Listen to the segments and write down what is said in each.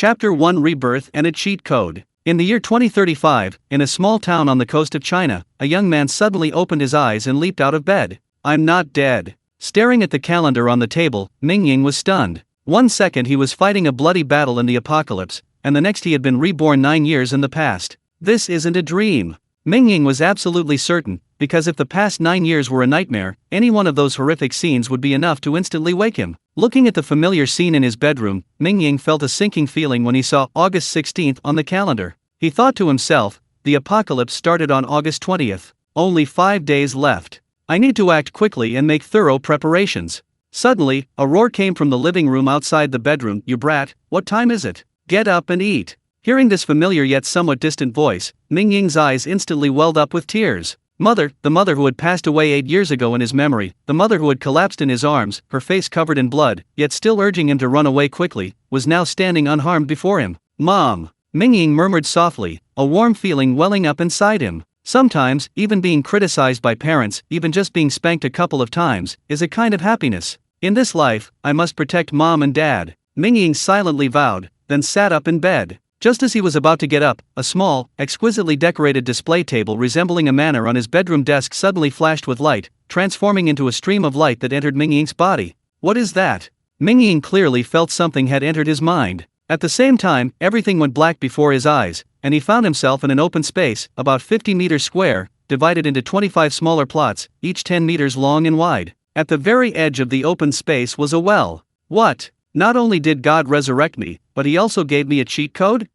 Chapter 1 Rebirth and a Cheat Code. In the year 2035, in a small town on the coast of China, a young man suddenly opened his eyes and leaped out of bed. "I'm not dead." Staring at the calendar on the table, Mingying was stunned. 1 second he was fighting a bloody battle in the apocalypse, and the next he had been reborn 9 years in the past. This isn't a dream. Mingying was absolutely certain, because if the past 9 years were a nightmare, any one of those horrific scenes would be enough to instantly wake him. Looking at the familiar scene in his bedroom, Mingying felt a sinking feeling when he saw August 16th on the calendar. He thought to himself, the apocalypse started on August 20th. Only 5 days left. I need to act quickly and make thorough preparations. Suddenly, a roar came from the living room outside the bedroom. "You brat, what time is it? Get up and eat." Hearing this familiar yet somewhat distant voice, Mingying's eyes instantly welled up with tears. Mother, the mother who had passed away 8 years ago in his memory, the mother who had collapsed in his arms, her face covered in blood, yet still urging him to run away quickly, was now standing unharmed before him. "Mom," Mingying murmured softly, a warm feeling welling up inside him. Sometimes, even being criticized by parents, even just being spanked a couple of times, is a kind of happiness. In this life, I must protect Mom and Dad, Mingying silently vowed, then sat up in bed. Just as he was about to get up, a small, exquisitely decorated display table resembling a manor on his bedroom desk suddenly flashed with light, transforming into a stream of light that entered Mingying's body. "What is that?" Mingying clearly felt something had entered his mind. At the same time, everything went black before his eyes, and he found himself in an open space, about 50 meters square, divided into 25 smaller plots, each 10 meters long and wide. At the very edge of the open space was a well. What? Not only did God resurrect me, but he also gave me a cheat code?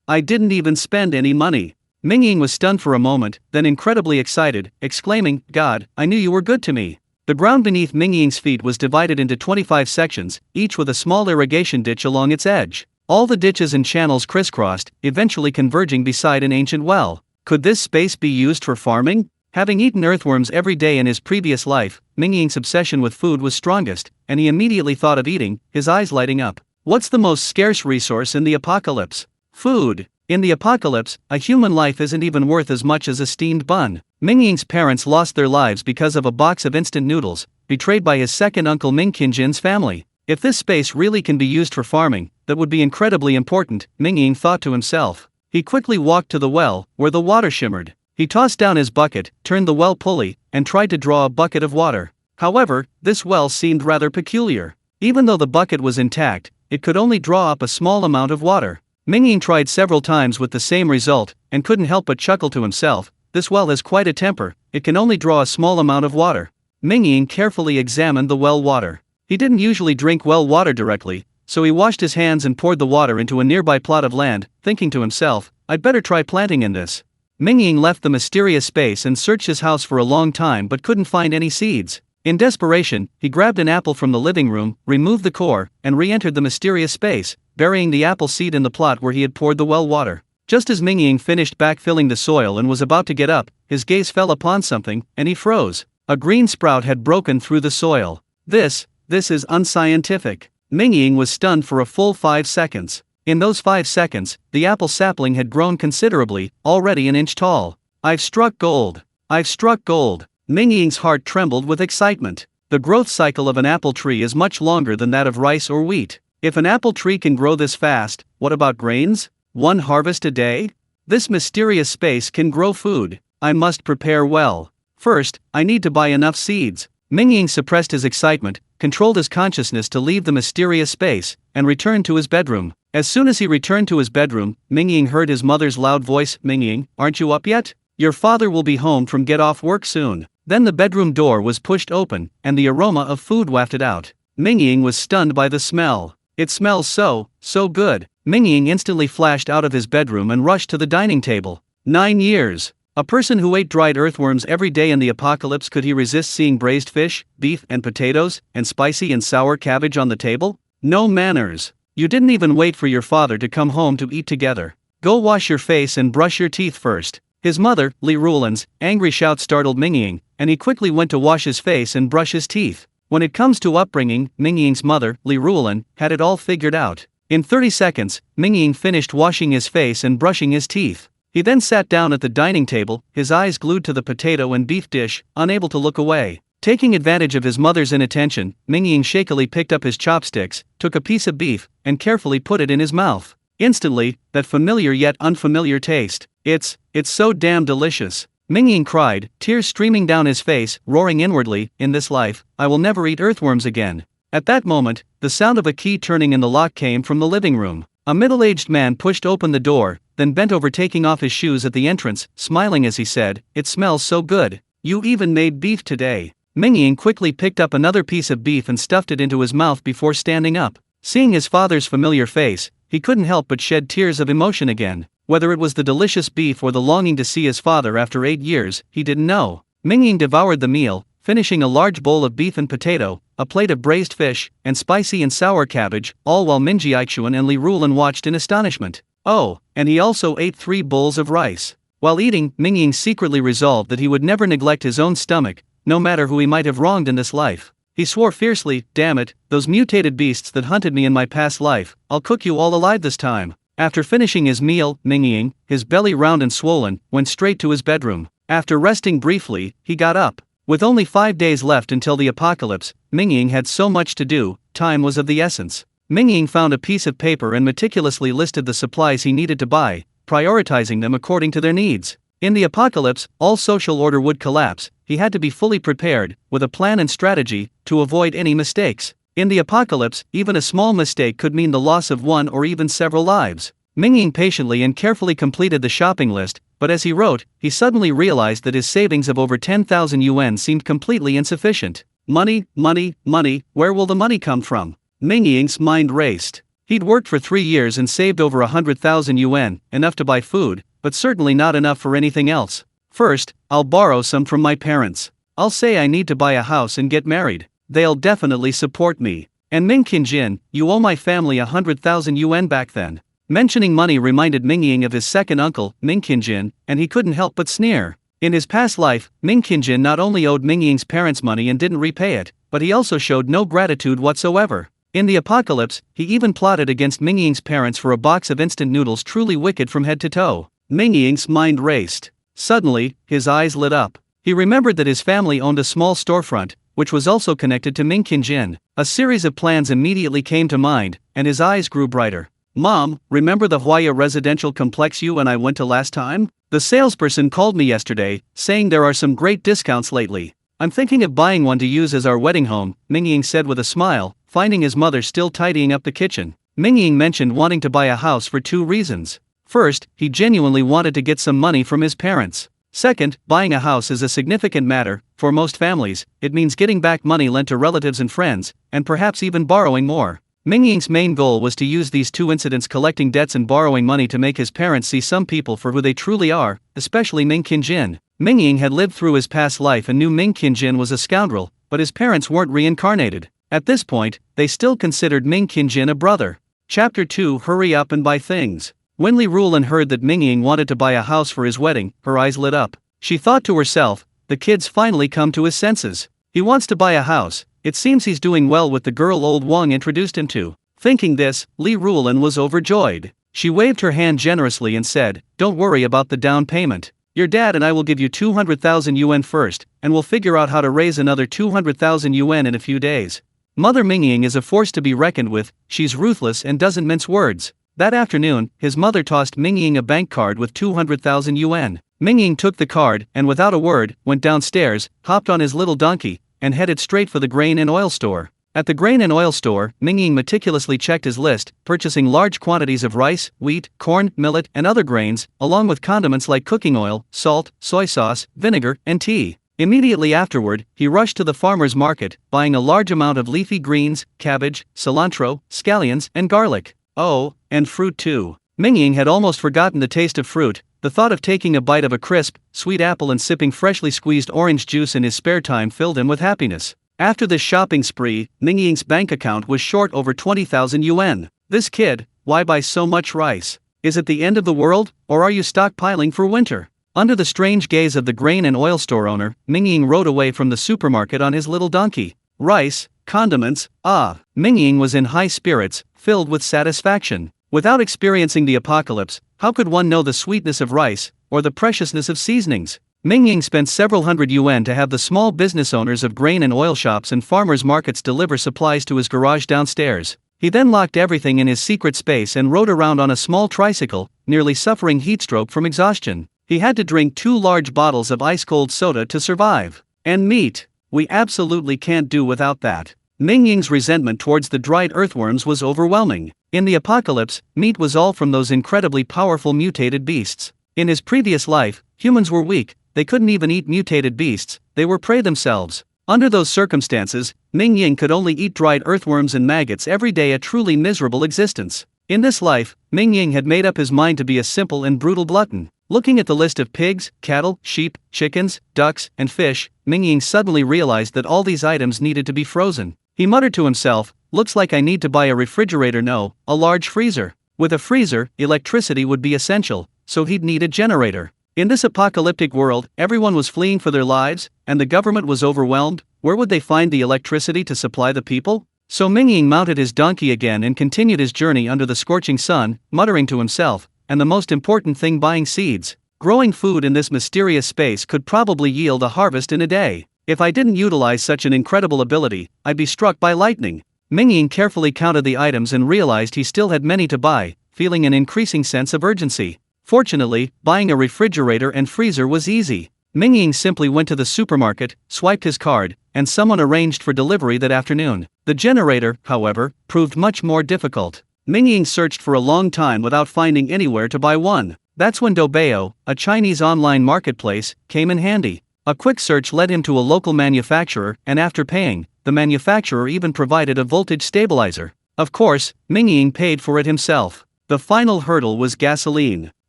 I didn't even spend any money. Mingying was stunned for a moment, then incredibly excited, exclaiming, "God, I knew you were good to me." The ground beneath Mingying's feet was divided into 25 sections, each with a small irrigation ditch along its edge. All the ditches and channels crisscrossed, eventually converging beside an ancient well. Could this space be used for farming? Having eaten earthworms every day in his previous life, Mingying's obsession with food was strongest, and he immediately thought of eating, his eyes lighting up. What's the most scarce resource in the apocalypse? Food. In the apocalypse, a human life isn't even worth as much as a steamed bun. Mingying's parents lost their lives because of a box of instant noodles, betrayed by his second uncle Mingying's family. If this space really can be used for farming, that would be incredibly important, Mingying thought to himself. He quickly walked to the well, where the water shimmered. He tossed down his bucket, turned the well pulley, and tried to draw a bucket of water. However, this well seemed rather peculiar. Even though the bucket was intact, it could only draw up a small amount of water. Mingying tried several times with the same result, and couldn't help but chuckle to himself. This well has quite a temper, it can only draw a small amount of water. Mingying carefully examined the well water. He didn't usually drink well water directly, so he washed his hands and poured the water into a nearby plot of land, thinking to himself, "I'd better try planting in this." Mingying left the mysterious space and searched his house for a long time but couldn't find any seeds. In desperation, he grabbed an apple from the living room, removed the core, and re-entered the mysterious space, burying the apple seed in the plot where he had poured the well water. Just as Mingying finished backfilling the soil and was about to get up, his gaze fell upon something, and he froze. A green sprout had broken through the soil. This is unscientific. Mingying was stunned for a full 5 seconds. In those 5 seconds, the apple sapling had grown considerably, already an inch tall. I've struck gold. I've struck gold. Mingying's heart trembled with excitement. The growth cycle of an apple tree is much longer than that of rice or wheat. If an apple tree can grow this fast, what about grains? 1 harvest a day? This mysterious space can grow food. I must prepare well. First, I need to buy enough seeds. Mingying suppressed his excitement, controlled his consciousness to leave the mysterious space, and returned to his bedroom. As soon as he returned to his bedroom, Mingying heard his mother's loud voice, "Mingying, aren't you up yet? Your father will be home from get off work soon." Then the bedroom door was pushed open, and the aroma of food wafted out. Mingying was stunned by the smell. "It smells so good." Mingying instantly flashed out of his bedroom and rushed to the dining table. 9 years. A person who ate dried earthworms every day in the apocalypse, could he resist seeing braised fish, beef and potatoes, and spicy and sour cabbage on the table? No manners. You didn't even wait for your father to come home to eat together. Go wash your face and brush your teeth first. His mother, Li Rulan's, angry shout startled Mingying, and he quickly went to wash his face and brush his teeth. When it comes to upbringing, Mingying's mother, Li Rulan, had it all figured out. In 30 seconds, Mingying finished washing his face and brushing his teeth. He then sat down at the dining table, his eyes glued to the potato and beef dish, unable to look away. Taking advantage of his mother's inattention, Mingying shakily picked up his chopsticks, took a piece of beef, and carefully put it in his mouth. Instantly, that familiar yet unfamiliar taste. It's so damn delicious. Mingying cried, tears streaming down his face, roaring inwardly, in this life, I will never eat earthworms again. At that moment, the sound of a key turning in the lock came from the living room. A middle-aged man pushed open the door, then bent over taking off his shoes at the entrance, smiling as he said, "It smells so good. You even made beef today." Mingying quickly picked up another piece of beef and stuffed it into his mouth before standing up. Seeing his father's familiar face, he couldn't help but shed tears of emotion again. Whether it was the delicious beef or the longing to see his father after 8 years, he didn't know. Mingying devoured the meal, finishing a large bowl of beef and potato, a plate of braised fish, and spicy and sour cabbage, all while Sichuan and Li Rulan watched in astonishment. Oh, and he also ate 3 bowls of rice. While eating, Mingying secretly resolved that he would never neglect his own stomach, no matter who he might have wronged in this life. He swore fiercely, "Damn it, those mutated beasts that hunted me in my past life, I'll cook you all alive this time." After finishing his meal, Mingying, his belly round and swollen, went straight to his bedroom. After resting briefly, he got up. With only 5 days left until the apocalypse, Mingying had so much to do, time was of the essence. Mingying found a piece of paper and meticulously listed the supplies he needed to buy, prioritizing them according to their needs. In the apocalypse, all social order would collapse. He had to be fully prepared, with a plan and strategy, to avoid any mistakes. In the apocalypse, even a small mistake could mean the loss of one or even several lives. Mingying patiently and carefully completed the shopping list, but as he wrote, he suddenly realized that his savings of over 10,000 yuan seemed completely insufficient. Money, where will the money come from? Mingying's mind raced. He'd worked for 3 years and saved over 100,000 yuan, enough to buy food, but certainly not enough for anything else. First, I'll borrow some from my parents. I'll say I need to buy a house and get married. They'll definitely support me. And Mingying, you owe my family 100,000 yuan back then. Mentioning money reminded Mingying of his second uncle, Mingying, and he couldn't help but sneer. In his past life, Mingying not only owed Mingying's parents money and didn't repay it, but he also showed no gratitude whatsoever. In the apocalypse, he even plotted against Mingying's parents for a box of instant noodles truly wicked from head to toe. Mingying's mind raced. Suddenly, his eyes lit up. He remembered that his family owned a small storefront, which was also connected to Mingying. A series of plans immediately came to mind, and his eyes grew brighter. "Mom, remember the Huaya residential complex you and I went to last time? The salesperson called me yesterday, saying there are some great discounts lately. I'm thinking of buying one to use as our wedding home," Mingying said with a smile, finding his mother still tidying up the kitchen. Mingying mentioned wanting to buy a house for 2 reasons. First, he genuinely wanted to get some money from his parents. Second, buying a house is a significant matter. For most families, it means getting back money lent to relatives and friends, and perhaps even borrowing more. Mingying's main goal was to use these 2 incidents, collecting debts and borrowing money, to make his parents see some people for who they truly are, especially Mingying. Mingying had lived through his past life and knew Mingying was a scoundrel, but his parents weren't reincarnated. At this point, they still considered Mingying a brother. Chapter 2: Hurry up and buy things. When Li Rulan heard that Mingying wanted to buy a house for his wedding, her eyes lit up. She thought to herself, the kid's finally come to his senses. He wants to buy a house. It seems he's doing well with the girl old Wang introduced him to. Thinking this, Li Rulan was overjoyed. She waved her hand generously and said, "Don't worry about the down payment. Your dad and I will give you 200,000 yuan first, and we'll figure out how to raise another 200,000 yuan in a few days." Mother Mingying is a force to be reckoned with. She's ruthless and doesn't mince words. That afternoon, his mother tossed Mingying a bank card with 200,000 yuan. Mingying took the card and, without a word, went downstairs, hopped on his little donkey, and headed straight for the grain and oil store. At the grain and oil store, Mingying meticulously checked his list, purchasing large quantities of rice, wheat, corn, millet, and other grains, along with condiments like cooking oil, salt, soy sauce, vinegar, and tea. Immediately afterward, he rushed to the farmer's market, buying a large amount of leafy greens, cabbage, cilantro, scallions, and garlic. Oh, and fruit too. Mingying had almost forgotten the taste of fruit. The thought of taking a bite of a crisp, sweet apple and sipping freshly squeezed orange juice in his spare time filled him with happiness. After this shopping spree, Mingying's bank account was short over 20,000 yuan. This kid, why buy so much rice? Is it the end of the world, or are you stockpiling for winter? Under the strange gaze of the grain and oil store owner, Mingying rode away from the supermarket on his little donkey. Rice, condiments, Mingying was in high spirits, filled with satisfaction. Without experiencing the apocalypse, how could one know the sweetness of rice, or the preciousness of seasonings? Mingying spent several hundred yuan to have the small business owners of grain and oil shops and farmers markets deliver supplies to his garage downstairs. He then locked everything in his secret space and rode around on a small tricycle, nearly suffering heatstroke from exhaustion. He had to drink 2 large bottles of ice-cold soda to survive. And meat. We absolutely can't do without that. Mingying's resentment towards the dried earthworms was overwhelming. In the apocalypse, meat was all from those incredibly powerful mutated beasts. In his previous life, humans were weak, they couldn't even eat mutated beasts, they were prey themselves. Under those circumstances, Mingying could only eat dried earthworms and maggots every day, a truly miserable existence. In this life, Mingying had made up his mind to be a simple and brutal glutton. Looking at the list of pigs, cattle, sheep, chickens, ducks, and fish, Mingying suddenly realized that all these items needed to be frozen. He muttered to himself, "Looks like I need to buy a refrigerator, no, a large freezer." With a freezer, electricity would be essential, so he'd need a generator. In this apocalyptic world, everyone was fleeing for their lives, and the government was overwhelmed. Where would they find the electricity to supply the people? So Mingying mounted his donkey again and continued his journey under the scorching sun, muttering to himself, and the most important thing, buying seeds. Growing food in this mysterious space could probably yield a harvest in a day. If I didn't utilize such an incredible ability, I'd be struck by lightning. Mingying carefully counted the items and realized he still had many to buy, feeling an increasing sense of urgency. Fortunately, buying a refrigerator and freezer was easy. Mingying simply went to the supermarket, swiped his card, and someone arranged for delivery that afternoon. The generator, however, proved much more difficult. Mingying searched for a long time without finding anywhere to buy one. That's when Doubao, a Chinese online marketplace, came in handy. A quick search led him to a local manufacturer, and after paying, the manufacturer even provided a voltage stabilizer. Of course, Mingying paid for it himself. The final hurdle was gasoline.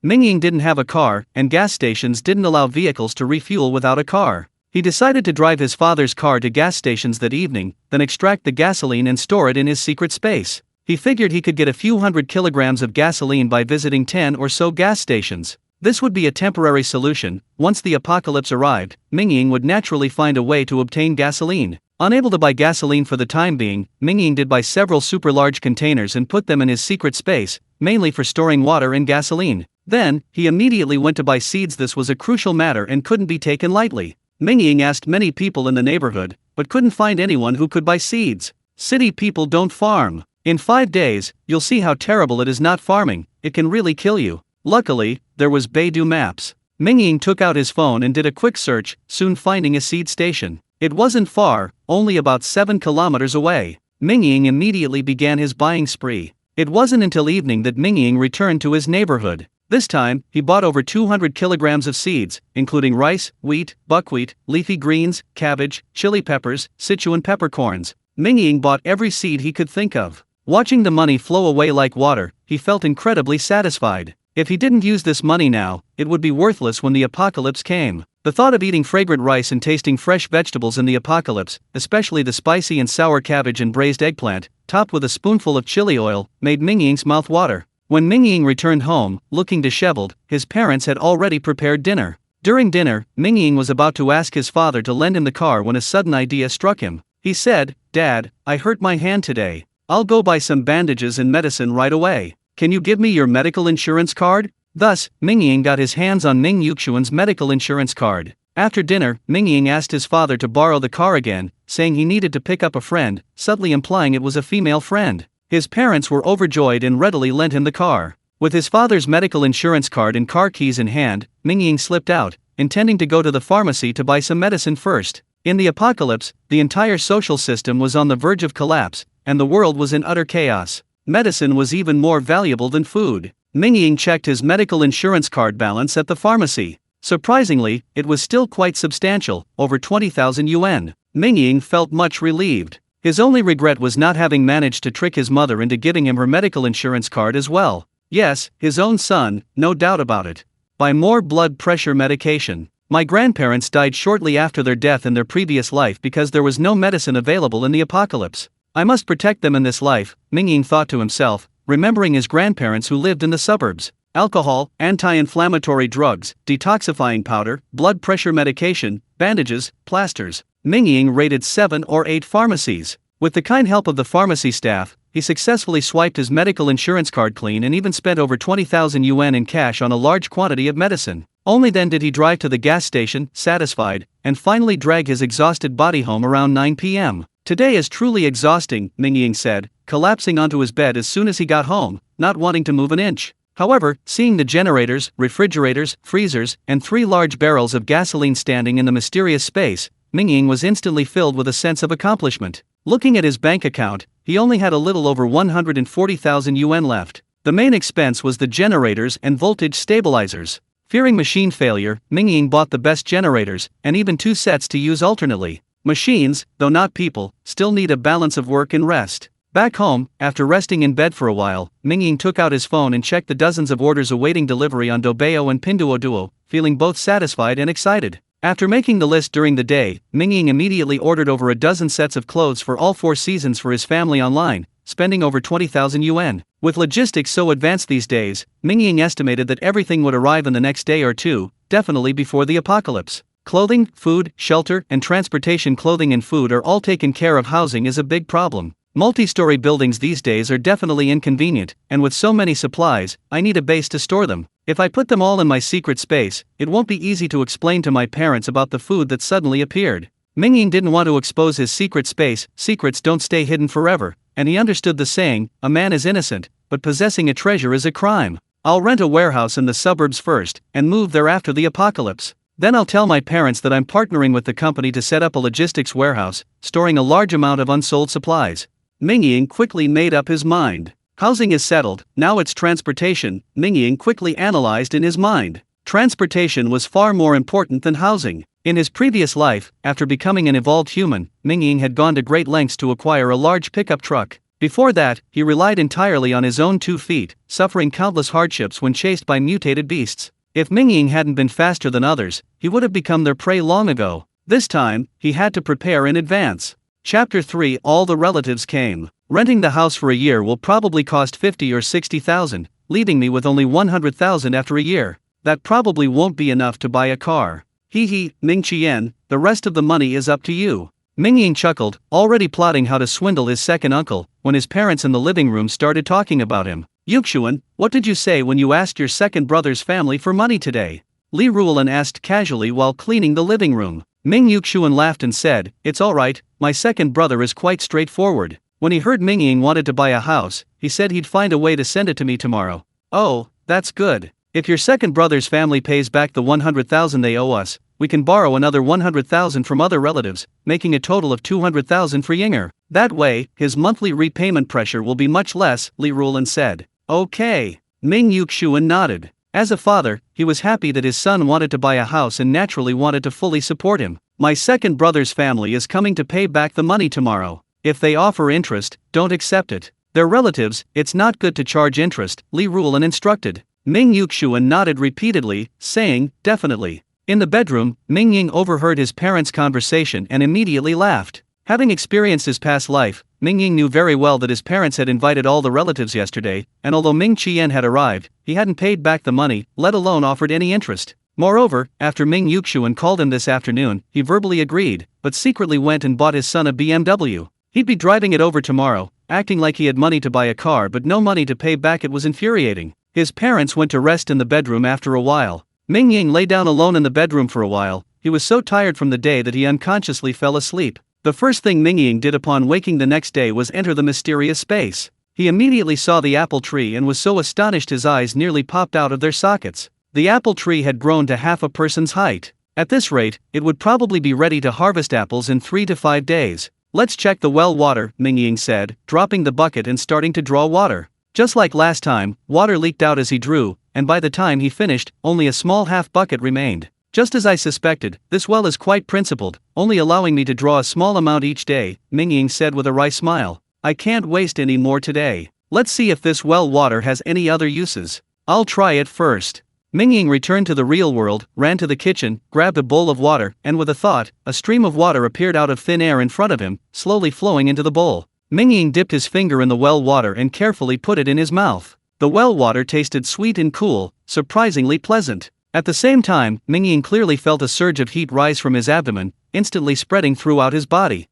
Mingying didn't have a car, and gas stations didn't allow vehicles to refuel without a car. He decided to drive his father's car to gas stations that evening, then extract the gasoline and store it in his secret space. He figured he could get a few hundred kilograms of gasoline by visiting 10 or so gas stations. This would be a temporary solution. Once the apocalypse arrived, Mingying would naturally find a way to obtain gasoline. Unable to buy gasoline for the time being, Mingying did buy several super large containers and put them in his secret space, mainly for storing water and gasoline. Then, he immediately went to buy seeds. This was a crucial matter and couldn't be taken lightly. Mingying asked many people in the neighborhood, but couldn't find anyone who could buy seeds. City people don't farm. In 5 days, you'll see how terrible it is not farming, it can really kill you. Luckily, there was Baidu Maps. Mingying took out his phone and did a quick search, soon finding a seed station. It wasn't far, only about 7 kilometers away. Mingying immediately began his buying spree. It wasn't until evening that Mingying returned to his neighborhood. This time, he bought over 200 kilograms of seeds, including rice, wheat, buckwheat, leafy greens, cabbage, chili peppers, Sichuan peppercorns. Mingying bought every seed he could think of. Watching the money flow away like water, he felt incredibly satisfied. If he didn't use this money now, it would be worthless when the apocalypse came. The thought of eating fragrant rice and tasting fresh vegetables in the apocalypse, especially the spicy and sour cabbage and braised eggplant, topped with a spoonful of chili oil, made Mingying's mouth water. When Mingying returned home, looking disheveled, his parents had already prepared dinner. During dinner, Mingying was about to ask his father to lend him the car when a sudden idea struck him. He said, "Dad, I hurt my hand today. I'll go buy some bandages and medicine right away. Can you give me your medical insurance card?" Thus, Mingying got his hands on Ming Yuxuan's medical insurance card. After dinner, Mingying asked his father to borrow the car again, saying he needed to pick up a friend, subtly implying it was a female friend. His parents were overjoyed and readily lent him the car. With his father's medical insurance card and car keys in hand, Mingying slipped out, intending to go to the pharmacy to buy some medicine first. In the apocalypse, the entire social system was on the verge of collapse, and the world was in utter chaos. Medicine was even more valuable than food. Mingying checked his medical insurance card balance at the pharmacy. Surprisingly, it was still quite substantial, over 20,000 yuan. Mingying felt much relieved. His only regret was not having managed to trick his mother into giving him her medical insurance card as well. Yes, his own son, no doubt about it. Buy more blood pressure medication. My grandparents died shortly after their death in their previous life because there was no medicine available in the apocalypse. I must protect them in this life, Mingying thought to himself, remembering his grandparents who lived in the suburbs. Alcohol, anti-inflammatory drugs, detoxifying powder, blood pressure medication, bandages, plasters. Mingying raided 7 or 8 pharmacies. With the kind help of the pharmacy staff, he successfully swiped his medical insurance card clean and even spent over 20,000 yuan in cash on a large quantity of medicine. Only then did he drive to the gas station, satisfied, and finally drag his exhausted body home around 9 p.m. Today is truly exhausting, Mingying said, collapsing onto his bed as soon as he got home, not wanting to move an inch. However, seeing the generators, refrigerators, freezers, and 3 large barrels of gasoline standing in the mysterious space, Mingying was instantly filled with a sense of accomplishment. Looking at his bank account, he only had a little over 140,000 yuan left. The main expense was the generators and voltage stabilizers. Fearing machine failure, Mingying bought the best generators, and even 2 sets to use alternately. Machines, though not people, still need a balance of work and rest. Back home, after resting in bed for a while, Mingying took out his phone and checked the dozens of orders awaiting delivery on Doubao and Pinduoduo, feeling both satisfied and excited. After making the list during the day, Mingying immediately ordered over a dozen sets of clothes for all 4 seasons for his family online, spending over 20,000 yuan. With logistics so advanced these days, Mingying estimated that everything would arrive in the next day or two, definitely before the apocalypse. Clothing, food, shelter, and transportation. Clothing and food are all taken care of. Housing is a big problem. Multi-story buildings these days are definitely inconvenient, and with so many supplies, I need a base to store them. If I put them all in my secret space, it won't be easy to explain to my parents about the food that suddenly appeared. Mingying didn't want to expose his secret space. Secrets don't stay hidden forever, and he understood the saying, a man is innocent, but possessing a treasure is a crime. I'll rent a warehouse in the suburbs first, and move there after the apocalypse. Then I'll tell my parents that I'm partnering with the company to set up a logistics warehouse, storing a large amount of unsold supplies. Mingying quickly made up his mind. Housing is settled, now it's transportation, Mingying quickly analyzed in his mind. Transportation was far more important than housing. In his previous life, after becoming an evolved human, Mingying had gone to great lengths to acquire a large pickup truck. Before that, he relied entirely on his own 2 feet, suffering countless hardships when chased by mutated beasts. If Mingying hadn't been faster than others, he would have become their prey long ago. This time, he had to prepare in advance. Chapter 3. All the relatives came. Renting the house for a year will probably cost 50 or 60,000, leaving me with only 100,000 after a year. That probably won't be enough to buy a car. Hee, Ming-Chien, the rest of the money is up to you. Mingying chuckled, already plotting how to swindle his second uncle, when his parents in the living room started talking about him. Sichuan, what did you say when you asked your second brother's family for money today? Li Ruolan asked casually while cleaning the living room. Ming Sichuan laughed and said, it's alright, my second brother is quite straightforward. When he heard Mingying wanted to buy a house, he said he'd find a way to send it to me tomorrow. Oh, that's good. If your second brother's family pays back the 100,000 they owe us, we can borrow another 100,000 from other relatives, making a total of 200,000 for Yinger. That way, his monthly repayment pressure will be much less, Li Ruolan said. Okay. Ming Sichuan nodded. As a father, he was happy that his son wanted to buy a house and naturally wanted to fully support him. My second brother's family is coming to pay back the money tomorrow. If they offer interest, don't accept it. They're relatives, it's not good to charge interest, Li Ruolan instructed. Ming Sichuan nodded repeatedly, saying, definitely. In the bedroom, Mingying overheard his parents' conversation and immediately laughed. Having experienced his past life, Mingying knew very well that his parents had invited all the relatives yesterday, and although Ming Chien had arrived, he hadn't paid back the money, let alone offered any interest. Moreover, after Ming Sichuan called him this afternoon, he verbally agreed, but secretly went and bought his son a BMW. He'd be driving it over tomorrow, acting like he had money to buy a car but no money to pay back. It was infuriating. His parents went to rest in the bedroom after a while. Mingying lay down alone in the bedroom for a while. He was so tired from the day that he unconsciously fell asleep. The first thing Mingying did upon waking the next day was enter the mysterious space. He immediately saw the apple tree and was so astonished his eyes nearly popped out of their sockets. The apple tree had grown to half a person's height. At this rate, it would probably be ready to harvest apples in 3 to 5 days. Let's check the well water, Mingying said, dropping the bucket and starting to draw water. Just like last time, water leaked out as he drew, and by the time he finished, only a small half bucket remained. Just as I suspected, this well is quite principled, only allowing me to draw a small amount each day, Mingying said with a wry smile. I can't waste any more today. Let's see if this well water has any other uses. I'll try it first. Mingying returned to the real world, ran to the kitchen, grabbed a bowl of water, and with a thought, a stream of water appeared out of thin air in front of him, slowly flowing into the bowl. Mingying dipped his finger in the well water and carefully put it in his mouth. The well water tasted sweet and cool, surprisingly pleasant. At the same time, Mingying clearly felt a surge of heat rise from his abdomen, instantly spreading throughout his body.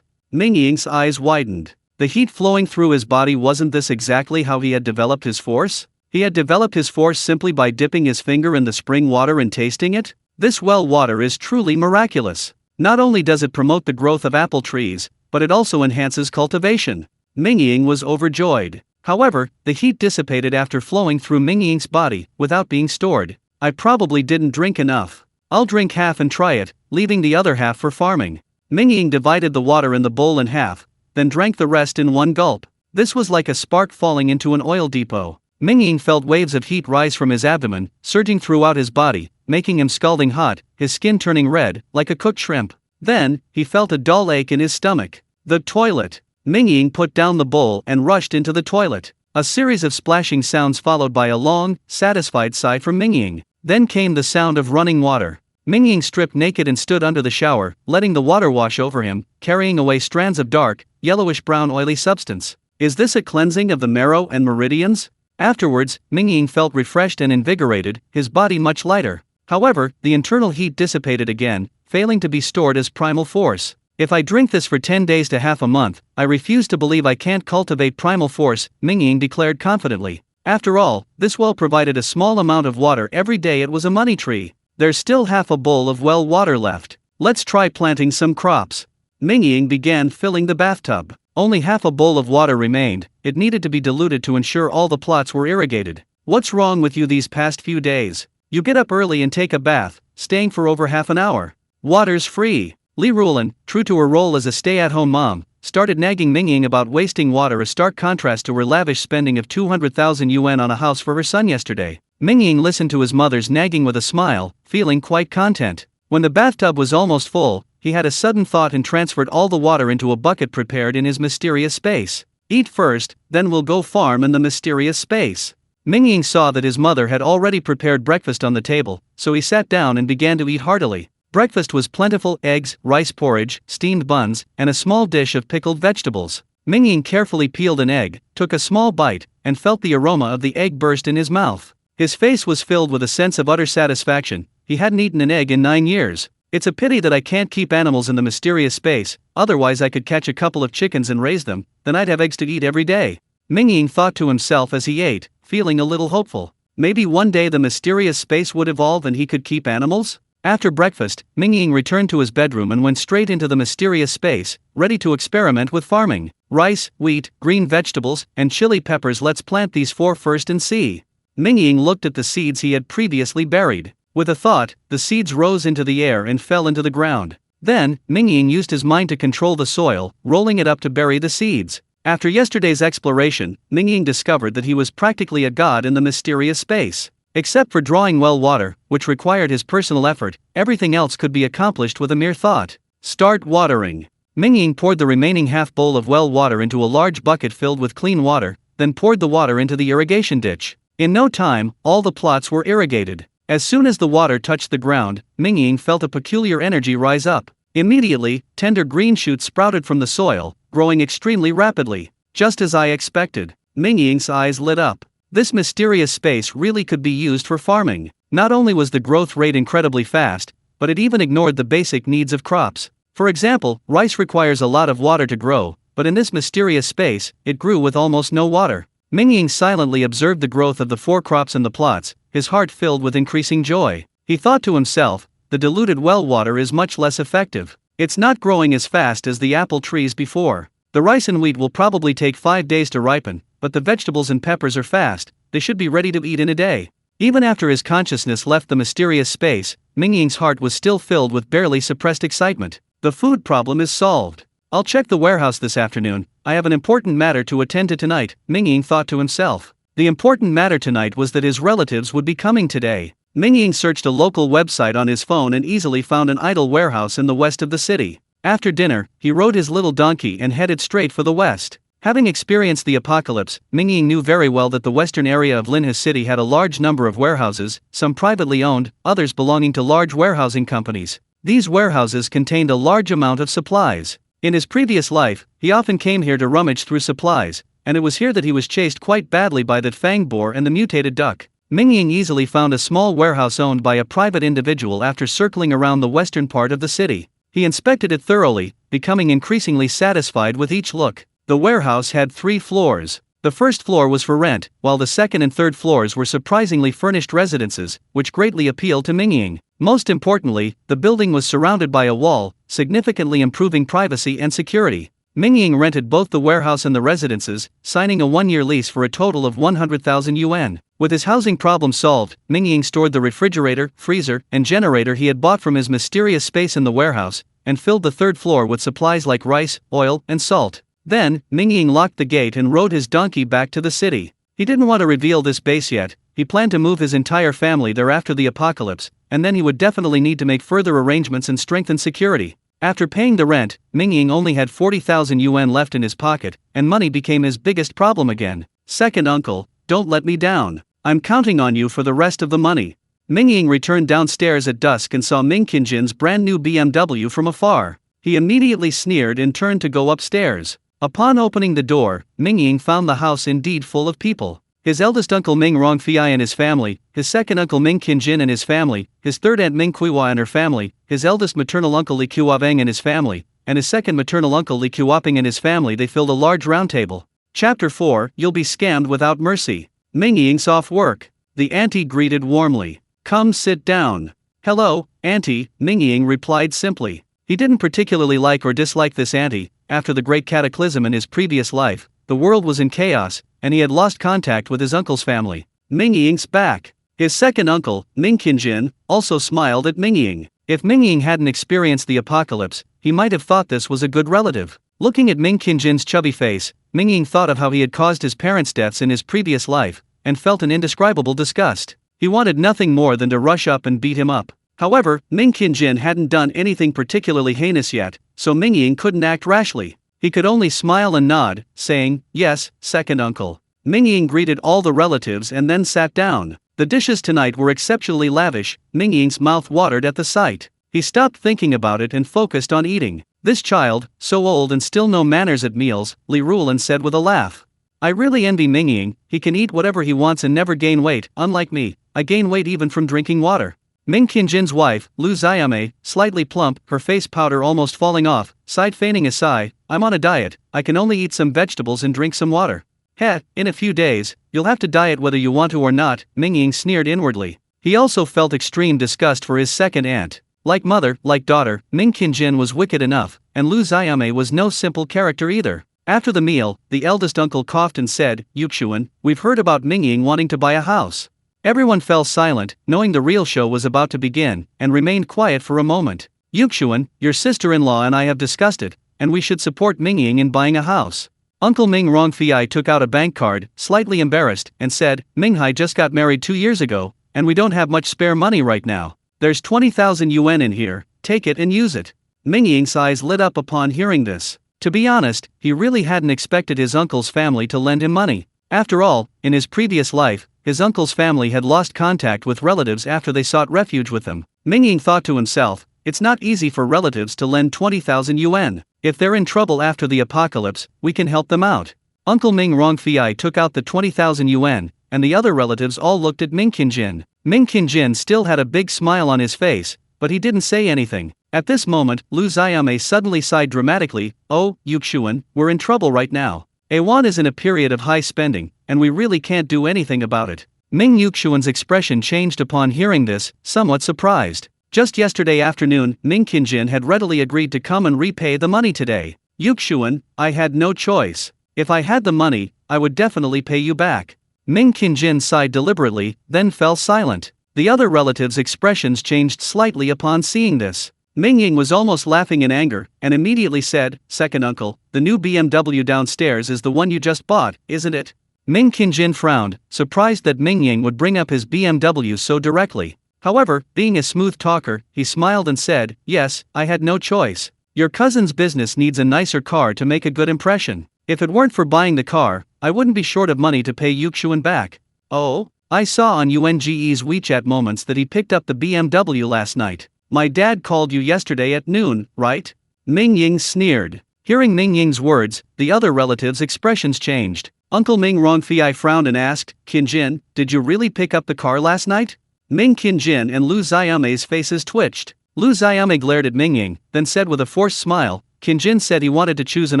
Mingying's eyes widened. The heat flowing through his body, wasn't this exactly how he had developed his force? He had developed his force simply by dipping his finger in the spring water and tasting it? This well water is truly miraculous. Not only does it promote the growth of apple trees, but it also enhances cultivation. Mingying was overjoyed. However, the heat dissipated after flowing through Mingying's body, without being stored. I probably didn't drink enough. I'll drink half and try it, leaving the other half for farming. Mingying divided the water in the bowl in half, then drank the rest in one gulp. This was like a spark falling into an oil depot. Mingying felt waves of heat rise from his abdomen, surging throughout his body, making him scalding hot, his skin turning red, like a cooked shrimp. Then, he felt a dull ache in his stomach. The toilet. Mingying put down the bowl and rushed into the toilet. A series of splashing sounds followed by a long, satisfied sigh from Mingying. Then came the sound of running water. Mingying stripped naked and stood under the shower, letting the water wash over him, carrying away strands of dark, yellowish-brown oily substance. Is this a cleansing of the marrow and meridians? Afterwards, Mingying felt refreshed and invigorated, his body much lighter. However, the internal heat dissipated again, failing to be stored as primal force. If I drink this for 10 days to half a month, I refuse to believe I can't cultivate primal force, Mingying declared confidently. After all, this well provided a small amount of water every day. It was a money tree. There's still half a bowl of well water left. Let's try planting some crops. Mingying began filling the bathtub. Only half a bowl of water remained. It needed to be diluted to ensure all the plots were irrigated. What's wrong with you these past few days? You get up early and take a bath, staying for over half an hour. Water's free. Li Rulan, true to her role as a stay-at-home mom, started nagging Mingying about wasting water, a stark contrast to her lavish spending of 200,000 yuan on a house for her son yesterday. Mingying listened to his mother's nagging with a smile, feeling quite content. When the bathtub was almost full, he had a sudden thought and transferred all the water into a bucket prepared in his mysterious space. Eat first, then we'll go farm in the mysterious space. Mingying saw that his mother had already prepared breakfast on the table, so he sat down and began to eat heartily. Breakfast was plentiful: eggs, rice porridge, steamed buns, and a small dish of pickled vegetables. Mingying carefully peeled an egg, took a small bite, and felt the aroma of the egg burst in his mouth. His face was filled with a sense of utter satisfaction. He hadn't eaten an egg in 9 years. It's a pity that I can't keep animals in the mysterious space, otherwise I could catch a couple of chickens and raise them, then I'd have eggs to eat every day. Mingying thought to himself as he ate, feeling a little hopeful. Maybe one day the mysterious space would evolve and he could keep animals? After breakfast, Mingying returned to his bedroom and went straight into the mysterious space, ready to experiment with farming. Rice, wheat, green vegetables, and chili peppers. Let's plant these 4 first and see. Mingying looked at the seeds he had previously buried. With a thought, the seeds rose into the air and fell into the ground. Then, Mingying used his mind to control the soil, rolling it up to bury the seeds. After yesterday's exploration, Mingying discovered that he was practically a god in the mysterious space. Except for drawing well water, which required his personal effort, everything else could be accomplished with a mere thought. Start watering. Mingying poured the remaining half bowl of well water into a large bucket filled with clean water, then poured the water into the irrigation ditch. In no time, all the plots were irrigated. As soon as the water touched the ground, Mingying felt a peculiar energy rise up. Immediately, tender green shoots sprouted from the soil, growing extremely rapidly. Just as I expected. Mingying's eyes lit up. This mysterious space really could be used for farming. Not only was the growth rate incredibly fast, but it even ignored the basic needs of crops. For example, rice requires a lot of water to grow, but in this mysterious space, it grew with almost no water. Mingying silently observed the growth of the 4 crops in the plots, his heart filled with increasing joy. He thought to himself, the diluted well water is much less effective. It's not growing as fast as the apple trees before. The rice and wheat will probably take 5 days to ripen, but the vegetables and peppers are fast, they should be ready to eat in a day. Even after his consciousness left the mysterious space, Mingying's heart was still filled with barely suppressed excitement. The food problem is solved. I'll check the warehouse this afternoon. I have an important matter to attend to tonight, Mingying thought to himself. The important matter tonight was that his relatives would be coming today. Mingying searched a local website on his phone and easily found an idle warehouse in the west of the city. After dinner, he rode his little donkey and headed straight for the west. Having experienced the apocalypse, Mingying knew very well that the western area of Linha City had a large number of warehouses, some privately owned, others belonging to large warehousing companies. These warehouses contained a large amount of supplies. In his previous life, he often came here to rummage through supplies, and it was here that he was chased quite badly by that fang boar and the mutated duck. Mingying easily found a small warehouse owned by a private individual after circling around the western part of the city. He inspected it thoroughly, becoming increasingly satisfied with each look. The warehouse had 3 floors. The first floor was for rent, while the second and third floors were surprisingly furnished residences, which greatly appealed to Mingying. Most importantly, the building was surrounded by a wall, significantly improving privacy and security. Mingying rented both the warehouse and the residences, signing a 1-year lease for a total of 100,000 yuan. With his housing problem solved, Mingying stored the refrigerator, freezer, and generator he had bought from his mysterious space in the warehouse, and filled the third floor with supplies like rice, oil, and salt. Then, Mingying locked the gate and rode his donkey back to the city. He didn't want to reveal this base yet. He planned to move his entire family there after the apocalypse, and then he would definitely need to make further arrangements and strengthen security. After paying the rent, Mingying only had 40,000 yuan left in his pocket, and money became his biggest problem again. Second uncle, don't let me down. I'm counting on you for the rest of the money. Mingying returned downstairs at dusk and saw Mingjin's brand new BMW from afar. He immediately sneered and turned to go upstairs. Upon opening the door, Mingying found the house indeed full of people. His eldest uncle Ming Rongfei and his family, his second uncle Ming Qinjin and his family, his third aunt Ming Kuihua and her family, his eldest maternal uncle Li Qiuaveng and his family, and his second maternal uncle Li Qiuaping and his family. They filled a large round table. Chapter 4, You'll be scammed without mercy. Mingying's off work. The auntie greeted warmly. Come sit down. Hello, auntie, Mingying replied simply. He didn't particularly like or dislike this auntie. After the great cataclysm in his previous life, the world was in chaos, and he had lost contact with his uncle's family. Mingying's back. His second uncle, Ming Qinjin, also smiled at Mingying. If Mingying hadn't experienced the apocalypse, he might have thought this was a good relative. Looking at Ming Qinjin's chubby face, Mingying thought of how he had caused his parents' deaths in his previous life, and felt an indescribable disgust. He wanted nothing more than to rush up and beat him up. However, Ming Qinjin hadn't done anything particularly heinous yet, so Mingying couldn't act rashly. He could only smile and nod, saying, Yes, second uncle. Mingying greeted all the relatives and then sat down. The dishes tonight were exceptionally lavish. Mingying's mouth watered at the sight. He stopped thinking about it and focused on eating. This child, so old and still no manners at meals, Li Rulan said with a laugh. I really envy Mingying. He can eat whatever he wants and never gain weight. Unlike me, I gain weight even from drinking water. Ming Qinjin's wife, Lu Xiame, slightly plump, her face powder almost falling off, sighed, feigning a sigh. I'm on a diet. I can only eat some vegetables and drink some water. Heh, in a few days, you'll have to diet whether you want to or not, Mingying sneered inwardly. He also felt extreme disgust for his second aunt. Like mother, like daughter, Ming Qinjin was wicked enough, and Lu Xiame was no simple character either. After the meal, the eldest uncle coughed and said, Sichuan, we've heard about Mingying wanting to buy a house. Everyone fell silent, knowing the real show was about to begin, and remained quiet for a moment. Sichuan, your sister-in-law and I have discussed it, and we should support Mingying in buying a house. Uncle Ming Rongfei took out a bank card, slightly embarrassed, and said, Minghai just got married 2 years ago, and we don't have much spare money right now. There's 20,000 yuan in here, take it and use it. Mingying's eyes lit up upon hearing this. To be honest, he really hadn't expected his uncle's family to lend him money. After all, in his previous life, his uncle's family had lost contact with relatives after they sought refuge with him. Mingying thought to himself, it's not easy for relatives to lend 20,000 yuan. If they're in trouble after the apocalypse, we can help them out. Uncle Ming Rongfei took out the 20,000 yuan, and the other relatives all looked at Ming Qinjin. Ming Qinjin still had a big smile on his face, but he didn't say anything. At this moment, Lu Xiame suddenly sighed dramatically. Oh, Sichuan, we're in trouble right now. Awan is in a period of high spending, and we really can't do anything about it. Ming Sichuan's expression changed upon hearing this, somewhat surprised. Just yesterday afternoon, Ming Qinjin had readily agreed to come and repay the money today. Sichuan, I had no choice. If I had the money, I would definitely pay you back. Ming Qinjin sighed deliberately, then fell silent. The other relatives' expressions changed slightly upon seeing this. Mingying was almost laughing in anger, and immediately said, Second uncle, the new BMW downstairs is the one you just bought, isn't it? Ming Qinjin frowned, surprised that Mingying would bring up his BMW so directly. However, being a smooth talker, he smiled and said, Yes, I had no choice. Your cousin's business needs a nicer car to make a good impression. If it weren't for buying the car, I wouldn't be short of money to pay Sichuan back. Oh? I saw on Unge's WeChat moments that he picked up the BMW last night. My dad called you yesterday at noon, right? Mingying sneered. Hearing Mingying's words, the other relatives' expressions changed. Uncle Ming Rongfei frowned and asked, Qinjin, did you really pick up the car last night? Ming Qinjin and Lu Xiame's faces twitched. Lu Xiame glared at Mingying, then said with a forced smile, Qinjin said he wanted to choose an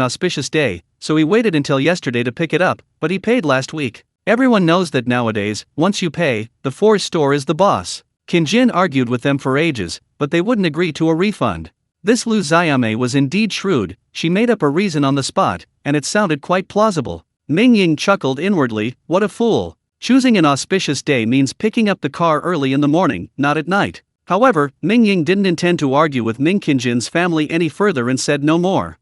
auspicious day, so he waited until yesterday to pick it up, but he paid last week. Everyone knows that nowadays, once you pay, the forest store is the boss. Qinjin argued with them for ages, but they wouldn't agree to a refund. This Lu Xiaomei was indeed shrewd. She made up a reason on the spot, and it sounded quite plausible. Mingying chuckled inwardly, what a fool. Choosing an auspicious day means picking up the car early in the morning, not at night. However, Mingying didn't intend to argue with Ming Qinjin's family any further and said no more.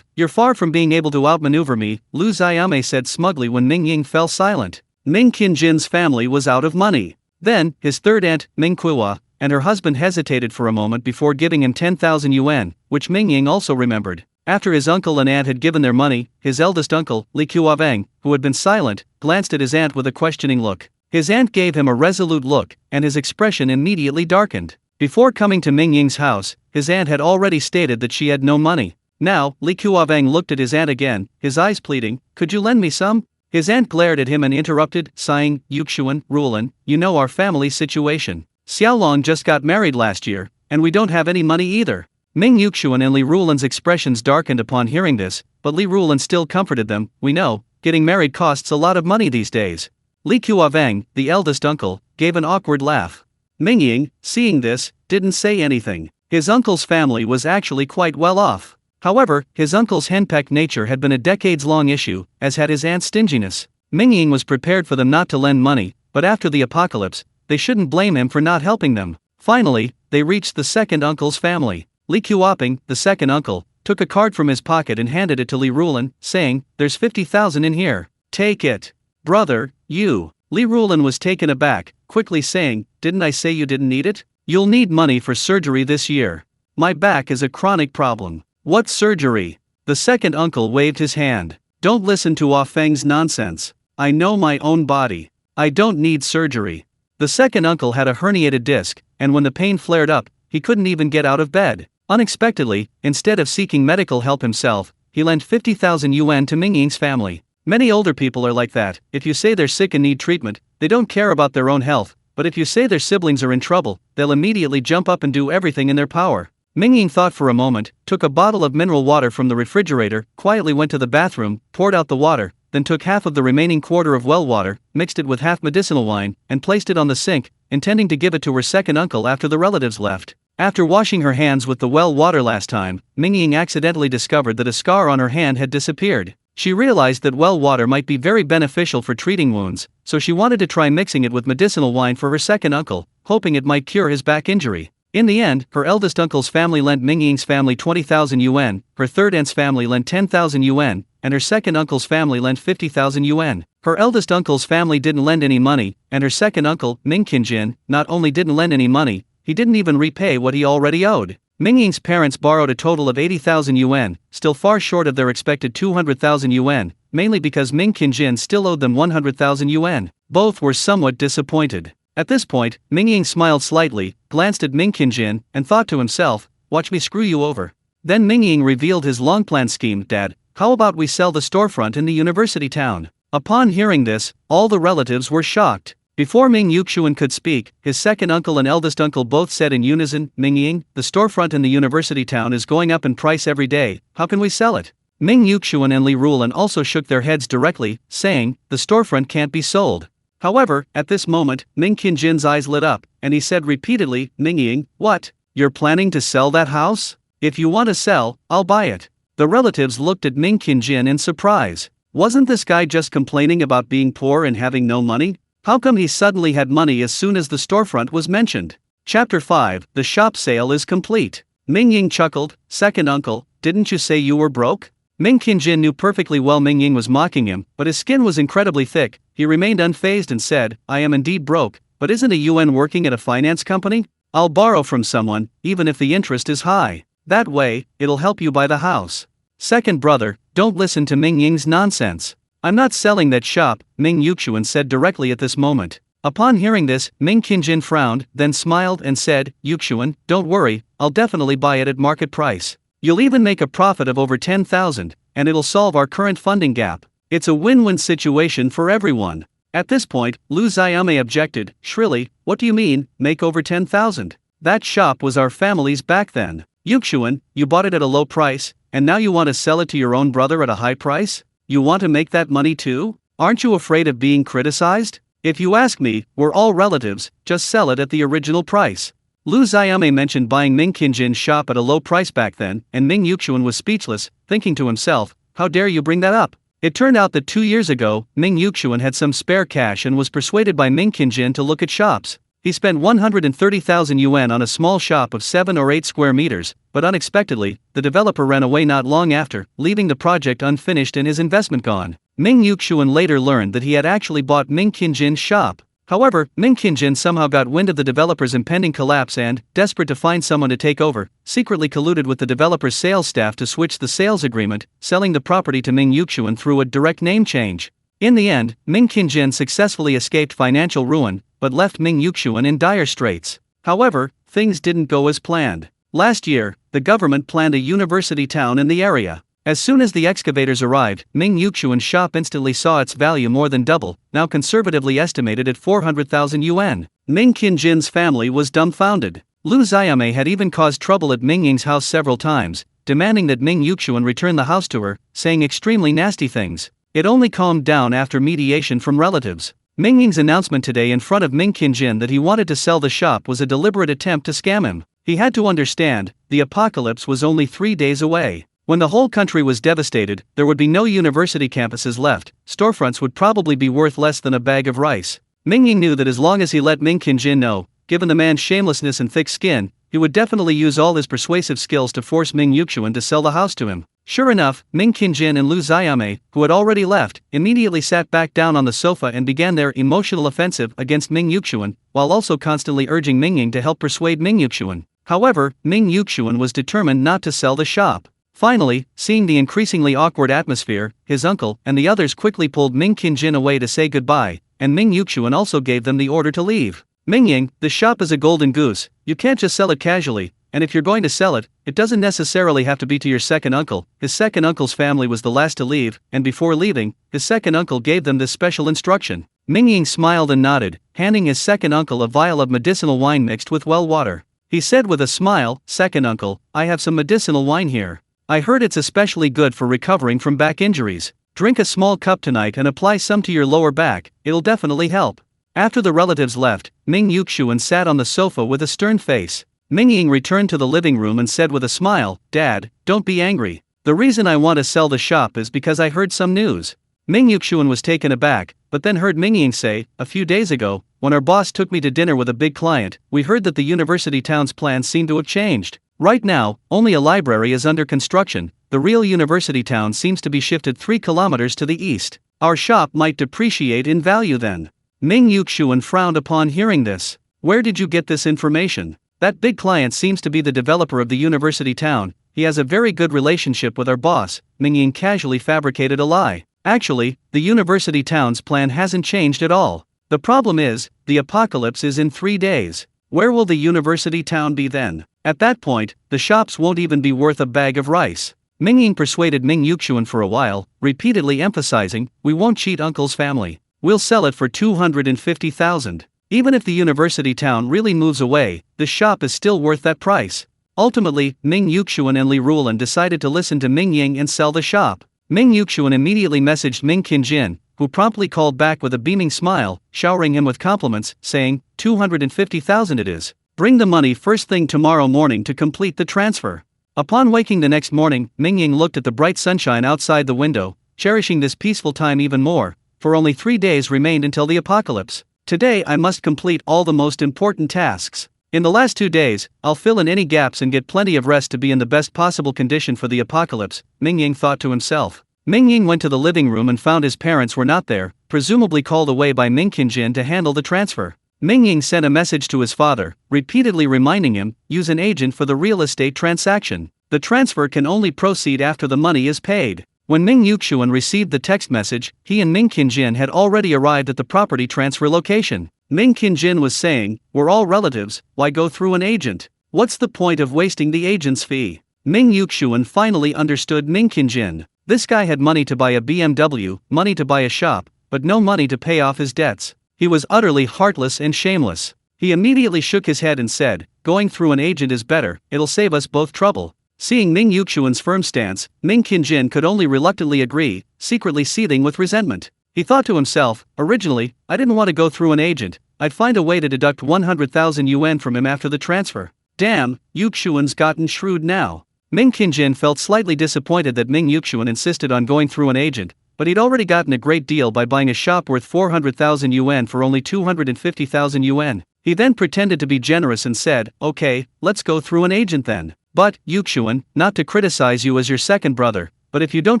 You're far from being able to outmaneuver me, Lu Xiaomei said smugly when Mingying fell silent. Ming Qinjin's family was out of money. Then, his third aunt, Ming Kuwa, and her husband hesitated for a moment before giving him 10,000 yuan, which Mingying also remembered. After his uncle and aunt had given their money, his eldest uncle, Li Kuavang, who had been silent, glanced at his aunt with a questioning look. His aunt gave him a resolute look, and his expression immediately darkened. Before coming to Mingying's house, his aunt had already stated that she had no money. Now, Li Kuavang looked at his aunt again, his eyes pleading, could you lend me some? His aunt glared at him and interrupted, sighing, Sichuan, Rulan, you know our family situation. Xiaolong just got married last year, and we don't have any money either. Ming Yuxian and Li Rulan's expressions darkened upon hearing this, but Li Rulan still comforted them, we know, getting married costs a lot of money these days. Li Kuavang, the eldest uncle, gave an awkward laugh. Mingying, seeing this, didn't say anything. His uncle's family was actually quite well off. However, his uncle's henpecked nature had been a decades-long issue, as had his aunt's stinginess. Mingying was prepared for them not to lend money, but after the apocalypse, they shouldn't blame him for not helping them. Finally, they reached the second uncle's family. Li Kuoping, the second uncle, took a card from his pocket and handed it to Li Rulan, saying, there's 50,000 in here. Take it. Brother, you. Li Rulan was taken aback, quickly saying, didn't I say you didn't need it? You'll need money for surgery this year. My back is a chronic problem. What surgery? The second uncle waved his hand. Don't listen to Ah Feng's nonsense. I know my own body. I don't need surgery. The second uncle had a herniated disc, and when the pain flared up, he couldn't even get out of bed. Unexpectedly, instead of seeking medical help himself, he lent 50,000 yuan to Mingying's family. Many older people are like that. If you say they're sick and need treatment, they don't care about their own health, but if you say their siblings are in trouble, they'll immediately jump up and do everything in their power. Mingying thought for a moment, took a bottle of mineral water from the refrigerator, quietly went to the bathroom, poured out the water, then took half of the remaining quarter of well water, mixed it with half medicinal wine, and placed it on the sink, intending to give it to her second uncle after the relatives left. After washing her hands with the well water last time, Mingying accidentally discovered that a scar on her hand had disappeared. She realized that well water might be very beneficial for treating wounds, so she wanted to try mixing it with medicinal wine for her second uncle, hoping it might cure his back injury. In the end, her eldest uncle's family lent Mingying's family 20,000 yuan, her third aunt's family lent 10,000 yuan, and her second uncle's family lent 50,000 yuan. Her eldest uncle's family didn't lend any money, and her second uncle, Ming Qinjin, not only didn't lend any money, he didn't even repay what he already owed. Mingying's parents borrowed a total of 80,000 yuan, still far short of their expected 200,000 yuan, mainly because Ming Qinjin still owed them 100,000 yuan. Both were somewhat disappointed. At this point, Mingying smiled slightly, glanced at Ming Qinjin, and thought to himself, watch me screw you over. Then Mingying revealed his long-planned scheme, Dad, how about we sell the storefront in the university town? Upon hearing this, all the relatives were shocked. Before Ming Yuxian could speak, his second uncle and eldest uncle both said in unison, Mingying, the storefront in the university town is going up in price every day, how can we sell it? Ming Yuxian and Li Rulan also shook their heads directly, saying, the storefront can't be sold. However, at this moment, Ming Qinjin's eyes lit up, and he said repeatedly, Mingying, what? You're planning to sell that house? If you want to sell, I'll buy it. The relatives looked at Ming Qinjin in surprise. Wasn't this guy just complaining about being poor and having no money? How come he suddenly had money as soon as the storefront was mentioned? Chapter 5, the shop sale is complete. Mingying chuckled, second uncle, didn't you say you were broke? Ming Qinjin knew perfectly well Mingying was mocking him, but his skin was incredibly thick. He remained unfazed and said, I am indeed broke, but isn't a UN working at a finance company? I'll borrow from someone, even if the interest is high. That way, it'll help you buy the house. Second brother, don't listen to Mingying's nonsense. I'm not selling that shop, Ming Yuxian said directly at this moment. Upon hearing this, Ming Qinjin frowned, then smiled and said, Yuxian, don't worry, I'll definitely buy it at market price. You'll even make a profit of over 10,000, and it'll solve our current funding gap. It's a win-win situation for everyone. At this point, Lu Xiaomei objected, shrilly, what do you mean, make over 10,000? That shop was our family's back then. Yuxian, you bought it at a low price, and now you want to sell it to your own brother at a high price? You want to make that money too? Aren't you afraid of being criticized? If you ask me, we're all relatives, just sell it at the original price. Lu Xiaomei mentioned buying Ming Qingjin's shop at a low price back then, and Ming Yuxuan was speechless, thinking to himself, how dare you bring that up? It turned out that 2 years ago, Ming Yuxuan had some spare cash and was persuaded by Ming Qingjin to look at shops. He spent 130,000 yuan on a small shop of 7 or 8 square meters, but unexpectedly, the developer ran away not long after, leaving the project unfinished and his investment gone. Ming Yuxuan later learned that he had actually bought Ming Qingjin's shop. However, Ming Qingjin somehow got wind of the developer's impending collapse and, desperate to find someone to take over, secretly colluded with the developer's sales staff to switch the sales agreement, selling the property to Ming Yuxuan through a direct name change. In the end, Ming Qingjin successfully escaped financial ruin, but left Ming Yuxuan in dire straits. However, things didn't go as planned. Last year, the government planned a university town in the area. As soon as the excavators arrived, Ming Yuxuan's shop instantly saw its value more than double, now conservatively estimated at 400,000 yuan. Ming Qingjin's family was dumbfounded. Lu Xiaomei had even caused trouble at Mingying's house several times, demanding that Ming Yuxuan return the house to her, saying extremely nasty things. It only calmed down after mediation from relatives. Mingying's announcement today in front of Ming Qingjin that he wanted to sell the shop was a deliberate attempt to scam him. He had to understand, the apocalypse was only 3 days away. When the whole country was devastated, there would be no university campuses left, storefronts would probably be worth less than a bag of rice. Mingying knew that as long as he let Ming Qingjin know, given the man's shamelessness and thick skin, he would definitely use all his persuasive skills to force Ming Yuxuan to sell the house to him. Sure enough, Ming Qingjin and Lu Xiaomei, who had already left, immediately sat back down on the sofa and began their emotional offensive against Ming Yuxuan, while also constantly urging Mingying to help persuade Ming Yuxuan. However, Ming Yuxuan was determined not to sell the shop. Finally, seeing the increasingly awkward atmosphere, his uncle and the others quickly pulled Ming Qingjin away to say goodbye, and Ming Yuxuan also gave them the order to leave. Mingying, the shop is a golden goose, you can't just sell it casually, and if you're going to sell it, it doesn't necessarily have to be to your second uncle. His second uncle's family was the last to leave, and before leaving, his second uncle gave them this special instruction. Mingying smiled and nodded, handing his second uncle a vial of medicinal wine mixed with well water. He said with a smile, "Second uncle, I have some medicinal wine here. I heard it's especially good for recovering from back injuries. Drink a small cup tonight and apply some to your lower back, it'll definitely help." After the relatives left, Ming Yuxuan sat on the sofa with a stern face. Mingying returned to the living room and said with a smile, "Dad, don't be angry. The reason I want to sell the shop is because I heard some news." Ming Yuxuan was taken aback, but then heard Mingying say, "A few days ago, when our boss took me to dinner with a big client, we heard that the university town's plans seem to have changed. Right now, only a library is under construction. The real university town seems to be shifted 3 kilometers to the east. Our shop might depreciate in value then." Ming Yuxuan frowned upon hearing this. "Where did you get this information? That big client seems to be the developer of the university town. He has a very good relationship with our boss." Mingying casually fabricated a lie. Actually, the university town's plan hasn't changed at all. The problem is, the apocalypse is in 3 days. Where will the university town be then? At that point, the shops won't even be worth a bag of rice. Mingying persuaded Ming Yuxuan for a while, repeatedly emphasizing, "We won't cheat uncle's family. We'll sell it for 250,000. Even if the university town really moves away, the shop is still worth that price." Ultimately, Ming Yuxuan and Li Ruolan decided to listen to Mingying and sell the shop. Ming Yuxuan immediately messaged Ming Qingjin, who promptly called back with a beaming smile, showering him with compliments, saying, 250,000 it is. Bring the money first thing tomorrow morning to complete the transfer. Upon waking the next morning, Mingying looked at the bright sunshine outside the window, cherishing this peaceful time even more, for only 3 days remained until the apocalypse. "Today I must complete all the most important tasks. In the last 2 days, I'll fill in any gaps and get plenty of rest to be in the best possible condition for the apocalypse," Mingying thought to himself. Mingying went to the living room and found his parents were not there, presumably called away by Ming Qingjin to handle the transfer. Mingying sent a message to his father, repeatedly reminding him, use an agent for the real estate transaction. The transfer can only proceed after the money is paid. When Ming Yuxuan received the text message, he and Ming Qingjin had already arrived at the property transfer location. Ming Qingjin was saying, "We're all relatives, why go through an agent? What's the point of wasting the agent's fee?" Ming Yuxuan finally understood Ming Qingjin. This guy had money to buy a BMW, money to buy a shop, but no money to pay off his debts. He was utterly heartless and shameless. He immediately shook his head and said, "Going through an agent is better, it'll save us both trouble." Seeing Ming Yuxuan's firm stance, Ming Qingjin could only reluctantly agree, secretly seething with resentment. He thought to himself, originally, I didn't want to go through an agent, I'd find a way to deduct 100,000 yuan from him after the transfer. Damn, Yuxuan's gotten shrewd now. Ming Qingjin felt slightly disappointed that Ming Yuxuan insisted on going through an agent, but he'd already gotten a great deal by buying a shop worth 400,000 yuan for only 250,000 yuan. He then pretended to be generous and said, okay, let's go through an agent then. But, Yuxuan, not to criticize you as your second brother, but if you don't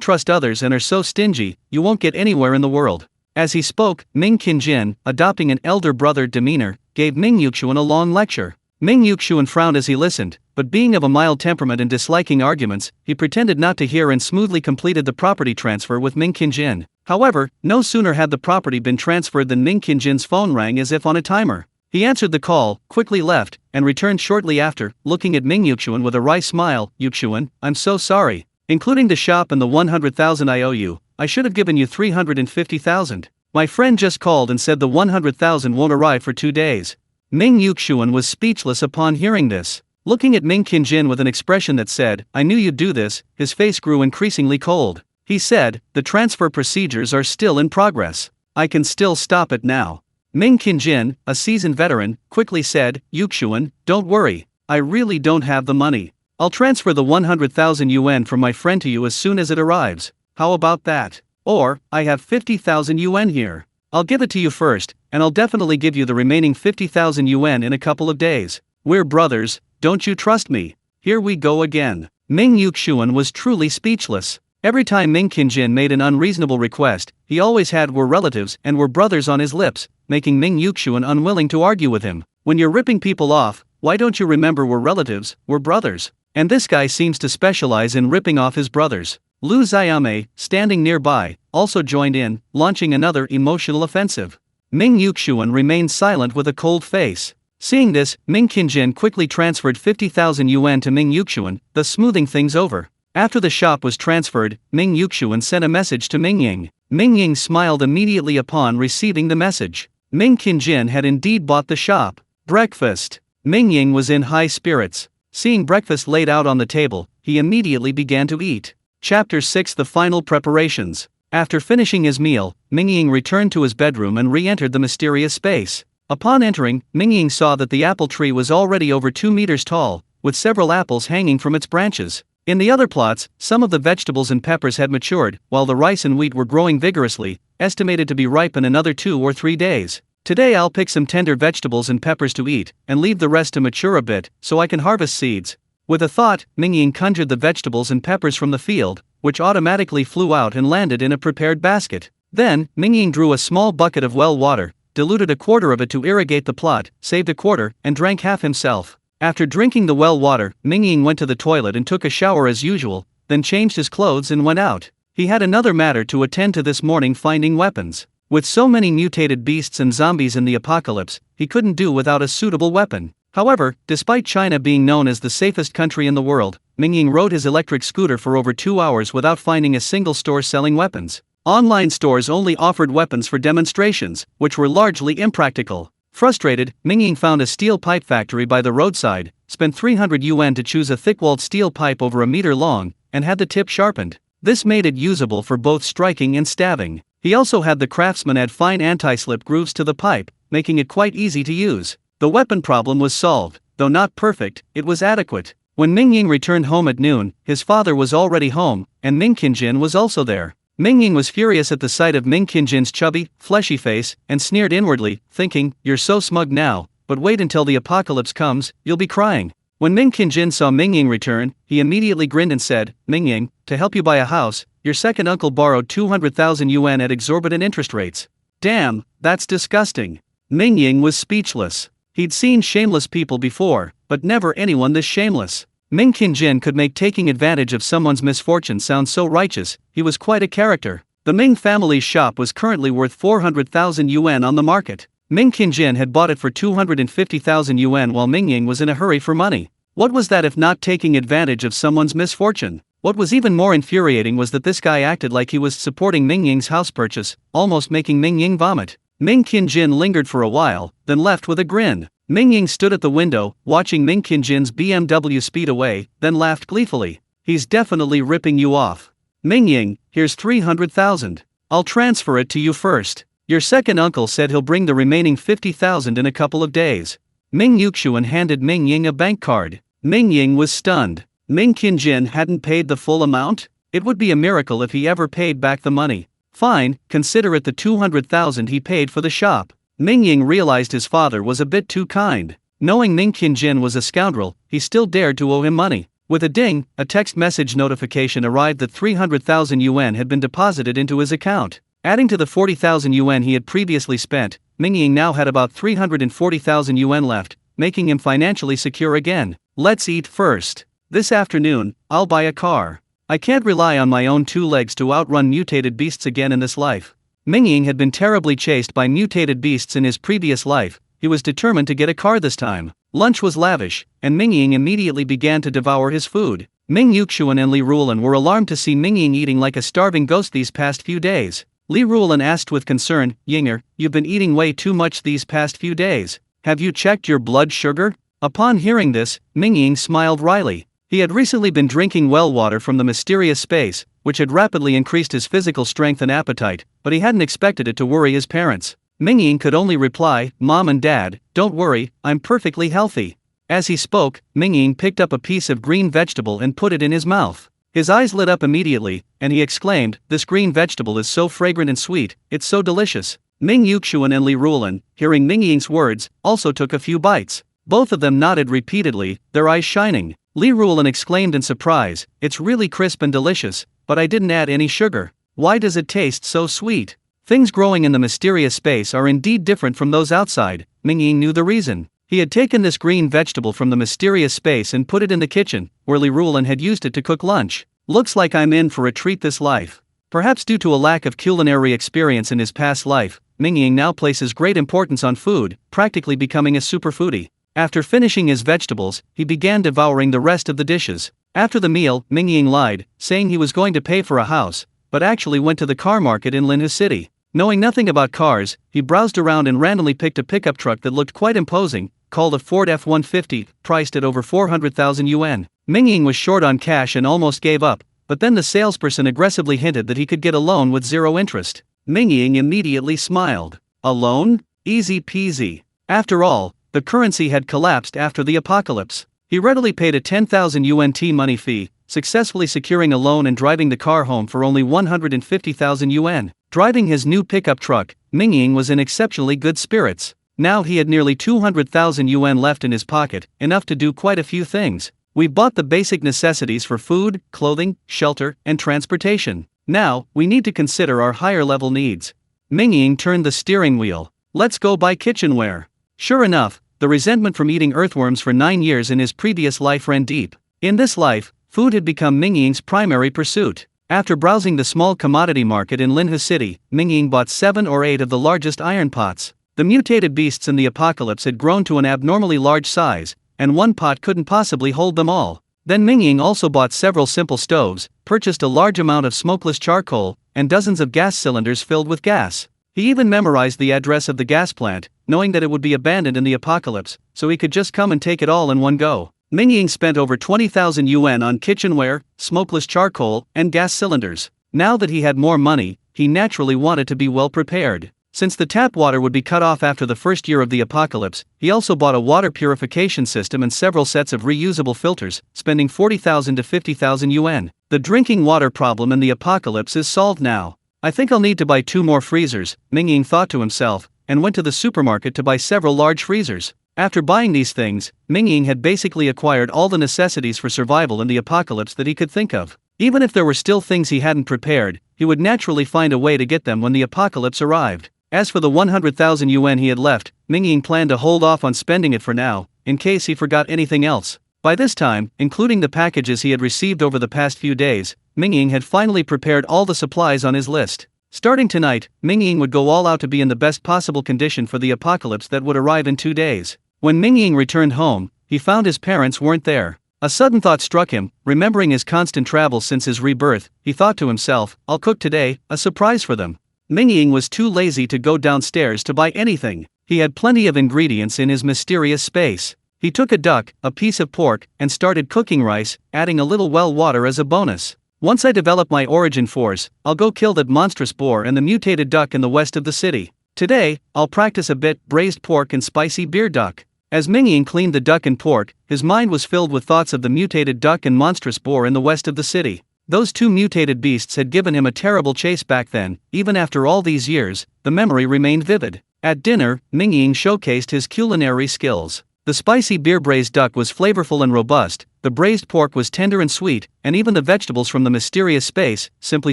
trust others and are so stingy, you won't get anywhere in the world. As he spoke, Ming Qingjin, adopting an elder brother demeanor, gave Ming Yuxuan a long lecture. Ming Yuxuan frowned as he listened, but being of a mild temperament and disliking arguments, he pretended not to hear and smoothly completed the property transfer with Ming Qingjin. However, no sooner had the property been transferred than Ming Qingjin's phone rang as if on a timer. He answered the call, quickly left, and returned shortly after, looking at Ming Yuxuan with a wry smile. Yuxuan, I'm so sorry. Including the shop and the 100,000 I owe you, I should have given you 350,000. My friend just called and said the 100,000 won't arrive for 2 days. Ming Yuxuan was speechless upon hearing this. Looking at Ming Qingjin with an expression that said, I knew you'd do this, his face grew increasingly cold. He said, the transfer procedures are still in progress. I can still stop it now. Ming Qingjin, a seasoned veteran, quickly said, Yuxuan, don't worry, I really don't have the money. I'll transfer the 100,000 yuan from my friend to you as soon as it arrives. How about that? Or, I have 50,000 yuan here. I'll give it to you first, and I'll definitely give you the remaining 50,000 yuan in a couple of days. We're brothers, don't you trust me? Here we go again. Ming Yuxuan was truly speechless. Every time Ming Qingjin made an unreasonable request, he always had "we're relatives" and "we're brothers" on his lips, making Ming Yuxuan unwilling to argue with him. When you're ripping people off, why don't you remember "we're relatives, we're brothers"? And this guy seems to specialize in ripping off his brothers. Lu Xiaomei, standing nearby, also joined in, launching another emotional offensive. Ming Yuxuan remained silent with a cold face. Seeing this, Ming Qingjin quickly transferred 50,000 yuan to Ming Yuxuan, thus smoothing things over. After the shop was transferred, Ming Yuxuan sent a message to Mingying. Mingying smiled immediately upon receiving the message. Ming Qingjin had indeed bought the shop. Breakfast. Mingying was in high spirits. Seeing breakfast laid out on the table, he immediately began to eat. Chapter 6: The Final Preparations. After finishing his meal, Mingying returned to his bedroom and re-entered the mysterious space. Upon entering, Mingying saw that the apple tree was already over 2 meters tall, with several apples hanging from its branches. In the other plots, some of the vegetables and peppers had matured, while the rice and wheat were growing vigorously, estimated to be ripe in another 2 or 3 days. Today I'll pick some tender vegetables and peppers to eat, and leave the rest to mature a bit, so I can harvest seeds. With a thought, Mingying conjured the vegetables and peppers from the field, which automatically flew out and landed in a prepared basket. Then, Mingying drew a small bucket of well water, diluted a quarter of it to irrigate the plot, saved a quarter, and drank half himself. After drinking the well water, Mingying went to the toilet and took a shower as usual, then changed his clothes and went out. He had another matter to attend to this morning: finding weapons. With so many mutated beasts and zombies in the apocalypse, he couldn't do without a suitable weapon. However, despite China being known as the safest country in the world, Mingying rode his electric scooter for over 2 hours without finding a single store selling weapons. Online stores only offered weapons for demonstrations, which were largely impractical. Frustrated, Mingying found a steel pipe factory by the roadside, spent 300 yuan to choose a thick-walled steel pipe over a meter long, and had the tip sharpened. This made it usable for both striking and stabbing. He also had the craftsman add fine anti-slip grooves to the pipe, making it quite easy to use. The weapon problem was solved, though not perfect, it was adequate. When Mingying returned home at noon, his father was already home, and Ming Qingjin was also there. Mingying was furious at the sight of Ming Qingjin's chubby, fleshy face, and sneered inwardly, thinking, "You're so smug now, but wait until the apocalypse comes, you'll be crying." When Ming Qingjin saw Mingying return, he immediately grinned and said, "Mingying, to help you buy a house, your second uncle borrowed 200,000 yuan at exorbitant interest rates." Damn, that's disgusting. Mingying was speechless. He'd seen shameless people before, but never anyone this shameless. Ming Qingjin could make taking advantage of someone's misfortune sound so righteous. He was quite a character. The Ming family's shop was currently worth 400,000 yuan on the market. Ming Qingjin had bought it for 250,000 yuan while Mingying was in a hurry for money. What was that if not taking advantage of someone's misfortune? What was even more infuriating was that this guy acted like he was supporting Mingying's house purchase, almost making Mingying vomit. Ming Qianjin lingered for a while, then left with a grin. Mingying stood at the window, watching Ming Qianjin's BMW speed away, then laughed gleefully. He's definitely ripping you off. Mingying, here's 300,000. I'll transfer it to you first. Your second uncle said he'll bring the remaining 50,000 in a couple of days. Ming Yuxian handed Mingying a bank card. Mingying was stunned. Ming Qianjin hadn't paid the full amount? It would be a miracle if he ever paid back the money. Fine, consider it the 200,000 he paid for the shop. Mingying realized his father was a bit too kind. Knowing Ming Qianjin was a scoundrel, he still dared to owe him money. With a ding, a text message notification arrived that 300,000 yuan had been deposited into his account. Adding to the 40,000 yuan he had previously spent, Mingying now had about 340,000 yuan left, making him financially secure again. Let's eat first. This afternoon, I'll buy a car. I can't rely on my own two legs to outrun mutated beasts again in this life. Mingying had been terribly chased by mutated beasts in his previous life. He was determined to get a car this time. Lunch was lavish, and Mingying immediately began to devour his food. Ming Yuxian and Li Rulan were alarmed to see Mingying eating like a starving ghost these past few days. Li Rulan asked with concern, "Yinger, you've been eating way too much these past few days. Have you checked your blood sugar?" Upon hearing this, Mingying smiled wryly. He had recently been drinking well water from the mysterious space, which had rapidly increased his physical strength and appetite, but he hadn't expected it to worry his parents. Mingying could only reply, "Mom and Dad, don't worry, I'm perfectly healthy." As he spoke, Mingying picked up a piece of green vegetable and put it in his mouth. His eyes lit up immediately, and he exclaimed, "This green vegetable is so fragrant and sweet, it's so delicious." Ming Yuxian and Li Rulan, hearing Mingying's words, also took a few bites. Both of them nodded repeatedly, their eyes shining. Li Rulan exclaimed in surprise, "It's really crisp and delicious, but I didn't add any sugar. Why does it taste so sweet?" Things growing in the mysterious space are indeed different from those outside. Mingying knew the reason. He had taken this green vegetable from the mysterious space and put it in the kitchen, where Li Rulan had used it to cook lunch. Looks like I'm in for a treat this life. Perhaps due to a lack of culinary experience in his past life, Mingying now places great importance on food, practically becoming a super foodie. After finishing his vegetables, he began devouring the rest of the dishes. After the meal, Mingying lied, saying he was going to pay for a house, but actually went to the car market in Linhu City. Knowing nothing about cars, he browsed around and randomly picked a pickup truck that looked quite imposing, called a Ford F-150, priced at over 400,000 yuan. Mingying was short on cash and almost gave up, but then the salesperson aggressively hinted that he could get a loan with 0 interest. Mingying immediately smiled. A loan? Easy peasy. After all, the currency had collapsed after the apocalypse. He readily paid a 10,000 yuan money fee, successfully securing a loan and driving the car home for only 150,000 yuan. Driving his new pickup truck, Mingying was in exceptionally good spirits. Now he had nearly 200,000 yuan left in his pocket, enough to do quite a few things. We bought the basic necessities for food, clothing, shelter, and transportation. Now, we need to consider our higher level needs. Mingying turned the steering wheel. Let's go buy kitchenware. Sure enough, the resentment from eating earthworms for 9 years in his previous life ran deep. In this life, food had become Mingying's primary pursuit. After browsing the small commodity market in Linhu City, Mingying bought 7 or 8 of the largest iron pots. The mutated beasts in the apocalypse had grown to an abnormally large size, and one pot couldn't possibly hold them all. Then Mingying also bought several simple stoves, purchased a large amount of smokeless charcoal, and dozens of gas cylinders filled with gas. He even memorized the address of the gas plant, knowing that it would be abandoned in the apocalypse, so he could just come and take it all in one go. Mingying spent over 20,000 yuan on kitchenware, smokeless charcoal, and gas cylinders. Now that he had more money, he naturally wanted to be well prepared. Since the tap water would be cut off after the first year of the apocalypse, he also bought a water purification system and several sets of reusable filters, spending 40,000 to 50,000 yuan. The drinking water problem in the apocalypse is solved now. I think I'll need to buy 2 more freezers, Mingying thought to himself, and went to the supermarket to buy several large freezers. After buying these things, Mingying had basically acquired all the necessities for survival in the apocalypse that he could think of. Even if there were still things he hadn't prepared, he would naturally find a way to get them when the apocalypse arrived. As for the 100,000 yuan he had left, Mingying planned to hold off on spending it for now, in case he forgot anything else. By this time, including the packages he had received over the past few days, Mingying had finally prepared all the supplies on his list. Starting tonight, Mingying would go all out to be in the best possible condition for the apocalypse that would arrive in 2 days. When Mingying returned home, he found his parents weren't there. A sudden thought struck him. Remembering his constant travels since his rebirth, he thought to himself, "I'll cook today, a surprise for them." Mingying was too lazy to go downstairs to buy anything. He had plenty of ingredients in his mysterious space. He took a duck, a piece of pork, and started cooking rice, adding a little well water as a bonus. Once I develop my origin force, I'll go kill that monstrous boar and the mutated duck in the west of the city. Today, I'll practice a bit braised pork and spicy beer duck. As Mingying cleaned the duck and pork, his mind was filled with thoughts of the mutated duck and monstrous boar in the west of the city. Those two mutated beasts had given him a terrible chase back then. Even after all these years, the memory remained vivid. At dinner, Mingying showcased his culinary skills. The spicy beer braised duck was flavorful and robust, the braised pork was tender and sweet, and even the vegetables from the mysterious space, simply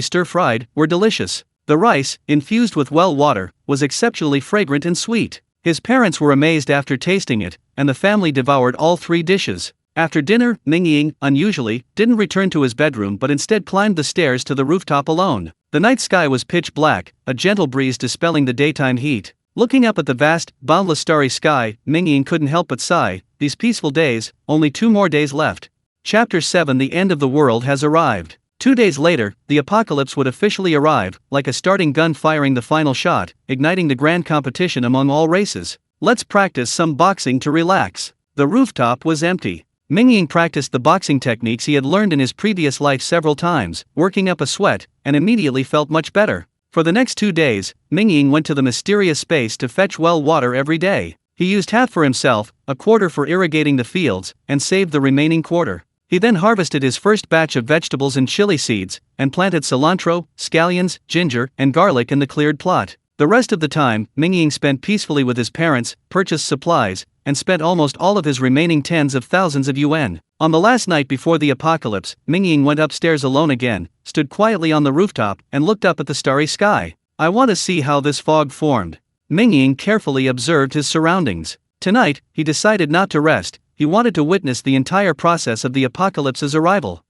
stir-fried, were delicious. The rice, infused with well water, was exceptionally fragrant and sweet. His parents were amazed after tasting it, and the family devoured all three dishes. After dinner, Mingying, unusually, didn't return to his bedroom but instead climbed the stairs to the rooftop alone. The night sky was pitch black, a gentle breeze dispelling the daytime heat. Looking up at the vast, boundless starry sky, Mingying couldn't help but sigh. These peaceful days, only 2 more days left. Chapter 7. The end of the world has arrived. 2 days later, the apocalypse would officially arrive, like a starting gun firing the final shot, igniting the grand competition among all races. Let's practice some boxing to relax. The rooftop was empty. Mingying practiced the boxing techniques he had learned in his previous life several times, working up a sweat, and immediately felt much better. For the next 2 days, Mingying went to the mysterious space to fetch well water every day. He used half for himself, a quarter for irrigating the fields, and saved the remaining quarter. He then harvested his first batch of vegetables and chili seeds, and planted cilantro, scallions, ginger, and garlic in the cleared plot. The rest of the time, Mingying spent peacefully with his parents, purchased supplies, and spent almost all of his remaining tens of thousands of yuan. On the last night before the apocalypse, Mingying went upstairs alone again, stood quietly on the rooftop, and looked up at the starry sky. I want to see how this fog formed. Mingying carefully observed his surroundings. Tonight, he decided not to rest. He wanted to witness the entire process of the apocalypse's arrival.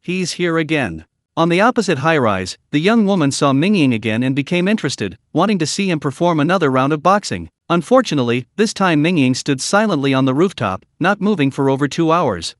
He's here again. On the opposite high-rise, the young woman saw Mingying again and became interested, wanting to see him perform another round of boxing. Unfortunately, this time Mingying stood silently on the rooftop, not moving for over 2 hours.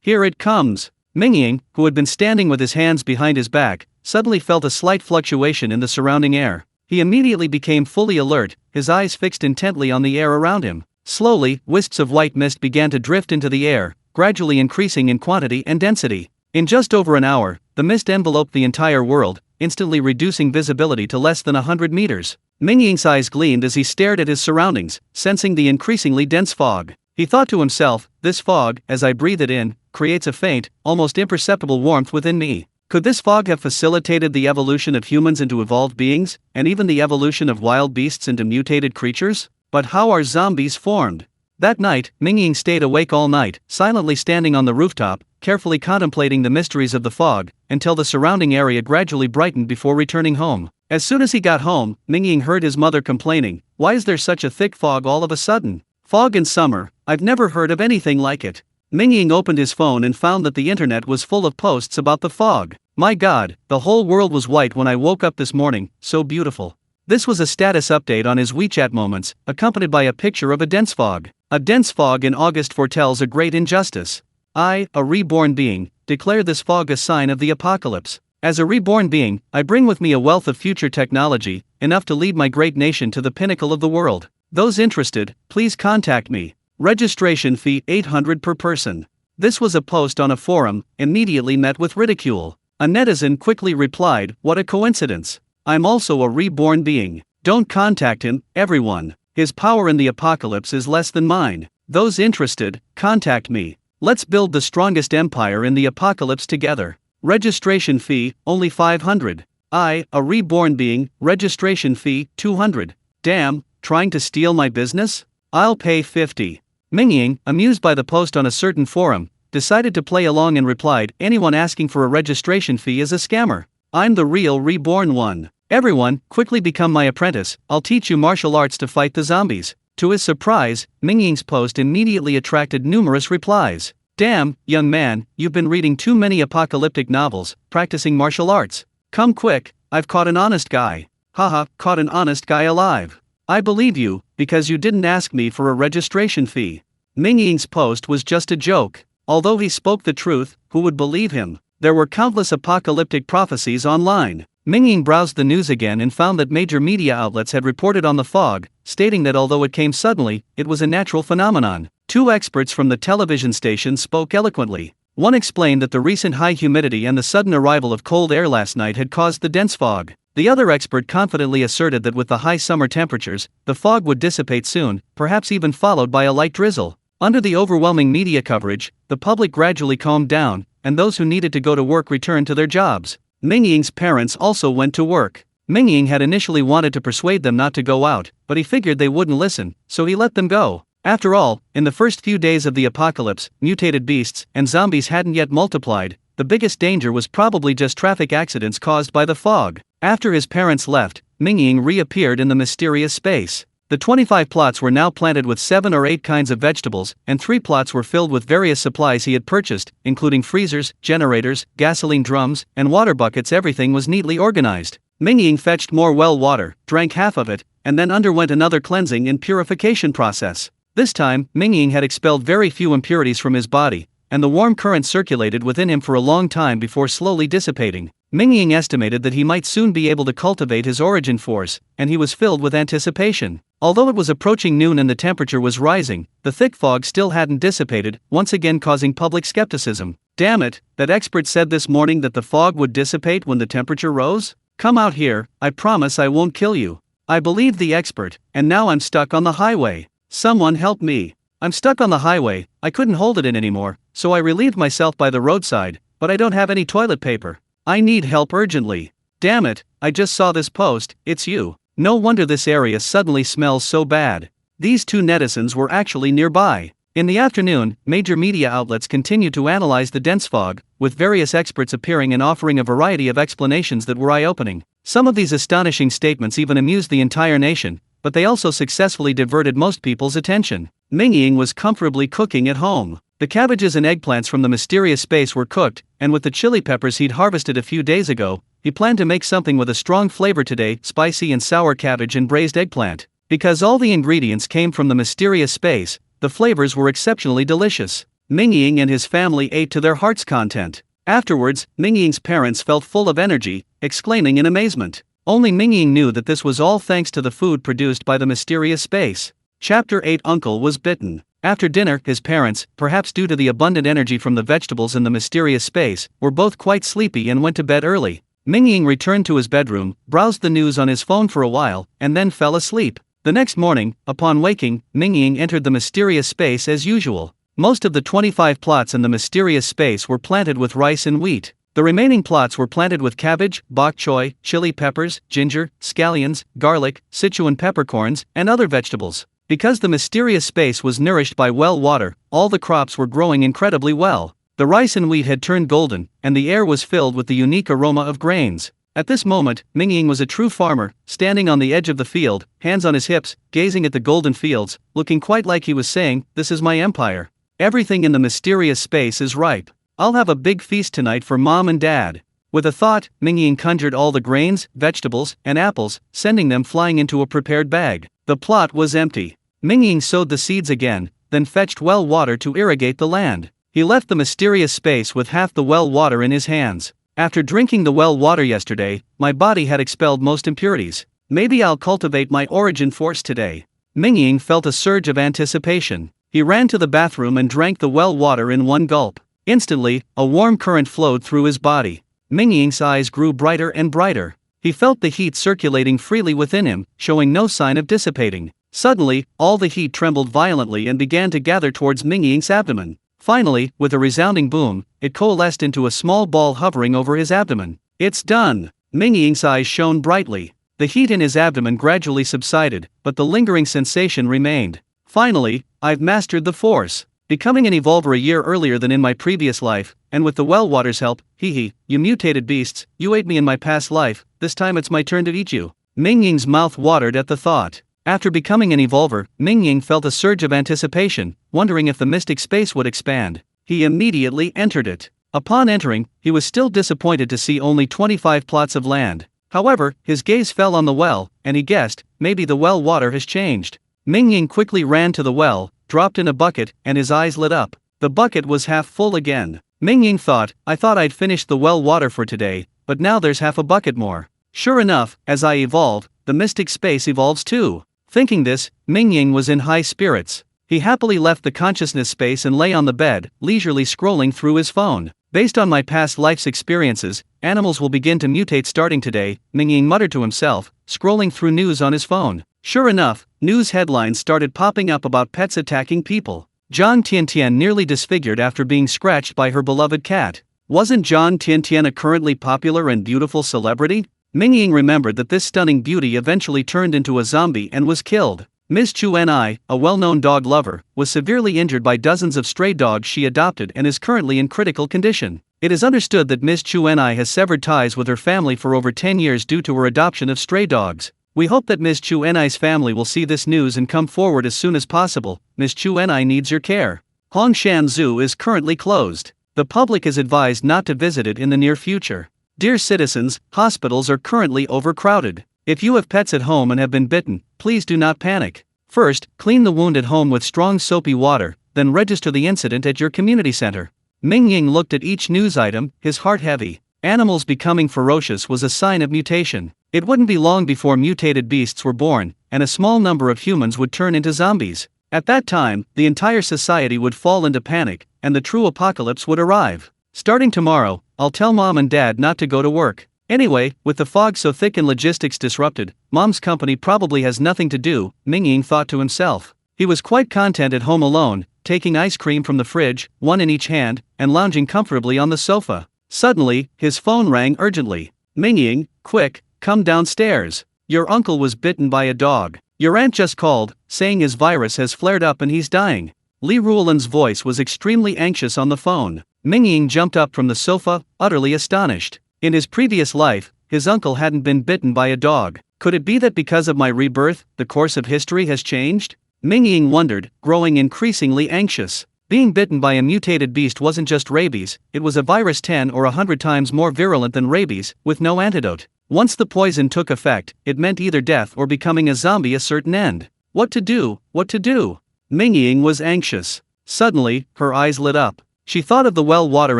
Here it comes. Mingying, who had been standing with his hands behind his back, suddenly felt a slight fluctuation in the surrounding air. He immediately became fully alert, his eyes fixed intently on the air around him. Slowly, wisps of white mist began to drift into the air, gradually increasing in quantity and density. In just over an hour, the mist enveloped the entire world, instantly reducing visibility to less than 100 meters. Mingying's eyes gleamed as he stared at his surroundings, sensing the increasingly dense fog. He thought to himself, this fog, as I breathe it in, creates a faint, almost imperceptible warmth within me. Could this fog have facilitated the evolution of humans into evolved beings, and even the evolution of wild beasts into mutated creatures? But how are zombies formed? That night, Mingying stayed awake all night, silently standing on the rooftop, carefully contemplating the mysteries of the fog, until the surrounding area gradually brightened before returning home. As soon as he got home, Mingying heard his mother complaining, "Why is there such a thick fog all of a sudden? Fog in summer, I've never heard of anything like it." Mingying opened his phone and found that the internet was full of posts about the fog. My God, the whole world was white when I woke up this morning, so beautiful. This was a status update on his WeChat moments, accompanied by a picture of a dense fog. A dense fog in August foretells a great injustice. I, a reborn being, declare this fog a sign of the apocalypse. As a reborn being, I bring with me a wealth of future technology, enough to lead my great nation to the pinnacle of the world. Those interested, please contact me. Registration fee $800 per person. This was a post on a forum, immediately met with ridicule. A netizen quickly replied, "What a coincidence. I'm also a reborn being. Don't contact him, everyone. His power in the apocalypse is less than mine. Those interested, contact me. Let's build the strongest empire in the apocalypse together. Registration fee, only $500. I, a reborn being, registration fee, $200. Damn, trying to steal my business? I'll pay $50. Mingying, amused by the post on a certain forum, decided to play along and replied, "Anyone asking for a registration fee is a scammer. I'm the real reborn one. Everyone, quickly become my apprentice, I'll teach you martial arts to fight the zombies." To his surprise, Mingying's post immediately attracted numerous replies. "Damn, young man, you've been reading too many apocalyptic novels, practicing martial arts. Come quick, I've caught an honest guy. Haha, caught an honest guy alive. I believe you, because you didn't ask me for a registration fee." Mingying's post was just a joke. Although he spoke the truth, who would believe him? There were countless apocalyptic prophecies online. Mingying browsed the news again and found that major media outlets had reported on the fog, stating that although it came suddenly, it was a natural phenomenon. Two experts from the television station spoke eloquently. One explained that the recent high humidity and the sudden arrival of cold air last night had caused the dense fog. The other expert confidently asserted that with the high summer temperatures, the fog would dissipate soon, perhaps even followed by a light drizzle. Under the overwhelming media coverage, the public gradually calmed down, and those who needed to go to work returned to their jobs. Mingying's parents also went to work. Mingying had initially wanted to persuade them not to go out, but he figured they wouldn't listen, so he let them go. After all, in the first few days of the apocalypse, mutated beasts and zombies hadn't yet multiplied. The biggest danger was probably just traffic accidents caused by the fog. After his parents left, Mingying reappeared in the mysterious space. The 25 plots were now planted with 7 or 8 kinds of vegetables, and 3 plots were filled with various supplies he had purchased, including freezers, generators, gasoline drums, and water buckets. Everything was neatly organized. Mingying fetched more well water, drank half of it, and then underwent another cleansing and purification process. This time, Mingying had expelled very few impurities from his body, and the warm current circulated within him for a long time before slowly dissipating. Mingying estimated that he might soon be able to cultivate his origin force, and he was filled with anticipation. Although it was approaching noon and the temperature was rising, the thick fog still hadn't dissipated, once again causing public skepticism. Damn it, that expert said this morning that the fog would dissipate when the temperature rose? Come out here, I promise I won't kill you. I believed the expert, and now I'm stuck on the highway. Someone help me. I'm stuck on the highway, I couldn't hold it in anymore, so I relieved myself by the roadside, but I don't have any toilet paper. I need help urgently. Damn it, I just saw this post, it's you. No wonder this area suddenly smells so bad. These two netizens were actually nearby. In the afternoon, major media outlets continued to analyze the dense fog, with various experts appearing and offering a variety of explanations that were eye-opening. Some of these astonishing statements even amused the entire nation, but they also successfully diverted most people's attention. Mingying was comfortably cooking at home. The cabbages and eggplants from the mysterious space were cooked, and with the chili peppers he'd harvested a few days ago, he planned to make something with a strong flavor today: spicy and sour cabbage and braised eggplant. Because all the ingredients came from the mysterious space, the flavors were exceptionally delicious. Mingying and his family ate to their heart's content. Afterwards, Mingying's parents felt full of energy, exclaiming in amazement. Only Mingying knew that this was all thanks to the food produced by the mysterious space. Chapter 8. Uncle was bitten. After dinner, his parents, perhaps due to the abundant energy from the vegetables in the mysterious space, were both quite sleepy and went to bed early. Mingying returned to his bedroom, browsed the news on his phone for a while, and then fell asleep. The next morning, upon waking, Mingying entered the mysterious space as usual. Most of the 25 plots in the mysterious space were planted with rice and wheat. The remaining plots were planted with cabbage, bok choy, chili peppers, ginger, scallions, garlic, Sichuan peppercorns, and other vegetables. Because the mysterious space was nourished by well water, all the crops were growing incredibly well. The rice and wheat had turned golden, and the air was filled with the unique aroma of grains. At this moment, Mingying was a true farmer, standing on the edge of the field, hands on his hips, gazing at the golden fields, looking quite like he was saying, "This is my empire. Everything in the mysterious space is ripe. I'll have a big feast tonight for Mom and Dad." With a thought, Mingying conjured all the grains, vegetables, and apples, sending them flying into a prepared bag. The plot was empty. Mingying sowed the seeds again, then fetched well water to irrigate the land. He left the mysterious space with half the well water in his hands. After drinking the well water yesterday, my body had expelled most impurities. Maybe I'll cultivate my origin force today. Mingying felt a surge of anticipation. He ran to the bathroom and drank the well water in one gulp. Instantly, a warm current flowed through his body. Mingying's eyes grew brighter and brighter. He felt the heat circulating freely within him, showing no sign of dissipating. Suddenly, all the heat trembled violently and began to gather towards Mingying's abdomen. Finally, with a resounding boom, it coalesced into a small ball hovering over his abdomen. "It's done!" Mingying's eyes shone brightly. The heat in his abdomen gradually subsided, but the lingering sensation remained. "Finally, I've mastered the force. Becoming an evolver a year earlier than in my previous life, and with the well water's help, hee, you mutated beasts, you ate me in my past life, this time it's my turn to eat you." Mingying's mouth watered at the thought. After becoming an evolver, Mingying felt a surge of anticipation, wondering if the mystic space would expand. He immediately entered it. Upon entering, he was still disappointed to see only 25 plots of land. However, his gaze fell on the well, and he guessed, maybe the well water has changed. Mingying quickly ran to the well, dropped in a bucket, and his eyes lit up. The bucket was half full again. Mingying thought, "I thought I'd finished the well water for today, but now there's half a bucket more." Sure enough, as I evolve, the mystic space evolves too. Thinking this, Mingying was in high spirits. He happily left the consciousness space and lay on the bed, leisurely scrolling through his phone. Based on my past life's experiences, animals will begin to mutate starting today, Mingying muttered to himself, scrolling through news on his phone. Sure enough, news headlines started popping up about pets attacking people. Zhang Tiantian nearly disfigured after being scratched by her beloved cat. Wasn't Zhang Tiantian a currently popular and beautiful celebrity? Mingying remembered that this stunning beauty eventually turned into a zombie and was killed. Ms. Chuan, a well-known dog lover, was severely injured by dozens of stray dogs she adopted and is currently in critical condition. It is understood that Ms. Chuan has severed ties with her family for over 10 years due to her adoption of stray dogs. We hope that Ms. Chuan's family will see this news and come forward as soon as possible. Ms. Chuan needs your care. Hongshan Zoo is currently closed. The public is advised not to visit it in the near future. Dear citizens, hospitals are currently overcrowded. If you have pets at home and have been bitten, please do not panic. First, clean the wound at home with strong soapy water, then register the incident at your community center. Mingying looked at each news item, his heart heavy. Animals becoming ferocious was a sign of mutation. It wouldn't be long before mutated beasts were born, and a small number of humans would turn into zombies. At that time, the entire society would fall into panic, and the true apocalypse would arrive. Starting tomorrow, I'll tell Mom and Dad not to go to work. Anyway, with the fog so thick and logistics disrupted, Mom's company probably has nothing to do, Mingying thought to himself. He was quite content at home alone, taking ice cream from the fridge, one in each hand, and lounging comfortably on the sofa. Suddenly, his phone rang urgently. Mingying, quick, come downstairs. Your uncle was bitten by a dog. Your aunt just called, saying his virus has flared up and he's dying. Li Ruolan's voice was extremely anxious on the phone. Mingying jumped up from the sofa, utterly astonished. In his previous life, his uncle hadn't been bitten by a dog. Could it be that because of my rebirth, the course of history has changed? Mingying wondered, growing increasingly anxious. Being bitten by a mutated beast wasn't just rabies, it was a virus 10 or 100 times more virulent than rabies, with no antidote. Once the poison took effect, it meant either death or becoming a zombie a certain end. What to do? What to do? Mingying was anxious. Suddenly, her eyes lit up. She thought of the well water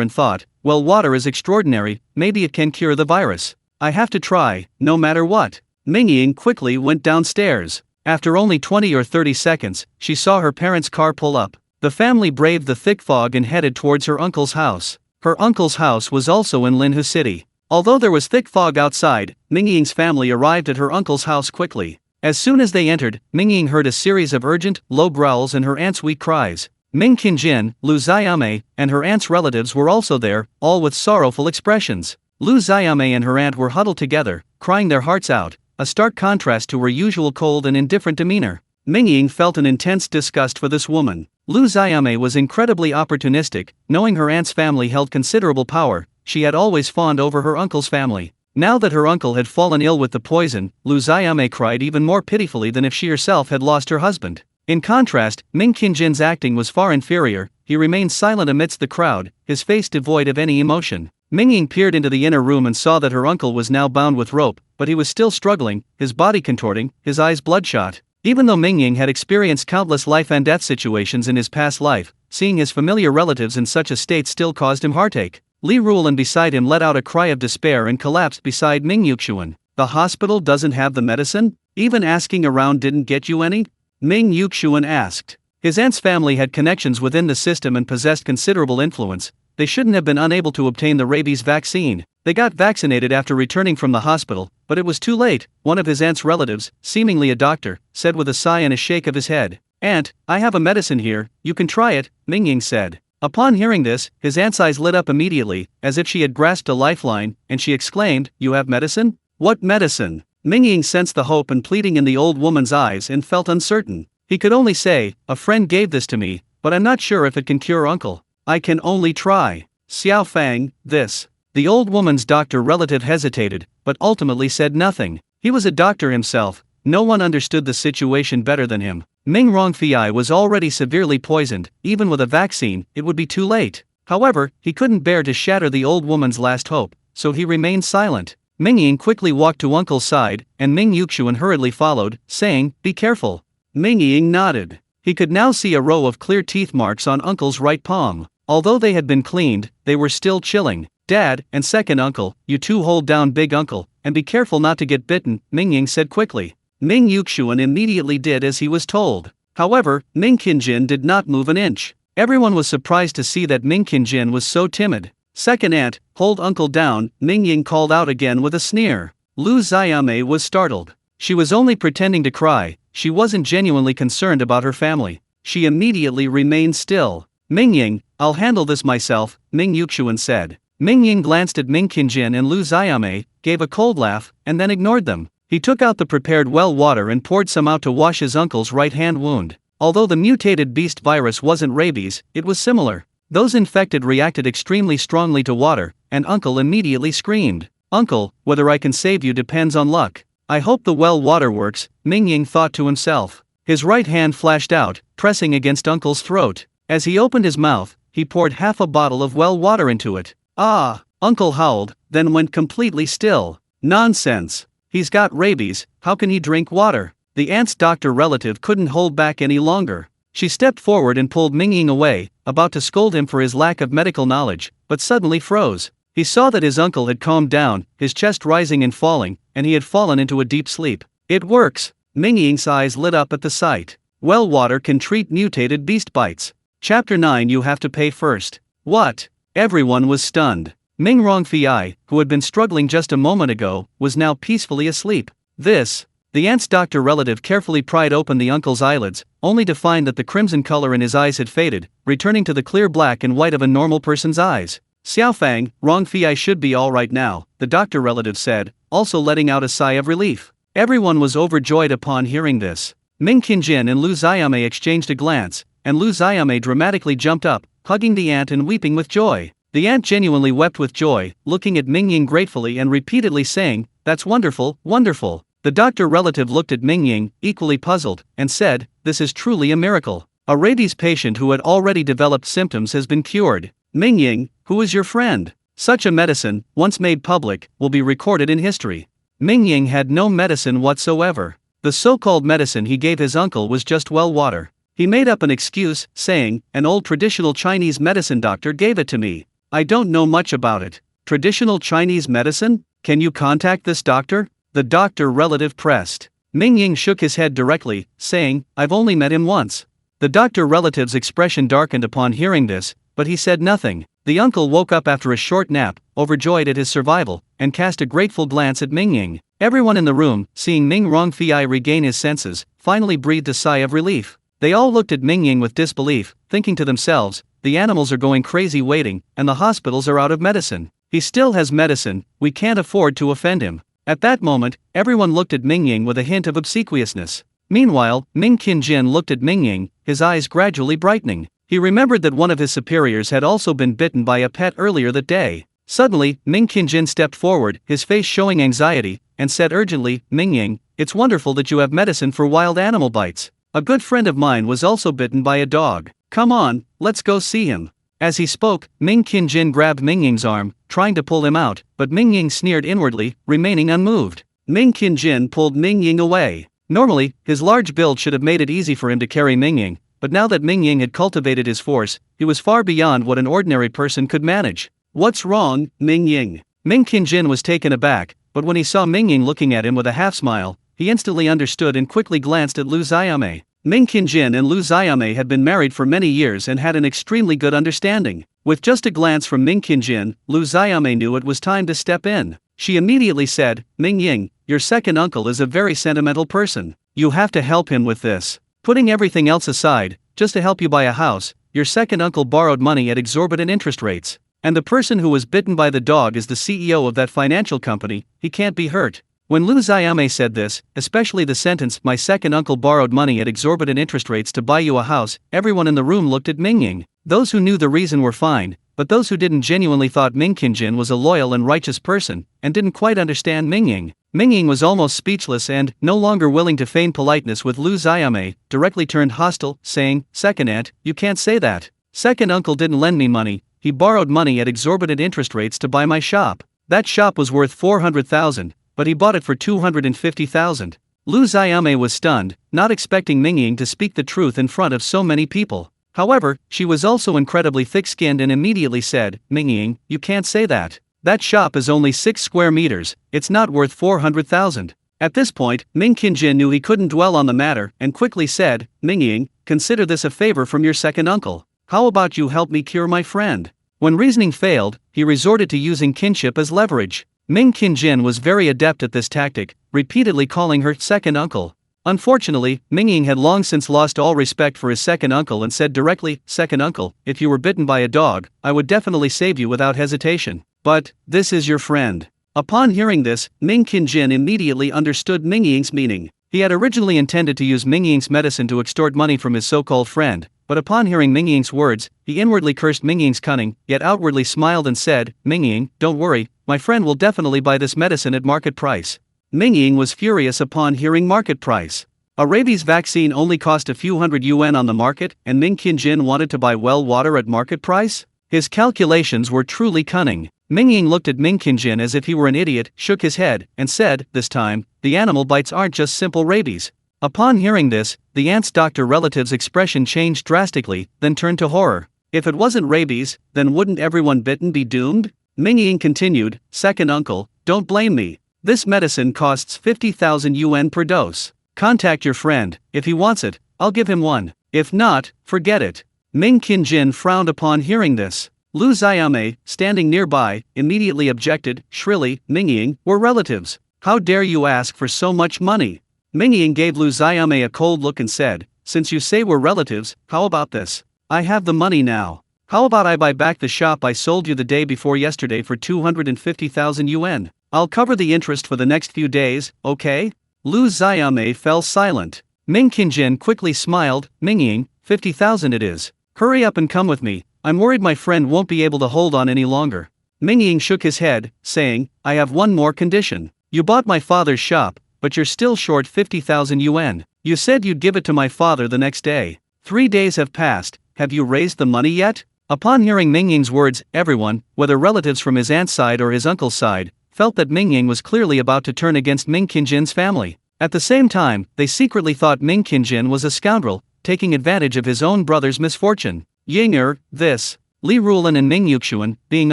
and thought, well, water is extraordinary, maybe it can cure the virus. I have to try, no matter what. Mingying quickly went downstairs. After only 20 or 30 seconds, she saw her parents' car pull up. The family braved the thick fog and headed towards her uncle's house. Her uncle's house was also in Linhu City. Although there was thick fog outside, Mingying's family arrived at her uncle's house quickly. As soon as they entered, Mingying heard a series of urgent, low growls and her aunt's weak cries. Ming Qinjin, Lu Xiaomei, and her aunt's relatives were also there, all with sorrowful expressions. Lu Xiaomei and her aunt were huddled together, crying their hearts out, a stark contrast to her usual cold and indifferent demeanor. Mingying felt an intense disgust for this woman. Lu Xiaomei was incredibly opportunistic, knowing her aunt's family held considerable power. She had always fawned over her uncle's family. Now that her uncle had fallen ill with the poison, Lu Xiaomei cried even more pitifully than if she herself had lost her husband. In contrast, Ming Qinjin's acting was far inferior. He remained silent amidst the crowd, his face devoid of any emotion. Mingying peered into the inner room and saw that her uncle was now bound with rope, but he was still struggling, his body contorting, his eyes bloodshot. Even though Mingying had experienced countless life and death situations in his past life, seeing his familiar relatives in such a state still caused him heartache. Li Ruolan beside him let out a cry of despair and collapsed beside Ming Yuxian. The hospital doesn't have the medicine? Even asking around didn't get you any? Ming Yuxian asked. His aunt's family had connections within the system and possessed considerable influence. They shouldn't have been unable to obtain the rabies vaccine. They got vaccinated after returning from the hospital, but it was too late. One of his aunt's relatives, seemingly a doctor, said with a sigh and a shake of his head. Aunt, I have a medicine here, you can try it, Mingying said. Upon hearing this, his aunt's eyes lit up immediately, as if she had grasped a lifeline, and she exclaimed, You have medicine? What medicine? Mingying sensed the hope and pleading in the old woman's eyes and felt uncertain. He could only say, A friend gave this to me, but I'm not sure if it can cure uncle. I can only try. Xiao Fang, this. The old woman's doctor relative hesitated, but ultimately said nothing. He was a doctor himself. No one understood the situation better than him. Ming Rongfei was already severely poisoned. Even with a vaccine, it would be too late. However, he couldn't bear to shatter the old woman's last hope, so he remained silent. Mingying quickly walked to uncle's side, and Ming Yuxian hurriedly followed, saying, Be careful. Mingying nodded. He could now see a row of clear teeth marks on uncle's right palm. Although they had been cleaned, they were still chilling. Dad and second uncle, you two hold down big uncle, and be careful not to get bitten, Mingying said quickly. Ming Yuxian immediately did as he was told. However, Ming Qingjin did not move an inch. Everyone was surprised to see that Ming Qingjin was so timid. Second aunt, hold uncle down, Mingying called out again with a sneer. Lu Xiaomei was startled. She was only pretending to cry, she wasn't genuinely concerned about her family. She immediately remained still. Mingying, I'll handle this myself, Ming Yuxian said. Mingying glanced at Ming Qingjin and Lu Xiaomei, gave a cold laugh, and then ignored them. He took out the prepared well water and poured some out to wash his uncle's right hand wound. Although the mutated beast virus wasn't rabies, it was similar. Those infected reacted extremely strongly to water, and uncle immediately screamed. Uncle, whether I can save you depends on luck. I hope the well water works, Mingying thought to himself. His right hand flashed out, pressing against uncle's throat. As he opened his mouth, he poured half a bottle of well water into it. Ah! Uncle howled, then went completely still. Nonsense! He's got rabies, how can he drink water? The aunt's doctor relative couldn't hold back any longer. She stepped forward and pulled Mingying away, about to scold him for his lack of medical knowledge, but suddenly froze. He saw that his uncle had calmed down, his chest rising and falling, and he had fallen into a deep sleep. It works! Mingying's eyes lit up at the sight. Well water can treat mutated beast bites. Chapter 9 You have to pay first. What? Everyone was stunned. Ming Rongfei, who had been struggling just a moment ago, was now peacefully asleep. The aunt's doctor relative carefully pried open the uncle's eyelids, only to find that the crimson color in his eyes had faded, returning to the clear black and white of a normal person's eyes. Xiaofang, Rongfei should be all right now, the doctor relative said, also letting out a sigh of relief. Everyone was overjoyed upon hearing this. Ming Qingjin and Lu Xiaomei exchanged a glance, and Lu Xiaomei dramatically jumped up, hugging the aunt and weeping with joy. The aunt genuinely wept with joy, looking at Mingying gratefully and repeatedly saying, "That's wonderful, wonderful." The doctor relative looked at Mingying, equally puzzled, and said, "This is truly a miracle. A rabies patient who had already developed symptoms has been cured. Mingying, who is your friend? Such a medicine, once made public, will be recorded in history." Mingying had no medicine whatsoever. The so-called medicine he gave his uncle was just well water. He made up an excuse, saying, "An old traditional Chinese medicine doctor gave it to me. I don't know much about it." Traditional Chinese medicine? Can you contact this doctor? The doctor relative pressed. Mingying shook his head directly, saying, "I've only met him once." The doctor relative's expression darkened upon hearing this, but he said nothing. The uncle woke up after a short nap, overjoyed at his survival, and cast a grateful glance at Mingying. Everyone in the room, seeing Ming Rongfei regain his senses, finally breathed a sigh of relief. They all looked at Mingying with disbelief, thinking to themselves, the animals are going crazy waiting, and the hospitals are out of medicine. He still has medicine, we can't afford to offend him. At that moment, everyone looked at Mingying with a hint of obsequiousness. Meanwhile, Ming Qingjin looked at Mingying, his eyes gradually brightening. He remembered that one of his superiors had also been bitten by a pet earlier that day. Suddenly, Ming Qingjin stepped forward, his face showing anxiety, and said urgently, "Mingying, it's wonderful that you have medicine for wild animal bites. A good friend of mine was also bitten by a dog. Come on, let's go see him." As he spoke, Ming Qingjin grabbed Mingying's arm, trying to pull him out, but Mingying sneered inwardly, remaining unmoved. Ming Qingjin pulled Mingying away. Normally, his large build should have made it easy for him to carry Mingying, but now that Mingying had cultivated his force, he was far beyond what an ordinary person could manage. "What's wrong, Mingying?" Ming Qingjin was taken aback, but when he saw Mingying looking at him with a half-smile, he instantly understood and quickly glanced at Lu Xiaomei. Ming Qingjin and Lu Xiaomei had been married for many years and had an extremely good understanding. With just a glance from Ming Qingjin, Lu Xiaomei knew it was time to step in. She immediately said, "Mingying, your second uncle is a very sentimental person. You have to help him with this. Putting everything else aside, just to help you buy a house, your second uncle borrowed money at exorbitant interest rates. And the person who was bitten by the dog is the CEO of that financial company, he can't be hurt." When Lu Xiaomei said this, especially the sentence, "My second uncle borrowed money at exorbitant interest rates to buy you a house," everyone in the room looked at Mingying. Those who knew the reason were fine, but those who didn't genuinely thought Ming Qingjin was a loyal and righteous person, and didn't quite understand Mingying. Mingying was almost speechless and, no longer willing to feign politeness with Lu Xiaomei, directly turned hostile, saying, "Second aunt, you can't say that. Second uncle didn't lend me money, he borrowed money at exorbitant interest rates to buy my shop. That shop was worth 400,000, but he bought it for 250,000. Lu Xiaomei was stunned, not expecting Mingying to speak the truth in front of so many people. However, she was also incredibly thick-skinned and immediately said, "Mingying, you can't say that. That shop is only 6 square meters, it's not worth 400,000. At this point, Ming Qinjin knew he couldn't dwell on the matter and quickly said, "Mingying, consider this a favor from your second uncle. How about you help me cure my friend?" When reasoning failed, he resorted to using kinship as leverage. Ming Qinjin was very adept at this tactic, repeatedly calling her second uncle. Unfortunately, Mingying had long since lost all respect for his second uncle and said directly, "Second uncle, if you were bitten by a dog, I would definitely save you without hesitation. But, this is your friend." Upon hearing this, Ming Qinjin immediately understood Mingying's meaning. He had originally intended to use Mingying's medicine to extort money from his so-called friend, but upon hearing Mingying's words, he inwardly cursed Mingying's cunning, yet outwardly smiled and said, "Mingying, don't worry, my friend will definitely buy this medicine at market price." Mingying was furious upon hearing market price. A rabies vaccine only cost a few hundred yuan on the market, and Ming Qinjin wanted to buy well water at market price? His calculations were truly cunning. Mingying looked at Ming Qinjin as if he were an idiot, shook his head, and said, "This time, the animal bites aren't just simple rabies." Upon hearing this, the aunt's doctor relative's expression changed drastically, then turned to horror. If it wasn't rabies, then wouldn't everyone bitten be doomed? Mingying continued, "Second uncle, don't blame me. This medicine costs 50,000 yuan per dose. Contact your friend, if he wants it, I'll give him one. If not, forget it." Ming Qinjin frowned upon hearing this. Lu Xiaomei, standing nearby, immediately objected, shrilly, "Mingying, we're relatives. How dare you ask for so much money?" Mingying gave Lu Xiaomei a cold look and said, "Since you say we're relatives, how about this? I have the money now. How about I buy back the shop I sold you the day before yesterday for 250,000 yuan? I'll cover the interest for the next few days, okay?" Lu Xiaomei fell silent. Ming Qinjin quickly smiled, "Mingying, 50,000 it is. Hurry up and come with me, I'm worried my friend won't be able to hold on any longer." Mingying shook his head, saying, "I have one more condition. You bought my father's shop, but you're still short 50,000 yuan. You said you'd give it to my father the next day. 3 days have passed, have you raised the money yet?" Upon hearing Mingying's words, everyone, whether relatives from his aunt's side or his uncle's side, felt that Mingying was clearly about to turn against Ming Qinjin's family. At the same time, they secretly thought Ming Qinjin was a scoundrel, taking advantage of his own brother's misfortune. This. Li Rulan and Ming Yuxuan, being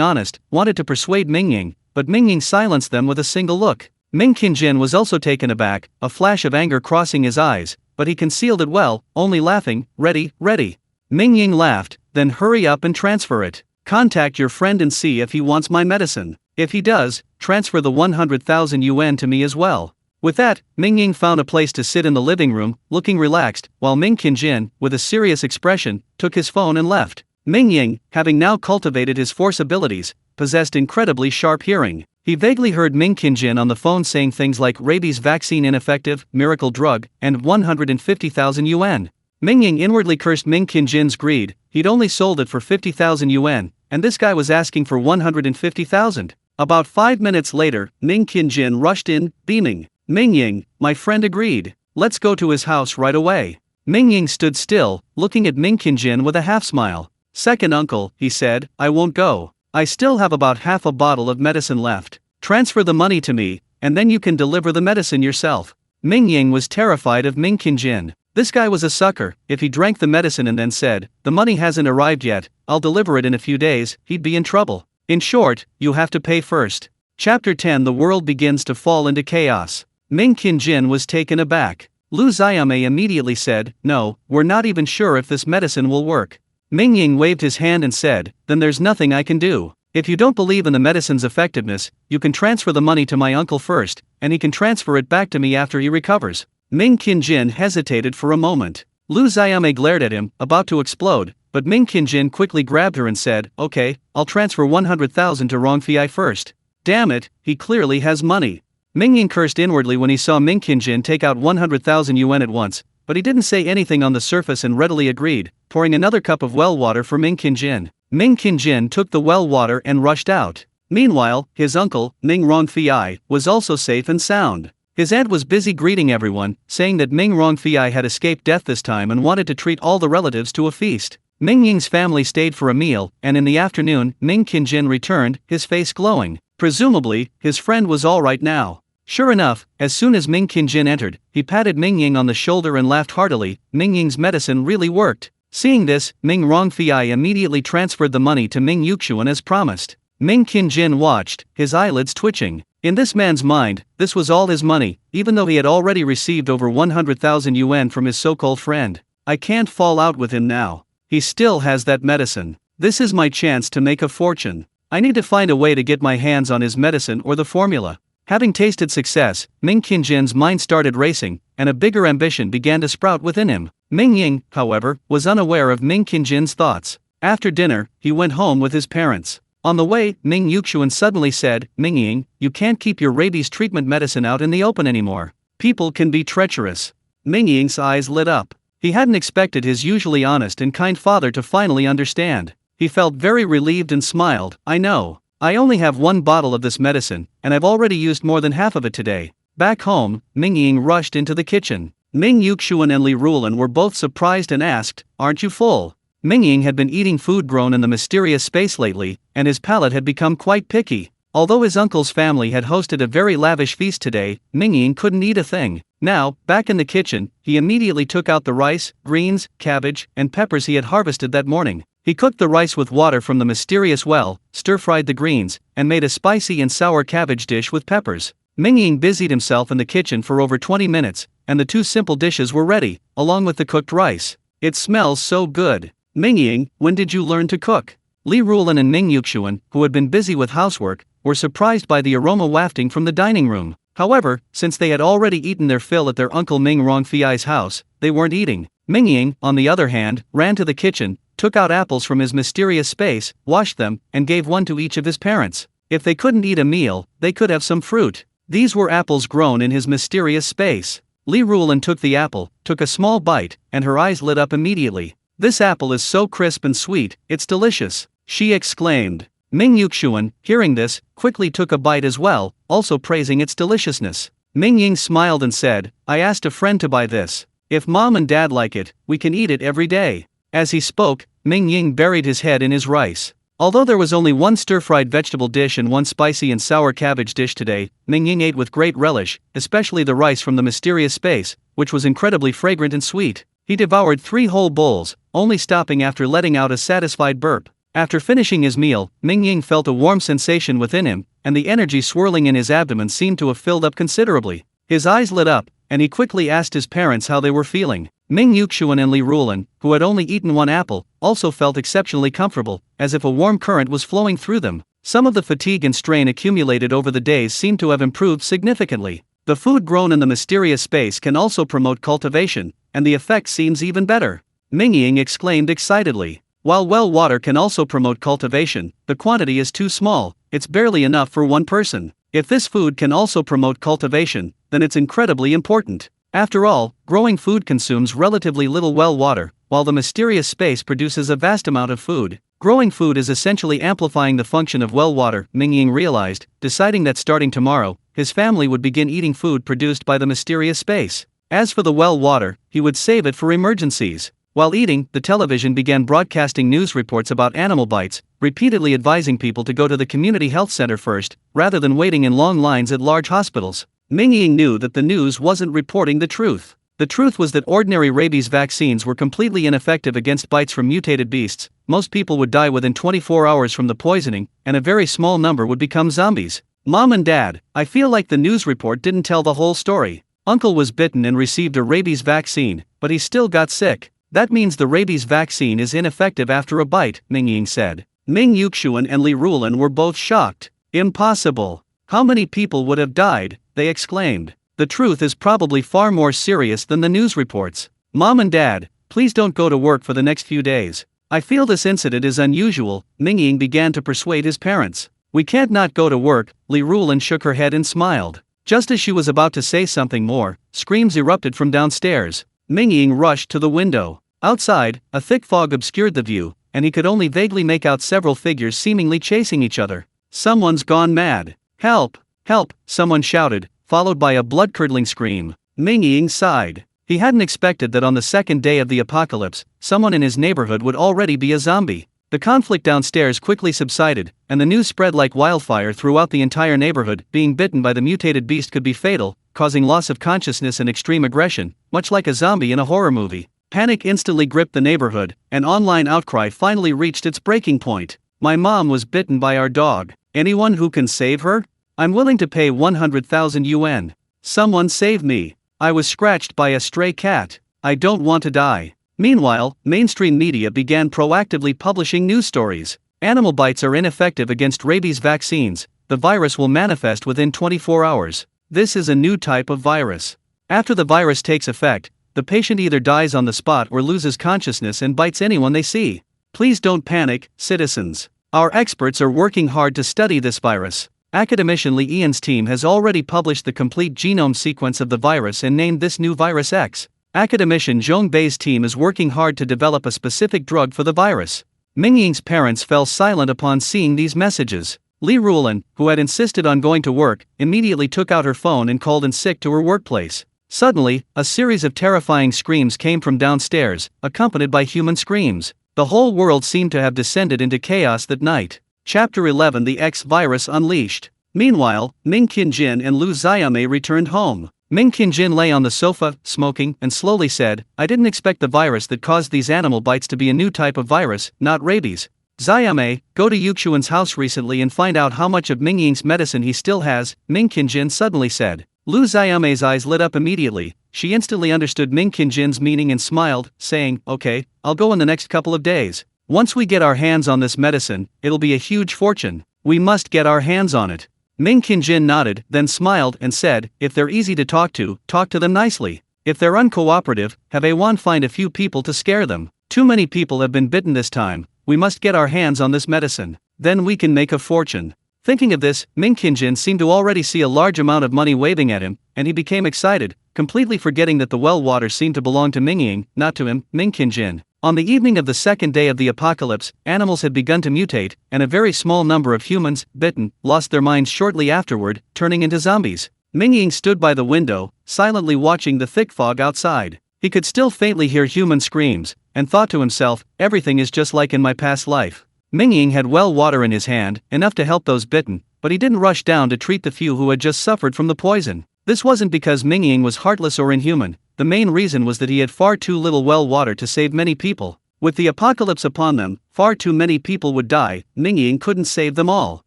honest, wanted to persuade Mingying, but Mingying silenced them with a single look. Ming Qinjin was also taken aback, a flash of anger crossing his eyes, but he concealed it well, only laughing, "Ready, ready." Mingying laughed, "Then hurry up and transfer it. Contact your friend and see if he wants my medicine. If he does, transfer the 100,000 yuan to me as well." With that, Mingying found a place to sit in the living room, looking relaxed, while Ming Qinjin, with a serious expression, took his phone and left. Mingying, having now cultivated his force abilities, possessed incredibly sharp hearing. He vaguely heard Ming Qinjin on the phone saying things like rabies vaccine ineffective, miracle drug, and 150,000 yuan. Mingying inwardly cursed Ming Qinjin's greed, he'd only sold it for 50,000 yuan, and this guy was asking for 150,000. About 5 minutes later, Ming Qinjin rushed in, beaming. "Mingying, my friend agreed. Let's go to his house right away." Mingying stood still, looking at Ming Qinjin with a half-smile. "Second uncle," he said, "I won't go. I still have about half a bottle of medicine left. Transfer the money to me, and then you can deliver the medicine yourself." Mingying was terrified of Ming Qinjin. This guy was a sucker. If he drank the medicine and then said, "The money hasn't arrived yet, I'll deliver it in a few days," he'd be in trouble. In short, you have to pay first. Chapter 10. The world begins to fall into chaos. Ming Qinjin was taken aback. Lu Xiaomei immediately said, "No, we're not even sure if this medicine will work." Mingying waved his hand and said, "Then there's nothing I can do. If you don't believe in the medicine's effectiveness, you can transfer the money to my uncle first, and he can transfer it back to me after he recovers." Ming Qinjin hesitated for a moment. Lu Xiaomei glared at him, about to explode, but Ming Qinjin quickly grabbed her and said, "Okay, I'll transfer 100,000 to Rongfei first. Damn it, he clearly has money." Mingying cursed inwardly when he saw Ming Qinjin take out 100,000 yuan at once, but he didn't say anything on the surface and readily agreed, pouring another cup of well water for Ming Qinjin. Ming Qinjin took the well water and rushed out. Meanwhile, his uncle, Ming Rongfei, was also safe and sound. His aunt was busy greeting everyone, saying that Ming Rongfei had escaped death this time and wanted to treat all the relatives to a feast. Mingying's family stayed for a meal, and in the afternoon, Ming Qinjin returned, his face glowing. Presumably, his friend was all right now. Sure enough, as soon as Ming Qinjin entered, he patted Mingying on the shoulder and laughed heartily. Mingying's medicine really worked. Seeing this, Ming Rongfei immediately transferred the money to Ming Yuxuan as promised. Ming Qinjin watched, his eyelids twitching. In this man's mind, this was all his money, even though he had already received over 100,000 yuan from his so-called friend. I can't fall out with him now. He still has that medicine. This is my chance to make a fortune. I need to find a way to get my hands on his medicine or the formula. Having tasted success, Ming Qinjin's mind started racing, and a bigger ambition began to sprout within him. Mingying, however, was unaware of Ming Qinjin's thoughts. After dinner, he went home with his parents. On the way, Ming Yuxuan suddenly said, Mingying, you can't keep your rabies treatment medicine out in the open anymore. People can be treacherous. Mingying's eyes lit up. He hadn't expected his usually honest and kind father to finally understand. He felt very relieved and smiled. I know. I only have one bottle of this medicine, and I've already used more than half of it today. Back home, Mingying rushed into the kitchen. Ming Yuxuan and Li Rulan were both surprised and asked, aren't you full? Mingying had been eating food grown in the mysterious space lately, and his palate had become quite picky. Although his uncle's family had hosted a very lavish feast today, Mingying couldn't eat a thing. Now, back in the kitchen, he immediately took out the rice, greens, cabbage, and peppers he had harvested that morning. He cooked the rice with water from the mysterious well, stir-fried the greens, and made a spicy and sour cabbage dish with peppers. Mingying busied himself in the kitchen for over 20 minutes, and the two simple dishes were ready, along with the cooked rice. It smells so good. Mingying, when did you learn to cook? Li Rulan and Ming Yuxuan, who had been busy with housework, were surprised by the aroma wafting from the dining room. However, since they had already eaten their fill at their uncle Ming Rongfei's house, they weren't eating. Mingying, on the other hand, ran to the kitchen, took out apples from his mysterious space, washed them, and gave one to each of his parents. If they couldn't eat a meal, they could have some fruit. These were apples grown in his mysterious space. Li Rulan took the apple, took a small bite, and her eyes lit up immediately. This apple is so crisp and sweet, it's delicious, she exclaimed. Ming Yuxuan, hearing this, quickly took a bite as well, also praising its deliciousness. Mingying smiled and said, I asked a friend to buy this. If mom and dad like it, we can eat it every day. As he spoke, Mingying buried his head in his rice. Although there was only one stir-fried vegetable dish and one spicy and sour cabbage dish today, Mingying ate with great relish, especially the rice from the mysterious space, which was incredibly fragrant and sweet. He devoured 3 whole bowls, only stopping after letting out a satisfied burp. After finishing his meal, Mingying felt a warm sensation within him, and the energy swirling in his abdomen seemed to have filled up considerably. His eyes lit up, and he quickly asked his parents how they were feeling. Ming Yuxuan and Li Rulan, who had only eaten one apple, also felt exceptionally comfortable, as if a warm current was flowing through them. Some of the fatigue and strain accumulated over the days seemed to have improved significantly. The food grown in the mysterious space can also promote cultivation, and the effect seems even better. Mingying exclaimed excitedly. While well water can also promote cultivation, the quantity is too small, it's barely enough for one person. If this food can also promote cultivation, then it's incredibly important. After all, growing food consumes relatively little well water, while the mysterious space produces a vast amount of food. Growing food is essentially amplifying the function of well water, Mingying realized, deciding that starting tomorrow, his family would begin eating food produced by the mysterious space. As for the well water, he would save it for emergencies. While eating, the television began broadcasting news reports about animal bites, repeatedly advising people to go to the community health center first, rather than waiting in long lines at large hospitals. Mingying knew that the news wasn't reporting the truth. The truth was that ordinary rabies vaccines were completely ineffective against bites from mutated beasts. Most people would die within 24 hours from the poisoning, and a very small number would become zombies. Mom and Dad, I feel like the news report didn't tell the whole story. Uncle was bitten and received a rabies vaccine, but he still got sick. That means the rabies vaccine is ineffective after a bite, Mingying said. Ming Yuxuan and Li Rulan were both shocked. Impossible. How many people would have died? They exclaimed. The truth is probably far more serious than the news reports. Mom and Dad, please don't go to work for the next few days. I feel this incident is unusual, Mingying began to persuade his parents. We can't not go to work, Li Rulan shook her head and smiled. Just as she was about to say something more, screams erupted from downstairs. Mingying rushed to the window. Outside, a thick fog obscured the view, and he could only vaguely make out several figures seemingly chasing each other. Someone's gone mad. Help! Help! Someone shouted, followed by a blood-curdling scream. Mingying sighed. He hadn't expected that on the second day of the apocalypse, someone in his neighborhood would already be a zombie. The conflict downstairs quickly subsided, and the news spread like wildfire throughout the entire neighborhood. Being bitten by the mutated beast could be fatal, causing loss of consciousness and extreme aggression, much like a zombie in a horror movie. Panic instantly gripped the neighborhood, and online outcry finally reached its breaking point. My mom was bitten by our dog. Anyone who can save her? I'm willing to pay 100,000 yuan. Someone save me. I was scratched by a stray cat. I don't want to die. Meanwhile, mainstream media began proactively publishing news stories. Animal bites are ineffective against rabies vaccines. The virus will manifest within 24 hours. This is a new type of virus. After the virus takes effect, the patient either dies on the spot or loses consciousness and bites anyone they see. Please don't panic, citizens. Our experts are working hard to study this virus. Academician Li Ian's team has already published the complete genome sequence of the virus and named this new virus X. Academician Zhong Bei's team is working hard to develop a specific drug for the virus. Mingying's parents fell silent upon seeing these messages. Li Rulan, who had insisted on going to work, immediately took out her phone and called in sick to her workplace. Suddenly, a series of terrifying screams came from downstairs, accompanied by human screams. The whole world seemed to have descended into chaos that night. Chapter 11: The X Virus Unleashed. Meanwhile, Ming Qingjin and Lu Xiaomei returned home. Ming Qingjin lay on the sofa, smoking, and slowly said, "I didn't expect the virus that caused these animal bites to be a new type of virus, not rabies." Xiaomei, go to Yuxuan's house recently and find out how much of Mingying's medicine he still has, Ming Qingjin suddenly said. Lu Xiaomei's eyes lit up immediately. She instantly understood Ming Qingjin's meaning and smiled, saying, "Okay, I'll go in the next couple of days. Once we get our hands on this medicine, it'll be a huge fortune. We must get our hands on it." Ming Qingjin nodded, then smiled and said, "If they're easy to talk to them nicely. If they're uncooperative, have Awan find a few people to scare them. Too many people have been bitten this time. We must get our hands on this medicine. Then we can make a fortune." Thinking of this, Ming Qingjin seemed to already see a large amount of money waving at him, and he became excited, completely forgetting that the well water seemed to belong to Mingying, not to him, Ming Qingjin. On the evening of the second day of the apocalypse, animals had begun to mutate, and a very small number of humans, bitten, lost their minds shortly afterward, turning into zombies. Mingying stood by the window, silently watching the thick fog outside. He could still faintly hear human screams, and thought to himself, "Everything is just like in my past life." Mingying had well water in his hand, enough to help those bitten, but he didn't rush down to treat the few who had just suffered from the poison. This wasn't because Mingying was heartless or inhuman. The main reason was that he had far too little well water to save many people. With the apocalypse upon them, far too many people would die. Mingying couldn't save them all.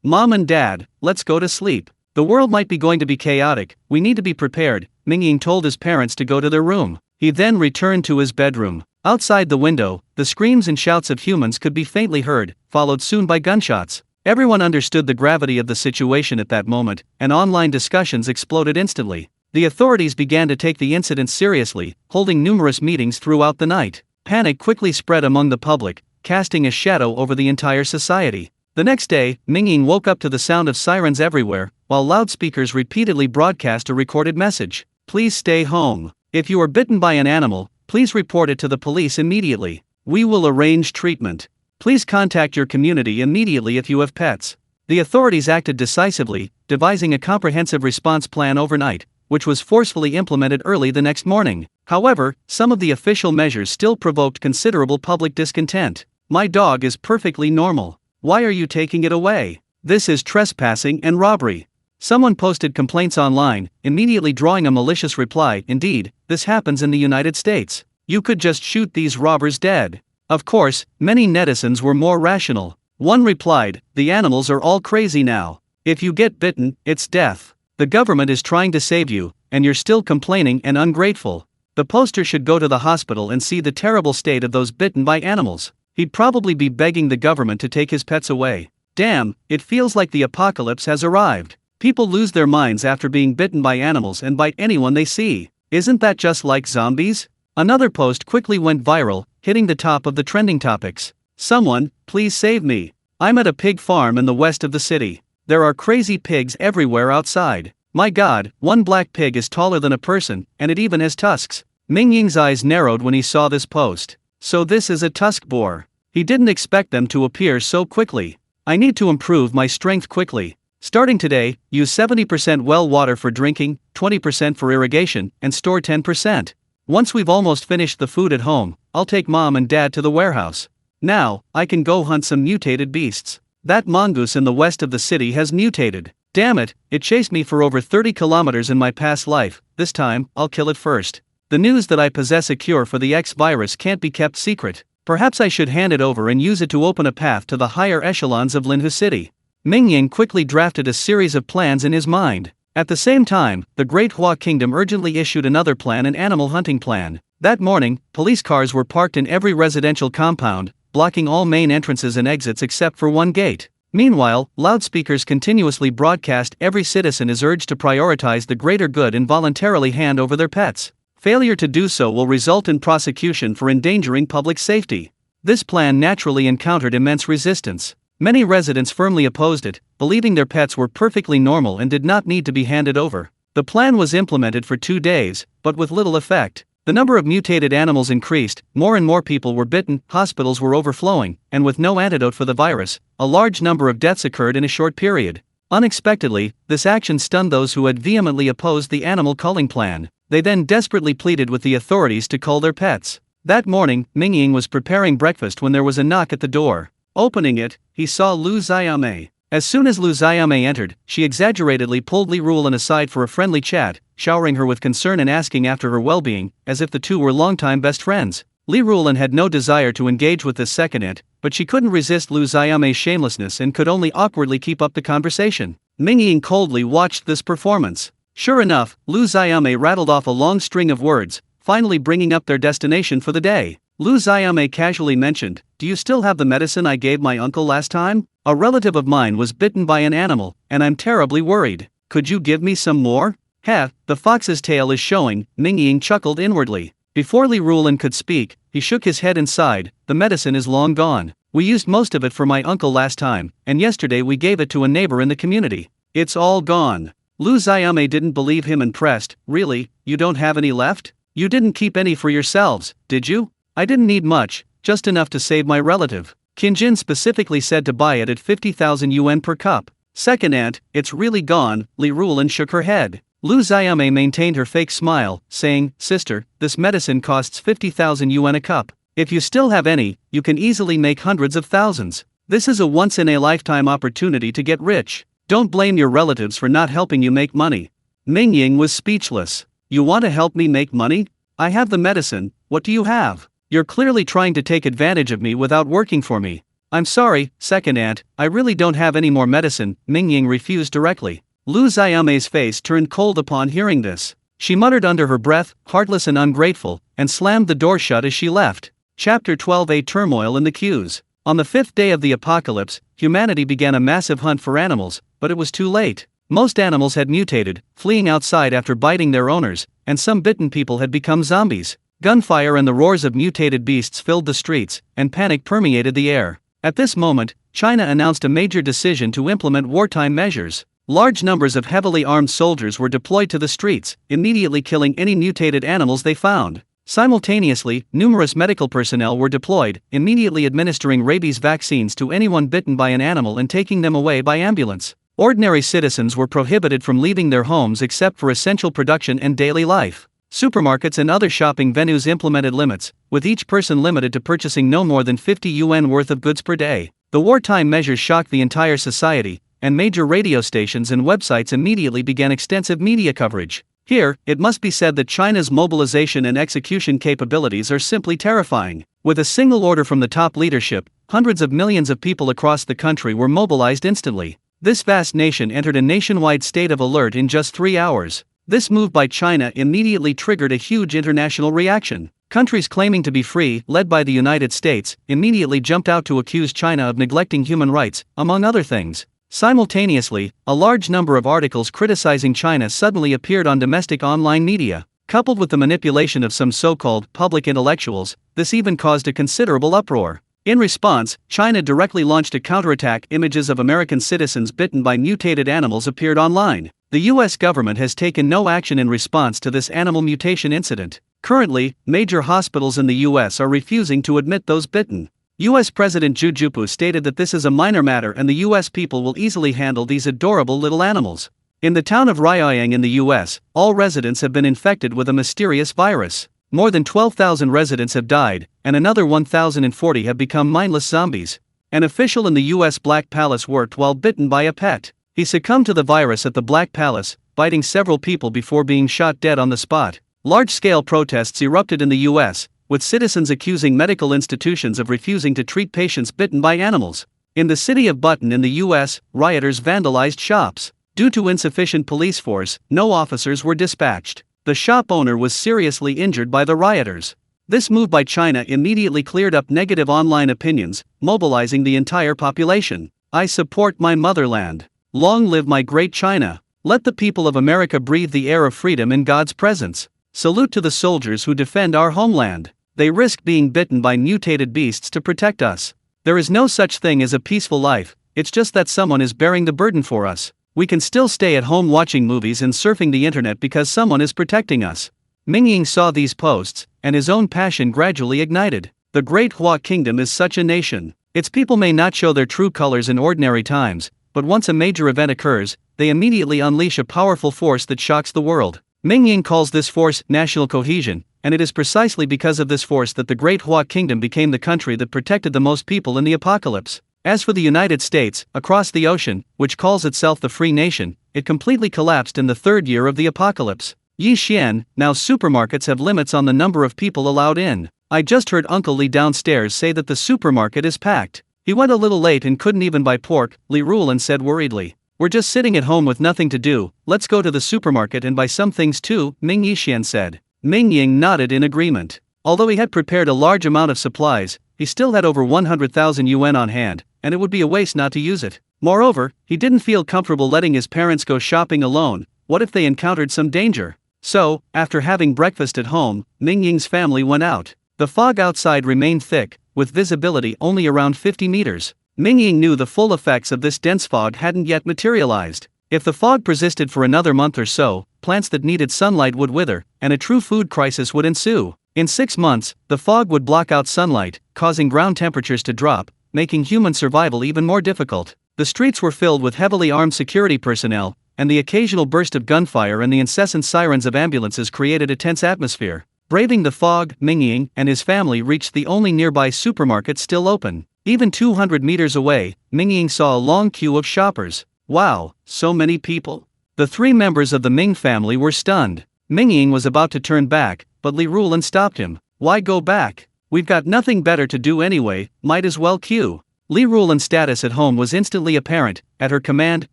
"Mom and Dad, let's go to sleep. The world might be going to be chaotic, we need to be prepared." Mingying told his parents to go to their room. He then returned to his bedroom. Outside the window, the screams and shouts of humans could be faintly heard, followed soon by gunshots. Everyone understood the gravity of the situation at that moment, and online discussions exploded instantly. The authorities began to take the incident seriously, holding numerous meetings throughout the night. Panic quickly spread among the public, casting a shadow over the entire society. The next day, Mingying woke up to the sound of sirens everywhere, while loudspeakers repeatedly broadcast a recorded message. "Please stay home. If you are bitten by an animal, please report it to the police immediately. We will arrange treatment. Please contact your community immediately if you have pets." The authorities acted decisively, devising a comprehensive response plan overnight, which was forcefully implemented early the next morning. However, some of the official measures still provoked considerable public discontent. "My dog is perfectly normal. Why are you taking it away? This is trespassing and robbery." Someone posted complaints online, immediately drawing a malicious reply. "Indeed, this happens in the United States. You could just shoot these robbers dead." Of course, many netizens were more rational. One replied, "The animals are all crazy now. If you get bitten, it's death. The government is trying to save you, and you're still complaining and ungrateful. The poster should go to the hospital and see the terrible state of those bitten by animals. He'd probably be begging the government to take his pets away. Damn, it feels like the apocalypse has arrived. People lose their minds after being bitten by animals and bite anyone they see. Isn't that just like zombies?" Another post quickly went viral, hitting the top of the trending topics. "Someone, please save me. I'm at a pig farm in the west of the city. There are crazy pigs everywhere outside. My God, one black pig is taller than a person, and it even has tusks." Mingying's eyes narrowed when he saw this post. So this is a tusk boar. He didn't expect them to appear so quickly. "I need to improve my strength quickly. Starting today, use 70% well water for drinking, 20% for irrigation, and store 10%. Once we've almost finished the food at home, I'll take Mom and Dad to the warehouse. Now, I can go hunt some mutated beasts. That mongoose in the west of the city has mutated. Damn it, it chased me for over 30 kilometers in my past life. This time, I'll kill it first." The news that I possess a cure for the X virus can't be kept secret. Perhaps I should hand it over and use it to open a path to the higher echelons of Linhu City. Mingying quickly drafted a series of plans in his mind. At the same time, the Great Hua Kingdom urgently issued another plan, an animal hunting plan. That morning, police cars were parked in every residential compound, blocking all main entrances and exits except for one gate. Meanwhile, loudspeakers continuously broadcast every citizen is urged to prioritize the greater good and voluntarily hand over their pets. Failure to do so will result in prosecution for endangering public safety. This plan naturally encountered immense resistance. Many residents firmly opposed it, believing their pets were perfectly normal and did not need to be handed over. The plan was implemented for 2 days, but with little effect. The number of mutated animals increased, more and more people were bitten, hospitals were overflowing, and with no antidote for the virus, a large number of deaths occurred in a short period. Unexpectedly, this action stunned those who had vehemently opposed the animal culling plan. They then desperately pleaded with the authorities to cull their pets. That morning, Mingying was preparing breakfast when there was a knock at the door. Opening it, he saw Lu Xiaomei. As soon as Lu Xiaomei entered, she exaggeratedly pulled Li Rulan aside for a friendly chat, showering her with concern and asking after her well-being, as if the two were longtime best friends. Li Rulan had no desire to engage with this second aunt, but she couldn't resist Lu Xiaomei's shamelessness and could only awkwardly keep up the conversation. Mingying coldly watched this performance. Sure enough, Lu Xiaomei rattled off a long string of words, finally bringing up their destination for the day. Lu Xiaomei casually mentioned, "Do you still have the medicine I gave my uncle last time? A relative of mine was bitten by an animal, and I'm terribly worried. Could you give me some more?" "Heh, the fox's tail is showing," Mingying chuckled inwardly. Before Li Rulan could speak, he shook his head and sighed, "The medicine is long gone. We used most of it for my uncle last time, and yesterday we gave it to a neighbor in the community. It's all gone." Lu Xiaomei didn't believe him and pressed, "Really, you don't have any left? You didn't keep any for yourselves, did you?" "I didn't need much, just enough to save my relative. Qinjin specifically said to buy it at 50,000 yuan per cup." "Second aunt, it's really gone," Li Rulan shook her head. Lu Xiaomei maintained her fake smile, saying, "Sister, this medicine costs 50,000 yuan a cup. If you still have any, you can easily make hundreds of thousands. This is a once-in-a-lifetime opportunity to get rich. Don't blame your relatives for not helping you make money." Mingying was speechless. "You want to help me make money? I have the medicine, what do you have? You're clearly trying to take advantage of me without working for me." "I'm sorry, second aunt, I really don't have any more medicine," Mingying refused directly. Lu Xiaomei's face turned cold upon hearing this. She muttered under her breath, "Heartless and ungrateful," and slammed the door shut as she left. Chapter 12: A turmoil in the queues. On the 5th day of the apocalypse, humanity began a massive hunt for animals, but it was too late. Most animals had mutated, fleeing outside after biting their owners, and some bitten people had become zombies. Gunfire and the roars of mutated beasts filled the streets, and panic permeated the air. At this moment, China announced a major decision to implement wartime measures. Large numbers of heavily armed soldiers were deployed to the streets, immediately killing any mutated animals they found. Simultaneously, numerous medical personnel were deployed, immediately administering rabies vaccines to anyone bitten by an animal and taking them away by ambulance. Ordinary citizens were prohibited from leaving their homes except for essential production and daily life. Supermarkets and other shopping venues implemented limits, with each person limited to purchasing no more than 50 yuan worth of goods per day. The wartime measures shocked the entire society, and major radio stations and websites immediately began extensive media coverage. Here, it must be said that China's mobilization and execution capabilities are simply terrifying. With a single order from the top leadership, hundreds of millions of people across the country were mobilized instantly. This vast nation entered a nationwide state of alert in just 3 hours. This move by China immediately triggered a huge international reaction. Countries claiming to be free, led by the United States, immediately jumped out to accuse China of neglecting human rights, among other things. Simultaneously, a large number of articles criticizing China suddenly appeared on domestic online media. Coupled with the manipulation of some so-called public intellectuals, this even caused a considerable uproar. In response, China directly launched a counterattack. Images of American citizens bitten by mutated animals appeared online. The US government has taken no action in response to this animal mutation incident. Currently, major hospitals in the US are refusing to admit those bitten. US President Xi Jinping stated that this is a minor matter and the US people will easily handle these adorable little animals. In the town of Ryayang in the US, all residents have been infected with a mysterious virus. More than 12,000 residents have died, and another 1,040 have become mindless zombies. An official in the US Black Palace worked while bitten by a pet. He succumbed to the virus at the Black Palace, biting several people before being shot dead on the spot. Large-scale protests erupted in the US, with citizens accusing medical institutions of refusing to treat patients bitten by animals. In the city of Button in the US, rioters vandalized shops. Due to insufficient police force, no officers were dispatched. The shop owner was seriously injured by the rioters. This move by China immediately cleared up negative online opinions, mobilizing the entire population. I support my motherland. Long live my great China. Let the people of America breathe the air of freedom in God's presence. Salute to the soldiers who defend our homeland. They risk being bitten by mutated beasts to protect us. There is no such thing as a peaceful life, it's just that someone is bearing the burden for us. We can still stay at home watching movies and surfing the internet because someone is protecting us. Mingying saw these posts, and his own passion gradually ignited. The Great Hua Kingdom is such a nation. Its people may not show their true colors in ordinary times, but once a major event occurs, they immediately unleash a powerful force that shocks the world. Mingying calls this force national cohesion, and it is precisely because of this force that the Great Hua Kingdom became the country that protected the most people in the apocalypse. As for the United States, across the ocean, which calls itself the Free Nation, it completely collapsed in the third year of the apocalypse. Yi Xian, now supermarkets have limits on the number of people allowed in. I just heard Uncle Li downstairs say that the supermarket is packed. He went a little late and couldn't even buy pork, Li Rulan said worriedly. We're just sitting at home with nothing to do, let's go to the supermarket and buy some things too, Ming Yixian said. Mingying nodded in agreement. Although he had prepared a large amount of supplies, he still had over 100,000 yuan on hand, and it would be a waste not to use it. Moreover, he didn't feel comfortable letting his parents go shopping alone. What if they encountered some danger? So, after having breakfast at home, Mingying's family went out. The fog outside remained thick, with visibility only around 50 meters. Mingying knew the full effects of this dense fog hadn't yet materialized. If the fog persisted for another month or so, plants that needed sunlight would wither, and a true food crisis would ensue. In 6 months, the fog would block out sunlight, causing ground temperatures to drop, making human survival even more difficult. The streets were filled with heavily armed security personnel, and the occasional burst of gunfire and the incessant sirens of ambulances created a tense atmosphere. Braving the fog, Mingying and his family reached the only nearby supermarket still open. Even 200 meters away, Mingying saw a long queue of shoppers. Wow, so many people. The 3 members of the Ming family were stunned. Mingying was about to turn back, but Li Rulan stopped him. Why go back? We've got nothing better to do anyway, might as well queue. Li Rulan's status at home was instantly apparent. At her command,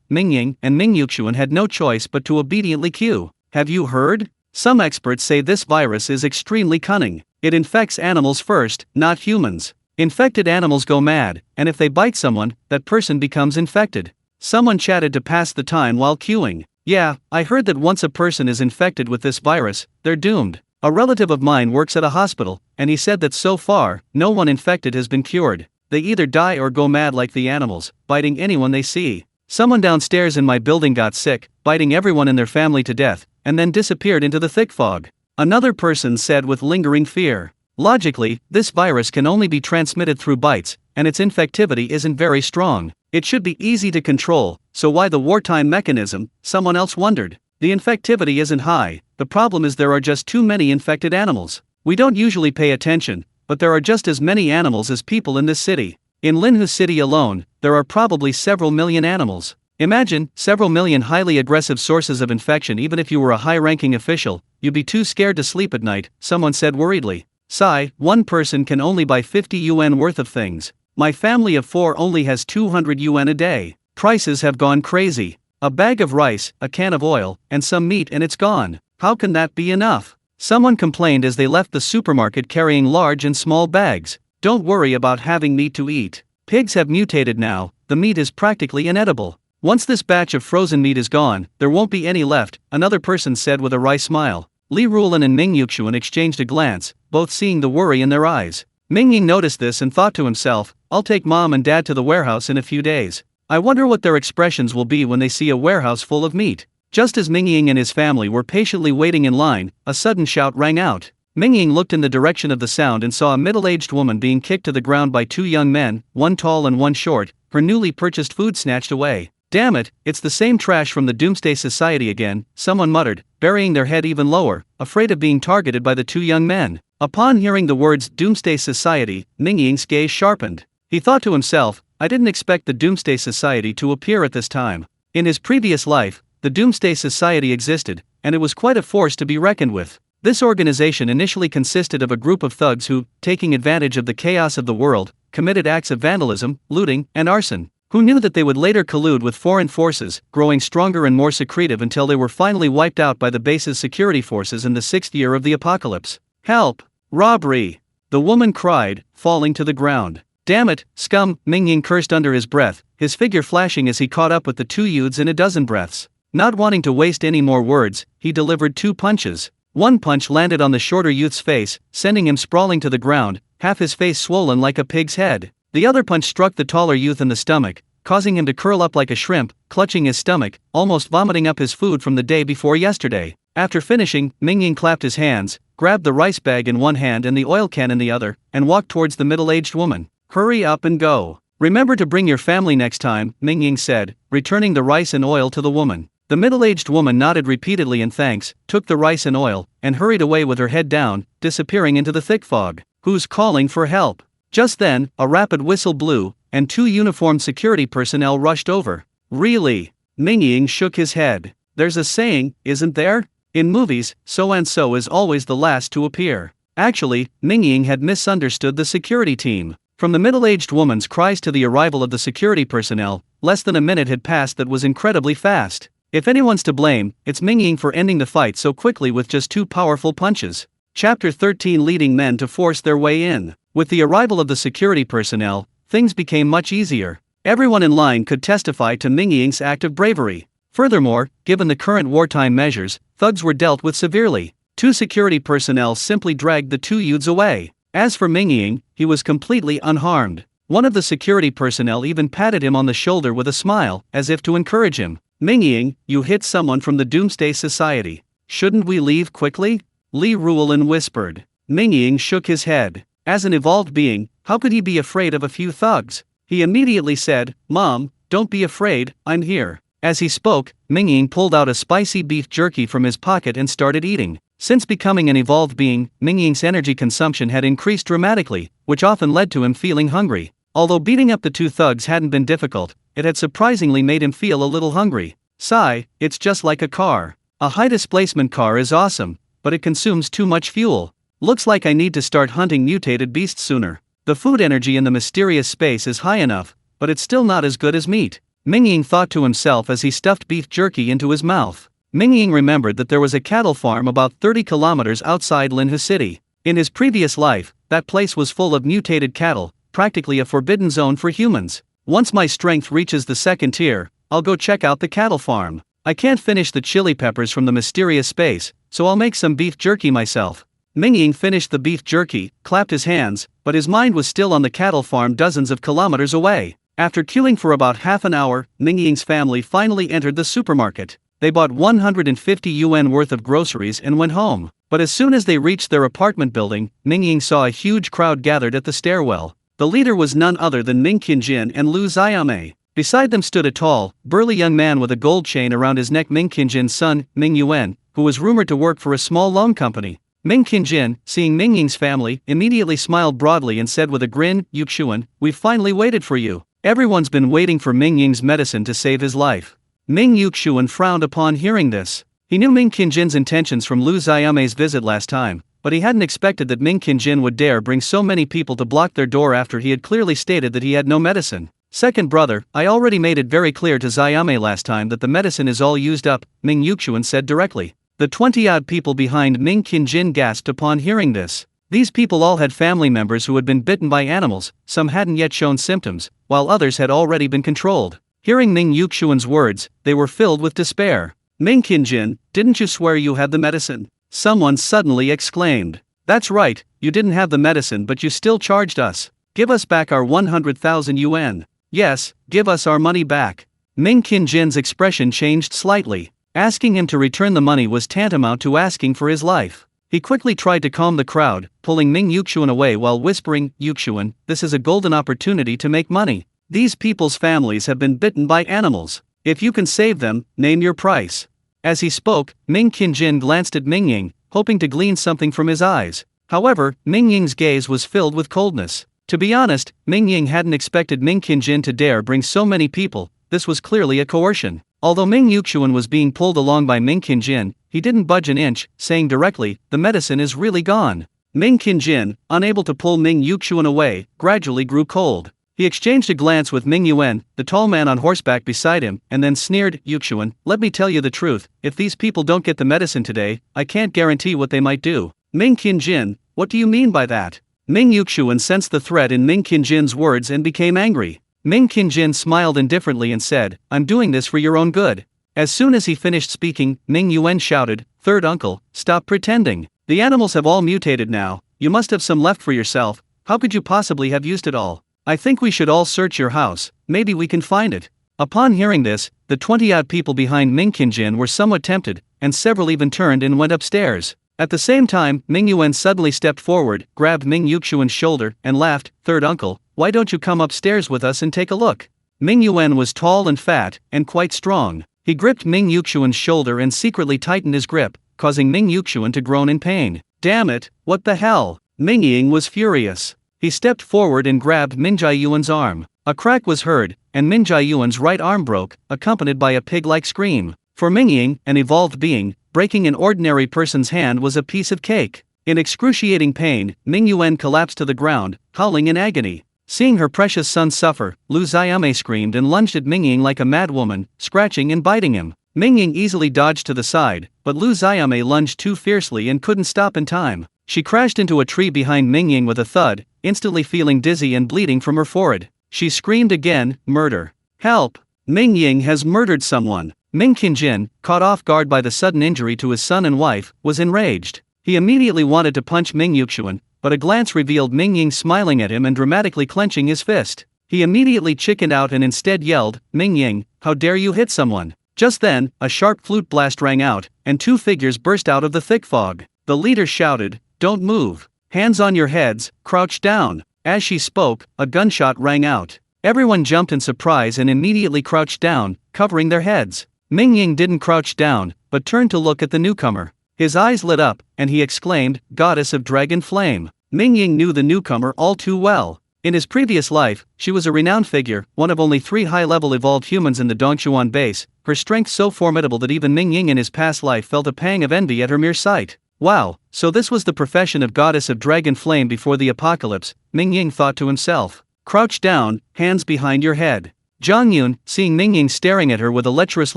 Mingying and Ming Yuxuan had no choice but to obediently queue. Have you heard? Some experts say this virus is extremely cunning. It infects animals first, not humans. Infected animals go mad, and if they bite someone, that person becomes infected. Someone chatted to pass the time while queuing. Yeah, I heard that once a person is infected with this virus, they're doomed. A relative of mine works at a hospital, and he said that so far, no one infected has been cured. They either die or go mad like the animals, biting anyone they see. Someone downstairs in my building got sick, biting everyone in their family to death, and then disappeared into the thick fog. Another person said with lingering fear. Logically, this virus can only be transmitted through bites, and its infectivity isn't very strong. It should be easy to control, so why the wartime mechanism? Someone else wondered. The infectivity isn't high, the problem is there are just too many infected animals. We don't usually pay attention, but there are just as many animals as people in this city. In Linhu City alone, there are probably several million animals. Imagine, several million highly aggressive sources of infection. Even if you were a high-ranking official, you'd be too scared to sleep at night, someone said worriedly. Sigh, one person can only buy 50 yuan worth of things. My family of 4 only has 200 yuan a day. Prices have gone crazy. A bag of rice, a can of oil, and some meat and it's gone. How can that be enough? Someone complained as they left the supermarket carrying large and small bags. Don't worry about having meat to eat. Pigs have mutated now, the meat is practically inedible. Once this batch of frozen meat is gone, there won't be any left, another person said with a wry smile. Li Rulan and Ming Yuxuan exchanged a glance, both seeing the worry in their eyes. Mingying noticed this and thought to himself, I'll take mom and dad to the warehouse in a few days. I wonder what their expressions will be when they see a warehouse full of meat. Just as Mingying and his family were patiently waiting in line, a sudden shout rang out. Mingying looked in the direction of the sound and saw a middle-aged woman being kicked to the ground by 2 young men, one tall and one short, her newly purchased food snatched away. Damn it, it's the same trash from the Doomsday Society again, someone muttered, burying their head even lower, afraid of being targeted by the 2 young men. Upon hearing the words Doomsday Society, Mingying's gaze sharpened. He thought to himself, I didn't expect the Doomsday Society to appear at this time. In his previous life, the Doomsday Society existed, and it was quite a force to be reckoned with. This organization initially consisted of a group of thugs who, taking advantage of the chaos of the world, committed acts of vandalism, looting, and arson. Who knew that they would later collude with foreign forces, growing stronger and more secretive until they were finally wiped out by the base's security forces in the 6th year of the apocalypse. Help! Robbery! The woman cried, falling to the ground. Damn it, scum, Mingying cursed under his breath, his figure flashing as he caught up with the 2 youths in a dozen breaths. Not wanting to waste any more words, he delivered 2 punches. One punch landed on the shorter youth's face, sending him sprawling to the ground, half his face swollen like a pig's head. The other punch struck the taller youth in the stomach, causing him to curl up like a shrimp, clutching his stomach, almost vomiting up his food from the day before yesterday. After finishing, Mingying clapped his hands, grabbed the rice bag in one hand and the oil can in the other, and walked towards the middle-aged woman. Hurry up and go. Remember to bring your family next time, Mingying said, returning the rice and oil to the woman. The middle-aged woman nodded repeatedly in thanks, took the rice and oil, and hurried away with her head down, disappearing into the thick fog. Who's calling for help? Just then, a rapid whistle blew, and 2 uniformed security personnel rushed over. Really? Mingying shook his head. There's a saying, isn't there? In movies, so-and-so is always the last to appear. Actually, Mingying had misunderstood the security team. From the middle-aged woman's cries to the arrival of the security personnel, less than a minute had passed. That was incredibly fast. If anyone's to blame, it's Mingying for ending the fight so quickly with just 2 powerful punches. Chapter 13: Leading men to force their way in. With the arrival of the security personnel, things became much easier. Everyone in line could testify to Mingying's act of bravery. Furthermore, given the current wartime measures, thugs were dealt with severely. 2 security personnel simply dragged the 2 youths away. As for Mingying, he was completely unharmed. One of the security personnel even patted him on the shoulder with a smile, as if to encourage him. Mingying, you hit someone from the Doomsday Society. Shouldn't we leave quickly? Li Ruolin whispered. Mingying shook his head. As an evolved being, how could he be afraid of a few thugs? He immediately said, Mom, don't be afraid, I'm here. As he spoke, Mingying pulled out a spicy beef jerky from his pocket and started eating. Since becoming an evolved being, Mingying's energy consumption had increased dramatically, which often led to him feeling hungry. Although beating up the 2 thugs hadn't been difficult, it had surprisingly made him feel a little hungry. Sigh, it's just like a car. A high-displacement car is awesome, but it consumes too much fuel. Looks like I need to start hunting mutated beasts sooner. The food energy in the mysterious space is high enough, but it's still not as good as meat. Mingying thought to himself as he stuffed beef jerky into his mouth. Mingying remembered that there was a cattle farm about 30 kilometers outside Linhu City. In his previous life, that place was full of mutated cattle, practically a forbidden zone for humans. Once my strength reaches the 2nd tier, I'll go check out the cattle farm. I can't finish the chili peppers from the mysterious space, so I'll make some beef jerky myself. Mingying finished the beef jerky, clapped his hands, but his mind was still on the cattle farm dozens of kilometers away. After queuing for about half an hour, Mingying's family finally entered the supermarket. They bought 150 yuan worth of groceries and went home. But as soon as they reached their apartment building, Mingying saw a huge crowd gathered at the stairwell. The leader was none other than Ming Qingjin and Lu Xiaomei. Beside them stood a tall, burly young man with a gold chain around his neck, Ming Qingjin's son, Ming Yuan, who was rumored to work for a small loan company. Ming Qingjin, seeing Mingying's family, immediately smiled broadly and said with a grin, Yuxuan, we've finally waited for you. Everyone's been waiting for Mingying's medicine to save his life. Ming Yuxuan frowned upon hearing this. He knew Ming Qingjin's intentions from Lu Xiaomei's visit last time, but he hadn't expected that Ming Qingjin would dare bring so many people to block their door after he had clearly stated that he had no medicine. Second brother, I already made it very clear to Xiaomei last time that the medicine is all used up, Ming Yuxuan said directly. The 20-odd people behind Ming Qingjin gasped upon hearing this. These people all had family members who had been bitten by animals, some hadn't yet shown symptoms, while others had already been controlled. Hearing Ming Yuxuan's words, they were filled with despair. Ming Qingjin, didn't you swear you had the medicine? Someone suddenly exclaimed. That's right, you didn't have the medicine but you still charged us. Give us back our 100,000 yuan. Yes, give us our money back. Ming Qingjin's expression changed slightly. Asking him to return the money was tantamount to asking for his life. He quickly tried to calm the crowd, pulling Ming Yuxuan away while whispering, Yuxuan, this is a golden opportunity to make money. These people's families have been bitten by animals. If you can save them, name your price. As he spoke, Ming Qingjin glanced at Mingying, hoping to glean something from his eyes. However, Mingying's gaze was filled with coldness. To be honest, Mingying hadn't expected Ming Qingjin to dare bring so many people. This was clearly a coercion. Although Ming Yuxian was being pulled along by Ming Qingjin, he didn't budge an inch, saying directly, "The medicine is really gone." Ming Qingjin, unable to pull Ming Yuxian away, gradually grew cold. He exchanged a glance with Ming Yuan, the tall man on horseback beside him, and then sneered, "Yuxian, let me tell you the truth, if these people don't get the medicine today, I can't guarantee what they might do." Ming Qingjin, what do you mean by that? Ming Yuxian sensed the threat in Ming Qingjin's words and became angry. Ming Qingjin smiled indifferently and said, "I'm doing this for your own good." As soon as he finished speaking, Ming Yuan shouted, "Third uncle, stop pretending. The animals have all mutated now, you must have some left for yourself, how could you possibly have used it all? I think we should all search your house, maybe we can find it." Upon hearing this, the 20-odd people behind Ming Qingjin were somewhat tempted, and several even turned and went upstairs. At the same time, Ming Yuan suddenly stepped forward, grabbed Ming Yuxian's shoulder, and laughed, "Third uncle, why don't you come upstairs with us and take a look?" Ming Yuan was tall and fat, and quite strong. He gripped Ming Yuxian's shoulder and secretly tightened his grip, causing Ming Yuxian to groan in pain. "Damn it, what the hell?" Mingying was furious. He stepped forward and grabbed Min Jiayuan's arm. A crack was heard, and Min Jiayuan's right arm broke, accompanied by a pig-like scream. For Mingying, an evolved being, breaking an ordinary person's hand was a piece of cake. In excruciating pain, Ming Yuan collapsed to the ground, howling in agony. Seeing her precious son suffer, Lu Xiaomei screamed and lunged at Mingying like a mad woman, scratching and biting him. Mingying easily dodged to the side, but Lu Xiaomei lunged too fiercely and couldn't stop in time. She crashed into a tree behind Mingying with a thud, instantly feeling dizzy and bleeding from her forehead. She screamed again, "Murder! Help! Mingying has murdered someone!" Ming Qingjin, caught off guard by the sudden injury to his son and wife, was enraged. He immediately wanted to punch Ming Yuxian, but a glance revealed Mingying smiling at him and dramatically clenching his fist. He immediately chickened out and instead yelled, "Mingying, how dare you hit someone?" Just then, a sharp flute blast rang out, and two figures burst out of the thick fog. The leader shouted, "Don't move. Hands on your heads, crouch down." As she spoke, a gunshot rang out. Everyone jumped in surprise and immediately crouched down, covering their heads. Mingying didn't crouch down, but turned to look at the newcomer. His eyes lit up, and he exclaimed, "Goddess of dragon flame." Mingying knew the newcomer all too well. In his previous life, she was a renowned figure, one of only 3 high-level evolved humans in the Dongchuan base, her strength so formidable that even Mingying in his past life felt a pang of envy at her mere sight. Wow, so this was the profession of goddess of dragon flame before the apocalypse, Mingying thought to himself. Crouch down, hands behind your head. Zhang Yun, seeing Mingying staring at her with a lecherous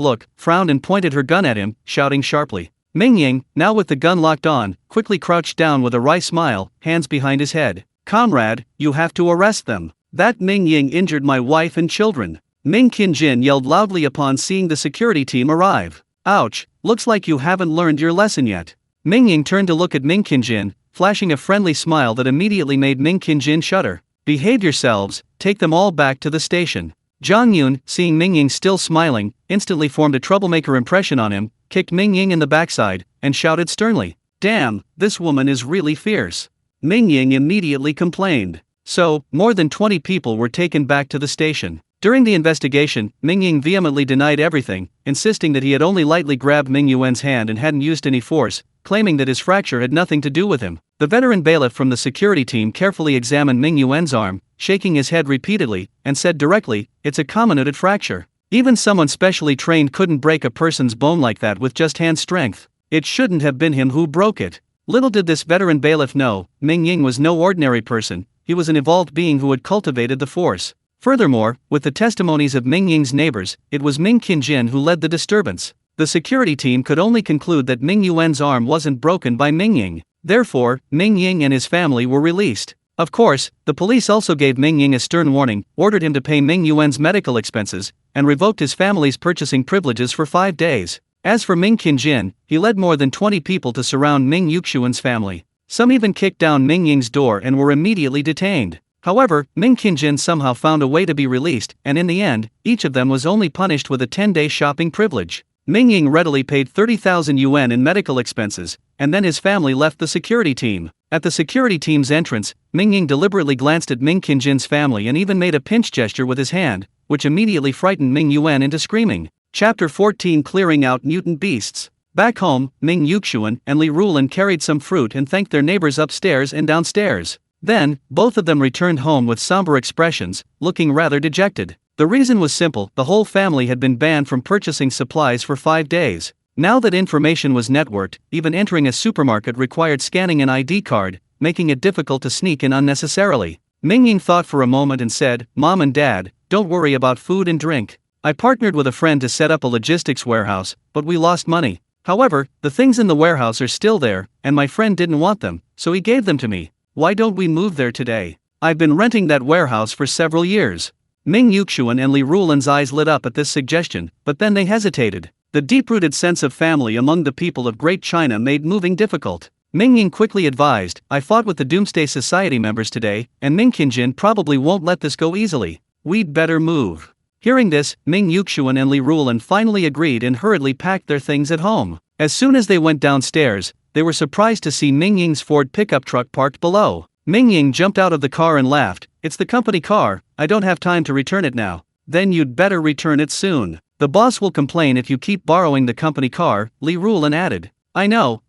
look, frowned and pointed her gun at him, shouting sharply. Mingying, now with the gun locked on, quickly crouched down with a wry smile, hands behind his head. "Comrade, you have to arrest them. That Mingying injured my wife and children." Ming Qingjin yelled loudly upon seeing the security team arrive. "Ouch, looks like you haven't learned your lesson yet." Mingying turned to look at Ming Qingjin, flashing a friendly smile that immediately made Ming Qingjin shudder. "Behave yourselves, take them all back to the station." Zhang Yun, seeing Mingying still smiling, instantly formed a troublemaker impression on him, kicked Mingying in the backside, and shouted sternly, "Damn, this woman is really fierce." Mingying immediately complained. So, more than 20 people were taken back to the station. During the investigation, Mingying vehemently denied everything, insisting that he had only lightly grabbed Ming Yuan's hand and hadn't used any force, claiming that his fracture had nothing to do with him. The veteran bailiff from the security team carefully examined Ming Yuan's arm, shaking his head repeatedly, and said directly, "It's a comminuted fracture. Even someone specially trained couldn't break a person's bone like that with just hand strength. It shouldn't have been him who broke it." Little did this veteran bailiff know, Mingying was no ordinary person, he was an evolved being who had cultivated the force. Furthermore, with the testimonies of Mingying's neighbors, it was Ming Qingjin who led the disturbance. The security team could only conclude that Ming Yuan's arm wasn't broken by Mingying. Therefore, Mingying and his family were released. Of course, the police also gave Mingying a stern warning, ordered him to pay Ming Yuan's medical expenses, and revoked his family's purchasing privileges for 5 days. As for Ming Qingjin, he led more than 20 people to surround Ming Yuxian's family. Some even kicked down Mingying's door and were immediately detained. However, Ming Qingjin somehow found a way to be released, and in the end, each of them was only punished with a 10-day shopping privilege. Mingying readily paid 30,000 yuan in medical expenses, and then his family left the security team. At the security team's entrance, Mingying deliberately glanced at Ming Qingjin's family and even made a pinch gesture with his hand, which immediately frightened Ming Yuan into screaming. Chapter 14: Clearing Out Mutant Beasts. Back home, Ming Yuxian and Li Rulin carried some fruit and thanked their neighbors upstairs and downstairs. Then, both of them returned home with somber expressions, looking rather dejected. The reason was simple: the whole family had been banned from purchasing supplies for 5 days. Now that information was networked, even entering a supermarket required scanning an ID card, making it difficult to sneak in unnecessarily. Mingying thought for a moment and said, "Mom and Dad, don't worry about food and drink. I partnered with a friend to set up a logistics warehouse, but we lost money. However, the things in the warehouse are still there, and my friend didn't want them, so he gave them to me. Why don't we move there today? I've been renting that warehouse for several years." Ming Yuxuan and Li Rulan's eyes lit up at this suggestion, but then they hesitated. The deep-rooted sense of family among the people of Great China made moving difficult. Mingying quickly advised, "I fought with the Doomsday Society members today, and Ming Qingjin probably won't let this go easily. We'd better move." Hearing this, Ming Yuxuan and Li Rulan finally agreed and hurriedly packed their things at home. As soon as they went downstairs, they were surprised to see Mingying's Ford pickup truck parked below. Mingying jumped out of the car and laughed, "It's the company car, I don't have time to return it now." "Then you'd better return it soon. The boss will complain if you keep borrowing the company car," Li Rulan added. I know,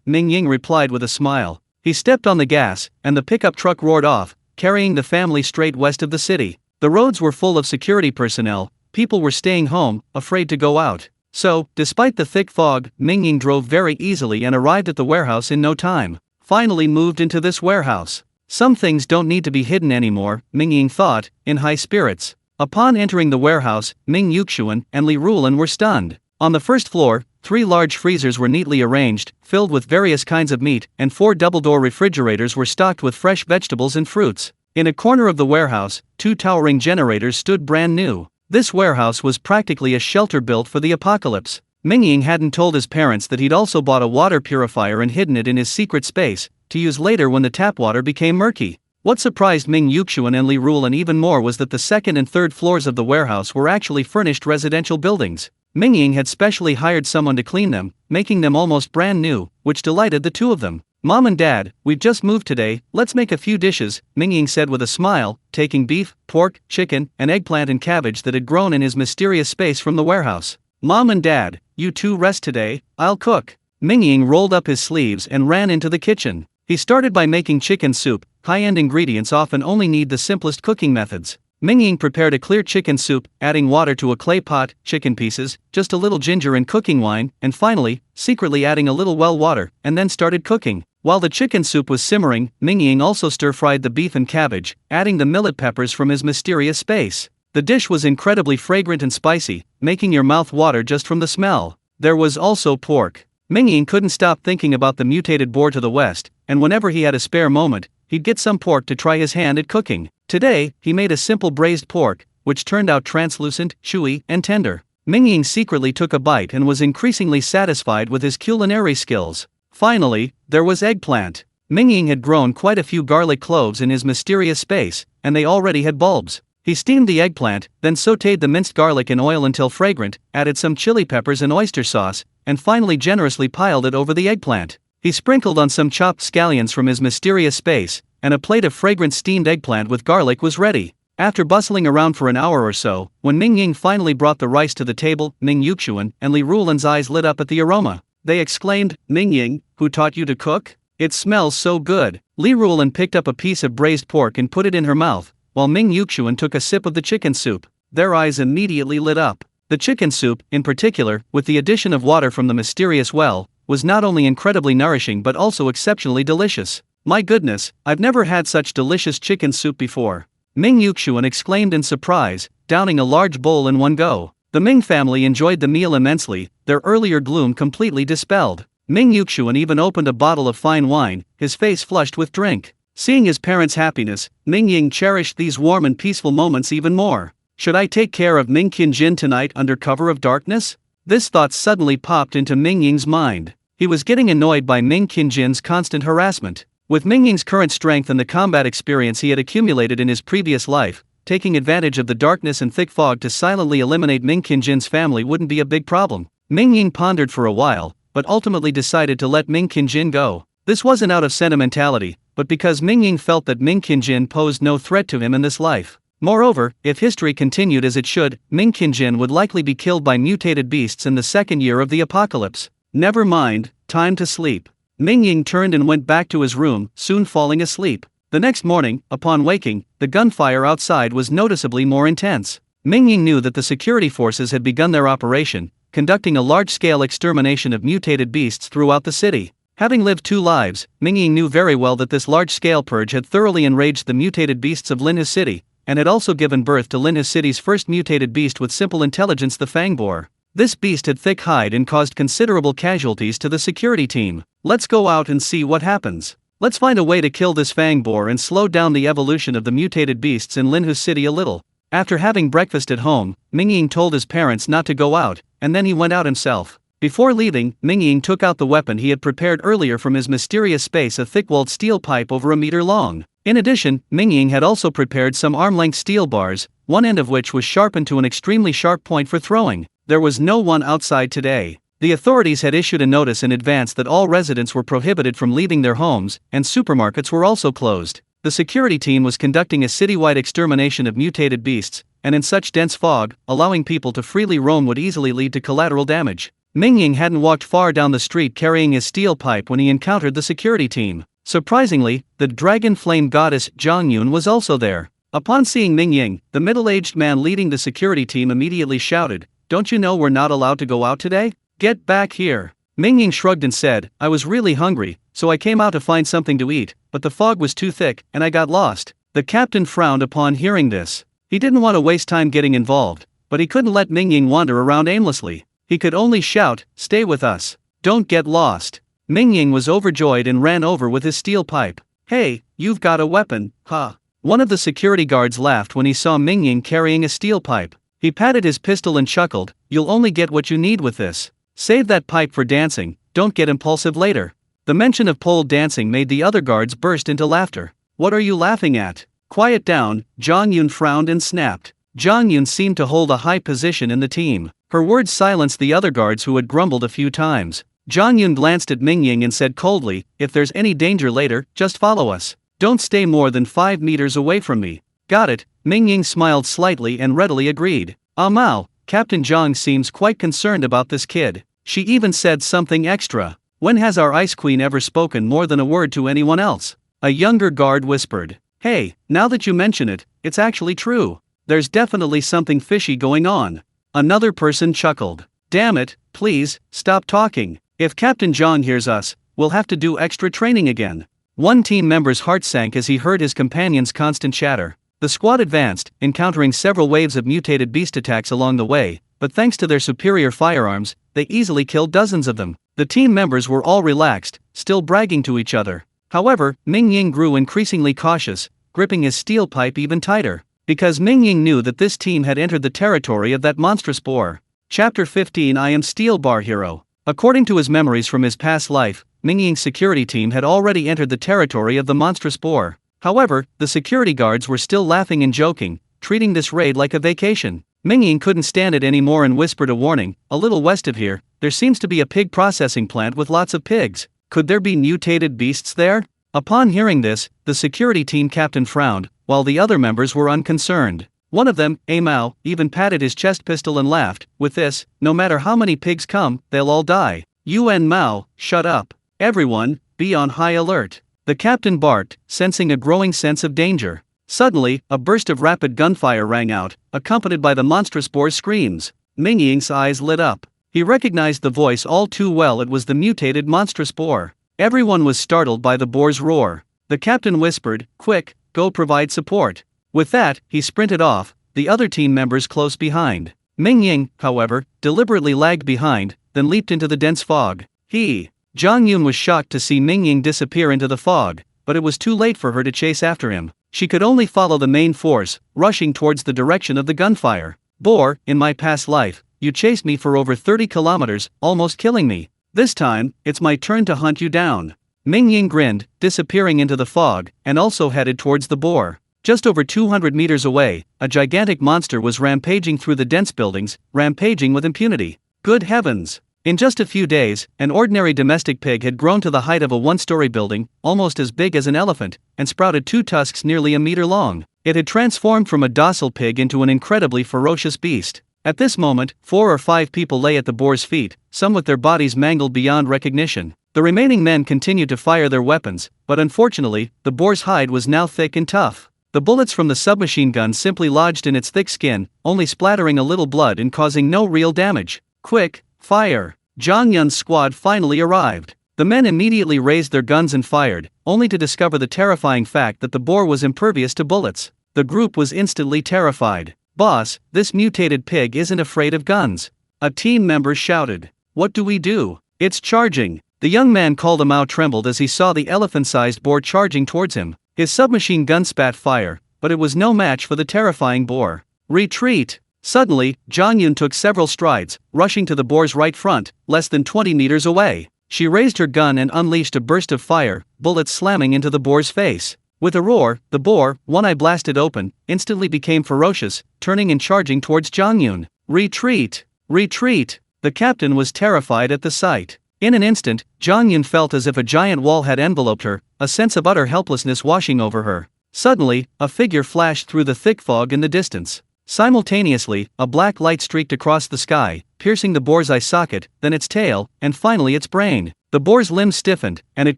Mingying replied with a smile. He stepped on the gas, and the pickup truck roared off, carrying the family straight west of the city. The roads were full of security personnel, people were staying home, afraid to go out. So, despite the thick fog, Mingying drove very easily and arrived at the warehouse in no time. Finally moved into this warehouse. Some things don't need to be hidden anymore, Mingying thought, in high spirits. Upon entering the warehouse, Ming Yuxuan and Li Rulan were stunned. On the first floor, 3 large freezers were neatly arranged, filled with various kinds of meat, and 4 double-door refrigerators were stocked with fresh vegetables and fruits. In a corner of the warehouse, 2 towering generators stood brand new. This warehouse was practically a shelter built for the apocalypse. Mingying hadn't told his parents that he'd also bought a water purifier and hidden it in his secret space, to use later when the tap water became murky. What surprised Ming Yuxuan and Li Rulan even more was that the second and third floors of the warehouse were actually furnished residential buildings. Mingying had specially hired someone to clean them, making them almost brand new, which delighted the two of them. "Mom and Dad, we've just moved today, let's make a few dishes," Mingying said with a smile, taking beef, pork, chicken, and eggplant and cabbage that had grown in his mysterious space from the warehouse. "Mom and Dad, you two rest today, I'll cook." Mingying rolled up his sleeves and ran into the kitchen. He started by making chicken soup. High-end ingredients often only need the simplest cooking methods. Mingying prepared a clear chicken soup, adding water to a clay pot, chicken pieces, just a little ginger and cooking wine, and finally, secretly adding a little well water, and then started cooking. While the chicken soup was simmering, Mingying also stir-fried the beef and cabbage, adding the millet peppers from his mysterious space. The dish was incredibly fragrant and spicy, making your mouth water just from the smell. There was also pork. Mingying couldn't stop thinking about the mutated boar to the west, and whenever he had a spare moment, he'd get some pork to try his hand at cooking. Today, he made a simple braised pork, which turned out translucent, chewy, and tender. Mingying secretly took a bite and was increasingly satisfied with his culinary skills. Finally, there was eggplant. Mingying had grown quite a few garlic cloves in his mysterious space, and they already had bulbs. He steamed the eggplant, then sautéed the minced garlic in oil until fragrant, added some chili peppers and oyster sauce, and finally generously piled it over the eggplant. He sprinkled on some chopped scallions from his mysterious space, and a plate of fragrant steamed eggplant with garlic was ready. After bustling around for an hour or so, when Mingying finally brought the rice to the table, Ming Yuxuan and Li Rulan's eyes lit up at the aroma. They exclaimed, "Mingying, who taught you to cook? It smells so good." Li Rulan picked up a piece of braised pork and put it in her mouth, while Ming Yuxuan took a sip of the chicken soup. Their eyes immediately lit up. The chicken soup, in particular, with the addition of water from the mysterious well, was not only incredibly nourishing but also exceptionally delicious. "My goodness, I've never had such delicious chicken soup before," Ming Yuxuan exclaimed in surprise, downing a large bowl in one go. The Ming family enjoyed the meal immensely, their earlier gloom completely dispelled. Ming Yuxuan even opened a bottle of fine wine, his face flushed with drink. Seeing his parents' happiness, Mingying cherished these warm and peaceful moments even more. Should I take care of Ming Qingjin tonight under cover of darkness? This thought suddenly popped into Mingying's mind. He was getting annoyed by Ming Qingjin's constant harassment. With Mingying's current strength and the combat experience he had accumulated in his previous life, taking advantage of the darkness and thick fog to silently eliminate Ming Qingjin's family wouldn't be a big problem. Mingying pondered for a while, but ultimately decided to let Ming Qingjin go. This wasn't out of sentimentality, but because Mingying felt that Ming Qingjin posed no threat to him in this life. Moreover, if history continued as it should, Ming Qingjin would likely be killed by mutated beasts in the second year of the apocalypse. Never mind, time to sleep. Mingying turned and went back to his room, soon falling asleep. The next morning, upon waking, the gunfire outside was noticeably more intense. Mingying knew that the security forces had begun their operation, conducting a large-scale extermination of mutated beasts throughout the city. Having lived 2 lives, Mingying knew very well that this large-scale purge had thoroughly enraged the mutated beasts of Linhu City, and had also given birth to Linhu City's first mutated beast with simple intelligence, the fang boar. This beast had thick hide and caused considerable casualties to the security team. Let's go out and see what happens. Let's find a way to kill this fang boar and slow down the evolution of the mutated beasts in Linhu City a little. After having breakfast at home, Mingying told his parents not to go out, and then he went out himself. Before leaving, Mingying took out the weapon he had prepared earlier from his mysterious space, a thick-walled steel pipe over a meter long. In addition, Mingying had also prepared some arm-length steel bars, one end of which was sharpened to an extremely sharp point for throwing. There was no one outside today. The authorities had issued a notice in advance that all residents were prohibited from leaving their homes, and supermarkets were also closed. The security team was conducting a citywide extermination of mutated beasts, and in such dense fog, allowing people to freely roam would easily lead to collateral damage. Mingying hadn't walked far down the street carrying his steel pipe when he encountered the security team. Surprisingly, the dragon flame goddess Zhongyun was also there. Upon seeing Mingying, the middle-aged man leading the security team immediately shouted, "Don't you know we're not allowed to go out today? Get back here." Mingying shrugged and said, "I was really hungry, so I came out to find something to eat, but the fog was too thick, and I got lost." The captain frowned upon hearing this. He didn't want to waste time getting involved, but he couldn't let Mingying wander around aimlessly. He could only shout, "Stay with us. Don't get lost." Mingying was overjoyed and ran over with his steel pipe. "Hey, you've got a weapon, huh?" One of the security guards laughed when he saw Mingying carrying a steel pipe. He patted his pistol and chuckled, "You'll only get what you need with this. Save that pipe for dancing, don't get impulsive later." The mention of pole dancing made the other guards burst into laughter. "What are you laughing at? Quiet down," Zhongyun frowned and snapped. Zhongyun seemed to hold a high position in the team. Her words silenced the other guards who had grumbled a few times. Zhongyun glanced at Mingying and said coldly, "If there's any danger later, just follow us. Don't stay more than 5 meters away from me." "Got it," Mingying smiled slightly and readily agreed. Mao, Captain Zhang seems quite concerned about this kid. She even said something extra. "When has our Ice Queen ever spoken more than a word to anyone else?" A younger guard whispered. "Hey, now that you mention it, it's actually true. There's definitely something fishy going on." Another person chuckled. "Damn it, please, stop talking. If Captain Zhang hears us, we'll have to do extra training again." One team member's heart sank as he heard his companion's constant chatter. The squad advanced, encountering several waves of mutated beast attacks along the way, but thanks to their superior firearms, they easily killed dozens of them. The team members were all relaxed, still bragging to each other. However, Mingying grew increasingly cautious, gripping his steel pipe even tighter, because Mingying knew that this team had entered the territory of that monstrous boar. Chapter 15. I Am Steel Bar Hero. According to his memories from his past life, Mingying's security team had already entered the territory of the monstrous boar. However, the security guards were still laughing and joking, treating this raid like a vacation. Mingying couldn't stand it anymore and whispered a warning, "A little west of here, there seems to be a pig processing plant with lots of pigs. Could there be mutated beasts there?" Upon hearing this, the security team captain frowned, while the other members were unconcerned. One of them, Mao, even patted his chest pistol and laughed, "With this, no matter how many pigs come, they'll all die." "Yuan Mao, shut up. Everyone, be on high alert." The captain barked, sensing a growing sense of danger. Suddenly, a burst of rapid gunfire rang out, accompanied by the monstrous boar's screams. Mingying's eyes lit up. He recognized the voice all too well. It was the mutated monstrous boar. Everyone was startled by the boar's roar. The captain whispered, "Quick, go provide support." With that, he sprinted off, the other team members close behind. Mingying, however, deliberately lagged behind, then leaped into the dense fog. Zhang Yun was shocked to see Mingying disappear into the fog, but it was too late for her to chase after him. She could only follow the main force, rushing towards the direction of the gunfire. "Boar, in my past life, you chased me for over 30 kilometers, almost killing me. This time, it's my turn to hunt you down." Mingying grinned, disappearing into the fog, and also headed towards the boar. Just over 200 meters away, a gigantic monster was rampaging through the dense buildings, rampaging with impunity. Good heavens! In just a few days, an ordinary domestic pig had grown to the height of a one-story building, almost as big as an elephant, and sprouted 2 tusks nearly a meter long. It had transformed from a docile pig into an incredibly ferocious beast. At this moment, 4 or 5 people lay at the boar's feet, some with their bodies mangled beyond recognition. The remaining men continued to fire their weapons, but unfortunately, the boar's hide was now thick and tough. The bullets from the submachine gun simply lodged in its thick skin, only splattering a little blood and causing no real damage. Quick, fire! Zhang Yun's squad finally arrived. The men immediately raised their guns and fired, only to discover the terrifying fact that the boar was impervious to bullets. The group was instantly terrified. "Boss, this mutated pig isn't afraid of guns," a team member shouted. "What do we do? It's charging." The young man called a Mao trembled as he saw the elephant-sized boar charging towards him. His submachine gun spat fire, but it was no match for the terrifying boar. "Retreat!" Suddenly, Zhang Yun took several strides, rushing to the boar's right front, less than 20 meters away. She raised her gun and unleashed a burst of fire, bullets slamming into the boar's face. With a roar, the boar, one eye blasted open, instantly became ferocious, turning and charging towards Zhang Yun. "Retreat! Retreat!" The captain was terrified at the sight. In an instant, Zhang Yun felt as if a giant wall had enveloped her, a sense of utter helplessness washing over her. Suddenly, a figure flashed through the thick fog in the distance. Simultaneously, a black light streaked across the sky, piercing the boar's eye socket, then its tail, and finally its brain. The boar's limbs stiffened, and it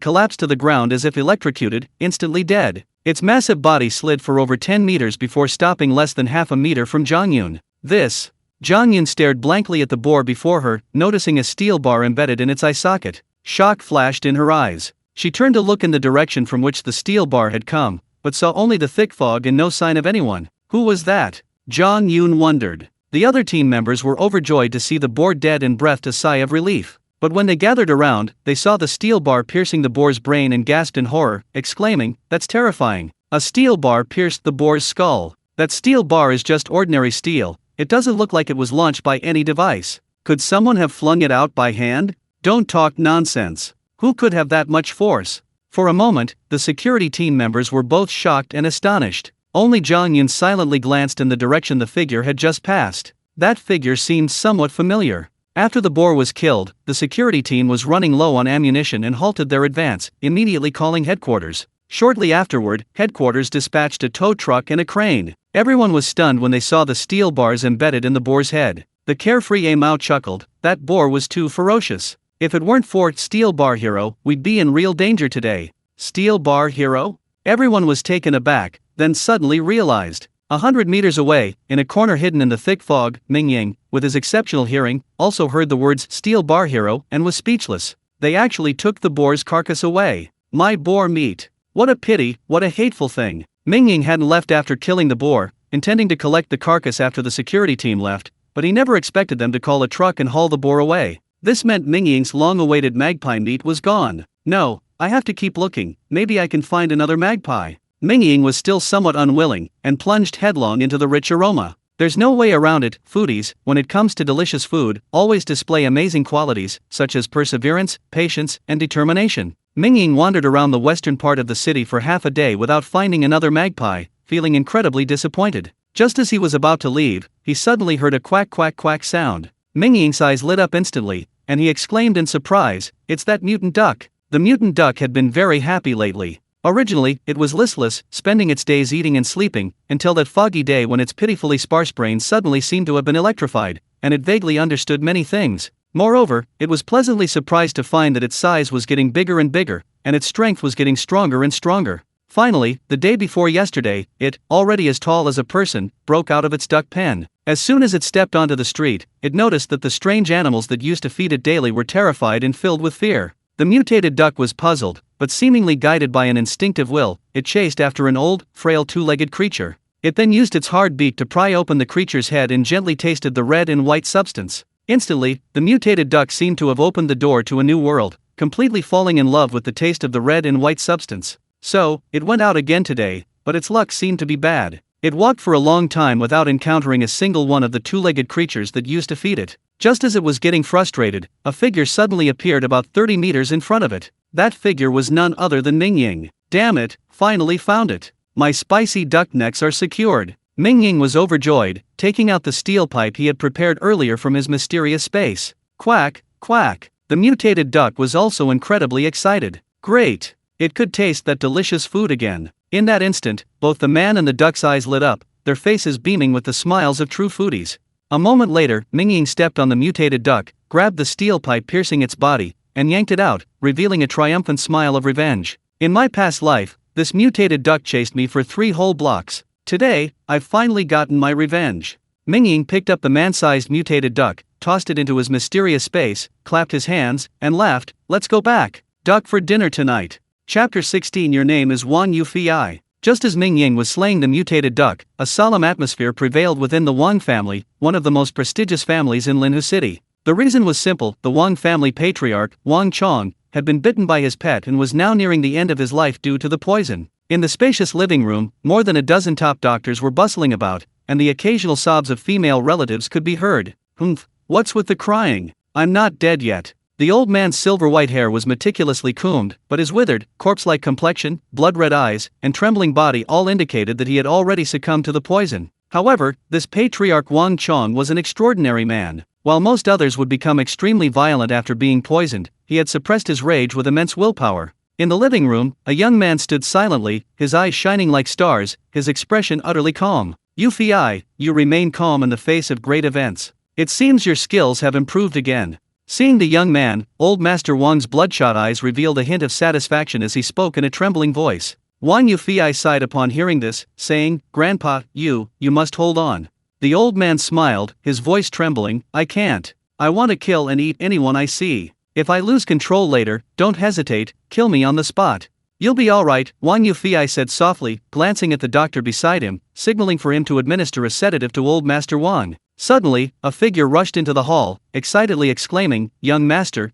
collapsed to the ground as if electrocuted, instantly dead. Its massive body slid for over 10 meters before stopping less than half a meter from Zhang Yun. "This." Zhang Yun stared blankly at the boar before her, noticing a steel bar embedded in its eye socket. Shock flashed in her eyes. She turned to look in the direction from which the steel bar had come, but saw only the thick fog and no sign of anyone. Who was that? Zhang Yun wondered. The other team members were overjoyed to see the boar dead and breathed a sigh of relief. But when they gathered around, they saw the steel bar piercing the boar's brain and gasped in horror, exclaiming, "That's terrifying. A steel bar pierced the boar's skull. That steel bar is just ordinary steel. It doesn't look like it was launched by any device. Could someone have flung it out by hand? Don't talk nonsense. Who could have that much force?" For a moment, the security team members were both shocked and astonished. Only Zhang Yun silently glanced in the direction the figure had just passed. That figure seemed somewhat familiar. After the boar was killed, the security team was running low on ammunition and halted their advance, immediately calling headquarters. Shortly afterward, headquarters dispatched a tow truck and a crane. Everyone was stunned when they saw the steel bars embedded in the boar's head. The carefree Mao chuckled, "That boar was too ferocious. If it weren't for Steel Bar Hero, we'd be in real danger today." Steel Bar Hero? Everyone was taken aback, then suddenly realized. 100 meters away, in a corner hidden in the thick fog, Mingying, with his exceptional hearing, also heard the words Steel Bar Hero and was speechless. They actually took the boar's carcass away. My boar meat. What a pity, what a hateful thing. Mingying hadn't left after killing the boar, intending to collect the carcass after the security team left, but he never expected them to call a truck and haul the boar away. This meant Mingying's long-awaited magpie meat was gone. "No, I have to keep looking, maybe I can find another magpie." Mingying was still somewhat unwilling, and plunged headlong into the rich aroma. There's no way around it. Foodies, when it comes to delicious food, always display amazing qualities, such as perseverance, patience, and determination. Mingying wandered around the western part of the city for half a day without finding another magpie, feeling incredibly disappointed. Just as he was about to leave, he suddenly heard a quack quack quack sound. Mingying's eyes lit up instantly, and he exclaimed in surprise, "It's that mutant duck." The mutant duck had been very happy lately. Originally, it was listless, spending its days eating and sleeping, until that foggy day when its pitifully sparse brain suddenly seemed to have been electrified, and it vaguely understood many things. Moreover, it was pleasantly surprised to find that its size was getting bigger and bigger, and its strength was getting stronger and stronger. Finally, the day before yesterday, it, already as tall as a person, broke out of its duck pen. As soon as it stepped onto the street, it noticed that the strange animals that used to feed it daily were terrified and filled with fear. The mutated duck was puzzled, but seemingly guided by an instinctive will, it chased after an old, frail two-legged creature. It then used its hard beak to pry open the creature's head and gently tasted the red and white substance. Instantly, the mutated duck seemed to have opened the door to a new world, completely falling in love with the taste of the red and white substance. So, it went out again today, but its luck seemed to be bad. It walked for a long time without encountering a single one of the two-legged creatures that used to feed it. Just as it was getting frustrated, a figure suddenly appeared about 30 meters in front of it. That figure was none other than Mingying. "Damn it, finally found it. My spicy duck necks are secured." Mingying was overjoyed, taking out the steel pipe he had prepared earlier from his mysterious space. Quack, quack. The mutated duck was also incredibly excited. Great! It could taste that delicious food again. In that instant, both the man and the duck's eyes lit up, their faces beaming with the smiles of true foodies. A moment later, Mingying stepped on the mutated duck, grabbed the steel pipe piercing its body, and yanked it out, revealing a triumphant smile of revenge. "In my past life, this mutated duck chased me for 3 whole blocks. Today, I've finally gotten my revenge. Mingying picked up the man-sized mutated duck, tossed it into his mysterious space, clapped his hands, and laughed. Let's go back. Duck for dinner tonight. Chapter 16. Your name is Wang Yufei. Just as Mingying was slaying the mutated duck, a solemn atmosphere prevailed within the Wang family, one of the most prestigious families in Linhu City. The reason was simple: the Wang family patriarch, Wang Chong, had been bitten by his pet and was now nearing the end of his life due to the poison. In the spacious living room, more than a dozen top doctors were bustling about, and the occasional sobs of female relatives could be heard. Humph, what's with the crying? I'm not dead yet. The old man's silver-white hair was meticulously combed, but his withered, corpse-like complexion, blood-red eyes, and trembling body all indicated that he had already succumbed to the poison. However, this patriarch Wang Chong was an extraordinary man. While most others would become extremely violent after being poisoned, he had suppressed his rage with immense willpower. In the living room, a young man stood silently, his eyes shining like stars, his expression utterly calm. Yufei, you remain calm in the face of great events. It seems your skills have improved again. Seeing the young man, old Master Wang's bloodshot eyes revealed a hint of satisfaction as he spoke in a trembling voice. Wang Yufei sighed upon hearing this, saying, Grandpa, you must hold on. The old man smiled, his voice trembling. I can't. I want to kill and eat anyone I see. If I lose control later, don't hesitate, kill me on the spot. You'll be alright, Wang Yufei said softly, glancing at the doctor beside him, signaling for him to administer a sedative to old Master Wang. Suddenly, a figure rushed into the hall, excitedly exclaiming, Young master,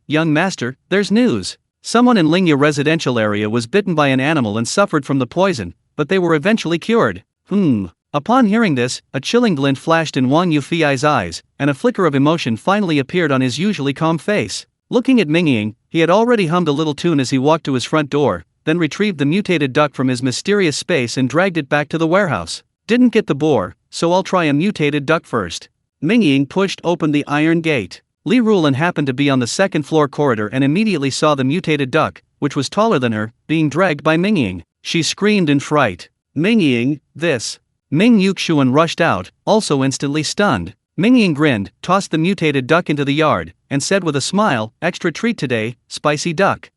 there's news. Someone in Lingya residential area was bitten by an animal and suffered from the poison, but they were eventually cured. Upon hearing this, a chilling glint flashed in Wang Yufei's eyes, and a flicker of emotion finally appeared on his usually calm face. Looking at Mingying, he had already hummed a little tune as he walked to his front door, then retrieved the mutated duck from his mysterious space and dragged it back to the warehouse. Didn't get the boar, so I'll try a mutated duck first. Mingying pushed open the iron gate. Li Rulan happened to be on the second-floor corridor and immediately saw the mutated duck, which was taller than her, being dragged by Mingying. She screamed in fright. Mingying, this. Ming Yuxuan rushed out, also instantly stunned. Mingying grinned, tossed the mutated duck into the yard, and said with a smile, Extra treat today, spicy duck.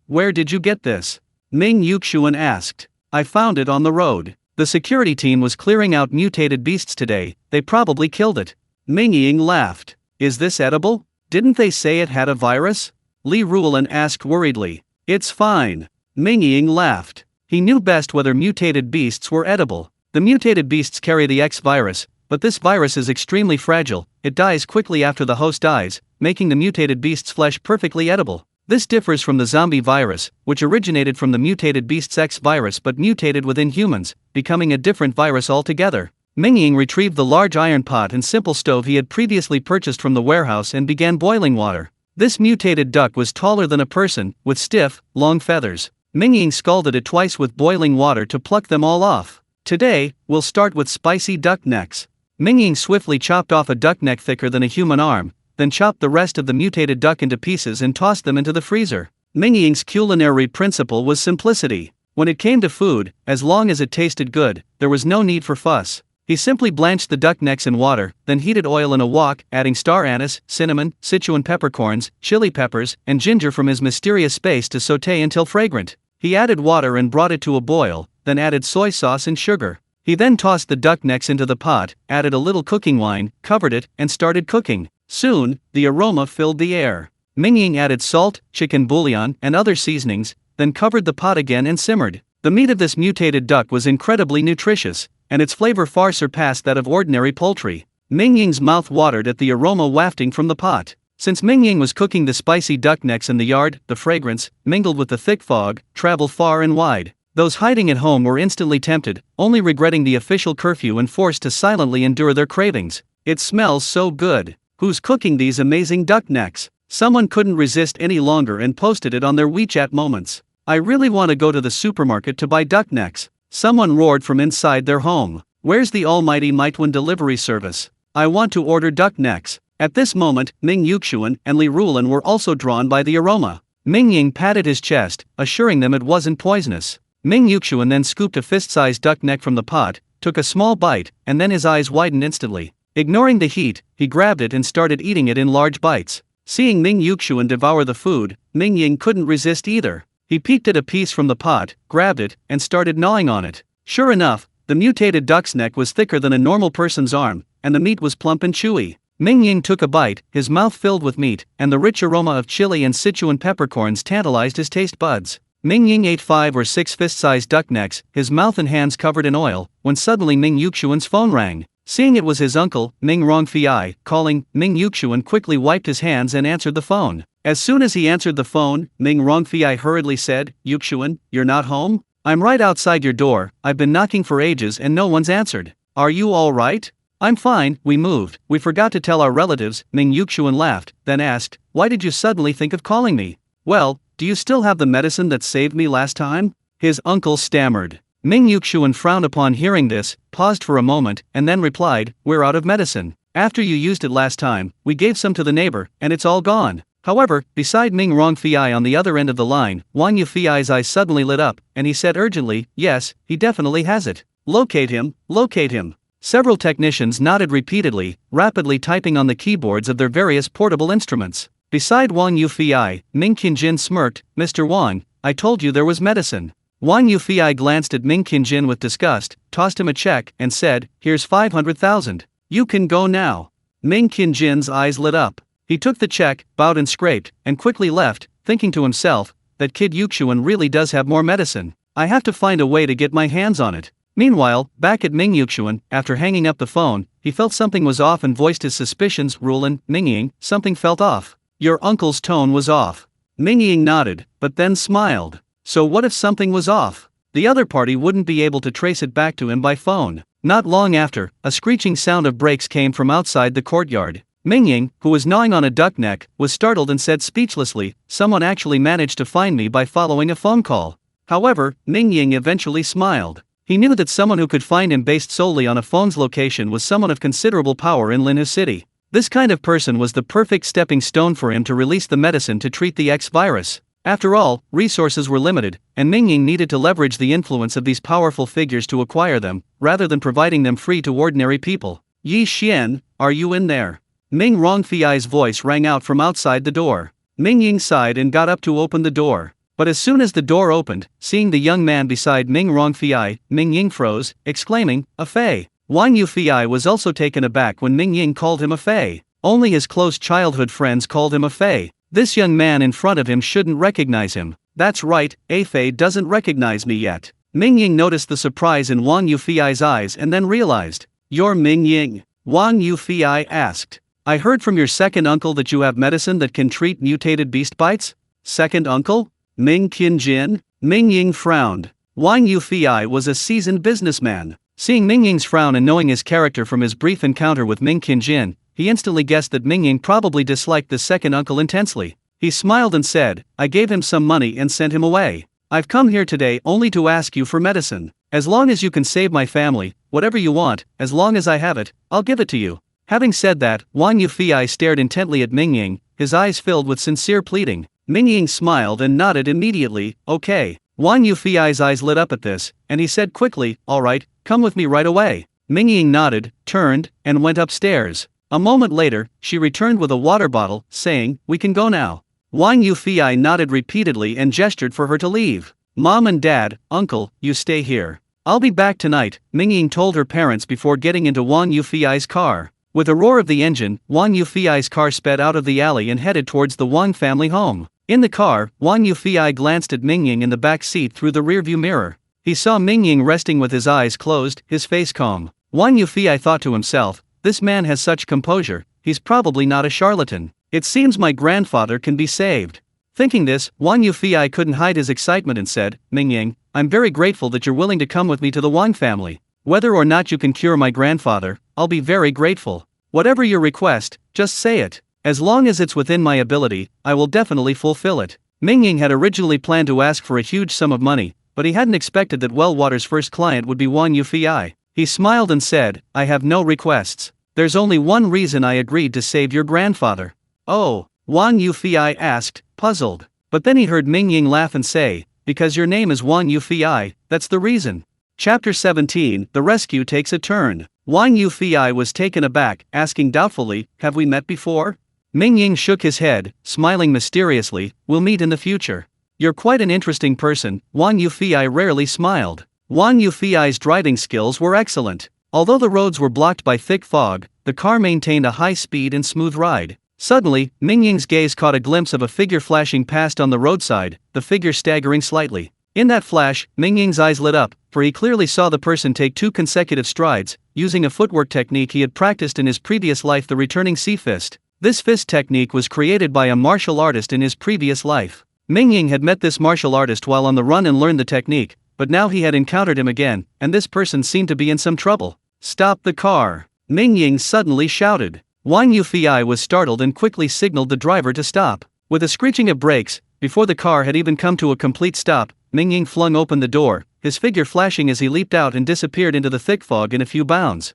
Where did you get this? Ming Yuxuan asked. I found it on the road. The security team was clearing out mutated beasts today, they probably killed it. Mingying laughed. Is this edible? Didn't they say it had a virus? Li Rulan asked worriedly. It's fine. Mingying laughed. He knew best whether mutated beasts were edible. The mutated beasts carry the X virus, but this virus is extremely fragile, it dies quickly after the host dies, making the mutated beast's flesh perfectly edible. This differs from the zombie virus, which originated from the mutated beast's X virus but mutated within humans, becoming a different virus altogether. Mingying retrieved the large iron pot and simple stove he had previously purchased from the warehouse and began boiling water. This mutated duck was taller than a person, with stiff, long feathers. Mingying scalded it twice with boiling water to pluck them all off. Today, we'll start with spicy duck necks. Mingying swiftly chopped off a duck neck thicker than a human arm, then chopped the rest of the mutated duck into pieces and tossed them into the freezer. Mingying's culinary principle was simplicity. When it came to food, as long as it tasted good, there was no need for fuss. He simply blanched the duck necks in water, then heated oil in a wok, adding star anise, cinnamon, Sichuan peppercorns, chili peppers, and ginger from his mysterious space to sauté until fragrant. He added water and brought it to a boil, then added soy sauce and sugar. He then tossed the duck necks into the pot, added a little cooking wine, covered it, and started cooking. Soon, the aroma filled the air. Mingying added salt, chicken bouillon, and other seasonings, then covered the pot again and simmered. The meat of this mutated duck was incredibly nutritious, and its flavor far surpassed that of ordinary poultry. Mingying's mouth watered at the aroma wafting from the pot. Since Mingying was cooking the spicy duck necks in the yard, the fragrance, mingled with the thick fog, traveled far and wide. Those hiding at home were instantly tempted, only regretting the official curfew and forced to silently endure their cravings. It smells so good. Who's cooking these amazing duck necks? Someone couldn't resist any longer and posted it on their WeChat moments. I really want to go to the supermarket to buy duck necks. Someone roared from inside their home. Where's the almighty Meituan delivery service? I want to order duck necks. At this moment, Ming Yuxuan and Li Rulan were also drawn by the aroma. Mingying patted his chest, assuring them it wasn't poisonous. Ming Yuxuan then scooped a fist-sized duck neck from the pot, took a small bite, and then his eyes widened instantly. Ignoring the heat, he grabbed it and started eating it in large bites. Seeing Ming Yuxuan devour the food, Mingying couldn't resist either. He peeked at a piece from the pot, grabbed it, and started gnawing on it. Sure enough, the mutated duck's neck was thicker than a normal person's arm, and the meat was plump and chewy. Mingying took a bite, his mouth filled with meat, and the rich aroma of chili and Sichuan peppercorns tantalized his taste buds. Mingying ate 5 or 6 fist-sized duck necks, his mouth and hands covered in oil, when suddenly Ming Yuxuan's phone rang. Seeing it was his uncle, Ming Rongfei, calling, Ming Yuxuan quickly wiped his hands and answered the phone. As soon as he answered the phone, Ming Rongfei hurriedly said, Yuxuan, you're not home? I'm right outside your door, I've been knocking for ages and no one's answered. Are you all right? I'm fine, we moved, we forgot to tell our relatives, Ming Yuxuan laughed, then asked, why did you suddenly think of calling me? Well, do you still have the medicine that saved me last time? His uncle stammered. Ming Yuxuan frowned upon hearing this, paused for a moment, and then replied, we're out of medicine. After you used it last time, we gave some to the neighbor, and it's all gone. However, beside Ming Rongfei on the other end of the line, Wang Yufei's eyes suddenly lit up, and he said urgently, yes, he definitely has it. Locate him, locate him. Several technicians nodded repeatedly, rapidly typing on the keyboards of their various portable instruments. Beside Wang Yufei, Ming Qinjin smirked, Mr. Wang, I told you there was medicine. Wang Yufei glanced at Ming Qinjin with disgust, tossed him a check, and said, here's 500,000. You can go now. Ming Qinjin's eyes lit up. He took the check, bowed and scraped, and quickly left, thinking to himself, that kid Yuxuan really does have more medicine. I have to find a way to get my hands on it. Meanwhile, back at Ming Yuxuan, after hanging up the phone, he felt something was off and voiced his suspicions. Rulin, Mingying, something felt off. Your uncle's tone was off. Mingying nodded, but then smiled. So what if something was off? The other party wouldn't be able to trace it back to him by phone. Not long after, a screeching sound of brakes came from outside the courtyard. Mingying, who was gnawing on a duck neck, was startled and said speechlessly, someone actually managed to find me by following a phone call. However, Mingying eventually smiled. He knew that someone who could find him based solely on a phone's location was someone of considerable power in Linhu City. This kind of person was the perfect stepping stone for him to release the medicine to treat the X virus. After all, resources were limited, and Mingying needed to leverage the influence of these powerful figures to acquire them, rather than providing them free to ordinary people. Yi Xian, are you in there? Ming Rongfei's voice rang out from outside the door. Mingying sighed and got up to open the door. But as soon as the door opened, seeing the young man beside Ming Rongfei, Mingying froze, exclaiming, a fei. Wang Yufei was also taken aback when Mingying called him a fei. Only his close childhood friends called him a fei. This young man in front of him shouldn't recognize him. That's right, a fei doesn't recognize me yet. Mingying noticed the surprise in Wang Yufei's eyes and then realized. You're Mingying? Wang Yufei asked. I heard from your second uncle that you have medicine that can treat mutated beast bites? Second uncle? Ming Qinjin? Mingying frowned. Wang Yufei was a seasoned businessman. Seeing Mingying's frown and knowing his character from his brief encounter with Ming Qinjin, he instantly guessed that Mingying probably disliked the second uncle intensely. He smiled and said, I gave him some money and sent him away. I've come here today only to ask you for medicine. As long as you can save my family, whatever you want, as long as I have it, I'll give it to you. Having said that, Wang Yufei stared intently at Mingying, his eyes filled with sincere pleading. Mingying smiled and nodded immediately, okay. Wang Yufei's eyes lit up at this, and he said quickly, all right, come with me right away. Mingying nodded, turned, and went upstairs. A moment later, she returned with a water bottle, saying, we can go now. Wang Yufei nodded repeatedly and gestured for her to leave. Mom and Dad, Uncle, you stay here. I'll be back tonight, Mingying told her parents before getting into Wang Yufei's car. With a roar of the engine, Wang Yufei's car sped out of the alley and headed towards the Wang family home. In the car, Wang Yufei glanced at Mingying in the back seat through the rearview mirror. He saw Mingying resting with his eyes closed, his face calm. Wang Yufei thought to himself, this man has such composure, he's probably not a charlatan. It seems my grandfather can be saved. Thinking this, Wang Yufei couldn't hide his excitement and said, Mingying, I'm very grateful that you're willing to come with me to the Wang family. Whether or not you can cure my grandfather, I'll be very grateful. Whatever your request, just say it. As long as it's within my ability, I will definitely fulfill it. Mingying had originally planned to ask for a huge sum of money, but he hadn't expected that Wellwater's first client would be Wang Yufei. He smiled and said, I have no requests. There's only one reason I agreed to save your grandfather. Oh, Wang Yufei asked, puzzled. But then he heard Mingying laugh and say, because your name is Wang Yufei, that's the reason. Chapter 17, The Rescue Takes a Turn. Wang Yufei was taken aback, asking doubtfully, have we met before? Mingying shook his head, smiling mysteriously, we'll meet in the future. You're quite an interesting person." Wang Yufei rarely smiled. Wang Yufei's driving skills were excellent. Although the roads were blocked by thick fog, the car maintained a high speed and smooth ride. Suddenly, Mingying's gaze caught a glimpse of a figure flashing past on the roadside, the figure staggering slightly. In that flash, Mingying's eyes lit up, for he clearly saw the person take 2 consecutive strides, using a footwork technique he had practiced in his previous life, the returning sea fist. This fist technique was created by a martial artist in his previous life. Mingying had met this martial artist while on the run and learned the technique, but now he had encountered him again, and this person seemed to be in some trouble. "Stop the car!" Mingying suddenly shouted. Wang Yufei was startled and quickly signaled the driver to stop. With a screeching of brakes, before the car had even come to a complete stop, Mingying flung open the door, his figure flashing as he leaped out and disappeared into the thick fog in a few bounds.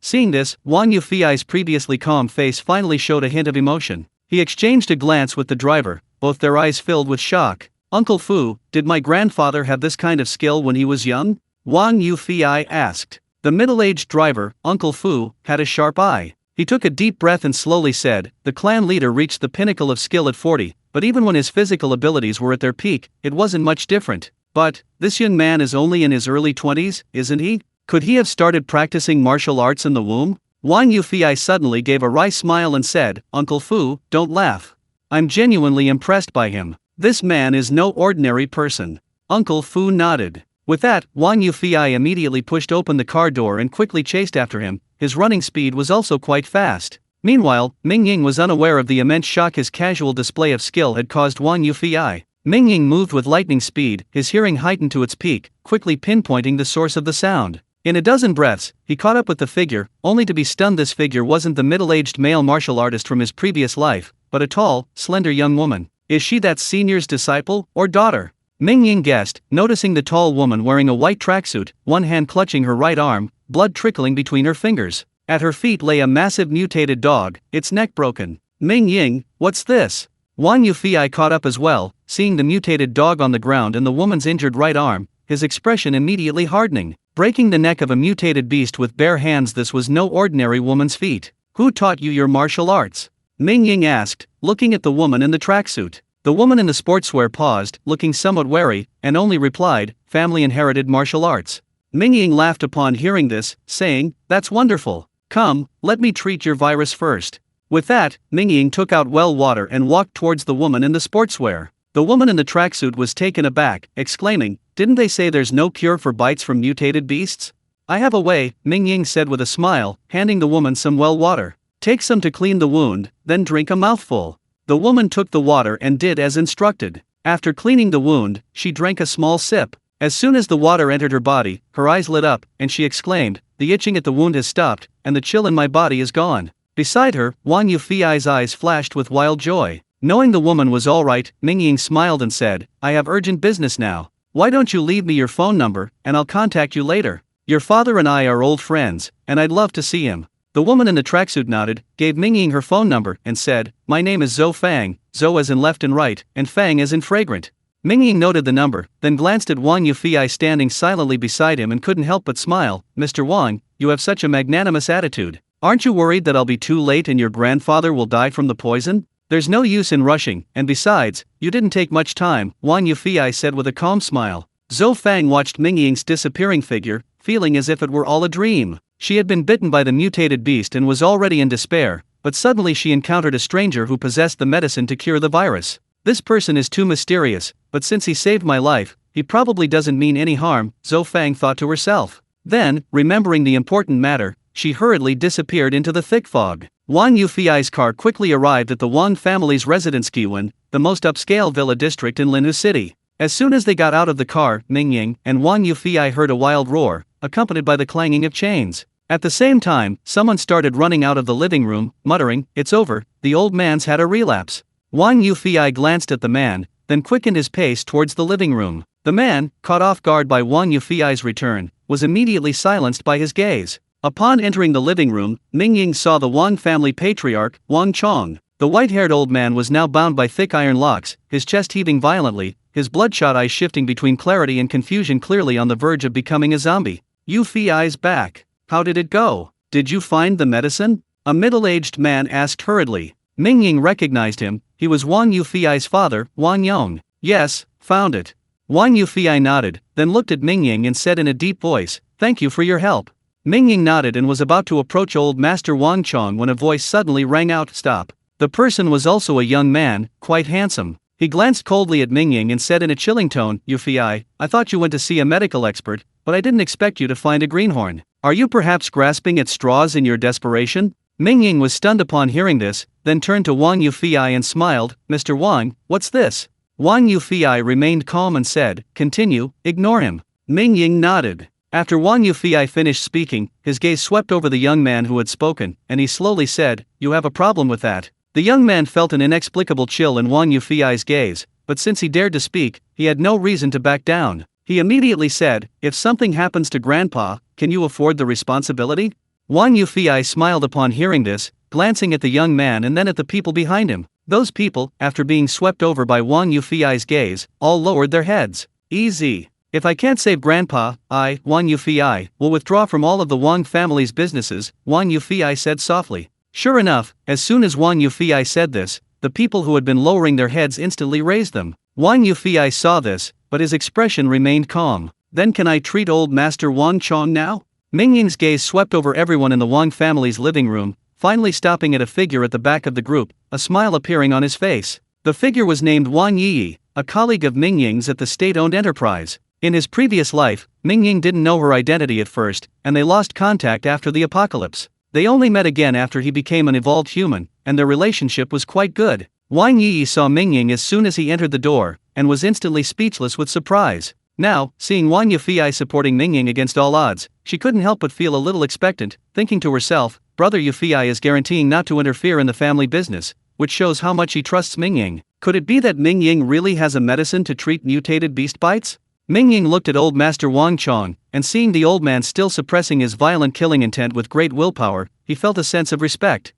Seeing this, Wang Yufei's previously calm face finally showed a hint of emotion. He exchanged a glance with the driver, both their eyes filled with shock. "Uncle Fu, did my grandfather have this kind of skill when he was young?" Wang Yufei asked. The middle-aged driver, Uncle Fu, had a sharp eye. He took a deep breath and slowly said, "The clan leader reached the pinnacle of skill at 40, but even when his physical abilities were at their peak, it wasn't much different. But, this young man is only in his early 20s, isn't he? Could he have started practicing martial arts in the womb?" Wang Yufei suddenly gave a wry smile and said, "Uncle Fu, don't laugh. I'm genuinely impressed by him. This man is no ordinary person." Uncle Fu nodded. With that, Wang Yufei immediately pushed open the car door and quickly chased after him. His running speed was also quite fast. Meanwhile, Mingying was unaware of the immense shock his casual display of skill had caused Wang Yufei. Mingying moved with lightning speed, his hearing heightened to its peak, quickly pinpointing the source of the sound. In a dozen breaths, he caught up with the figure, only to be stunned. This figure wasn't the middle-aged male martial artist from his previous life, but a tall, slender young woman. Is she that senior's disciple, or daughter? Mingying guessed, noticing the tall woman wearing a white tracksuit, one hand clutching her right arm, blood trickling between her fingers. At her feet lay a massive mutated dog, its neck broken. "Mingying, what's this?" Wang Yufei caught up as well, seeing the mutated dog on the ground and the woman's injured right arm, his expression immediately hardening. Breaking the neck of a mutated beast with bare hands, this was no ordinary woman's feat. "Who taught you your martial arts?" Mingying asked, looking at the woman in the tracksuit. The woman in the sportswear paused, looking somewhat wary, and only replied, "Family inherited martial arts." Mingying laughed upon hearing this, saying, "That's wonderful. Come, let me treat your virus first." With that, Mingying took out well water and walked towards the woman in the sportswear. The woman in the tracksuit was taken aback, exclaiming, "Didn't they say there's no cure for bites from mutated beasts?" "I have a way," Mingying said with a smile, handing the woman some well water. "Take some to clean the wound, then drink a mouthful." The woman took the water and did as instructed. After cleaning the wound, she drank a small sip. As soon as the water entered her body, her eyes lit up, and she exclaimed, "The itching at the wound has stopped, and the chill in my body is gone." Beside her, Wang Yufei's eyes flashed with wild joy. Knowing the woman was all right, Mingying smiled and said, "I have urgent business now. Why don't you leave me your phone number, and I'll contact you later? Your father and I are old friends, and I'd love to see him." The woman in the tracksuit nodded, gave Mingying her phone number, and said, "My name is Zhou Fang, Zhou as in left and right, and Fang as in fragrant." Mingying noted the number, then glanced at Wang Yufei standing silently beside him and couldn't help but smile. "Mr. Wang, you have such a magnanimous attitude. Aren't you worried that I'll be too late and your grandfather will die from the poison? There's no use in rushing, and besides, you didn't take much time," Wang Yufei said with a calm smile. Zhou Fang watched Mingying's disappearing figure, feeling as if it were all a dream. She had been bitten by the mutated beast and was already in despair, but suddenly she encountered a stranger who possessed the medicine to cure the virus. "This person is too mysterious, but since he saved my life, he probably doesn't mean any harm," Zhou Fang thought to herself. Then, remembering the important matter, she hurriedly disappeared into the thick fog. Wang Yufei's car quickly arrived at the Wang family's residence Sichuan, the most upscale villa district in Linhu City. As soon as they got out of the car, Mingying and Wang Yufei heard a wild roar, accompanied by the clanging of chains. At the same time, someone started running out of the living room, muttering, "It's over, the old man's had a relapse." Wang Yufei glanced at the man, then quickened his pace towards the living room. The man, caught off guard by Wang Yufei's return, was immediately silenced by his gaze. Upon entering the living room, Mingying saw the Wang family patriarch, Wang Chong. The white-haired old man was now bound by thick iron locks, his chest heaving violently, his bloodshot eyes shifting between clarity and confusion, clearly on the verge of becoming a zombie. "Yufei's back. How did it go? Did you find the medicine?" a middle-aged man asked hurriedly. Mingying recognized him. He was Wang Yufei's father, Wang Yong. Yes, found it. Wang Yufei nodded, then looked at Mingying and said in a deep voice, "Thank you for your help." Mingying nodded and was about to approach old Master Wang Chong when a voice suddenly rang out, "Stop." The person was also a young man, quite handsome. He glanced coldly at Mingying and said in a chilling tone, "Yufei, I thought you went to see a medical expert, but I didn't expect you to find a greenhorn. Are you perhaps grasping at straws in your desperation?" Mingying was stunned upon hearing this, then turned to Wang Yufei and smiled, "Mr. Wang, what's this?" Wang Yufei remained calm and said, "Continue, ignore him." Mingying nodded. After Wang Yufei finished speaking, his gaze swept over the young man who had spoken, and he slowly said, "You have a problem with that." The young man felt an inexplicable chill in Wang Yufei's gaze, but since he dared to speak, he had no reason to back down. He immediately said, "If something happens to Grandpa, can you afford the responsibility?" Wang Yufei smiled upon hearing this, glancing at the young man and then at the people behind him. Those people, after being swept over by Wang Yufei's gaze, all lowered their heads. "Easy. If I can't save Grandpa, I, Wang Yufei, will withdraw from all of the Wang family's businesses," Wang Yufei said softly. Sure enough, as soon as Wang Yufei said this, the people who had been lowering their heads instantly raised them. Wang Yufei saw this, but his expression remained calm. "Then can I treat old Master Wang Chong now?" Mingying's gaze swept over everyone in the Wang family's living room, finally stopping at a figure at the back of the group, a smile appearing on his face. The figure was named Wang Yi, a colleague of Mingying's at the state-owned enterprise. In his previous life, Mingying didn't know her identity at first, and they lost contact after the apocalypse. They only met again after he became an evolved human, and their relationship was quite good. Wang Yi saw Mingying as soon as he entered the door, and was instantly speechless with surprise. Now, seeing Wang Yufei supporting Mingying against all odds, she couldn't help but feel a little expectant, thinking to herself, "Brother Yufei is guaranteeing not to interfere in the family business, which shows how much he trusts Mingying. Could it be that Mingying really has a medicine to treat mutated beast bites?" Mingying looked at old Master Wang Chong, and seeing the old man still suppressing his violent killing intent with great willpower, he felt a sense of respect.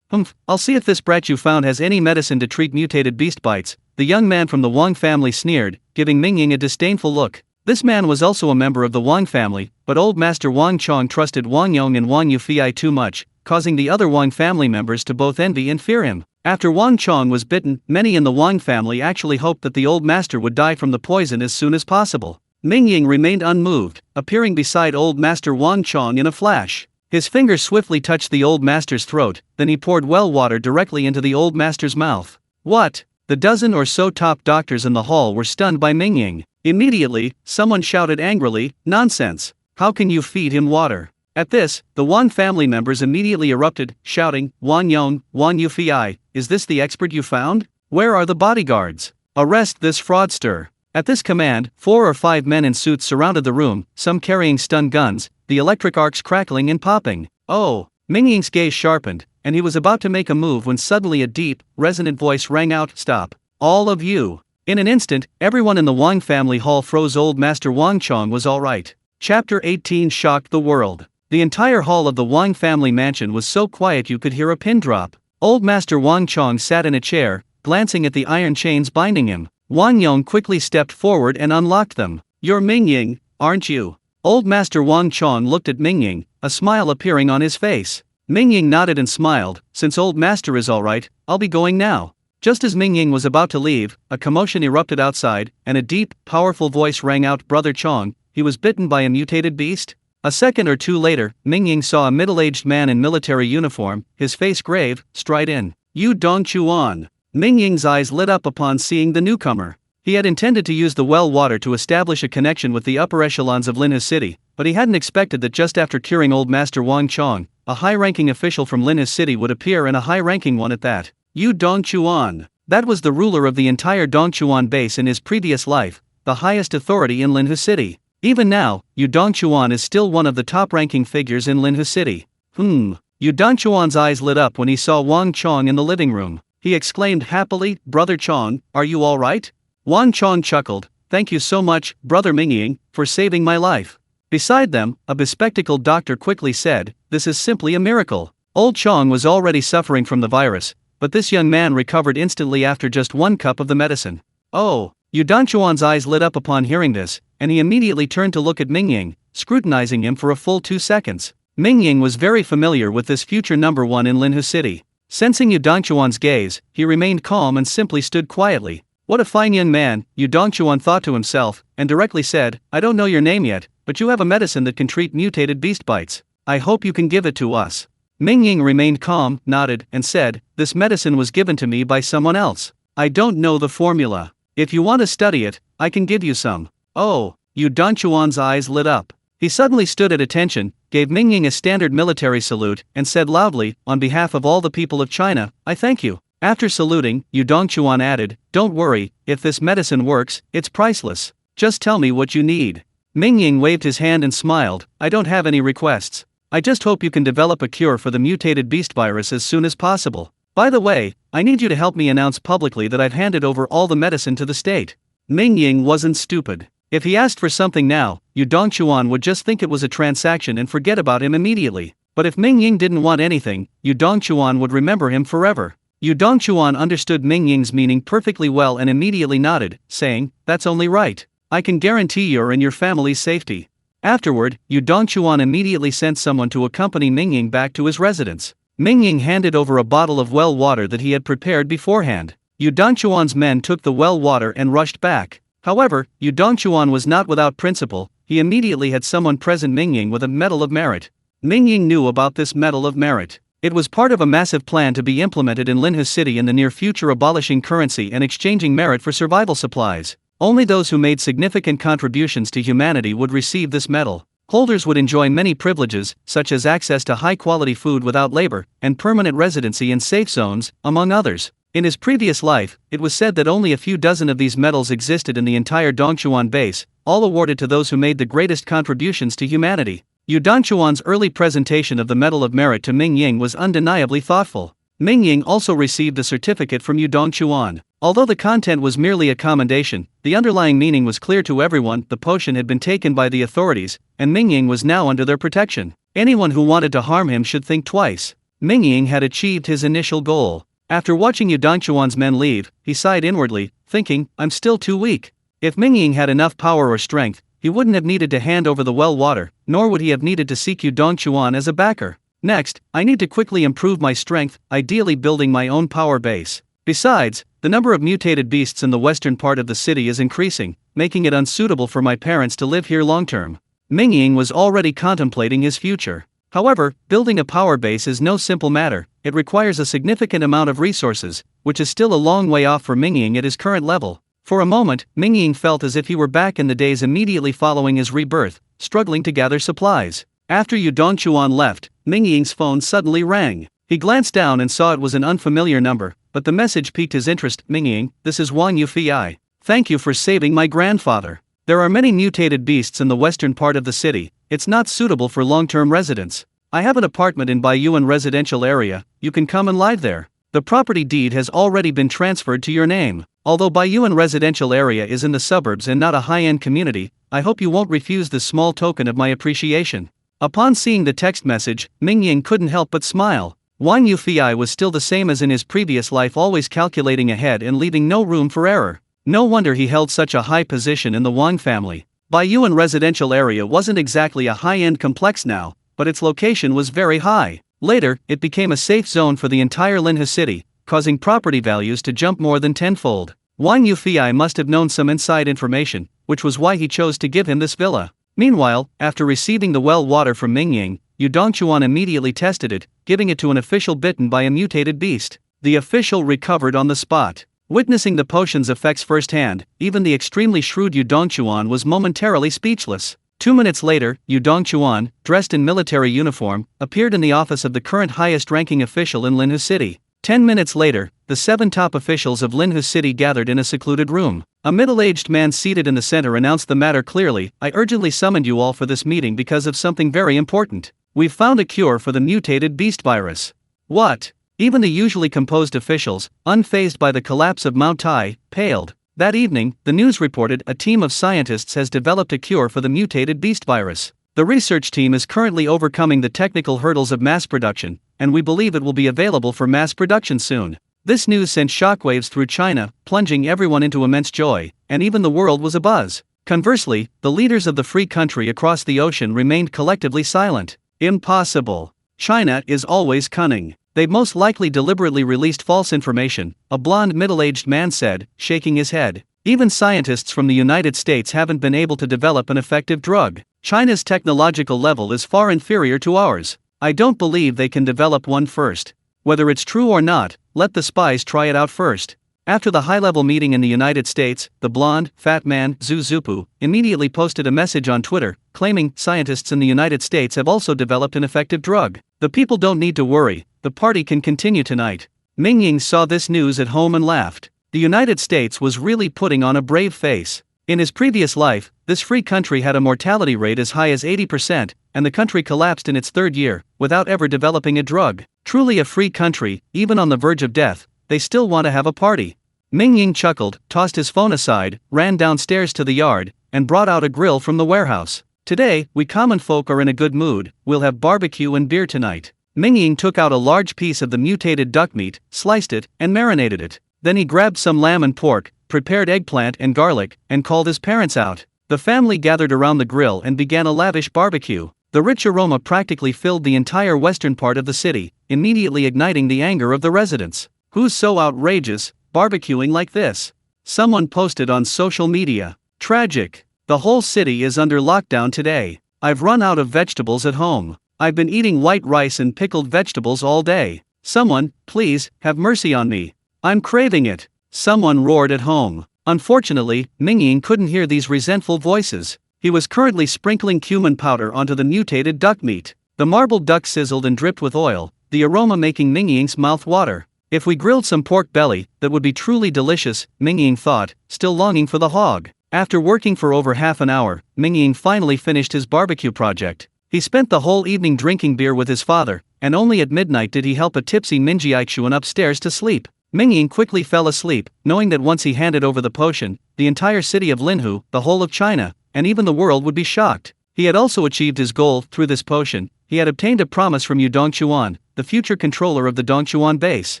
I'll see if this brat you found has any medicine to treat mutated beast bites," the young man from the Wang family sneered, giving Mingying a disdainful look. This man was also a member of the Wang family, but old Master Wang Chong trusted Wang Yong and Wang Yufei too much, causing the other Wang family members to both envy and fear him. After Wang Chong was bitten, many in the Wang family actually hoped that the old master would die from the poison as soon as possible. Mingying remained unmoved, appearing beside old Master Wang Chong in a flash. His fingers swiftly touched the old master's throat, then he poured well water directly into the old master's mouth. What? The dozen or so top doctors in the hall were stunned by Mingying. Immediately, someone shouted angrily, "Nonsense! How can you feed him water?" At this, the Wang family members immediately erupted, shouting, "Wang Yong, Wang Yufei, is this the expert you found? Where are the bodyguards? Arrest this fraudster." At this command, 4 or 5 men in suits surrounded the room, some carrying stun guns, the electric arcs crackling and popping. "Oh!" Mingying's gaze sharpened, and he was about to make a move when suddenly a deep, resonant voice rang out, "Stop! All of you!" In an instant, everyone in the Wang family hall froze. Old Master Wang Chong was alright. Chapter 18 shocked the world. The entire hall of the Wang family mansion was so quiet you could hear a pin drop. Old Master Wang Chong sat in a chair, glancing at the iron chains binding him. Wang Yong quickly stepped forward and unlocked them. "You're Mingying, aren't you?" Old Master Wang Chong looked at Mingying, a smile appearing on his face. Mingying nodded and smiled, "Since old master is alright, I'll be going now." Just as Mingying was about to leave, a commotion erupted outside, and a deep, powerful voice rang out, "Brother Chong, he was bitten by a mutated beast?" A second or two later, Mingying saw a middle-aged man in military uniform, his face grave, stride in. "You Dong Chuan." Mingying's eyes lit up upon seeing the newcomer. He had intended to use the well water to establish a connection with the upper echelons of Linhua City, but he hadn't expected that just after curing old Master Wang Chong, a high-ranking official from Linhua City would appear, and a high-ranking one at that. Yu Dongchuan. That was the ruler of the entire Dongchuan base in his previous life, the highest authority in Linhua City. Even now, Yu Dongchuan is still one of the top-ranking figures in Linhua City. Yu Dongchuan's eyes lit up when he saw Wang Chong in the living room. He exclaimed happily, "Brother Chong, are you all right?" Wang Chong chuckled, "Thank you so much, Brother Mingying, for saving my life." Beside them, a bespectacled doctor quickly said, "This is simply a miracle." Old Chong was already suffering from the virus, but this young man recovered instantly after just 1 cup of the medicine. "Oh!" Yu Dongchuan's eyes lit up upon hearing this, and he immediately turned to look at Mingying, scrutinizing him for a full 2 seconds. Mingying was very familiar with this future number 1 in Linhua City. Sensing Yu Dongchuan's gaze, he remained calm and simply stood quietly. What a fine young man, Yu Dongchuan thought to himself, and directly said, I don't know your name yet, but you have a medicine that can treat mutated beast bites. I hope you can give it to us. Mingying remained calm, nodded, and said, this medicine was given to me by someone else. I don't know the formula. If you want to study it, I can give you some. Oh, Yu Dongchuan's eyes lit up. He suddenly stood at attention, gave Mingying a standard military salute, and said loudly, on behalf of all the people of China, I thank you. After saluting, Yu Dongchuan added, don't worry, if this medicine works, it's priceless. Just tell me what you need. Mingying waved his hand and smiled, I don't have any requests. I just hope you can develop a cure for the mutated beast virus as soon as possible. By the way, I need you to help me announce publicly that I've handed over all the medicine to the state. Mingying wasn't stupid. If he asked for something now, Yu Dongchuan would just think it was a transaction and forget about him immediately. But if Mingying didn't want anything, Yu Dongchuan would remember him forever. Yu Dongchuan understood Mingying's meaning perfectly well and immediately nodded, saying, that's only right. I can guarantee your and your family's safety. Afterward, Yu Dongchuan immediately sent someone to accompany Mingying back to his residence. Mingying handed over a bottle of well water that he had prepared beforehand. Yu Dongchuan's men took the well water and rushed back. However, Yu Dongchuan was not without principle, he immediately had someone present Mingying with a medal of merit. Mingying knew about this medal of merit. It was part of a massive plan to be implemented in Linhu City in the near future, abolishing currency and exchanging merit for survival supplies. Only those who made significant contributions to humanity would receive this medal. Holders would enjoy many privileges, such as access to high-quality food without labor, and permanent residency in safe zones, among others. In his previous life, it was said that only a few dozen of these medals existed in the entire Dongchuan base, all awarded to those who made the greatest contributions to humanity. Yu Dongchuan's early presentation of the Medal of Merit to Mingying was undeniably thoughtful. Mingying also received a certificate from Yu Dongchuan. Although the content was merely a commendation, the underlying meaning was clear to everyone. The potion had been taken by the authorities, and Mingying was now under their protection. Anyone who wanted to harm him should think twice. Mingying had achieved his initial goal. After watching Yu Dongchuan's men leave, he sighed inwardly, thinking, I'm still too weak. If Mingying had enough power or strength, he wouldn't have needed to hand over the well water, nor would he have needed to seek Yu Dongchuan as a backer. Next, I need to quickly improve my strength, ideally building my own power base. Besides, the number of mutated beasts in the western part of the city is increasing, making it unsuitable for my parents to live here long-term. Mingying was already contemplating his future. However, building a power base is no simple matter. It requires a significant amount of resources, which is still a long way off for Mingying at his current level. For a moment, Mingying felt as if he were back in the days immediately following his rebirth, struggling to gather supplies. After Yu Dongchuan left, Mingying's phone suddenly rang. He glanced down and saw it was an unfamiliar number, but the message piqued his interest. Mingying, this is Wang Yufei. Thank you for saving my grandfather. There are many mutated beasts in the western part of the city. It's not suitable for long-term residence. I have an apartment in Baiyuan residential area. You can come and live there. The property deed has already been transferred to your name. Although Baiyuan residential area is in the suburbs and not a high-end community, I hope you won't refuse this small token of my appreciation. Upon seeing the text message, Mingying couldn't help but smile. Wang Yufei was still the same as in his previous life, always calculating ahead and leaving no room for error. No wonder he held such a high position in the Wang family. Baiyuan residential area wasn't exactly a high-end complex now, but its location was very high. Later, it became a safe zone for the entire Linhu city, causing property values to jump more than tenfold. Wang Yufei must have known some inside information, which was why he chose to give him this villa. Meanwhile, after receiving the well water from Mingying, Yu Dongchuan immediately tested it, giving it to an official bitten by a mutated beast. The official recovered on the spot. Witnessing the potion's effects firsthand, even the extremely shrewd Yu Dongchuan was momentarily speechless. 2 minutes later, Yu Dongchuan, dressed in military uniform, appeared in the office of the current highest-ranking official in Linhu City. 10 minutes later, the 7 top officials of Linhu City gathered in a secluded room. A middle-aged man seated in the center announced the matter clearly. I urgently summoned you all for this meeting because of something very important. We've found a cure for the mutated beast virus. What? Even the usually composed officials, unfazed by the collapse of Mount Tai, paled. That evening, the news reported a team of scientists has developed a cure for the mutated beast virus. The research team is currently overcoming the technical hurdles of mass production, and we believe it will be available for mass production soon. This news sent shockwaves through China, plunging everyone into immense joy, and even the world was abuzz. Conversely, the leaders of the free country across the ocean remained collectively silent. Impossible. China is always cunning. They've most likely deliberately released false information, a blond middle-aged man said, shaking his head. Even scientists from the United States haven't been able to develop an effective drug. China's technological level is far inferior to ours. I don't believe they can develop one first. Whether it's true or not, let the spies try it out first. After the high-level meeting in the United States, the blonde, fat man, Zhu Zupu, immediately posted a message on Twitter, claiming scientists in the United States have also developed an effective drug. The people don't need to worry, the party can continue tonight. Mingying saw this news at home and laughed. The United States was really putting on a brave face. In his previous life, this free country had a mortality rate as high as 80%, and the country collapsed in its third year, without ever developing a drug. Truly a free country, even on the verge of death, they still want to have a party. Mingying chuckled, tossed his phone aside, ran downstairs to the yard, and brought out a grill from the warehouse. Today, we common folk are in a good mood, we'll have barbecue and beer tonight. Mingying took out a large piece of the mutated duck meat, sliced it, and marinated it. Then he grabbed some lamb and pork, prepared eggplant and garlic, and called his parents out. The family gathered around the grill and began a lavish barbecue. The rich aroma practically filled the entire western part of the city, immediately igniting the anger of the residents. Who's so outrageous, barbecuing like this? Someone posted on social media. Tragic. The whole city is under lockdown today. I've run out of vegetables at home. I've been eating white rice and pickled vegetables all day. Someone, please, have mercy on me. I'm craving it. Someone roared at home. Unfortunately, Mingying couldn't hear these resentful voices. He was currently sprinkling cumin powder onto the mutated duck meat. The marbled duck sizzled and dripped with oil, the aroma making Mingying's mouth water. If we grilled some pork belly, that would be truly delicious, Mingying thought, still longing for the hog. After working for over half an hour, Mingying finally finished his barbecue project. He spent the whole evening drinking beer with his father, and only at midnight did he help a tipsy Sichuan upstairs to sleep. Mingying quickly fell asleep, knowing that once he handed over the potion, the entire city of Linhu, the whole of China, and even the world would be shocked. He had also achieved his goal through this potion. He had obtained a promise from Yu Dongchuan, the future controller of the Dongchuan base.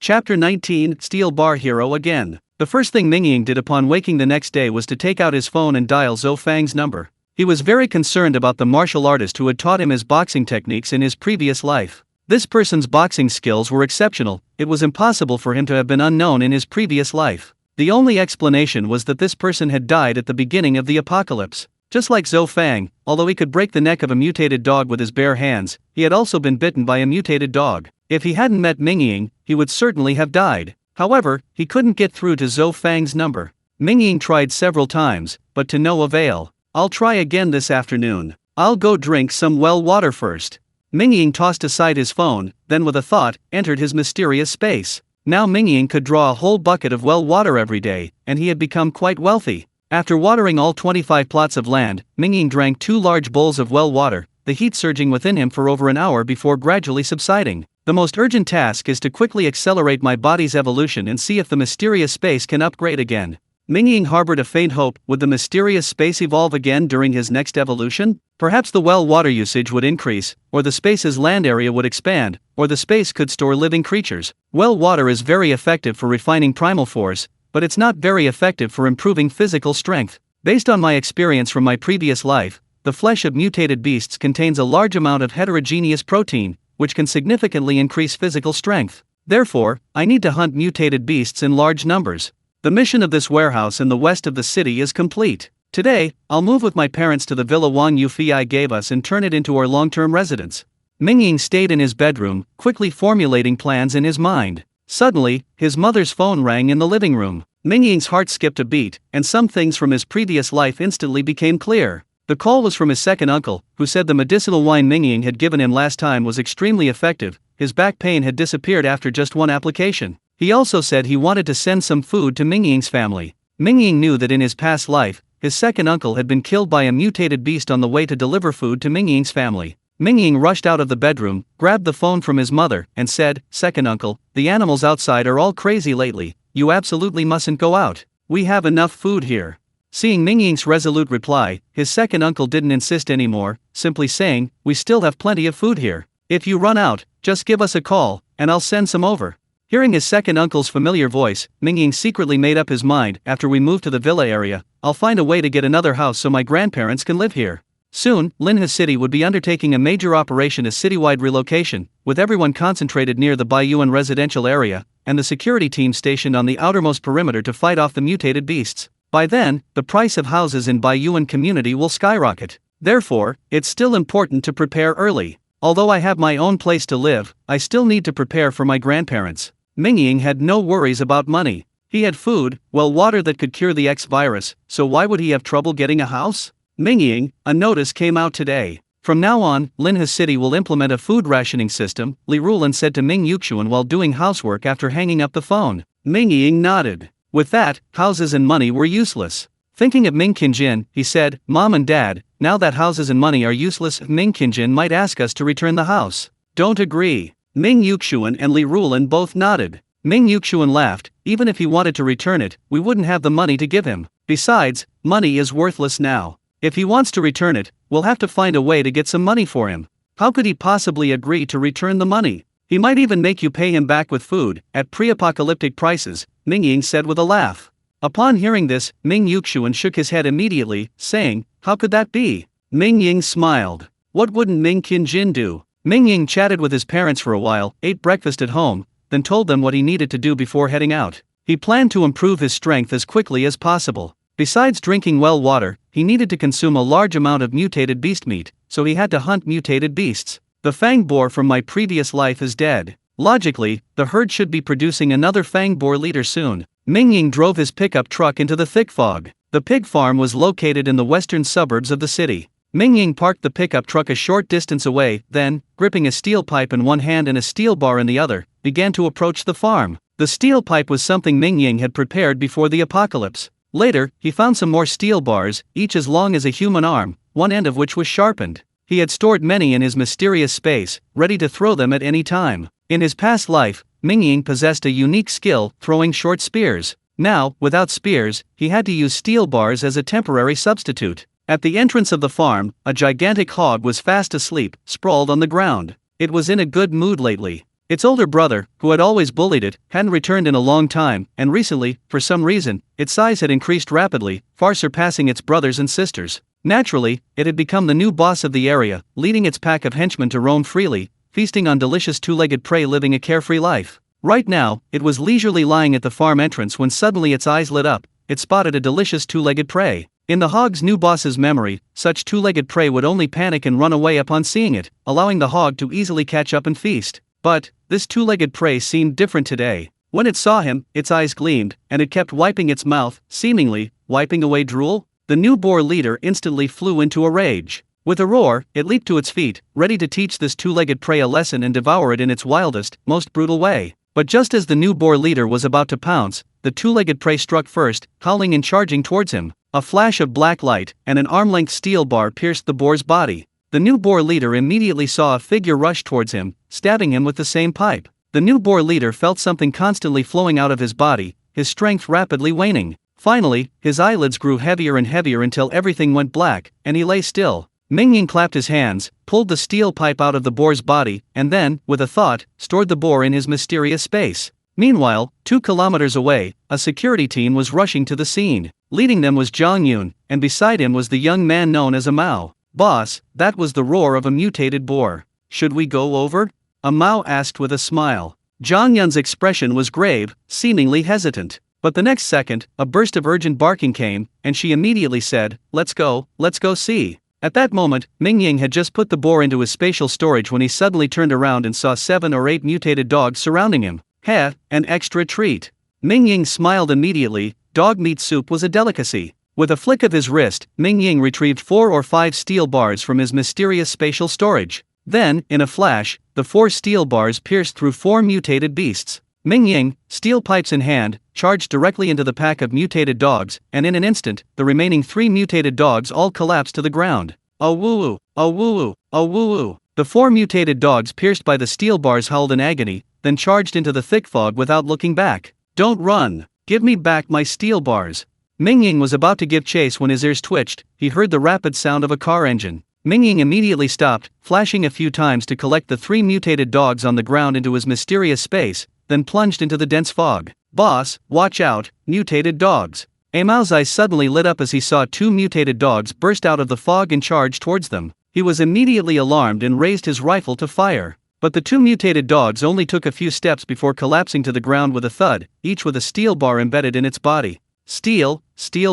Chapter 19, Steel Bar Hero Again. The first thing Mingying did upon waking the next day was to take out his phone and dial Zhou Fang's number. He was very concerned about the martial artist who had taught him his boxing techniques in his previous life. This person's boxing skills were exceptional, it was impossible for him to have been unknown in his previous life. The only explanation was that this person had died at the beginning of the apocalypse. Just like Zhou Fang, although he could break the neck of a mutated dog with his bare hands, he had also been bitten by a mutated dog. If he hadn't met Mingying, he would certainly have died. However, he couldn't get through to Zhou Fang's number. Mingying tried several times, but to no avail. I'll try again this afternoon. I'll go drink some well water first. Mingying tossed aside his phone, then with a thought, entered his mysterious space. Now Mingying could draw a whole bucket of well water every day, and he had become quite wealthy. After watering all 25 plots of land, Mingying drank 2 large bowls of well water, the heat surging within him for over an hour before gradually subsiding. The most urgent task is to quickly accelerate my body's evolution and see if the mysterious space can upgrade again. Mingying harbored a faint hope, would the mysterious space evolve again during his next evolution? Perhaps the well water usage would increase, or the space's land area would expand, or the space could store living creatures. Well water is very effective for refining primal force, but it's not very effective for improving physical strength. Based on my experience from my previous life, the flesh of mutated beasts contains a large amount of heterogeneous protein, which can significantly increase physical strength. Therefore, I need to hunt mutated beasts in large numbers. The mission of this warehouse in the west of the city is complete. Today, I'll move with my parents to the villa Wang Yufei gave us and turn it into our long-term residence. Mingying stayed in his bedroom, quickly formulating plans in his mind. Suddenly, his mother's phone rang in the living room. Mingying's heart skipped a beat, and some things from his previous life instantly became clear. The call was from his second uncle, who said the medicinal wine Mingying had given him last time was extremely effective. His back pain had disappeared after just one application. He also said he wanted to send some food to Mingying's family. Mingying knew that in his past life, his second uncle had been killed by a mutated beast on the way to deliver food to Mingying's family. Mingying rushed out of the bedroom, grabbed the phone from his mother, and said, "Second uncle, the animals outside are all crazy lately, you absolutely mustn't go out. We have enough food here." Seeing Mingying's resolute reply, his second uncle didn't insist anymore, simply saying, "We still have plenty of food here. If you run out, just give us a call, and I'll send some over." Hearing his second uncle's familiar voice, Mingying secretly made up his mind, after we move to the villa area, I'll find a way to get another house so my grandparents can live here. Soon, Linha City would be undertaking a major operation as citywide relocation, with everyone concentrated near the Baiyuan residential area, and the security team stationed on the outermost perimeter to fight off the mutated beasts. By then, the price of houses in Baiyuan community will skyrocket. Therefore, it's still important to prepare early. Although I have my own place to live, I still need to prepare for my grandparents. Mingying had no worries about money. He had food, well, water that could cure the X virus, so why would he have trouble getting a house? Mingying, a notice came out today. From now on, Linha City will implement a food rationing system, Li Rulan said to Ming Yuxian while doing housework after hanging up the phone. Mingying nodded. With that, houses and money were useless. Thinking of Ming Qingjin, he said, Mom and Dad, now that houses and money are useless, Ming Qingjin might ask us to return the house. Don't agree. Ming Yuxian and Li Rulan both nodded. Ming Yuxian laughed. Even if he wanted to return it, we wouldn't have the money to give him. Besides, money is worthless now. If he wants to return it, we'll have to find a way to get some money for him. How could he possibly agree to return the money? He might even make you pay him back with food, at pre-apocalyptic prices, Mingying said with a laugh. Upon hearing this, Ming Yuxian shook his head immediately, saying, how could that be? Mingying smiled. What wouldn't Ming Qingjin do? Mingying chatted with his parents for a while, ate breakfast at home, then told them what he needed to do before heading out. He planned to improve his strength as quickly as possible. Besides drinking well water, he needed to consume a large amount of mutated beast meat, so he had to hunt mutated beasts. The fang boar from my previous life is dead. Logically, the herd should be producing another fang boar leader soon. Mingying drove his pickup truck into the thick fog. The pig farm was located in the western suburbs of the city. Mingying parked the pickup truck a short distance away, then, gripping a steel pipe in one hand and a steel bar in the other, began to approach the farm. The steel pipe was something Mingying had prepared before the apocalypse. Later, he found some more steel bars, each as long as a human arm, one end of which was sharpened. He had stored many in his mysterious space, ready to throw them at any time. In his past life, Mingying possessed a unique skill, throwing short spears. Now, without spears, he had to use steel bars as a temporary substitute. At the entrance of the farm, a gigantic hog was fast asleep, sprawled on the ground. It was in a good mood lately. Its older brother, who had always bullied it, hadn't returned in a long time, and recently, for some reason, its size had increased rapidly, far surpassing its brothers and sisters. Naturally, it had become the new boss of the area, leading its pack of henchmen to roam freely, feasting on delicious two-legged prey, living a carefree life. Right now, it was leisurely lying at the farm entrance when suddenly its eyes lit up. It spotted a delicious two-legged prey. In the hog's new boss's memory, such two-legged prey would only panic and run away upon seeing it, allowing the hog to easily catch up and feast. But, this two-legged prey seemed different today. When it saw him, its eyes gleamed, and it kept wiping its mouth, seemingly, wiping away drool. The new boar leader instantly flew into a rage. With a roar, it leaped to its feet, ready to teach this two-legged prey a lesson and devour it in its wildest, most brutal way. But just as the new boar leader was about to pounce, the two-legged prey struck first, howling and charging towards him. A flash of black light, and an arm-length steel bar pierced the boar's body. The new boar leader immediately saw a figure rush towards him, stabbing him with the same pipe. The new boar leader felt something constantly flowing out of his body, his strength rapidly waning. Finally, his eyelids grew heavier and heavier until everything went black, and he lay still. Mingying clapped his hands, pulled the steel pipe out of the boar's body, and then, with a thought, stored the boar in his mysterious space. Meanwhile, 2 kilometers away, a security team was rushing to the scene. Leading them was Zhang Yun, and beside him was the young man known as a Mao. Boss, that was the roar of a mutated boar. Should we go over? A Mao asked with a smile. Zhang Yun's expression was grave, seemingly hesitant. But the next second, a burst of urgent barking came, and she immediately said, let's go see. At that moment, Mingying had just put the boar into his spatial storage when he suddenly turned around and saw 7 or 8 mutated dogs surrounding him. Heh, an extra treat. Mingying smiled immediately. Dog meat soup was a delicacy. With a flick of his wrist, Mingying retrieved 4 or 5 steel bars from his mysterious spatial storage. Then, in a flash, the 4 steel bars pierced through 4 mutated beasts. Mingying, steel pipes in hand, charged directly into the pack of mutated dogs, and in an instant, the remaining 3 mutated dogs all collapsed to the ground. Oh woo-woo, oh woo-woo, oh woo-woo. The 4 mutated dogs pierced by the steel bars howled in agony, then charged into the thick fog without looking back. Don't run! Give me back my steel bars! Mingying was about to give chase when his ears twitched. He heard the rapid sound of a car engine. Mingying immediately stopped, flashing a few times to collect the 3 mutated dogs on the ground into his mysterious space, then plunged into the dense fog. Boss, watch out, mutated dogs. Mao's eyes suddenly lit up as he saw two mutated dogs burst out of the fog and charge towards them. He was immediately alarmed and raised his rifle to fire. But the two mutated dogs only took a few steps before collapsing to the ground with a thud, each with a steel bar embedded in its body. Steel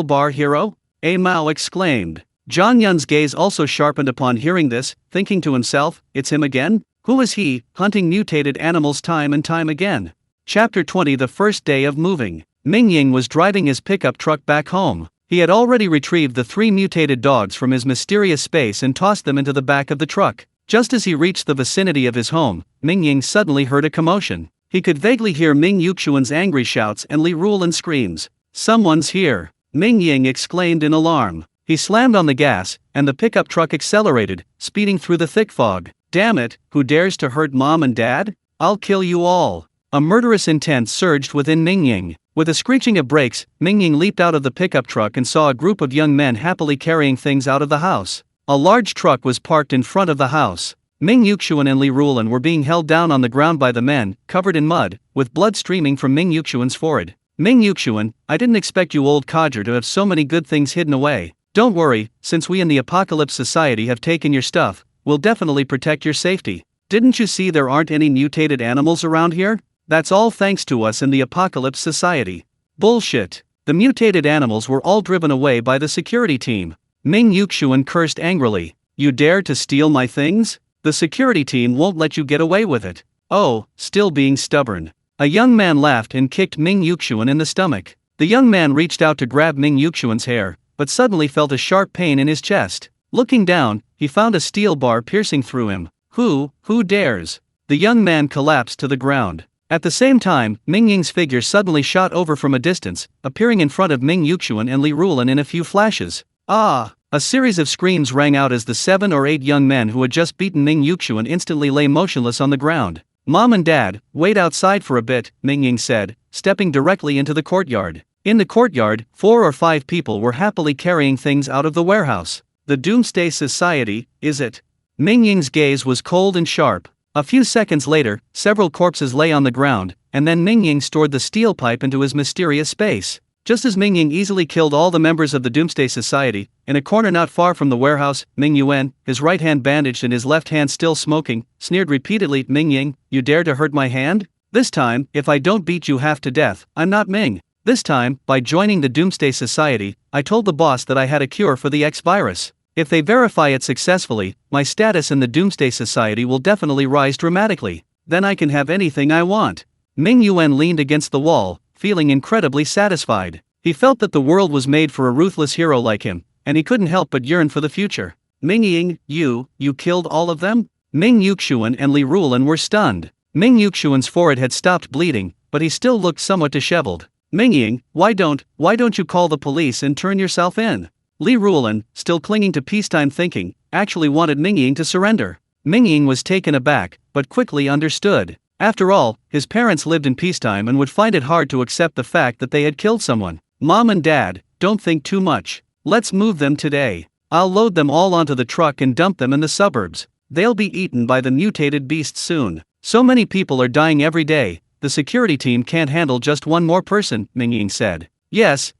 bar hero? Mao exclaimed. Zhang Yun's gaze also sharpened upon hearing this, thinking to himself, it's him again? Who is he, hunting mutated animals time and time again? Chapter 20. The first day of moving. Mingying was driving his pickup truck back home. He had already retrieved the three mutated dogs from his mysterious space and tossed them into the back of the truck. Just as he reached the vicinity of his home, Mingying suddenly heard a commotion. He could vaguely hear Ming Yuxuan's angry shouts and Li Rulan's screams. Someone's here! Mingying exclaimed in alarm. He slammed on the gas, and the pickup truck accelerated, speeding through the thick fog. Damn it, who dares to hurt mom and dad? I'll kill you all! A murderous intent surged within Mingying. With a screeching of brakes, Mingying leaped out of the pickup truck and saw a group of young men happily carrying things out of the house. A large truck was parked in front of the house. Ming Yuxuan and Li Rulan were being held down on the ground by the men, covered in mud, with blood streaming from Ming Yuxuan's forehead. Ming Yuxuan, I didn't expect you old codger to have so many good things hidden away. Don't worry, since we in the Apocalypse Society have taken your stuff, we'll definitely protect your safety. Didn't you see there aren't any mutated animals around here? That's all thanks to us in the Apocalypse Society. Bullshit. The mutated animals were all driven away by the security team. Ming Yuxuan cursed angrily. You dare to steal my things? The security team won't let you get away with it. Oh, still being stubborn. A young man laughed and kicked Ming Yuxuan in the stomach. The young man reached out to grab Ming Yuxuan's hair, but suddenly felt a sharp pain in his chest. Looking down, he found a steel bar piercing through him. Who dares? The young man collapsed to the ground. At the same time, Mingying's figure suddenly shot over from a distance, appearing in front of Ming Yuxuan and Li Rulan in a few flashes. Ah! A series of screams rang out as the 7 or 8 young men who had just beaten Ming Yuxuan instantly lay motionless on the ground. Mom and Dad, wait outside for a bit, Mingying said, stepping directly into the courtyard. In the courtyard, 4 or 5 people were happily carrying things out of the warehouse. The Doomsday Society, is it? Mingying's gaze was cold and sharp. A few seconds later, several corpses lay on the ground, and then Mingying stored the steel pipe into his mysterious space. Just as Mingying easily killed all the members of the Doomsday Society, in a corner not far from the warehouse, Ming Yuan, his right hand bandaged and his left hand still smoking, sneered repeatedly, Mingying, you dare to hurt my hand? This time, if I don't beat you half to death, I'm not Ming. This time, by joining the Doomsday Society, I told the boss that I had a cure for the X virus. If they verify it successfully, my status in the Doomsday Society will definitely rise dramatically. Then I can have anything I want. Ming Yuan leaned against the wall, feeling incredibly satisfied. He felt that the world was made for a ruthless hero like him, and he couldn't help but yearn for the future. Mingying, you killed all of them? Ming Yuxuan and Li Rulan were stunned. Ming Yuxuan's forehead had stopped bleeding, but he still looked somewhat disheveled. Mingying, why don't you call the police and turn yourself in? Li Rulan, still clinging to peacetime thinking, actually wanted Mingying to surrender. Mingying was taken aback, but quickly understood. After all, his parents lived in peacetime and would find it hard to accept the fact that they had killed someone. Mom and Dad, don't think too much. Let's move them today. I'll load them all onto the truck and dump them in the suburbs. They'll be eaten by the mutated beasts soon. So many people are dying every day, the security team can't handle just one more person, Mingying said. Yes,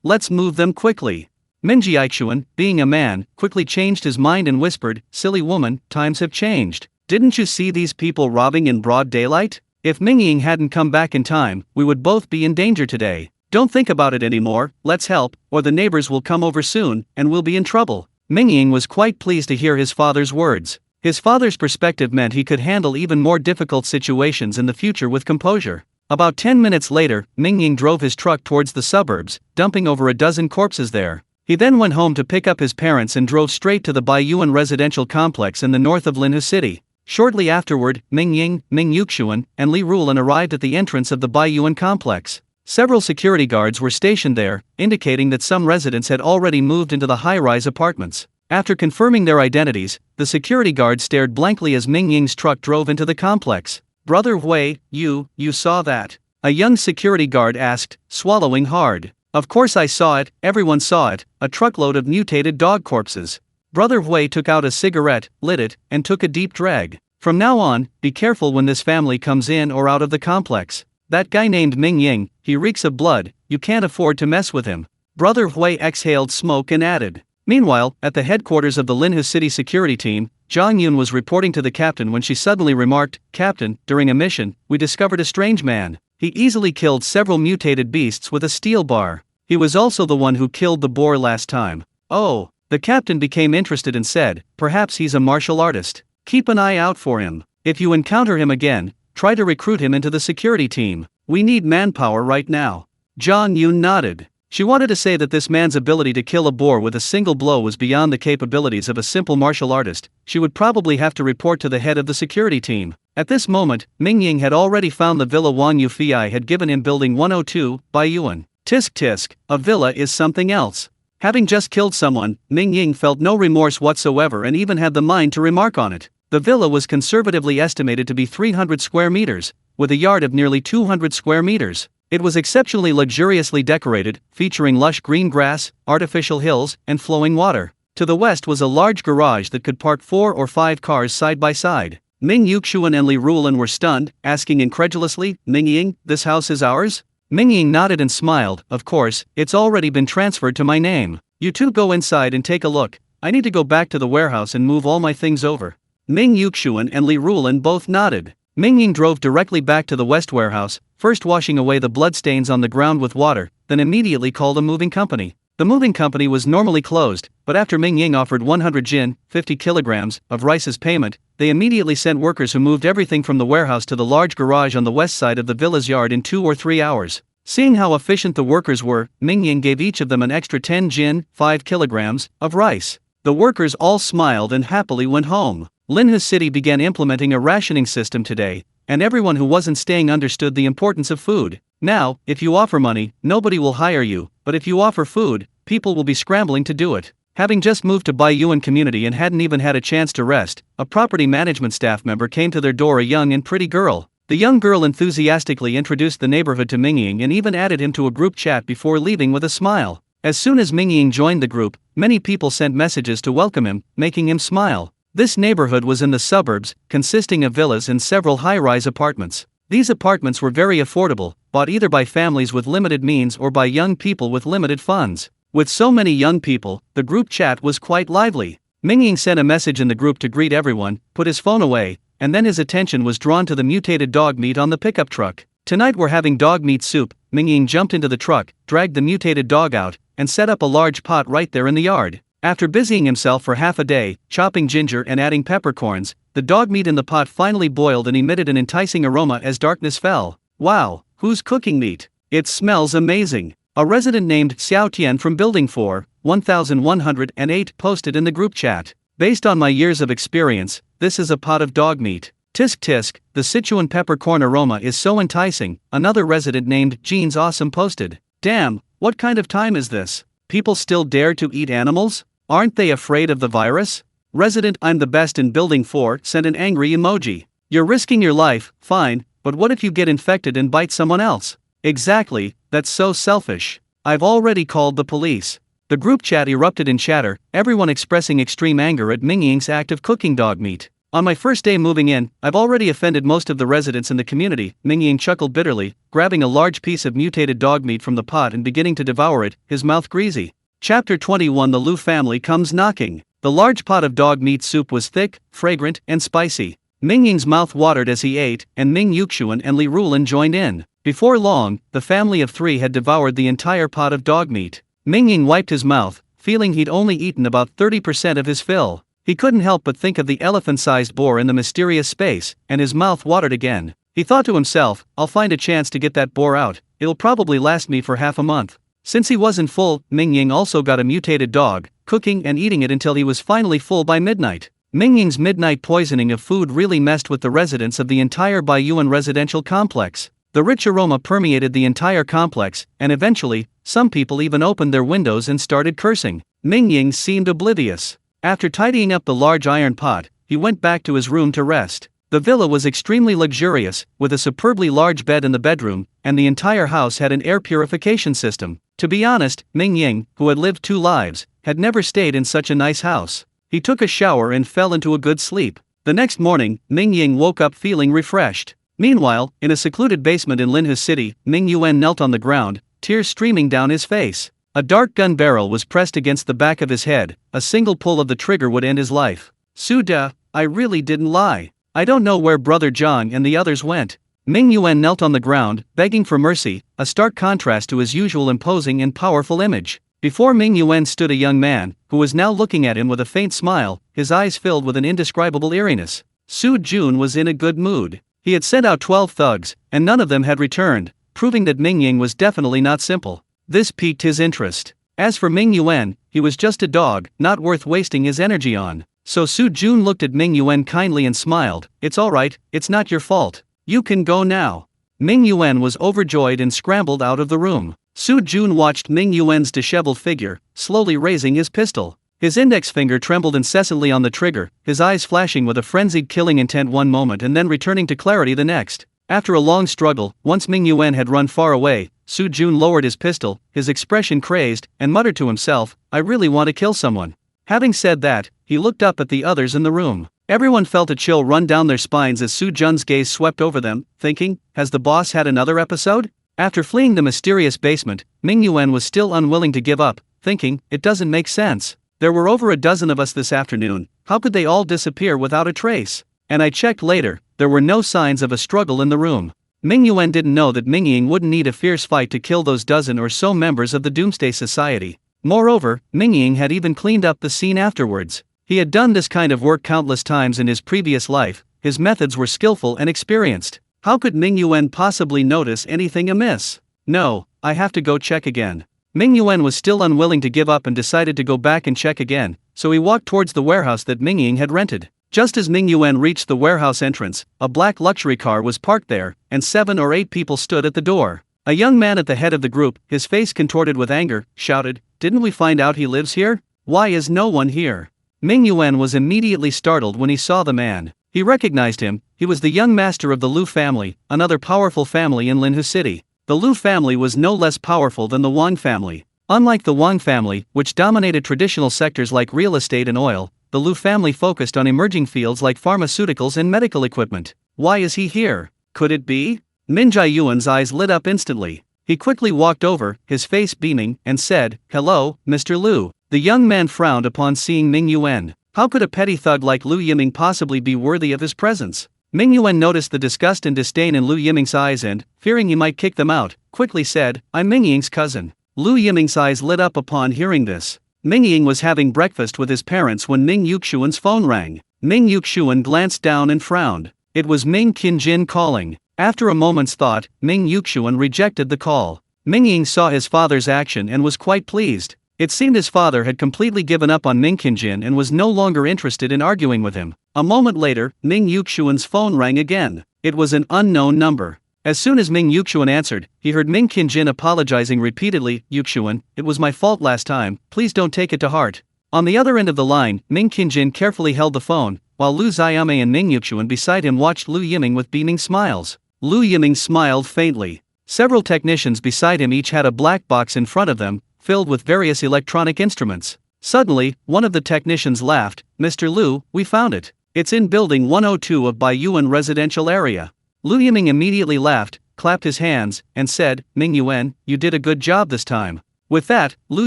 let's move them quickly. Mingying, being a man, quickly changed his mind and whispered, silly woman, times have changed. Didn't you see these people robbing in broad daylight? If Mingying hadn't come back in time, we would both be in danger today. Don't think about it anymore, let's help, or the neighbors will come over soon, and we'll be in trouble. Mingying was quite pleased to hear his father's words. His father's perspective meant he could handle even more difficult situations in the future with composure. About 10 minutes later, Mingying drove his truck towards the suburbs, dumping over a dozen corpses there. He then went home to pick up his parents and drove straight to the Baiyuan residential complex in the north of Linhu City. Shortly afterward, Mingying, Ming Yuxuan, and Li Rulan arrived at the entrance of the Baiyuan complex. Several security guards were stationed there, indicating that some residents had already moved into the high-rise apartments. After confirming their identities, the security guard stared blankly as Mingying's truck drove into the complex. Brother Hui, you saw that? A young security guard asked, swallowing hard. Of course I saw it, everyone saw it, a truckload of mutated dog corpses. Brother Hui took out a cigarette, lit it, and took a deep drag. From now on, be careful when this family comes in or out of the complex. That guy named Mingying, he reeks of blood, you can't afford to mess with him. Brother Hui exhaled smoke and added. Meanwhile, at the headquarters of the Linhu City security team, Zhang Yun was reporting to the captain when she suddenly remarked, "Captain, during a mission, we discovered a strange man. He easily killed several mutated beasts with a steel bar. He was also the one who killed the boar last time." Oh, the captain became interested and said, "Perhaps he's a martial artist. Keep an eye out for him. If you encounter him again, try to recruit him into the security team. We need manpower right now." Zhang Yun nodded. She wanted to say that this man's ability to kill a boar with a single blow was beyond the capabilities of a simple martial artist. She would probably have to report to the head of the security team. At this moment, Mingying had already found the villa Wang Yufei had given him, building 102, by Yuan. Tisk tisk, a villa is something else. Having just killed someone, Mingying felt no remorse whatsoever and even had the mind to remark on it. The villa was conservatively estimated to be 300 square meters, with a yard of nearly 200 square meters. It was exceptionally luxuriously decorated, featuring lush green grass, artificial hills, and flowing water. To the west was a large garage that could park 4 or 5 cars side by side. Ming Yuxian and Li Rulin were stunned, asking incredulously, "Mingying, this house is ours?" Mingying nodded and smiled. "Of course, it's already been transferred to my name. You two go inside and take a look. I need to go back to the warehouse and move all my things over." Ming Yuxian and Li Rulin both nodded. Mingying drove directly back to the west warehouse, first washing away the bloodstains on the ground with water, then immediately called a moving company. The moving company was normally closed, but after Mingying offered 100 jin, 50 kilograms, of rice as payment, they immediately sent workers who moved everything from the warehouse to the large garage on the west side of the villa's yard in 2 or 3 hours. Seeing how efficient the workers were, Mingying gave each of them an extra 10 jin, 5 kilograms, of rice. The workers all smiled and happily went home. Linhu City began implementing a rationing system today, and everyone who wasn't staying understood the importance of food. Now, if you offer money, nobody will hire you, but if you offer food, people will be scrambling to do it. Having just moved to Baiyuan community and hadn't even had a chance to rest, a property management staff member came to their door, a young and pretty girl. The young girl enthusiastically introduced the neighborhood to Mingying and even added him to a group chat before leaving with a smile. As soon as Mingying joined the group, many people sent messages to welcome him, making him smile. This neighborhood was in the suburbs, consisting of villas and several high-rise apartments. These apartments were very affordable, bought either by families with limited means or by young people with limited funds. With so many young people, the group chat was quite lively. Mingying sent a message in the group to greet everyone, put his phone away, and then his attention was drawn to the mutated dog meat on the pickup truck. "Tonight we're having dog meat soup." Mingying jumped into the truck, dragged the mutated dog out, and set up a large pot right there in the yard. After busying himself for half a day, chopping ginger and adding peppercorns, the dog meat in the pot finally boiled and emitted an enticing aroma as darkness fell. "Wow, who's cooking meat? It smells amazing." A resident named Xiao Tian from Building 4, 1108 posted in the group chat. "Based on my years of experience, this is a pot of dog meat. Tisk tisk, the Sichuan peppercorn aroma is so enticing," another resident named Jeans Awesome posted. "Damn, what kind of time is this? People still dare to eat animals? Aren't they afraid of the virus?" Resident I'm the best in Building 4 sent an angry emoji. "You're risking your life, fine, but what if you get infected and bite someone else?" "Exactly, that's so selfish. I've already called the police." The group chat erupted in chatter, everyone expressing extreme anger at Mingying's act of cooking dog meat. "On my first day moving in, I've already offended most of the residents in the community," Mingying chuckled bitterly, grabbing a large piece of mutated dog meat from the pot and beginning to devour it, his mouth greasy. Chapter 21 The Lu family comes knocking. The large pot of dog meat soup was thick, fragrant, and spicy. Mingying's mouth watered as he ate, and Ming Yuxian and Li Rulin joined in. Before long, the family of 3 had devoured the entire pot of dog meat. Mingying wiped his mouth, feeling he'd only eaten about 30% of his fill. He couldn't help but think of the elephant-sized boar in the mysterious space, and his mouth watered again. He thought to himself, "I'll find a chance to get that boar out, it'll probably last me for half a month." Since he wasn't full, Mingying also got a mutated dog, cooking and eating it until he was finally full by midnight. Mingying's midnight poisoning of food really messed with the residents of the entire Baiyuan residential complex. The rich aroma permeated the entire complex, and eventually, some people even opened their windows and started cursing. Mingying seemed oblivious. After tidying up the large iron pot, he went back to his room to rest. The villa was extremely luxurious, with a superbly large bed in the bedroom, and the entire house had an air purification system. To be honest, Mingying, who had lived 2 lives, had never stayed in such a nice house. He took a shower and fell into a good sleep. The next morning, Mingying woke up feeling refreshed. Meanwhile, in a secluded basement in Linhu City, Mingying knelt on the ground, tears streaming down his face. A dark gun barrel was pressed against the back of his head. A single pull of the trigger would end his life. Suda, I really didn't lie. I don't know where Brother John and the others went. Mingying knelt on the ground, begging for mercy, a stark contrast to his usual imposing and powerful image. Before Mingying stood a young man, who was now looking at him with a faint smile, his eyes filled with an indescribable eeriness. Su Jun was in a good mood. He had sent out 12 thugs, and none of them had returned, proving that Mingying was definitely not simple. This piqued his interest. As for Mingying, he was just a dog, not worth wasting his energy on. So Su Jun looked at Mingying kindly and smiled. It's alright, it's not your fault. You can go now. Mingying was overjoyed and scrambled out of the room. Su Jun watched Mingying's disheveled figure, slowly raising his pistol. His index finger trembled incessantly on the trigger, his eyes flashing with a frenzied killing intent one moment and then returning to clarity the next. After a long struggle, once Mingying had run far away, Su Jun lowered his pistol, his expression crazed, and muttered to himself, I really want to kill someone. Having said that, he looked up at the others in the room. Everyone felt a chill run down their spines as Su Jun's gaze swept over them, thinking, has the boss had another episode? After fleeing the mysterious basement, Mingying was still unwilling to give up, thinking, it doesn't make sense. There were over a dozen of us this afternoon, how could they all disappear without a trace? And I checked later, there were no signs of a struggle in the room. Mingying didn't know that Mingying wouldn't need a fierce fight to kill those dozen or so members of the Doomsday Society. Moreover, Mingying had even cleaned up the scene afterwards. He had done this kind of work countless times in his previous life, his methods were skillful and experienced. How could Mingying possibly notice anything amiss? No, I have to go check again. Mingying was still unwilling to give up and decided to go back and check again, so he walked towards the warehouse that Mingying had rented. Just as Mingying reached the warehouse entrance, a black luxury car was parked there, and 7 or 8 people stood at the door. A young man at the head of the group, his face contorted with anger, shouted, didn't we find out he lives here? Why is no one here? Mingying was immediately startled when he saw the man. He recognized him, he was the young master of the Lu family, another powerful family in Linhu City. The Lu family was no less powerful than the Wang family. Unlike the Wang family, which dominated traditional sectors like real estate and oil, the Lu family focused on emerging fields like pharmaceuticals and medical equipment. Why is he here? Could it be? Mingying's eyes lit up instantly. He quickly walked over, his face beaming, and said, hello, Mr. Lu. The young man frowned upon seeing Mingying. How could a petty thug like Lu Yiming possibly be worthy of his presence? Mingying noticed the disgust and disdain in Lu Yiming's eyes and, fearing he might kick them out, quickly said, I'm Mingying's cousin. Lu Yiming's eyes lit up upon hearing this. Mingying was having breakfast with his parents when Ming Yuxuan's phone rang. Ming Yuxuan glanced down and frowned. It was Ming Qinjin calling. After a moment's thought, Ming Yuxuan rejected the call. Mingying saw his father's action and was quite pleased. It seemed his father had completely given up on Ming Qinjin and was no longer interested in arguing with him. A moment later, Ming Yuxuan's phone rang again. It was an unknown number. As soon as Ming Yuxuan answered, he heard Ming Qinjin apologizing repeatedly, Yuxuan, it was my fault last time, please don't take it to heart. On the other end of the line, Ming Qinjin carefully held the phone, while Lu Xiaomei and Ming Yuxuan beside him watched Lu Yiming with beaming smiles. Lu Yiming smiled faintly. Several technicians beside him each had a black box in front of them, filled with various electronic instruments. Suddenly, one of the technicians laughed, Mr. Lu, we found it. It's in building 102 of Baiyuan residential area. Lu Yiming immediately laughed, clapped his hands, and said, Mingying, you did a good job this time. With that, Lu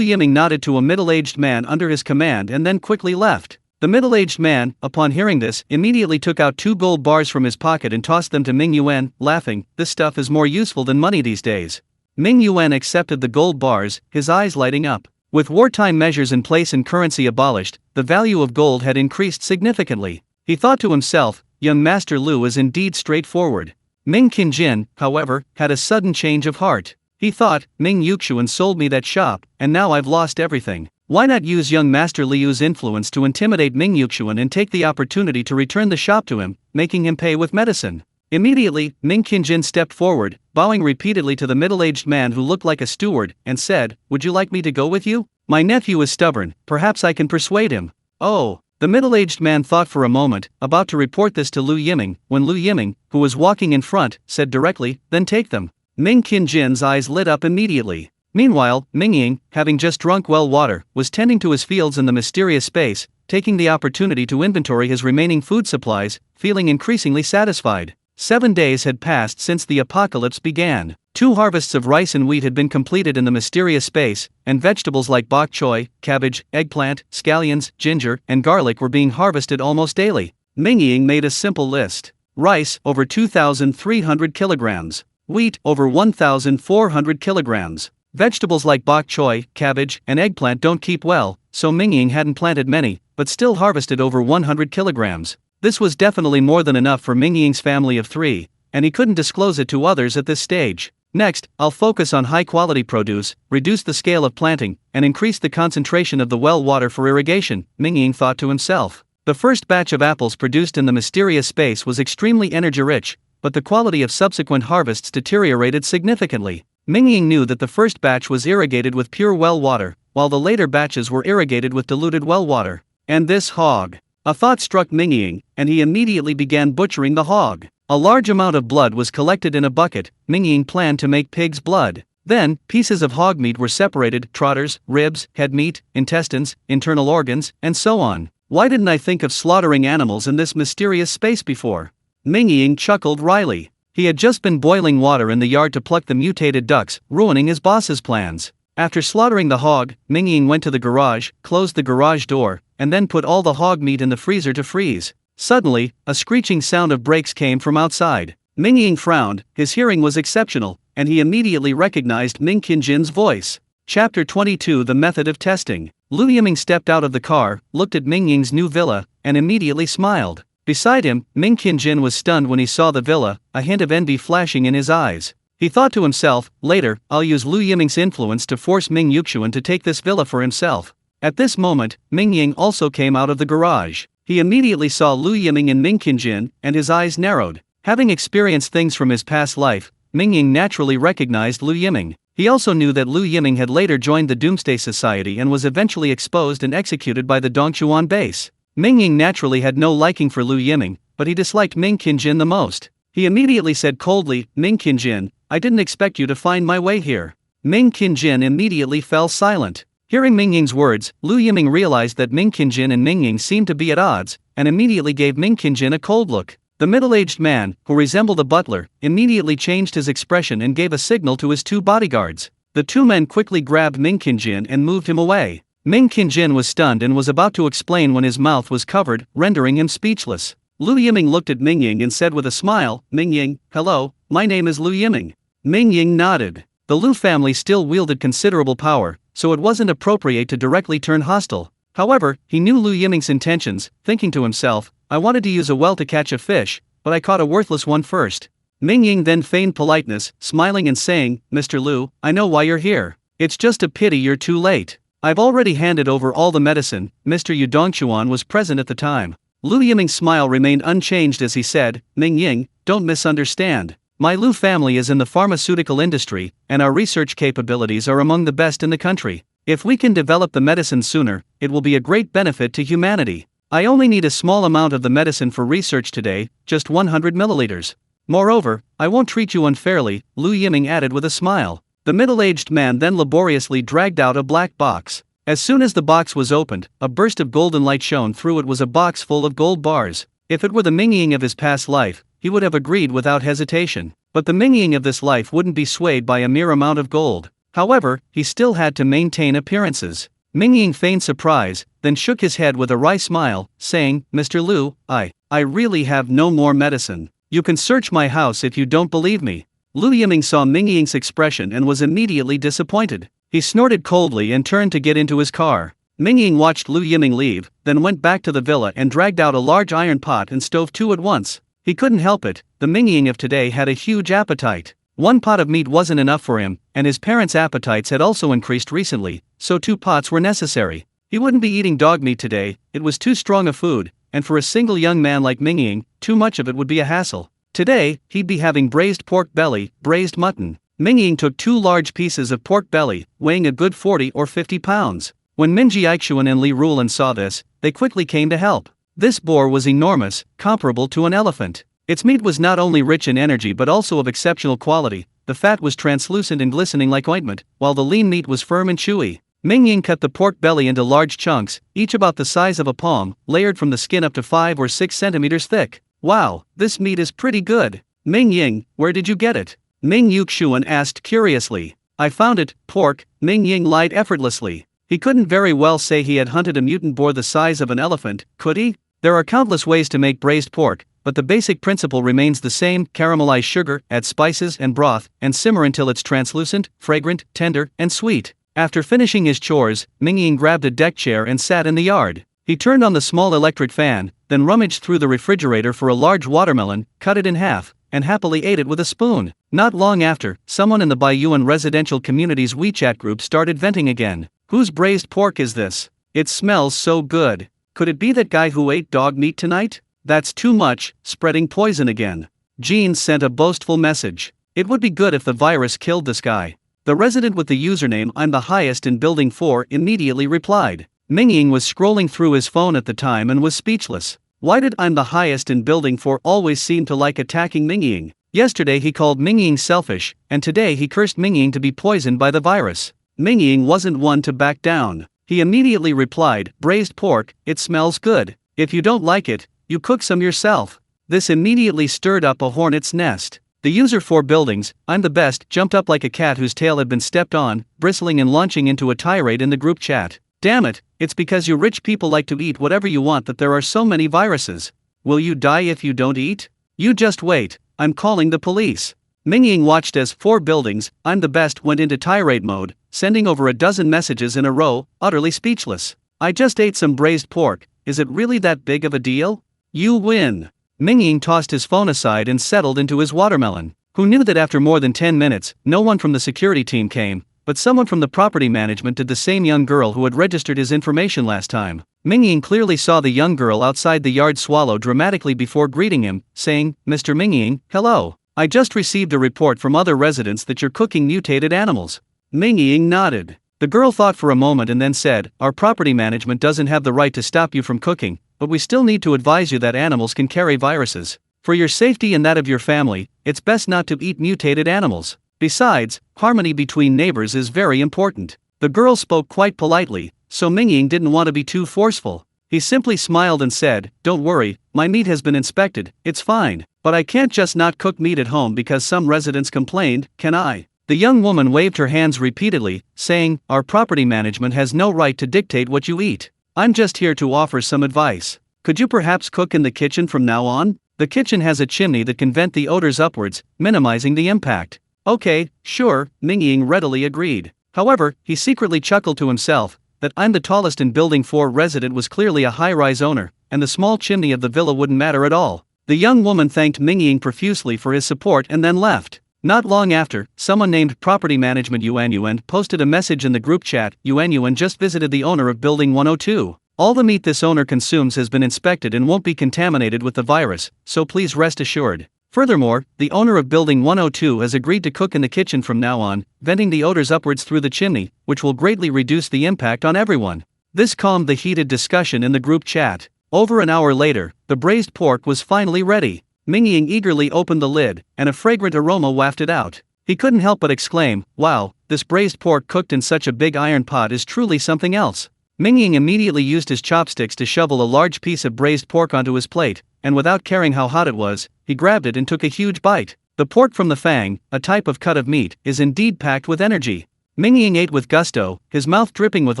Yiming nodded to a middle-aged man under his command and then quickly left. The middle-aged man, upon hearing this, immediately took out 2 gold bars from his pocket and tossed them to Mingying, laughing, this stuff is more useful than money these days. Mingying accepted the gold bars, his eyes lighting up. With wartime measures in place and currency abolished, the value of gold had increased significantly. He thought to himself, young Master Lu is indeed straightforward. Ming Qinjin, however, had a sudden change of heart. He thought, Ming Yuxuan sold me that shop, and now I've lost everything. Why not use young Master Liu's influence to intimidate Ming Yuxuan and take the opportunity to return the shop to him, making him pay with medicine? Immediately, Ming Qinjin stepped forward, bowing repeatedly to the middle-aged man who looked like a steward, and said, would you like me to go with you? My nephew is stubborn, perhaps I can persuade him. Oh. The middle-aged man thought for a moment, about to report this to Lu Yiming, when Lu Yiming, who was walking in front, said directly, then take them. Ming Qinjin's eyes lit up immediately. Meanwhile, Mingying, having just drunk well water, was tending to his fields in the mysterious space, taking the opportunity to inventory his remaining food supplies, feeling increasingly satisfied. 7 days had passed since the apocalypse began. 2 harvests of rice and wheat had been completed in the mysterious space, and vegetables like bok choy, cabbage, eggplant, scallions, ginger, and garlic were being harvested almost daily. Mingying made a simple list. Rice, over 2,300 kilograms. Wheat, over 1,400 kilograms. Vegetables like bok choy, cabbage, and eggplant don't keep well, so Mingying hadn't planted many, but still harvested over 100 kilograms. This was definitely more than enough for Mingying's family of 3, and he couldn't disclose it to others at this stage. Next, I'll focus on high-quality produce, reduce the scale of planting, and increase the concentration of the well water for irrigation, Mingying thought to himself. The first batch of apples produced in the mysterious space was extremely energy-rich, but the quality of subsequent harvests deteriorated significantly. Mingying knew that the first batch was irrigated with pure well water, while the later batches were irrigated with diluted well water. And this hog. A thought struck Mingying, and he immediately began butchering the hog. A large amount of blood was collected in a bucket. Mingying planned to make pig's blood. Then, pieces of hog meat were separated: trotters, ribs, head meat, intestines, internal organs, and so on. Why didn't I think of slaughtering animals in this mysterious space before? Mingying chuckled wryly. He had just been boiling water in the yard to pluck the mutated ducks, ruining his boss's plans. After slaughtering the hog, Mingying went to the garage, closed the garage door, and then put all the hog meat in the freezer to freeze. Suddenly, a screeching sound of brakes came from outside. Mingying frowned. His hearing was exceptional, and he immediately recognized Ming Qingjin's voice. Chapter 22: The Method of Testing. Lu Yiming stepped out of the car, looked at Mingying's new villa, and immediately smiled. Beside him, Ming Qingjin was stunned when he saw the villa, a hint of envy flashing in his eyes. He thought to himself, later, I'll use Lu Yiming's influence to force Ming Yuxian to take this villa for himself. At this moment, Mingying also came out of the garage. He immediately saw Lu Yiming and Ming Qingjin, and his eyes narrowed. Having experienced things from his past life, Mingying naturally recognized Lu Yiming. He also knew that Lu Yiming had later joined the Doomsday Society and was eventually exposed and executed by the Dongchuan base. Mingying naturally had no liking for Lu Yiming, but he disliked Ming Qingjin the most. He immediately said coldly, Ming Qingjin, I didn't expect you to find my way here. Ming Qingjin immediately fell silent. Hearing Mingying's words, Lu Yiming realized that Ming Qingjin and Mingying seemed to be at odds, and immediately gave Ming Qingjin a cold look. The middle-aged man, who resembled a butler, immediately changed his expression and gave a signal to his 2 bodyguards. The 2 men quickly grabbed Ming Qingjin and moved him away. Ming Qingjin was stunned and was about to explain when his mouth was covered, rendering him speechless. Lu Yiming looked at Mingying and said with a smile, Mingying, hello, my name is Lu Yiming. Mingying nodded. The Lu family still wielded considerable power, so it wasn't appropriate to directly turn hostile. However, he knew Lu Yiming's intentions, thinking to himself, I wanted to use a well to catch a fish, but I caught a worthless one first. Mingying then feigned politeness, smiling and saying, Mr. Lu, I know why you're here. It's just a pity you're too late. I've already handed over all the medicine. Mr. Yu Dongchuan was present at the time. Lu Yiming's smile remained unchanged as he said, Mingying, don't misunderstand. My Lu family is in the pharmaceutical industry, and our research capabilities are among the best in the country. If we can develop the medicine sooner, it will be a great benefit to humanity. I only need a small amount of the medicine for research today, just 100 milliliters. Moreover, I won't treat you unfairly, Lu Yiming added with a smile. The middle-aged man then laboriously dragged out a black box. As soon as the box was opened, a burst of golden light shone through. It was a box full of gold bars. If it were the Mingying of his past life, he would have agreed without hesitation. But the Mingying of this life wouldn't be swayed by a mere amount of gold. However, he still had to maintain appearances. Mingying feigned surprise, then shook his head with a wry smile, saying, Mr. Lu, I really have no more medicine. You can search my house if you don't believe me. Lu Yiming saw Mingying's expression and was immediately disappointed. He snorted coldly and turned to get into his car. Mingying watched Lu Yiming leave, then went back to the villa and dragged out a large iron pot and stove 2 at once. He couldn't help it, the Mingying of today had a huge appetite. 1 pot of meat wasn't enough for him, and his parents' appetites had also increased recently, so 2 pots were necessary. He wouldn't be eating dog meat today, it was too strong a food, and for a single young man like Mingying, too much of it would be a hassle. Today, he'd be having braised pork belly, braised mutton. Mingying took 2 large pieces of pork belly, weighing a good 40 or 50 pounds. When Mingying and Li Rulan saw this, they quickly came to help. This boar was enormous, comparable to an elephant. Its meat was not only rich in energy but also of exceptional quality. The fat was translucent and glistening like ointment, while the lean meat was firm and chewy. Mingying cut the pork belly into large chunks, each about the size of a palm, layered from the skin up to 5 or 6 centimeters thick. Wow, this meat is pretty good. Mingying, where did you get it? Ming Yuxian asked curiously. I found it, pork, Mingying lied effortlessly. He couldn't very well say he had hunted a mutant boar the size of an elephant, could he? There are countless ways to make braised pork, but the basic principle remains the same: caramelize sugar, add spices and broth, and simmer until it's translucent, fragrant, tender, and sweet. After finishing his chores, Mingying grabbed a deck chair and sat in the yard. He turned on the small electric fan, then rummaged through the refrigerator for a large watermelon, cut it in half, and happily ate it with a spoon. Not long after, someone in the Baiyuan residential community's WeChat group started venting again. Whose braised pork is this? It smells so good. Could it be that guy who ate dog meat tonight? That's too much, spreading poison again. Jean sent a boastful message. It would be good if the virus killed this guy. The resident with the username "I'm the highest in building 4" immediately replied. Mingying was scrolling through his phone at the time and was speechless. Why did "I'm the highest in building 4" always seem to like attacking Mingying? Yesterday he called Mingying selfish, and today he cursed Mingying to be poisoned by the virus. Mingying wasn't one to back down. He immediately replied, "Braised pork, it smells good. If you don't like it, you cook some yourself." This immediately stirred up a hornet's nest. The user 4 buildings, "I'm the best," jumped up like a cat whose tail had been stepped on, bristling and launching into a tirade in the group chat. Damn it, it's because you rich people like to eat whatever you want that there are so many viruses. Will you die if you don't eat? You just wait, I'm calling the police. Mingying watched as 4 buildings, "I'm the best" went into tirade mode, sending over a dozen messages in a row, utterly speechless. I just ate some braised pork, is it really that big of a deal? You win. Mingying tossed his phone aside and settled into his watermelon. Who knew that after more than 10 minutes, no one from the security team came, but someone from the property management did the same young girl who had registered his information last time. Mingying clearly saw the young girl outside the yard swallow dramatically before greeting him, saying, "Mr. Mingying, hello. I just received a report from other residents that you're cooking mutated animals." Mingying nodded. The girl thought for a moment and then said, "Our property management doesn't have the right to stop you from cooking, but we still need to advise you that animals can carry viruses. For your safety and that of your family, it's best not to eat mutated animals. Besides, harmony between neighbors is very important." The girl spoke quite politely, so Mingying didn't want to be too forceful. He simply smiled and said, "Don't worry, my meat has been inspected, it's fine, but I can't just not cook meat at home because some residents complained, can I?" The young woman waved her hands repeatedly, saying, "Our property management has no right to dictate what you eat. I'm just here to offer some advice. Could you perhaps cook in the kitchen from now on? The kitchen has a chimney that can vent the odors upwards, minimizing the impact." "Okay, sure," Mingying readily agreed. However, he secretly chuckled to himself that "I'm the tallest in building 4" resident was clearly a high-rise owner, and the small chimney of the villa wouldn't matter at all. The young woman thanked Mingying profusely for his support and then left. Not long after, someone named Property Management Yuan posted a message in the group chat. Yuan just visited the owner of Building 102. All the meat this owner consumes has been inspected and won't be contaminated with the virus, so please rest assured. Furthermore, the owner of Building 102 has agreed to cook in the kitchen from now on, venting the odors upwards through the chimney, which will greatly reduce the impact on everyone. This calmed the heated discussion in the group chat. Over an hour later, the braised pork was finally ready. Mingying eagerly opened the lid, and a fragrant aroma wafted out. He couldn't help but exclaim, "Wow, this braised pork cooked in such a big iron pot is truly something else." Mingying immediately used his chopsticks to shovel a large piece of braised pork onto his plate, and without caring how hot it was, he grabbed it and took a huge bite. The pork from the fang, a type of cut of meat, is indeed packed with energy. Mingying ate with gusto, his mouth dripping with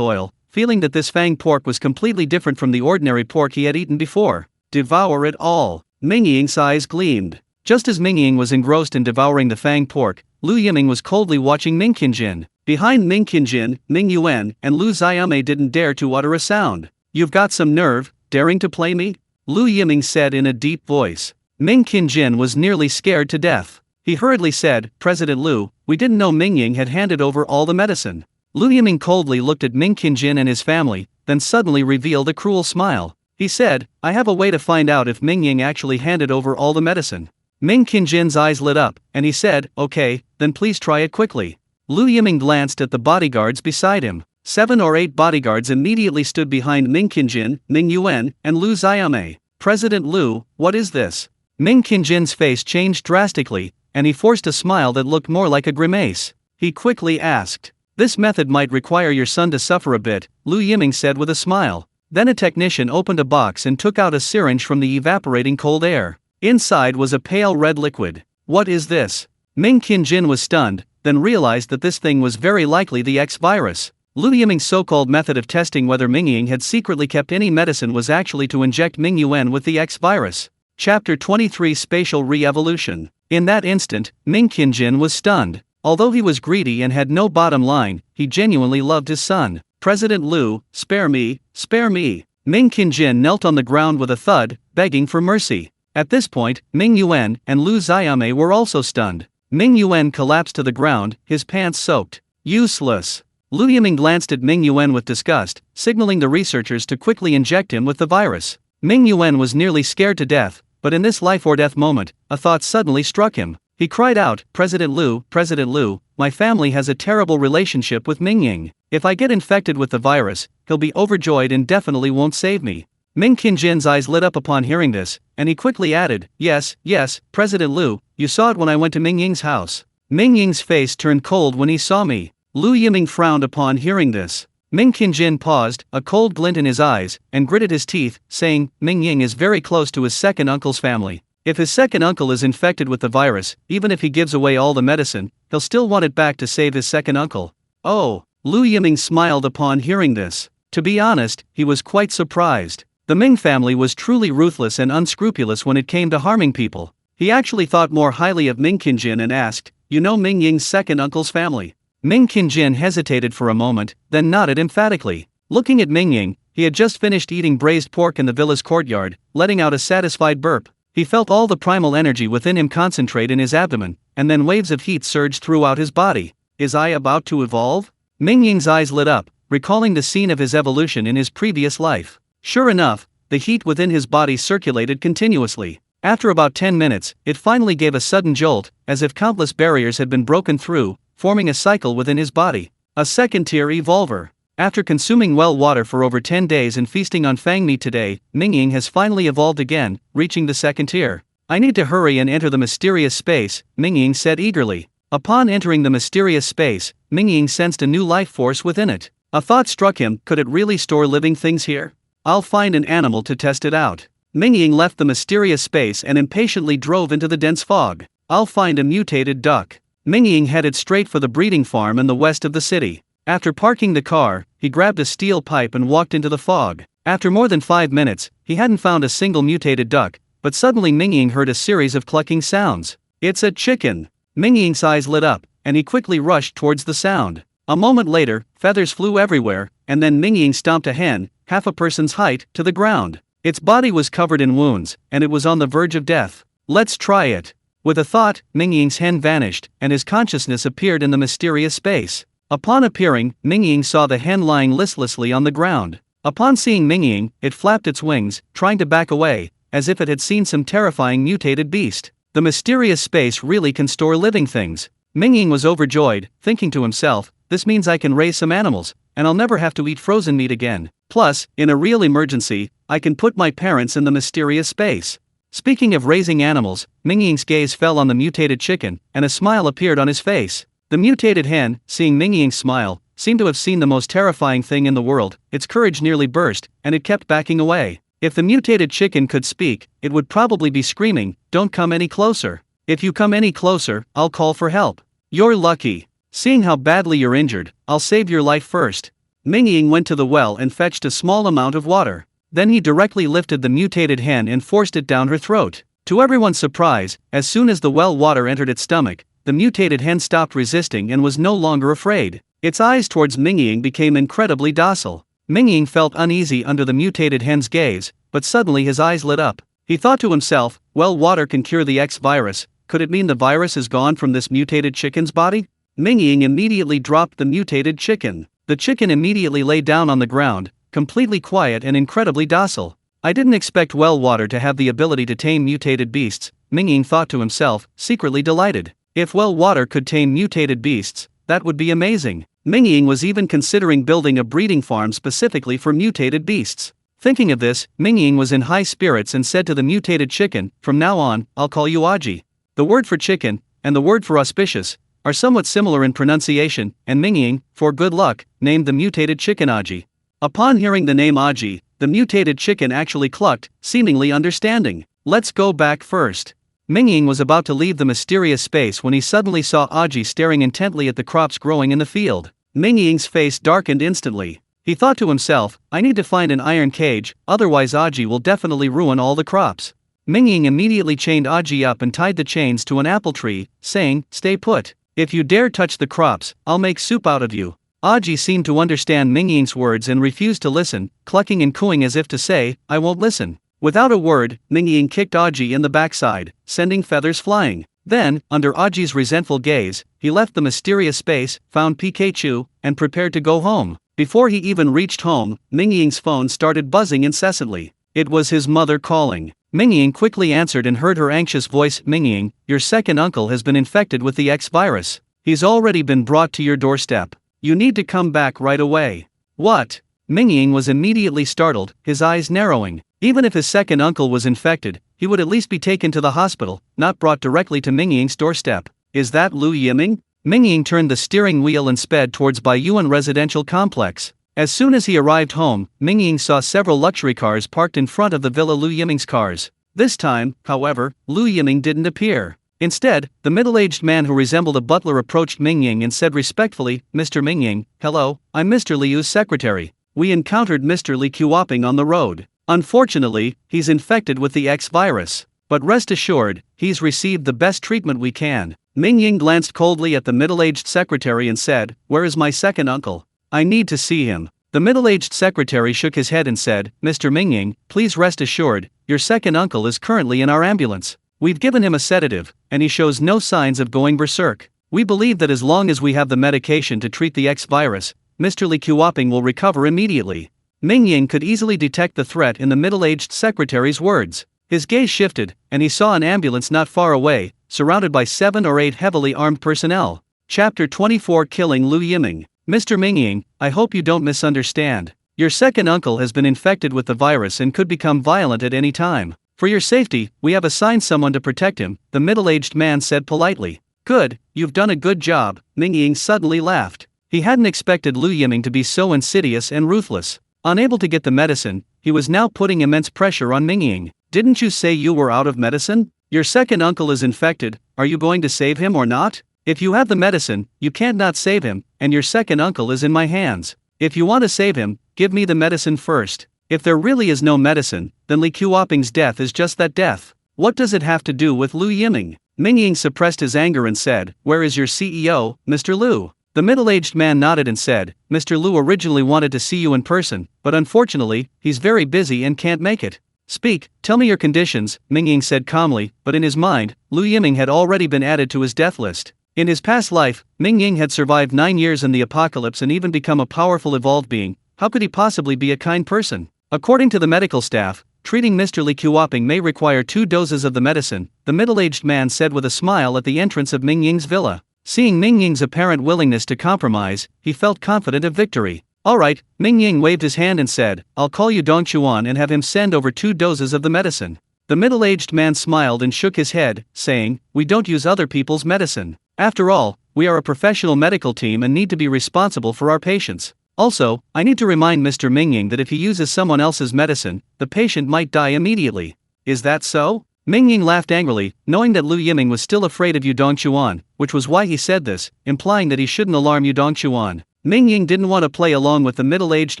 oil, feeling that this fang pork was completely different from the ordinary pork he had eaten before. Devour it all. Mingying's eyes gleamed. Just as Mingying was engrossed in devouring the fang pork, Lu Yiming was coldly watching Mingying. Behind Mingying, Ming Yuan and Lu Xiaomei didn't dare to utter a sound. "You've got some nerve, daring to play me?" Lu Yiming said in a deep voice. Mingying was nearly scared to death. He hurriedly said, "President Lu, we didn't know Mingying had handed over all the medicine." Lu Yiming coldly looked at Mingying and his family, then suddenly revealed a cruel smile. He said, "I have a way to find out if Mingying actually handed over all the medicine." Mingying's eyes lit up, and he said, "Okay, then please try it quickly." Lu Yiming glanced at the bodyguards beside him. 7 or 8 bodyguards immediately stood behind Mingying, Ming Yuan, and Lu Xiaomei. "President Lu, what is this?" Mingying's face changed drastically, and he forced a smile that looked more like a grimace. He quickly asked, "This method might require your son to suffer a bit," Lu Yiming said with a smile. Then a technician opened a box and took out a syringe from the evaporating cold air. Inside was a pale red liquid. What is this? Ming Qianjin was stunned, then realized that this thing was very likely the X virus. Lu Yiming's so-called method of testing whether Mingying had secretly kept any medicine was actually to inject Ming Yuan with the X virus. Chapter 23 Spatial Re-Evolution. In that instant, Ming Qianjin was stunned. Although he was greedy and had no bottom line, he genuinely loved his son. President Lu, spare me, spare me. Ming Qianjin knelt on the ground with a thud, begging for mercy. At this point, Ming Yuan and Lu Xiaomei were also stunned. Ming Yuan collapsed to the ground, his pants soaked. Useless. Lu Yiming glanced at Ming Yuan with disgust, signaling the researchers to quickly inject him with the virus. Ming Yuan was nearly scared to death, but in this life-or-death moment, a thought suddenly struck him. He cried out, President Lu, my family has a terrible relationship with Mingying. If I get infected with the virus, he'll be overjoyed and definitely won't save me. Ming Qianjin's eyes lit up upon hearing this, and he quickly added, yes, President Lu, you saw it when I went to Mingying's house. Mingying's face turned cold when he saw me. Lu Yiming frowned upon hearing this. Ming Qianjin paused, a cold glint in his eyes, and gritted his teeth, saying, Mingying is very close to his second uncle's family. If his second uncle is infected with the virus, even if he gives away all the medicine, he'll still want it back to save his second uncle. Oh, Lu Yiming smiled upon hearing this. To be honest, he was quite surprised. The Ming family was truly ruthless and unscrupulous when it came to harming people. He actually thought more highly of Ming Qianjin and asked, you know Mingying's second uncle's family? Ming Qianjin hesitated for a moment, then nodded emphatically. Looking at Mingying, he had just finished eating braised pork in the villa's courtyard, letting out a satisfied burp. He felt all the primal energy within him concentrate in his abdomen, and then waves of heat surged throughout his body. Is I about to evolve? Mingying's eyes lit up, recalling the scene of his evolution in his previous life. Sure enough, the heat within his body circulated continuously. After about 10 minutes, it finally gave a sudden jolt, as if countless barriers had been broken through, forming a cycle within his body. A second-tier evolver. After consuming well water for over 10 days and feasting on fang meat today, Mingying has finally evolved again, reaching the second tier. I need to hurry and enter the mysterious space, Mingying said eagerly. Upon entering the mysterious space, Mingying sensed a new life force within it. A thought struck him, could it really store living things here? I'll find an animal to test it out. Mingying left the mysterious space and impatiently drove into the dense fog. I'll find a mutated duck. Mingying headed straight for the breeding farm in the west of the city. After parking the car, he grabbed a steel pipe and walked into the fog. After more than 5 minutes, he hadn't found a single mutated duck, but suddenly Mingying heard a series of clucking sounds. It's a chicken! Mingying's eyes lit up, and he quickly rushed towards the sound. A moment later, feathers flew everywhere, and then Mingying stomped a hen, half a person's height, to the ground. Its body was covered in wounds, and it was on the verge of death. Let's try it. With a thought, Mingying's hen vanished, and his consciousness appeared in the mysterious space. Upon appearing, Mingying saw the hen lying listlessly on the ground. Upon seeing Mingying, it flapped its wings, trying to back away, as if it had seen some terrifying mutated beast. The mysterious space really can store living things. Mingying was overjoyed, thinking to himself, this means I can raise some animals, and I'll never have to eat frozen meat again. Plus, in a real emergency, I can put my parents in the mysterious space. Speaking of raising animals, Mingying's gaze fell on the mutated chicken, and a smile appeared on his face. The mutated hen, seeing Mingying's smile, seemed to have seen the most terrifying thing in the world. Its courage nearly burst, and it kept backing away. If the mutated chicken could speak, it would probably be screaming, don't come any closer. If you come any closer, I'll call for help. You're lucky. Seeing how badly you're injured, I'll save your life first. Mingying went to the well and fetched a small amount of water. Then he directly lifted the mutated hen and forced it down her throat. To everyone's surprise, as soon as the well water entered its stomach, the mutated hen stopped resisting and was no longer afraid. Its eyes towards Mingying became incredibly docile. Mingying felt uneasy under the mutated hen's gaze, but suddenly his eyes lit up. He thought to himself, well, water can cure the X virus. Could it mean the virus is gone from this mutated chicken's body? Mingying immediately dropped the mutated chicken. The chicken immediately lay down on the ground, completely quiet and incredibly docile. I didn't expect well water to have the ability to tame mutated beasts, Mingying thought to himself, secretly delighted. If well water could tame mutated beasts, that would be amazing. Mingying was even considering building a breeding farm specifically for mutated beasts. Thinking of this, Mingying was in high spirits and said to the mutated chicken, from now on, I'll call you Aji. The word for chicken, and the word for auspicious, are somewhat similar in pronunciation, and Mingying, for good luck, named the mutated chicken Aji. Upon hearing the name Aji, the mutated chicken actually clucked, seemingly understanding. Let's go back first. Mingying was about to leave the mysterious space when he suddenly saw Aji staring intently at the crops growing in the field. Mingying's face darkened instantly. He thought to himself, I need to find an iron cage, otherwise Aji will definitely ruin all the crops. Mingying immediately chained Aji up and tied the chains to an apple tree, saying, stay put. If you dare touch the crops, I'll make soup out of you. Aji seemed to understand Mingying's words and refused to listen, clucking and cooing as if to say, I won't listen. Without a word, Mingying kicked Aji in the backside, sending feathers flying. Then, under Aji's resentful gaze, he left the mysterious space, found Pikachu, and prepared to go home. Before he even reached home, Mingying's phone started buzzing incessantly. It was his mother calling. Mingying quickly answered and heard her anxious voice, Mingying, your second uncle has been infected with the X virus. He's already been brought to your doorstep. You need to come back right away. What? Mingying was immediately startled, his eyes narrowing. Even if his second uncle was infected, he would at least be taken to the hospital, not brought directly to Mingying's doorstep. Is that Lu Yiming? Mingying turned the steering wheel and sped towards Baiyuan residential complex. As soon as he arrived home, Mingying saw several luxury cars parked in front of the villa Lu Yiming's cars. This time, however, Lu Yiming didn't appear. Instead, the middle-aged man who resembled a butler approached Mingying and said respectfully, Mr. Mingying, hello, I'm Mr. Liu's secretary. We encountered Mr. Li Qiuoping on the road. Unfortunately, he's infected with the X virus. But rest assured, he's received the best treatment we can. Mingying glanced coldly at the middle-aged secretary and said, where is my second uncle? I need to see him. The middle-aged secretary shook his head and said, Mr. Mingying, please rest assured, your second uncle is currently in our ambulance. We've given him a sedative, and he shows no signs of going berserk. We believe that as long as we have the medication to treat the X virus, Mr. Li Qiuoping will recover immediately. Mingying could easily detect the threat in the middle-aged secretary's words. His gaze shifted, and he saw an ambulance not far away, surrounded by 7 or 8 heavily armed personnel. Chapter 24 Killing Lu Yiming. Mr. Mingying, I hope you don't misunderstand. Your second uncle has been infected with the virus and could become violent at any time. For your safety, we have assigned someone to protect him, the middle-aged man said politely. Good, you've done a good job, Mingying suddenly laughed. He hadn't expected Lu Yiming to be so insidious and ruthless. Unable to get the medicine, he was now putting immense pressure on Mingying. Didn't you say you were out of medicine? Your second uncle is infected, are you going to save him or not? If you have the medicine, you can't not save him, and your second uncle is in my hands. If you want to save him, give me the medicine first. If there really is no medicine, then Li Qiuoping's death is just that death. What does it have to do with Lu Yiming? Mingying suppressed his anger and said, where is your CEO, Mr. Lu? The middle-aged man nodded and said, Mr. Lu originally wanted to see you in person, but unfortunately, he's very busy and can't make it. Speak, tell me your conditions, Mingying said calmly, but in his mind, Lu Yiming had already been added to his death list. In his past life, Mingying had survived 9 years in the apocalypse and even become a powerful evolved being. How could he possibly be a kind person? According to the medical staff, treating Mr. Li Qiuoping may require 2 doses of the medicine, the middle-aged man said with a smile at the entrance of Mingying's villa. Seeing Mingying's apparent willingness to compromise, he felt confident of victory. Alright, Mingying waved his hand and said, I'll call you Dongchuan and have him send over 2 doses of the medicine. The middle-aged man smiled and shook his head, saying, we don't use other people's medicine. After all, we are a professional medical team and need to be responsible for our patients. Also, I need to remind Mr. Mingying that if he uses someone else's medicine, the patient might die immediately. Is that so? Mingying laughed angrily, knowing that Lu Yiming was still afraid of Yu Dongchuan, which was why he said this, implying that he shouldn't alarm Yu Dongchuan. Mingying didn't want to play along with the middle-aged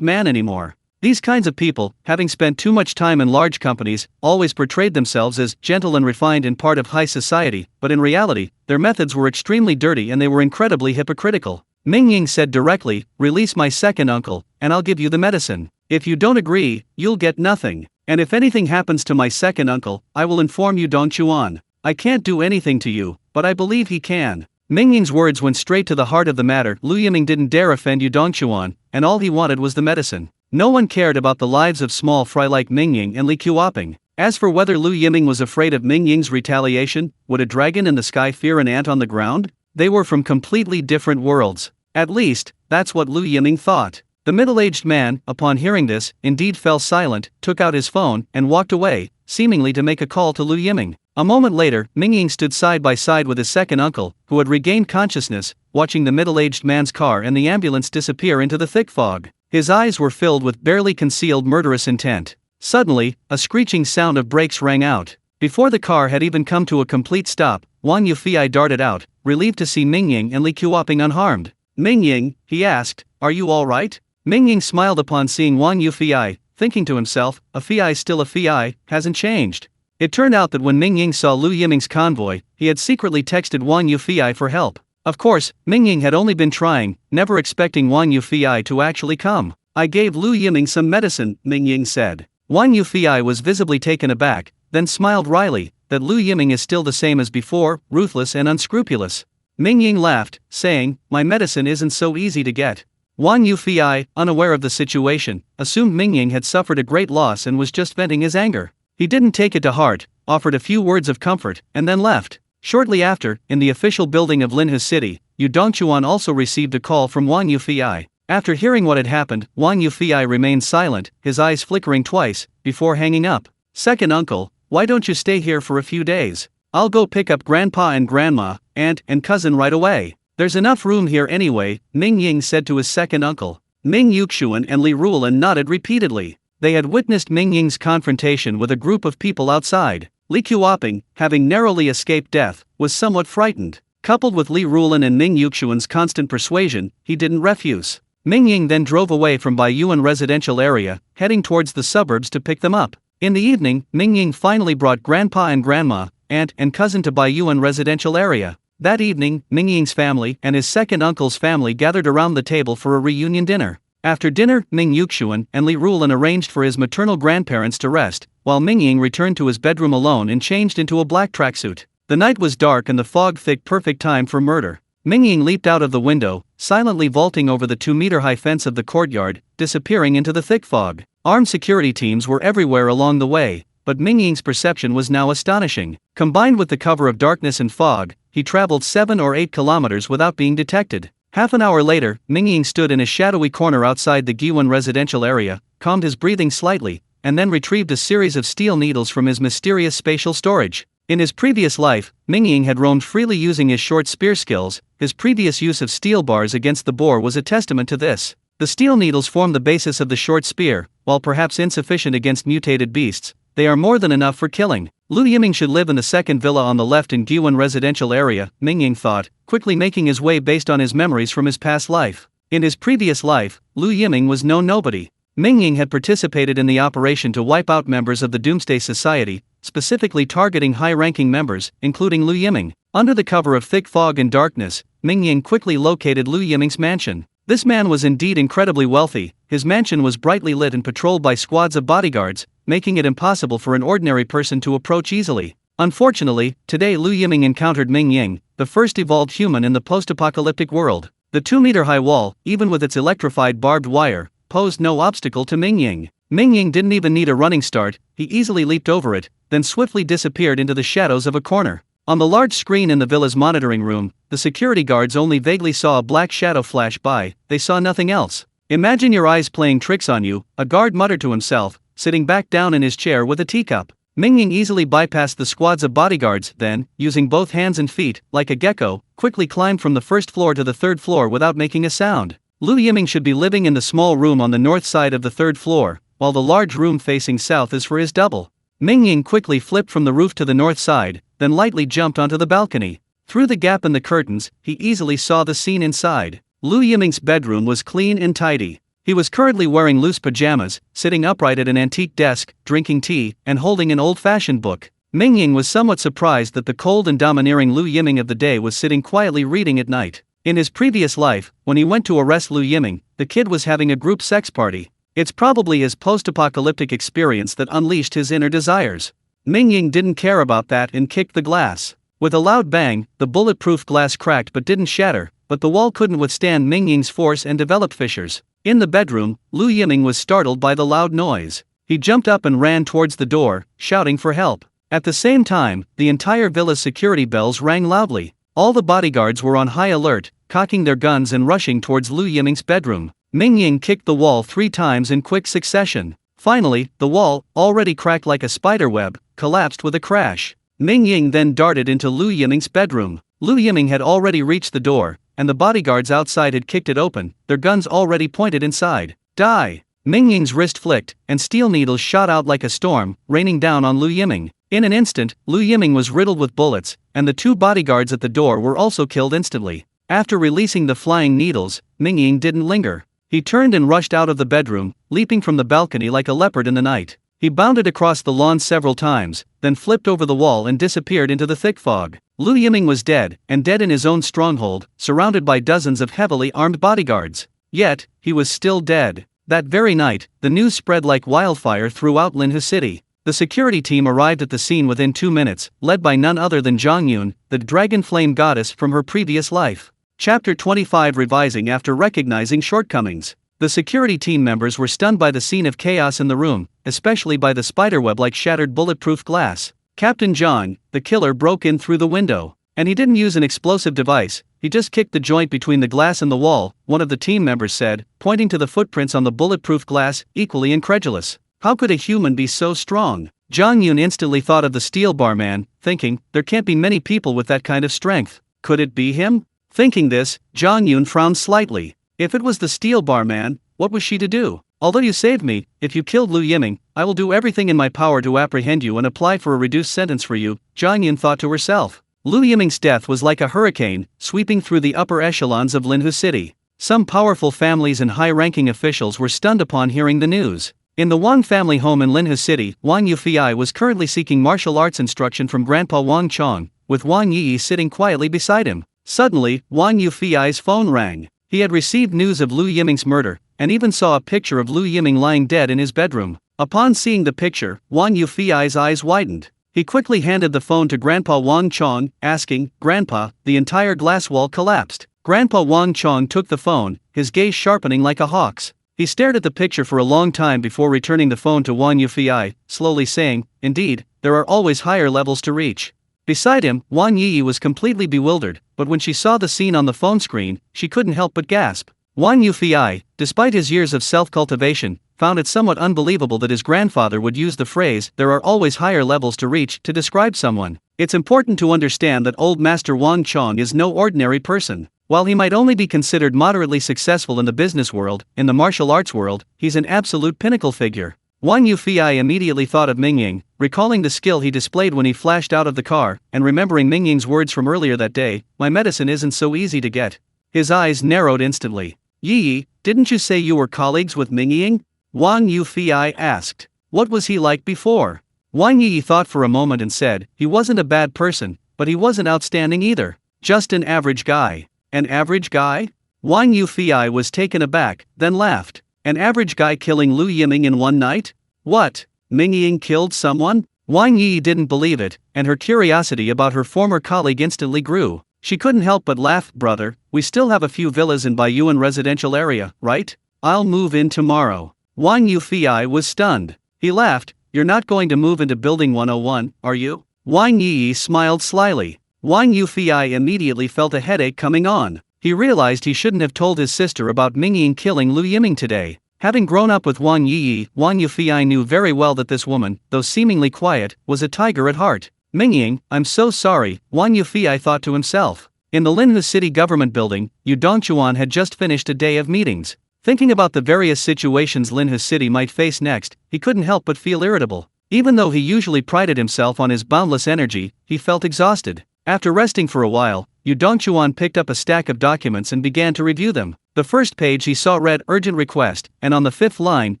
man anymore. These kinds of people, having spent too much time in large companies, always portrayed themselves as gentle and refined and part of high society, but in reality, their methods were extremely dirty and they were incredibly hypocritical. Mingying said directly, release my second uncle, and I'll give you the medicine. If you don't agree, you'll get nothing. And if anything happens to my second uncle, I will inform you Dongchuan. I can't do anything to you, but I believe he can. Mingying's words went straight to the heart of the matter. Lu Yiming didn't dare offend Yu Dongchuan, and all he wanted was the medicine. No one cared about the lives of small fry like Mingying and Li Qiuoping. As for whether Lu Yiming was afraid of Mingying's retaliation, would a dragon in the sky fear an ant on the ground? They were from completely different worlds. At least, that's what Lu Yiming thought. The middle-aged man, upon hearing this, indeed fell silent, took out his phone, and walked away, seemingly to make a call to Lu Yiming. A moment later, Mingying stood side by side with his second uncle, who had regained consciousness, watching the middle-aged man's car and the ambulance disappear into the thick fog. His eyes were filled with barely concealed murderous intent. Suddenly, a screeching sound of brakes rang out. Before the car had even come to a complete stop, Wang Yufei darted out, relieved to see Mingying and Li Qiuoping unharmed. "Mingying," he asked, "are you all right?" Mingying smiled upon seeing Wang Yufei, thinking to himself, "A Fei's still a Fei, hasn't changed." It turned out that when Mingying saw Lu Yiming's convoy, he had secretly texted Wang Yufei for help. Of course, Mingying had only been trying, never expecting Wang Yufei to actually come. "I gave Lu Yiming some medicine," Mingying said. Wang Yufei was visibly taken aback, then smiled wryly, that Lu Yiming is still the same as before, ruthless and unscrupulous. Mingying laughed, saying, "My medicine isn't so easy to get." Wang Yufei, unaware of the situation, assumed Mingying had suffered a great loss and was just venting his anger. He didn't take it to heart, offered a few words of comfort, and then left. Shortly after, in the official building of Linhe City, Yu Dongchuan also received a call from Wang Yufei. After hearing what had happened, Wang Yufei remained silent, his eyes flickering twice, before hanging up. "Second uncle, why don't you stay here for a few days? I'll go pick up grandpa and grandma, aunt and cousin right away. There's enough room here anyway," Mingying said to his second uncle. Ming Yuxuan and Li Rulan nodded repeatedly. They had witnessed Mingying's confrontation with a group of people outside. Li Qiuoping, having narrowly escaped death, was somewhat frightened. Coupled with Li Rulan and Ming Yuxuan's constant persuasion, he didn't refuse. Mingying then drove away from Baiyuan residential area, heading towards the suburbs to pick them up. In the evening, Mingying finally brought grandpa and grandma, aunt and cousin to Baiyuan residential area. That evening, Mingying's family and his second uncle's family gathered around the table for a reunion dinner. After dinner, Ming Yuxuan and Li Rulan arranged for his maternal grandparents to rest, while Mingying returned to his bedroom alone and changed into a black tracksuit. The night was dark and the fog thick, perfect time for murder. Mingying leaped out of the window, silently vaulting over the 2-meter-high fence of the courtyard, disappearing into the thick fog. Armed security teams were everywhere along the way, but Mingying's perception was now astonishing. Combined with the cover of darkness and fog, he traveled 7 or 8 kilometers without being detected. Half an hour later, Mingying stood in a shadowy corner outside the Giwan residential area, calmed his breathing slightly, and then retrieved a series of steel needles from his mysterious spatial storage. In his previous life, Mingying had roamed freely using his short spear skills. His previous use of steel bars against the boar was a testament to this. The steel needles form the basis of the short spear. While perhaps insufficient against mutated beasts, they are more than enough for killing. Lu Yiming should live in the second villa on the left in Giwan residential area, Mingying thought, quickly making his way based on his memories from his past life. In his previous life, Lu Yiming was no nobody. Mingying had participated in the operation to wipe out members of the Doomsday Society, specifically targeting high-ranking members, including Lu Yiming. Under the cover of thick fog and darkness, Mingying quickly located Lu Yiming's mansion. This man was indeed incredibly wealthy. His mansion was brightly lit and patrolled by squads of bodyguards, making it impossible for an ordinary person to approach easily. Unfortunately, today Lu Yiming encountered Mingying, the first evolved human in the post-apocalyptic world. The 2-meter-high wall, even with its electrified barbed wire, posed no obstacle to Mingying. Mingying didn't even need a running start, he easily leaped over it, then swiftly disappeared into the shadows of a corner. On the large screen in the villa's monitoring room, the security guards only vaguely saw a black shadow flash by, they saw nothing else. "Imagine your eyes playing tricks on you," a guard muttered to himself, sitting back down in his chair with a teacup. Mingying easily bypassed the squads of bodyguards, then, using both hands and feet, like a gecko, quickly climbed from the first floor to the third floor without making a sound. Lu Yiming should be living in the small room on the north side of the third floor, while the large room facing south is for his double. Mingying quickly flipped from the roof to the north side, then lightly jumped onto the balcony. Through the gap in the curtains, he easily saw the scene inside. Lu Yiming's bedroom was clean and tidy. He was currently wearing loose pajamas, sitting upright at an antique desk, drinking tea, and holding an old-fashioned book. Mingying was somewhat surprised that the cold and domineering Lu Yiming of the day was sitting quietly reading at night. In his previous life, when he went to arrest Lu Yiming, the kid was having a group sex party. It's probably his post-apocalyptic experience that unleashed his inner desires. Mingying didn't care about that and kicked the glass. With a loud bang, the bulletproof glass cracked but didn't shatter, but the wall couldn't withstand Mingying's force and developed fissures. In the bedroom, Lu Yiming was startled by the loud noise. He jumped up and ran towards the door, shouting for help. At the same time, the entire villa's security bells rang loudly. All the bodyguards were on high alert, cocking their guns and rushing towards Lu Yiming's bedroom. Mingying kicked the wall 3 times in quick succession. Finally, the wall, already cracked like a spider web, collapsed with a crash. Mingying then darted into Lu Yiming's bedroom. Lu Yiming had already reached the door, and the bodyguards outside had kicked it open, their guns already pointed inside. Die! Mingying's wrist flicked, and steel needles shot out like a storm, raining down on Lu Yiming. In an instant, Lu Yiming was riddled with bullets, and the 2 bodyguards at the door were also killed instantly. After releasing the flying needles, Mingying didn't linger. He turned and rushed out of the bedroom, leaping from the balcony like a leopard in the night. He bounded across the lawn several times, then flipped over the wall and disappeared into the thick fog. Lu Yiming was dead, and dead in his own stronghold, surrounded by dozens of heavily armed bodyguards. Yet, he was still dead. That very night, the news spread like wildfire throughout Linhu City. The security team arrived at the scene within 2 minutes, led by none other than Zhang Yun, the dragon flame goddess from her previous life. Chapter 25 Revising After recognizing shortcomings. The security team members were stunned by the scene of chaos in the room, especially by the spiderweb-like shattered bulletproof glass. Captain Zhang, the killer, broke in through the window. And he didn't use an explosive device, he just kicked the joint between the glass and the wall, one of the team members said, pointing to the footprints on the bulletproof glass, equally incredulous. How could a human be so strong? Zhang Yun instantly thought of the steel bar man, thinking, there can't be many people with that kind of strength. Could it be him? Thinking this, Zhang Yun frowned slightly. If it was the steel bar man, what was she to do? Although you saved me, if you killed Lu Yiming, I will do everything in my power to apprehend you and apply for a reduced sentence for you, Zhang Yun thought to herself. Lu Yiming's death was like a hurricane, sweeping through the upper echelons of Linhu City. Some powerful families and high-ranking officials were stunned upon hearing the news. In the Wang family home in Linhu City, Wang Yufei was currently seeking martial arts instruction from Grandpa Wang Chong, with Wang Yi sitting quietly beside him. Suddenly, Wang Yufei's phone rang. He had received news of Lu Yiming's murder, and even saw a picture of Lu Yiming lying dead in his bedroom. Upon seeing the picture, Wang Yufei's eyes widened. He quickly handed the phone to Grandpa Wang Chong, asking, "Grandpa," the entire glass wall collapsed. Grandpa Wang Chong took the phone, his gaze sharpening like a hawk's. He stared at the picture for a long time before returning the phone to Wang Yufei, slowly saying, "Indeed, there are always higher levels to reach." Beside him, Wang Yi was completely bewildered, but when she saw the scene on the phone screen, she couldn't help but gasp. Wang Yufei, despite his years of self-cultivation, found it somewhat unbelievable that his grandfather would use the phrase, "there are always higher levels to reach," to describe someone. It's important to understand that old Master Wang Chong is no ordinary person. While he might only be considered moderately successful in the business world, in the martial arts world, he's an absolute pinnacle figure. Wang Yufei immediately thought of Mingying, recalling the skill he displayed when he flashed out of the car, and remembering Mingying's words from earlier that day, "My medicine isn't so easy to get." His eyes narrowed instantly. "Yi, didn't you say you were colleagues with Mingying?" Wang Yufei asked. "What was he like before?" Wang Yi thought for a moment and said, "He wasn't a bad person, but he wasn't outstanding either. Just an average guy." "An average guy?" Wang Yufei was taken aback, then laughed. "An average guy killing Lu Yiming in one night? What? Mingying killed someone?" Wang Yi didn't believe it, and her curiosity about her former colleague instantly grew. She couldn't help but laugh. "Brother, we still have a few villas in Baiyuan residential area, right? I'll move in tomorrow." Wang Yufei was stunned. He laughed. "You're not going to move into building 101, are you?" Wang Yi smiled slyly. Wang Yufei immediately felt a headache coming on. He realized he shouldn't have told his sister about Mingying killing Lu Yiming today. Having grown up with Wang Yufei knew very well that this woman, though seemingly quiet, was a tiger at heart. "Mingying, I'm so sorry," Wang Yufei thought to himself. In the Linhu City government building, Yu Dongchuan had just finished a day of meetings. Thinking about the various situations Linhu City might face next, he couldn't help but feel irritable. Even though he usually prided himself on his boundless energy, he felt exhausted. After resting for a while, Yu Dongchuan picked up a stack of documents and began to review them. The first page he saw read "Urgent Request," and on the 5th line,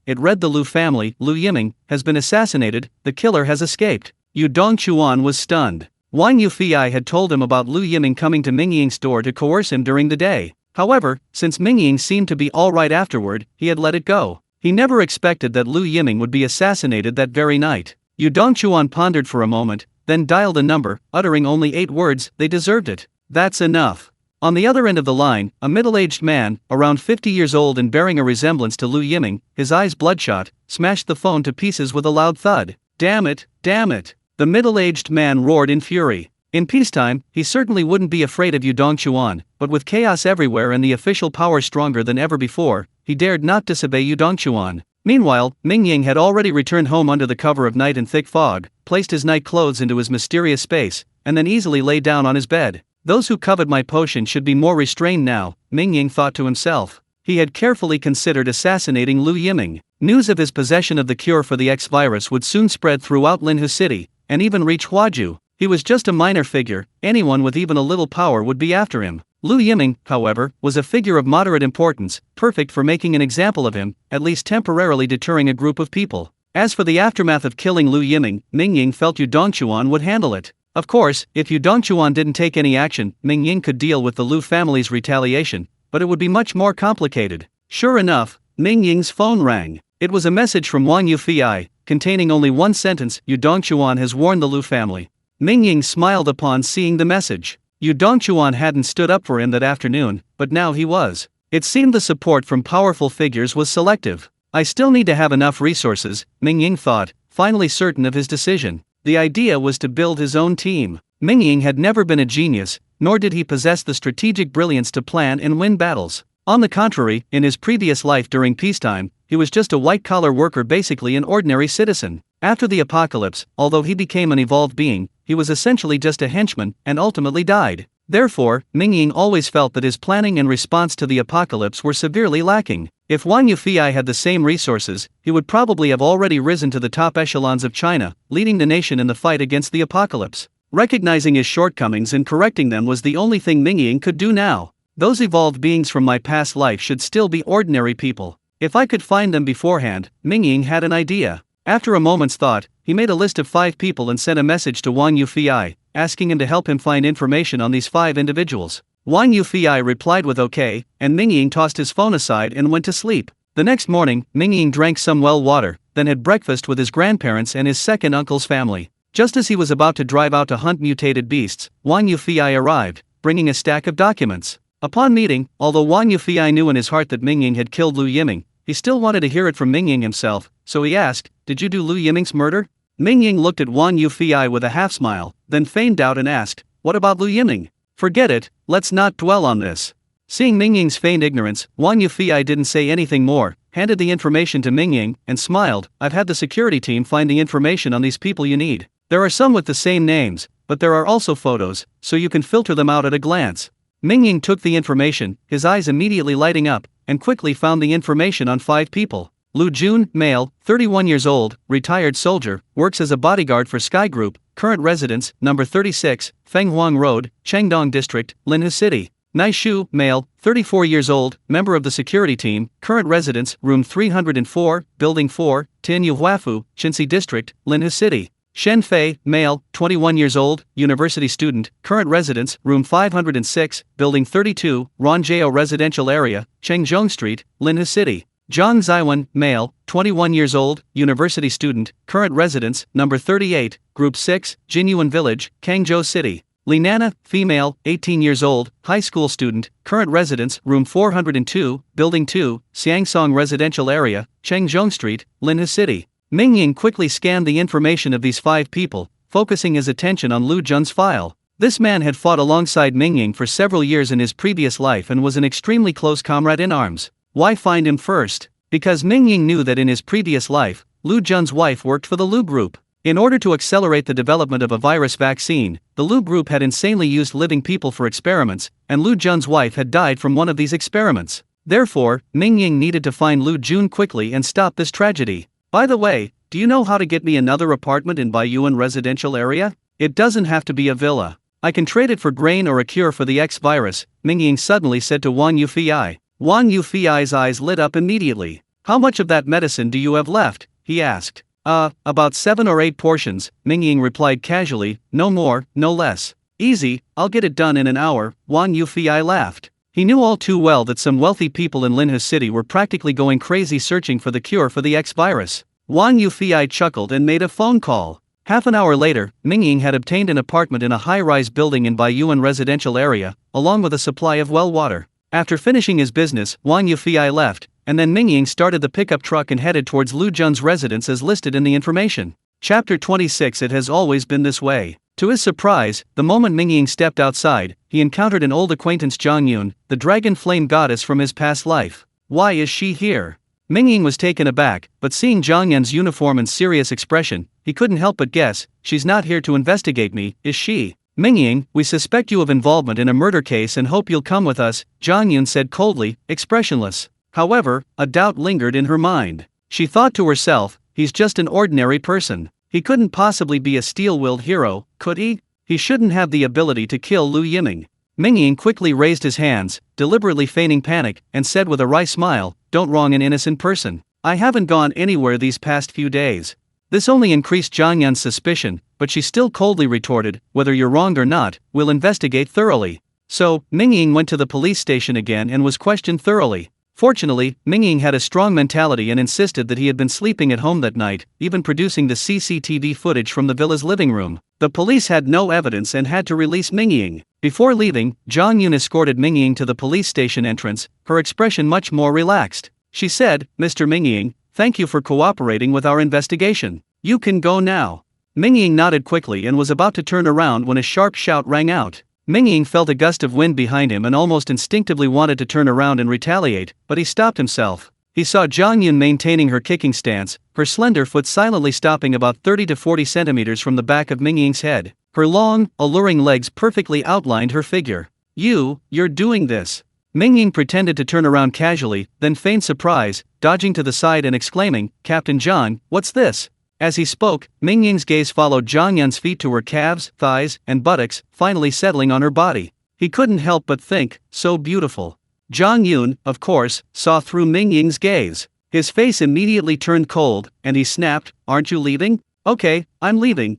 it read, "The Lu family, Lu Yiming, has been assassinated, the killer has escaped." Yu Dongchuan was stunned. Wang Yufei had told him about Lu Yiming coming to Mingying's door to coerce him during the day. However, since Mingying seemed to be alright afterward, he had let it go. He never expected that Lu Yiming would be assassinated that very night. Yu Dongchuan pondered for a moment, then dialed a number, uttering only 8 words, "They deserved it. That's enough." On the other end of the line, a middle-aged man, around 50 years old and bearing a resemblance to Lu Yiming, his eyes bloodshot, smashed the phone to pieces with a loud thud. "Damn it, damn it!" the middle-aged man roared in fury. In peacetime, he certainly wouldn't be afraid of Yu Dongchuan, but with chaos everywhere and the official power stronger than ever before, he dared not disobey Yu Dongchuan. Meanwhile, Mingying had already returned home under the cover of night and thick fog, placed his night clothes into his mysterious space, and then easily lay down on his bed. "Those who covet my potion should be more restrained now," Mingying thought to himself. He had carefully considered assassinating Lu Yiming. News of his possession of the cure for the X virus would soon spread throughout Linhu City, and even reach Huaju. He was just a minor figure, anyone with even a little power would be after him. Lu Yiming, however, was a figure of moderate importance, perfect for making an example of him, at least temporarily deterring a group of people. As for the aftermath of killing Lu Yiming, Mingying felt Yu Dongchuan would handle it. Of course, if Yu Dongchuan didn't take any action, Mingying could deal with the Lu family's retaliation, but it would be much more complicated. Sure enough, Mingying's phone rang. It was a message from Wang Yufei, containing only one sentence: Yu Dongchuan has warned the Lu family. Mingying smiled upon seeing the message. Yu Dongchuan hadn't stood up for him that afternoon, but now he was. It seemed the support from powerful figures was selective. I still need to have enough resources, Mingying thought, finally certain of his decision. The idea was to build his own team. Mingying had never been a genius, nor did he possess the strategic brilliance to plan and win battles. On the contrary, in his previous life during peacetime, he was just a white-collar worker, basically an ordinary citizen. After the apocalypse, although he became an evolved being, he was essentially just a henchman, and ultimately died. Therefore, Mingying always felt that his planning and response to the apocalypse were severely lacking. If Wang Yufei had the same resources, he would probably have already risen to the top echelons of China, leading the nation in the fight against the apocalypse. Recognizing his shortcomings and correcting them was the only thing Mingying could do now. Those evolved beings from my past life should still be ordinary people. If I could find them beforehand, Mingying had an idea. After a moment's thought, he made a list of 5 people and sent a message to Wang Yufei, asking him to help him find information on these 5 individuals. Wang Yufei replied with okay, and Mingying tossed his phone aside and went to sleep. The next morning, Mingying drank some well water, then had breakfast with his grandparents and his second uncle's family. Just as he was about to drive out to hunt mutated beasts, Wang Yufei arrived, bringing a stack of documents. Upon meeting, although Wang Yufei knew in his heart that Mingying had killed Lu Yiming, he still wanted to hear it from Mingying himself, so he asked, "Did you do Lu Yiming's murder?" Mingying looked at Wang Yufei with a half-smile, then feigned doubt and asked, "What about Lu Yiming?" "Forget it, let's not dwell on this." Seeing Mingying's feigned ignorance, Wang Yufei didn't say anything more, handed the information to Mingying, and smiled. "I've had the security team find the information on these people you need. There are some with the same names, but there are also photos, so you can filter them out at a glance." Mingying took the information, his eyes immediately lighting up, and quickly found the information on 5 people. Lu Jun, male, 31 years old, retired soldier, works as a bodyguard for Sky Group, current residence, number 36, Fenghuang Road, Chengdong District, Linhe City. Nai Shu, male, 34 years old, member of the security team, current residence, room 304, building 4, Tinyu Huafu, Xinxi District, Linhe City. Shen Fei, male, 21 years old, university student, current residence, room 506, building 32, Ranjiao Residential Area, Chengzhong Street, Linhe City. Zhang Zaiwan, male, 21 years old, university student, current residence, number 38, group 6, Jinyuan Village, Kangzhou City. Li Nana, female, 18 years old, high school student, current residence, room 402, building 2, Xiangsong Residential Area, Chengzhong Street, Linhe City. Mingying quickly scanned the information of these 5 people, focusing his attention on Lu Jun's file. This man had fought alongside Mingying for several years in his previous life and was an extremely close comrade in arms. Why find him first? Because Mingying knew that in his previous life, Lu Jun's wife worked for the Lu Group. In order to accelerate the development of a virus vaccine, the Lu Group had insanely used living people for experiments, and Lu Jun's wife had died from one of these experiments. Therefore, Mingying needed to find Lu Jun quickly and stop this tragedy. "By the way, do you know how to get me another apartment in Baiyuan Residential Area? It doesn't have to be a villa. I can trade it for grain or a cure for the X virus," Mingying suddenly said to Wang Yufei. Wang Yufei's eyes lit up immediately. "How much of that medicine do you have left?" he asked. About 7 or 8 portions," Mingying replied casually, "no more, no less." "Easy, I'll get it done in an hour," Wang Yufei laughed. He knew all too well that some wealthy people in Linhe City were practically going crazy searching for the cure for the X virus. Wang Yufei chuckled and made a phone call. Half an hour later, Mingying had obtained an apartment in a high-rise building in Baiyuan Residential Area, along with a supply of well water. After finishing his business, Wang Yufei left, and then Mingying started the pickup truck and headed towards Lu Jun's residence as listed in the information. Chapter 26. It has always been this way. To his surprise, the moment Mingying stepped outside, he encountered an old acquaintance, Zhang Yun, the dragon flame goddess from his past life. "Why is she here?" Mingying was taken aback, but seeing Zhang Yun's uniform and serious expression, he couldn't help but guess, "She's not here to investigate me, is she?" "Mingying, we suspect you of involvement in a murder case and hope you'll come with us," Zhang Yun said coldly, expressionless. However, a doubt lingered in her mind. She thought to herself, "He's just an ordinary person. He couldn't possibly be a steel-willed hero, could he? He shouldn't have the ability to kill Lu Yiming. Mingying quickly raised his hands, deliberately feigning panic, and said with a wry smile, "Don't wrong an innocent person. I haven't gone anywhere these past few days." This only increased Zhang Yun's suspicion, but she still coldly retorted, "Whether you're wronged or not, we'll investigate thoroughly." So, Mingying went to the police station again and was questioned thoroughly. Fortunately, Mingying had a strong mentality and insisted that he had been sleeping at home that night, even producing the CCTV footage from the villa's living room. The police had no evidence and had to release Mingying. Before leaving, Zhang Yun escorted Mingying to the police station entrance, her expression much more relaxed. She said, "Mr. Mingying, thank you for cooperating with our investigation. You can go now." Mingying nodded quickly and was about to turn around when a sharp shout rang out. Mingying felt a gust of wind behind him and almost instinctively wanted to turn around and retaliate, but he stopped himself. He saw Zhang Yun maintaining her kicking stance, her slender foot silently stopping about 30 to 40 centimeters from the back of Mingying's head. Her long, alluring legs perfectly outlined her figure. You're doing this." Mingying pretended to turn around casually, then feigned surprise, dodging to the side and exclaiming, "Captain Zhang, what's this?" As he spoke, Mingying's gaze followed Zhang Yun's feet to her calves, thighs, and buttocks, finally settling on her body. He couldn't help but think, so beautiful. Zhang Yun, of course, saw through Mingying's gaze. His face immediately turned cold, and he snapped, "Aren't you leaving?" "Okay, I'm leaving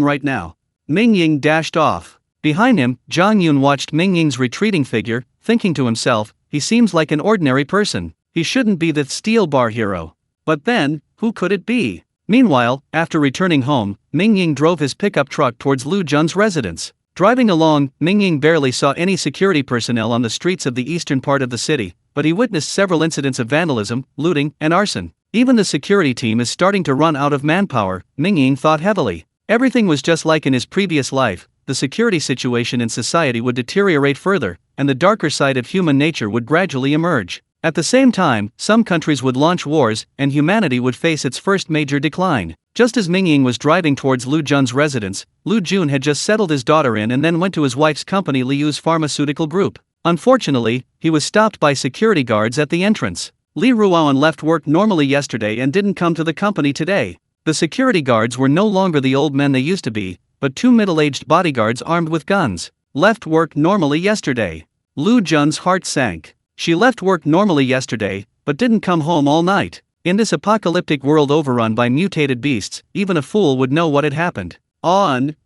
right now." Mingying dashed off. Behind him, Zhang Yun watched Mingying's retreating figure, thinking to himself, "He seems like an ordinary person. He shouldn't be the steel bar hero." But then, who could it be? Meanwhile, after returning home, Mingying drove his pickup truck towards Lu Jun's residence. Driving along, Mingying barely saw any security personnel on the streets of the eastern part of the city, but he witnessed several incidents of vandalism, looting, and arson. Even the security team is starting to run out of manpower, Mingying thought heavily. Everything was just like in his previous life. The security situation in society would deteriorate further, and the darker side of human nature would gradually emerge. At the same time, some countries would launch wars, and humanity would face its first major decline. Just as Mingying was driving towards Lu Jun's residence, Lu Jun had just settled his daughter in and then went to his wife's company Liu's pharmaceutical group. Unfortunately, he was stopped by security guards at the entrance. Li Ruoan left work normally yesterday and didn't come to the company today. The security guards were no longer the old men they used to be, but two middle-aged bodyguards armed with guns. Left work normally yesterday. Lu Jun's heart sank. She left work normally yesterday, but didn't come home all night. In this apocalyptic world overrun by mutated beasts, even a fool would know what had happened.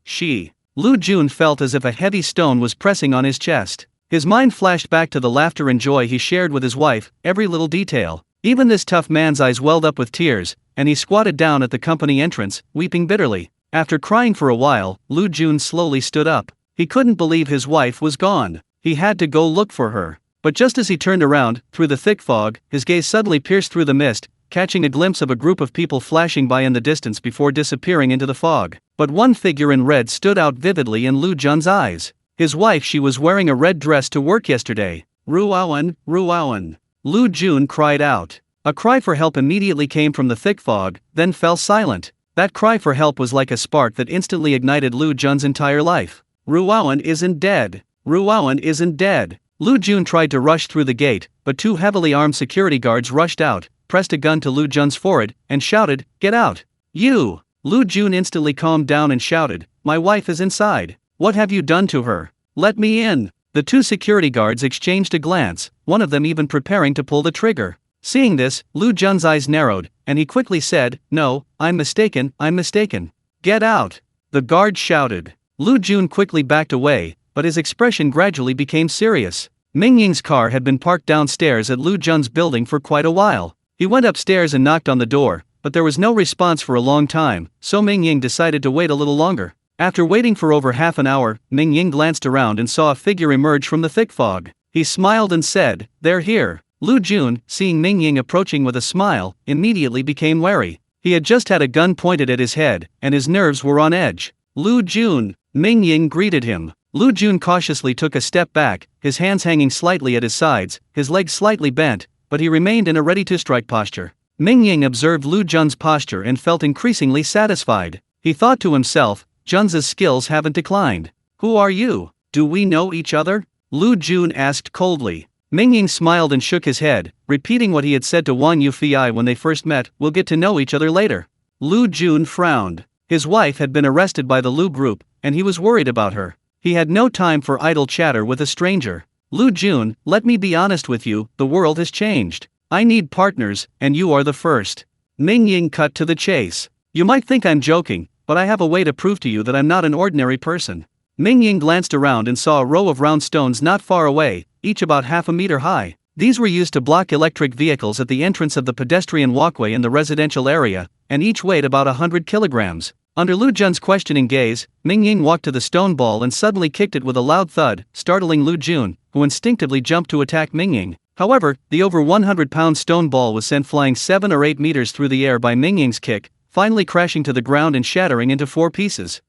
She. Lu Jun felt as if a heavy stone was pressing on his chest. His mind flashed back to the laughter and joy he shared with his wife, every little detail. Even this tough man's eyes welled up with tears, and he squatted down at the company entrance, weeping bitterly. After crying for a while, Lu Jun slowly stood up. He couldn't believe his wife was gone. He had to go look for her. But just as he turned around, through the thick fog, his gaze suddenly pierced through the mist, catching a glimpse of a group of people flashing by in the distance before disappearing into the fog. But one figure in red stood out vividly in Lu Jun's eyes. His wife. She was wearing a red dress to work yesterday. Ruoan. Lu Jun cried out. A cry for help immediately came from the thick fog, then fell silent. That cry for help was like a spark that instantly ignited Lu Jun's entire life. Ruoan isn't dead. Lu Jun tried to rush through the gate, but two heavily armed security guards rushed out, pressed a gun to Lu Jun's forehead, and shouted, "Get out! You!" Lu Jun instantly calmed down and shouted, "My wife is inside. What have you done to her? Let me in!" The two security guards exchanged a glance, one of them even preparing to pull the trigger. Seeing this, Lu Jun's eyes narrowed, and he quickly said, "No, I'm mistaken. Get out!" The guard shouted. Lu Jun quickly backed away, but his expression gradually became serious. Mingying's car had been parked downstairs at Lu Jun's building for quite a while. He went upstairs and knocked on the door, but there was no response for a long time, so Mingying decided to wait a little longer. After waiting for over half an hour, Mingying glanced around and saw a figure emerge from the thick fog. He smiled and said, "They're here." Lu Jun, seeing Mingying approaching with a smile, immediately became wary. He had just had a gun pointed at his head, and his nerves were on edge. "Lu Jun," Mingying greeted him. Lu Jun cautiously took a step back, his hands hanging slightly at his sides, his legs slightly bent, but he remained in a ready-to-strike posture. Mingying observed Lu Jun's posture and felt increasingly satisfied. He thought to himself, "Jun's skills haven't declined. Who are you? Do we know each other?" Lu Jun asked coldly. Mingying smiled and shook his head, repeating what he had said to Wang Yufei when they first met, "We'll get to know each other later." Lu Jun frowned. His wife had been arrested by the Lu group, and he was worried about her. He had no time for idle chatter with a stranger. Lu Jun, let me be honest with you, the world has changed. I need partners, and you are the first. Mingying cut to the chase. You might think I'm joking, but I have a way to prove to you that I'm not an ordinary person. Mingying glanced around and saw a row of round stones not far away, each about half a meter high. These were used to block electric vehicles at the entrance of the pedestrian walkway in the residential area, and each weighed about 100 kilograms. Under Lu Jun's questioning gaze, Mingying walked to the stone ball and suddenly kicked it with a loud thud, startling Lu Jun, who instinctively jumped to attack Mingying. However, the over 100-pound stone ball was sent flying 7 or 8 meters through the air by Mingying's kick, finally crashing to the ground and shattering into 4 pieces.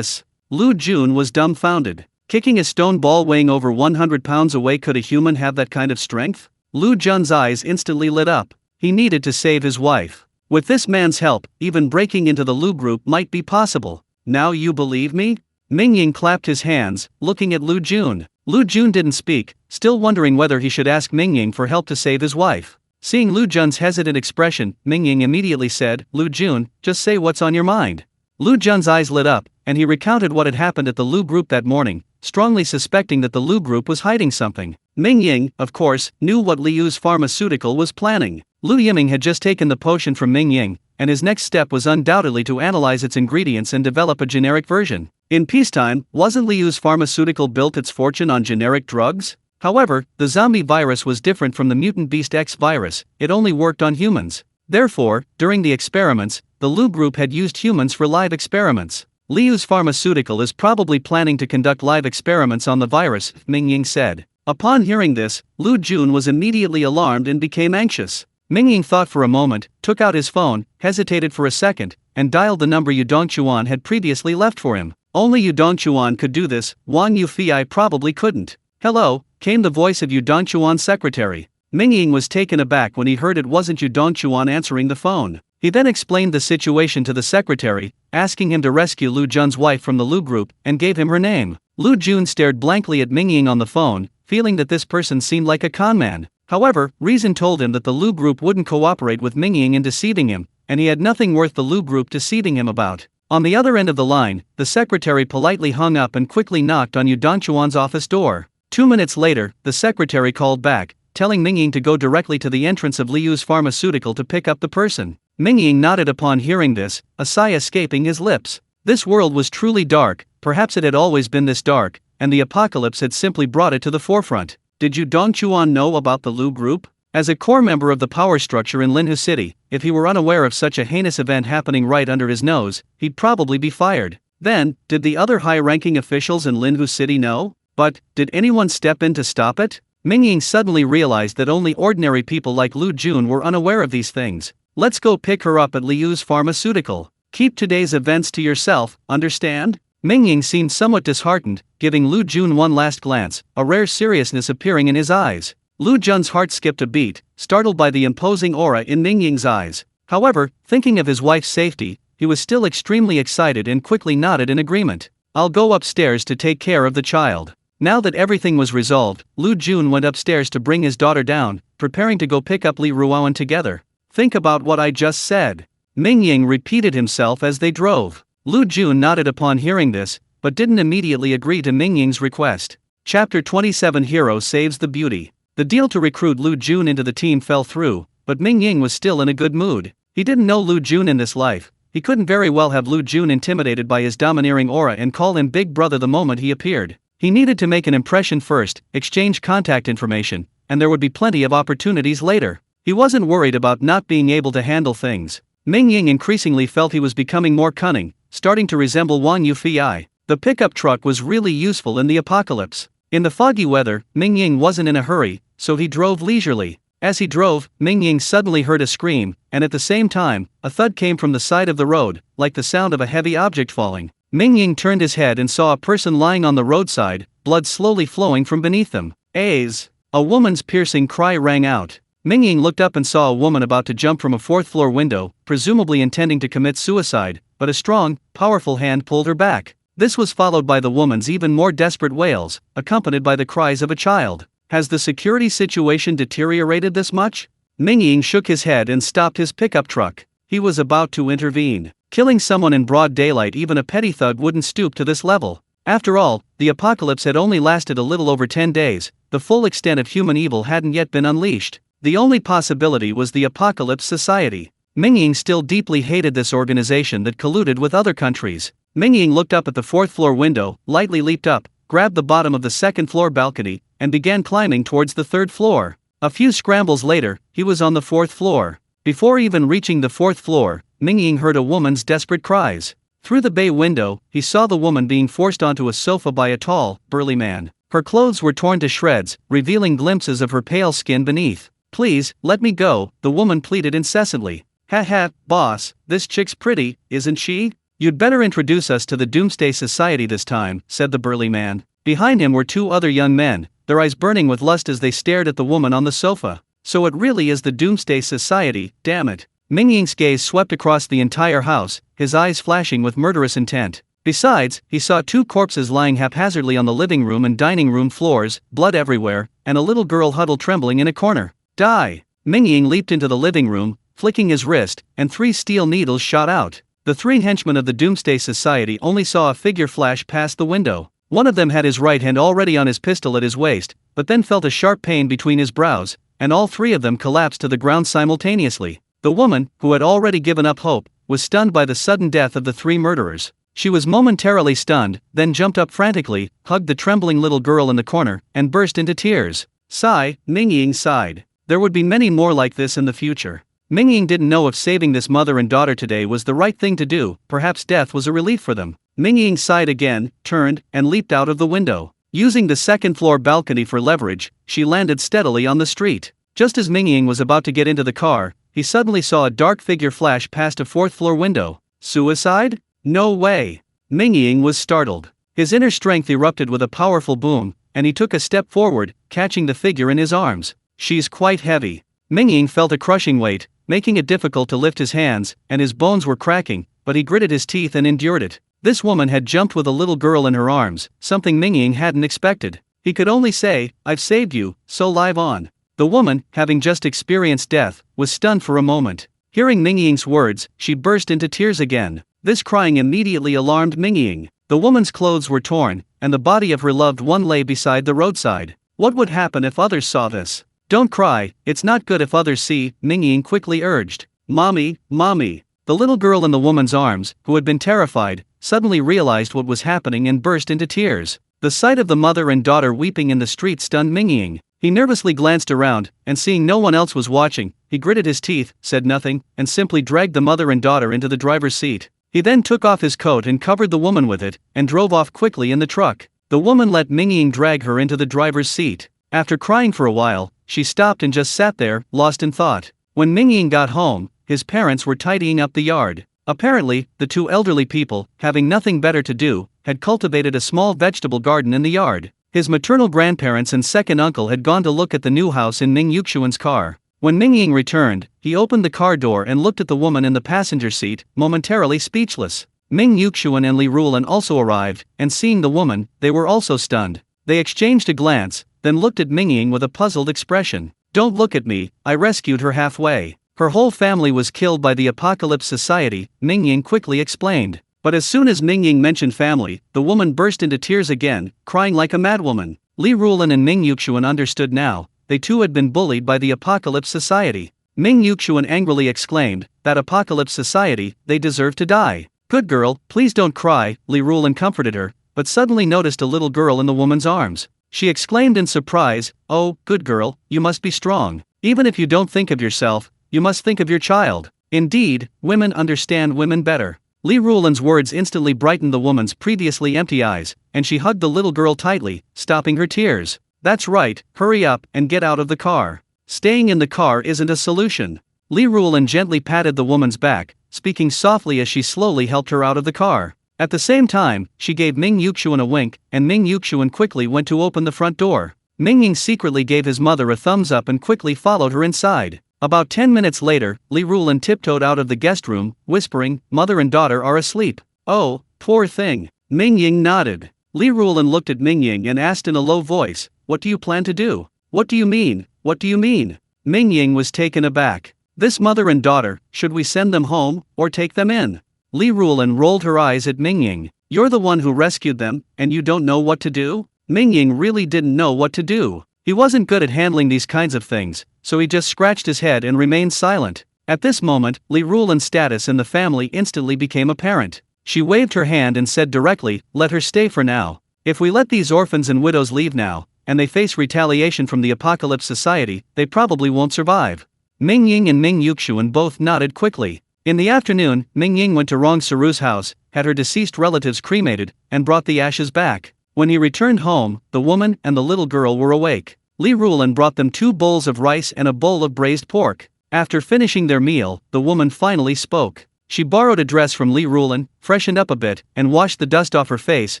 Lu Jun was dumbfounded. Kicking a stone ball weighing over 100 pounds away, could a human have that kind of strength? Lu Jun's eyes instantly lit up. He needed to save his wife. With this man's help, even breaking into the Lu group might be possible. Now you believe me? Mingying clapped his hands, looking at Lu Jun. Lu Jun didn't speak, still wondering whether he should ask Mingying for help to save his wife. Seeing Lu Jun's hesitant expression, Mingying immediately said, Lu Jun, just say what's on your mind. Lu Jun's eyes lit up, and he recounted what had happened at the Lu group that morning, strongly suspecting that the Lu group was hiding something. Mingying, of course, knew what Liu's pharmaceutical was planning. Lu Yiming had just taken the potion from Mingying, and his next step was undoubtedly to analyze its ingredients and develop a generic version. In peacetime, wasn't Liu's pharmaceutical built its fortune on generic drugs? However, the zombie virus was different from the mutant beast X virus, it only worked on humans. Therefore, during the experiments, the Lu group had used humans for live experiments. Liu's pharmaceutical is probably planning to conduct live experiments on the virus, Mingying said. Upon hearing this, Lu Jun was immediately alarmed and became anxious. Mingying thought for a moment, took out his phone, hesitated for a second, and dialed the number Yu Dongchuan had previously left for him. Only Yu Dongchuan could do this, Wang Yufei probably couldn't. Hello, came the voice of Yu Dongchuan's secretary. Mingying was taken aback when he heard it wasn't Yu Dongchuan answering the phone. He then explained the situation to the secretary, asking him to rescue Lu Jun's wife from the Lu group, and gave him her name. Lu Jun stared blankly at Mingying on the phone, feeling that this person seemed like a conman. However, reason told him that the Lu group wouldn't cooperate with Mingying in deceiving him, and he had nothing worth the Lu group deceiving him about. On the other end of the line, the secretary politely hung up and quickly knocked on Yu Dongchuan's office door. 2 minutes later, the secretary called back, telling Mingying to go directly to the entrance of Liu's pharmaceutical to pick up the person. Mingying nodded upon hearing this, a sigh escaping his lips. This world was truly dark, perhaps it had always been this dark, and the apocalypse had simply brought it to the forefront. Did Yu Dongchuan know about the Lu group? As a core member of the power structure in Linhu City, if he were unaware of such a heinous event happening right under his nose, he'd probably be fired. Then, did the other high-ranking officials in Linhu City know? But, did anyone step in to stop it? Mingying suddenly realized that only ordinary people like Lu Jun were unaware of these things. Let's go pick her up at Liu's pharmaceutical. Keep today's events to yourself, understand? Mingying seemed somewhat disheartened, giving Lu Jun one last glance, a rare seriousness appearing in his eyes. Lu Jun's heart skipped a beat, startled by the imposing aura in Mingying's eyes. However, thinking of his wife's safety, he was still extremely excited and quickly nodded in agreement. I'll go upstairs to take care of the child. Now that everything was resolved, Lu Jun went upstairs to bring his daughter down, preparing to go pick up Li Ruoan together. Think about what I just said. Mingying repeated himself as they drove. Lu Jun nodded upon hearing this, but didn't immediately agree to Mingying's request. Chapter 27 Hero Saves the Beauty. The deal to recruit Lu Jun into the team fell through, but Mingying was still in a good mood. He didn't know Lu Jun in this life. He couldn't very well have Lu Jun intimidated by his domineering aura and call him Big Brother the moment he appeared. He needed to make an impression first, exchange contact information, and there would be plenty of opportunities later. He wasn't worried about not being able to handle things. Mingying increasingly felt he was becoming more cunning, starting to resemble Wang Yufei. The pickup truck was really useful in the apocalypse. In the foggy weather, Mingying wasn't in a hurry, so he drove leisurely. As he drove, Mingying suddenly heard a scream, and at the same time, a thud came from the side of the road, like the sound of a heavy object falling. Mingying turned his head and saw a person lying on the roadside, blood slowly flowing from beneath them. Aze! A woman's piercing cry rang out. Mingying looked up and saw a woman about to jump from a fourth-floor window, presumably intending to commit suicide, but a strong, powerful hand pulled her back. This was followed by the woman's even more desperate wails, accompanied by the cries of a child. Has the security situation deteriorated this much? Mingying shook his head and stopped his pickup truck. He was about to intervene. Killing someone in broad daylight, even a petty thug wouldn't stoop to this level. After all, the apocalypse had only lasted a little over 10 days, the full extent of human evil hadn't yet been unleashed. The only possibility was the Apocalypse Society. Mingying still deeply hated this organization that colluded with other countries. Mingying looked up at the fourth-floor window, lightly leaped up, grabbed the bottom of the second-floor balcony, and began climbing towards the third floor. A few scrambles later, he was on the fourth floor. Before even reaching the fourth floor, Mingying heard a woman's desperate cries. Through the bay window, he saw the woman being forced onto a sofa by a tall, burly man. Her clothes were torn to shreds, revealing glimpses of her pale skin beneath. "Please, let me go," the woman pleaded incessantly. "Ha ha, boss, this chick's pretty, isn't she? You'd better introduce us to the Doomsday Society this time," said the burly man. Behind him were two other young men, their eyes burning with lust as they stared at the woman on the sofa. "So it really is the Doomsday Society, damn it." Mingying's gaze swept across the entire house, his eyes flashing with murderous intent. Besides, he saw two corpses lying haphazardly on the living room and dining room floors, blood everywhere, and a little girl huddled trembling in a corner. "Die!" Mingying leaped into the living room, flicking his wrist, and 3 steel needles shot out. The 3 henchmen of the Doomsday Society only saw a figure flash past the window. One of them had his right hand already on his pistol at his waist, but then felt a sharp pain between his brows, and all 3 of them collapsed to the ground simultaneously. The woman, who had already given up hope, was stunned by the sudden death of the 3 murderers. She was momentarily stunned, then jumped up frantically, hugged the trembling little girl in the corner, and burst into tears. Sigh, Mingying sighed. There would be many more like this in the future. Mingying didn't know if saving this mother and daughter today was the right thing to do, perhaps death was a relief for them. Mingying sighed again, turned, and leaped out of the window. Using the second-floor balcony for leverage, she landed steadily on the street. Just as Mingying was about to get into the car, he suddenly saw a dark figure flash past a fourth-floor window. Suicide? No way! Mingying was startled. His inner strength erupted with a powerful boom, and he took a step forward, catching the figure in his arms. "She's quite heavy." Mingying felt a crushing weight, making it difficult to lift his hands, and his bones were cracking, but he gritted his teeth and endured it. This woman had jumped with a little girl in her arms, something Mingying hadn't expected. He could only say, "I've saved you, so live on." The woman, having just experienced death, was stunned for a moment. Hearing Mingying's words, she burst into tears again. This crying immediately alarmed Mingying. The woman's clothes were torn, and the body of her loved one lay beside the roadside. What would happen if others saw this? "Don't cry, it's not good if others see," Mingying quickly urged. "Mommy, mommy." The little girl in the woman's arms, who had been terrified, suddenly realized what was happening and burst into tears. The sight of the mother and daughter weeping in the street stunned Mingying. He nervously glanced around, and seeing no one else was watching, he gritted his teeth, said nothing, and simply dragged the mother and daughter into the driver's seat. He then took off his coat and covered the woman with it, and drove off quickly in the truck. The woman let Mingying drag her into the driver's seat. After crying for a while, she stopped and just sat there, lost in thought. When Mingying got home, his parents were tidying up the yard. Apparently, the 2 elderly people, having nothing better to do, had cultivated a small vegetable garden in the yard. His maternal grandparents and second uncle had gone to look at the new house in Ming Yuxuan's car. When Mingying returned, he opened the car door and looked at the woman in the passenger seat, momentarily speechless. Ming Yuxuan and Li Rulan also arrived, and seeing the woman, they were also stunned. They exchanged a glance, then looked at Mingying with a puzzled expression. "Don't look at me, I rescued her halfway. Her whole family was killed by the Apocalypse Society," Mingying quickly explained. But as soon as Mingying mentioned family, the woman burst into tears again, crying like a madwoman. Li Rulan and Ming Yuxuan understood now. They too had been bullied by the Apocalypse Society. Ming Yuxuan angrily exclaimed, "That Apocalypse Society, they deserve to die." "Good girl, please don't cry," Li Rulan comforted her, but suddenly noticed a little girl in the woman's arms. She exclaimed in surprise, "Oh, good girl, you must be strong. Even if you don't think of yourself, you must think of your child." Indeed, women understand women better. Li Rulan's words instantly brightened the woman's previously empty eyes, and she hugged the little girl tightly, stopping her tears. "That's right, hurry up and get out of the car. Staying in the car isn't a solution." Li Rulan gently patted the woman's back, speaking softly as she slowly helped her out of the car. At the same time, she gave Ming Yuxuan a wink, and Ming Yuxuan quickly went to open the front door. Mingying secretly gave his mother a thumbs up and quickly followed her inside. About 10 minutes later, Li Rulan tiptoed out of the guest room, whispering, "Mother and daughter are asleep." "Oh, poor thing." Mingying nodded. Li Rulan looked at Mingying and asked in a low voice, "What do you plan to do?" "What do you mean? What do you mean?" Mingying was taken aback. "This mother and daughter, should we send them home, or take them in?" Li Rulan rolled her eyes at Mingying. You're the one who rescued them, and you don't know what to do? Mingying really didn't know what to do. He wasn't good at handling these kinds of things, so he just scratched his head and remained silent. At this moment, Li Rulan's status in the family instantly became apparent. She waved her hand and said directly, let her stay for now. If we let these orphans and widows leave now, and they face retaliation from the Apocalypse Society, they probably won't survive. Mingying and Ming Yuxuan both nodded quickly. In the afternoon, Mingying went to Rong Saru's house, had her deceased relatives cremated, and brought the ashes back. When he returned home, the woman and the little girl were awake. Li Rulan brought them 2 bowls of rice and a bowl of braised pork. After finishing their meal, the woman finally spoke. She borrowed a dress from Li Rulan, freshened up a bit, and washed the dust off her face,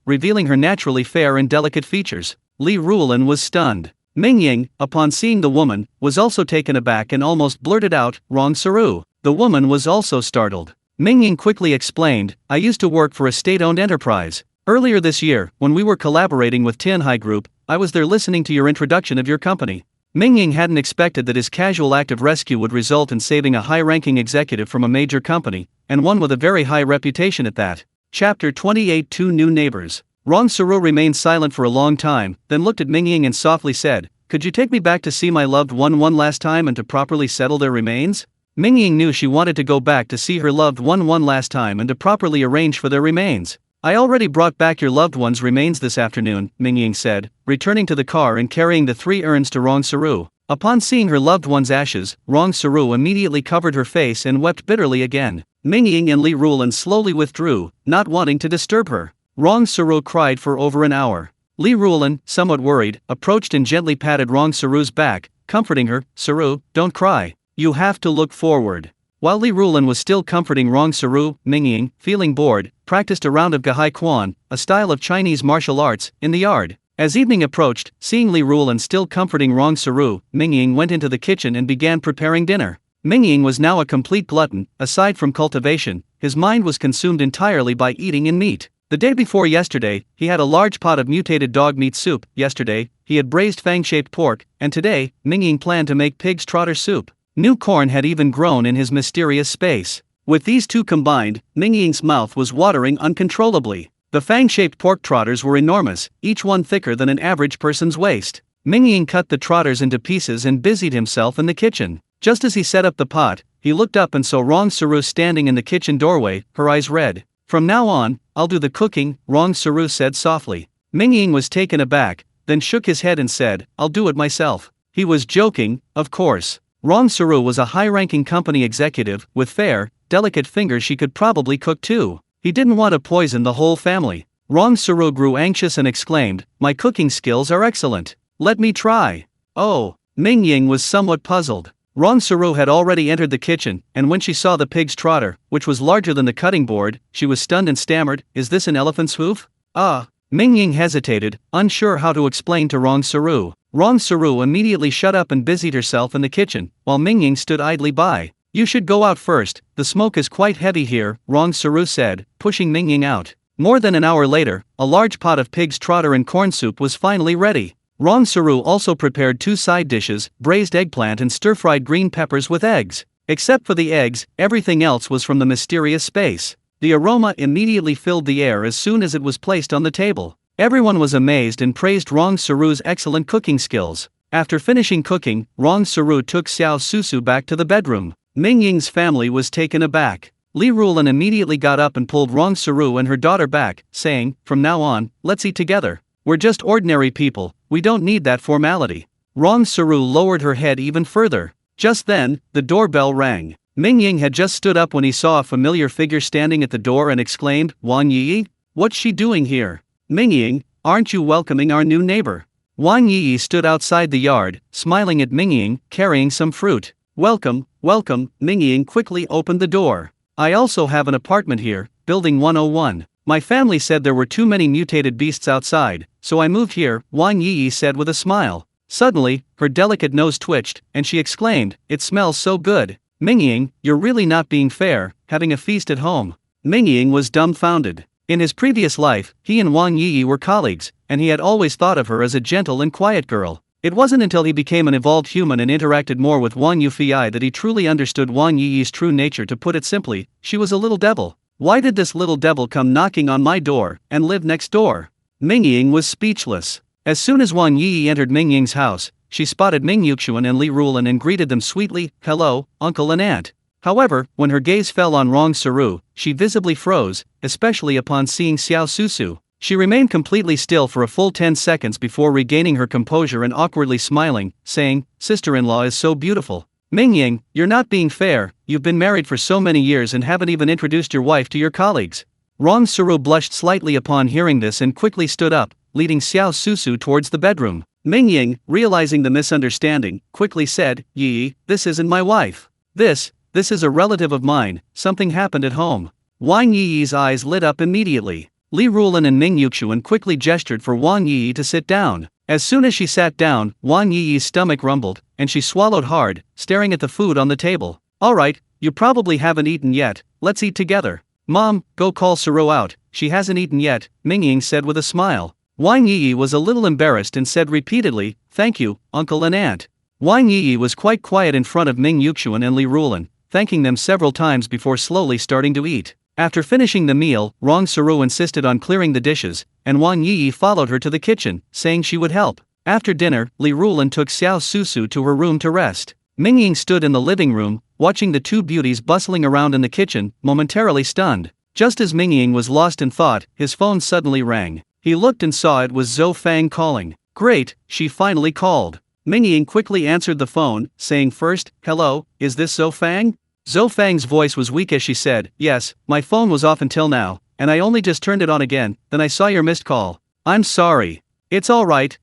revealing her naturally fair and delicate features. Li Rulan was stunned. Mingying, upon seeing the woman, was also taken aback and almost blurted out, Rong Saru. The woman was also startled. Mingying quickly explained, I used to work for a state-owned enterprise. Earlier this year, when we were collaborating with Tianhai Group, I was there listening to your introduction of your company. Mingying hadn't expected that his casual act of rescue would result in saving a high-ranking executive from a major company, and one with a very high reputation at that. Chapter 28 Two New Neighbors. Rong Saru remained silent for a long time, then looked at Mingying and softly said, could you take me back to see my loved one last time and to properly settle their remains? Mingying knew she wanted to go back to see her loved one last time and to properly arrange for their remains. I already brought back your loved one's remains this afternoon, Mingying said, returning to the car and carrying the 3 urns to Rong Saru. Upon seeing her loved one's ashes, Rong Saru immediately covered her face and wept bitterly again. Mingying and Li Rulan slowly withdrew, not wanting to disturb her. Rong Saru cried for over an hour. Li Rulan, somewhat worried, approached and gently patted Rong Saru's back, comforting her, Saru, don't cry. You have to look forward. While Li Rulan was still comforting Rong Saru, Mingying, feeling bored, practiced a round of Gahai Quan, a style of Chinese martial arts, in the yard. As evening approached, seeing Li Rulan still comforting Rong Saru, Mingying went into the kitchen and began preparing dinner. Mingying was now a complete glutton. Aside from cultivation, his mind was consumed entirely by eating and meat. The day before yesterday, he had a large pot of mutated dog meat soup. Yesterday, he had braised fang-shaped pork, and today, Mingying planned to make pig's trotter soup. New corn had even grown in his mysterious space. With these two combined, Mingying's mouth was watering uncontrollably. The fang-shaped pork trotters were enormous, each one thicker than an average person's waist. Mingying cut the trotters into pieces and busied himself in the kitchen. Just as he set up the pot, he looked up and saw Rong Saru standing in the kitchen doorway, her eyes red. From now on, I'll do the cooking, Rong Saru said softly. Mingying was taken aback, then shook his head and said, I'll do it myself. He was joking, of course. Rong Saru was a high-ranking company executive, with fair, delicate fingers. She could probably cook too. He didn't want to poison the whole family. Rong Saru grew anxious and exclaimed, my cooking skills are excellent. Let me try. Oh, Mingying was somewhat puzzled. Rong Saru had already entered the kitchen, and when she saw the pig's trotter, which was larger than the cutting board, she was stunned and stammered, is this an elephant's hoof? Mingying hesitated, unsure how to explain to Rong Saru. Rong Saru immediately shut up and busied herself in the kitchen, while Mingying stood idly by. You should go out first, the smoke is quite heavy here, Rong Saru said, pushing Mingying out. More than an hour later, a large pot of pig's trotter and corn soup was finally ready. Rong Saru also prepared 2 side dishes, braised eggplant and stir-fried green peppers with eggs. Except for the eggs, everything else was from the mysterious space. The aroma immediately filled the air as soon as it was placed on the table. Everyone was amazed and praised Rong Saru's excellent cooking skills. After finishing cooking, Rong Saru took Xiao Susu back to the bedroom. Mingying's family was taken aback. Li Rulan immediately got up and pulled Rong Saru and her daughter back, saying, from now on, let's eat together. We're just ordinary people, we don't need that formality. Rong Saru lowered her head even further. Just then, the doorbell rang. Mingying had just stood up when he saw a familiar figure standing at the door and exclaimed, Wang Yi? What's she doing here? Mingying, aren't you welcoming our new neighbor? Wang Yi stood outside the yard, smiling at Mingying, carrying some fruit. Welcome, welcome, Mingying quickly opened the door. I also have an apartment here, building 101. My family said there were too many mutated beasts outside, so I moved here, Wang Yi said with a smile. Suddenly, her delicate nose twitched, and she exclaimed, it smells so good. Mingying, you're really not being fair, having a feast at home. Mingying was dumbfounded. In his previous life, he and Wang Yi were colleagues, and he had always thought of her as a gentle and quiet girl. It wasn't until he became an evolved human and interacted more with Wang Yufei that he truly understood Wang Yi's true nature. To put it simply, she was a little devil. Why did this little devil come knocking on my door and live next door? Mingying was speechless. As soon as Wang Yi entered Mingying's house, she spotted Sichuan and Li Rulan and greeted them sweetly, "Hello, uncle and aunt." However, when her gaze fell on Rong Saru, she visibly froze, especially upon seeing Xiao Susu. She remained completely still for a full 10 seconds before regaining her composure and awkwardly smiling, saying, "Sister-in-law is so beautiful." "Mingying, you're not being fair, you've been married for so many years and haven't even introduced your wife to your colleagues." Rong Saru blushed slightly upon hearing this and quickly stood up, leading Xiao Susu towards the bedroom. Mingying, realizing the misunderstanding, quickly said, "Yi, this isn't my wife. This is a relative of mine, something happened at home." Wang Yi's eyes lit up immediately. Li Rulan and Sichuan quickly gestured for Wang Yi to sit down. As soon as she sat down, Wang Yi's stomach rumbled, and she swallowed hard, staring at the food on the table. "Alright, you probably haven't eaten yet, let's eat together." "Mom, go call Saru out, she hasn't eaten yet," Mingying said with a smile. Wang Yi was a little embarrassed and said repeatedly, "Thank you, uncle and aunt." Wang Yi was quite quiet in front of Sichuan and Li Rulan, thanking them several times before slowly starting to eat. After finishing the meal, Rong Saru insisted on clearing the dishes, and Wang Yi followed her to the kitchen, saying she would help. After dinner, Li Rulan took Xiao Susu to her room to rest. Mingying stood in the living room, watching the two beauties bustling around in the kitchen, momentarily stunned. Just as Mingying was lost in thought, his phone suddenly rang. He looked and saw it was Zhou Fang calling. "Great, she finally called." Mingying quickly answered the phone, saying first, "Hello, is this Zhou Fang?" Zhou Fang's voice was weak as she said, "Yes, my phone was off until now, and I only just turned it on again, then I saw your missed call. I'm sorry." It's alright.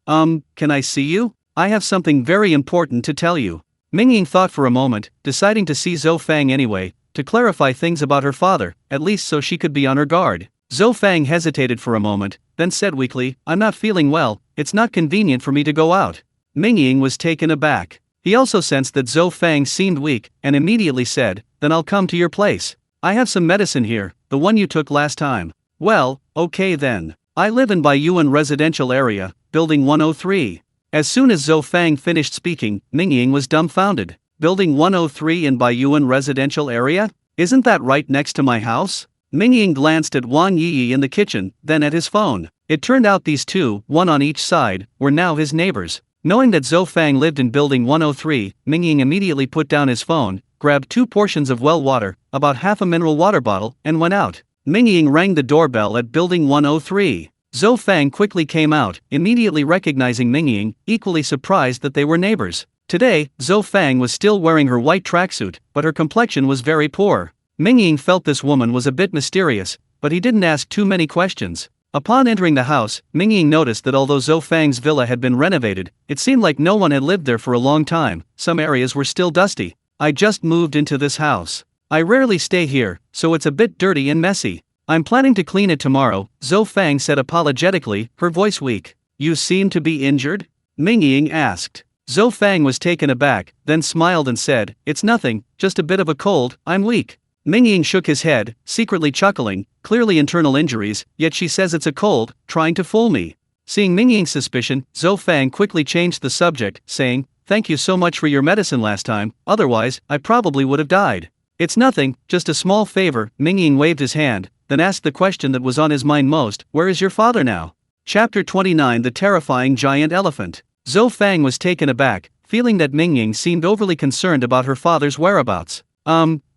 Can I see you? I have something very important to tell you." Mingying thought for a moment, deciding to see Zhou Fang anyway, to clarify things about her father, at least so she could be on her guard. Zhou Fang hesitated for a moment, then said weakly, "I'm not feeling well, it's not convenient for me to go out." Mingying was taken aback. He also sensed that Zhou Fang seemed weak, and immediately said, "Then I'll come to your place. I have some medicine here, the one you took last time." "Well, okay then. I live in Baiyuan residential area, building 103. As soon as Zhou Fang finished speaking, Mingying was dumbfounded. "Building 103 in Baiyuan residential area? Isn't that right next to my house?" Mingying glanced at Wang Yi in the kitchen, then at his phone. It turned out these two, one on each side, were now his neighbors. Knowing that Zhou Fang lived in building 103, Mingying immediately put down his phone, grabbed 2 portions of well water, about half a mineral water bottle, and went out. Mingying rang the doorbell at building 103. Zhou Fang quickly came out, immediately recognizing Mingying, equally surprised that they were neighbors. Today, Zhou Fang was still wearing her white tracksuit, but her complexion was very poor. Mingying felt this woman was a bit mysterious, but he didn't ask too many questions. Upon entering the house, Mingying noticed that although Zhou Fang's villa had been renovated, it seemed like no one had lived there for a long time. Some areas were still dusty. "I just moved into this house. I rarely stay here, so it's a bit dirty and messy. I'm planning to clean it tomorrow," Zhou Fang said apologetically, her voice weak. "You seem to be injured?" Mingying asked. Zhou Fang was taken aback, then smiled and said, "It's nothing, just a bit of a cold, I'm weak." Mingying shook his head, secretly chuckling, clearly internal injuries, yet she says it's a cold, trying to fool me. Seeing Mingying's suspicion, Zhou Fang quickly changed the subject, saying, "Thank you so much for your medicine last time, otherwise, I probably would have died." "It's nothing, just a small favor," Mingying waved his hand, then asked the question that was on his mind most, "Where is your father now?" Chapter 29 The Terrifying Giant Elephant. Zhou Fang was taken aback, feeling that Mingying seemed overly concerned about her father's whereabouts.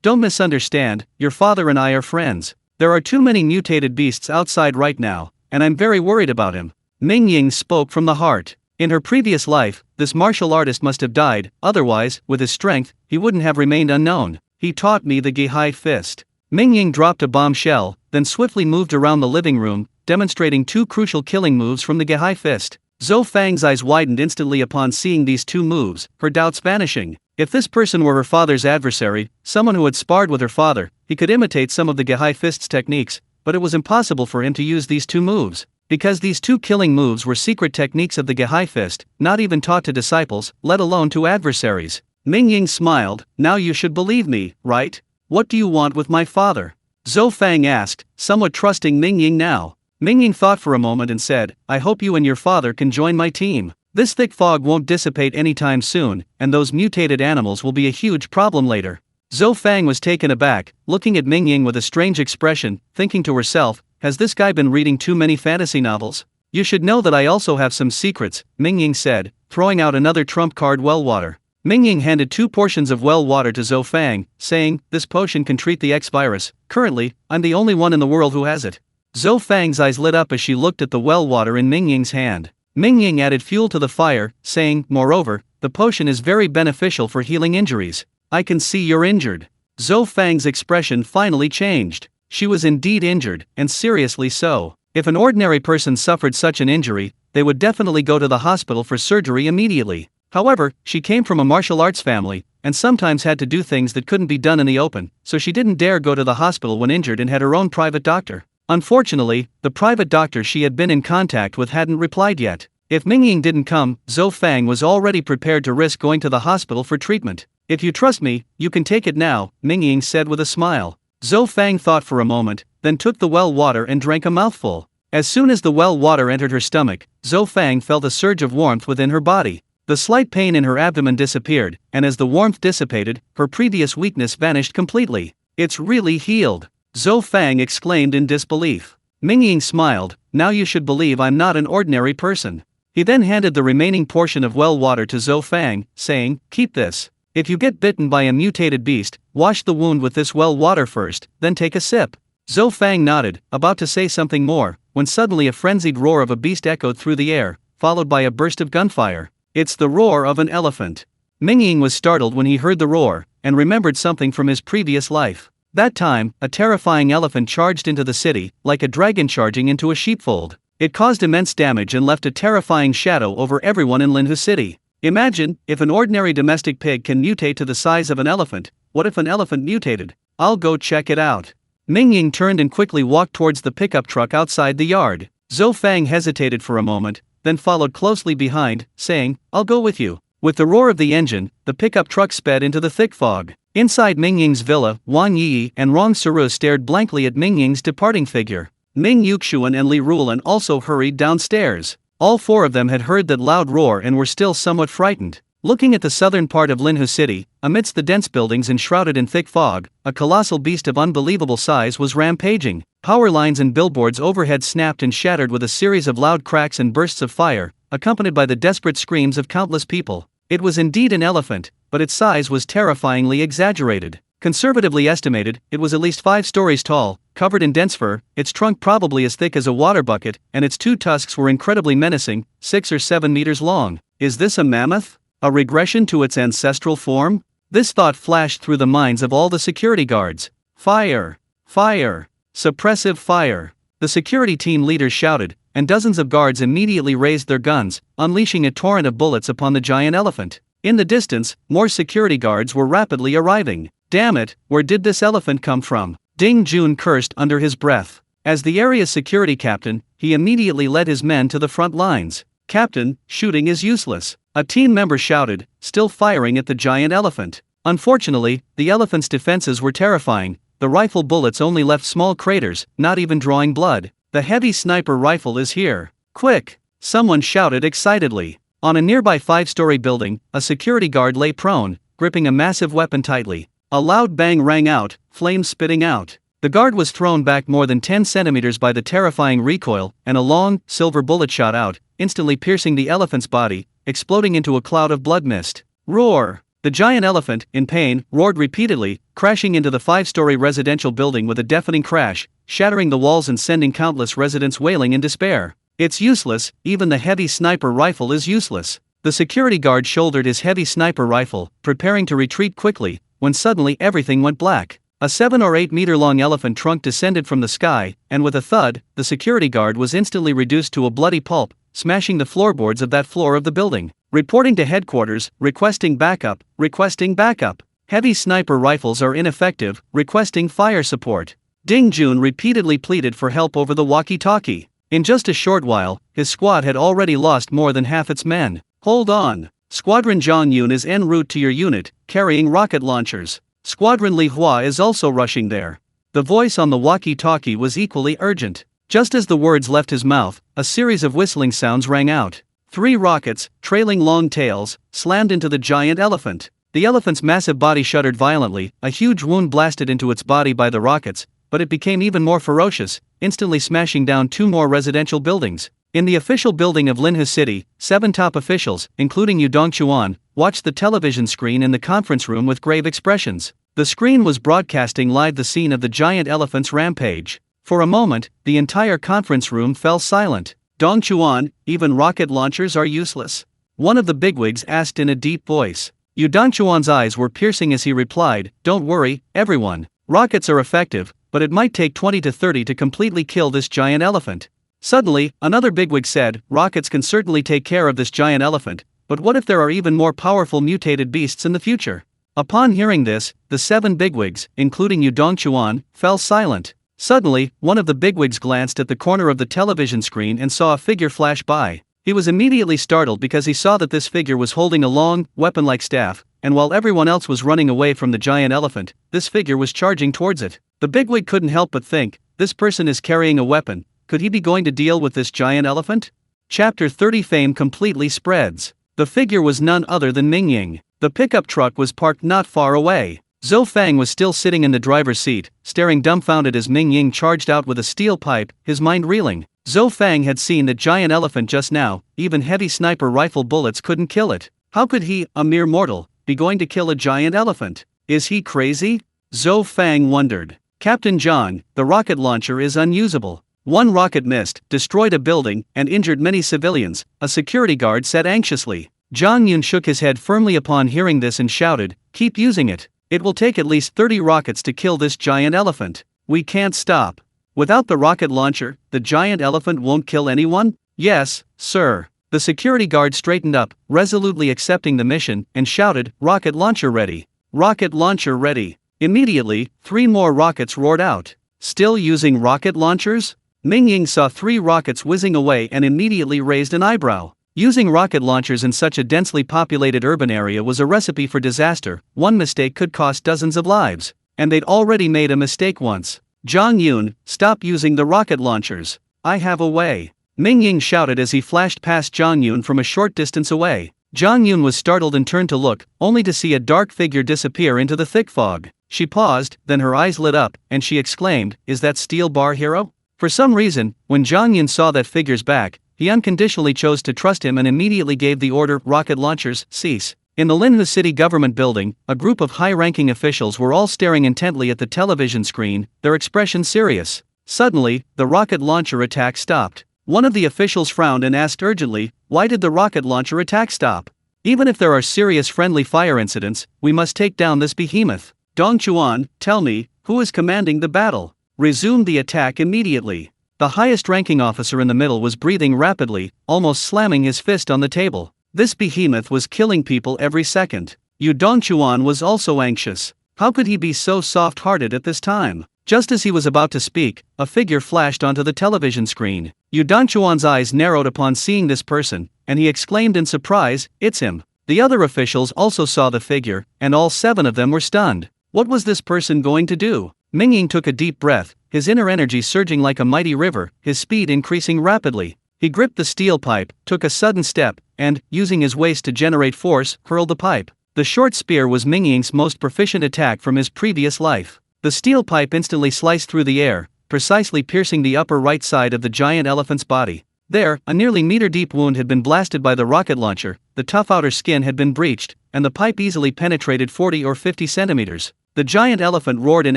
Don't misunderstand, your father and I are friends. There are too many mutated beasts outside right now, and I'm very worried about him." Mingying spoke from the heart. In her previous life, this martial artist must have died, otherwise, with his strength, he wouldn't have remained unknown. "He taught me the Gihai fist." Mingying dropped a bombshell, then swiftly moved around the living room, demonstrating 2 crucial killing moves from the Gihai fist. Zhou Fang's eyes widened instantly upon seeing these 2 moves, her doubts vanishing. If this person were her father's adversary, someone who had sparred with her father, he could imitate some of the Gihai fist's techniques, but it was impossible for him to use these 2 moves. Because these 2 killing moves were secret techniques of the Gihai fist, not even taught to disciples, let alone to adversaries. Mingying smiled, "Now you should believe me, right? What do you want with my father?" Zhou Fang asked, somewhat trusting Mingying now. Mingying thought for a moment and said, "I hope you and your father can join my team. This thick fog won't dissipate anytime soon, and those mutated animals will be a huge problem later." Zhou Fang was taken aback, looking at Mingying with a strange expression, thinking to herself, has this guy been reading too many fantasy novels? You should know that I also have some secrets, Mingying said, throwing out another trump card well water. Mingying handed 2 portions of well water to Zhou Fang, saying, this potion can treat the X virus. Currently, I'm the only one in the world who has it. Zhou Fang's eyes lit up as she looked at the well water in Mingying's hand. Mingying added fuel to the fire, saying, moreover, the potion is very beneficial for healing injuries. I can see you're injured. Zhou Fang's expression finally changed. She was indeed injured, and seriously so. If an ordinary person suffered such an injury, they would definitely go to the hospital for surgery immediately. However, she came from a martial arts family, and sometimes had to do things that couldn't be done in the open, so she didn't dare go to the hospital when injured and had her own private doctor. Unfortunately, the private doctor she had been in contact with hadn't replied yet. If Mingying didn't come, Zhou Fang was already prepared to risk going to the hospital for treatment. If you trust me, you can take it now, Mingying said with a smile. Zhou Fang thought for a moment, then took the well water and drank a mouthful. As soon as the well water entered her stomach, Zhou Fang felt a surge of warmth within her body. The slight pain in her abdomen disappeared, and as the warmth dissipated, her previous weakness vanished completely. It's really healed, Zhou Fang exclaimed in disbelief. Mingying smiled, now you should believe I'm not an ordinary person. He then handed the remaining portion of well water to Zhou Fang, saying, keep this. If you get bitten by a mutated beast, wash the wound with this well water first, then take a sip. Zhou Fang nodded, about to say something more, when suddenly a frenzied roar of a beast echoed through the air, followed by a burst of gunfire. It's the roar of an elephant. Mingying was startled when he heard the roar, and remembered something from his previous life. That time, a terrifying elephant charged into the city, like a dragon charging into a sheepfold. It caused immense damage and left a terrifying shadow over everyone in Linhu City. Imagine, if an ordinary domestic pig can mutate to the size of an elephant, what if an elephant mutated? I'll go check it out. Mingying turned and quickly walked towards the pickup truck outside the yard. Zhou Fang hesitated for a moment, then followed closely behind, saying, I'll go with you. With the roar of the engine, the pickup truck sped into the thick fog. Inside Mingying's villa, Wang Yi and Rong Suru stared blankly at Mingying's departing figure. Ming Yuxuan and Li Rulan also hurried downstairs. All 4 of them had heard that loud roar and were still somewhat frightened. Looking at the southern part of Linhu City, amidst the dense buildings enshrouded in thick fog, a colossal beast of unbelievable size was rampaging. Power lines and billboards overhead snapped and shattered with a series of loud cracks and bursts of fire, accompanied by the desperate screams of countless people. It was indeed an elephant, but its size was terrifyingly exaggerated. Conservatively estimated, it was at least 5 stories tall, covered in dense fur, its trunk probably as thick as a water bucket, and its 2 tusks were incredibly menacing, 6 or 7 meters long. Is this a mammoth? A regression to its ancestral form? This thought flashed through the minds of all the security guards. Fire! Fire! Suppressive fire! The security team leaders shouted, and dozens of guards immediately raised their guns, unleashing a torrent of bullets upon the giant elephant. In the distance, more security guards were rapidly arriving. Damn it, where did this elephant come from? Ding Jun cursed under his breath. As the area's security captain, he immediately led his men to the front lines. Captain, shooting is useless, a team member shouted, still firing at the giant elephant. Unfortunately, the elephant's defenses were terrifying. The rifle bullets only left small craters, not even drawing blood. The heavy sniper rifle is here. Quick! Someone shouted excitedly. On a nearby 5-story building, a security guard lay prone, gripping a massive weapon tightly. A loud bang rang out, flames spitting out. The guard was thrown back more than 10 centimeters by the terrifying recoil, and a long, silver bullet shot out, instantly piercing the elephant's body, exploding into a cloud of blood mist. Roar! The giant elephant, in pain, roared repeatedly, crashing into the 5-story residential building with a deafening crash, shattering the walls and sending countless residents wailing in despair. It's useless, even the heavy sniper rifle is useless. The security guard shouldered his heavy sniper rifle, preparing to retreat quickly, when suddenly everything went black. A 7 or 8 meter long elephant trunk descended from the sky, and with a thud, the security guard was instantly reduced to a bloody pulp, smashing the floorboards of that floor of the building. Reporting to headquarters, requesting backup, requesting backup. Heavy sniper rifles are ineffective, requesting fire support. Ding Jun repeatedly pleaded for help over the walkie-talkie. In just a short while, his squad had already lost more than half its men. Hold on. Squadron Zhang Yun is en route to your unit, carrying rocket launchers. Squadron Li Hua is also rushing there. The voice on the walkie-talkie was equally urgent. Just as the words left his mouth, a series of whistling sounds rang out. 3 rockets, trailing long tails, slammed into the giant elephant. The elephant's massive body shuddered violently, a huge wound blasted into its body by the rockets, but it became even more ferocious, instantly smashing down 2 more residential buildings. In the official building of Linhu City, 7 top officials, including Yu Dongchuan, watched the television screen in the conference room with grave expressions. The screen was broadcasting live the scene of the giant elephant's rampage. For a moment, the entire conference room fell silent. Dongchuan, even rocket launchers are useless. One of the bigwigs asked in a deep voice. Yu Dongchuan's eyes were piercing as he replied, "Don't worry, everyone. Rockets are effective, but it might take 20 to 30 to completely kill this giant elephant." Suddenly, another bigwig said, "Rockets can certainly take care of this giant elephant, but what if there are even more powerful mutated beasts in the future?" Upon hearing this, the 7 bigwigs, including Yu Dongchuan, fell silent. Suddenly, one of the bigwigs glanced at the corner of the television screen and saw a figure flash by. He was immediately startled because he saw that this figure was holding a long, weapon-like staff, and while everyone else was running away from the giant elephant, this figure was charging towards it. The bigwig couldn't help but think, this person is carrying a weapon. Could he be going to deal with this giant elephant? Chapter 30 Fame completely spreads. The figure was none other than Mingying. The pickup truck was parked not far away. Zhou Fang was still sitting in the driver's seat, staring dumbfounded as Mingying charged out with a steel pipe, his mind reeling. Zhou Fang had seen that giant elephant just now, even heavy sniper rifle bullets couldn't kill it. How could he, a mere mortal, be going to kill a giant elephant? Is he crazy? Zhou Fang wondered. Captain John, the rocket launcher is unusable. One rocket missed, destroyed a building, and injured many civilians, a security guard said anxiously. Zhang Yun shook his head firmly upon hearing this and shouted, "Keep using it. It will take at least 30 rockets to kill this giant elephant. We can't stop. Without the rocket launcher, the giant elephant won't kill anyone?" "Yes, sir." The security guard straightened up, resolutely accepting the mission, and shouted, "Rocket launcher ready. Rocket launcher ready." Immediately, 3 more rockets roared out. "Still using rocket launchers?" Mingying saw 3 rockets whizzing away and immediately raised an eyebrow. Using rocket launchers in such a densely populated urban area was a recipe for disaster. One mistake could cost dozens of lives. And they'd already made a mistake once. "Zhang Yun, stop using the rocket launchers. I have a way." Mingying shouted as he flashed past Zhang Yun from a short distance away. Zhang Yun was startled and turned to look, only to see a dark figure disappear into the thick fog. She paused, then her eyes lit up, and she exclaimed, "Is that Steel Bar Hero?" For some reason, when Zhang Yun saw that figure's back, he unconditionally chose to trust him and immediately gave the order, "Rocket launchers, cease." In the Linhu City government building, a group of high-ranking officials were all staring intently at the television screen, their expressions serious. Suddenly, the rocket launcher attack stopped. One of the officials frowned and asked urgently, "Why did the rocket launcher attack stop? Even if there are serious friendly fire incidents, we must take down this behemoth. Dongchuan, tell me, who is commanding the battle? Resume the attack immediately." The highest-ranking officer in the middle was breathing rapidly, almost slamming his fist on the table. This behemoth was killing people every second. Yu Dongchuan was also anxious. How could he be so soft-hearted at this time? Just as he was about to speak, a figure flashed onto the television screen. Yu Dongchuan's eyes narrowed upon seeing this person, and he exclaimed in surprise, "It's him." The other officials also saw the figure, and all 7 of them were stunned. What was this person going to do? Mingying took a deep breath, his inner energy surging like a mighty river, his speed increasing rapidly. He gripped the steel pipe, took a sudden step, and, using his waist to generate force, hurled the pipe. The short spear was Mingying's most proficient attack from his previous life. The steel pipe instantly sliced through the air, precisely piercing the upper right side of the giant elephant's body. There, a nearly meter-deep wound had been blasted by the rocket launcher, the tough outer skin had been breached, and the pipe easily penetrated 40 or 50 centimeters. The giant elephant roared in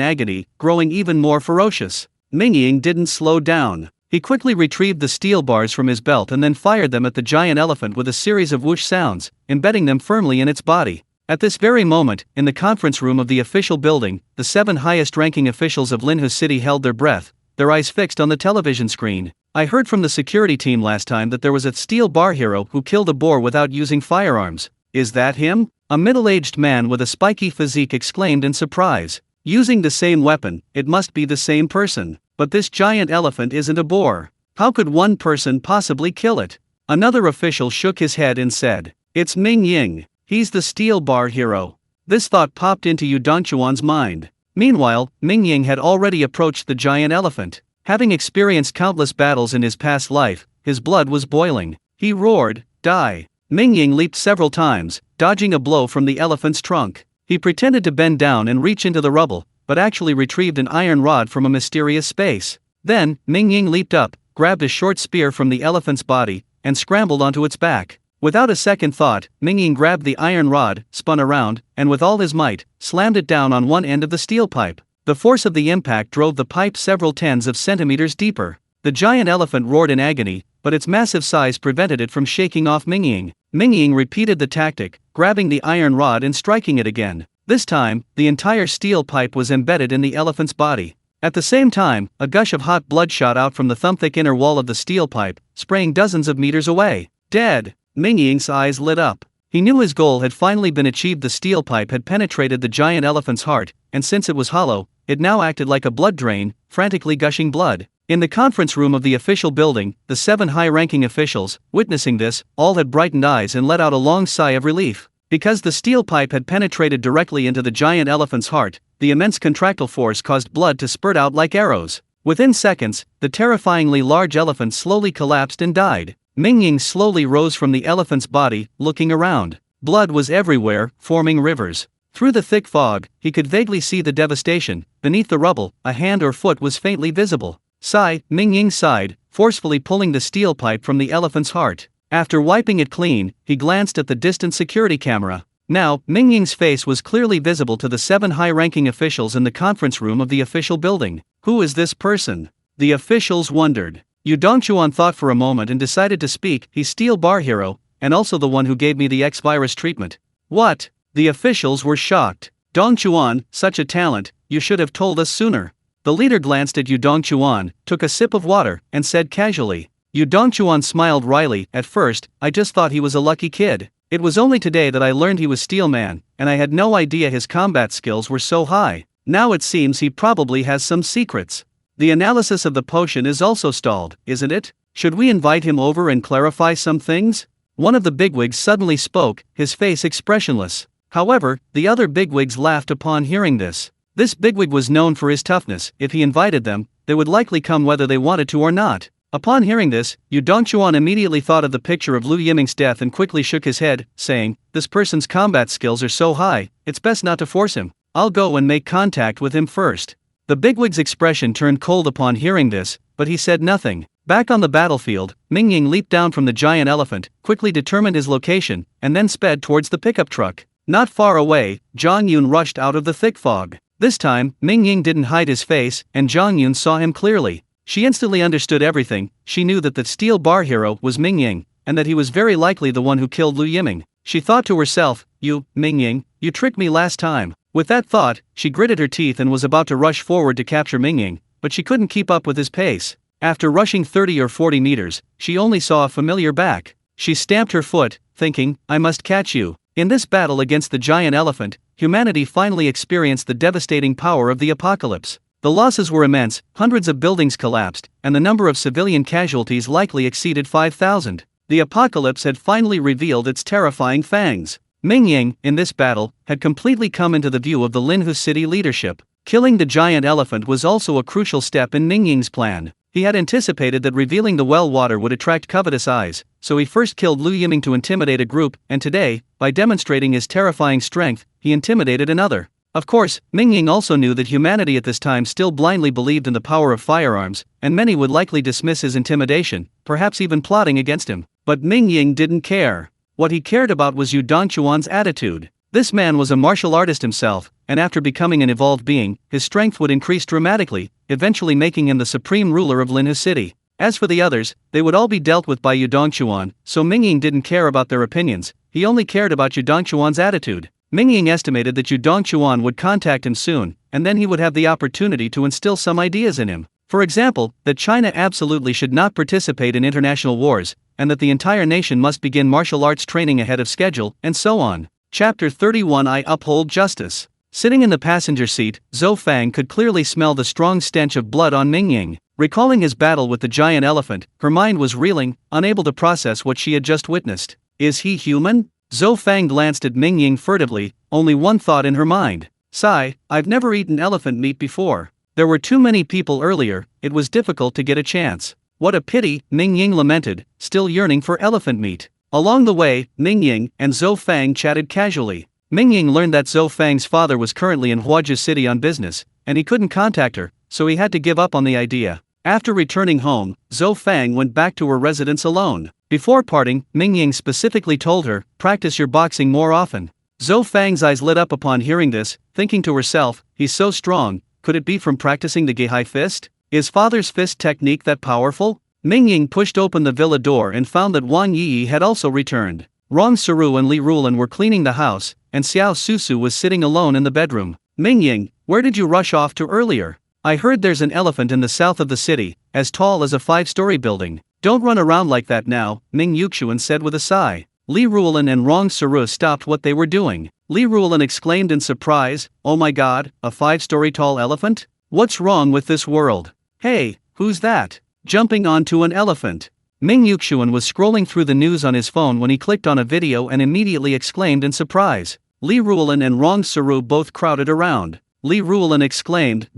agony, growing even more ferocious. Mingying didn't slow down. He quickly retrieved the steel bars from his belt and then fired them at the giant elephant with a series of whoosh sounds, embedding them firmly in its body. At this very moment, in the conference room of the official building, the 7 highest-ranking officials of Linhu City held their breath, their eyes fixed on the television screen. "I heard from the security team last time that there was a Steel Bar Hero who killed a boar without using firearms. Is that him?" A middle-aged man with a spiky physique exclaimed in surprise. "Using the same weapon, it must be the same person. But this giant elephant isn't a boar. How could one person possibly kill it?" Another official shook his head and said, "It's Mingying. He's the Steel Bar Hero." This thought popped into Yu Dongchuan's mind. Meanwhile, Mingying had already approached the giant elephant. Having experienced countless battles in his past life, his blood was boiling. He roared, "Die! Mingying leaped several times, dodging a blow from the elephant's trunk. He pretended to bend down and reach into the rubble, but actually retrieved an iron rod from a mysterious space. Then, Mingying leaped up, grabbed a short spear from the elephant's body, and scrambled onto its back. Without a second thought, Mingying grabbed the iron rod, spun around, and with all his might, slammed it down on one end of the steel pipe. The force of the impact drove the pipe several tens of centimeters deeper. The giant elephant roared in agony, but its massive size prevented it from shaking off Mingying. Mingying repeated the tactic, grabbing the iron rod and striking it again. This time, the entire steel pipe was embedded in the elephant's body. At the same time, a gush of hot blood shot out from the thumb-thick inner wall of the steel pipe, spraying dozens of meters away. Dead! Mingying's eyes lit up. He knew his goal had finally been achieved. The steel pipe had penetrated the giant elephant's heart, and since it was hollow, it now acted like a blood drain, frantically gushing blood. In the conference room of the official building, the 7 high-ranking officials, witnessing this, all had brightened eyes and let out a long sigh of relief. Because the steel pipe had penetrated directly into the giant elephant's heart, the immense contractile force caused blood to spurt out like arrows. Within seconds, the terrifyingly large elephant slowly collapsed and died. Mingying slowly rose from the elephant's body, looking around. Blood was everywhere, forming rivers. Through the thick fog, he could vaguely see the devastation. Beneath the rubble, a hand or foot was faintly visible. Sigh, Mingying sighed, forcefully pulling the steel pipe from the elephant's heart. After wiping it clean, he glanced at the distant security camera. Now, Mingying's face was clearly visible to the 7 high-ranking officials in the conference room of the official building. Who is this person? The officials wondered. Yu Dongchuan thought for a moment and decided to speak. He's Steel Bar Hero, and also the one who gave me the X-virus treatment. What? The officials were shocked. Dongchuan, such a talent, you should have told us sooner. The leader glanced at Yu Dongchuan, took a sip of water, and said casually. Yu Dongchuan smiled wryly. At first, I just thought he was a lucky kid. It was only today that I learned he was Steel Man, and I had no idea his combat skills were so high. Now it seems he probably has some secrets. The analysis of the potion is also stalled, isn't it? Should we invite him over and clarify some things? One of the bigwigs suddenly spoke, his face expressionless. However, the other bigwigs laughed upon hearing this. This bigwig was known for his toughness. If he invited them, they would likely come whether they wanted to or not. Upon hearing this, Yu Dongchuan immediately thought of the picture of Lu Yiming's death and quickly shook his head, saying, this person's combat skills are so high, it's best not to force him. I'll go and make contact with him first. The bigwig's expression turned cold upon hearing this, but he said nothing. Back on the battlefield, Mingying leaped down from the giant elephant, quickly determined his location, and then sped towards the pickup truck. Not far away, Zhang Yun rushed out of the thick fog. This time, Mingying didn't hide his face, and Zhang Yun saw him clearly. She instantly understood everything. She knew that the Steel Bar Hero was Mingying, and that he was very likely the one who killed Lu Yiming. She thought to herself, Mingying, you tricked me last time. With that thought, she gritted her teeth and was about to rush forward to capture Mingying, but she couldn't keep up with his pace. After rushing 30 or 40 meters, she only saw a familiar back. She stamped her foot, thinking, I must catch you. In this battle against the giant elephant, humanity finally experienced the devastating power of the apocalypse. The losses were immense, hundreds of buildings collapsed, and the number of civilian casualties likely exceeded 5,000. The apocalypse had finally revealed its terrifying fangs. Mingying, in this battle, had completely come into the view of the Linhu city leadership. Killing the giant elephant was also a crucial step in Mingying's plan. He had anticipated that revealing the well water would attract covetous eyes, so he first killed Lu Yiming to intimidate a group, and today, by demonstrating his terrifying strength, he intimidated another. Of course, Mingying also knew that humanity at this time still blindly believed in the power of firearms, and many would likely dismiss his intimidation, perhaps even plotting against him. But Mingying didn't care. What he cared about was Yu Dongchuan's attitude. This man was a martial artist himself, and after becoming an evolved being, his strength would increase dramatically, eventually making him the supreme ruler of Linhu City. As for the others, they would all be dealt with by Yu Dongchuan, so Mingying didn't care about their opinions, he only cared about Yu Dongchuan's attitude. Mingying estimated that Yu Dongchuan would contact him soon, and then he would have the opportunity to instill some ideas in him. For example, that China absolutely should not participate in international wars, and that the entire nation must begin martial arts training ahead of schedule, and so on. Chapter 31 I uphold justice. Sitting in the passenger seat, Zhou Fang could clearly smell the strong stench of blood on Mingying. Recalling his battle with the giant elephant, her mind was reeling, unable to process what she had just witnessed. Is he human? Zhou Fang glanced at Mingying furtively, only one thought in her mind. Sigh, I've never eaten elephant meat before. There were too many people earlier, it was difficult to get a chance. What a pity, Mingying lamented, still yearning for elephant meat. Along the way, Mingying and Zhou Fang chatted casually. Mingying learned that Zhou Fang's father was currently in Huazhi City on business, and he couldn't contact her, so he had to give up on the idea. After returning home, Zhou Fang went back to her residence alone. Before parting, Mingying specifically told her, "Practice your boxing more often." Zhou Fang's eyes lit up upon hearing this, thinking to herself, "He's so strong, could it be from practicing the Gehai fist? Is father's fist technique that powerful?" Mingying pushed open the villa door and found that Wang Yi had also returned. Rong Saru and Li Rulan were cleaning the house, and Xiao Susu was sitting alone in the bedroom. "Mingying, where did you rush off to earlier? I heard there's an elephant in the south of the city, as tall as a 5-story building. Don't run around like that now," Ming Yuxian said with a sigh. Li Rulan and Rong Saru stopped what they were doing. Li Rulan exclaimed in surprise, "Oh my god, a 5-story tall elephant? What's wrong with this world? Hey, who's that? Jumping onto an elephant?" Ming Yuxian was scrolling through the news on his phone when he clicked on a video and immediately exclaimed in surprise. Li Rulan and Rong Saru both crowded around. Li Rulan exclaimed,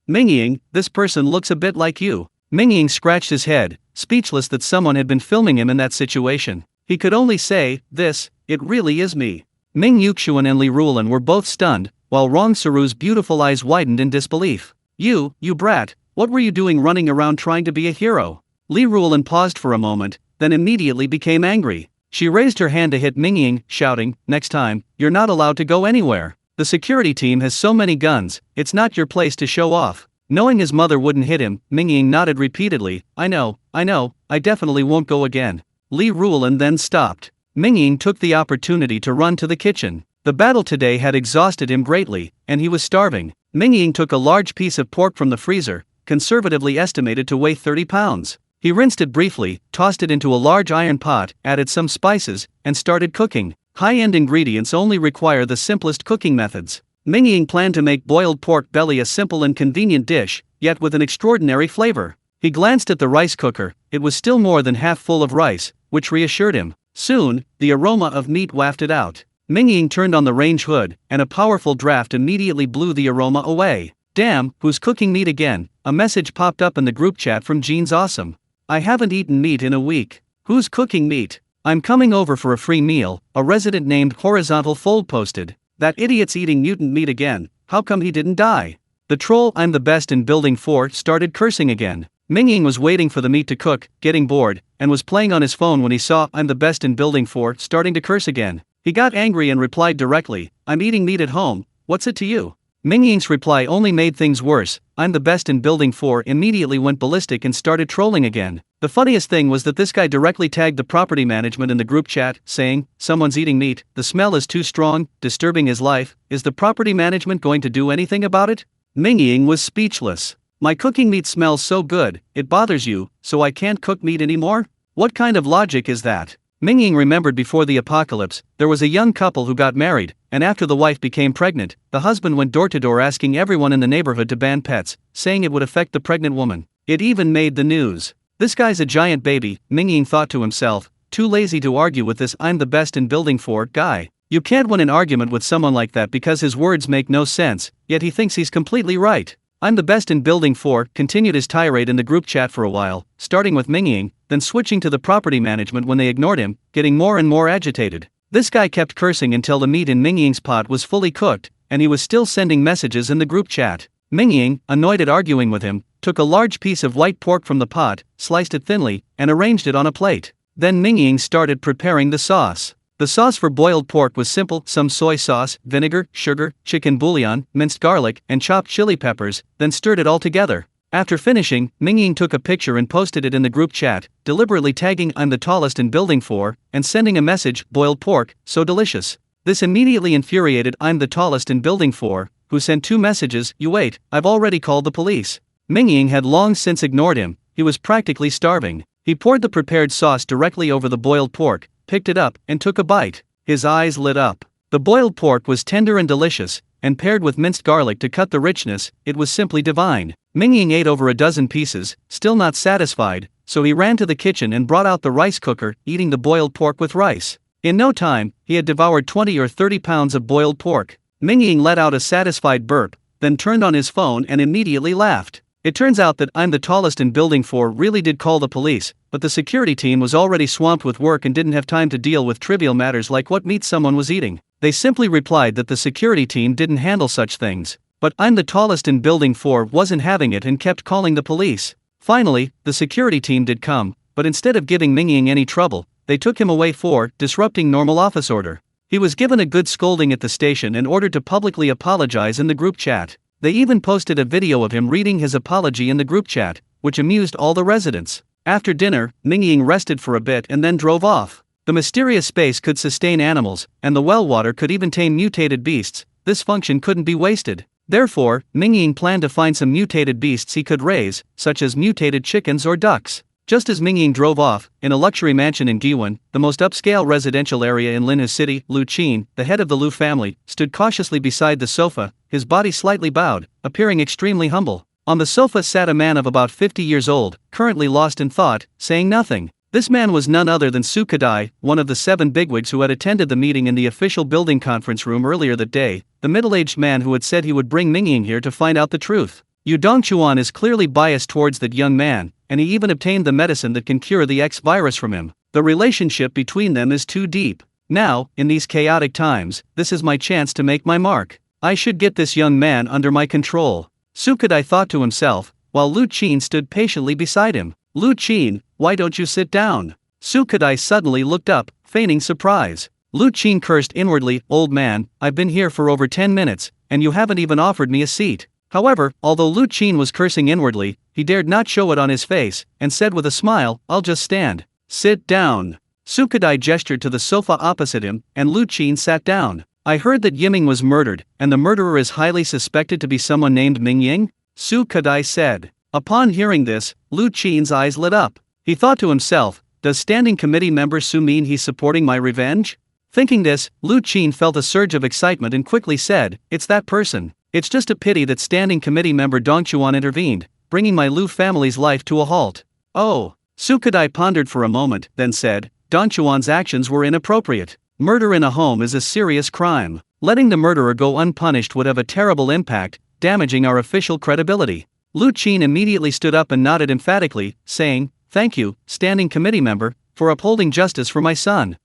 Mingying, this person looks a bit like you." Mingying scratched his head, speechless that someone had been filming him in that situation. He could only say, "It really is me." Ming Yuxian and Li Rulan were both stunned, while Rong Saru's beautiful eyes widened in disbelief. You brat, what were you doing running around trying to be a hero?" Li Rulan paused for a moment, then immediately became angry. She raised her hand to hit Mingying, shouting, "Next time, you're not allowed to go anywhere. The security team has so many guns, it's not your place to show off." Knowing his mother wouldn't hit him, Mingying nodded repeatedly, I know, I definitely won't go again." Li Rulan then stopped. Mingying took the opportunity to run to the kitchen. The battle today had exhausted him greatly, and he was starving. Mingying took a large piece of pork from the freezer, conservatively estimated to weigh 30 pounds. He rinsed it briefly, tossed it into a large iron pot, added some spices, and started cooking. High-end ingredients only require the simplest cooking methods. Mingying planned to make boiled pork belly a simple and convenient dish, yet with an extraordinary flavor. He glanced at the rice cooker, it was still more than half full of rice, which reassured him. Soon, the aroma of meat wafted out. Mingying turned on the range hood, and a powerful draft immediately blew the aroma away. "Damn, who's cooking meat again?" A message popped up in the group chat from Jean's Awesome. "I haven't eaten meat in a week. Who's cooking meat? I'm coming over for a free meal," a resident named Horizontal Fold posted. "That idiot's eating mutant meat again, how come he didn't die?" The troll I'm the best in building 4 started cursing again. Mingying was waiting for the meat to cook, getting bored, and was playing on his phone when he saw I'm the best in building 4 starting to curse again. He got angry and replied directly, "I'm eating meat at home, what's it to you?" Mingying's reply only made things worse. I'm the best in building 4 immediately went ballistic and started trolling again. The funniest thing was that this guy directly tagged the property management in the group chat, saying, "Someone's eating meat, the smell is too strong, disturbing his life, is the property management going to do anything about it?" Mingying was speechless. "My cooking meat smells so good, it bothers you, so I can't cook meat anymore? What kind of logic is that?" Mingying remembered before the apocalypse, there was a young couple who got married, and after the wife became pregnant, the husband went door to door asking everyone in the neighborhood to ban pets, saying it would affect the pregnant woman. It even made the news. This guy's a giant baby, Mingying thought to himself, too lazy to argue with this I'm the best in building 4 guy. You can't win an argument with someone like that because his words make no sense, yet he thinks he's completely right. I'm the best in building 4 continued his tirade in the group chat for a while, starting with Mingying, then switching to the property management when they ignored him, getting more and more agitated. This guy kept cursing until the meat in Mingying's pot was fully cooked, and he was still sending messages in the group chat. Mingying, annoyed at arguing with him, took a large piece of white pork from the pot, sliced it thinly, and arranged it on a plate. Then Mingying started preparing the sauce. The sauce for boiled pork was simple: some soy sauce, vinegar, sugar, chicken bouillon, minced garlic, and chopped chili peppers, then stirred it all together. After finishing, Mingying took a picture and posted it in the group chat, deliberately tagging I'm the tallest in building 4, and sending a message, boiled pork, so delicious. This immediately infuriated I'm the tallest in building 4, who sent 2 messages, you wait, I've already called the police. Mingying had long since ignored him, he was practically starving. He poured the prepared sauce directly over the boiled pork, picked it up, and took a bite. His eyes lit up. The boiled pork was tender and delicious, and paired with minced garlic to cut the richness, it was simply divine. Mingying ate over a dozen pieces, still not satisfied, so he ran to the kitchen and brought out the rice cooker, eating the boiled pork with rice. In no time, he had devoured 20 or 30 pounds of boiled pork. Mingying let out a satisfied burp, then turned on his phone and immediately laughed. It turns out that I'm the tallest in building 4 really did call the police, but the security team was already swamped with work and didn't have time to deal with trivial matters like what meat someone was eating. They simply replied that the security team didn't handle such things. But I'm the tallest in building 4 wasn't having it and kept calling the police. Finally, the security team did come, but instead of giving Mingying any trouble, they took him away for disrupting normal office order. He was given a good scolding at the station and ordered to publicly apologize in the group chat. They even posted a video of him reading his apology in the group chat, which amused all the residents. After dinner, Mingying rested for a bit and then drove off. The mysterious space could sustain animals, and the well water could even tame mutated beasts. This function couldn't be wasted. Therefore, Mingying planned to find some mutated beasts he could raise, such as mutated chickens or ducks. Just as Mingying drove off, in a luxury mansion in Giwan, the most upscale residential area in Linha City, Lu Qin, the head of the Lu family, stood cautiously beside the sofa, his body slightly bowed, appearing extremely humble. On the sofa sat a man of about 50 years old, currently lost in thought, saying nothing. This man was none other than Su Kadai, one of the 7 bigwigs who had attended the meeting in the official building conference room earlier that day, the middle-aged man who had said he would bring Mingying here to find out the truth. Yu Dongchuan is clearly biased towards that young man, and he even obtained the medicine that can cure the X virus from him. The relationship between them is too deep. Now, in these chaotic times, this is my chance to make my mark. I should get this young man under my control. Su Kadai thought to himself, while Lu Qin stood patiently beside him. Lu Qin, why don't you sit down? Su Kadai suddenly looked up, feigning surprise. Lu Qin cursed inwardly, old man, I've been here for over 10 minutes, and you haven't even offered me a seat. However, although Lu Qin was cursing inwardly, he dared not show it on his face, and said with a smile, I'll just stand. Sit down. Su Kadai gestured to the sofa opposite him, and Lu Qin sat down. I heard that Yiming was murdered, and the murderer is highly suspected to be someone named Mingying? Su Kadai said. Upon hearing this, Lu Qin's eyes lit up. He thought to himself, does standing committee member Su mean he's supporting my revenge? Thinking this, Lu Qin felt a surge of excitement and quickly said, it's that person. It's just a pity that standing committee member Dongchuan intervened, bringing my Lu family's life to a halt. Oh. Su Kadai pondered for a moment, then said, Dongchuan's actions were inappropriate. Murder in a home is a serious crime. Letting the murderer go unpunished would have a terrible impact, damaging our official credibility. Lu Qin immediately stood up and nodded emphatically, saying, thank you, standing committee member, for upholding justice for my son.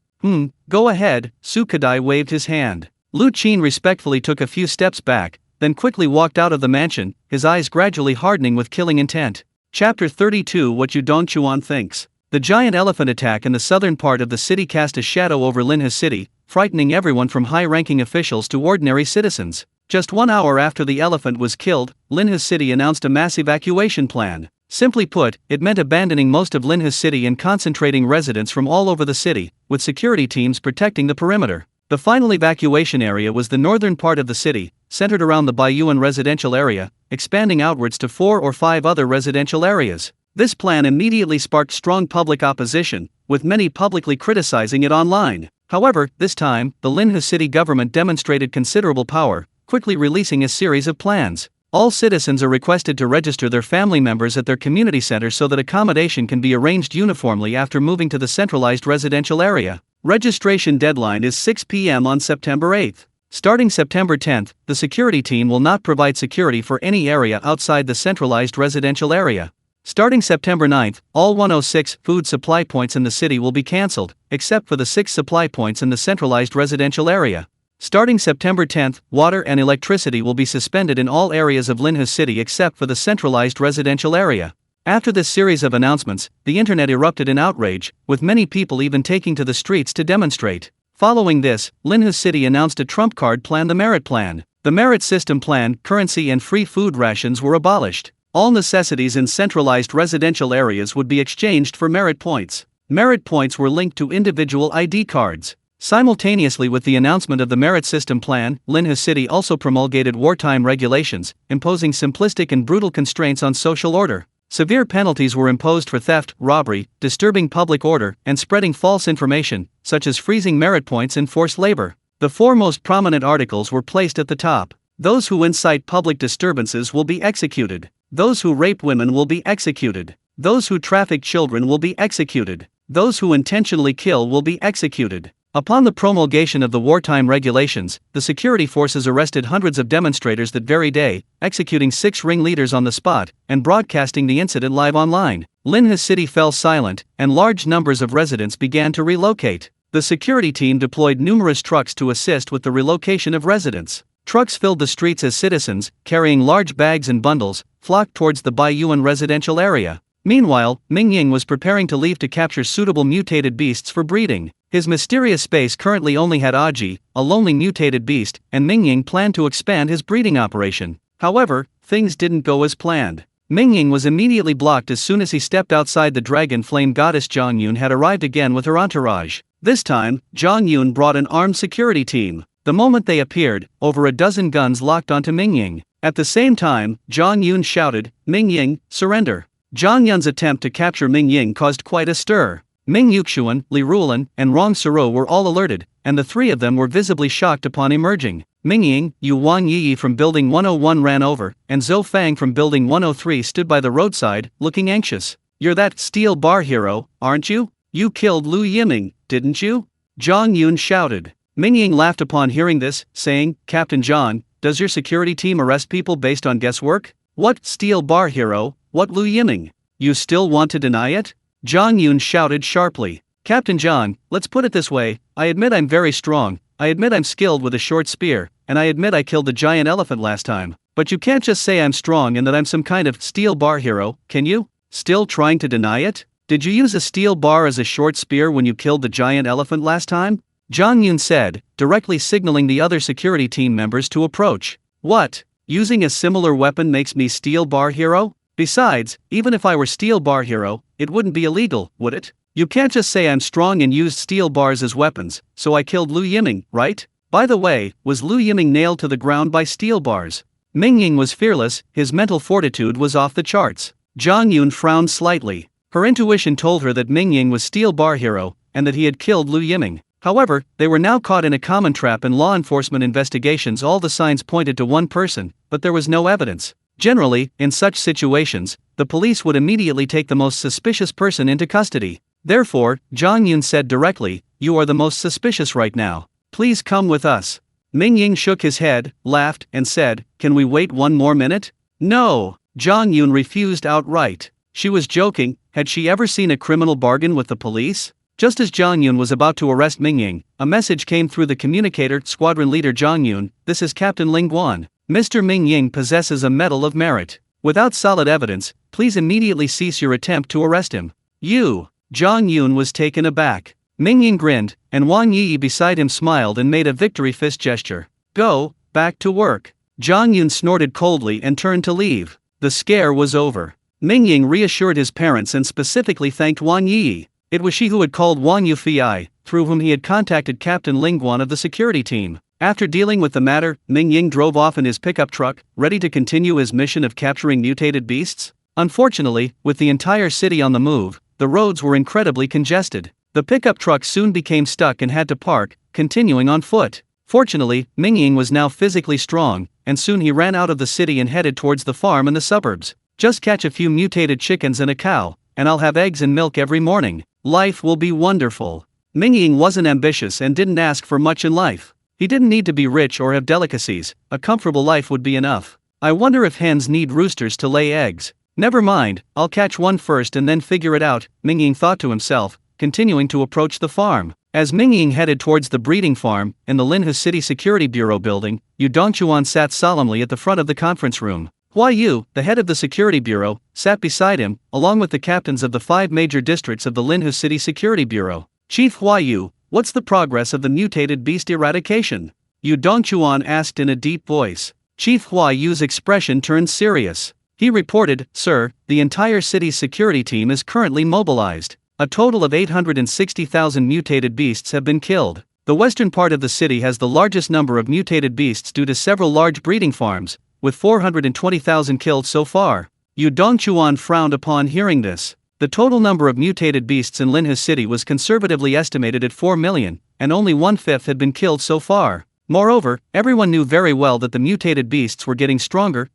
Go ahead. Su Kadai waved his hand. Lu Qin respectfully took a few steps back, then quickly walked out of the mansion, his eyes gradually hardening with killing intent. Chapter 32 What Yu Dongchuan Thinks. The giant elephant attack in the southern part of the city cast a shadow over Linha City, frightening everyone from high-ranking officials to ordinary citizens. Just 1 hour after the elephant was killed, Linha City announced a mass evacuation plan. Simply put, it meant abandoning most of Linha City and concentrating residents from all over the city, with security teams protecting the perimeter. The final evacuation area was the northern part of the city, centered around the Baiyuan residential area, expanding outwards to 4 or 5 other residential areas. This plan immediately sparked strong public opposition, with many publicly criticizing it online. However, this time, the Linha City government demonstrated considerable power, quickly releasing a series of plans. All citizens are requested to register their family members at their community center so that accommodation can be arranged uniformly after moving to the centralized residential area. Registration deadline is 6 p.m. on September 8. Starting September 10, the security team will not provide security for any area outside the centralized residential area. Starting September 9, all 106 food supply points in the city will be cancelled, except for the 6 supply points in the centralized residential area. Starting September 10, water and electricity will be suspended in all areas of Linha City except for the centralized residential area. After this series of announcements, the internet erupted in outrage, with many people even taking to the streets to demonstrate. Following this, Linha City announced a trump card plan, the merit plan. The merit system plan, currency and free food rations were abolished. All necessities in centralized residential areas would be exchanged for merit points. Merit points were linked to individual ID cards. Simultaneously with the announcement of the merit system plan, Linha City also promulgated wartime regulations, imposing simplistic and brutal constraints on social order. Severe penalties were imposed for theft, robbery, disturbing public order, and spreading false information, such as freezing merit points and forced labor. The 4 most prominent articles were placed at the top. Those who incite public disturbances will be executed. Those who rape women will be executed. Those who traffic children will be executed. Those who intentionally kill will be executed. Upon the promulgation of the wartime regulations, the security forces arrested hundreds of demonstrators that very day, executing 6 ringleaders on the spot, and broadcasting the incident live online. Linhua City fell silent, and large numbers of residents began to relocate. The security team deployed numerous trucks to assist with the relocation of residents. Trucks filled the streets as citizens, carrying large bags and bundles, flocked towards the Baiyuan residential area. Meanwhile, Mingying was preparing to leave to capture suitable mutated beasts for breeding. His mysterious space currently only had Aji, a lonely mutated beast, and Mingying planned to expand his breeding operation. However, things didn't go as planned. Mingying was immediately blocked as soon as he stepped outside the dragon flame goddess. Zhang Yun had arrived again with her entourage. This time, Zhang Yun brought an armed security team. The moment they appeared, over a dozen guns locked onto Mingying. At the same time, Zhang Yun shouted, "Mingying, surrender." Zhang Yun's attempt to capture Mingying caused quite a stir. Ming Yuxuan, Li Rulan, and Rong Suro were all alerted, and the 3 of them were visibly shocked upon emerging. Mingying, Yu Wang Yi from Building 101 ran over, and Zhou Fang from Building 103 stood by the roadside, looking anxious. "You're that steel bar hero, aren't you? You killed Lu Yiming, didn't you?" Zhang Yun shouted. Mingying laughed upon hearing this, saying, "Captain Zhang, does your security team arrest people based on guesswork? What steel bar hero, what Lu Yiming? You still want to deny it?" Zhang Yun shouted sharply. "Captain Zhang, let's put it this way, I admit I'm very strong, I admit I'm skilled with a short spear, and I admit I killed the giant elephant last time, but you can't just say I'm strong and that I'm some kind of steel bar hero, can you? Still trying to deny it? Did you use a steel bar as a short spear when you killed the giant elephant last time?" Zhang Yun said, directly signaling the other security team members to approach. "What? Using a similar weapon makes me steel bar hero? Besides, even if I were steel bar hero, it wouldn't be illegal, would it? You can't just say I'm strong and used steel bars as weapons, so I killed Lu Yiming, right? By the way, was Lu Yiming nailed to the ground by steel bars?" Mingying was fearless, his mental fortitude was off the charts. Zhang Yun frowned slightly. Her intuition told her that Mingying was steel bar hero, and that he had killed Lu Yiming. However, they were now caught in a common trap. In law enforcement investigations all the signs pointed to one person, but there was no evidence. Generally, in such situations, the police would immediately take the most suspicious person into custody. Therefore, Zhang Yun said directly, "You are the most suspicious right now. Please come with us." Mingying shook his head, laughed, and said, "Can we wait one more minute?" "No." Zhang Yun refused outright. She was joking. Had she ever seen a criminal bargain with the police? Just as Zhang Yun was about to arrest Mingying, a message came through the communicator. "Squadron leader Zhang Yun, this is Captain Ling Guan. Mr. Mingying possesses a medal of merit. Without solid evidence, please immediately cease your attempt to arrest him." "You?" Zhang Yun was taken aback. Mingying grinned, and Wang Yi beside him smiled and made a victory fist gesture. "Go, back to work." Zhang Yun snorted coldly and turned to leave. The scare was over. Mingying reassured his parents and specifically thanked Wang Yi. It was she who had called Wang Yufei, through whom he had contacted Captain Ling Guan of the security team. After dealing with the matter, Mingying drove off in his pickup truck, ready to continue his mission of capturing mutated beasts. Unfortunately, with the entire city on the move, the roads were incredibly congested. The pickup truck soon became stuck and had to park, continuing on foot. Fortunately, Mingying was now physically strong, and soon he ran out of the city and headed towards the farm in the suburbs. "Just catch a few mutated chickens and a cow, and I'll have eggs and milk every morning. Life will be wonderful." Mingying wasn't ambitious and didn't ask for much in life. He didn't need to be rich or have delicacies, a comfortable life would be enough. "I wonder if hens need roosters to lay eggs. Never mind, I'll catch one first and then figure it out," Mingying thought to himself, continuing to approach the farm. As Mingying headed towards the breeding farm, in the Linhua City Security Bureau building, Yu Dongchuan sat solemnly at the front of the conference room. Hua Yu, the head of the security bureau, sat beside him, along with the captains of the 5 major districts of the Linhua City Security Bureau. "Chief Hua Yu, what's the progress of the mutated beast eradication?" Yu Dongchuan asked in a deep voice. Chief Hua Yu's expression turned serious. He reported, "Sir, the entire city's security team is currently mobilized. A total of 860,000 mutated beasts have been killed. The western part of the city has the largest number of mutated beasts due to several large breeding farms, with 420,000 killed so far." Yu Dongchuan frowned upon hearing this. The total number of mutated beasts in Linhua City was conservatively estimated at 4 million, and only 1/5 had been killed so far. Moreover, everyone knew very well that the mutated beasts were getting stronger,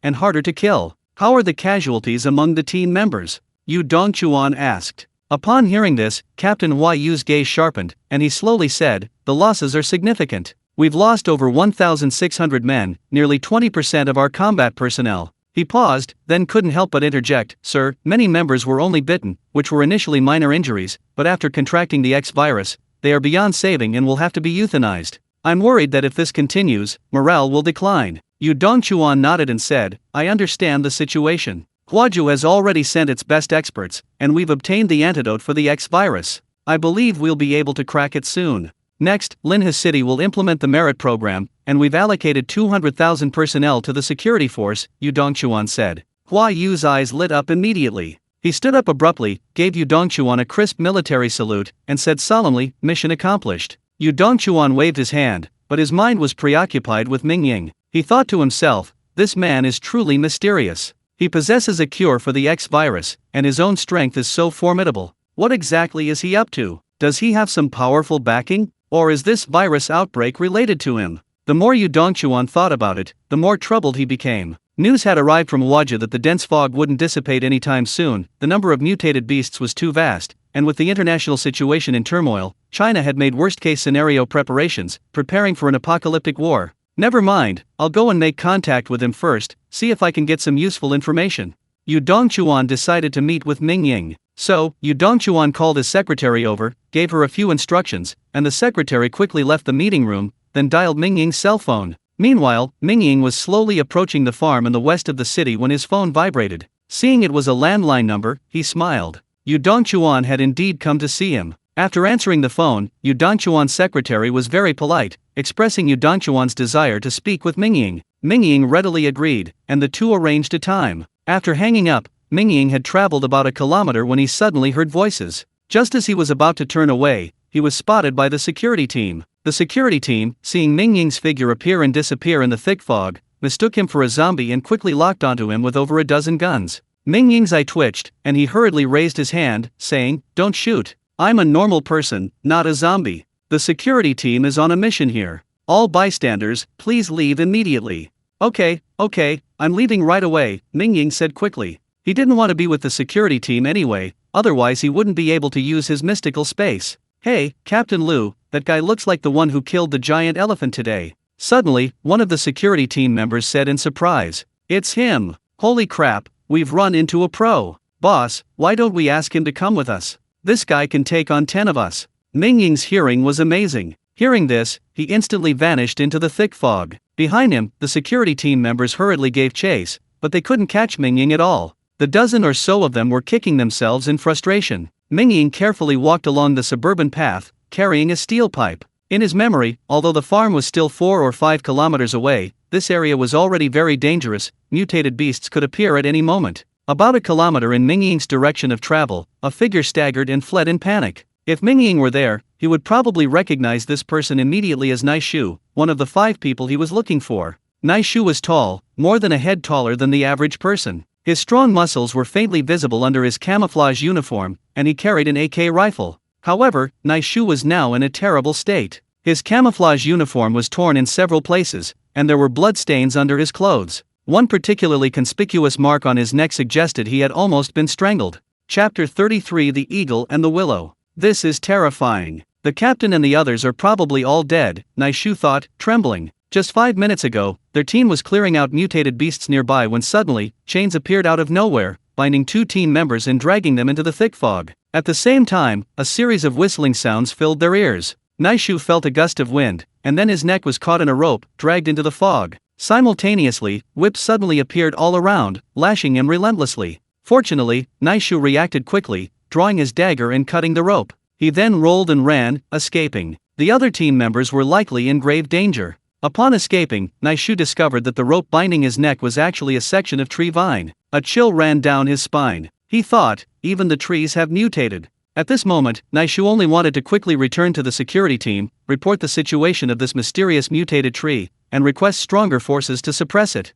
and harder to kill. "How are the casualties among the team members?" Yu Dongchuan asked. Upon hearing this, Captain Yu's gaze sharpened, and he slowly said, "The losses are significant. We've lost over 1,600 men, nearly 20% of our combat personnel." He paused, then couldn't help but interject, "Sir, many members were only bitten, which were initially minor injuries, but after contracting the X virus, they are beyond saving and will have to be euthanized. I'm worried that if this continues, morale will decline." Yu Dongchuan nodded and said, "I understand the situation. Huaju has already sent its best experts, and we've obtained the antidote for the X virus. I believe we'll be able to crack it soon. Next, Linhe City will implement the merit program, and we've allocated 200,000 personnel to the security force," Yu Dongchuan said. Hua Yu's eyes lit up immediately. He stood up abruptly, gave Yu Dongchuan a crisp military salute, and said solemnly, "Mission accomplished." Yu Dongchuan waved his hand, but his mind was preoccupied with Mingying. He thought to himself, "This man is truly mysterious. He possesses a cure for the X virus, and his own strength is so formidable. What exactly is he up to? Does he have some powerful backing? Or is this virus outbreak related to him?" The more Yu Dongchuan thought about it, the more troubled he became. News had arrived from Huaja that the dense fog wouldn't dissipate anytime soon. The number of mutated beasts was too vast, and with the international situation in turmoil, China had made worst-case scenario preparations, preparing for an apocalyptic war. "Never mind, I'll go and make contact with him first, see if I can get some useful information." Yu Dongchuan decided to meet with Mingying. So, Yu Dongchuan called his secretary over, gave her a few instructions, and the secretary quickly left the meeting room, then dialed Mingying's cell phone. Meanwhile, Mingying was slowly approaching the farm in the west of the city when his phone vibrated. Seeing it was a landline number, he smiled. Yu Dongchuan had indeed come to see him. After answering the phone, Yu Dongchuan's secretary was very polite, expressing Yu Dongchuan's desire to speak with Mingying. Mingying readily agreed, and the two arranged a time. After hanging up, Mingying had traveled about a kilometer when he suddenly heard voices. Just as he was about to turn away, he was spotted by the security team. The security team, seeing Mingying's figure appear and disappear in the thick fog, mistook him for a zombie and quickly locked onto him with over a dozen guns. Mingying's eye twitched, and he hurriedly raised his hand, saying, "Don't shoot. I'm a normal person, not a zombie. The security team is on a mission here. All bystanders, please leave immediately." Okay, I'm leaving right away," Mingying said quickly. He didn't want to be with the security team anyway, otherwise he wouldn't be able to use his mystical space. "Hey, Captain Lu, that guy looks like the one who killed the giant elephant today." Suddenly, one of the security team members said in surprise, "It's him. Holy crap, we've run into a pro. Boss, why don't we ask him to come with us? This guy can take on 10 of us." Mingying's hearing was amazing. Hearing this, he instantly vanished into the thick fog. Behind him, the security team members hurriedly gave chase, but they couldn't catch Mingying at all. The dozen or so of them were kicking themselves in frustration. Mingying carefully walked along the suburban path, carrying a steel pipe. In his memory, although the farm was still 4 or 5 kilometers away, this area was already very dangerous. Mutated beasts could appear at any moment. About a kilometer in Mingying's direction of travel, a figure staggered and fled in panic. If Mingying were there, he would probably recognize this person immediately as Naishu, one of the 5 people he was looking for. Naishu was tall, more than a head taller than the average person. His strong muscles were faintly visible under his camouflage uniform, and he carried an AK rifle. However, Naishu was now in a terrible state. His camouflage uniform was torn in several places, and there were bloodstains under his clothes. One particularly conspicuous mark on his neck suggested he had almost been strangled. Chapter 33: The Eagle and the Willow. "This is terrifying. The captain and the others are probably all dead," Naishu thought, trembling. Just 5 minutes ago, their team was clearing out mutated beasts nearby when suddenly, chains appeared out of nowhere, binding 2 team members and dragging them into the thick fog. At the same time, a series of whistling sounds filled their ears. Naishu felt a gust of wind, and then his neck was caught in a rope, dragged into the fog. Simultaneously, whips suddenly appeared all around, lashing him relentlessly. Fortunately, Naishu reacted quickly, drawing his dagger and cutting the rope. He then rolled and ran, escaping. The other team members were likely in grave danger. Upon escaping, Naishu discovered that the rope binding his neck was actually a section of tree vine. A chill ran down his spine. He thought, even the trees have mutated. At this moment, Naishu only wanted to quickly return to the security team, report the situation of this mysterious mutated tree, and request stronger forces to suppress it.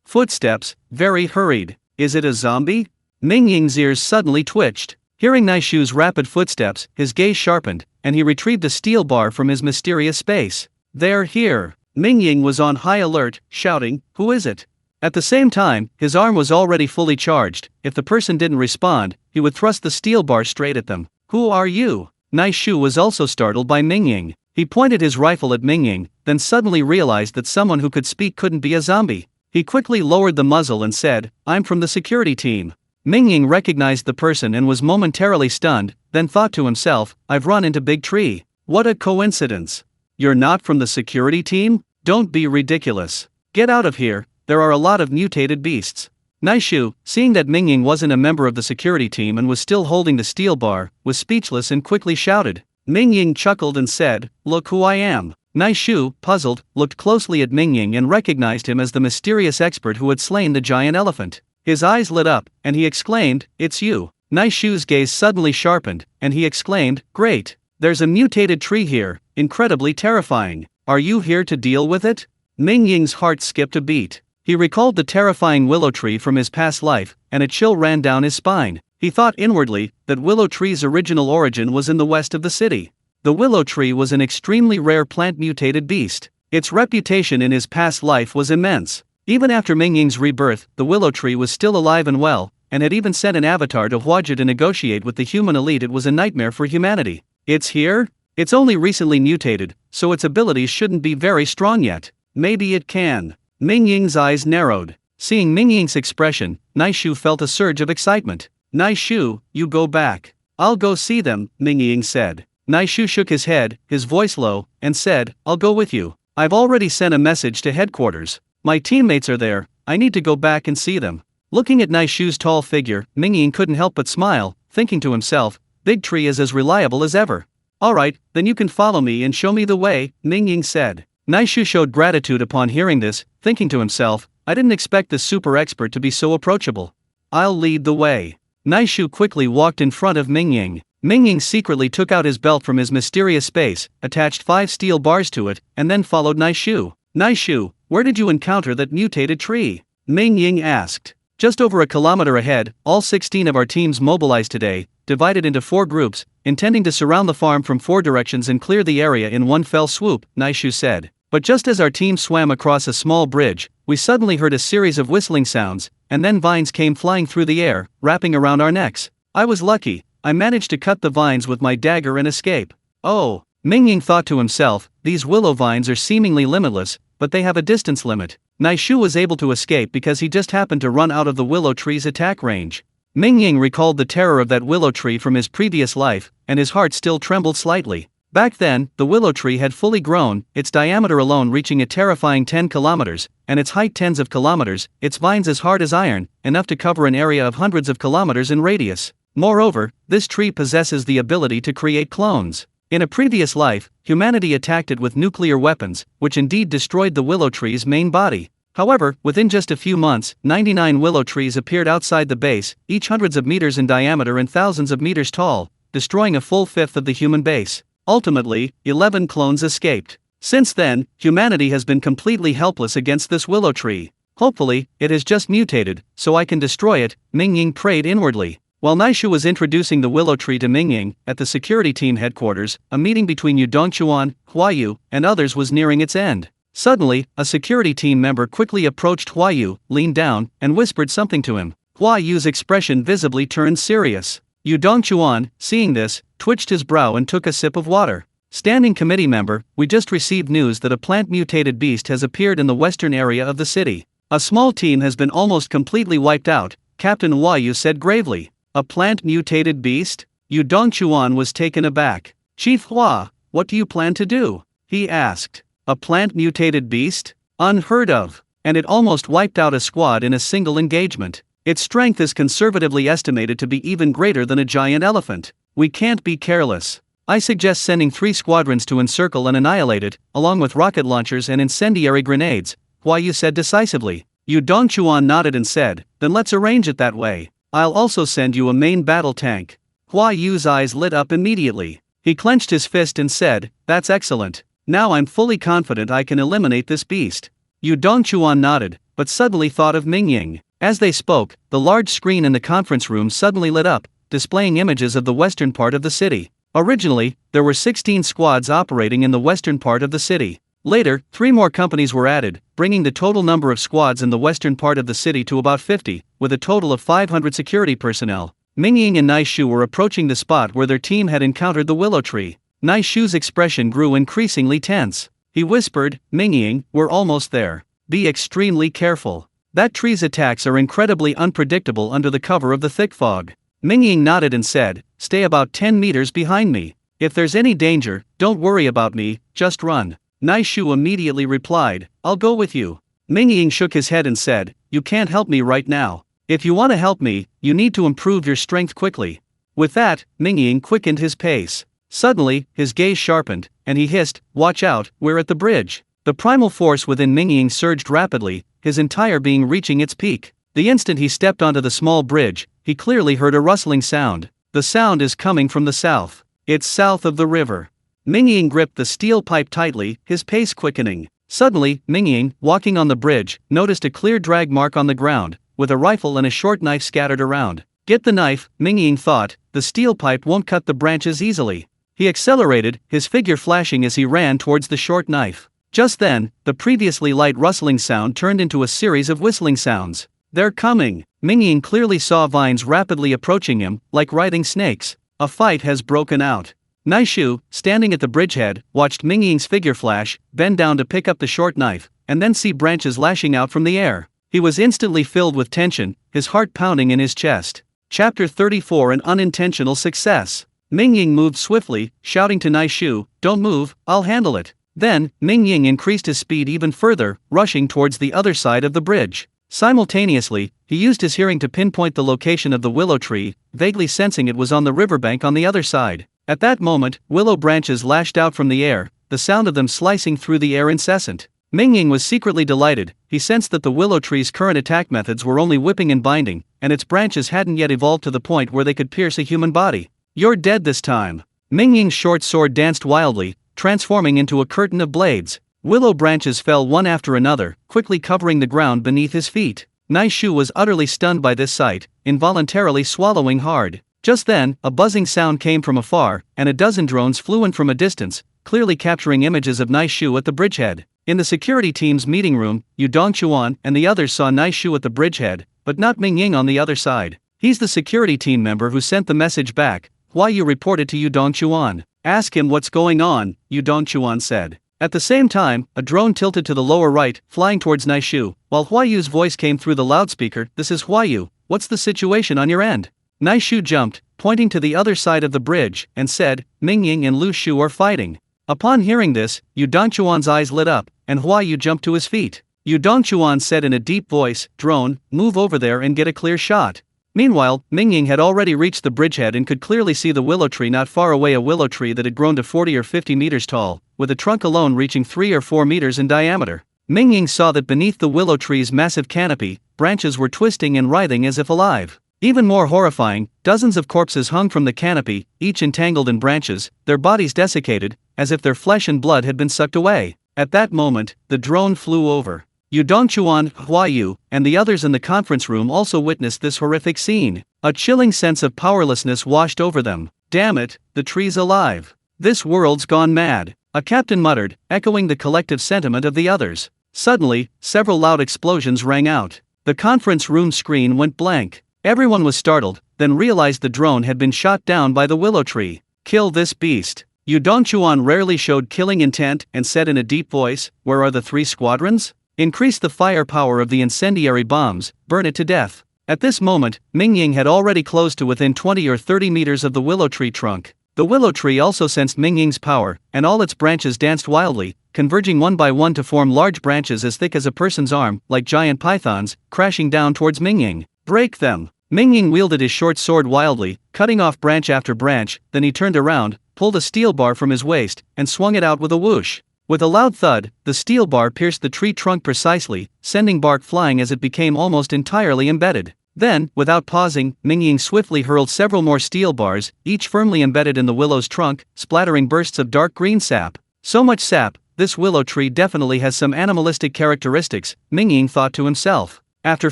Footsteps, very hurried. Is it a zombie? Mingying's ears suddenly twitched. Hearing Naishu's rapid footsteps, his gaze sharpened, and he retrieved a steel bar from his mysterious space. "They're here." Mingying was on high alert, shouting, "Who is it? At the same time, his arm was already fully charged. If the person didn't respond, he would thrust the steel bar straight at them. Who are you? Naishu was also startled by Mingying. He pointed his rifle at Mingying, then suddenly realized that someone who could speak couldn't be a zombie. He quickly lowered the muzzle and said, "I'm from the security team." Mingying recognized the person and was momentarily stunned, then thought to himself, "I've run into Big Tree. What a coincidence. You're not from the security team? Don't be ridiculous. Get out of here, there are a lot of mutated beasts." Naishu, seeing that Mingying wasn't a member of the security team and was still holding the steel bar, was speechless and quickly shouted. Mingying chuckled and said, "Look who I am." Naishu, puzzled, looked closely at Mingying and recognized him as the mysterious expert who had slain the giant elephant. His eyes lit up, and he exclaimed, "It's you." Naishu's gaze suddenly sharpened, and he exclaimed, "Great! There's a mutated tree here, incredibly terrifying. Are you here to deal with it?" Mingying's heart skipped a beat. He recalled the terrifying willow tree from his past life, and a chill ran down his spine. He thought inwardly that willow tree's original origin was in the west of the city. The willow tree was an extremely rare plant-mutated beast. Its reputation in his past life was immense. Even after Mingying's rebirth, the willow tree was still alive and well, and had even sent an avatar to Huaji to negotiate with the human elite. It was a nightmare for humanity. It's here? It's only recently mutated, so its abilities shouldn't be very strong yet. Maybe it can. Mingying's eyes narrowed. Seeing Mingying's expression, Naishu felt a surge of excitement. "Naishu, you go back. I'll go see them," Mingying said. Naishu shook his head, his voice low, and said, "I'll go with you. I've already sent a message to headquarters. My teammates are there, I need to go back and see them." Looking at Naishu's tall figure, Mingying couldn't help but smile, thinking to himself, Big Tree is as reliable as ever. "Alright, then you can follow me and show me the way," Mingying said. Naishu showed gratitude upon hearing this, thinking to himself, I didn't expect this super expert to be so approachable. "I'll lead the way." Naishu quickly walked in front of Mingying. Mingying secretly took out his belt from his mysterious space, attached 5 steel bars to it, and then followed Naishu. "Naishu, where did you encounter that mutated tree?" Mingying asked. "Just over a kilometer ahead, all 16 of our teams mobilized today, divided into 4 groups, intending to surround the farm from 4 directions and clear the area in one fell swoop," Naishu said. "But just as our team swam across a small bridge, we suddenly heard a series of whistling sounds, and then vines came flying through the air, wrapping around our necks. I was lucky, I managed to cut the vines with my dagger and escape." "Oh," Mingying thought to himself, these willow vines are seemingly limitless, but they have a distance limit. Naishu was able to escape because he just happened to run out of the willow tree's attack range. Mingying recalled the terror of that willow tree from his previous life, and his heart still trembled slightly. Back then, the willow tree had fully grown, its diameter alone reaching a terrifying 10 kilometers, and its height tens of kilometers, its vines as hard as iron, enough to cover an area of hundreds of kilometers in radius. Moreover, this tree possesses the ability to create clones. In a previous life, humanity attacked it with nuclear weapons, which indeed destroyed the willow tree's main body. However, within just a few months, 99 willow trees appeared outside the base, each hundreds of meters in diameter and thousands of meters tall, destroying a full fifth of the human base. Ultimately, 11 clones escaped. Since then, humanity has been completely helpless against this willow tree. Hopefully, it has just mutated, so I can destroy it, Mingying prayed inwardly. While Naishu was introducing the willow tree to Mingying, at the security team headquarters, a meeting between Yudongchuan, Huayu, and others was nearing its end. Suddenly, a security team member quickly approached Huayu, leaned down, and whispered something to him. Huayu's expression visibly turned serious. Yudongchuan, seeing this, twitched his brow and took a sip of water. "Standing committee member, we just received news that a plant-mutated beast has appeared in the western area of the city. A small team has been almost completely wiped out," Captain Huayu said gravely. "A plant-mutated beast?" Yudongchuan was taken aback. "Chief Hua, what do you plan to do?" he asked. "A plant-mutated beast? Unheard of. And it almost wiped out a squad in a single engagement. Its strength is conservatively estimated to be even greater than a giant elephant. We can't be careless. I suggest sending 3 squadrons to encircle and annihilate it, along with rocket launchers and incendiary grenades," Huayu said decisively. Yudongchuan nodded and said, "Then let's arrange it that way. I'll also send you a main battle tank." Huayu's eyes lit up immediately. He clenched his fist and said, "That's excellent. Now I'm fully confident I can eliminate this beast." Yudongchuan nodded, but suddenly thought of Mingying. As they spoke, the large screen in the conference room suddenly lit up, displaying images of the western part of the city. Originally, there were 16 squads operating in the western part of the city. Later, 3 more companies were added, bringing the total number of squads in the western part of the city to about 50, with a total of 500 security personnel. Mingying and Naishu were approaching the spot where their team had encountered the willow tree. Naishu's expression grew increasingly tense. He whispered, "Mingying, we're almost there. Be extremely careful. That tree's attacks are incredibly unpredictable under the cover of the thick fog." Mingying nodded and said, "Stay about 10 meters behind me. If there's any danger, don't worry about me, just run." Naishu immediately replied, "I'll go with you." Mingying shook his head and said, "You can't help me right now. If you want to help me, you need to improve your strength quickly." With that, Mingying quickened his pace. Suddenly, his gaze sharpened, and he hissed, "Watch out, we're at the bridge." The primal force within Mingying surged rapidly, his entire being reaching its peak. The instant he stepped onto the small bridge, he clearly heard a rustling sound. The sound is coming from the south. It's south of the river. Mingying gripped the steel pipe tightly, his pace quickening. Suddenly, Mingying, walking on the bridge, noticed a clear drag mark on the ground, with a rifle and a short knife scattered around. Get the knife, Mingying thought, the steel pipe won't cut the branches easily. He accelerated, his figure flashing as he ran towards the short knife. Just then, the previously light rustling sound turned into a series of whistling sounds. They're coming! Mingying clearly saw vines rapidly approaching him, like writhing snakes. A fight has broken out. Naishu, standing at the bridgehead, watched Mingying's figure flash, bend down to pick up the short knife, and then see branches lashing out from the air. He was instantly filled with tension, his heart pounding in his chest. Chapter 34 An Unintentional Success. Mingying moved swiftly, shouting to Naishu, "Don't move, I'll handle it." Then, Mingying increased his speed even further, rushing towards the other side of the bridge. Simultaneously, he used his hearing to pinpoint the location of the willow tree, vaguely sensing it was on the riverbank on the other side. At that moment, willow branches lashed out from the air, the sound of them slicing through the air incessant. Mingying was secretly delighted. He sensed that the willow tree's current attack methods were only whipping and binding, and its branches hadn't yet evolved to the point where they could pierce a human body. "You're dead this time." Mingying's short sword danced wildly, transforming into a curtain of blades. Willow branches fell one after another, quickly covering the ground beneath his feet. Naishu was utterly stunned by this sight, involuntarily swallowing hard. Just then, a buzzing sound came from afar, and a dozen drones flew in from a distance, clearly capturing images of Naishu at the bridgehead. In the security team's meeting room, Yu Dongchuan and the others saw Naishu at the bridgehead, but not Mingying on the other side. He's the security team member who sent the message back. Why you reported to Yu Dongchuan? Ask him what's going on, Yu Dongchuan said. At the same time, a drone tilted to the lower right, flying towards Naishu, while Huayu's voice came through the loudspeaker. "This is Huayu, what's the situation on your end?" Naishu jumped, pointing to the other side of the bridge, and said, "Mingying and Lu Shu are fighting." Upon hearing this, Yu Dongchuan's eyes lit up, and Huayu jumped to his feet. Yu Dongchuan said in a deep voice, "Drone, move over there and get a clear shot." Meanwhile, Mingying had already reached the bridgehead and could clearly see the willow tree not far away, a willow tree that had grown to 40 or 50 meters tall, with the trunk alone reaching 3 or 4 meters in diameter. Mingying saw that beneath the willow tree's massive canopy, branches were twisting and writhing as if alive. Even more horrifying, dozens of corpses hung from the canopy, each entangled in branches, their bodies desiccated, as if their flesh and blood had been sucked away. At that moment, the drone flew over. Yu Dongchuan, Huayu, and the others in the conference room also witnessed this horrific scene. A chilling sense of powerlessness washed over them. "Damn it, the tree's alive. This world's gone mad," a captain muttered, echoing the collective sentiment of the others. Suddenly, several loud explosions rang out. The conference room screen went blank. Everyone was startled, then realized the drone had been shot down by the willow tree. "Kill this beast." Yu Dongchuan rarely showed killing intent and said in a deep voice, "Where are the 3 squadrons? Increase the firepower of the incendiary bombs, burn it to death." At this moment, Mingying had already closed to within 20 or 30 meters of the willow tree trunk. The willow tree also sensed Mingying's power, and all its branches danced wildly, converging one by one to form large branches as thick as a person's arm, like giant pythons, crashing down towards Mingying. "Break them!" Mingying wielded his short sword wildly, cutting off branch after branch. Then he turned around, pulled a steel bar from his waist, and swung it out with a whoosh. With a loud thud, the steel bar pierced the tree trunk precisely, sending bark flying as it became almost entirely embedded. Then, without pausing, Mingying swiftly hurled several more steel bars, each firmly embedded in the willow's trunk, splattering bursts of dark green sap. So much sap, this willow tree definitely has some animalistic characteristics, Mingying thought to himself. After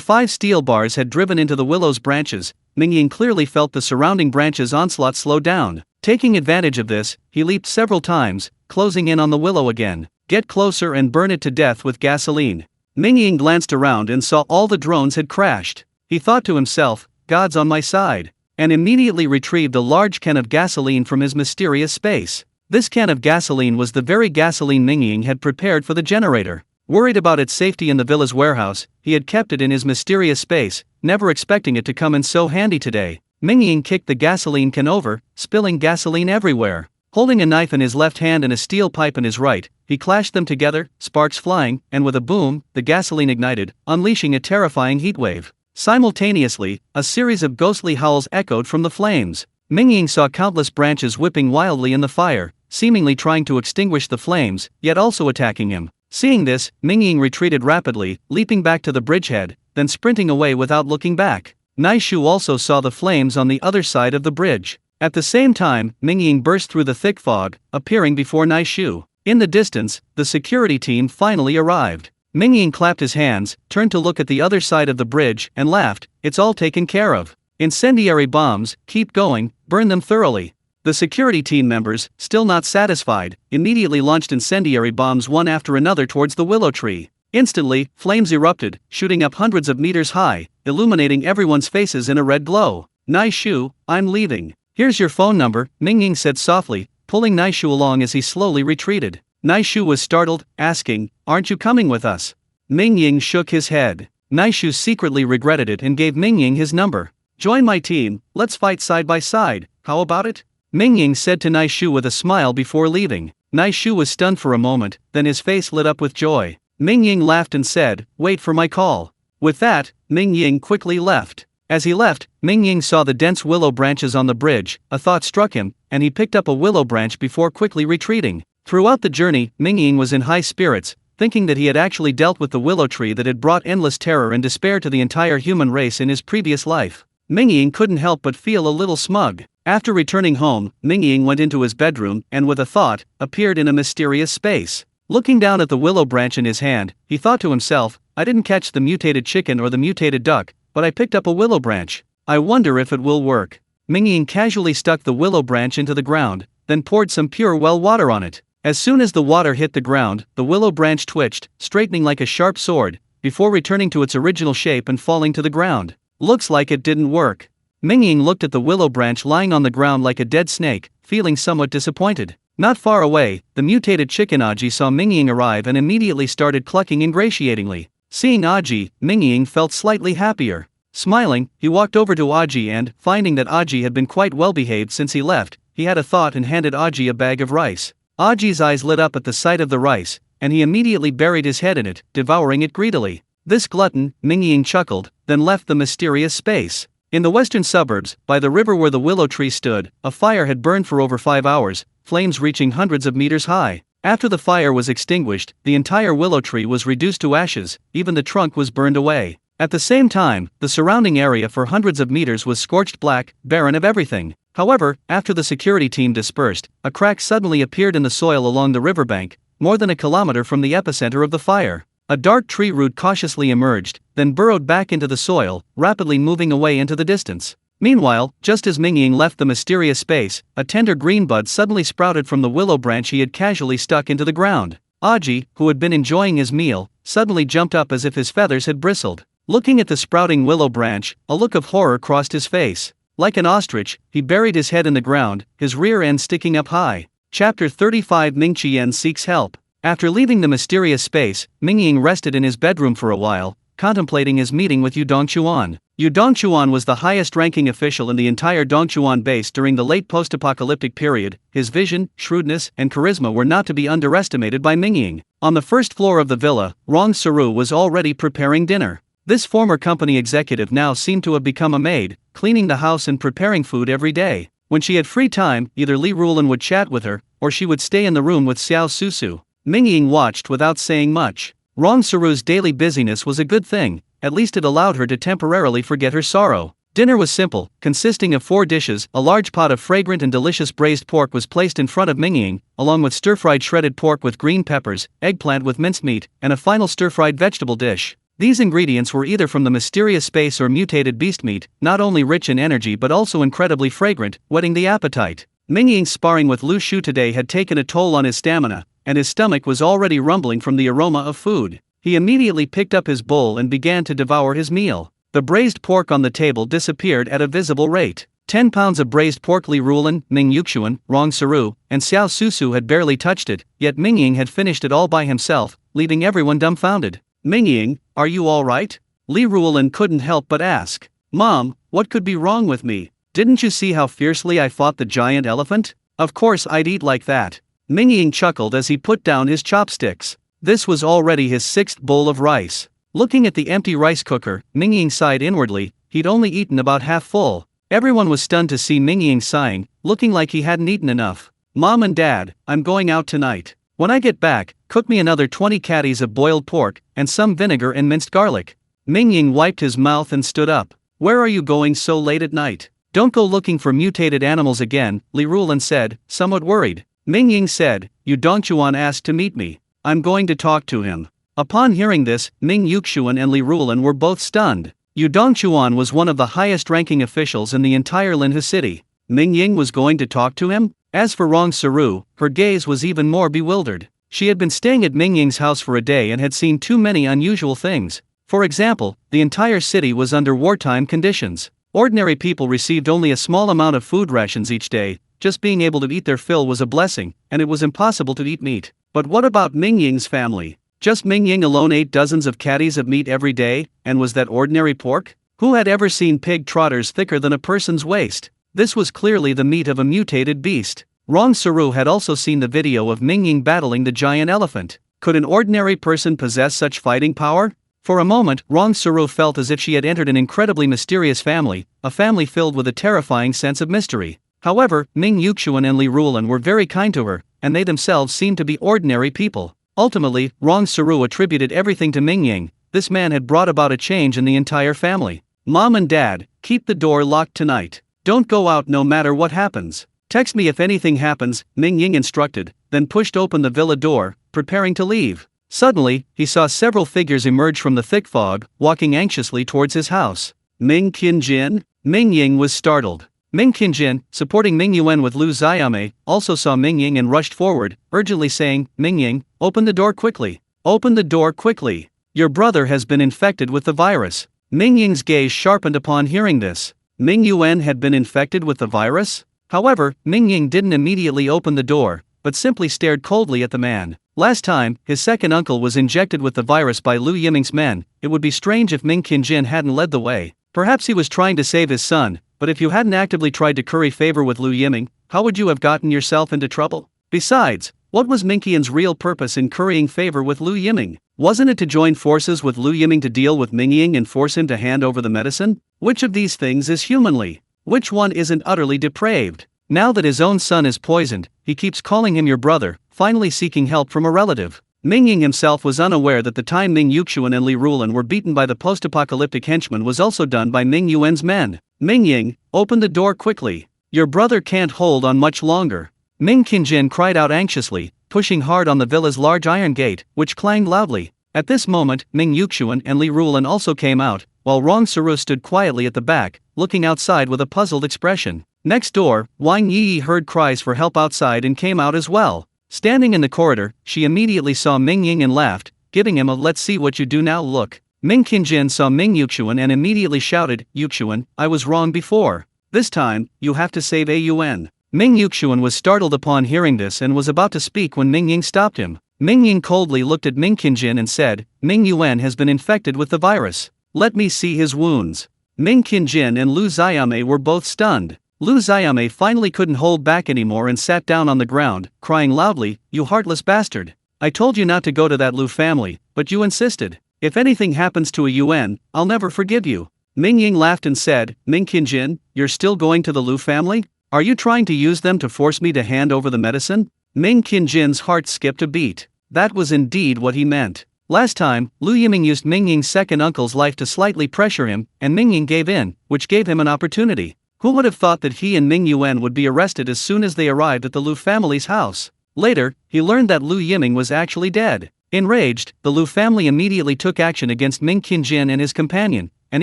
5 steel bars had driven into the willow's branches, Mingying clearly felt the surrounding branches' onslaught slow down. Taking advantage of this, he leaped several times, closing in on the willow again. Get closer and burn it to death with gasoline. Mingying glanced around and saw all the drones had crashed. He thought to himself, God's on my side, and immediately retrieved a large can of gasoline from his mysterious space. This can of gasoline was the very gasoline Mingying had prepared for the generator. Worried about its safety in the villa's warehouse, he had kept it in his mysterious space, never expecting it to come in so handy today. Mingying kicked the gasoline can over, spilling gasoline everywhere. Holding a knife in his left hand and a steel pipe in his right, he clashed them together, sparks flying, and with a boom, the gasoline ignited, unleashing a terrifying heatwave. Simultaneously, a series of ghostly howls echoed from the flames. Mingying saw countless branches whipping wildly in the fire, seemingly trying to extinguish the flames, yet also attacking him. Seeing this, Mingying retreated rapidly, leaping back to the bridgehead, then sprinting away without looking back. Naishu also saw the flames on the other side of the bridge. At the same time, Mingying burst through the thick fog, appearing before Naishu. In the distance, the security team finally arrived. Mingying clapped his hands, turned to look at the other side of the bridge, and laughed. It's all taken care of. Incendiary bombs, keep going, burn them thoroughly. The security team members, still not satisfied, immediately launched incendiary bombs one after another towards the willow tree. Instantly, flames erupted, shooting up hundreds of meters high, illuminating everyone's faces in a red glow. Naishu, I'm leaving. Here's your phone number, Mingying said softly, pulling Naishu along as he slowly retreated. Naishu was startled, asking, Aren't you coming with us? Mingying shook his head. Naishu secretly regretted it and gave Mingying his number. Join my team, let's fight side by side, how about it? Mingying said to Naishu with a smile before leaving. Naishu was stunned for a moment, then his face lit up with joy. Mingying laughed and said, Wait for my call. With that, Mingying quickly left. As he left, Mingying saw the dense willow branches on the bridge. A thought struck him, and he picked up a willow branch before quickly retreating. Throughout the journey, Mingying was in high spirits, thinking that he had actually dealt with the willow tree that had brought endless terror and despair to the entire human race in his previous life. Mingying couldn't help but feel a little smug. After returning home, Mingying went into his bedroom and with a thought, appeared in a mysterious space. Looking down at the willow branch in his hand, he thought to himself, I didn't catch the mutated chicken or the mutated duck, but I picked up a willow branch. I wonder if it will work. Mingying casually stuck the willow branch into the ground, then poured some pure well water on it. As soon as the water hit the ground, the willow branch twitched, straightening like a sharp sword, before returning to its original shape and falling to the ground. Looks like it didn't work. Mingying looked at the willow branch lying on the ground like a dead snake, feeling somewhat disappointed. Not far away, the mutated chicken Aji saw Mingying arrive and immediately started clucking ingratiatingly. Seeing Aji, Mingying felt slightly happier. Smiling, he walked over to Aji and, finding that Aji had been quite well behaved since he left, he had a thought and handed Aji a bag of rice. Aji's eyes lit up at the sight of the rice, and he immediately buried his head in it, devouring it greedily. This glutton, Mingying chuckled, then left the mysterious space. In the western suburbs, by the river where the willow tree stood, a fire had burned for over 5 hours, flames reaching hundreds of meters high. After the fire was extinguished, the entire willow tree was reduced to ashes, even the trunk was burned away. At the same time, the surrounding area for hundreds of meters was scorched black, barren of everything. However, after the security team dispersed, a crack suddenly appeared in the soil along the riverbank, more than a kilometer from the epicenter of the fire. A dark tree root cautiously emerged, then burrowed back into the soil, rapidly moving away into the distance. Meanwhile, just as Mingying left the mysterious space, a tender green bud suddenly sprouted from the willow branch he had casually stuck into the ground. Aji, who had been enjoying his meal, suddenly jumped up as if his feathers had bristled. Looking at the sprouting willow branch, a look of horror crossed his face. Like an ostrich, he buried his head in the ground, his rear end sticking up high. Chapter 35 Mingqian seeks help. After leaving the mysterious space, Mingying rested in his bedroom for a while, contemplating his meeting with Yu Dongchuan. Yu Dongchuan was the highest-ranking official in the entire Dongchuan base during the late post-apocalyptic period. His vision, shrewdness, and charisma were not to be underestimated by Mingying. On the first floor of the villa, Rong Saru was already preparing dinner. This former company executive now seemed to have become a maid, cleaning the house and preparing food every day. When she had free time, either Li Rulan would chat with her, or she would stay in the room with Xiao Susu. Mingying watched without saying much. Rong Saru's daily busyness was a good thing, at least it allowed her to temporarily forget her sorrow. Dinner was simple, consisting of 4 dishes. A large pot of fragrant and delicious braised pork was placed in front of Mingying, along with stir-fried shredded pork with green peppers, eggplant with minced meat, and a final stir-fried vegetable dish. These ingredients were either from the mysterious space or mutated beast meat, not only rich in energy but also incredibly fragrant, whetting the appetite. Mingying's sparring with Lu Shu today had taken a toll on his stamina, and his stomach was already rumbling from the aroma of food. He immediately picked up his bowl and began to devour his meal. The braised pork on the table disappeared at a visible rate. 10 pounds of braised pork. Li Rulan, Ming Yuxian, Rong Saru, and Xiao Susu had barely touched it, yet Mingying had finished it all by himself, leaving everyone dumbfounded. Mingying, are you alright? Li Rulan couldn't help but ask. Mom, what could be wrong with me? Didn't you see how fiercely I fought the giant elephant? Of course I'd eat like that. Mingying chuckled as he put down his chopsticks. This was already his 6th bowl of rice. Looking at the empty rice cooker, Mingying sighed inwardly. He'd only eaten about half full. Everyone was stunned to see Mingying sighing, looking like he hadn't eaten enough. Mom and Dad, I'm going out tonight. When I get back, cook me another 20 catties of boiled pork, and some vinegar and minced garlic. Mingying wiped his mouth and stood up. Where are you going so late at night? Don't go looking for mutated animals again, Li Rulan said, somewhat worried. Mingying said, Yu Dongchuan asked to meet me. I'm going to talk to him. Upon hearing this, Ming Yuxian and Li Rulan were both stunned. Yu Dongchuan was one of the highest-ranking officials in the entire Linhe city. Mingying was going to talk to him? As for Rong Saru, her gaze was even more bewildered. She had been staying at Mingying's house for a day and had seen too many unusual things. For example, the entire city was under wartime conditions. Ordinary people received only a small amount of food rations each day. Just being able to eat their fill was a blessing, and it was impossible to eat meat. But what about Mingying's family? Just Mingying alone ate dozens of catties of meat every day, and was that ordinary pork? Who had ever seen pig trotters thicker than a person's waist? This was clearly the meat of a mutated beast. Rong Saru had also seen the video of Mingying battling the giant elephant. Could an ordinary person possess such fighting power? For a moment, Rong Saru felt as if she had entered an incredibly mysterious family, a family filled with a terrifying sense of mystery. However, Ming Yuxian and Li Rulan were very kind to her, and they themselves seemed to be ordinary people. Ultimately, Rong Saru attributed everything to Mingying. This man had brought about a change in the entire family. Mom and Dad, keep the door locked tonight. Don't go out no matter what happens. Text me if anything happens, Mingying instructed, then pushed open the villa door, preparing to leave. Suddenly, he saw several figures emerge from the thick fog, walking anxiously towards his house. Ming Qinjin? Mingying was startled. Ming Qinjin, supporting Ming Yuan with Lu Xiaomei, also saw Mingying and rushed forward, urgently saying, Mingying, open the door quickly. Open the door quickly. Your brother has been infected with the virus. Mingying's gaze sharpened upon hearing this. Ming Yuan had been infected with the virus? However, Mingying didn't immediately open the door, but simply stared coldly at the man. Last time, his second uncle was injected with the virus by Lu Yiming's men. It would be strange if Ming Qinjin hadn't led the way. Perhaps he was trying to save his son. But if you hadn't actively tried to curry favor with Lu Yiming, how would you have gotten yourself into trouble? Besides, what was Mingying's real purpose in currying favor with Lu Yiming? Wasn't it to join forces with Lu Yiming to deal with Mingying and force him to hand over the medicine? Which of these things is humanly? Which one isn't utterly depraved? Now that his own son is poisoned, he keeps calling him your brother, finally seeking help from a relative. Mingying himself was unaware that the time Ming Yuxian and Li Rulan were beaten by the post-apocalyptic henchmen was also done by Ming Yuan's men. Mingying, open the door quickly. Your brother can't hold on much longer. Ming Qinjin cried out anxiously, pushing hard on the villa's large iron gate, which clanged loudly. At this moment, Ming Yuxian and Li Rulan also came out, while Rong Saru stood quietly at the back, looking outside with a puzzled expression. Next door, Wang Yi heard cries for help outside and came out as well. Standing in the corridor, she immediately saw Mingying and laughed, giving him a let's see what you do now look. Ming Qinjin saw Ming Yuxian and immediately shouted, Yuxian, I was wrong before. This time, you have to save Aun. Ming Yuxian was startled upon hearing this and was about to speak when Mingying stopped him. Mingying coldly looked at Ming Qinjin and said, Ming Yuan has been infected with the virus. Let me see his wounds. Ming Qinjin and Lu Xiaomei were both stunned. Lu Xiaomei finally couldn't hold back anymore and sat down on the ground, crying loudly, You heartless bastard. I told you not to go to that Lu family, but you insisted. If anything happens to a Yuan, I'll never forgive you. Mingying laughed and said, Ming Qinjin, you're still going to the Lu family? Are you trying to use them to force me to hand over the medicine? Ming Qinjin's heart skipped a beat. That was indeed what he meant. Last time, Lu Yiming used Mingying's second uncle's life to slightly pressure him, and Mingying gave in, which gave him an opportunity. Who would have thought that he and Ming Yuan would be arrested as soon as they arrived at the Lu family's house? Later, he learned that Lu Yiming was actually dead. Enraged, the Lu family immediately took action against Ming Qinjin and his companion, and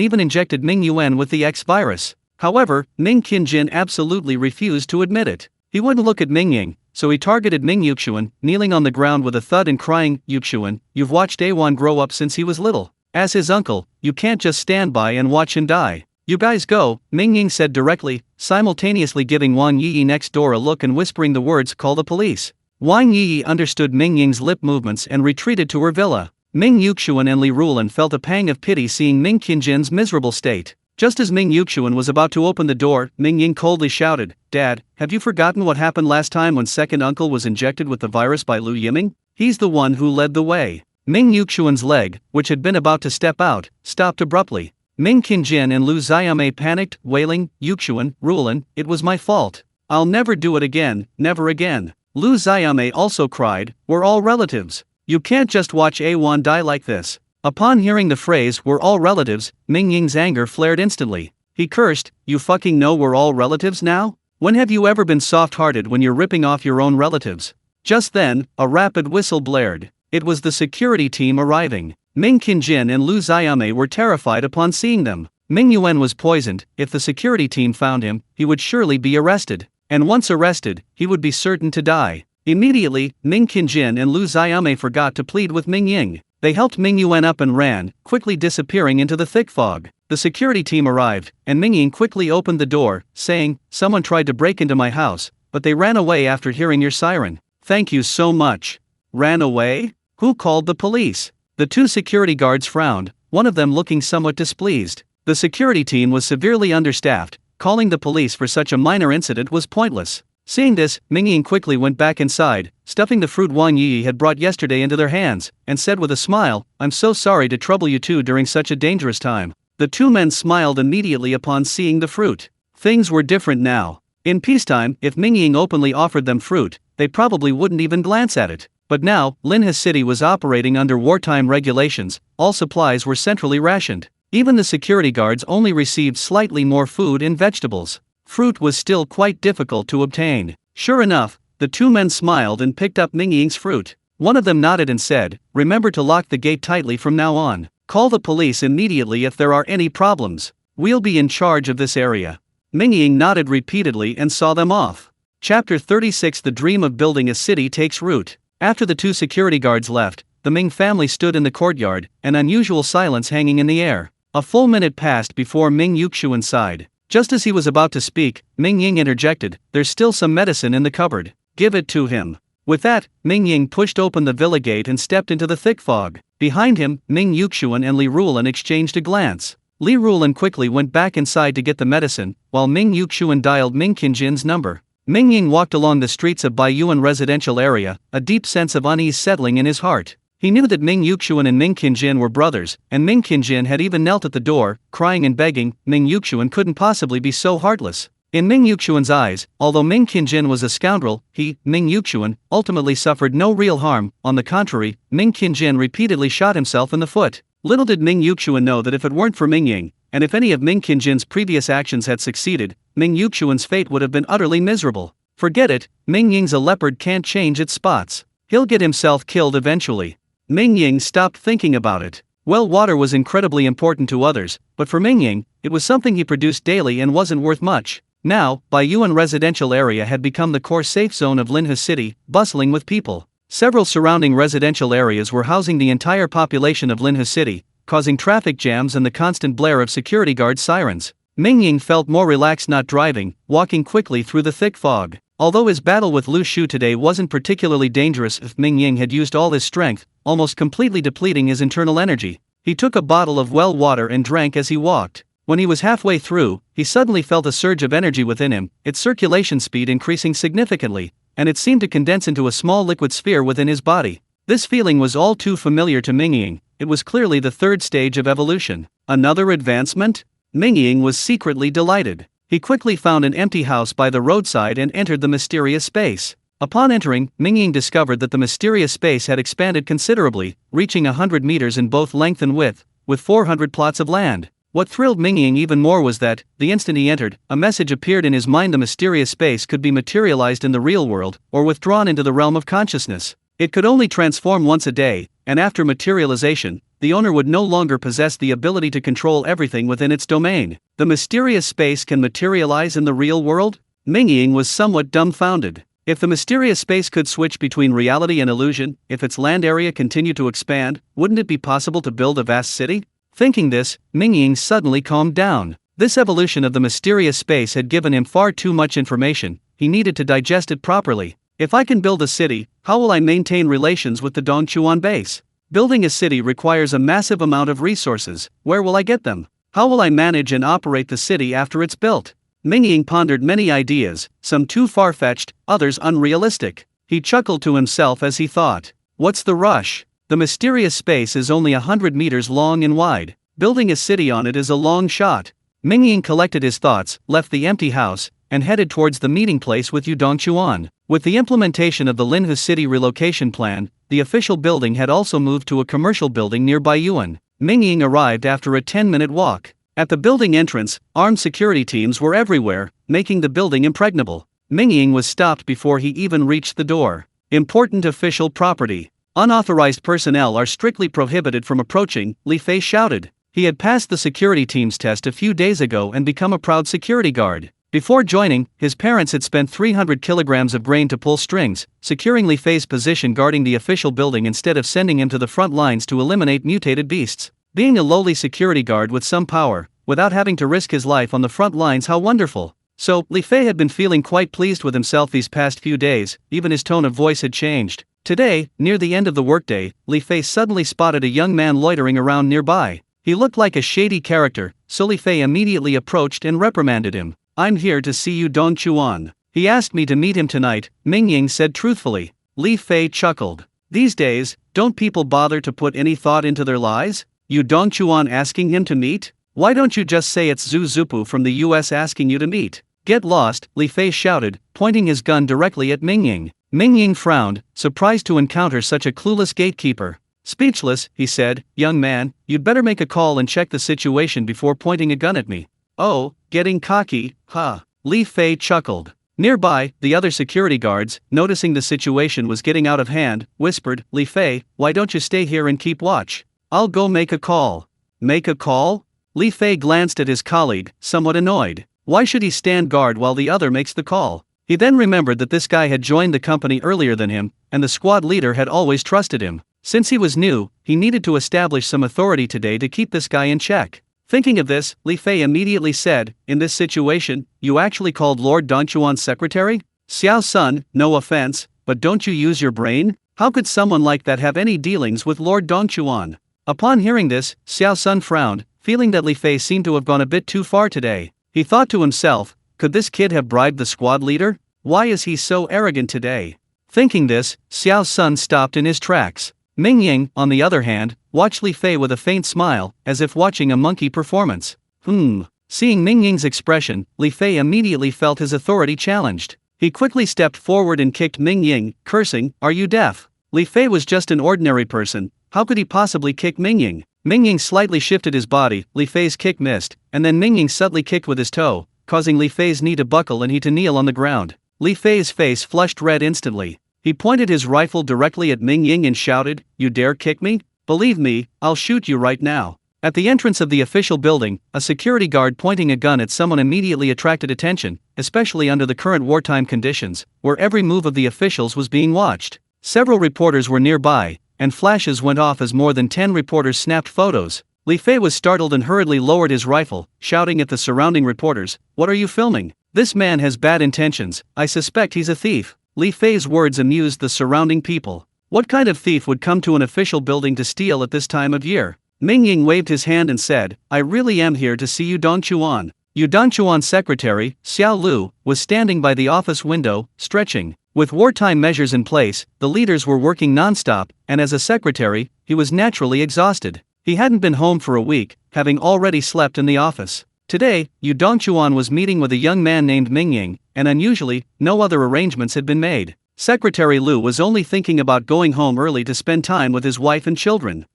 even injected Ming Yuan with the X virus. However, Ming Qinjin absolutely refused to admit it. He wouldn't look at Mingying, so he targeted Ming Yuxuan, kneeling on the ground with a thud and crying, "Yuxuan, you've watched Awan grow up since he was little. As his uncle, you can't just stand by and watch him die. You guys go," Mingying said directly, simultaneously giving Wang Yi next door a look and whispering the words, "Call the police." Wang Yi understood Mingying's lip movements and retreated to her villa. Ming Yuxuan and Li Rulan felt a pang of pity seeing Ming Qingjin's miserable state. Just as Ming Yuxuan was about to open the door, Mingying coldly shouted, "Dad, have you forgotten what happened last time when second uncle was injected with the virus by Lu Yiming? He's the one who led the way." Ming Yuxuan's leg, which had been about to step out, stopped abruptly. Ming Qingjin and Lu Xiaomei panicked, wailing, "Yuxuan, Rulan, it was my fault. I'll never do it again, never again." Lu Xiaomei also cried, "We're all relatives. You can't just watch Awan die like this." Upon hearing the phrase, "we're all relatives," Mingying's anger flared instantly. He cursed, "You fucking know we're all relatives now? When have you ever been soft-hearted when you're ripping off your own relatives?" Just then, a rapid whistle blared. It was the security team arriving. Ming Qingjin and Lu Xiaomei were terrified upon seeing them. Ming Yuan was poisoned. If the security team found him, he would surely be arrested. And once arrested, he would be certain to die. Immediately, Ming Qingjin and Lu Xiaomei forgot to plead with Mingying. They helped Ming Yuan up and ran, quickly disappearing into the thick fog. The security team arrived, and Mingying quickly opened the door, saying, "Someone tried to break into my house, but they ran away after hearing your siren. Thank you so much." Ran away? Who called the police? The two security guards frowned, one of them looking somewhat displeased. The security team was severely understaffed. Calling the police for such a minor incident was pointless. Seeing this, Mingying quickly went back inside, stuffing the fruit Wang Yi had brought yesterday into their hands, and said with a smile, "I'm so sorry to trouble you two during such a dangerous time." The two men smiled immediately upon seeing the fruit. Things were different now. In peacetime, if Mingying openly offered them fruit, they probably wouldn't even glance at it. But now, Linha City was operating under wartime regulations. All supplies were centrally rationed. Even the security guards only received slightly more food and vegetables. Fruit was still quite difficult to obtain. Sure enough, the two men smiled and picked up Mingying's fruit. One of them nodded and said, "Remember to lock the gate tightly from now on. Call the police immediately if there are any problems. We'll be in charge of this area." Mingying nodded repeatedly and saw them off. Chapter 36. The dream of building a city takes root. After the two security guards left, the Ming family stood in the courtyard, an unusual silence hanging in the air. A full minute passed before Ming Yuxuan sighed. Just as he was about to speak, Mingying interjected, "There's still some medicine in the cupboard. Give it to him." With that, Mingying pushed open the villa gate and stepped into the thick fog. Behind him, Ming Yuxuan and Li Rulan exchanged a glance. Li Rulan quickly went back inside to get the medicine, while Ming Yuxuan dialed Ming Qingjin's number. Mingying walked along the streets of Baiyuan residential area, a deep sense of unease settling in his heart. He knew that Ming Yuxuan and Ming Qingjin were brothers, and Ming Qingjin had even knelt at the door, crying and begging. Ming Yuxuan couldn't possibly be so heartless. In Ming Yuxuan's eyes, although Ming Qingjin was a scoundrel, he, Ming Yuxuan, ultimately suffered no real harm. On the contrary, Ming Qingjin repeatedly shot himself in the foot. Little did Ming Yuxuan know that if it weren't for Mingying, and if any of Ming Qingjin's previous actions had succeeded, Ming Yuxuan's fate would have been utterly miserable. Forget it, Mingying's a leopard can't change its spots. He'll get himself killed eventually. Mingying stopped thinking about it. Well, water was incredibly important to others, but for Mingying, it was something he produced daily and wasn't worth much. Now, Baiyuan residential area had become the core safe zone of Linha City, bustling with people. Several surrounding residential areas were housing the entire population of Linha City, causing traffic jams and the constant blare of security guard sirens. Mingying felt more relaxed not driving, walking quickly through the thick fog. Although his battle with Lu Shu today wasn't particularly dangerous, if Mingying had used all his strength, almost completely depleting his internal energy. He took a bottle of well water and drank as he walked. When he was halfway through, he suddenly felt a surge of energy within him, its circulation speed increasing significantly, and it seemed to condense into a small liquid sphere within his body. This feeling was all too familiar to Mingying. It was clearly the third stage of evolution. Another advancement? Mingying was secretly delighted. He quickly found an empty house by the roadside and entered the mysterious space. Upon entering, Mingying discovered that the mysterious space had expanded considerably, reaching 100 meters in both length and width, with 400 plots of land. What thrilled Mingying even more was that, the instant he entered, a message appeared in his mind: the mysterious space could be materialized in the real world, or withdrawn into the realm of consciousness. It could only transform once a day, and after materialization, the owner would no longer possess the ability to control everything within its domain. The mysterious space can materialize in the real world? Mingying was somewhat dumbfounded. If the mysterious space could switch between reality and illusion, if its land area continued to expand, wouldn't it be possible to build a vast city? Thinking this, Mingying suddenly calmed down. This evolution of the mysterious space had given him far too much information. He needed to digest it properly. If I can build a city, how will I maintain relations with the Dongchuan base? Building a city requires a massive amount of resources. Where will I get them? How will I manage and operate the city after it's built? Mingying pondered many ideas, some too far-fetched, others unrealistic. He chuckled to himself as he thought, what's the rush? The mysterious space is only 100 meters long and wide. Building a city on it is a long shot. Mingying collected his thoughts, left the empty house, and headed towards the meeting place with Yu Dongchuan. With the implementation of the Linhu City relocation plan, the official building had also moved to a commercial building nearby Yuan. Mingying arrived after a 10-minute walk. At the building entrance, armed security teams were everywhere, making the building impregnable. Mingying was stopped before he even reached the door. Important official property. Unauthorized personnel are strictly prohibited from approaching, Li Fei shouted. He had passed the security team's test a few days ago and become a proud security guard. Before joining, his parents had spent 300 kilograms of grain to pull strings, securing Li Fei's position guarding the official building instead of sending him to the front lines to eliminate mutated beasts. Being a lowly security guard with some power, without having to risk his life on the front lines, how wonderful. So, Li Fei had been feeling quite pleased with himself these past few days, even his tone of voice had changed. Today, near the end of the workday, Li Fei suddenly spotted a young man loitering around nearby. He looked like a shady character, so Li Fei immediately approached and reprimanded him. I'm here to see Yu Dongchuan. He asked me to meet him tonight, Mingying said truthfully. Li Fei chuckled. These days, don't people bother to put any thought into their lies? Yu Dongchuan asking him to meet? Why don't you just say it's Zhu Zupu from the US asking you to meet? Get lost, Li Fei shouted, pointing his gun directly at Mingying. Mingying frowned, surprised to encounter such a clueless gatekeeper. Speechless, he said, young man, you'd better make a call and check the situation before pointing a gun at me. Oh, getting cocky, huh? Li Fei chuckled. Nearby, the other security guards, noticing the situation was getting out of hand, whispered, Li Fei, why don't you stay here and keep watch? I'll go make a call. Make a call? Li Fei glanced at his colleague, somewhat annoyed. Why should he stand guard while the other makes the call? He then remembered that this guy had joined the company earlier than him, and the squad leader had always trusted him. Since he was new, he needed to establish some authority today to keep this guy in check. Thinking of this, Li Fei immediately said, in this situation, you actually called Lord Dongchuan's secretary? Xiao Sun, no offense, but don't you use your brain? How could someone like that have any dealings with Lord Dongchuan? Upon hearing this, Xiao Sun frowned, feeling that Li Fei seemed to have gone a bit too far today. He thought to himself, could this kid have bribed the squad leader? Why is he so arrogant today? Thinking this, Xiao Sun stopped in his tracks. Mingying, on the other hand, watched Li Fei with a faint smile, as if watching a monkey performance. Seeing Mingying's expression, Li Fei immediately felt his authority challenged. He quickly stepped forward and kicked Mingying, cursing, are you deaf? Li Fei was just an ordinary person, how could he possibly kick Mingying? Mingying slightly shifted his body, Li Fei's kick missed, and then Mingying subtly kicked with his toe, causing Li Fei's knee to buckle and he to kneel on the ground. Li Fei's face flushed red instantly. He pointed his rifle directly at Mingying and shouted, you dare kick me? Believe me, I'll shoot you right now. At the entrance of the official building, a security guard pointing a gun at someone immediately attracted attention, especially under the current wartime conditions, where every move of the officials was being watched. Several reporters were nearby, and flashes went off as more than 10 reporters snapped photos. Li Fei was startled and hurriedly lowered his rifle, shouting at the surrounding reporters, what are you filming? This man has bad intentions, I suspect he's a thief. Li Fei's words amused the surrounding people. What kind of thief would come to an official building to steal at this time of year? Mingying waved his hand and said, I really am here to see Yu Dongchuan. Yu Dongchuan's secretary, Xiao Lu, was standing by the office window, stretching. With wartime measures in place, the leaders were working non-stop, and as a secretary, he was naturally exhausted. He hadn't been home for a week, having already slept in the office. Today, Yu Dongchuan was meeting with a young man named Mingying, and unusually, no other arrangements had been made. Secretary Lu was only thinking about going home early to spend time with his wife and children.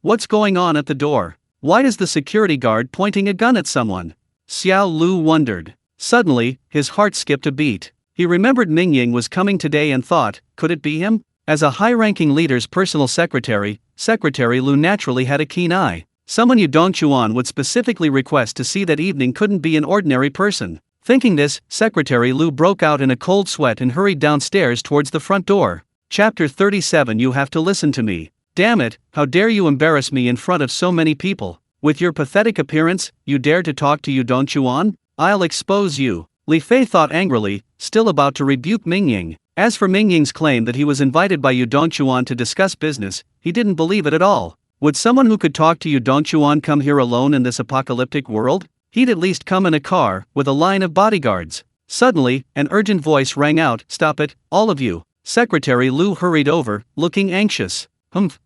What's going on at the door? Why is the security guard pointing a gun at someone? Xiao Lu wondered. Suddenly, his heart skipped a beat. He remembered Mingying was coming today and thought, could it be him? As a high-ranking leader's personal secretary, Secretary Lu naturally had a keen eye. Someone Yu Dongchuan would specifically request to see that evening couldn't be an ordinary person. Thinking this, Secretary Lu broke out in a cold sweat and hurried downstairs towards the front door. Chapter 37. You have to listen to me. Damn it, how dare you embarrass me in front of so many people? With your pathetic appearance, you dare to talk to Yuan? I'll expose you. Li Fei thought angrily, still about to rebuke Mingying. As for Mingying's claim that he was invited by Yuan to discuss business, he didn't believe it at all. Would someone who could talk to Yuan come here alone in this apocalyptic world? He'd at least come in a car, with a line of bodyguards. Suddenly, an urgent voice rang out, "Stop it, all of you." Secretary Lu hurried over, looking anxious.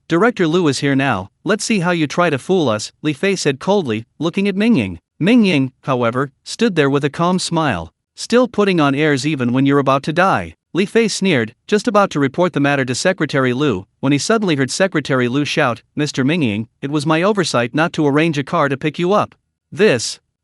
Director Lu is here now, let's see how you try to fool us, Li Fei said coldly, looking at Mingying. Mingying, however, stood there with a calm smile. Still putting on airs even when you're about to die. Li Fei sneered, just about to report the matter to Secretary Lu, when he suddenly heard Secretary Lu shout, "Mr. Mingying, it was my oversight not to arrange a car to pick you up."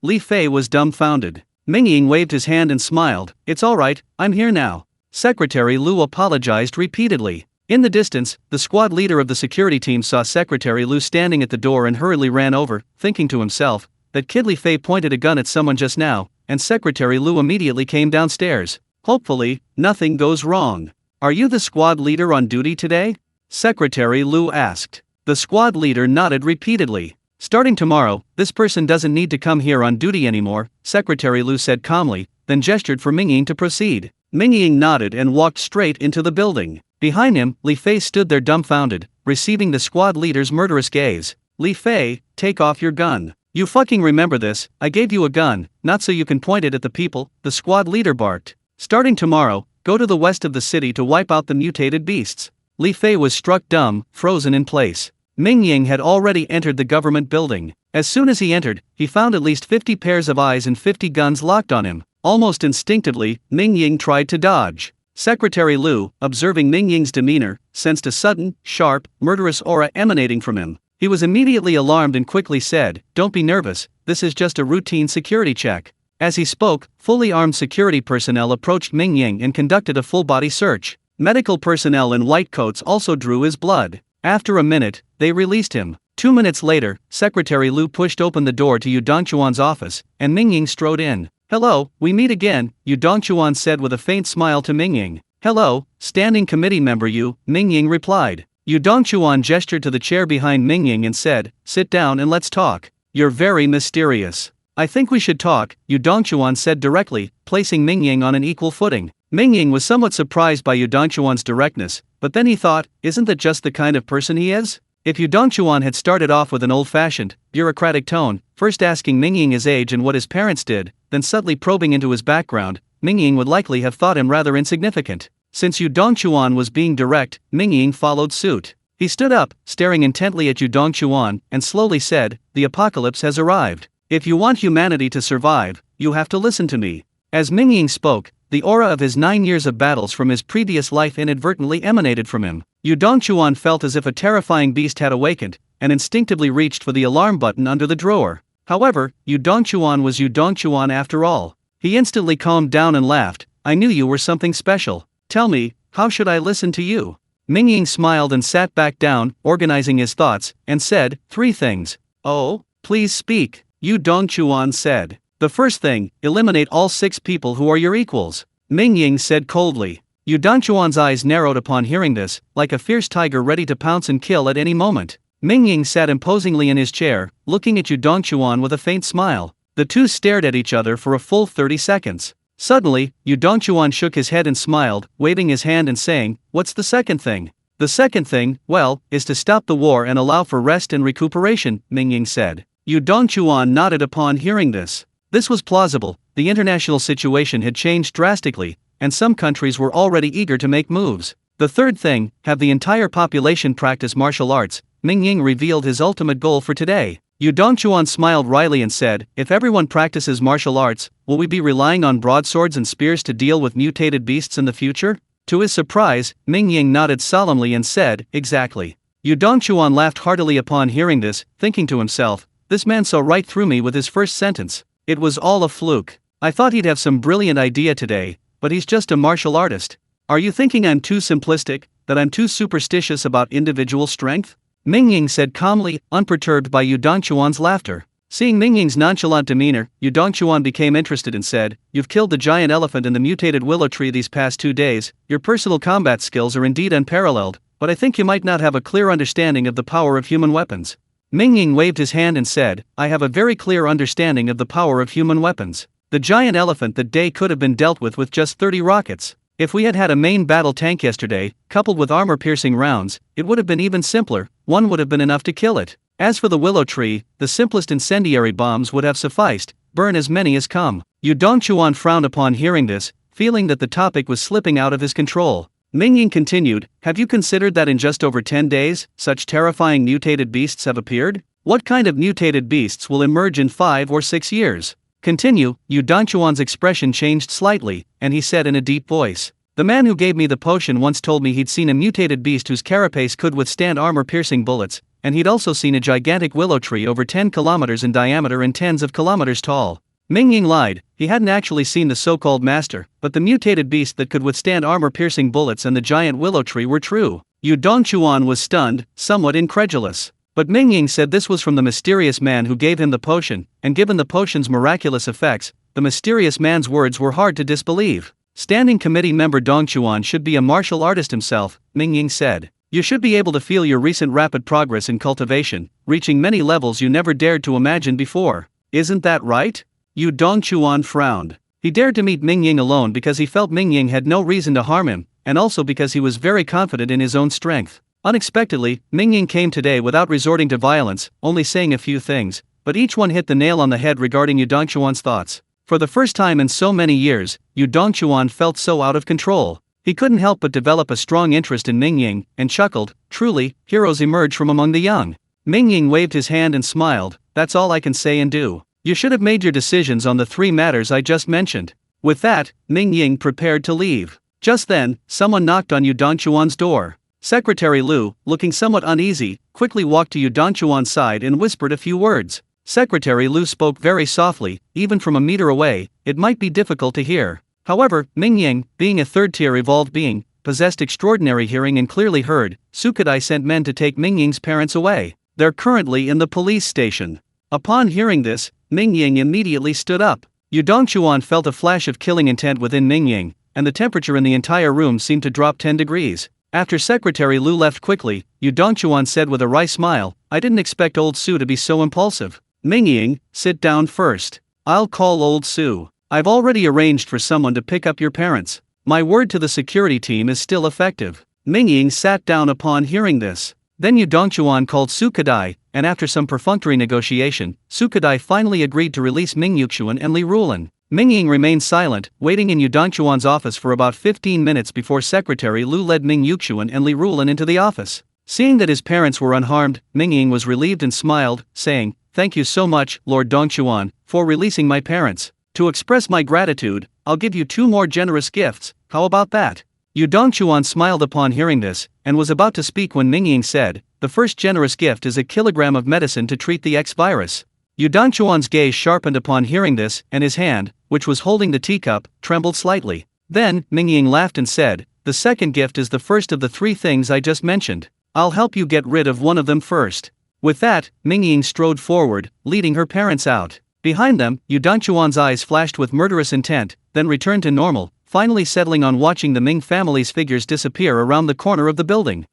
Li Fei was dumbfounded. Mingying waved his hand and smiled, "It's alright, I'm here now." Secretary Lu apologized repeatedly. In the distance, the squad leader of the security team saw Secretary Lu standing at the door and hurriedly ran over, thinking to himself, that kid Li Fei pointed a gun at someone just now, and Secretary Lu immediately came downstairs. Hopefully, nothing goes wrong. "Are you the squad leader on duty today?" Secretary Lu asked. The squad leader nodded repeatedly. "Starting tomorrow, this person doesn't need to come here on duty anymore," Secretary Lu said calmly, then gestured for Mingying to proceed. Mingying nodded and walked straight into the building. Behind him, Li Fei stood there dumbfounded, receiving the squad leader's murderous gaze. "Li Fei, take off your gun. You fucking remember this, I gave you a gun, not so you can point it at the people," the squad leader barked. "Starting tomorrow, go to the west of the city to wipe out the mutated beasts." Li Fei was struck dumb, frozen in place. Mingying had already entered the government building. As soon as he entered, he found at least 50 pairs of eyes and 50 guns locked on him. Almost instinctively, Mingying tried to dodge. Secretary Lu, observing Mingying's demeanor, sensed a sudden, sharp, murderous aura emanating from him. He was immediately alarmed and quickly said, "Don't be nervous, this is just a routine security check." As he spoke, fully armed security personnel approached Mingying and conducted a full-body search. Medical personnel in white coats also drew his blood. After a minute, they released him. 2 minutes later, Secretary Lu pushed open the door to Yuan's office, and Mingying strode in. "Hello, we meet again," Yuan said with a faint smile to Mingying. "Hello, standing committee member Yu," Mingying replied. Yuan gestured to the chair behind Mingying and said, "Sit down and let's talk. You're very mysterious." "I think we should talk," Yuan said directly, placing Mingying on an equal footing. Mingying was somewhat surprised by Yuan's directness, but then he thought, isn't that just the kind of person he is? If Yuan had started off with an old-fashioned, bureaucratic tone, first asking Mingying his age and what his parents did, then subtly probing into his background, Mingying would likely have thought him rather insignificant. Since Yuan was being direct, Mingying followed suit. He stood up, staring intently at Yuan, and slowly said, "The apocalypse has arrived. If you want humanity to survive, you have to listen to me." As Mingying spoke, the aura of his 9 years of battles from his previous life inadvertently emanated from him. Yuan felt as if a terrifying beast had awakened, and instinctively reached for the alarm button under the drawer. However, Yuan was Yuan after all. He instantly calmed down and laughed, "I knew you were something special. Tell me, how should I listen to you?" Mingying smiled and sat back down, organizing his thoughts, and said, "3 things. "Oh, please speak," Yuan said. "The first thing, eliminate all 6 people who are your equals," Mingying said coldly. Yuan's eyes narrowed upon hearing this, like a fierce tiger ready to pounce and kill at any moment. Mingying sat imposingly in his chair, looking at Yuan with a faint smile. The two stared at each other for a full 30 seconds. Suddenly, Yuan shook his head and smiled, waving his hand and saying, "What's the second thing?" "The second thing, well, is to stop the war and allow for rest and recuperation," Mingying said. Yuan nodded upon hearing this. This was plausible. The international situation had changed drastically, and some countries were already eager to make moves. "The third thing, have the entire population practice martial arts," Mingying revealed his ultimate goal for today. Yuan smiled wryly and said, "If everyone practices martial arts, will we be relying on broadswords and spears to deal with mutated beasts in the future?" To his surprise, Mingying nodded solemnly and said, "Exactly." Yuan laughed heartily upon hearing this, thinking to himself, "This man saw right through me with his first sentence. It was all a fluke. I thought he'd have some brilliant idea today, but he's just a martial artist. Are you thinking I'm too simplistic, that I'm too superstitious about individual strength?" Mingying said calmly, unperturbed by Yuan's laughter. Seeing Mingying's nonchalant demeanor, Yu Dongchuan became interested and said, "You've killed the giant elephant and the mutated willow tree these past 2 days. Your personal combat skills are indeed unparalleled, but I think you might not have a clear understanding of the power of human weapons." Mingying waved his hand and said, "I have a very clear understanding of the power of human weapons. The giant elephant that day could have been dealt with just 30 rockets. If we had had a main battle tank yesterday, coupled with armor-piercing rounds, it would have been even simpler. One would have been enough to kill it. As for the willow tree, the simplest incendiary bombs would have sufficed, burn as many as come." Yu Dongchuan frowned upon hearing this, feeling that the topic was slipping out of his control. Mingying continued, "Have you considered that in just over 10 days, such terrifying mutated beasts have appeared? What kind of mutated beasts will emerge in 5 or 6 years? Continue." Yu Dongchuan's expression changed slightly, and he said in a deep voice, "The man who gave me the potion once told me he'd seen a mutated beast whose carapace could withstand armor-piercing bullets, and he'd also seen a gigantic willow tree over 10 kilometers in diameter and tens of kilometers tall." Mingying lied. He hadn't actually seen the so-called master, but the mutated beast that could withstand armor-piercing bullets and the giant willow tree were true. Yu Dongchuan was stunned, somewhat incredulous. But Mingying said this was from the mysterious man who gave him the potion, and given the potion's miraculous effects, the mysterious man's words were hard to disbelieve. Standing committee member Dongchuan should be a martial artist himself, Mingying said. "You should be able to feel your recent rapid progress in cultivation, reaching many levels you never dared to imagine before. Isn't that right?" Yu Dongchuan frowned. He dared to meet Mingying alone because he felt Mingying had no reason to harm him, and also because he was very confident in his own strength. Unexpectedly, Mingying came today without resorting to violence, only saying a few things, but each one hit the nail on the head regarding Yu Dongchuan's thoughts. For the first time in so many years, Yu Dongchuan felt so out of control. He couldn't help but develop a strong interest in Mingying, and chuckled, "Truly, heroes emerge from among the young." Mingying waved his hand and smiled, "That's all I can say and do. You should have made your decisions on the 3 matters I just mentioned." With that, Mingying prepared to leave. Just then, someone knocked on Yu Dongchuan's door. Secretary Lu, looking somewhat uneasy, quickly walked to Yu Dongchuan's side and whispered a few words. Secretary Lu spoke very softly, even from a meter away, it might be difficult to hear. However, Mingying, being a third-tier evolved being, possessed extraordinary hearing and clearly heard. Sukadai sent men to take Mingying's parents away. They're currently in the police station. Upon hearing this, Mingying immediately stood up. Yu Dongchuan felt a flash of killing intent within Mingying, and the temperature in the entire room seemed to drop 10 degrees. After Secretary Lu left quickly, Yu Dongchuan said with a wry smile, "I didn't expect old Su to be so impulsive." "Mingying, sit down first. I'll call old Su. I've already arranged for someone to pick up your parents. My word to the security team is still effective." Mingying sat down upon hearing this. Then Yu Dongchuan called Sukadai, and after some perfunctory negotiation, Sukadai finally agreed to release Mingyuxuan and Li Rulan. Mingying remained silent, waiting in Yu Dongchuan's office for about 15 minutes before Secretary Lu led Mingyuxuan and Li Rulan into the office. Seeing that his parents were unharmed, Mingying was relieved and smiled, saying, "Thank you so much, Lord Dongchuan, for releasing my parents. To express my gratitude, I'll give you 2 more generous gifts, how about that?" Yu Dongchuan smiled upon hearing this, and was about to speak when Mingying said, "The first generous gift is a kilogram of medicine to treat the X virus." Yu Dongchuan's gaze sharpened upon hearing this, and his hand, which was holding the teacup, trembled slightly. Then, Mingying laughed and said, "The second gift is the first of the 3 things I just mentioned. I'll help you get rid of one of them first." With that, Mingying strode forward, leading her parents out. Behind them, Yu Dongchuan's eyes flashed with murderous intent, then returned to normal, finally settling on watching the Ming family's figures disappear around the corner of the building.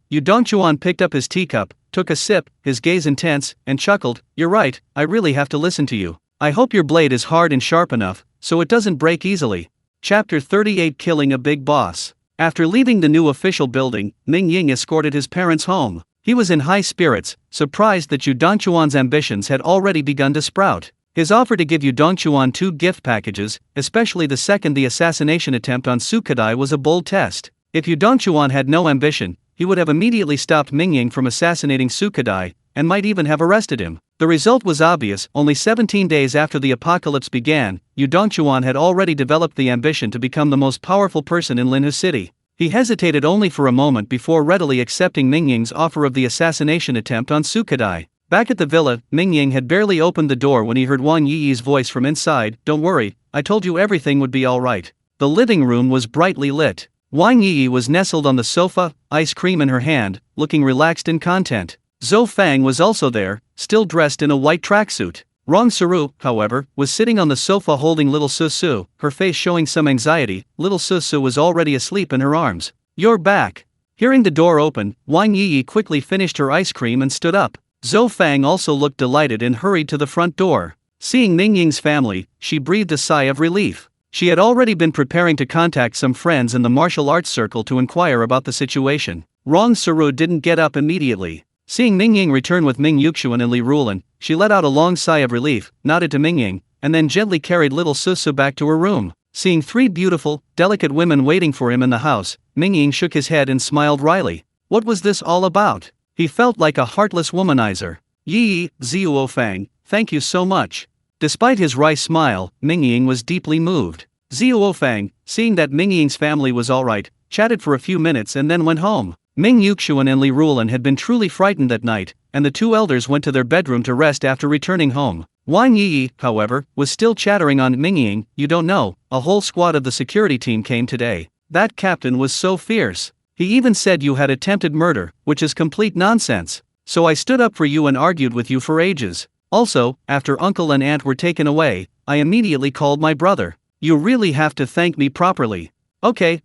Yu Dongchuan picked up his teacup, took a sip, his gaze intense, and chuckled, "You're right, I really have to listen to you. I hope your blade is hard and sharp enough, so it doesn't break easily." Chapter 38: Killing a Big Boss. After leaving the new official building, Mingying escorted his parents home. He was in high spirits, surprised that Yu Dongchuan's ambitions had already begun to sprout. His offer to give Yu Dongchuan 2 gift packages, especially the second, the assassination attempt on Sukadai, was a bold test. If Yu Dongchuan had no ambition, he would have immediately stopped Mingying from assassinating Sukadai, and might even have arrested him. The result was obvious. Only 17 days after the apocalypse began, Yu Dongchuan had already developed the ambition to become the most powerful person in Linhu City. He hesitated only for a moment before readily accepting Mingying's offer of the assassination attempt on Sukadai. Back at the villa, Mingying had barely opened the door when he heard Wang Yi's voice from inside, "Don't worry, I told you everything would be alright." The living room was brightly lit. Wang Yi was nestled on the sofa, ice cream in her hand, looking relaxed and content. Zhou Fang was also there, still dressed in a white tracksuit. Rong Saru, however, was sitting on the sofa holding little Susu, her face showing some anxiety. Little Susu was already asleep in her arms. "You're back." Hearing the door open, Wang Yi quickly finished her ice cream and stood up. Zhou Fang also looked delighted and hurried to the front door. Seeing Mingying's family, she breathed a sigh of relief. She had already been preparing to contact some friends in the martial arts circle to inquire about the situation. Rong Saru didn't get up immediately. Seeing Mingying return with Ming Yuxuan and Li Rulan, she let out a long sigh of relief, nodded to Mingying, and then gently carried little Susu back to her room. Seeing three beautiful, delicate women waiting for him in the house, Mingying shook his head and smiled wryly. What was this all about? He felt like a heartless womanizer. Yi, Zhuo Fang, thank you so much. Despite his wry smile, Mingying was deeply moved. Zhuo Fang, seeing that Mingying's family was alright, chatted for a few minutes and then went home. Ming Yuxuan and Li Rulan had been truly frightened that night, and the two elders went to their bedroom to rest after returning home. Wang Yi, however, was still chattering on. Mingying, you don't know, a whole squad of the security team came today. That captain was so fierce. He even said you had attempted murder, which is complete nonsense. So I stood up for you and argued with you for ages. Also, after uncle and aunt were taken away, I immediately called my brother. You really have to thank me properly. Okay,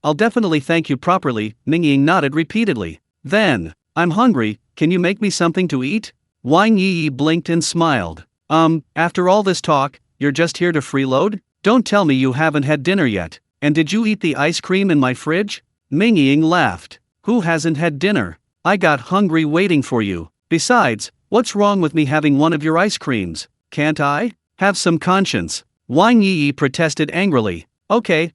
I'll definitely thank you properly, Mingying nodded repeatedly. Then, I'm hungry, can you make me something to eat? Wang Yi blinked and smiled. After all this talk, you're just here to freeload? Don't tell me you haven't had dinner yet. And did you eat the ice cream in my fridge? Mingying laughed. Who hasn't had dinner? I got hungry waiting for you. Besides, what's wrong with me having one of your ice creams? Can't I? Have some conscience. Wang Yi protested angrily. Okay,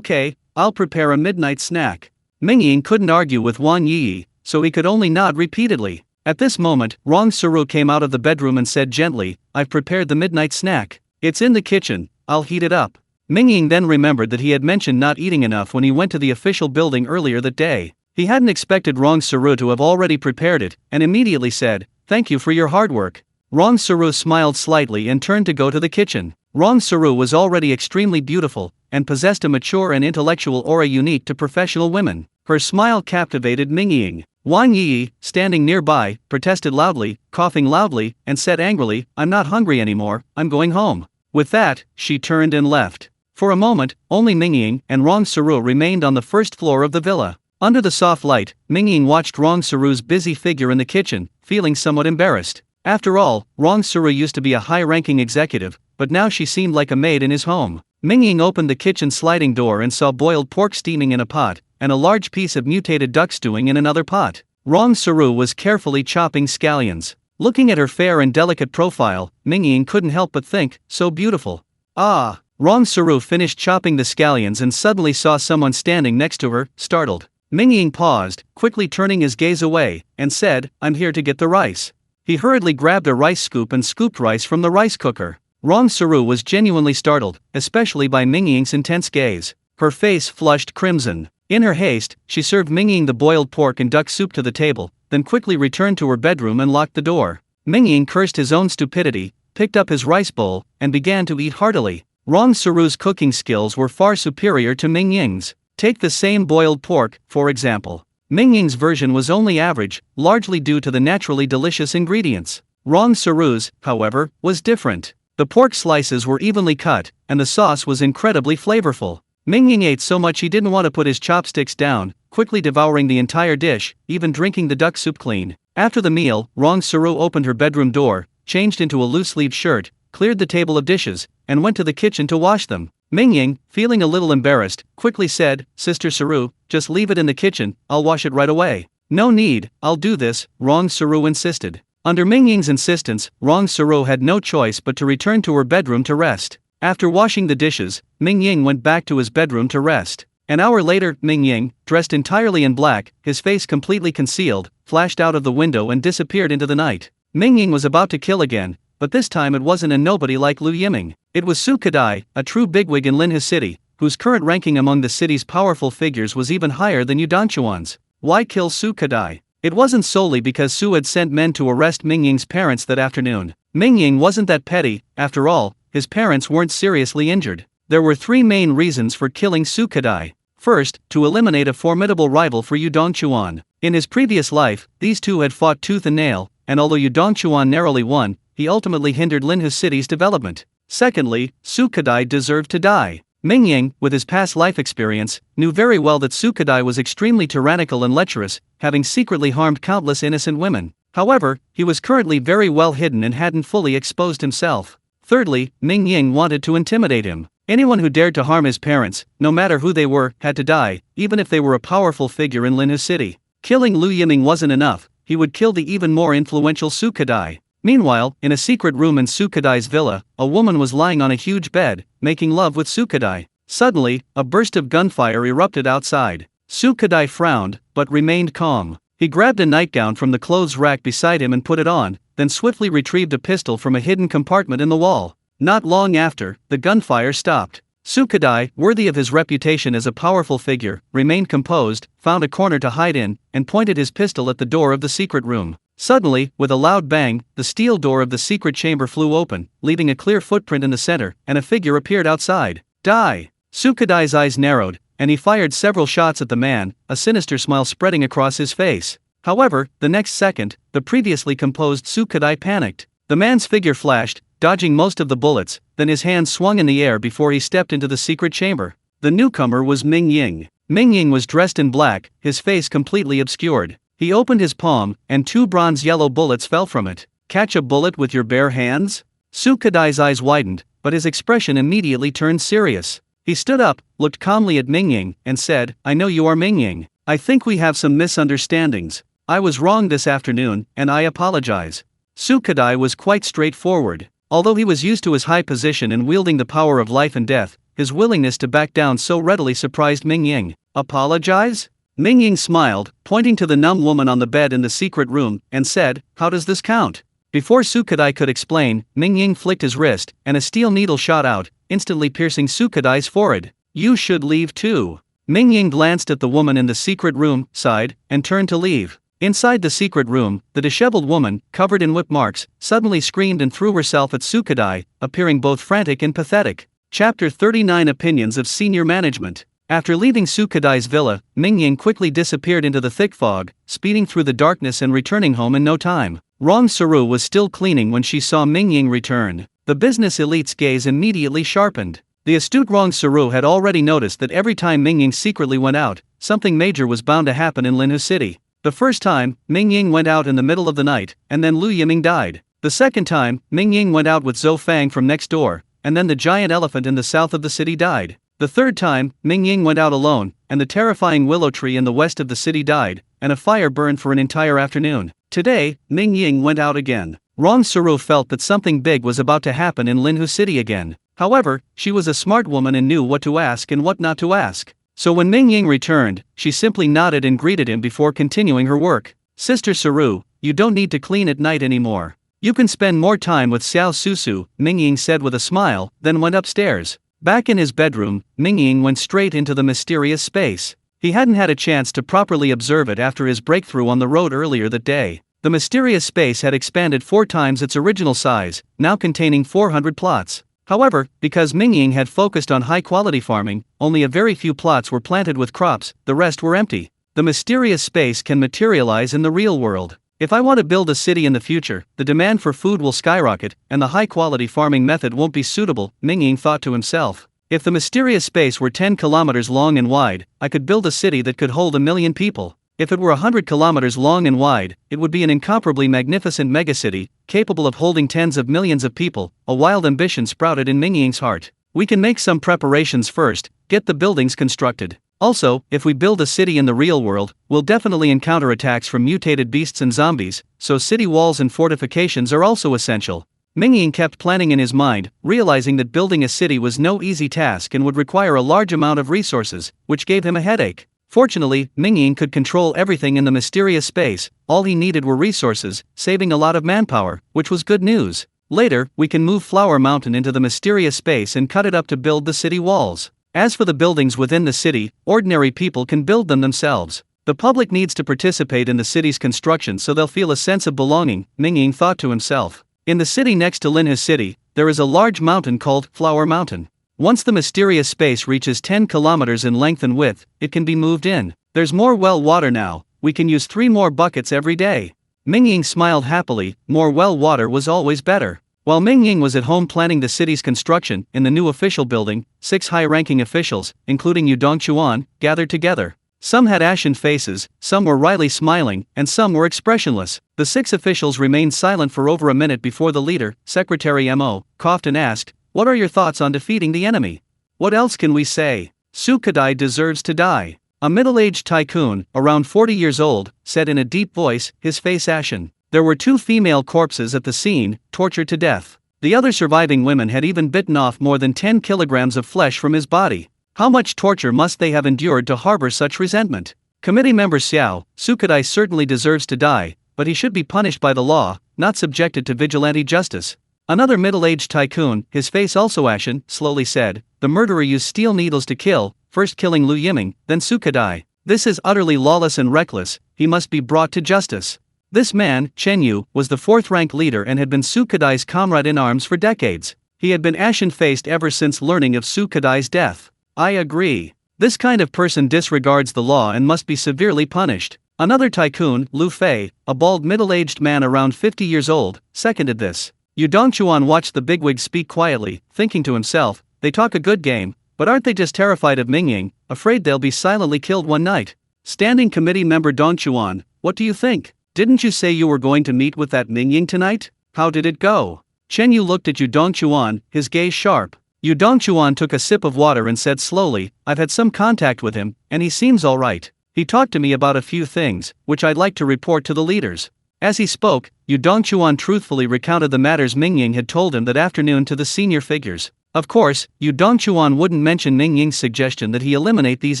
I'll prepare a midnight snack. Mingying couldn't argue with Wang Yi, so he could only nod repeatedly. At this moment, Rong Saru came out of the bedroom and said gently, I've prepared the midnight snack. It's in the kitchen, I'll heat it up. Mingying then remembered that he had mentioned not eating enough when he went to the official building earlier that day. He hadn't expected Rong Saru to have already prepared it, and immediately said, Thank you for your hard work. Rong Saru smiled slightly and turned to go to the kitchen. Rong Saru was already extremely beautiful, and possessed a mature and intellectual aura unique to professional women. Her smile captivated Mingying. Wang Yi, standing nearby, protested loudly, coughing loudly, and said angrily, I'm not hungry anymore, I'm going home. With that, she turned and left. For a moment, only Mingying and Rong Saru remained on the first floor of the villa. Under the soft light, Mingying watched Rong Saru's busy figure in the kitchen, feeling somewhat embarrassed. After all, Rong Saru used to be a high-ranking executive, but now she seemed like a maid in his home. Mingying opened the kitchen sliding door and saw boiled pork steaming in a pot, and a large piece of mutated duck stewing in another pot. Rong Saru was carefully chopping scallions. Looking at her fair and delicate profile, Mingying couldn't help but think, so beautiful. Ah! Rong Saru finished chopping the scallions and suddenly saw someone standing next to her, startled. Mingying paused, quickly turning his gaze away, and said, I'm here to get the rice. He hurriedly grabbed a rice scoop and scooped rice from the rice cooker. Rong Saru was genuinely startled, especially by Mingying's intense gaze. Her face flushed crimson. In her haste, she served Mingying the boiled pork and duck soup to the table, then quickly returned to her bedroom and locked the door. Mingying cursed his own stupidity, picked up his rice bowl, and began to eat heartily. Rong Saru's cooking skills were far superior to Mingying's. Take the same boiled pork, for example. Mingying's version was only average, largely due to the naturally delicious ingredients. Rong Saru's, however, was different. The pork slices were evenly cut, and the sauce was incredibly flavorful. Mingying ate so much he didn't want to put his chopsticks down, quickly devouring the entire dish, even drinking the duck soup clean. After the meal, Rong Saru opened her bedroom door, changed into a loose-sleeved shirt, cleared the table of dishes, and went to the kitchen to wash them. Mingying, feeling a little embarrassed, quickly said, Sister Saru, just leave it in the kitchen, I'll wash it right away. No need, I'll do this, Rong Saru insisted. Under Mingying's insistence, Rong Saru had no choice but to return to her bedroom to rest. After washing the dishes, Mingying went back to his bedroom to rest. An hour later, Mingying, dressed entirely in black, his face completely concealed, flashed out of the window and disappeared into the night. Mingying was about to kill again, but this time it wasn't a nobody like Liu Yiming. It was Su Kadai, a true bigwig in Linhe City, whose current ranking among the city's powerful figures was even higher than Yu Dongchuan's. Why kill Su Kadai? It wasn't solely because Su had sent men to arrest Mingying's parents that afternoon. Mingying wasn't that petty, after all, his parents weren't seriously injured. There were three main reasons for killing Su Kadai. First, to eliminate a formidable rival for Yu Dongchuan. In his previous life, these two had fought tooth and nail, and although Yudongchuan narrowly won, he ultimately hindered Linhu City's development. Secondly, Sukadai deserved to die. Mingying, with his past life experience, knew very well that Sukadai was extremely tyrannical and lecherous, having secretly harmed countless innocent women. However, he was currently very well hidden and hadn't fully exposed himself. Thirdly, Mingying wanted to intimidate him. Anyone who dared to harm his parents, no matter who they were, had to die, even if they were a powerful figure in Linhu City. Killing Lu Yiming wasn't enough, he would kill the even more influential Sukadai. Meanwhile, in a secret room in Sukadai's villa, a woman was lying on a huge bed, making love with Sukadai. Suddenly, a burst of gunfire erupted outside. Sukadai frowned, but remained calm. He grabbed a nightgown from the clothes rack beside him and put it on, then swiftly retrieved a pistol from a hidden compartment in the wall. Not long after, the gunfire stopped. Sukadai, worthy of his reputation as a powerful figure, remained composed, found a corner to hide in, and pointed his pistol at the door of the secret room. Suddenly, with a loud bang, the steel door of the secret chamber flew open, leaving a clear footprint in the center, and a figure appeared outside. Die! Sukadai's eyes narrowed, and he fired several shots at the man, a sinister smile spreading across his face. However, the next second, the previously composed Sukadai panicked. The man's figure flashed, dodging most of the bullets, then his hands swung in the air before he stepped into the secret chamber. The newcomer was Mingying. Mingying was dressed in black, his face completely obscured. He opened his palm, and 2 bronze-yellow bullets fell from it. Catch a bullet with your bare hands? Sukadai's eyes widened, but his expression immediately turned serious. He stood up, looked calmly at Mingying, and said, I know you are Mingying. I think we have some misunderstandings. I was wrong this afternoon, and I apologize. Sukadai was quite straightforward. Although he was used to his high position and wielding the power of life and death, his willingness to back down so readily surprised Mingying. Apologize? Mingying smiled, pointing to the numb woman on the bed in the secret room, and said, How does this count? Before Sukadai could explain, Mingying flicked his wrist, and a steel needle shot out, instantly piercing Sukadai's forehead. You should leave too. Mingying glanced at the woman in the secret room, sighed, and turned to leave. Inside the secret room, the disheveled woman, covered in whip marks, suddenly screamed and threw herself at Sukadai, appearing both frantic and pathetic. Chapter 39 Opinions of Senior Management. After leaving Sukadai's villa, Mingying quickly disappeared into the thick fog, speeding through the darkness and returning home in no time. Rong Saru was still cleaning when she saw Mingying return. The business elite's gaze immediately sharpened. The astute Rong Saru had already noticed that every time Mingying secretly went out, something major was bound to happen in Linhu City. The first time, Mingying went out in the middle of the night, and then Lu Yiming died. The second time, Mingying went out with Zhou Fang from next door, and then the giant elephant in the south of the city died. The third time, Mingying went out alone, and the terrifying willow tree in the west of the city died, and a fire burned for an entire afternoon. Today, Mingying went out again. Rong Saru felt that something big was about to happen in Linhu City again. However, she was a smart woman and knew what to ask and what not to ask. So when Mingying returned, she simply nodded and greeted him before continuing her work. Sister Saru, you don't need to clean at night anymore. You can spend more time with Xiao Susu, Mingying said with a smile, then went upstairs. Back in his bedroom, Mingying went straight into the mysterious space. He hadn't had a chance to properly observe it after his breakthrough on the road earlier that day. The mysterious space had expanded 4 times its original size, now containing 400 plots. However, because Mingying had focused on high-quality farming, only a very few plots were planted with crops, the rest were empty. The mysterious space can materialize in the real world. If I want to build a city in the future, the demand for food will skyrocket, and the high-quality farming method won't be suitable, Mingying thought to himself. If the mysterious space were 10 kilometers long and wide, I could build a city that could hold 1 million people. If it were 100 kilometers long and wide, it would be an incomparably magnificent megacity, capable of holding tens of millions of people. A wild ambition sprouted in Mingying's heart. We can make some preparations first, get the buildings constructed. Also, if we build a city in the real world, we'll definitely encounter attacks from mutated beasts and zombies, so city walls and fortifications are also essential. Mingying kept planning in his mind, realizing that building a city was no easy task and would require a large amount of resources, which gave him a headache. Fortunately, Mingying could control everything in the mysterious space. All he needed were resources, saving a lot of manpower, which was good news. Later, we can move Flower Mountain into the mysterious space and cut it up to build the city walls. As for the buildings within the city, ordinary people can build them themselves. The public needs to participate in the city's construction so they'll feel a sense of belonging, Mingying thought to himself. In the city next to Linhu City, there is a large mountain called Flower Mountain. Once the mysterious space reaches 10 kilometers in length and width, it can be moved in. There's more well water now, we can use 3 more buckets every day. Mingying smiled happily, more well water was always better. While Mingying was at home planning the city's construction, in the new official building, 6 high-ranking officials, including Yu Dongchuan, gathered together. Some had ashen faces, some were wryly smiling, and some were expressionless. The 6 officials remained silent for over a minute before the leader, Secretary Mo, coughed and asked, "What are your thoughts on defeating the enemy?" "What else can we say? Su Kadai deserves to die." A middle-aged tycoon, around 40 years old, said in a deep voice, his face ashen. There were 2 female corpses at the scene, tortured to death. The other surviving women had even bitten off more than 10 kilograms of flesh from his body. How much torture must they have endured to harbor such resentment? Committee member Xiao, Su Kadai certainly deserves to die, but he should be punished by the law, not subjected to vigilante justice. Another middle-aged tycoon, his face also ashen, slowly said, "The murderer used steel needles to kill, first killing Lu Yiming, then Su Kadai. This is utterly lawless and reckless, he must be brought to justice." This man, Chen Yu, was the 4th-rank leader and had been Su Kadai's comrade in arms for decades. He had been ashen-faced ever since learning of Su Kadai's death. "I agree. This kind of person disregards the law and must be severely punished." Another tycoon, Lu Fei, a bald middle-aged man around 50 years old, seconded this. Yu Dongchuan watched the bigwig speak quietly, thinking to himself, "They talk a good game, but aren't they just terrified of Mingying, afraid they'll be silently killed one night?" Standing committee member Dongchuan, "What do you think? Didn't you say you were going to meet with that Mingying tonight? How did it go?" Chen Yu looked at Yu Dongchuan, his gaze sharp. Yu Dongchuan took a sip of water and said slowly, "I've had some contact with him, and he seems alright. He talked to me about a few things, which I'd like to report to the leaders." As he spoke, Yu Dongchuan truthfully recounted the matters Mingying had told him that afternoon to the senior figures. Of course, Yu Dongchuan wouldn't mention Mingying's suggestion that he eliminate these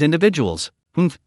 individuals.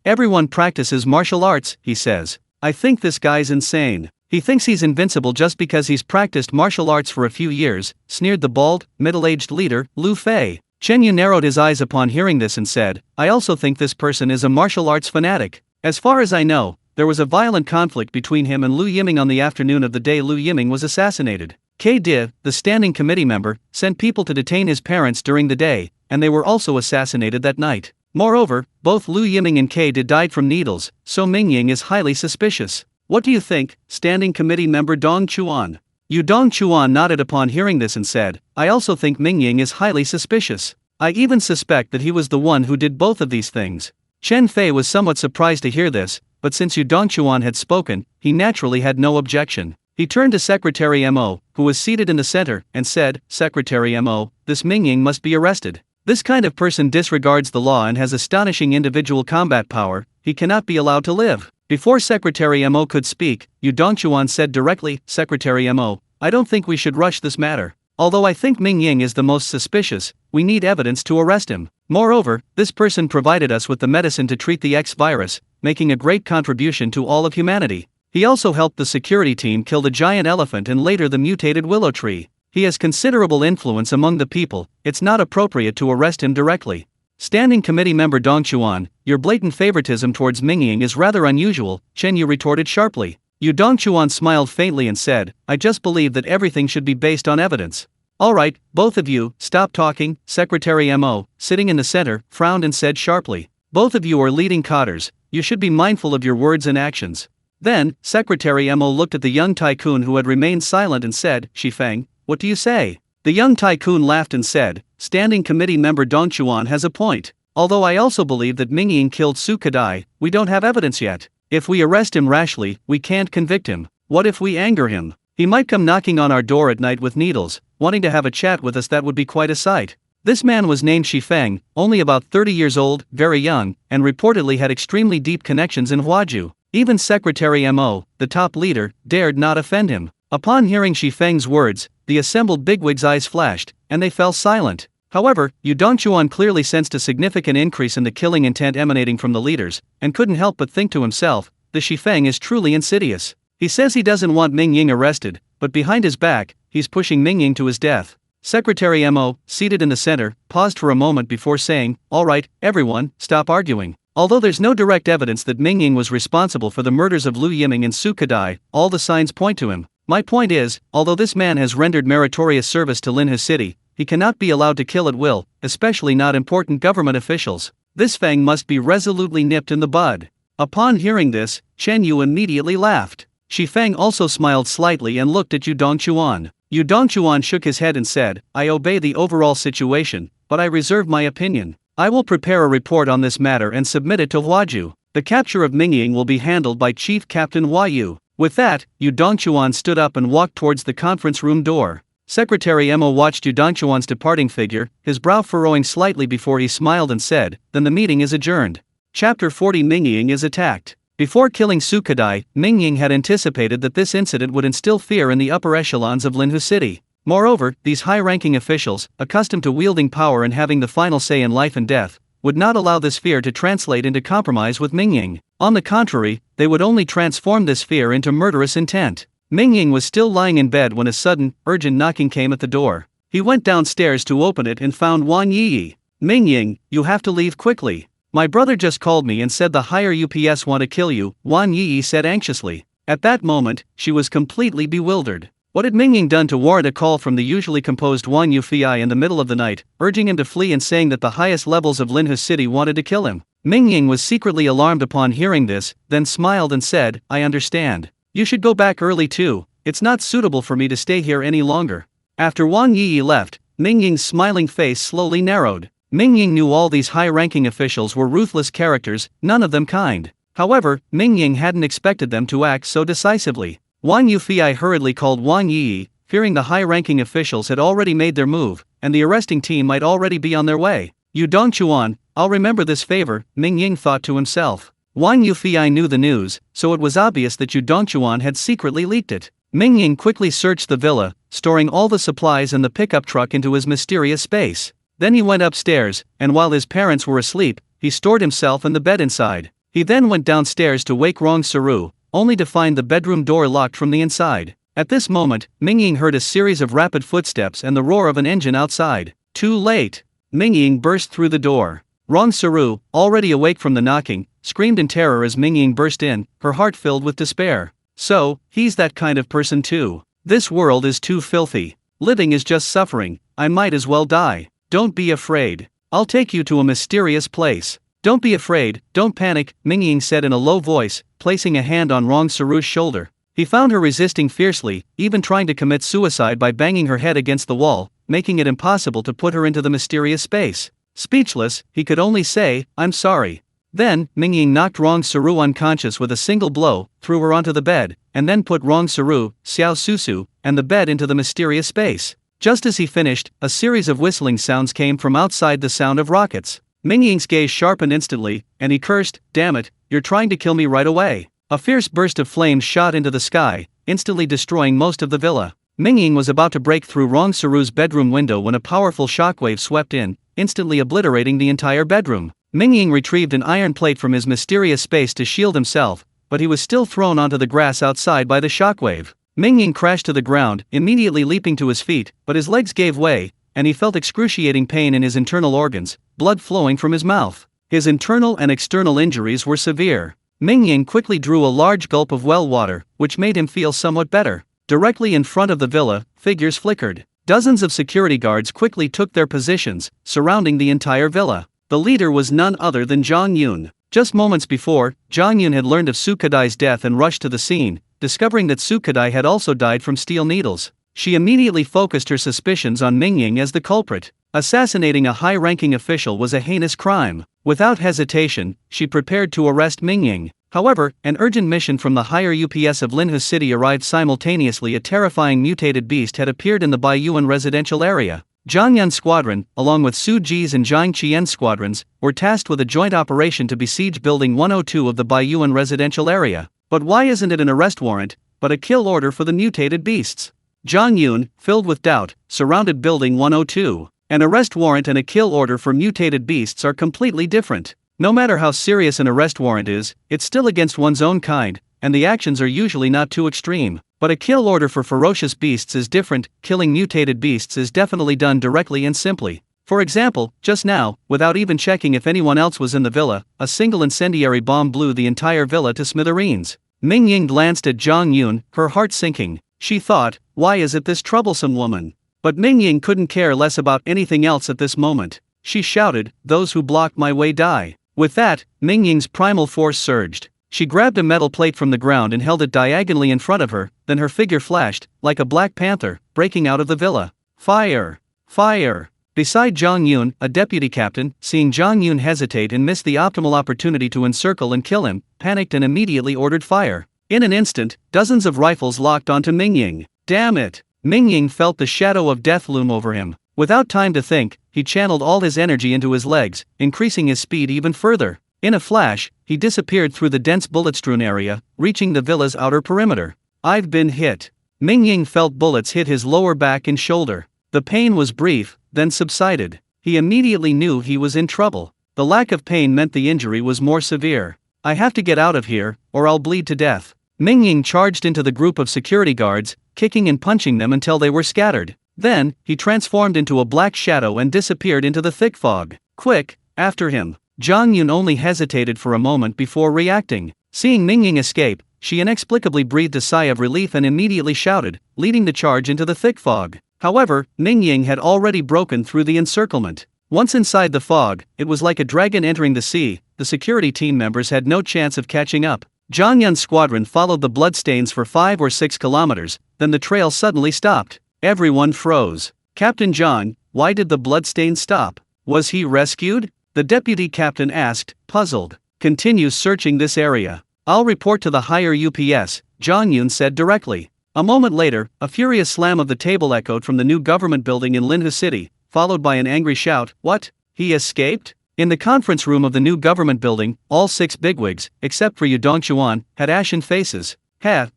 Everyone practices martial arts, he says. I think this guy's insane. He thinks he's invincible just because he's practiced martial arts for a few years, sneered the bald, middle-aged leader, Lu Fei. Chen Yu narrowed his eyes upon hearing this and said, "I also think this person is a martial arts fanatic. As far as I know, there was a violent conflict between him and Lu Yiming on the afternoon of the day Lu Yiming was assassinated. K. Div, the standing committee member, sent people to detain his parents during the day, and they were also assassinated that night. Moreover, both Lu Yiming and K. Div died from needles, so Mingying is highly suspicious. What do you think, standing committee member Dong Chuan?" Yu Dong Chuan nodded upon hearing this and said, "I also think Mingying is highly suspicious. I even suspect that he was the one who did both of these things." Chen Fei was somewhat surprised to hear this, but since Yu Dong Chuan had spoken, he naturally had no objection. He turned to Secretary Mo, who was seated in the center, and said, "Secretary Mo, this Mingying must be arrested. This kind of person disregards the law and has astonishing individual combat power, he cannot be allowed to live." Before Secretary Mo could speak, Yu Dongchuan said directly, "Secretary Mo, I don't think we should rush this matter. Although I think Mingying is the most suspicious, we need evidence to arrest him. Moreover, this person provided us with the medicine to treat the X virus, making a great contribution to all of humanity. He also helped the security team kill the giant elephant and later the mutated willow tree. He has considerable influence among the people, it's not appropriate to arrest him directly." Standing committee member Dong Chuan, "Your blatant favoritism towards Mingying is rather unusual," Chen Yu retorted sharply. Yu Dong Chuan smiled faintly and said, "I just believe that everything should be based on evidence." "Alright, both of you, stop talking." Secretary Mo, sitting in the center, frowned and said sharply, "Both of you are leading cotters, you should be mindful of your words and actions." Then, Secretary Mo looked at the young tycoon who had remained silent and said, "Shifeng, what do you say?" The young tycoon laughed and said, "Standing committee member Dong Chuan has a point. Although I also believe that Mingying killed Su Kadai, we don't have evidence yet. If we arrest him rashly, we can't convict him. What if we anger him? He might come knocking on our door at night with needles, wanting to have a chat with us. That would be quite a sight." This man was named Shifeng, only about 30 years old, very young, and reportedly had extremely deep connections in Huaju. Even Secretary Mo, the top leader, dared not offend him. Upon hearing Shifeng's words, the assembled bigwigs' eyes flashed, and they fell silent. However, Yu Dongchuan clearly sensed a significant increase in the killing intent emanating from the leaders, and couldn't help but think to himself, "The Shifeng is truly insidious. He says he doesn't want Mingying arrested, but behind his back, he's pushing Mingying to his death." Secretary Mo, seated in the center, paused for a moment before saying, "Alright, everyone, stop arguing. Although there's no direct evidence that Mingying was responsible for the murders of Lu Yiming and Su Kadai, all the signs point to him. My point is, although this man has rendered meritorious service to Linhe City, he cannot be allowed to kill at will, especially not important government officials. This Fang must be resolutely nipped in the bud." Upon hearing this, Chen Yu immediately laughed. Feng also smiled slightly and looked at Yu Dongchuan. Yu Dongchuan shook his head and said, I obey the overall situation, but I reserve my opinion. I will prepare a report on this matter and submit it to Huaju. The capture of Mingying will be handled by Chief Captain Hua Yu. With that, Yu Dongchuan stood up and walked towards the conference room door. Secretary Mo watched Yu Dongchuan's departing figure, his brow furrowing slightly before he smiled and said, then the meeting is adjourned. Chapter 40 Mingying is attacked. Before killing Sukadai, Mingying had anticipated that this incident would instill fear in the upper echelons of Linhu City. Moreover, these high-ranking officials, accustomed to wielding power and having the final say in life and death, would not allow this fear to translate into compromise with Mingying. On the contrary, they would only transform this fear into murderous intent. Mingying was still lying in bed when a sudden, urgent knocking came at the door. He went downstairs to open it and found Wang Yi. Mingying, you have to leave quickly. My brother just called me and said the higher UPS want to kill you, Wang Yi said anxiously. At that moment, she was completely bewildered. What had Mingying done to warrant a call from the usually composed Wang Yufei in the middle of the night, urging him to flee and saying that the highest levels of Linhu City wanted to kill him? Mingying was secretly alarmed upon hearing this, then smiled and said, I understand. You should go back early too, it's not suitable for me to stay here any longer. After Wang Yi left, Mingying's smiling face slowly narrowed. Mingying knew all these high-ranking officials were ruthless characters, none of them kind. However, Mingying hadn't expected them to act so decisively. Wang Yufei hurriedly called Wang Yi, fearing the high-ranking officials had already made their move, and the arresting team might already be on their way. Yu Dongchuan, I'll remember this favor, Mingying thought to himself. Wang Yufei knew the news, so it was obvious that Yu Dongchuan had secretly leaked it. Mingying quickly searched the villa, storing all the supplies and the pickup truck into his mysterious space. Then he went upstairs, and while his parents were asleep, he stored himself in the bed inside. He then went downstairs to wake Rong Saru, only to find the bedroom door locked from the inside. At this moment, Mingying heard a series of rapid footsteps and the roar of an engine outside. Too late. Mingying burst through the door. Rong Saru, already awake from the knocking, screamed in terror as Mingying burst in, her heart filled with despair. So, he's that kind of person too. This world is too filthy. Living is just suffering, I might as well die. Don't be afraid. I'll take you to a mysterious place. Don't be afraid, don't panic, Mingying said in a low voice, placing a hand on Rong Saru's shoulder. He found her resisting fiercely, even trying to commit suicide by banging her head against the wall, making it impossible to put her into the mysterious space. Speechless, he could only say, I'm sorry. Then, Mingying knocked Rong Saru unconscious with a single blow, threw her onto the bed, and then put Rong Saru, Xiao Susu, and the bed into the mysterious space. Just as he finished, a series of whistling sounds came from outside the sound of rockets. Mingying's gaze sharpened instantly, and he cursed, damn it, you're trying to kill me right away. A fierce burst of flames shot into the sky, instantly destroying most of the villa. Mingying was about to break through Rong Saru's bedroom window when a powerful shockwave swept in, instantly obliterating the entire bedroom. Mingying retrieved an iron plate from his mysterious space to shield himself, but he was still thrown onto the grass outside by the shockwave. Mingying crashed to the ground, immediately leaping to his feet, but his legs gave way, and he felt excruciating pain in his internal organs, blood flowing from his mouth. His internal and external injuries were severe. Mingying quickly drew a large gulp of well water, which made him feel somewhat better. Directly in front of the villa, figures flickered. Dozens of security guards quickly took their positions, surrounding the entire villa. The leader was none other than Zhang Yun. Just moments before, Zhang Yun had learned of Sukadai's death and rushed to the scene, discovering that Sukadai had also died from steel needles. She immediately focused her suspicions on Mingying as the culprit. Assassinating a high-ranking official was a heinous crime. Without hesitation, she prepared to arrest Mingying. However, an urgent mission from the higher UPS of Linhu City arrived simultaneously. A terrifying mutated beast had appeared in the Baiyuan residential area. Zhang Yun's squadron, along with Su Ji's and Zhang Qian's squadrons, were tasked with a joint operation to besiege Building 102 of the Baiyuan residential area. But why isn't it an arrest warrant, but a kill order for the mutated beasts? Zhang Yun, filled with doubt, surrounded Building 102. An arrest warrant and a kill order for mutated beasts are completely different. No matter how serious an arrest warrant is, it's still against one's own kind, and the actions are usually not too extreme. But a kill order for ferocious beasts is different. Killing mutated beasts is definitely done directly and simply. For example, just now, without even checking if anyone else was in the villa, a single incendiary bomb blew the entire villa to smithereens. Mingying glanced at Zhang Yun, her heart sinking. She thought, why is it this troublesome woman? But Mingying couldn't care less about anything else at this moment. She shouted, those who block my way die. With that, Mingying's primal force surged. She grabbed a metal plate from the ground and held it diagonally in front of her, then her figure flashed, like a black panther, breaking out of the villa. Fire! Fire! Beside Zhang Yun, a deputy captain, seeing Zhang Yun hesitate and miss the optimal opportunity to encircle and kill him, panicked and immediately ordered fire. In an instant, dozens of rifles locked onto Mingying. Damn it! Mingying felt the shadow of death loom over him. Without time to think, he channeled all his energy into his legs, increasing his speed even further. In a flash, he disappeared through the dense bullet-strewn area, reaching the villa's outer perimeter. I've been hit. Mingying felt bullets hit his lower back and shoulder. The pain was brief, then subsided. He immediately knew he was in trouble. The lack of pain meant the injury was more severe. I have to get out of here, or I'll bleed to death. Mingying charged into the group of security guards, kicking and punching them until they were scattered. Then, he transformed into a black shadow and disappeared into the thick fog. Quick, after him. Zhang Yun only hesitated for a moment before reacting. Seeing Mingying escape, she inexplicably breathed a sigh of relief and immediately shouted, leading the charge into the thick fog. However, Mingying had already broken through the encirclement. Once inside the fog, it was like a dragon entering the sea. The security team members had no chance of catching up. Zhang Yun's squadron followed the bloodstains for 5 or 6 kilometers, then the trail suddenly stopped. Everyone froze. Captain Zhang, why did the bloodstains stop? Was he rescued? The deputy captain asked, puzzled. Continue searching this area. I'll report to the higher UPS, Zhang Yun said directly. A moment later, a furious slam of the table echoed from the new government building in Linhua City, followed by an angry shout, what? He escaped? In the conference room of the new government building, all 6 bigwigs, except for Yu Dongchuan, had ashen faces.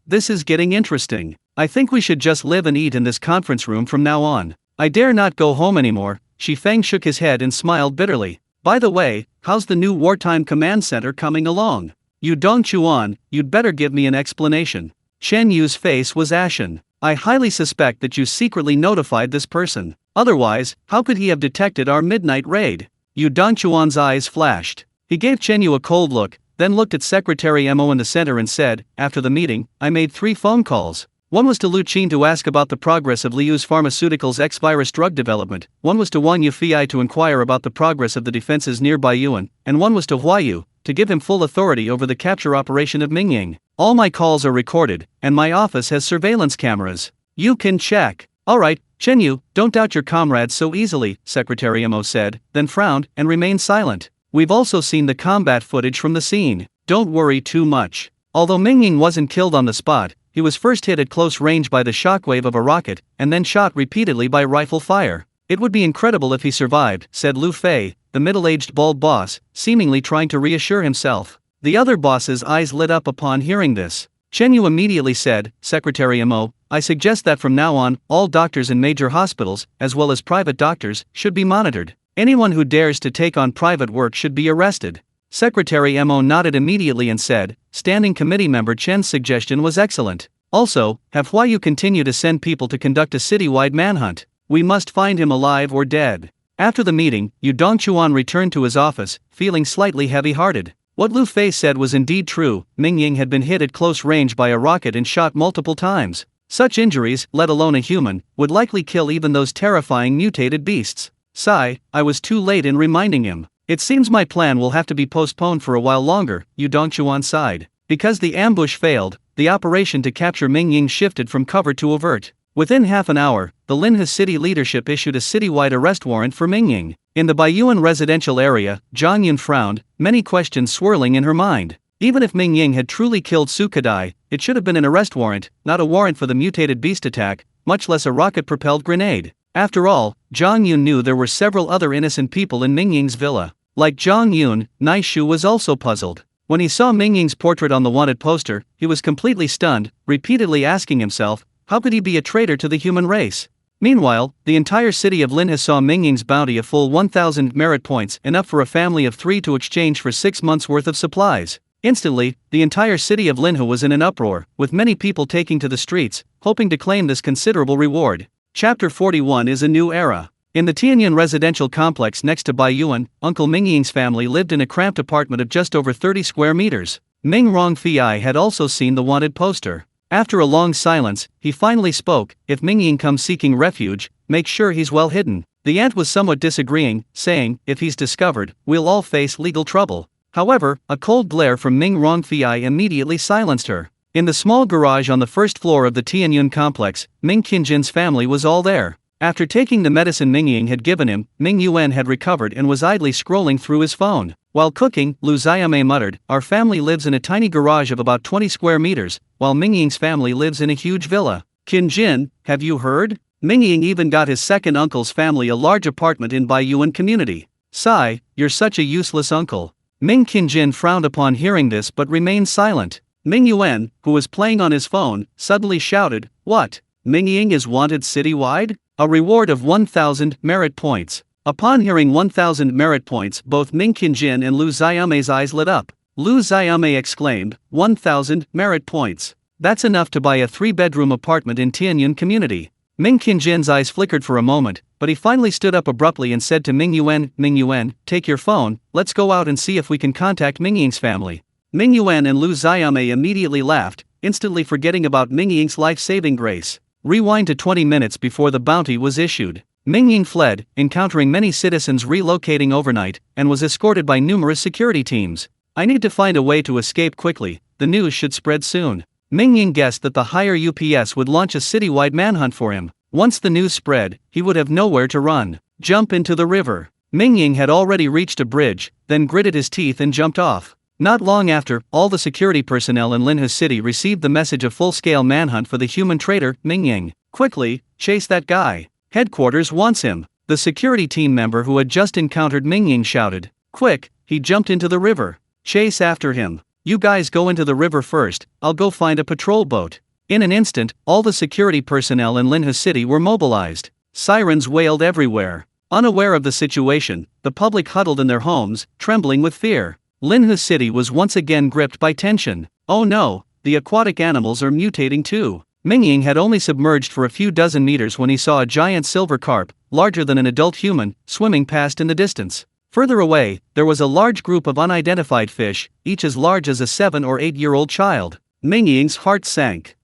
This is getting interesting. I think we should just live and eat in this conference room from now on. I dare not go home anymore. Shifeng shook his head and smiled bitterly. By the way, how's the new wartime command center coming along? Yu Dongchuan, you'd better give me an explanation. Chen Yu's face was ashen. I highly suspect that you secretly notified this person. Otherwise, how could he have detected our midnight raid? Yu Dongchuan's eyes flashed. He gave Chen Yu a cold look, then looked at Secretary Mo in the center and said, after the meeting, I made 3 phone calls. One was to Lu Qin to ask about the progress of Liu's Pharmaceuticals X-virus drug development, one was to Wang Yufei to inquire about the progress of the defenses near Baiyuan, and one was to Huayu, to give him full authority over the capture operation of Mingying. All my calls are recorded, and my office has surveillance cameras. You can check. Alright, Chen Yu, don't doubt your comrades so easily, Secretary Mo said, then frowned and remained silent. We've also seen the combat footage from the scene. Don't worry too much. Although Mingying wasn't killed on the spot, he was first hit at close range by the shockwave of a rocket, and then shot repeatedly by rifle fire. It would be incredible if he survived, said Lu Fei, the middle-aged bald boss, seemingly trying to reassure himself. The other boss's eyes lit up upon hearing this. Chen Yu immediately said, Secretary Mo, I suggest that from now on, all doctors in major hospitals, as well as private doctors, should be monitored. Anyone who dares to take on private work should be arrested. Secretary Mo nodded immediately and said, Standing Committee Member Chen's suggestion was excellent. Also, have Huayu continue to send people to conduct a citywide manhunt. We must find him alive or dead. After the meeting, Yu Dongchuan returned to his office, feeling slightly heavy-hearted. What Lu Fei said was indeed true. Mingying had been hit at close range by a rocket and shot multiple times. Such injuries, let alone a human, would likely kill even those terrifying mutated beasts. Sigh, I was too late in reminding him. It seems my plan will have to be postponed for a while longer, Yu Dongchuan sighed. Because the ambush failed, the operation to capture Mingying shifted from cover to overt. Within half an hour, the Linhua city leadership issued a citywide arrest warrant for Mingying. In the Baiyuan residential area, Zhang Yun frowned, many questions swirling in her mind. Even if Mingying had truly killed Su Kadai, it should have been an arrest warrant, not a warrant for the mutated beast attack, much less a rocket-propelled grenade. After all, Zhang Yun knew there were several other innocent people in Mingying's villa. Like Zhang Yun, Naishu was also puzzled. When he saw Mingying's portrait on the wanted poster, he was completely stunned, repeatedly asking himself, how could he be a traitor to the human race? Meanwhile, the entire city of Linhua saw Mingying's bounty a full 1,000 merit points, enough for a family of 3 to exchange for 6 months' worth of supplies. Instantly, the entire city of Linhua was in an uproar, with many people taking to the streets, hoping to claim this considerable reward. Chapter 41 is a new era. In the Tianyan residential complex next to Baiyuan, Uncle Mingying's family lived in a cramped apartment of just over 30 square meters. Ming Rongfei had also seen the wanted poster. After a long silence, he finally spoke, if Mingying comes seeking refuge, make sure he's well hidden. The aunt was somewhat disagreeing, saying, if he's discovered, we'll all face legal trouble. However, a cold glare from Ming Rongfei immediately silenced her. In the small garage on the first floor of the Tianyun complex, Ming Qingjin's family was all there. After taking the medicine Mingying had given him, Ming Yuan had recovered and was idly scrolling through his phone. While cooking, Lu Xiaomei muttered, "Our family lives in a tiny garage of about 20 square meters, while Mingying's family lives in a huge villa. Qingjin, have you heard? Mingying even got his second uncle's family a large apartment in Baiyuan community. Sigh, you're such a useless uncle." Ming Qingjin frowned upon hearing this but remained silent. Ming Yuan, who was playing on his phone, suddenly shouted, "What? Mingying is wanted citywide? A reward of 1,000 merit points." Upon hearing 1,000 merit points, both Ming Qingjin and Lu Xiaomei's eyes lit up. Lu Xiaomei exclaimed, 1,000 merit points. That's enough to buy a 3-bedroom apartment in Tianyun community. Ming Qingjin's eyes flickered for a moment, but he finally stood up abruptly and said to Ming Yuan, "Take your phone, let's go out and see if we can contact Mingying's family." Ming Yuan and Lu Xiaomei immediately laughed, instantly forgetting about Mingying's life-saving grace. Rewind to 20 minutes before the bounty was issued. Mingying fled, encountering many citizens relocating overnight, and was escorted by numerous security teams. "I need to find a way to escape quickly, the news should spread soon." Mingying guessed that the higher UPS would launch a citywide manhunt for him. Once the news spread, he would have nowhere to run. Jump into the river. Mingying had already reached a bridge, then gritted his teeth and jumped off. Not long after, all the security personnel in Linhe City received the message of full-scale manhunt for the human traitor, Mingying. "Quickly, chase that guy. Headquarters wants him." The security team member who had just encountered Mingying shouted. "Quick!" He jumped into the river. "Chase after him. You guys go into the river first, I'll go find a patrol boat." In an instant, all the security personnel in Linhe City were mobilized. Sirens wailed everywhere. Unaware of the situation, the public huddled in their homes, trembling with fear. Linhe City was once again gripped by tension. Oh no, the aquatic animals are mutating too. Mingying had only submerged for a few dozen meters when he saw a giant silver carp, larger than an adult human, swimming past in the distance. Further away, there was a large group of unidentified fish, each as large as a 7 or 8-year-old child. Mingying's heart sank.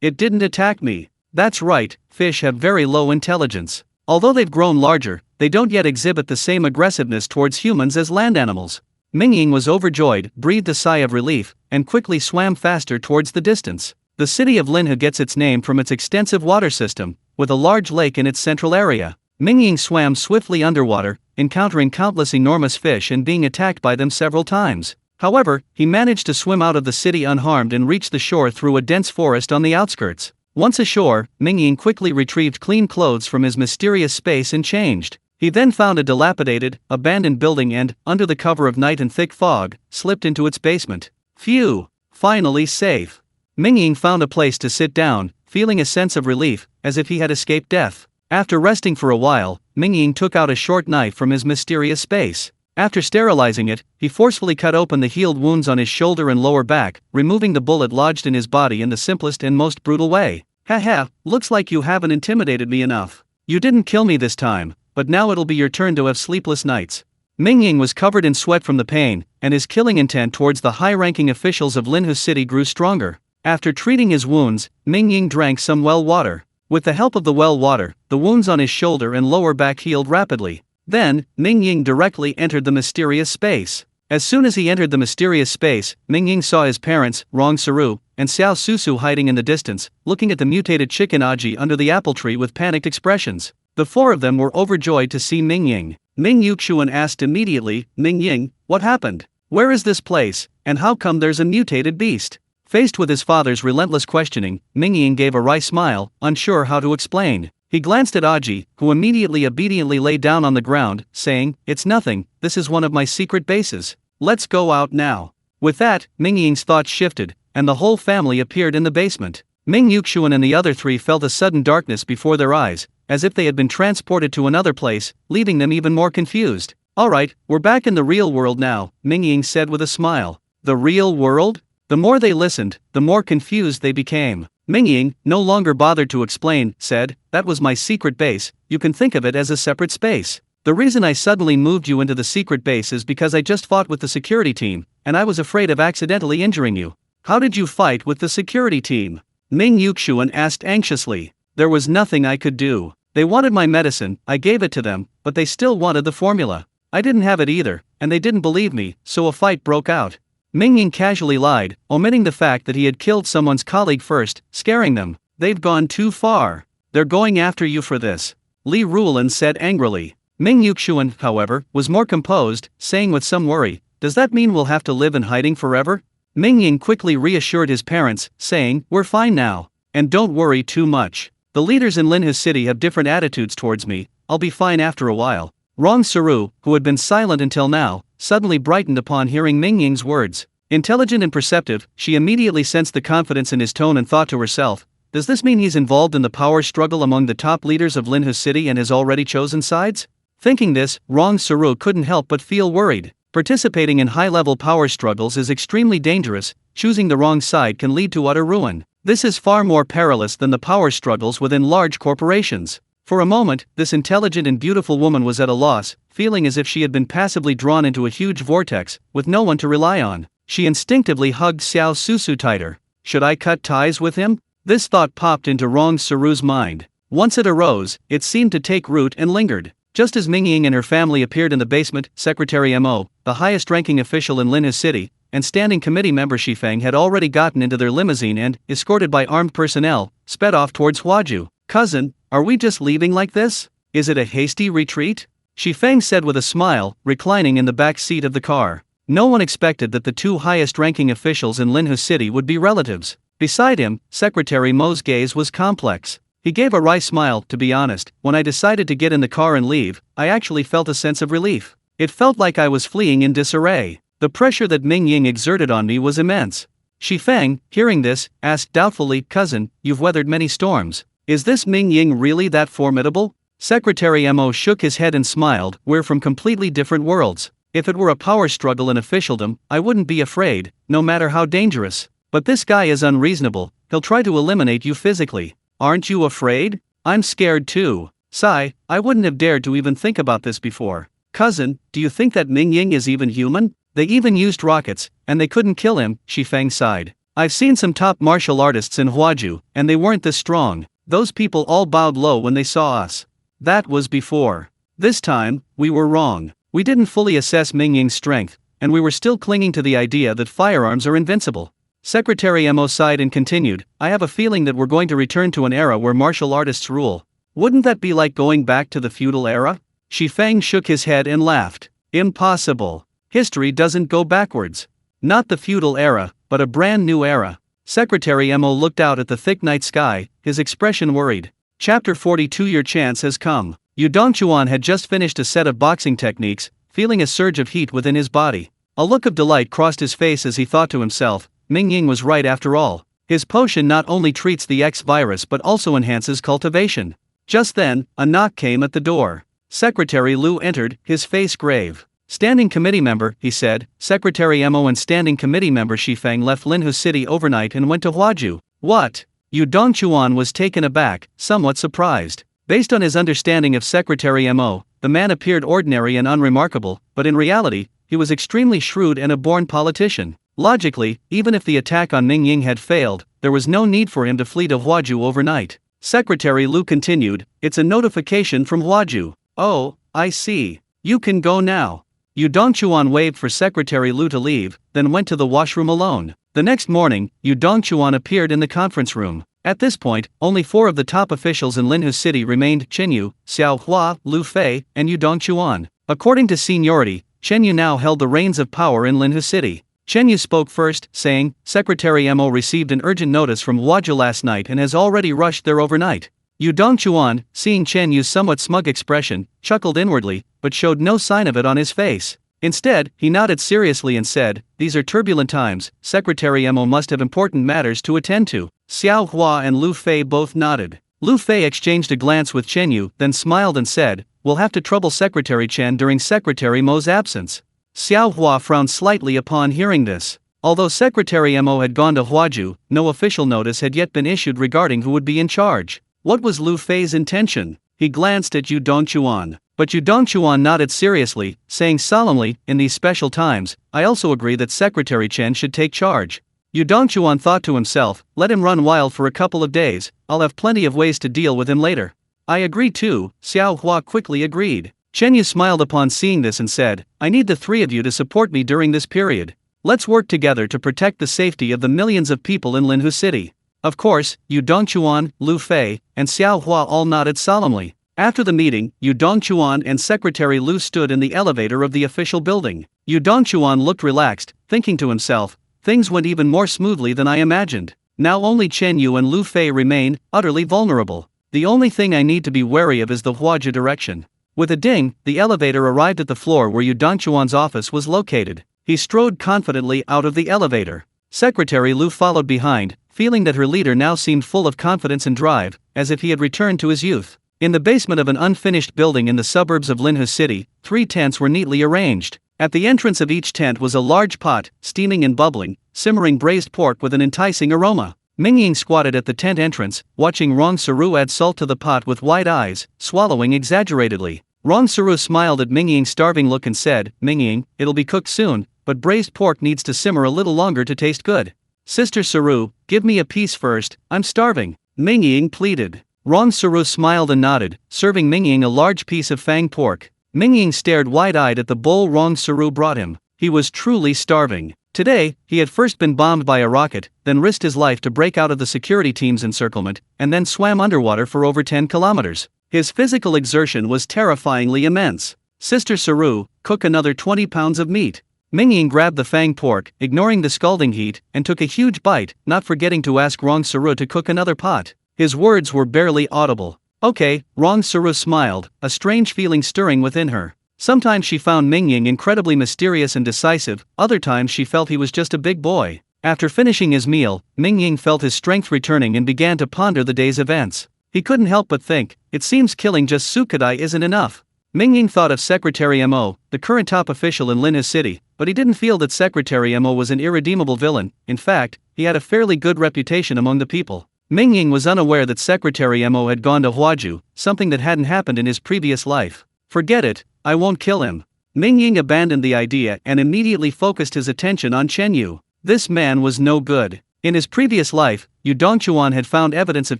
It didn't attack me. That's right, fish have very low intelligence. Although they've grown larger, they don't yet exhibit the same aggressiveness towards humans as land animals. Mingying was overjoyed, breathed a sigh of relief, and quickly swam faster towards the distance. The city of Linhe gets its name from its extensive water system, with a large lake in its central area. Mingying swam swiftly underwater, encountering countless enormous fish and being attacked by them several times. However, he managed to swim out of the city unharmed and reach the shore through a dense forest on the outskirts. Once ashore, Mingying quickly retrieved clean clothes from his mysterious space and changed. He then found a dilapidated, abandoned building and, under the cover of night and thick fog, slipped into its basement. Phew! Finally safe. Mingying found a place to sit down, feeling a sense of relief, as if he had escaped death. After resting for a while, Mingying took out a short knife from his mysterious space. After sterilizing it, he forcefully cut open the healed wounds on his shoulder and lower back, removing the bullet lodged in his body in the simplest and most brutal way. "Haha, looks like you haven't intimidated me enough. You didn't kill me this time, but now it'll be your turn to have sleepless nights." Mingying was covered in sweat from the pain, and his killing intent towards the high-ranking officials of Linhe City grew stronger. After treating his wounds, Mingying drank some well water. With the help of the well water, the wounds on his shoulder and lower back healed rapidly. Then, Mingying directly entered the mysterious space. As soon as he entered the mysterious space, Mingying saw his parents, Rong Saru, and Xiao Susu hiding in the distance, looking at the mutated chicken Aji under the apple tree with panicked expressions. The 4 of them were overjoyed to see Mingying. Ming Yuxuan asked immediately, "Mingying, what happened? Where is this place, and how come there's a mutated beast?" Faced with his father's relentless questioning, Mingying gave a wry smile, unsure how to explain. He glanced at Aji, who immediately obediently lay down on the ground, saying, "It's nothing, this is one of my secret bases. Let's go out now." With that, Mingying's thoughts shifted, and the whole family appeared in the basement. Ming Yuxuan and the other 3 felt a sudden darkness before their eyes, as if they had been transported to another place, leaving them even more confused. "Alright, we're back in the real world now," Mingying said with a smile. The real world? The more they listened, the more confused they became. Mingying, no longer bothered to explain, said, "That was my secret base, you can think of it as a separate space. The reason I suddenly moved you into the secret base is because I just fought with the security team, and I was afraid of accidentally injuring you." "How did you fight with the security team?" Ming Yuxuan asked anxiously. "There was nothing I could do. They wanted my medicine, I gave it to them, but they still wanted the formula. I didn't have it either, and they didn't believe me, so a fight broke out. Mingying casually lied, omitting the fact that he had killed someone's colleague first, scaring them. They've gone too far. They're going after you for this, Li Rulan said angrily. Ming Yuxian, however, was more composed, saying with some worry, does that mean we'll have to live in hiding forever? Mingying quickly reassured his parents, saying, we're fine now. And don't worry too much. The leaders in Linhu City have different attitudes towards me, I'll be fine after a while. Rong Saru, who had been silent until now, suddenly brightened upon hearing Mingying's words. Intelligent and perceptive, she immediately sensed the confidence in his tone and thought to herself, does this mean he's involved in the power struggle among the top leaders of Linhu City and has already chosen sides? Thinking this, Rong Saru couldn't help but feel worried. Participating in high-level power struggles is extremely dangerous, choosing the wrong side can lead to utter ruin. This is far more perilous than the power struggles within large corporations. For a moment, this intelligent and beautiful woman was at a loss, feeling as if she had been passively drawn into a huge vortex, with no one to rely on. She instinctively hugged Xiao Susu tighter. Should I cut ties with him? This thought popped into Rong Saru's mind. Once it arose, it seemed to take root and lingered. Just as Mingying and her family appeared in the basement, Secretary Mo, the highest-ranking official in Linhu City, and standing committee member Shifeng had already gotten into their limousine and, escorted by armed personnel, sped off towards Huaju. Cousin, are we just leaving like this? Is it a hasty retreat? Shifeng said with a smile, reclining in the back seat of the car. No one expected that the two highest-ranking officials in Linhu City would be relatives. Beside him, Secretary Mo's gaze was complex. He gave a wry smile. To be honest, when I decided to get in the car and leave, I actually felt a sense of relief. It felt like I was fleeing in disarray. The pressure that Mingying exerted on me was immense. Shifeng, hearing this, asked doubtfully, cousin, you've weathered many storms. Is this Mingying really that formidable? Secretary Mo shook his head and smiled. We're from completely different worlds. If it were a power struggle in officialdom, I wouldn't be afraid, no matter how dangerous. But this guy is unreasonable, he'll try to eliminate you physically. Aren't you afraid? I'm scared too. Sigh, I wouldn't have dared to even think about this before. Cousin, do you think that Mingying is even human? They even used rockets, and they couldn't kill him, Shifeng sighed. I've seen some top martial artists in Huaju, and they weren't this strong. Those people all bowed low when they saw us. That was before. This time, we were wrong. We didn't fully assess Mingying's strength, and we were still clinging to the idea that firearms are invincible. Secretary Mo sighed and continued, I have a feeling that we're going to return to an era where martial artists rule. Wouldn't that be like going back to the feudal era? Shifeng shook his head and laughed. Impossible. History doesn't go backwards. Not the feudal era, but a brand new era. Secretary Mo looked out at the thick night sky, his expression worried. Chapter 42 Your chance has come. Yu Dongchuan had just finished a set of boxing techniques, feeling a surge of heat within his body. A look of delight crossed his face as he thought to himself, Mingying was right after all. His potion not only treats the X virus but also enhances cultivation. Just then, a knock came at the door. Secretary Lu entered, his face grave. Standing committee member, he said. Secretary Mo and standing committee member Shifeng left Linhu City overnight and went to Huaju. What? Yu Dongchuan was taken aback, somewhat surprised. Based on his understanding of Secretary Mo, the man appeared ordinary and unremarkable, but in reality, he was extremely shrewd and a born politician. Logically, even if the attack on Mingying had failed, there was no need for him to flee to Huaju overnight. Secretary Lu continued, it's a notification from Huaju. Oh, I see. You can go now. Yu Dongchuan waved for Secretary Lu to leave, then went to the washroom alone. The next morning, Yu Dongchuan appeared in the conference room. At this point, only 4 of the top officials in Linhu City remained: Chenyu, Xiao Hua, Lu Fei, and Yu Dongchuan. According to seniority, Chenyu now held the reins of power in Linhu City. Chenyu spoke first, saying, Secretary Mo received an urgent notice from Huaju last night and has already rushed there overnight. Yu Dongchuan, seeing Chenyu's somewhat smug expression, chuckled inwardly, but showed no sign of it on his face. Instead, he nodded seriously and said, these are turbulent times, Secretary Mo must have important matters to attend to. Xiao Hua and Lu Fei both nodded. Lu Fei exchanged a glance with Chenyu, then smiled and said, we'll have to trouble Secretary Chen during Secretary Mo's absence. Xiao Hua frowned slightly upon hearing this. Although Secretary Mo had gone to Huaju, no official notice had yet been issued regarding who would be in charge. What was Lu Fei's intention? He glanced at Yu Dongchuan. But Yu Dongchuan nodded seriously, saying solemnly, in these special times, I also agree that Secretary Chen should take charge. Yu Dongchuan thought to himself, let him run wild for a couple of days, I'll have plenty of ways to deal with him later. I agree too, Xiao Hua quickly agreed. Chen Yu smiled upon seeing this and said, I need the three of you to support me during this period. Let's work together to protect the safety of the millions of people in Linhu City. Of course, Yu Dongchuan, Lu Fei, and Xiao Hua all nodded solemnly. After the meeting, Yu Dongchuan and Secretary Lu stood in the elevator of the official building. Yu Dongchuan looked relaxed, thinking to himself, things went even more smoothly than I imagined. Now only Chen Yu and Lu Fei remain, utterly vulnerable. The only thing I need to be wary of is the Huaji direction. With a ding, the elevator arrived at the floor where Yu Dongchuan's office was located. He strode confidently out of the elevator. Secretary Lu followed behind, feeling that her leader now seemed full of confidence and drive, as if he had returned to his youth. In the basement of an unfinished building in the suburbs of Linhu City, 3 tents were neatly arranged. At the entrance of each tent was a large pot, steaming and bubbling, simmering braised pork with an enticing aroma. Mingying squatted at the tent entrance, watching Rong Saru add salt to the pot with wide eyes, swallowing exaggeratedly. Rong Saru smiled at Mingying's starving look and said, Mingying, it'll be cooked soon, but braised pork needs to simmer a little longer to taste good. Sister Saru, give me a piece first, I'm starving, Mingying pleaded. Rong Saru smiled and nodded, serving Mingying a large piece of fang pork. Mingying stared wide-eyed at the bowl Rong Saru brought him. He was truly starving. Today, he had first been bombed by a rocket, then risked his life to break out of the security team's encirclement, and then swam underwater for over 10 kilometers. His physical exertion was terrifyingly immense. Sister Saru, cook another 20 pounds of meat. Mingying grabbed the fang pork, ignoring the scalding heat, and took a huge bite, not forgetting to ask Rong Saru to cook another pot. His words were barely audible. Okay, Rong Saru smiled, a strange feeling stirring within her. Sometimes she found Mingying incredibly mysterious and decisive, other times she felt he was just a big boy. After finishing his meal, Mingying felt his strength returning and began to ponder the day's events. He couldn't help but think, it seems killing just Sukadai isn't enough. Mingying thought of Secretary Mo, the current top official in Linhu City, but he didn't feel that Secretary Mo was an irredeemable villain. In fact, he had a fairly good reputation among the people. Mingying was unaware that Secretary Mo had gone to Huaju, something that hadn't happened in his previous life. Forget it, I won't kill him. Mingying abandoned the idea and immediately focused his attention on Chen Yu. This man was no good. In his previous life, Yu Dongchuan had found evidence of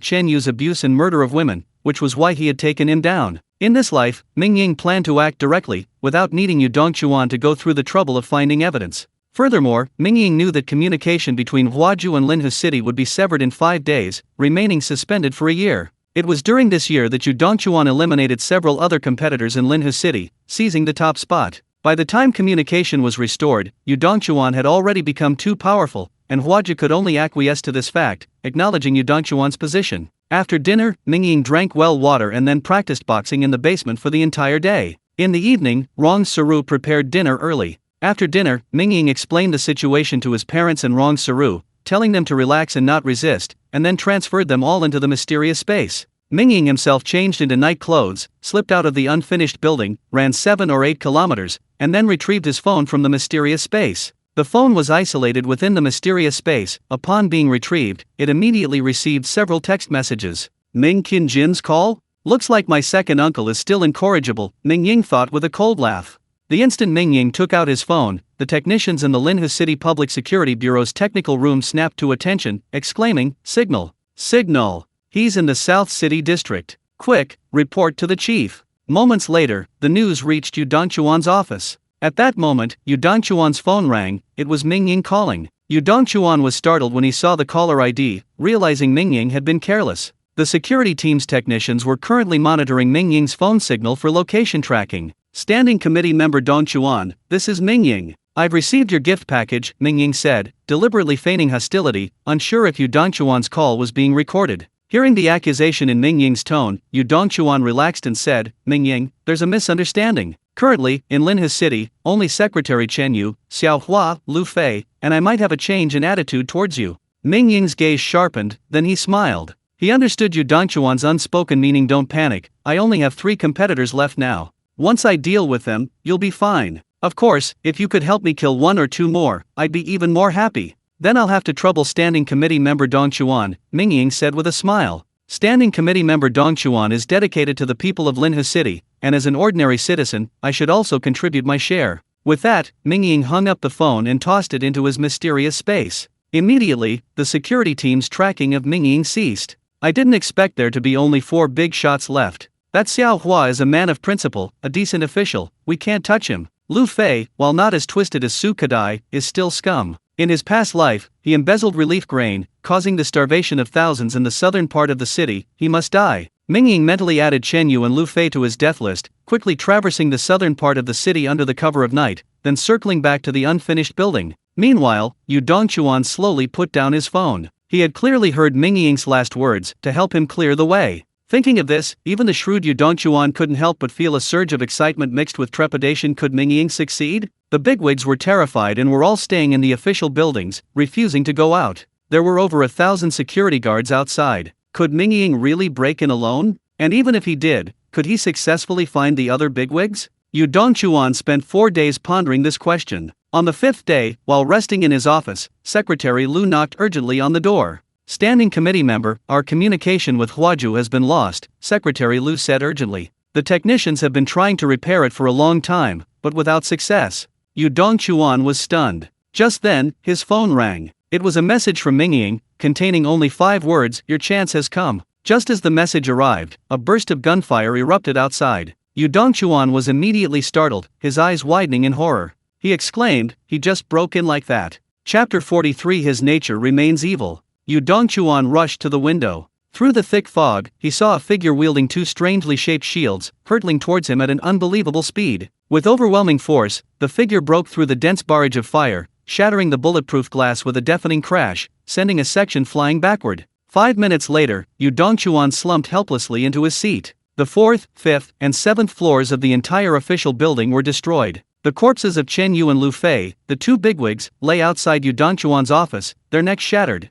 Chen Yu's abuse and murder of women, which was why he had taken him down. In this life, Mingying planned to act directly, without needing Yu Dongchuan to go through the trouble of finding evidence. Furthermore, Mingying knew that communication between Huaju and Linhu City would be severed in 5 days, remaining suspended for a year. It was during this year that Yu Dongchuan eliminated several other competitors in Linhu City, seizing the top spot. By the time communication was restored, Yu Dongchuan had already become too powerful, and Huaju could only acquiesce to this fact, acknowledging Yu Dongchuan's position. After dinner, Mingying drank well water and then practiced boxing in the basement for the entire day. In the evening, Rong Saru prepared dinner early. After dinner, Mingying explained the situation to his parents and Rong Saru, telling them to relax and not resist, and then transferred them all into the mysterious space. Mingying himself changed into night clothes, slipped out of the unfinished building, ran 7 or 8 kilometers, and then retrieved his phone from the mysterious space. The phone was isolated within the mysterious space. Upon being retrieved, it immediately received several text messages. Ming Qin Jin's call? Looks like my second uncle is still incorrigible, Mingying thought with a cold laugh. The instant Mingying took out his phone, the technicians in the Linhu City Public Security Bureau's technical room snapped to attention, exclaiming, Signal! Signal! He's in the South City District. Quick, report to the chief. Moments later, the news reached Yu Dongchuan's office. At that moment, Yu Dongchuan's phone rang. It was Mingying calling. Yu Dongchuan was startled when he saw the caller ID, realizing Mingying had been careless. The security team's technicians were currently monitoring Mingying's phone signal for location tracking. Standing Committee Member Dongchuan, this is Mingying. I've received your gift package, Mingying said, deliberately feigning hostility, unsure if Yu Dongchuan's call was being recorded. Hearing the accusation in Mingying's tone, Yu Dongchuan relaxed and said, Mingying, there's a misunderstanding. Currently, in Linhu City, only Secretary Chen Yu, Xiao Hua, Lu Fei, and I might have a change in attitude towards you. Mingying's gaze sharpened, then he smiled. He understood Yu Dongchuan's unspoken meaning, don't panic, I only have 3 competitors left now. Once I deal with them, you'll be fine. Of course, if you could help me kill 1 or 2 more, I'd be even more happy. Then I'll have to trouble Standing Committee Member Dongchuan, Mingying said with a smile. Standing Committee Member Dongchuan is dedicated to the people of Linhu City, and as an ordinary citizen, I should also contribute my share. With that, Mingying hung up the phone and tossed it into his mysterious space. Immediately, the security team's tracking of Mingying ceased. I didn't expect there to be only 4 big shots left. That Xiao Hua is a man of principle, a decent official, we can't touch him. Lu Fei, while not as twisted as Su Kadai, is still scum. In his past life, he embezzled relief grain, causing the starvation of thousands in the southern part of the city. He must die. Mingying mentally added Chen Yu and Lu Fei to his death list, quickly traversing the southern part of the city under the cover of night, then circling back to the unfinished building. Meanwhile, Yu Dongchuan slowly put down his phone. He had clearly heard Mingying's last words to help him clear the way. Thinking of this, even the shrewd Yu Dongchuan couldn't help but feel a surge of excitement mixed with trepidation. Could Mingying succeed? The bigwigs were terrified and were all staying in the official buildings, refusing to go out. There were over 1,000 security guards outside. Could Mingying really break in alone? And even if he did, could he successfully find the other bigwigs? Yu Dongchuan spent 4 days pondering this question. On the 5th day, while resting in his office, Secretary Lu knocked urgently on the door. Standing committee member, our communication with Huaju has been lost, Secretary Lu said urgently. The technicians have been trying to repair it for a long time, but without success. Yu Dongchuan was stunned. Just then, his phone rang. It was a message from Mingying, containing only 5 words, "Your chance has come." Just as the message arrived, a burst of gunfire erupted outside. Yu Dongchuan was immediately startled, his eyes widening in horror. He exclaimed, "He just broke in like that." Chapter 43. His nature remains evil. Yu Dongchuan rushed to the window. Through the thick fog, he saw a figure wielding 2 strangely shaped shields, hurtling towards him at an unbelievable speed. With overwhelming force, the figure broke through the dense barrage of fire, shattering the bulletproof glass with a deafening crash, sending a section flying backward. 5 minutes later, Yu Dongchuan slumped helplessly into his seat. The 4th, 5th, and 7th floors of the entire official building were destroyed. The corpses of Chen Yu and Lu Fei, the 2 bigwigs, lay outside Yu Dongchuan's office, their necks shattered.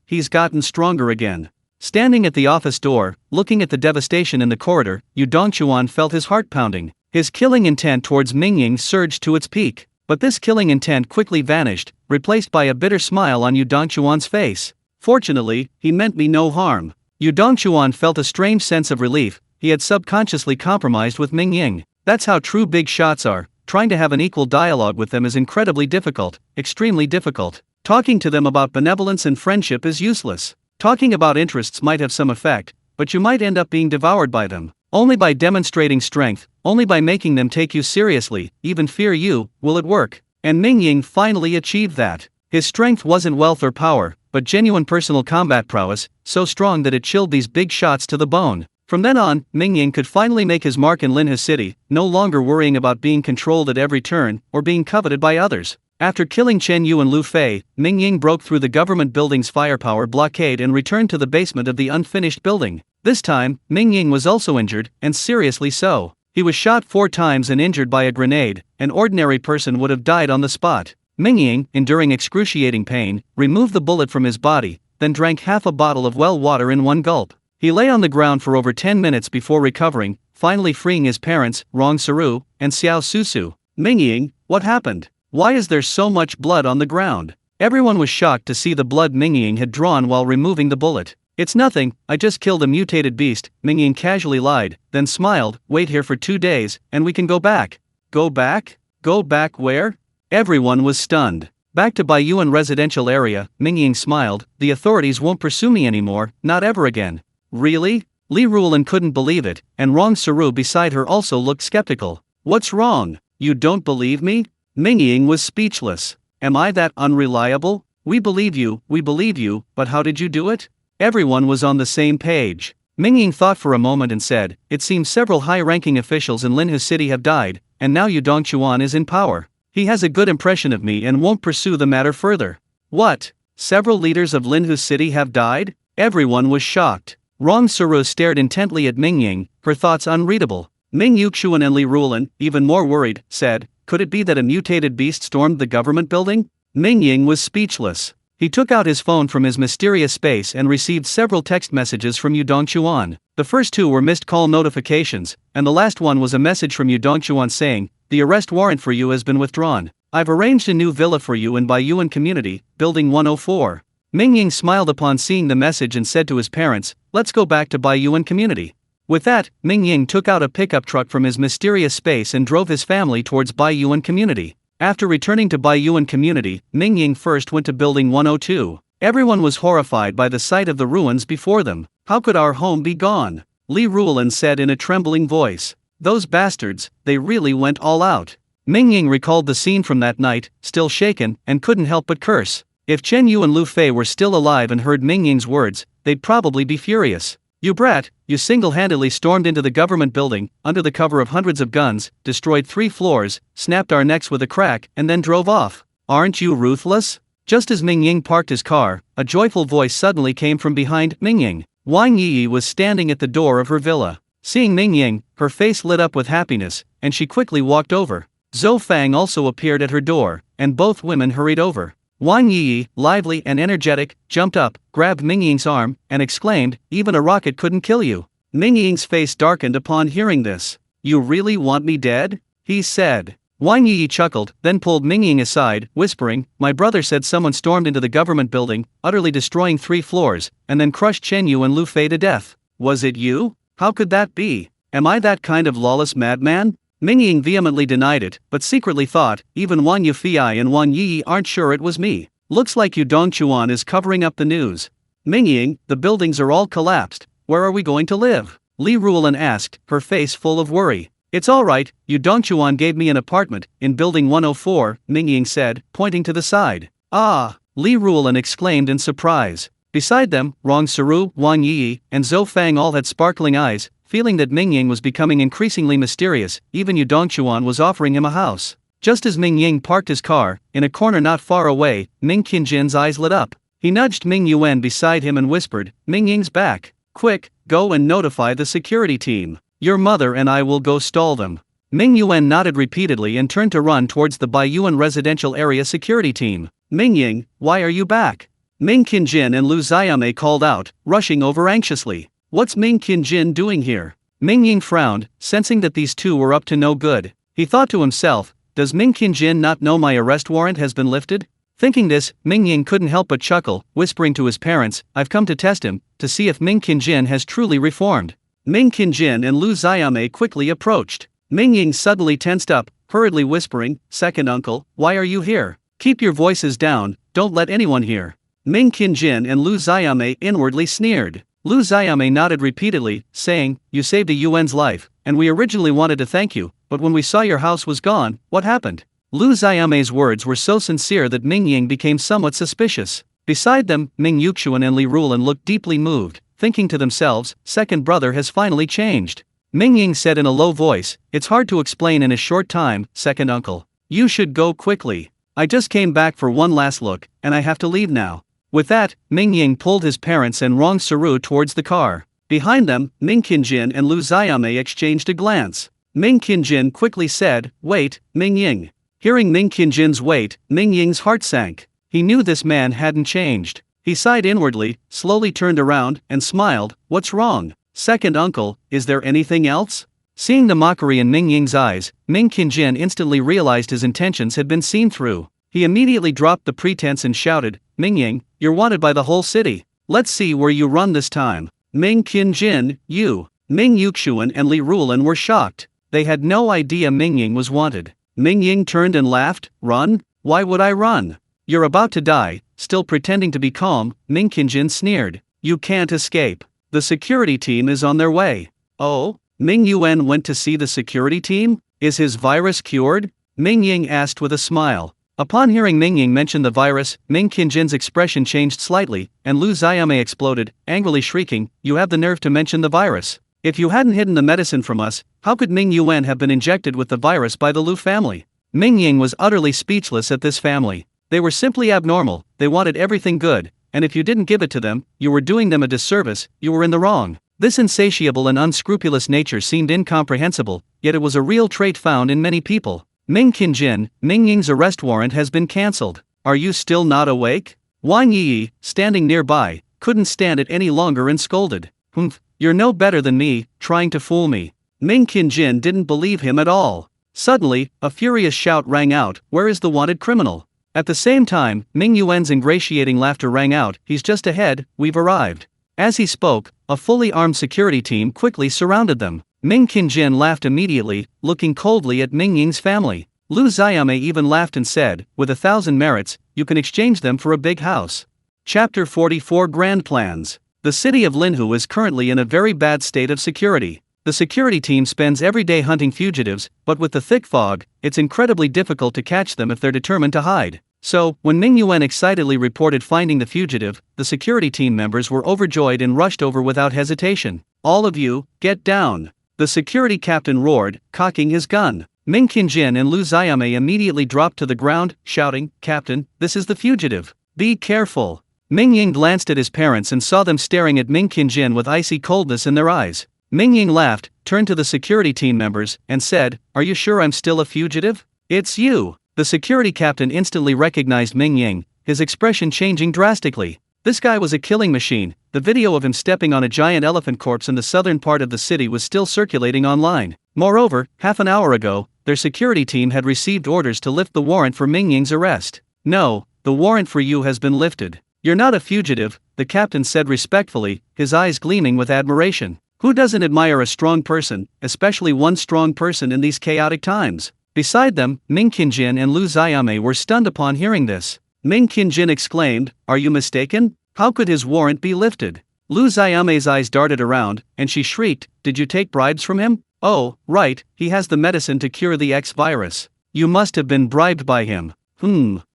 He's gotten stronger again. Standing at the office door, looking at the devastation in the corridor, Yu Dongchuan felt his heart pounding. His killing intent towards Mingying surged to its peak. But this killing intent quickly vanished, replaced by a bitter smile on Yu Dongchuan's face. Fortunately, he meant me no harm. Yu Dongchuan felt a strange sense of relief. He had subconsciously compromised with Mingying. That's how true big shots are. Trying to have an equal dialogue with them is incredibly difficult, extremely difficult. Talking to them about benevolence and friendship is useless. Talking about interests might have some effect, but you might end up being devoured by them. Only by demonstrating strength, only by making them take you seriously, even fear you, will it work. And Mingying finally achieved that. His strength wasn't wealth or power, but genuine personal combat prowess, so strong that it chilled these big shots to the bone. From then on, Mingying could finally make his mark in Linha City, no longer worrying about being controlled at every turn, or being coveted by others. After killing Chen Yu and Lu Fei, Mingying broke through the government building's firepower blockade and returned to the basement of the unfinished building. This time, Mingying was also injured, and seriously so. He was shot 4 times and injured by a grenade. An ordinary person would have died on the spot. Mingying, enduring excruciating pain, removed the bullet from his body, then drank half a bottle of well water in one gulp. He lay on the ground for over 10 minutes before recovering, finally freeing his parents, Rong Saru, and Xiao Susu. Mingying, what happened? Why is there so much blood on the ground? Everyone was shocked to see the blood Mingying had drawn while removing the bullet. It's nothing, I just killed a mutated beast, Mingying casually lied, then smiled. Wait here for 2 days, and we can go back. Go back? Go back where? Everyone was stunned. Back to Baiyuan residential area, Mingying smiled. The authorities won't pursue me anymore, not ever again. Really? Li Ruolin couldn't believe it, and Rong Saru beside her also looked skeptical. What's wrong? You don't believe me? Mingying was speechless. Am I that unreliable? We believe you, but how did you do it? Everyone was on the same page. Mingying thought for a moment and said, it seems several high-ranking officials in Linha City have died, and now Yu Dongchuan is in power. He has a good impression of me and won't pursue the matter further. What? Several leaders of Linha City have died? Everyone was shocked. Rong Saru stared intently at Mingying, her thoughts unreadable. Ming Yuxuan and Li Ruolin, even more worried, said, could it be that a mutated beast stormed the government building? Mingying was speechless. He took out his phone from his mysterious space and received several text messages from Yu Dongchuan. The first 2 were missed call notifications, and the last one was a message from Yu Dongchuan saying, the arrest warrant for you has been withdrawn. I've arranged a new villa for you in Baiyuan Community, Building 104. Mingying smiled upon seeing the message and said to his parents, let's go back to Baiyuan Community. With that, Mingying took out a pickup truck from his mysterious space and drove his family towards Baiyuan Community. After returning to Baiyuan Community, Mingying first went to Building 102. Everyone was horrified by the sight of the ruins before them. How could our home be gone? Li Ruolan said in a trembling voice. Those bastards, they really went all out. Mingying recalled the scene from that night, still shaken, and couldn't help but curse. If Chen Yu and Lu Fei were still alive and heard Mingying's words, they'd probably be furious. You brat, you single-handedly stormed into the government building, under the cover of hundreds of guns, destroyed 3 floors, snapped our necks with a crack, and then drove off. Aren't you ruthless? Just as Mingying parked his car, a joyful voice suddenly came from behind Mingying. Wang Yi was standing at the door of her villa. Seeing Mingying, her face lit up with happiness, and she quickly walked over. Zhou Fang also appeared at her door, and both women hurried over. Wang Yi, lively and energetic, jumped up, grabbed Mingying's arm, and exclaimed, "Even a rocket couldn't kill you." Mingying's face darkened upon hearing this. "You really want me dead?" he said. Wang Yi chuckled, then pulled Mingying aside, whispering, "My brother said someone stormed into the government building, utterly destroying 3 floors, and then crushed Chen Yu and Lu Fei to death. Was it you? How could that be? Am I that kind of lawless madman?" Mingying vehemently denied it, but secretly thought, even Wang Yufei and Wang Yi aren't sure it was me. Looks like Yu Dongchuan is covering up the news. Mingying, the buildings are all collapsed. Where are we going to live? Li Ruolan asked, her face full of worry. It's alright, Yu Dongchuan gave me an apartment, in building 104, Mingying said, pointing to the side. Ah! Li Ruolan exclaimed in surprise. Beside them, Rong Saru, Wang Yi, and Zhou Fang all had sparkling eyes, feeling that Mingying was becoming increasingly mysterious. Even Yu Dongchuan was offering him a house. Just as Mingying parked his car, in a corner not far away, Ming Qinjin's eyes lit up. He nudged Ming Yuan beside him and whispered, "Mingying's back. Quick, go and notify the security team. Your mother and I will go stall them." Ming Yuan nodded repeatedly and turned to run towards the Baiyuan residential area security team. "Mingying, why are you back?" Ming Qinjin and Lu Xiaomei called out, rushing over anxiously. "What's Ming Qinjin doing here?" Mingying frowned, sensing that these two were up to no good. He thought to himself, "Does Ming Qinjin not know my arrest warrant has been lifted?" Thinking this, Mingying couldn't help but chuckle, whispering to his parents, "I've come to test him, to see if Ming Qinjin has truly reformed." Ming Qinjin and Lu Xiaomei quickly approached. Mingying suddenly tensed up, hurriedly whispering, "Second uncle, why are you here? Keep your voices down, don't let anyone hear." Ming Qinjin and Lu Xiaomei inwardly sneered. Lu Xiaomei nodded repeatedly, saying, "You saved a Yuan's life, and we originally wanted to thank you, but when we saw your house was gone, what happened?" Lu Xiaomei's words were so sincere that Mingying became somewhat suspicious. Beside them, Ming Yuxuan and Li Ruolan looked deeply moved, thinking to themselves, "Second brother has finally changed." Mingying said in a low voice, "It's hard to explain in a short time, second uncle. You should go quickly. I just came back for one last look, and I have to leave now." With that, Mingying pulled his parents and Rong Saru towards the car. Behind them, Ming Qinjin and Lu Xiaomei exchanged a glance. Ming Qinjin quickly said, "Wait, Mingying." Hearing Ming Qinjin's wait, Mingying's heart sank. He knew this man hadn't changed. He sighed inwardly, slowly turned around, and smiled. "What's wrong? Second uncle, is there anything else?" Seeing the mockery in Mingying's eyes, Ming Qinjin instantly realized his intentions had been seen through. He immediately dropped the pretense and shouted, "Mingying, you're wanted by the whole city. Let's see where you run this time." Ming Qinjin, you. Ming Yuxuan and Li Ruolan were shocked. They had no idea Mingying was wanted. Mingying turned and laughed, "Run? Why would I run? You're about to die." Still pretending to be calm, Ming Qinjin sneered, "You can't escape. The security team is on their way." "Oh?" Ming Yuan went to see the security team? Is his virus cured? Mingying asked with a smile. Upon hearing Mingying mention the virus, Ming Qinjin's expression changed slightly, and Lu Xiaomei exploded, angrily shrieking, "You have the nerve to mention the virus. If you hadn't hidden the medicine from us, how could Ming Yuan have been injected with the virus by the Lu family?" Mingying was utterly speechless at this family. They were simply abnormal, they wanted everything good, and if you didn't give it to them, you were doing them a disservice, you were in the wrong. This insatiable and unscrupulous nature seemed incomprehensible, yet it was a real trait found in many people. Ming Qinjin, Mingying's arrest warrant has been cancelled. Are you still not awake? Wang Yi, standing nearby, couldn't stand it any longer and scolded. "Humph, you're no better than me, trying to fool me." Ming Qinjin didn't believe him at all. Suddenly, a furious shout rang out, "Where is the wanted criminal?" At the same time, Ming Yuan's ingratiating laughter rang out, "He's just ahead, we've arrived." As he spoke, a fully armed security team quickly surrounded them. Ming Qinjin laughed immediately, looking coldly at Mingying's family. Lu Xiaomei even laughed and said, "With 1,000 merits, you can exchange them for a big house." Chapter 44 Grand Plans. The city of Linhu is currently in a very bad state of security. The security team spends every day hunting fugitives, but with the thick fog, it's incredibly difficult to catch them if they're determined to hide. So, when Mingying excitedly reported finding the fugitive, the security team members were overjoyed and rushed over without hesitation. "All of you, get down!" the security captain roared, cocking his gun. Ming Qingjin and Lu Xiaomei immediately dropped to the ground, shouting, "Captain, this is the fugitive. Be careful." Mingying glanced at his parents and saw them staring at Ming Qingjin with icy coldness in their eyes. Mingying laughed, turned to the security team members, and said, "Are you sure I'm still a fugitive? It's you." The security captain instantly recognized Mingying, his expression changing drastically. This guy was a killing machine. The video of him stepping on a giant elephant corpse in the southern part of the city was still circulating online. Moreover, half an hour ago, their security team had received orders to lift the warrant for Mingying's arrest. "No, the warrant for you has been lifted. You're not a fugitive," the captain said respectfully, his eyes gleaming with admiration. Who doesn't admire a strong person, especially one strong person in these chaotic times? Beside them, Ming Qingjin and Lu Xiaomei were stunned upon hearing this. Ming Qingjin exclaimed, "Are you mistaken? How could his warrant be lifted?" Lu Xiaomei's eyes darted around, and she shrieked, "Did you take bribes from him? Oh, right, he has the medicine to cure the X virus. You must have been bribed by him."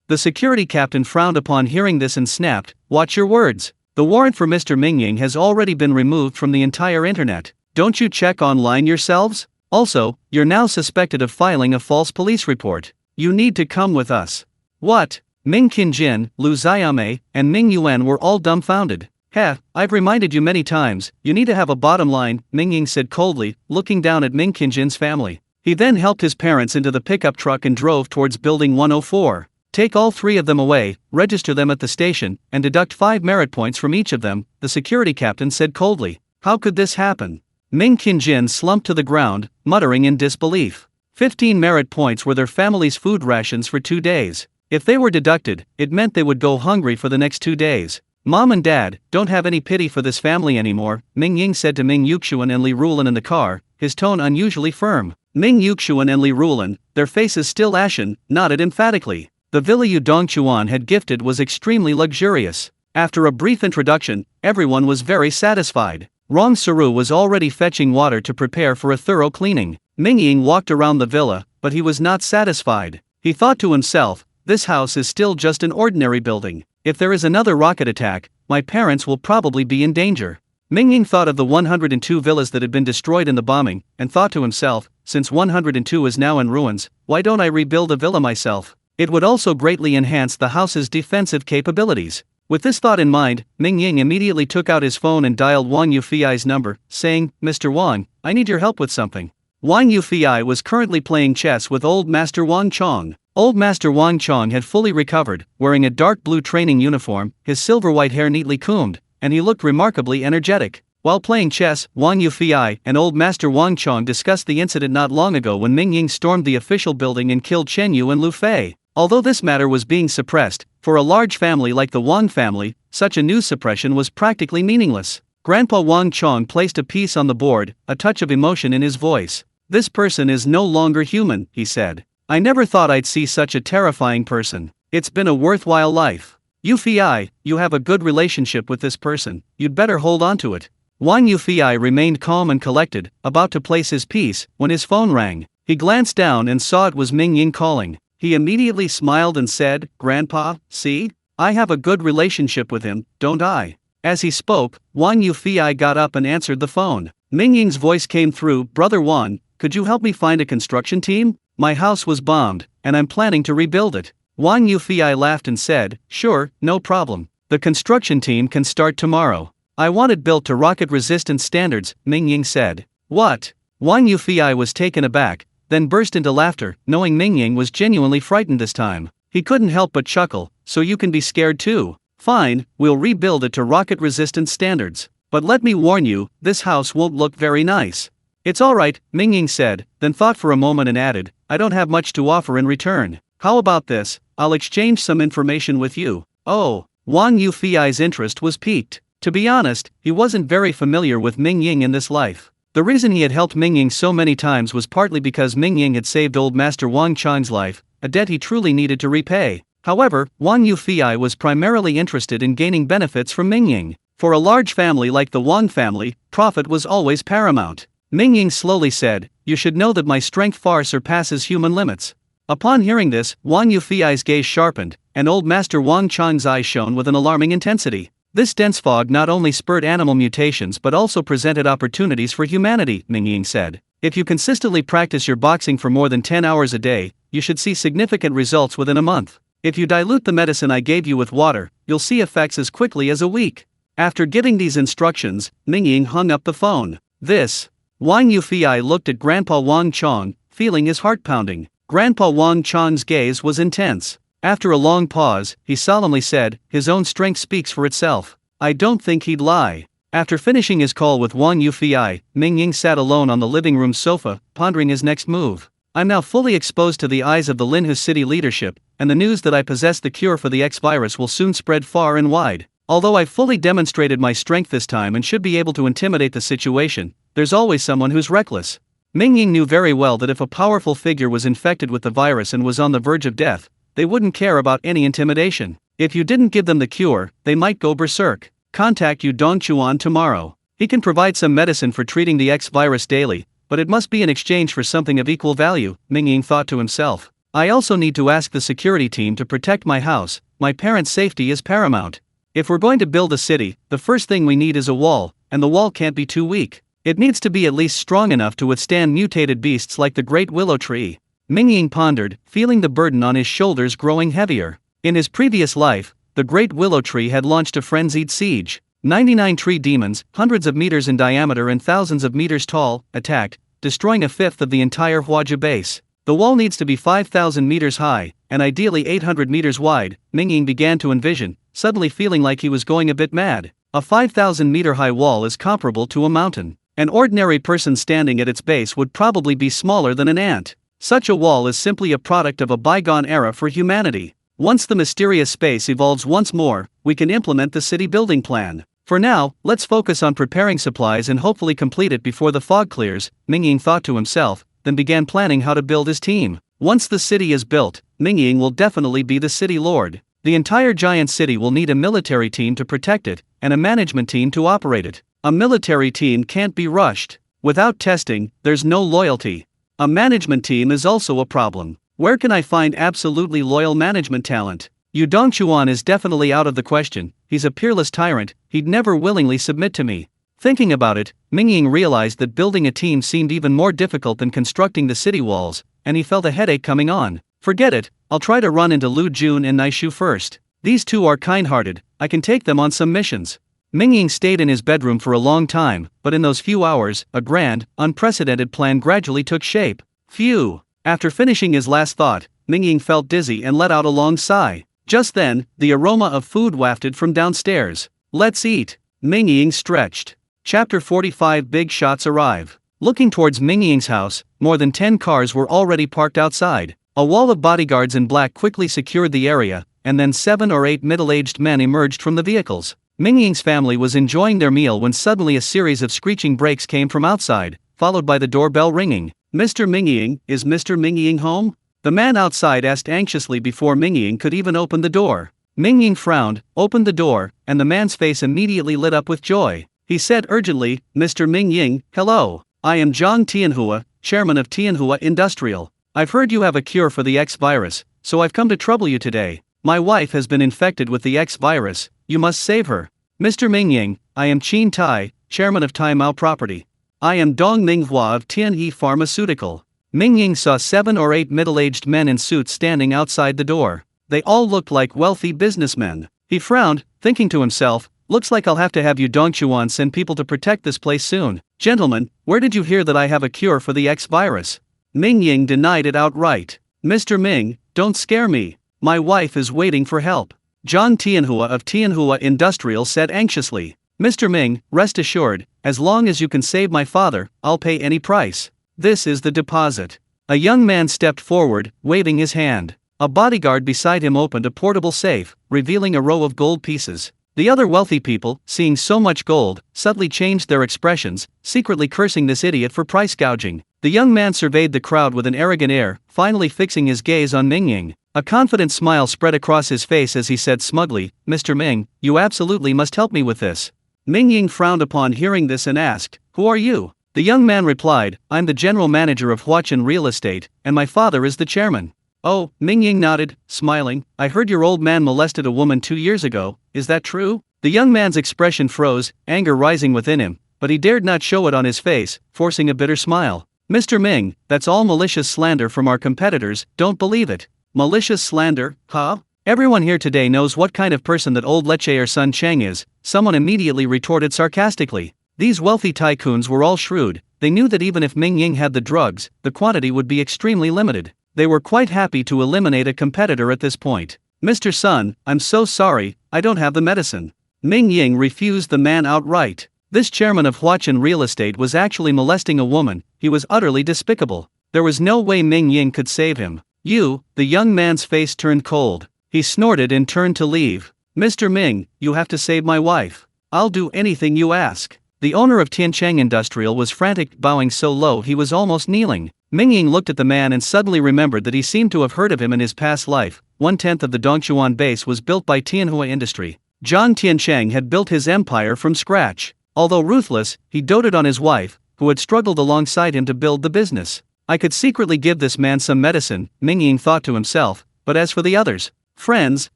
The security captain frowned upon hearing this and snapped, "Watch your words. The warrant for Mr. Mingying has already been removed from the entire internet. Don't you check online yourselves? Also, you're now suspected of filing a false police report. You need to come with us." "What?" Ming Qingjin, Lu Xiaomei, and Ming Yuan were all dumbfounded. I've reminded you many times, you need to have a bottom line," Mingying said coldly, looking down at Ming Qingjin's family. He then helped his parents into the pickup truck and drove towards Building 104. "Take all three of them away, register them at the station, and deduct 5 merit points from each of them," the security captain said coldly. "How could this happen?" Ming Qingjin slumped to the ground, muttering in disbelief. 15 merit points were their family's food rations for 2 days. If they were deducted, it meant they would go hungry for the next 2 days. "Mom and Dad, don't have any pity for this family anymore," Mingying said to Ming Yuxuan and Li Rulan in the car, his tone unusually firm. Ming Yuxuan and Li Rulan, their faces still ashen, nodded emphatically. The villa Yu Dongchuan had gifted was extremely luxurious. After a brief introduction, everyone was very satisfied. Rong Saru was already fetching water to prepare for a thorough cleaning. Mingying walked around the villa, but he was not satisfied. He thought to himself, "This house is still just an ordinary building. If there is another rocket attack, my parents will probably be in danger." Mingying thought of the 102 villas that had been destroyed in the bombing, and thought to himself, "Since 102 is now in ruins, why don't I rebuild a villa myself? It would also greatly enhance the house's defensive capabilities." With this thought in mind, Mingying immediately took out his phone and dialed Wang Yufi's number, saying, "Mr. Wang, I need your help with something." Wang Yufi was currently playing chess with Old Master Wang Chong. Old Master Wang Chong had fully recovered, wearing a dark blue training uniform, his silver-white hair neatly combed, and he looked remarkably energetic. While playing chess, Wang Yufi and Old Master Wang Chong discussed the incident not long ago when Mingying stormed the official building and killed Chen Yu and Lu Fei. Although this matter was being suppressed, for a large family like the Wang family, such a news suppression was practically meaningless. Grandpa Wang Chong placed a piece on the board, a touch of emotion in his voice. "This person is no longer human," he said. "I never thought I'd see such a terrifying person. It's been a worthwhile life. Yufi, you have a good relationship with this person, you'd better hold on to it." Wang Yufi remained calm and collected, about to place his piece, when his phone rang. He glanced down and saw it was Mingying calling. He immediately smiled and said, "Grandpa, see? I have a good relationship with him, don't I?" As he spoke, Wang Yufi got up and answered the phone. Mingying's voice came through, "Brother Wang, could you help me find a construction team? My house was bombed, and I'm planning to rebuild it." Wang Yufi laughed and said, "Sure, no problem. The construction team can start tomorrow. I want it built to rocket-resistant standards," Mingying said. "What?" Wang Yufi was taken aback, then burst into laughter, knowing Mingying was genuinely frightened this time. He couldn't help but chuckle, "So you can be scared too? Fine, we'll rebuild it to rocket-resistant standards. But let me warn you, this house won't look very nice." "It's alright," Mingying said, then thought for a moment and added, "I don't have much to offer in return. How about this, I'll exchange some information with you." Oh, Wang Yufi's interest was piqued. To be honest, he wasn't very familiar with Mingying in this life. The reason he had helped Mingying so many times was partly because Mingying had saved Old Master Wang Chong's life, a debt he truly needed to repay. However, Wang Yufi was primarily interested in gaining benefits from Mingying. For a large family like the Wang family, profit was always paramount. Mingying slowly said, "You should know that my strength far surpasses human limits." Upon hearing this, Wang Yufi's gaze sharpened, and old Master Wang Chang's eyes shone with an alarming intensity. This dense fog not only spurred animal mutations but also presented opportunities for humanity, Mingying said. If you consistently practice your boxing for more than 10 hours a day, you should see significant results within a month. If you dilute the medicine I gave you with water, you'll see effects as quickly as a week. After getting these instructions, Mingying hung up the phone. Wang Yufi looked at Grandpa Wang Chong, feeling his heart pounding. Grandpa Wang Chong's gaze was intense. After a long pause, he solemnly said, "His own strength speaks for itself. I don't think he'd lie." After finishing his call with Wang Yufi, Mingying sat alone on the living room sofa, pondering his next move. "I'm now fully exposed to the eyes of the Linhu city leadership, and the news that I possess the cure for the X virus will soon spread far and wide. Although I've fully demonstrated my strength this time and should be able to intimidate the situation, there's always someone who's reckless." Mingying knew very well that if a powerful figure was infected with the virus and was on the verge of death, they wouldn't care about any intimidation. If you didn't give them the cure, they might go berserk. "Contact Yu Dongchuan tomorrow. He can provide some medicine for treating the X virus daily, but it must be in exchange for something of equal value," Mingying thought to himself. "I also need to ask the security team to protect my house. My parents' safety is paramount. If we're going to build a city, the first thing we need is a wall, and the wall can't be too weak. It needs to be at least strong enough to withstand mutated beasts like the great willow tree." Mingying pondered, feeling the burden on his shoulders growing heavier. In his previous life, the great willow tree had launched a frenzied siege. 99 tree demons, hundreds of meters in diameter and thousands of meters tall, attacked, destroying a fifth of the entire Huaja base. The wall needs to be 5,000 meters high, and ideally 800 meters wide, Mingying began to envision, suddenly feeling like he was going a bit mad. A 5,000-meter high wall is comparable to a mountain. An ordinary person standing at its base would probably be smaller than an ant. Such a wall is simply a product of a bygone era for humanity. Once the mysterious space evolves once more, we can implement the city building plan. For now, let's focus on preparing supplies and hopefully complete it before the fog clears, Mingying thought to himself, then began planning how to build his team. Once the city is built, Mingying will definitely be the city lord. The entire giant city will need a military team to protect it, and a management team to operate it. A military team can't be rushed. Without testing, there's no loyalty. A management team is also a problem. Where can I find absolutely loyal management talent? Yu Dongchuan is definitely out of the question. He's a peerless tyrant, he'd never willingly submit to me. Thinking about it, Mingying realized that building a team seemed even more difficult than constructing the city walls, and he felt a headache coming on. Forget it, I'll try to run into Lu Jun and Naishu first. These two are kind-hearted, I can take them on some missions. Mingying stayed in his bedroom for a long time, but in those few hours, a grand, unprecedented plan gradually took shape. Phew! After finishing his last thought, Mingying felt dizzy and let out a long sigh. Just then, the aroma of food wafted from downstairs. "Let's eat." Mingying stretched. Chapter 45. Big shots arrive. Looking towards Mingying's house, more than 10 cars were already parked outside. A wall of bodyguards in black quickly secured the area, and then 7 or 8 middle-aged men emerged from the vehicles. Mingying's family was enjoying their meal when suddenly a series of screeching brakes came from outside, followed by the doorbell ringing. "Mr. Mingying, is Mr. Mingying home?" The man outside asked anxiously before Mingying could even open the door. Mingying frowned, opened the door, and the man's face immediately lit up with joy. He said urgently, "Mr. Mingying, hello. I am Zhang Tianhua, chairman of Tianhua Industrial. I've heard you have a cure for the X virus, so I've come to trouble you today. My wife has been infected with the X virus, you must save her." "Mr. Mingying, I am Qin Tai, chairman of Tai Mao Property. I am Dong Minghua of Tianhe Pharmaceutical." Mingying saw 7 or 8 middle-aged men in suits standing outside the door. They all looked like wealthy businessmen. He frowned, thinking to himself, "Looks like I'll have to have Yu Dongchuan send people to protect this place soon. Gentlemen, where did you hear that I have a cure for the X virus?" Mingying denied it outright. "Mr. Ming, don't scare me. My wife is waiting for help." Zhang Tianhua of Tianhua Industrial said anxiously. "Mr. Ming, rest assured, as long as you can save my father, I'll pay any price. This is the deposit." A young man stepped forward, waving his hand. A bodyguard beside him opened a portable safe, revealing a row of gold pieces. The other wealthy people, seeing so much gold, suddenly changed their expressions, secretly cursing this idiot for price gouging. The young man surveyed the crowd with an arrogant air, finally fixing his gaze on Mingying. A confident smile spread across his face as he said smugly, "Mr. Ming, you absolutely must help me with this. Mingying frowned upon hearing this and asked, "Who are you?" The young man replied, "I'm the general manager of Huachin Real Estate, and my father is the chairman." "Oh," Mingying nodded, smiling, "I heard your old man molested a woman 2 years ago, is that true?" The young man's expression froze, anger rising within him, but he dared not show it on his face, forcing a bitter smile. "Mr. Ming, that's all malicious slander from our competitors, don't believe it." "Malicious slander, huh? Everyone here today knows what kind of person that old Leche or Sun Cheng is," someone immediately retorted sarcastically. These wealthy tycoons were all shrewd, they knew that even if Mingying had the drugs, the quantity would be extremely limited. They were quite happy to eliminate a competitor at this point. "Mr. Sun, I'm so sorry, I don't have the medicine." Mingying refused the man outright. This chairman of Huachin Real Estate was actually molesting a woman, he was utterly despicable. There was no way Mingying could save him. "You," the young man's face turned cold. He snorted and turned to leave. "Mr. Ming, you have to save my wife. I'll do anything you ask." The owner of Tiancheng Industrial was frantic, bowing so low he was almost kneeling. Mingying looked at the man and suddenly remembered that he seemed to have heard of him in his past life. 1/10 of the Dongchuan base was built by Tianhua Industry. Zhang Tiancheng had built his empire from scratch. Although ruthless, he doted on his wife, who had struggled alongside him to build the business. "I could secretly give this man some medicine," Mingying thought to himself, "but as for the others, friends,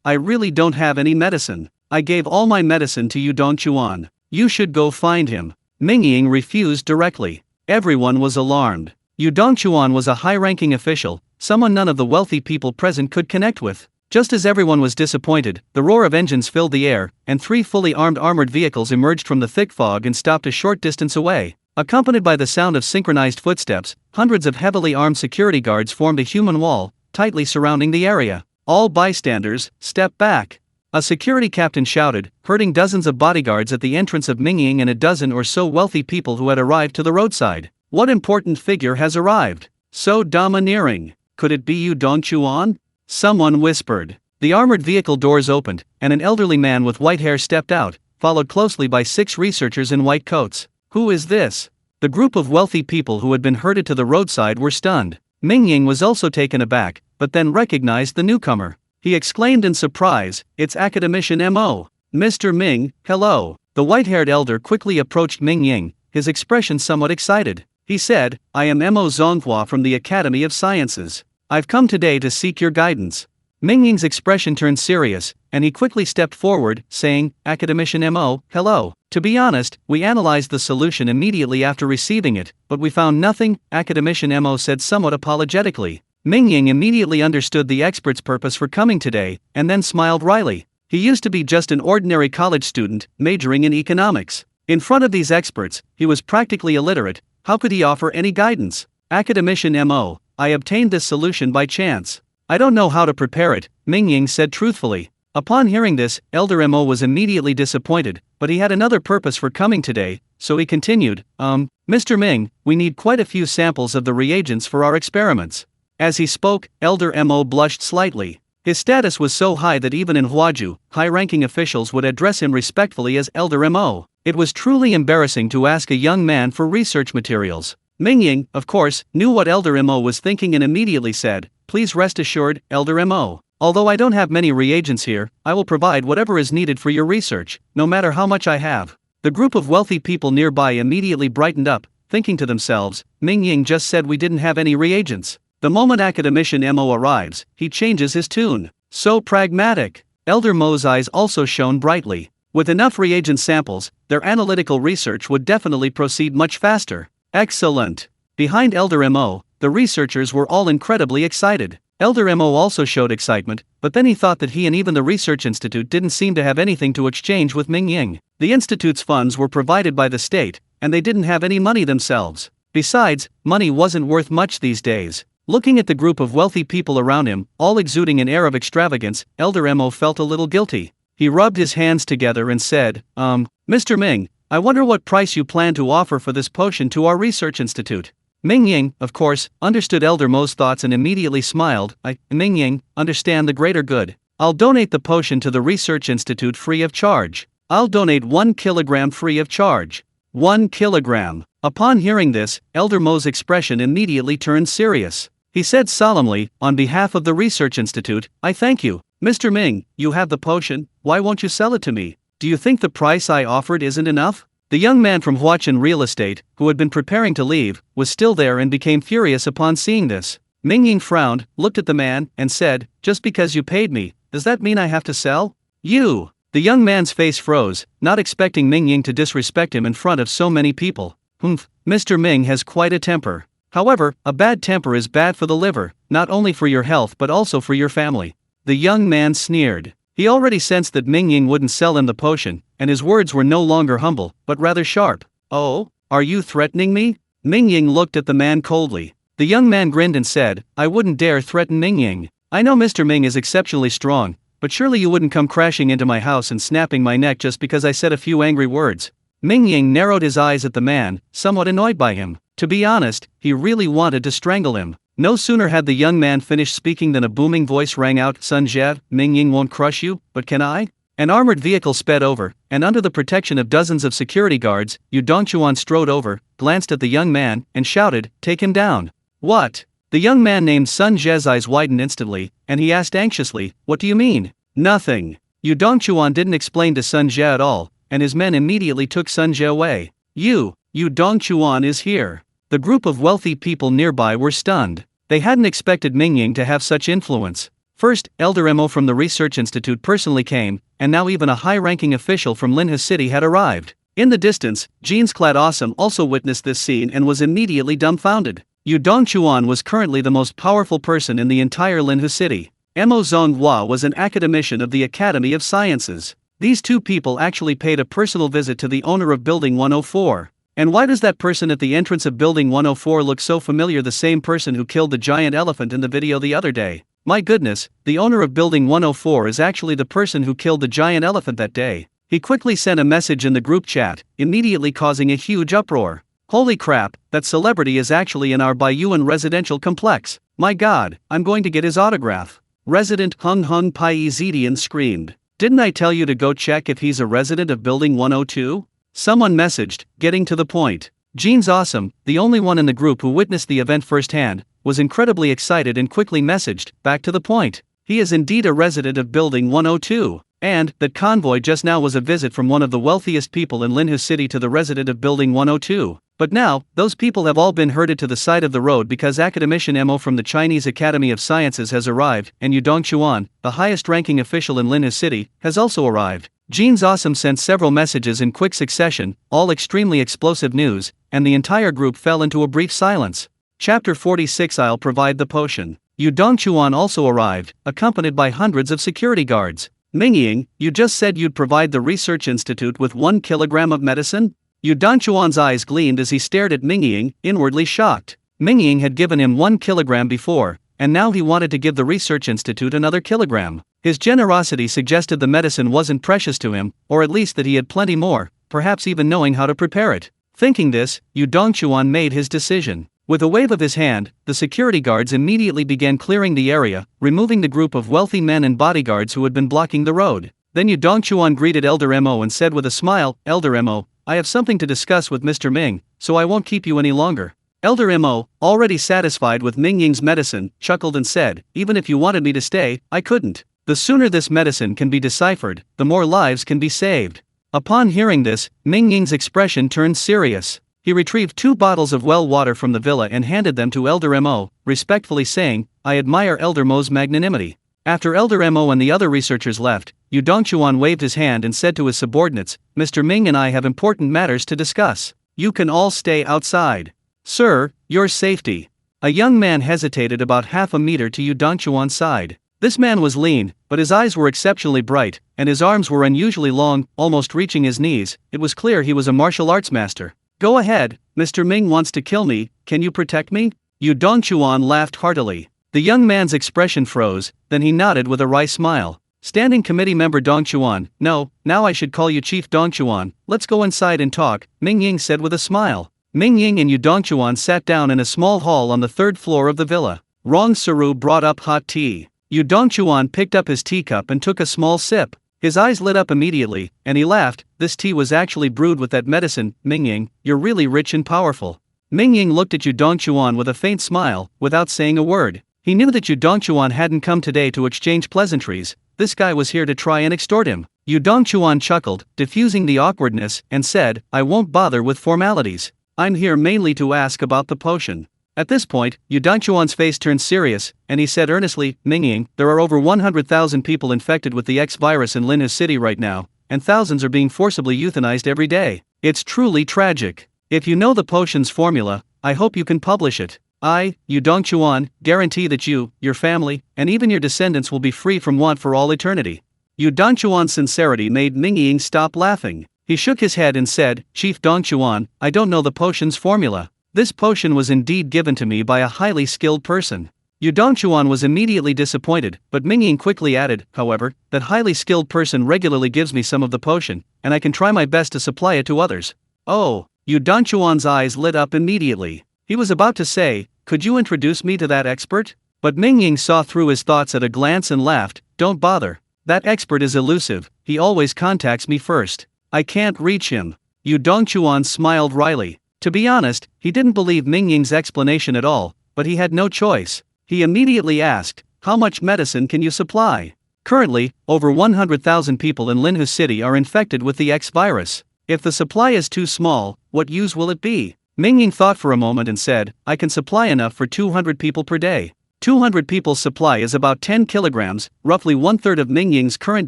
I really don't have any medicine. I gave all my medicine to you Dongchuan. You should go find him." Mingying refused directly. Everyone was alarmed. Yu Dongchuan was a high-ranking official, someone none of the wealthy people present could connect with. Just as everyone was disappointed, the roar of engines filled the air, and 3 fully armed armored vehicles emerged from the thick fog and stopped a short distance away. Accompanied by the sound of synchronized footsteps, hundreds of heavily armed security guards formed a human wall, tightly surrounding the area. "All bystanders, step back," a security captain shouted, herding dozens of bodyguards at the entrance of Mingying and a dozen or so wealthy people who had arrived to the roadside. "What important figure has arrived? So domineering. Could it be you Dongchuan?" Someone whispered. The armored vehicle doors opened, and an elderly man with white hair stepped out, followed closely by 6 researchers in white coats. "Who is this?" The group of wealthy people who had been herded to the roadside were stunned. Mingying was also taken aback, but then recognized the newcomer. He exclaimed in surprise, "It's Academician M.O. Mr. Ming, hello." The white-haired elder quickly approached Mingying, his expression somewhat excited. He said, "I am M.O. Zonghua from the Academy of Sciences. I've come today to seek your guidance." Mingying's expression turned serious, and he quickly stepped forward, saying, "Academician M.O., hello. To be honest, we analyzed the solution immediately after receiving it, but we found nothing," Academician M.O. said somewhat apologetically. Mingying immediately understood the expert's purpose for coming today, and then smiled wryly. He used to be just an ordinary college student, majoring in economics. In front of these experts, he was practically illiterate. How could he offer any guidance? "Academician M.O., I obtained this solution by chance. I don't know how to prepare it," Mingying said truthfully. Upon hearing this, Elder M.O. was immediately disappointed, but he had another purpose for coming today, so he continued, Mr. Ming, we need quite a few samples of the reagents for our experiments." As he spoke, Elder M.O. blushed slightly. His status was so high that even in Huaju, high-ranking officials would address him respectfully as Elder M.O. It was truly embarrassing to ask a young man for research materials. Mingying, of course, knew what Elder M.O. was thinking and immediately said, "Please rest assured, Elder M.O. Although I don't have many reagents here, I will provide whatever is needed for your research, no matter how much I have." The group of wealthy people nearby immediately brightened up, thinking to themselves, Mingying just said we didn't have any reagents. The moment Academician M.O. arrives, he changes his tune. So pragmatic. Elder Mo's eyes also shone brightly. With enough reagent samples, their analytical research would definitely proceed much faster. Excellent. Behind Elder M.O., the researchers were all incredibly excited. Elder M.O. also showed excitement, but then he thought that he and even the research institute didn't seem to have anything to exchange with Mingying. The institute's funds were provided by the state, and they didn't have any money themselves. Besides, money wasn't worth much these days. Looking at the group of wealthy people around him, all exuding an air of extravagance, Elder M.O. felt a little guilty. He rubbed his hands together and said, Mr. Ming, I wonder what price you plan to offer for this potion to our research institute." Mingying, of course, understood Elder Mo's thoughts and immediately smiled. Mingying, understand the greater good. I'll donate the potion to the research institute free of charge. I'll donate 1 kilogram free of charge. 1 kilogram. Upon hearing this, Elder Mo's expression immediately turned serious. He said solemnly, "On behalf of the research institute, I thank you. Mr. Ming, you have the potion, why won't you sell it to me?" do you think the price I offered isn't enough? The young man from Huachin Real Estate, who had been preparing to leave, was still there and became furious upon seeing this. Mingying frowned, looked at the man, and said, "Just because you paid me, does that mean I have to sell? You!" The young man's face froze, not expecting Mingying to disrespect him in front of so many people. Humph, Mr. Ming has quite a temper. However, a bad temper is bad for the liver, not only for your health but also for your family. The young man sneered. He already sensed that Mingying wouldn't sell him the potion, and his words were no longer humble, but rather sharp. "Oh, are you threatening me?" Mingying looked at the man coldly. The young man grinned and said, "I wouldn't dare threaten Mingying. I know Mr. Ming is exceptionally strong, but surely you wouldn't come crashing into my house and snapping my neck just because I said a few angry words." Mingying narrowed his eyes at the man, somewhat annoyed by him. To be honest, he really wanted to strangle him. No sooner had the young man finished speaking than a booming voice rang out, "Sun Jie, Mingying won't crush you, but can I?" An armored vehicle sped over, and under the protection of dozens of security guards, Yu Dongchuan strode over, glanced at the young man, and shouted, "Take him down." "What?" The young man named Sun Jie's eyes widened instantly, and he asked anxiously, "What do you mean?" "Nothing." Yu Dongchuan didn't explain to Sun Jie at all, and his men immediately took Sun Jie away. Yu Dongchuan is here." The group of wealthy people nearby were stunned. They hadn't expected Mingying to have such influence. First, Elder Mo from the Research Institute personally came, and now even a high-ranking official from Linhe City had arrived. In the distance, jeans-clad Awesome also witnessed this scene and was immediately dumbfounded. Yu Dongchuan was currently the most powerful person in the entire Linhe City. Mo Zonghua was an academician of the Academy of Sciences. These two people actually paid a personal visit to the owner of Building 104. And why does that person at the entrance of Building 104 look so familiar? The same person who killed the giant elephant in the video the other day. My goodness, the owner of Building 104 is actually the person who killed the giant elephant that day. He quickly sent a message in the group chat, immediately causing a huge uproar. Holy crap, that celebrity is actually in our Baiyuan residential complex. My god, I'm going to get his autograph. Resident Hung Hung Pai Zedian screamed. "Didn't I tell you to go check if he's a resident of Building 102? Someone messaged, getting to the point. Jeans Awesome, the only one in the group who witnessed the event firsthand, was incredibly excited and quickly messaged, back to the point. He is indeed a resident of Building 102. And that convoy just now was a visit from one of the wealthiest people in Linhe City to the resident of Building 102. But now, those people have all been herded to the side of the road because academician Mo from the Chinese Academy of Sciences has arrived, and Yu Dongchuan, the highest-ranking official in Linhe City, has also arrived." Jeans Awesome sent several messages in quick succession, all extremely explosive news, and the entire group fell into a brief silence. Chapter 46. I'll provide the potion. Yu Dongchuan also arrived, accompanied by hundreds of security guards. "Mingying, you just said you'd provide the Research Institute with 1 kilogram of medicine?" Yu Dongchuan's eyes gleamed as he stared at Mingying, inwardly shocked. Mingying had given him 1 kilogram before, and now he wanted to give the Research Institute another kilogram. His generosity suggested the medicine wasn't precious to him, or at least that he had plenty more, perhaps even knowing how to prepare it. Thinking this, Yu Dongchuan made his decision. With a wave of his hand, the security guards immediately began clearing the area, removing the group of wealthy men and bodyguards who had been blocking the road. Then Yu Dongchuan greeted Elder Mo and said with a smile, "Elder Mo, I have something to discuss with Mr. Ming, so I won't keep you any longer." Elder Mo, already satisfied with Mingying's medicine, chuckled and said, "Even if you wanted me to stay, I couldn't. The sooner this medicine can be deciphered, the more lives can be saved." Upon hearing this, Mingying's expression turned serious. He retrieved 2 bottles of well water from the villa and handed them to Elder Mo, respectfully saying, "I admire Elder Mo's magnanimity." After Elder Mo and the other researchers left, Yu Dongchuan waved his hand and said to his subordinates, "Mr. Ming and I have important matters to discuss. You can all stay outside." "Sir, your safety." A young man hesitated about half a meter to Yu Dongchuan's side. This man was lean, but his eyes were exceptionally bright, and his arms were unusually long, almost reaching his knees. It was clear he was a martial arts master. "Go ahead, Mr. Ming wants to kill me, can you protect me?" Yu Dongchuan laughed heartily. The young man's expression froze, then he nodded with a wry smile. Standing Committee Member Dongchuan, "No, now I should call you Chief Dongchuan, let's go inside and talk," Mingying said with a smile. Mingying and Yu Dongchuan sat down in a small hall on the 3rd floor of the villa. Rong Saru brought up hot tea. Yu Dongchuan picked up his teacup and took a small sip. His eyes lit up immediately, and he laughed. "This tea was actually brewed with that medicine, Mingying, you're really rich and powerful." Mingying looked at Yu Dongchuan with a faint smile, without saying a word. He knew that Yu Dongchuan hadn't come today to exchange pleasantries. This guy was here to try and extort him. Yu Dongchuan chuckled, diffusing the awkwardness, and said, I won't bother with formalities. I'm here mainly to ask about the potion. At this point, Yu Dongchuan's face turned serious, and he said earnestly, Mingying, there are over 100,000 people infected with the X virus in Linhu City right now, and thousands are being forcibly euthanized every day. It's truly tragic. If you know the potion's formula, I hope you can publish it. I, Yu Dongchuan, guarantee that you, your family, and even your descendants will be free from want for all eternity. Yu Dongchuan's sincerity made Mingying stop laughing. He shook his head and said, Chief Dongchuan, I don't know the potion's formula. This potion was indeed given to me by a highly skilled person. Yu Dongchuan was immediately disappointed, but Mingying quickly added, however, that highly skilled person regularly gives me some of the potion, and I can try my best to supply it to others. Oh, Yu Dongchuan's eyes lit up immediately. He was about to say, could you introduce me to that expert? But Mingying saw through his thoughts at a glance and laughed, don't bother. That expert is elusive, he always contacts me first. I can't reach him. Yu Dongchuan smiled wryly. To be honest, he didn't believe Mingying's explanation at all, but he had no choice. He immediately asked, how much medicine can you supply? Currently, over 100,000 people in Linhu City are infected with the X virus. If the supply is too small, what use will it be? Mingying thought for a moment and said, I can supply enough for 200 people per day. 200 people's supply is about 10 kilograms, roughly one-third of Mingying's current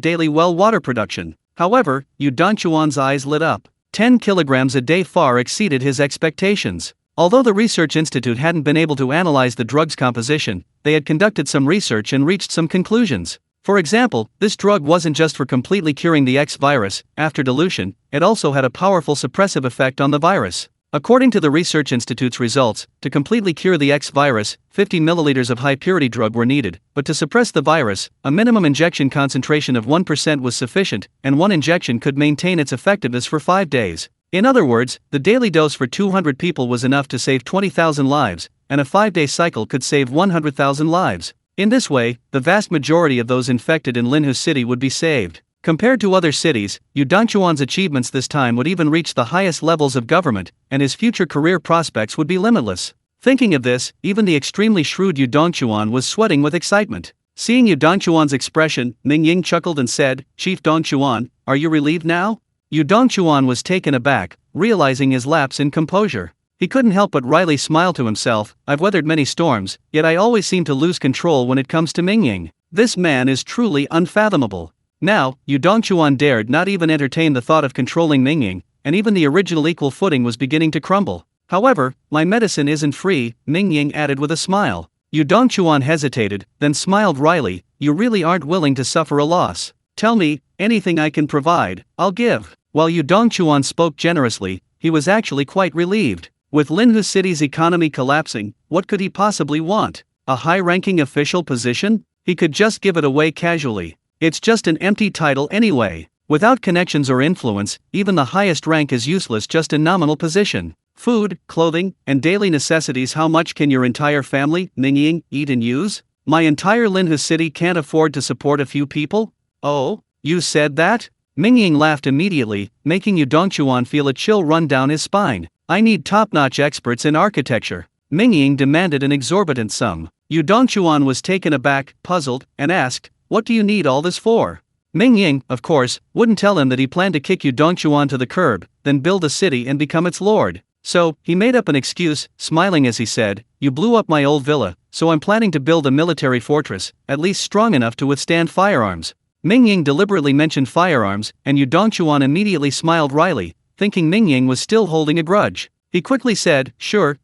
daily well water production. However, Yu Dongchuan's eyes lit up. 10 kilograms a day far exceeded his expectations. Although the research institute hadn't been able to analyze the drug's composition, they had conducted some research and reached some conclusions. For example, this drug wasn't just for completely curing the X virus, after dilution, it also had a powerful suppressive effect on the virus. According to the Research Institute's results, to completely cure the X virus, 50 milliliters of high-purity drug were needed, but to suppress the virus, a minimum injection concentration of 1% was sufficient, and one injection could maintain its effectiveness for 5 days. In other words, the daily dose for 200 people was enough to save 20,000 lives, and a 5-day cycle could save 100,000 lives. In this way, the vast majority of those infected in Linhu City would be saved. Compared to other cities, Yu Dongchuan's achievements this time would even reach the highest levels of government, and his future career prospects would be limitless. Thinking of this, even the extremely shrewd Yu Dongchuan was sweating with excitement. Seeing Yu Dongchuan's expression, Mingying chuckled and said, Chief Dongchuan, are you relieved now? Yu Dongchuan was taken aback, realizing his lapse in composure. He couldn't help but wryly smile to himself, I've weathered many storms, yet I always seem to lose control when it comes to Mingying. This man is truly unfathomable. Now, Yu Dongchuan dared not even entertain the thought of controlling Mingying, and even the original equal footing was beginning to crumble. However, my medicine isn't free, Mingying added with a smile. Yu Dongchuan hesitated, then smiled wryly, you really aren't willing to suffer a loss. Tell me, anything I can provide, I'll give. While Yu Dongchuan spoke generously, he was actually quite relieved. With Linhu City's economy collapsing, what could he possibly want? A high-ranking official position? He could just give it away casually. It's just an empty title anyway. Without connections or influence, even the highest rank is useless just in nominal position. Food, clothing, and daily necessities. How much can your entire family, Mingying, eat and use? My entire Linhu City can't afford to support a few people? Oh, you said that? Mingying laughed immediately, making Yu Dongchuan feel a chill run down his spine. I need top-notch experts in architecture. Mingying demanded an exorbitant sum. Yu Dongchuan was taken aback, puzzled, and asked, what do you need all this for? Mingying, of course, wouldn't tell him that he planned to kick Yu Dongchuan to the curb, then build a city and become its lord. So, he made up an excuse, smiling as he said, you blew up my old villa, so I'm planning to build a military fortress, at least strong enough to withstand firearms. Mingying deliberately mentioned firearms, and Yu Dongchuan immediately smiled wryly, thinking Mingying was still holding a grudge. He quickly said, sure,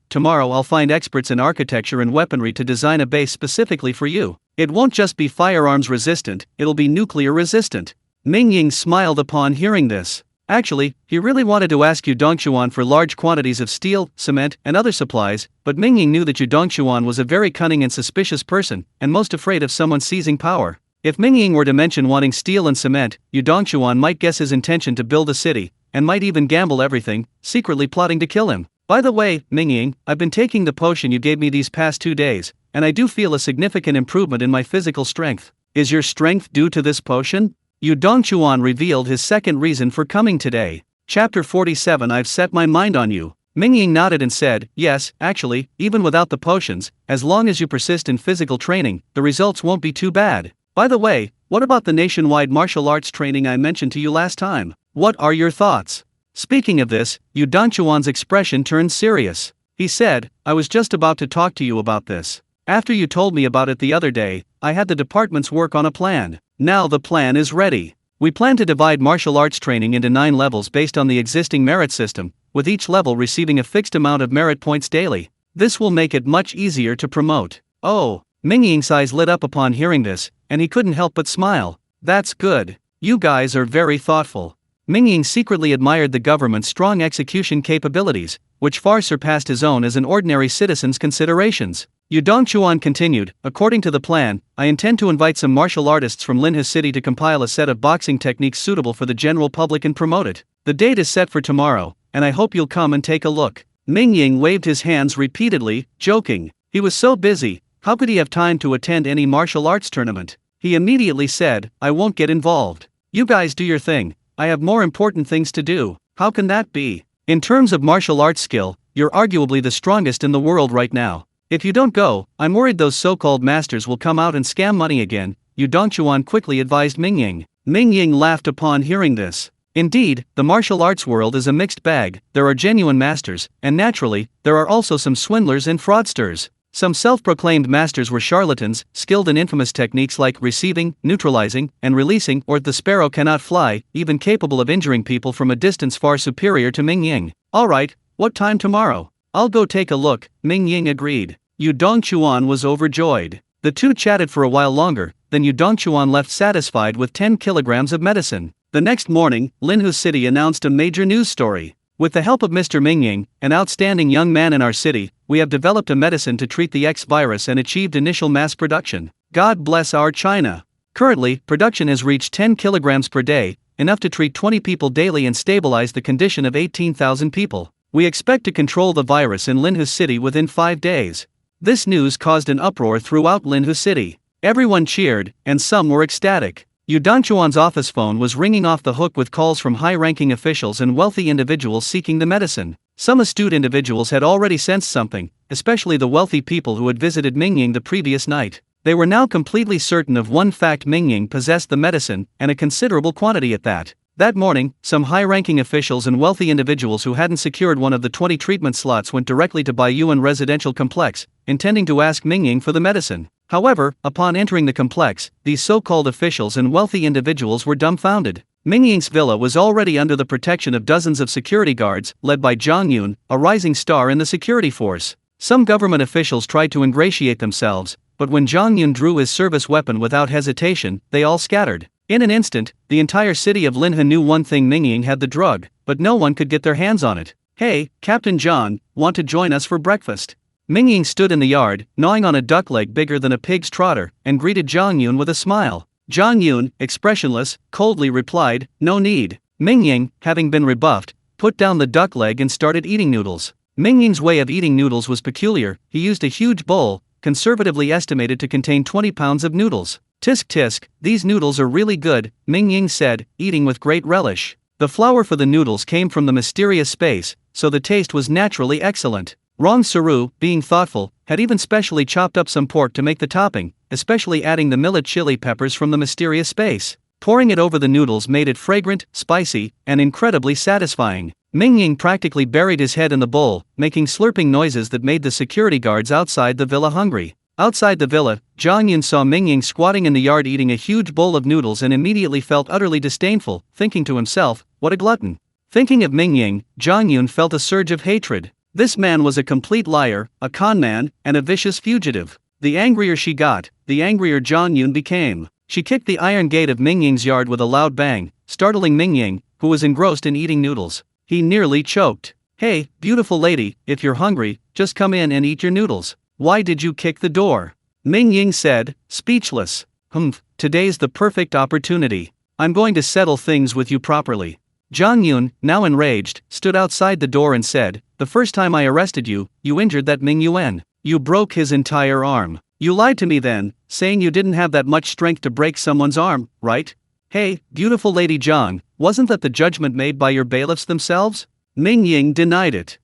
tomorrow I'll find experts in architecture and weaponry to design a base specifically for you. It won't just be firearms resistant, it'll be nuclear resistant. Mingying smiled upon hearing this. Actually, he really wanted to ask Yu Dongchuan for large quantities of steel, cement, and other supplies, but Mingying knew that Yu Dongchuan was a very cunning and suspicious person, and most afraid of someone seizing power. If Mingying were to mention wanting steel and cement, Yu Dongchuan might guess his intention to build a city, and might even gamble everything, secretly plotting to kill him. By the way, Mingying, I've been taking the potion you gave me these past 2 days, and I do feel a significant improvement in my physical strength. Is your strength due to this potion? Yu Dongchuan revealed his second reason for coming today. Chapter 47. I've set my mind on you. Mingying nodded and said, yes, actually, even without the potions, as long as you persist in physical training, the results won't be too bad. By the way, what about the nationwide martial arts training I mentioned to you last time? What are your thoughts? Speaking of this, Yu Dongchuan's expression turned serious. He said, I was just about to talk to you about this. After you told me about it the other day, I had the departments work on a plan. Now the plan is ready. We plan to divide martial arts training into 9 levels based on the existing merit system, with each level receiving a fixed amount of merit points daily. This will make it much easier to promote. Oh, Mingying's eyes lit up upon hearing this, and he couldn't help but smile. That's good. You guys are very thoughtful. Mingying secretly admired the government's strong execution capabilities, which far surpassed his own as an ordinary citizen's considerations. Yu Dongchuan continued, according to the plan, I intend to invite some martial artists from Linha City to compile a set of boxing techniques suitable for the general public and promote it. The date is set for tomorrow, and I hope you'll come and take a look. Mingying waved his hands repeatedly, joking. He was so busy, how could he have time to attend any martial arts tournament? He immediately said, I won't get involved. You guys do your thing. I have more important things to do. How can that be? In terms of martial arts skill, you're arguably the strongest in the world right now. If you don't go, I'm worried those so-called masters will come out and scam money again, Yu Dongchuan quickly advised Mingying. Mingying laughed upon hearing this. Indeed, the martial arts world is a mixed bag. There are genuine masters, and naturally, there are also some swindlers and fraudsters. Some self-proclaimed masters were charlatans, skilled in infamous techniques like receiving, neutralizing, and releasing, or the sparrow cannot fly, even capable of injuring people from a distance far superior to Mingying. Alright, what time tomorrow? I'll go take a look, Mingying agreed. Yu Dongchuan was overjoyed. The two chatted for a while longer, then Yu Dongchuan left satisfied with 10 kilograms of medicine. The next morning, Linhu City announced a major news story. With the help of Mr. Mingying, an outstanding young man in our city, we have developed a medicine to treat the X virus and achieved initial mass production. God bless our China. Currently, production has reached 10 kilograms per day, enough to treat 20 people daily and stabilize the condition of 18,000 people. We expect to control the virus in Linhu City within 5 days. This news caused an uproar throughout Linhu City. Everyone cheered, and some were ecstatic. Yu Dongchuan's office phone was ringing off the hook with calls from high-ranking officials and wealthy individuals seeking the medicine. Some astute individuals had already sensed something, especially the wealthy people who had visited Mingying the previous night. They were now completely certain of one fact: Mingying possessed the medicine, and a considerable quantity at that. That morning, some high-ranking officials and wealthy individuals who hadn't secured one of the 20 treatment slots went directly to Baiyuan Residential Complex, intending to ask Mingying for the medicine. However, upon entering the complex, these so-called officials and wealthy individuals were dumbfounded. Mingying's villa was already under the protection of dozens of security guards, led by Zhang Yun, a rising star in the security force. Some government officials tried to ingratiate themselves, but when Zhang Yun drew his service weapon without hesitation, they all scattered. In an instant, the entire city of Linha knew one thing: Mingying had the drug, but no one could get their hands on it. Hey, Captain John, want to join us for breakfast? Mingying stood in the yard, gnawing on a duck leg bigger than a pig's trotter, and greeted Zhang Yun with a smile. Zhang Yun, expressionless, coldly replied, no need. Mingying, having been rebuffed, put down the duck leg and started eating noodles. Mingying's way of eating noodles was peculiar. He used a huge bowl, conservatively estimated to contain 20 pounds of noodles. Tisk tisk, these noodles are really good, Mingying said, eating with great relish. The flour for the noodles came from the mysterious space, so the taste was naturally excellent. Rong Saru, being thoughtful, had even specially chopped up some pork to make the topping, especially adding the millet chili peppers from the mysterious space. Pouring it over the noodles made it fragrant, spicy, and incredibly satisfying. Mingying practically buried his head in the bowl, making slurping noises that made the security guards outside the villa hungry. Outside the villa, Zhang Yun saw Mingying squatting in the yard eating a huge bowl of noodles and immediately felt utterly disdainful, thinking to himself, what a glutton. Thinking of Mingying, Zhang Yun felt a surge of hatred. This man was a complete liar, a conman, and a vicious fugitive. The angrier she got, the angrier Zhang Yun became. She kicked the iron gate of Mingying's yard with a loud bang, startling Mingying, who was engrossed in eating noodles. He nearly choked. Hey, beautiful lady, if you're hungry, just come in and eat your noodles. Why did you kick the door? Mingying said, speechless. Today's the perfect opportunity. I'm going to settle things with you properly. Zhang Yun, now enraged, stood outside the door and said, the first time I arrested you, you injured that Ming Yuan. You broke his entire arm. You lied to me then, saying you didn't have that much strength to break someone's arm, right? Hey, beautiful lady Zhang, wasn't that the judgment made by your bailiffs themselves? Mingying denied it.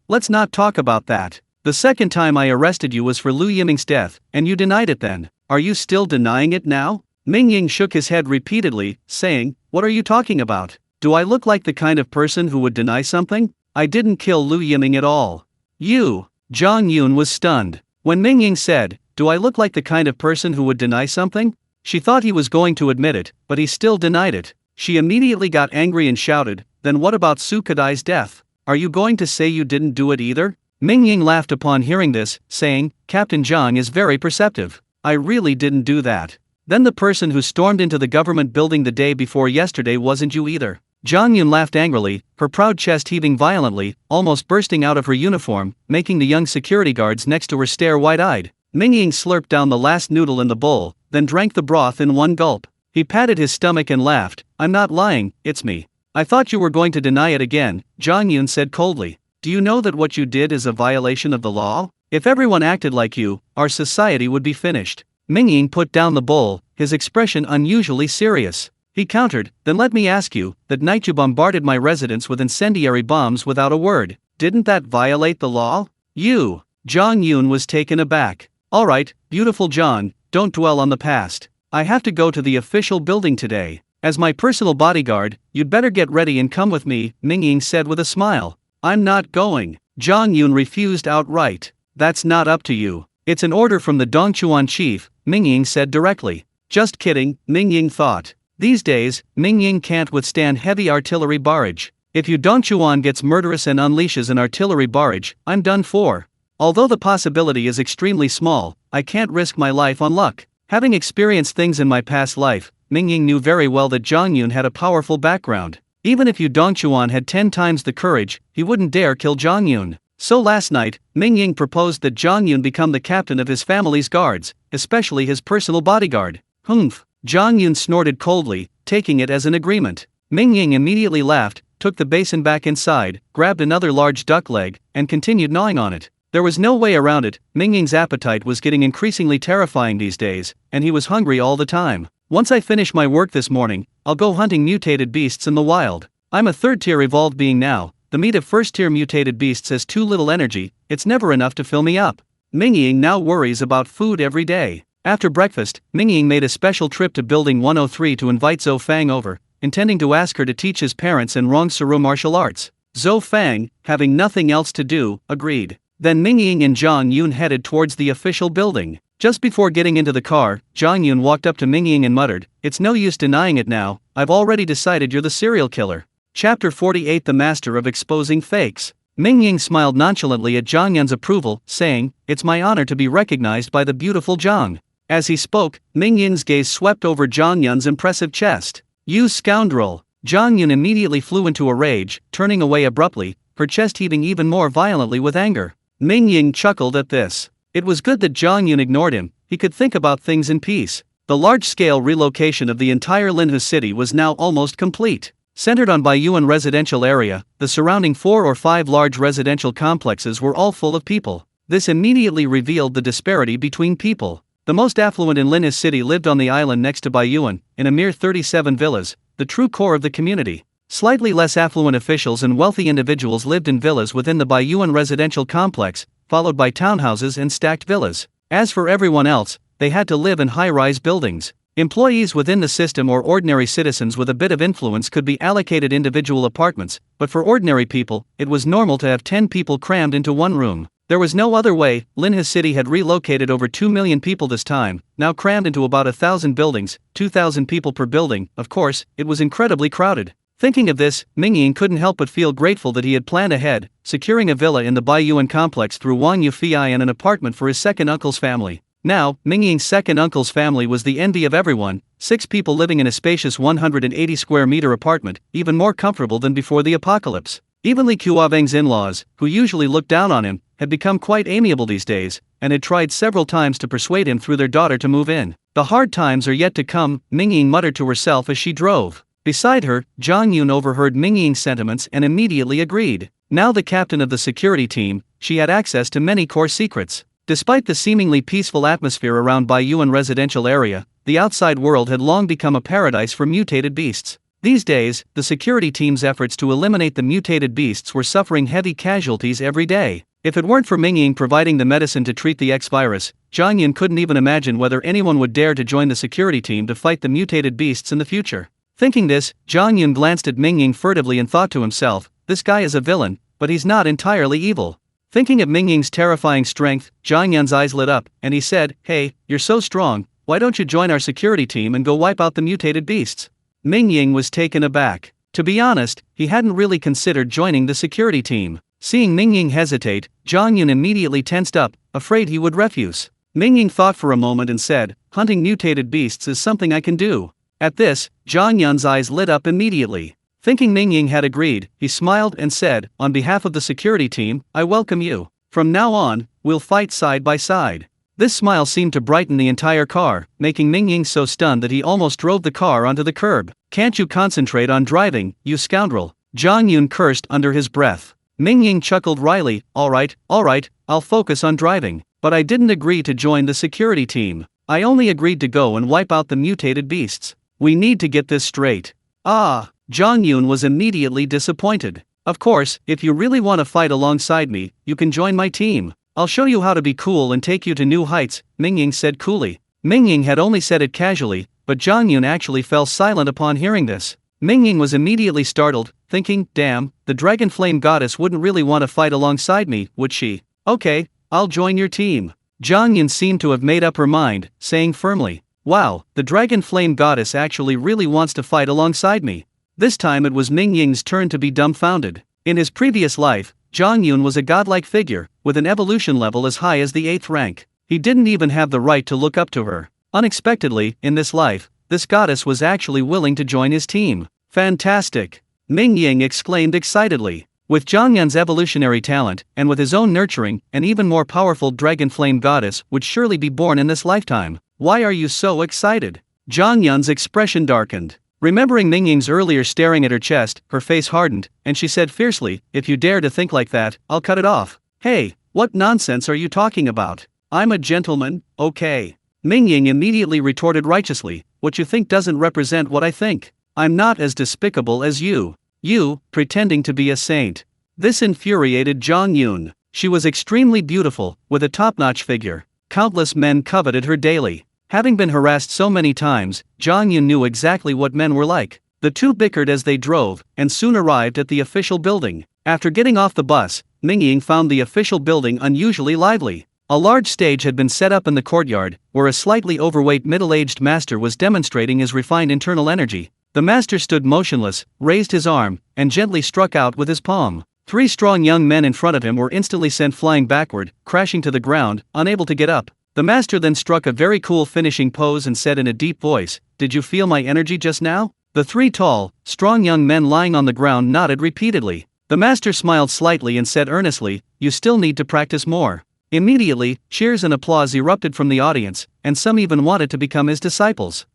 Let's not talk about that. The second time I arrested you was for Lu Yiming's death, and you denied it then. Are you still denying it now? Mingying shook his head repeatedly, saying, "What are you talking about? Do I look like the kind of person who would deny something? I didn't kill Lu Yiming at all." You! Zhang Yun was stunned. When Mingying said, "Do I look like the kind of person who would deny something?" she thought he was going to admit it, but he still denied it. She immediately got angry and shouted, "Then what about Su Kadai's death? Are you going to say you didn't do it either?" Mingying laughed upon hearing this, saying, "Captain Zhang is very perceptive. I really didn't do that. Then the person who stormed into the government building the day before yesterday wasn't you either." Zhang Yun laughed angrily, her proud chest heaving violently, almost bursting out of her uniform, making the young security guards next to her stare wide-eyed. Mingying slurped down the last noodle in the bowl, then drank the broth in one gulp. He patted his stomach and laughed. "I'm not lying, it's me." "I thought you were going to deny it again," Zhang Yun said coldly. "Do you know that what you did is a violation of the law? If everyone acted like you, our society would be finished." Mingying put down the bowl, his expression unusually serious. He countered, "Then let me ask you, that night you bombarded my residence with incendiary bombs without a word. Didn't that violate the law?" "You!" Zhang Yun was taken aback. "Alright, beautiful John, don't dwell on the past. I have to go to the official building today. As my personal bodyguard, you'd better get ready and come with me," Mingying said with a smile. "I'm not going." Zhang Yun refused outright. "That's not up to you. It's an order from the Dongchuan chief," Mingying said directly. "Just kidding," Mingying thought. These days, Mingying can't withstand heavy artillery barrage. If Yu Dongchuan gets murderous and unleashes an artillery barrage, I'm done for. Although the possibility is extremely small, I can't risk my life on luck. Having experienced things in my past life, Mingying knew very well that Zhang Yun had a powerful background. Even if Yu Dongchuan had 10 times the courage, he wouldn't dare kill Zhang Yun. So last night, Mingying proposed that Zhang Yun become the captain of his family's guards, especially his personal bodyguard. Humph! Zhang Yun snorted coldly, taking it as an agreement. Mingying immediately laughed, took the basin back inside, grabbed another large duck leg, and continued gnawing on it. There was no way around it. Mingying's appetite was getting increasingly terrifying these days, and he was hungry all the time. "Once I finish my work this morning, I'll go hunting mutated beasts in the wild. I'm a third-tier evolved being now. The meat of first-tier mutated beasts has too little energy, it's never enough to fill me up." Mingying now worries about food every day. After breakfast, Mingying made a special trip to Building 103 to invite Zhou Fang over, intending to ask her to teach his parents and Rong Suru martial arts. Zhou Fang, having nothing else to do, agreed. Then Mingying and Zhang Yun headed towards the official building. Just before getting into the car, Zhang Yun walked up to Mingying and muttered, "It's no use denying it now, I've already decided you're the serial killer." Chapter 48 The Master of Exposing Fakes. Mingying smiled nonchalantly at Zhang Yun's approval, saying, "It's my honor to be recognized by the beautiful Zhang." As he spoke, Mingying's gaze swept over Zhang Yun's impressive chest. "You scoundrel!" Zhang Yun immediately flew into a rage, turning away abruptly, her chest heaving even more violently with anger. Mingying chuckled at this. It was good that Zhang Yun ignored him, he could think about things in peace. The large-scale relocation of the entire Linhe city was now almost complete. Centered on Baiyuan residential area, the surrounding 4 or 5 large residential complexes were all full of people. This immediately revealed the disparity between people. The most affluent in Linhe city lived on the island next to Baiyuan, in a mere 37 villas, the true core of the community. Slightly less affluent officials and wealthy individuals lived in villas within the Baiyuan residential complex, followed by townhouses and stacked villas. As for everyone else, they had to live in high-rise buildings. Employees within the system or ordinary citizens with a bit of influence could be allocated individual apartments, but for ordinary people, it was normal to have 10 people crammed into one room. There was no other way. Linhe City had relocated over 2 million people this time, now crammed into about 1,000 buildings, 2,000 people per building. Of course, it was incredibly crowded. Thinking of this, Mingying couldn't help but feel grateful that he had planned ahead, securing a villa in the Baiyuan complex through Wang Yufei and an apartment for his second uncle's family. Now, Mingying's second uncle's family was the envy of everyone, 6 people living in a spacious 180 square meter apartment, even more comfortable than before the apocalypse. Even Li Kuaveng's in-laws, who usually looked down on him, had become quite amiable these days, and had tried several times to persuade him through their daughter to move in. The hard times are yet to come, Mingying muttered to herself as she drove. Beside her, Zhang Yun overheard Mingying's sentiments and immediately agreed. Now the captain of the security team, she had access to many core secrets. Despite the seemingly peaceful atmosphere around Baiyuan residential area, the outside world had long become a paradise for mutated beasts. These days, the security team's efforts to eliminate the mutated beasts were suffering heavy casualties every day. If it weren't for Mingying providing the medicine to treat the X virus, Zhang Yun couldn't even imagine whether anyone would dare to join the security team to fight the mutated beasts in the future. Thinking this, Zhang Yun glanced at Mingying furtively and thought to himself, this guy is a villain, but he's not entirely evil. Thinking of Mingying's terrifying strength, Zhang Yun's eyes lit up, and he said, hey, you're so strong, why don't you join our security team and go wipe out the mutated beasts? Mingying was taken aback. To be honest, he hadn't really considered joining the security team. Seeing Mingying hesitate, Zhang Yun immediately tensed up, afraid he would refuse. Mingying thought for a moment and said, hunting mutated beasts is something I can do. At this, Zhang Yun's eyes lit up immediately. Thinking Mingying had agreed, he smiled and said, on behalf of the security team, I welcome you. From now on, we'll fight side by side. This smile seemed to brighten the entire car, making Mingying so stunned that he almost drove the car onto the curb. Can't you concentrate on driving, you scoundrel? Zhang Yun cursed under his breath. Mingying chuckled wryly, alright, I'll focus on driving. But I didn't agree to join the security team. I only agreed to go and wipe out the mutated beasts. We need to get this straight. Zhang Yun was immediately disappointed. Of course, if you really want to fight alongside me, you can join my team. I'll show you how to be cool and take you to new heights, Mingying said coolly. Mingying had only said it casually, but Zhang Yun actually fell silent upon hearing this. Mingying was immediately startled, thinking, damn, the dragon flame goddess wouldn't really want to fight alongside me, would she? Okay, I'll join your team. Zhang Yun seemed to have made up her mind, saying firmly, wow, the dragon flame goddess actually really wants to fight alongside me. This time it was Mingying's turn to be dumbfounded. In his previous life, Zhang Yun was a godlike figure, with an evolution level as high as the 8th rank. He didn't even have the right to look up to her. Unexpectedly, in this life, this goddess was actually willing to join his team. Fantastic! Mingying exclaimed excitedly. With Zhang Yun's evolutionary talent, and with his own nurturing, an even more powerful dragon flame goddess would surely be born in this lifetime. Why are you so excited? Zhang Yun's expression darkened. Remembering Mingying's earlier staring at her chest, her face hardened, and she said fiercely, if you dare to think like that, I'll cut it off. Hey, what nonsense are you talking about? I'm a gentleman, okay? Mingying immediately retorted righteously, what you think doesn't represent what I think. I'm not as despicable as you. You, pretending to be a saint. This infuriated Zhang Yun. She was extremely beautiful, with a top-notch figure. Countless men coveted her daily. Having been harassed so many times, Zhang Yun knew exactly what men were like. The two bickered as they drove, and soon arrived at the official building. After getting off the bus, Mingying found the official building unusually lively. A large stage had been set up in the courtyard, where a slightly overweight middle-aged master was demonstrating his refined internal energy. The master stood motionless, raised his arm, and gently struck out with his palm. 3 strong young men in front of him were instantly sent flying backward, crashing to the ground, unable to get up. The master then struck a very cool finishing pose and said in a deep voice, did you feel my energy just now? The 3 tall, strong young men lying on the ground nodded repeatedly. The master smiled slightly and said earnestly, you still need to practice more. Immediately, cheers and applause erupted from the audience, and some even wanted to become his disciples.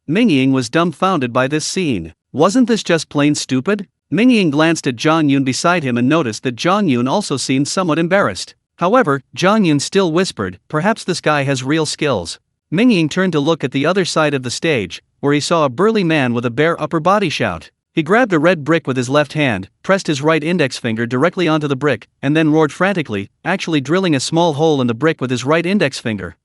Mingying was dumbfounded by this scene. Wasn't this just plain stupid? Mingying glanced at Zhang Yun beside him and noticed that Zhang Yun also seemed somewhat embarrassed. However, Zhang Yun still whispered, perhaps this guy has real skills. Mingying turned to look at the other side of the stage, where he saw a burly man with a bare upper body shout. He grabbed a red brick with his left hand, pressed his right index finger directly onto the brick, and then roared frantically, actually drilling a small hole in the brick with his right index finger.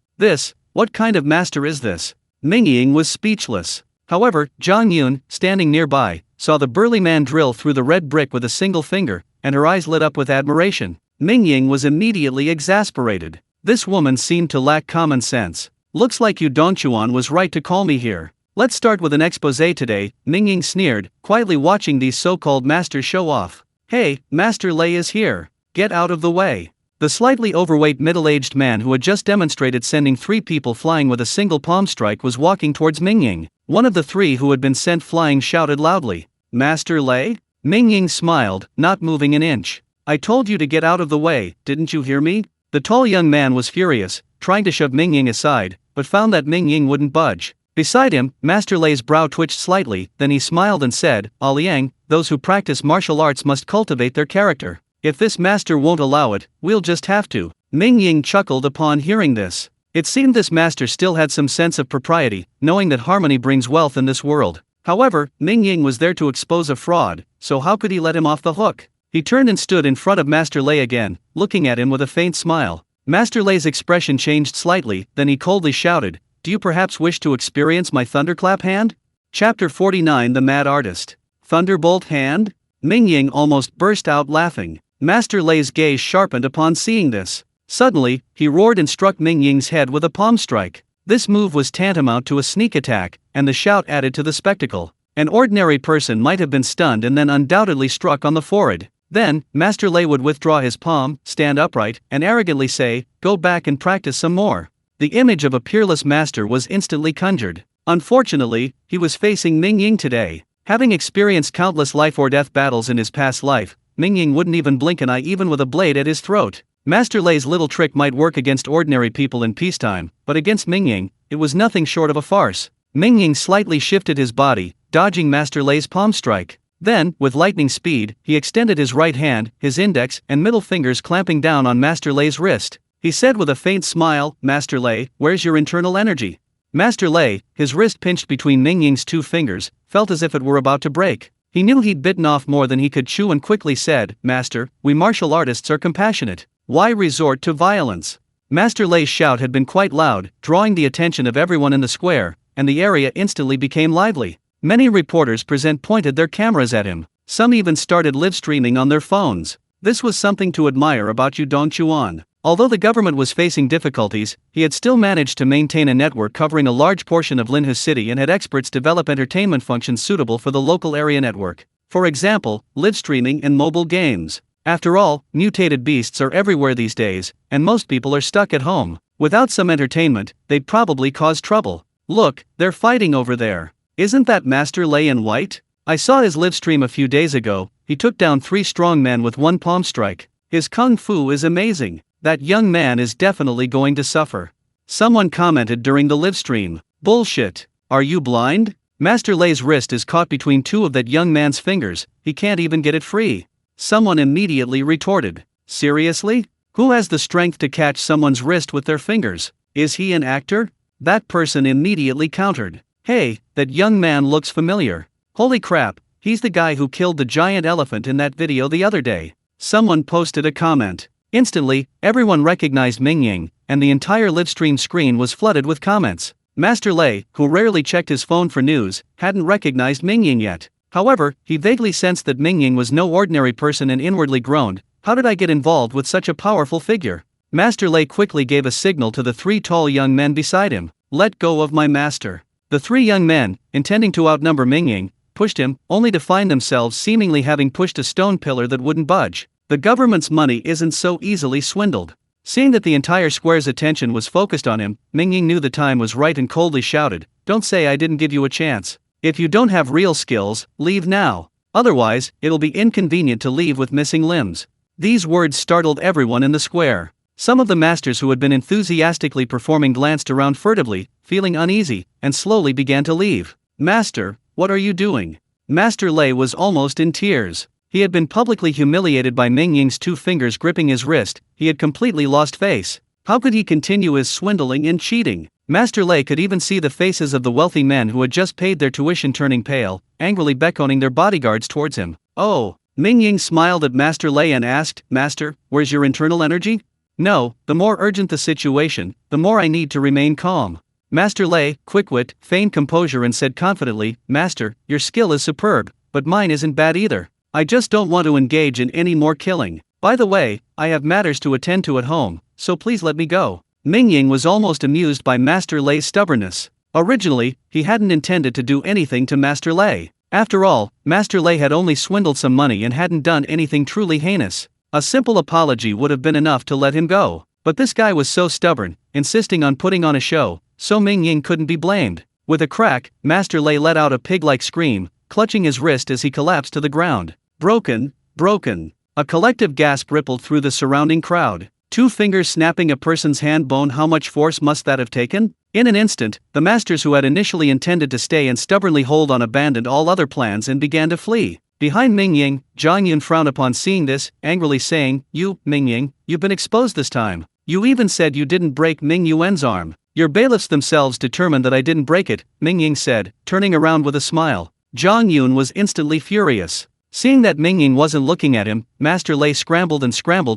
What kind of master is this? Mingying was speechless. However, Zhang Yun, standing nearby, saw the burly man drill through the red brick with a single finger, and her eyes lit up with admiration. Mingying was immediately exasperated. This woman seemed to lack common sense. Looks like you Dongchuan was right to call me here. Let's start with an expose today, Mingying sneered, quietly watching these so-called masters show off. Hey, Master Lei is here. Get out of the way. The slightly overweight middle-aged man who had just demonstrated sending 3 people flying with a single palm strike was walking towards Mingying. One of the 3 who had been sent flying shouted loudly, Master Lei? Mingying smiled, not moving an inch. I told you to get out of the way, didn't you hear me? The tall young man was furious, trying to shove Mingying aside, but found that Mingying wouldn't budge. Beside him, Master Lei's brow twitched slightly, then he smiled and said, Liang, those who practice martial arts must cultivate their character. If this master won't allow it, we'll just have to. Mingying chuckled upon hearing this. It seemed this master still had some sense of propriety, knowing that harmony brings wealth in this world. However, Mingying was there to expose a fraud, so how could he let him off the hook? He turned and stood in front of Master Lei again, looking at him with a faint smile. Master Lei's expression changed slightly, then he coldly shouted, "Do you perhaps wish to experience my thunderclap hand?" Chapter 49 The Mad Artist. Thunderbolt hand? Mingying almost burst out laughing. Master Lei's gaze sharpened upon seeing this. Suddenly, he roared and struck Mingying's head with a palm strike. This move was tantamount to a sneak attack, and the shout added to the spectacle. An ordinary person might have been stunned and then undoubtedly struck on the forehead. Then, Master Lei would withdraw his palm, stand upright, and arrogantly say, "Go back and practice some more." The image of a peerless master was instantly conjured. Unfortunately, he was facing Mingying today. Having experienced countless life-or-death battles in his past life, Mingying wouldn't even blink an eye even with a blade at his throat. Master Lei's little trick might work against ordinary people in peacetime, but against Mingying, it was nothing short of a farce. Mingying slightly shifted his body, dodging Master Lei's palm strike. Then, with lightning speed, he extended his right hand, his index and middle fingers clamping down on Master Lei's wrist. He said with a faint smile, "Master Lei, where's your internal energy?" Master Lei, his wrist pinched between Mingying's two fingers, felt as if it were about to break. He knew he'd bitten off more than he could chew and quickly said, "Master, we martial artists are compassionate. Why resort to violence?" Master Lei's shout had been quite loud, drawing the attention of everyone in the square, and the area instantly became lively. Many reporters pointed their cameras at him. Some even started live streaming on their phones. This was something to admire about Yudong Chuan. Although the government was facing difficulties, he had still managed to maintain a network covering a large portion of Linhu City and had experts develop entertainment functions suitable for the local area network. For example, live streaming and mobile games. After all, mutated beasts are everywhere these days, and most people are stuck at home. Without some entertainment, they'd probably cause trouble. "Look, they're fighting over there. Isn't that Master Lei in white? I saw his live stream a few days ago. He took down 3 strong men with one palm strike. His kung fu is amazing. That young man is definitely going to suffer." Someone commented during the live stream. "Bullshit. Are you blind? Master Lei's wrist is caught between 2 of that young man's fingers, he can't even get it free." Someone immediately retorted, "Seriously? Who has the strength to catch someone's wrist with their fingers? Is he an actor?" That person immediately countered, "Hey, that young man looks familiar. Holy crap, he's the guy who killed the giant elephant in that video the other day." Someone posted a comment. Instantly, everyone recognized Mingying, and the entire livestream screen was flooded with comments. Master Lei, who rarely checked his phone for news, hadn't recognized Mingying yet. However, he vaguely sensed that Mingying was no ordinary person and inwardly groaned, "How did I get involved with such a powerful figure?" Master Lei quickly gave a signal to the 3 tall young men beside him. "Let go of my master." The 3 young men, intending to outnumber Mingying, pushed him, only to find themselves seemingly having pushed a stone pillar that wouldn't budge. The government's money isn't so easily swindled. Seeing that the entire square's attention was focused on him, Mingying knew the time was right and coldly shouted, "Don't say I didn't give you a chance. If you don't have real skills, leave now. Otherwise, it'll be inconvenient to leave with missing limbs." These words startled everyone in the square. Some of the masters who had been enthusiastically performing glanced around furtively, feeling uneasy, and slowly began to leave. "Master, what are you doing?" Master Lei was almost in tears. He had been publicly humiliated by Mingying's 2 fingers gripping his wrist. He had completely lost face. How could he continue his swindling and cheating? Master Lei could even see the faces of the wealthy men who had just paid their tuition turning pale, angrily beckoning their bodyguards towards him. "Oh." Mingying smiled at Master Lei and asked, "Master, where's your internal energy?" "No, the more urgent the situation, the more I need to remain calm." Master Lei, quick-wit, feigned composure and said confidently, "Master, your skill is superb, but mine isn't bad either. I just don't want to engage in any more killing. By the way, I have matters to attend to at home, so please let me go." Mingying was almost amused by Master Lei's stubbornness. Originally, he hadn't intended to do anything to Master Lei. After all, Master Lei had only swindled some money and hadn't done anything truly heinous. A simple apology would have been enough to let him go. But this guy was so stubborn, insisting on putting on a show, so Mingying couldn't be blamed. With a crack, Master Lei let out a pig-like scream, clutching his wrist as he collapsed to the ground. "Broken, broken." A collective gasp rippled through the surrounding crowd. 2 fingers snapping a person's hand bone, how much force must that have taken? In an instant, the masters who had initially intended to stay and stubbornly hold on abandoned all other plans and began to flee. Behind Mingying, Zhang Yun frowned upon seeing this, angrily saying, "You, Mingying, you've been exposed this time. You even said you didn't break Ming Yuan's arm." "Your bailiffs themselves determined that I didn't break it," Mingying said, turning around with a smile. Zhang Yun was instantly furious. Seeing that Mingying wasn't looking at him, Master Lei scrambled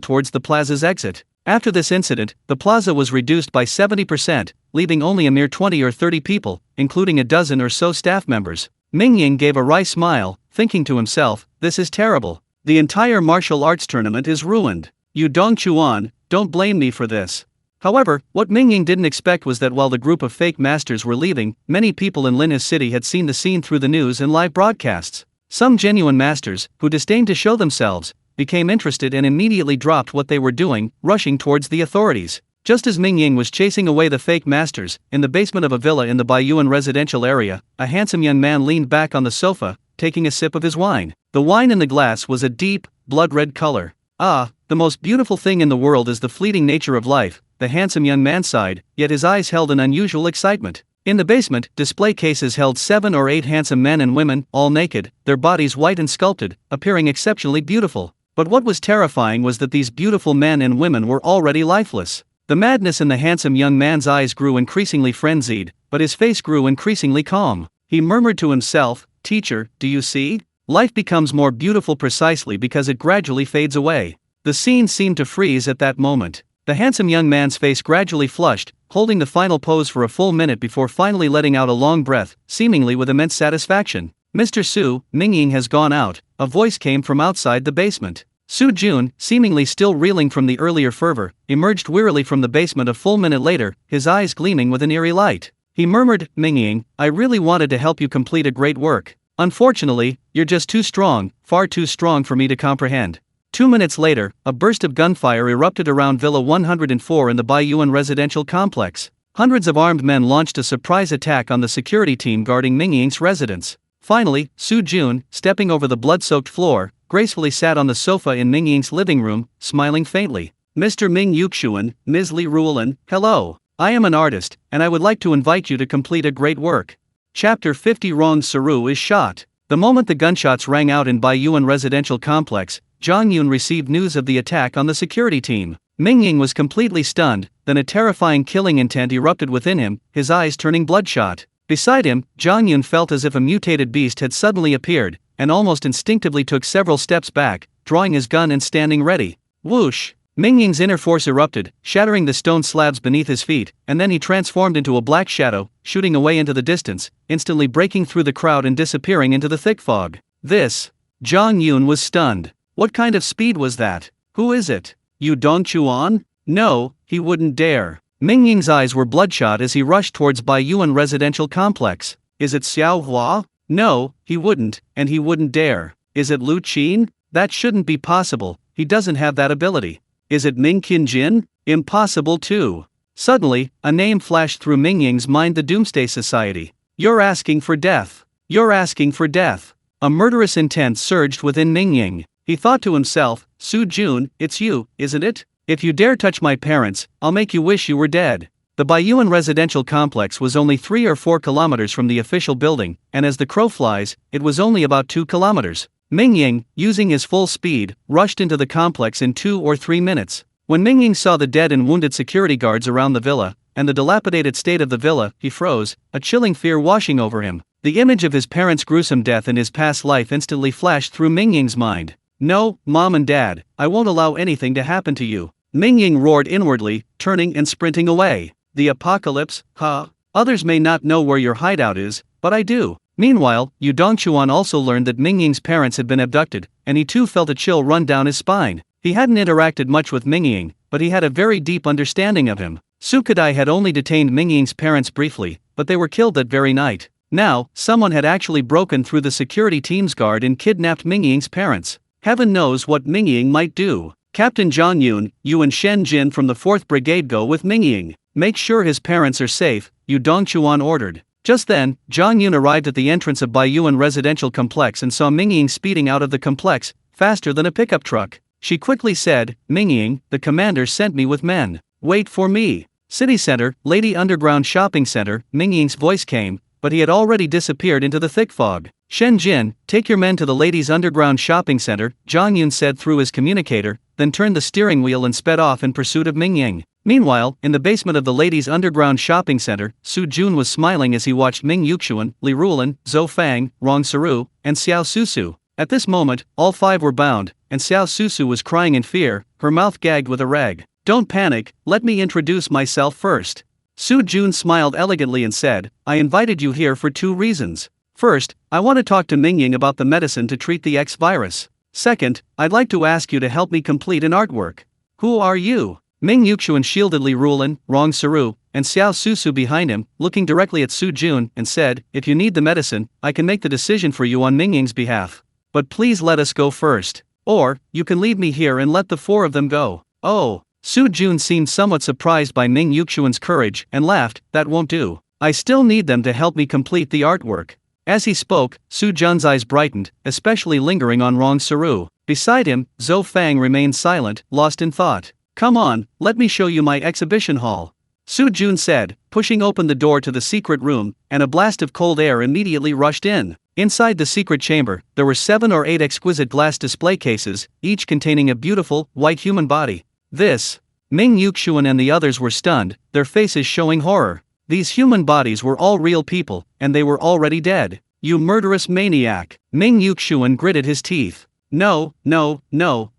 towards the plaza's exit. After this incident, the plaza was reduced by 70%, leaving only a mere 20 or 30 people, including a dozen or so staff members. Mingying gave a wry smile, thinking to himself, "This is terrible. The entire martial arts tournament is ruined. Yu Dongchuan, don't blame me for this." However, what Mingying didn't expect was that while the group of fake masters were leaving, many people in Linha's city had seen the scene through the news and live broadcasts. Some genuine masters, who disdained to show themselves, became interested and immediately dropped what they were doing, rushing towards the authorities. Just as Mingying was chasing away the fake masters, in the basement of a villa in the Baiyuan residential area, a handsome young man leaned back on the sofa, taking a sip of his wine. The wine in the glass was a deep, blood-red color. "Ah, the most beautiful thing in the world is the fleeting nature of life," the handsome young man sighed, yet his eyes held an unusual excitement. In the basement, display cases held 7 or 8 handsome men and women, all naked, their bodies white and sculpted, appearing exceptionally beautiful. But what was terrifying was that these beautiful men and women were already lifeless. The madness in the handsome young man's eyes grew increasingly frenzied, but his face grew increasingly calm. He murmured to himself, "Teacher, do you see? Life becomes more beautiful precisely because it gradually fades away." The scene seemed to freeze at that moment. The handsome young man's face gradually flushed, holding the final pose for a full minute before finally letting out a long breath, seemingly with immense satisfaction. "Mr. Su, Mingying has gone out," a voice came from outside the basement. Su Jun, seemingly still reeling from the earlier fervor, emerged wearily from the basement a full minute later, his eyes gleaming with an eerie light. He murmured, "Mingying, I really wanted to help you complete a great work. Unfortunately, you're just too strong, far too strong for me to comprehend." 2 minutes later, a burst of gunfire erupted around Villa 104 in the Baiyuan residential complex. Hundreds of armed men launched a surprise attack on the security team guarding Mingying's residence. Finally, Su Jun, stepping over the blood-soaked floor, gracefully sat on the sofa in Mingying's living room, smiling faintly. "Mr. Ming Yuxuan, Ms. Li Ruolan, hello. I am an artist, and I would like to invite you to complete a great work." Chapter 50 Rong Saru is shot. The moment the gunshots rang out in Baiyuan residential complex, Zhang Yun received news of the attack on the security team. Mingying was completely stunned, then a terrifying killing intent erupted within him, his eyes turning bloodshot. Beside him, Zhang Yun felt as if a mutated beast had suddenly appeared, and almost instinctively took several steps back, drawing his gun and standing ready. Whoosh! Mingying's inner force erupted, shattering the stone slabs beneath his feet, and then he transformed into a black shadow, shooting away into the distance, instantly breaking through the crowd and disappearing into the thick fog. Zhang Yun was stunned. What kind of speed was that? Who is it? Yu Dongchuan? No, he wouldn't dare. Mingying's eyes were bloodshot as he rushed towards Baiyuan residential complex. Is it Xiao Hua? No, he wouldn't, and he wouldn't dare. Is it Lu Qin? That shouldn't be possible, he doesn't have that ability. Is it Ming Qinjin? Impossible too. Suddenly, a name flashed through Mingying's mind: the Doomsday Society. You're asking for death. You're asking for death. A murderous intent surged within Mingying. He thought to himself, Su Jun, it's you, isn't it? If you dare touch my parents, I'll make you wish you were dead. The Baiyuan residential complex was only 3 or 4 kilometers from the official building, and as the crow flies, it was only about 2 kilometers. Mingying, using his full speed, rushed into the complex in 2 or 3 minutes. When Mingying saw the dead and wounded security guards around the villa, and the dilapidated state of the villa, he froze, a chilling fear washing over him. The image of his parents' gruesome death in his past life instantly flashed through Mingying's mind. No, Mom and Dad, I won't allow anything to happen to you. Mingying roared inwardly, turning and sprinting away. The apocalypse, huh? Others may not know where your hideout is, but I do. Meanwhile, Yu Dongchuan also learned that Mingying's parents had been abducted, and he too felt a chill run down his spine. He hadn't interacted much with Mingying, but he had a very deep understanding of him. Sukadai had only detained Mingying's parents briefly, but they were killed that very night. Now, someone had actually broken through the security team's guard and kidnapped Mingying's parents. Heaven knows what Mingying might do. Captain Zhang Yun, you and Shen Jin from the 4th Brigade go with Mingying. Make sure his parents are safe, Yu Dongchuan ordered. Just then, Zhang Yun arrived at the entrance of Baiyuan residential complex and saw Mingying speeding out of the complex, faster than a pickup truck. She quickly said, Mingying, the commander sent me with men. Wait for me. City Center, Lady Underground Shopping Center, Mingying's voice came, but he had already disappeared into the thick fog. Shen Jin, take your men to the Ladies' Underground Shopping Center, Zhang Yun said through his communicator, then turned the steering wheel and sped off in pursuit of Mingying. Meanwhile, in the basement of the Ladies' Underground Shopping Center, Su Jun was smiling as he watched Ming Yuxuan, Li Ruolan, Zhou Fang, Rong Saru, and Xiao Susu. At this moment, all 5 were bound, and Xiao Susu was crying in fear, her mouth gagged with a rag. Don't panic, let me introduce myself first. Su Jun smiled elegantly and said, I invited you here for 2 reasons. First, I want to talk to Mingying about the medicine to treat the X virus. Second, I'd like to ask you to help me complete an artwork. Who are you? Ming Yuxuan shielded Li Rulin, Rong Saru, and Xiao Susu behind him, looking directly at Su Jun, and said, if you need the medicine, I can make the decision for you on Mingying's behalf. But please let us go first. Or, you can leave me here and let the 4 of them go. Oh. Su Jun seemed somewhat surprised by Ming Yuxuan's courage and laughed, that won't do. I still need them to help me complete the artwork. As he spoke, Su Jun's eyes brightened, especially lingering on Rong Saru. Beside him, Zhou Fang remained silent, lost in thought. Come on, let me show you my exhibition hall. Su Jun said, pushing open the door to the secret room, and a blast of cold air immediately rushed in. Inside the secret chamber, there were 7 or 8 exquisite glass display cases, each containing a beautiful, white human body. This. Ming Yuxuan and the others were stunned, their faces showing horror. These human bodies were all real people, and they were already dead. You murderous maniac! Ming Yuxuan gritted his teeth. No,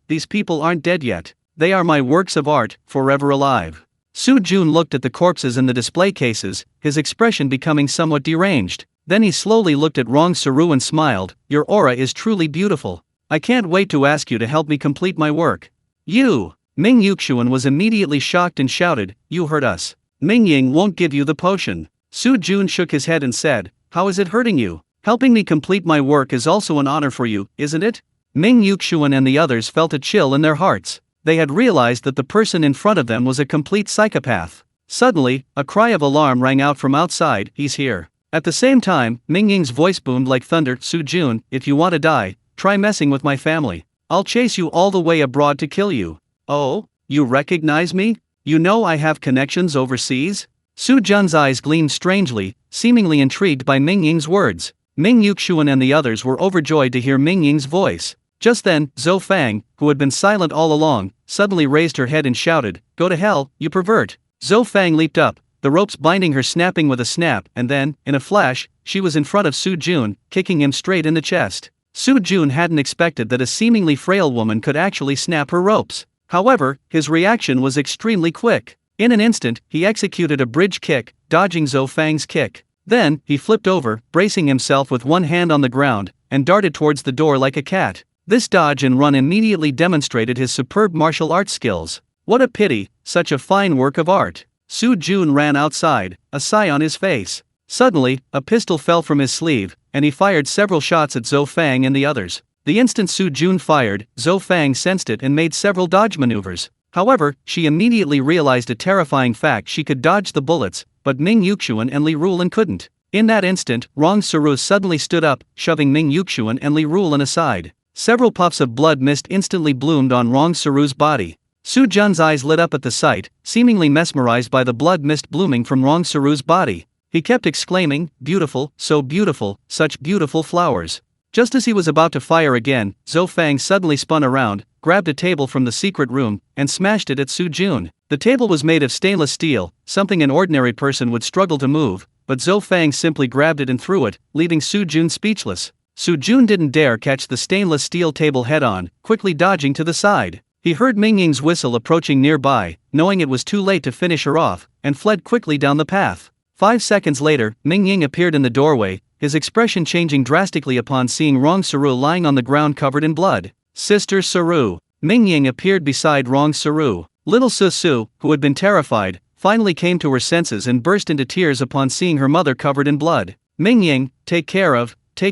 these people aren't dead yet. They are my works of art, forever alive. Su Jun looked at the corpses in the display cases, his expression becoming somewhat deranged. Then he slowly looked at Rong Saru and smiled, your aura is truly beautiful. I can't wait to ask you to help me complete my work. You! Ming Yuxuan was immediately shocked and shouted, you hurt us. Mingying won't give you the potion. Su Jun shook his head and said, how is it hurting you? Helping me complete my work is also an honor for you, isn't it? Ming Yuxuan and the others felt a chill in their hearts. They had realized that the person in front of them was a complete psychopath. Suddenly, a cry of alarm rang out from outside, he's here. At the same time, Mingying's voice boomed like thunder, Su Jun, if you want to die, try messing with my family. I'll chase you all the way abroad to kill you. Oh, you recognize me? You know I have connections overseas? Su Jun's eyes gleamed strangely, seemingly intrigued by Mingying's words. Ming Yuxuan and the others were overjoyed to hear Mingying's voice. Just then, Zhou Fang, who had been silent all along, suddenly raised her head and shouted, go to hell, you pervert. Zhou Fang leaped up, the ropes binding her snapping with a snap, and then, in a flash, she was in front of Su Jun, kicking him straight in the chest. Su Jun hadn't expected that a seemingly frail woman could actually snap her ropes. However, his reaction was extremely quick. In an instant, he executed a bridge kick, dodging Zhou Fang's kick. Then, he flipped over, bracing himself with one hand on the ground, and darted towards the door like a cat. This dodge and run immediately demonstrated his superb martial arts skills. What a pity, such a fine work of art. Su Jun ran outside, a sigh on his face. Suddenly, a pistol fell from his sleeve, and he fired several shots at Zhou Fang and the others. The instant Su Jun fired, Zhou Fang sensed it and made several dodge maneuvers. However, she immediately realized a terrifying fact: she could dodge the bullets, but Ming Yuxuan and Li Rulin couldn't. In that instant, Rong Saru suddenly stood up, shoving Ming Yuxuan and Li Rulin aside. Several puffs of blood mist instantly bloomed on Rong Saru's body. Su Jun's eyes lit up at the sight, seemingly mesmerized by the blood mist blooming from Rong Saru's body. He kept exclaiming, beautiful, so beautiful, such beautiful flowers. Just as he was about to fire again, Zhou Fang suddenly spun around, grabbed a table from the secret room, and smashed it at Su Jun. The table was made of stainless steel, something an ordinary person would struggle to move, but Zhou Fang simply grabbed it and threw it, leaving Su Jun speechless. Su Jun didn't dare catch the stainless steel table head-on, quickly dodging to the side. He heard Mingying's whistle approaching nearby, knowing it was too late to finish her off, and fled quickly down the path. 5 seconds later, Mingying appeared in the doorway, his expression changing drastically upon seeing Rong Saru lying on the ground covered in blood. Sister Saru. Mingying appeared beside Rong Saru. Little Susu, who had been terrified, finally came to her senses and burst into tears upon seeing her mother covered in blood. Mingying, take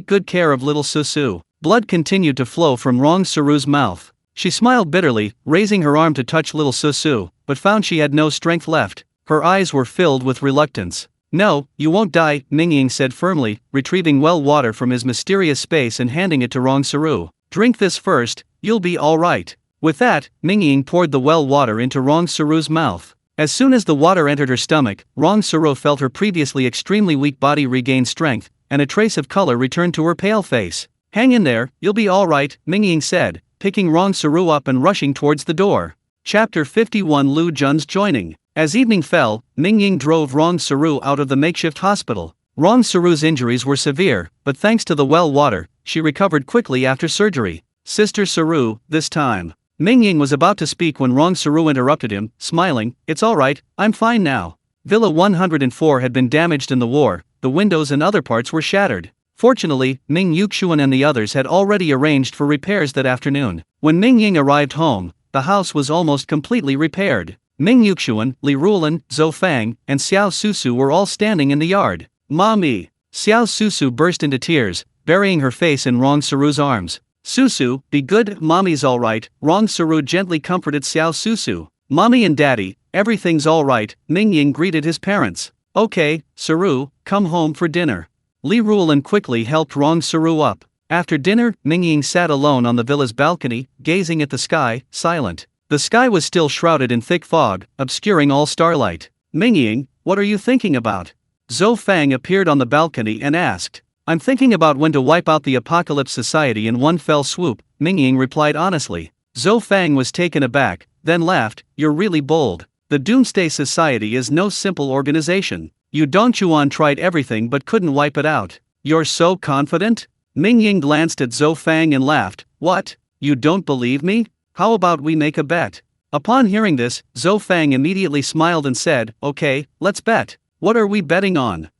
good care of little Susu. Blood continued to flow from Rong Saru's mouth. She smiled bitterly, raising her arm to touch little Susu, but found she had no strength left. Her eyes were filled with reluctance. No, you won't die, Mingying said firmly, retrieving well water from his mysterious space and handing it to Rong Saru. Drink this first, you'll be all right. With that, Mingying poured the well water into Rong Saru's mouth. As soon as the water entered her stomach, Rong Saru felt her previously extremely weak body regain strength, and a trace of color returned to her pale face. Hang in there, you'll be all right, Mingying said, picking Rong Saru up and rushing towards the door. Chapter 51: Lu Jun's joining. As evening fell, Mingying drove Rong Saru out of the makeshift hospital. Rong Saru's injuries were severe, but thanks to the well water, she recovered quickly after surgery. Sister Saru, this time. Mingying was about to speak when Rong Saru interrupted him, smiling, "It's alright, I'm fine now." Villa 104 had been damaged in the war, the windows and other parts were shattered. Fortunately, Ming Yuxuan and the others had already arranged for repairs that afternoon. When Mingying arrived home, the house was almost completely repaired. Ming Yuxuan, Li Rulan, Zhou Fang, and Xiao Susu were all standing in the yard. "Mommy!" Xiao Susu burst into tears, burying her face in Rong Saru's arms. "Susu, be good, mommy's alright," Rong Saru gently comforted Xiao Susu. "Mommy and daddy, everything's alright," Mingying greeted his parents. "Okay, Saru, come home for dinner." Li Rulan quickly helped Rong Saru up. After dinner, Mingying sat alone on the villa's balcony, gazing at the sky, silent. The sky was still shrouded in thick fog, obscuring all starlight. "Mingying, what are you thinking about?" Zhou Fang appeared on the balcony and asked. "I'm thinking about when to wipe out the apocalypse society in one fell swoop," Mingying replied honestly. Zhou Fang was taken aback, then laughed, "You're really bold. The Doomsday Society is no simple organization. You Dongchuan tried everything but couldn't wipe it out. You're so confident?" Mingying glanced at Zhou Fang and laughed. "What? You don't believe me? How about we make a bet?" Upon hearing this, Zhou Fang immediately smiled and said, "Okay, let's bet. What are we betting on?"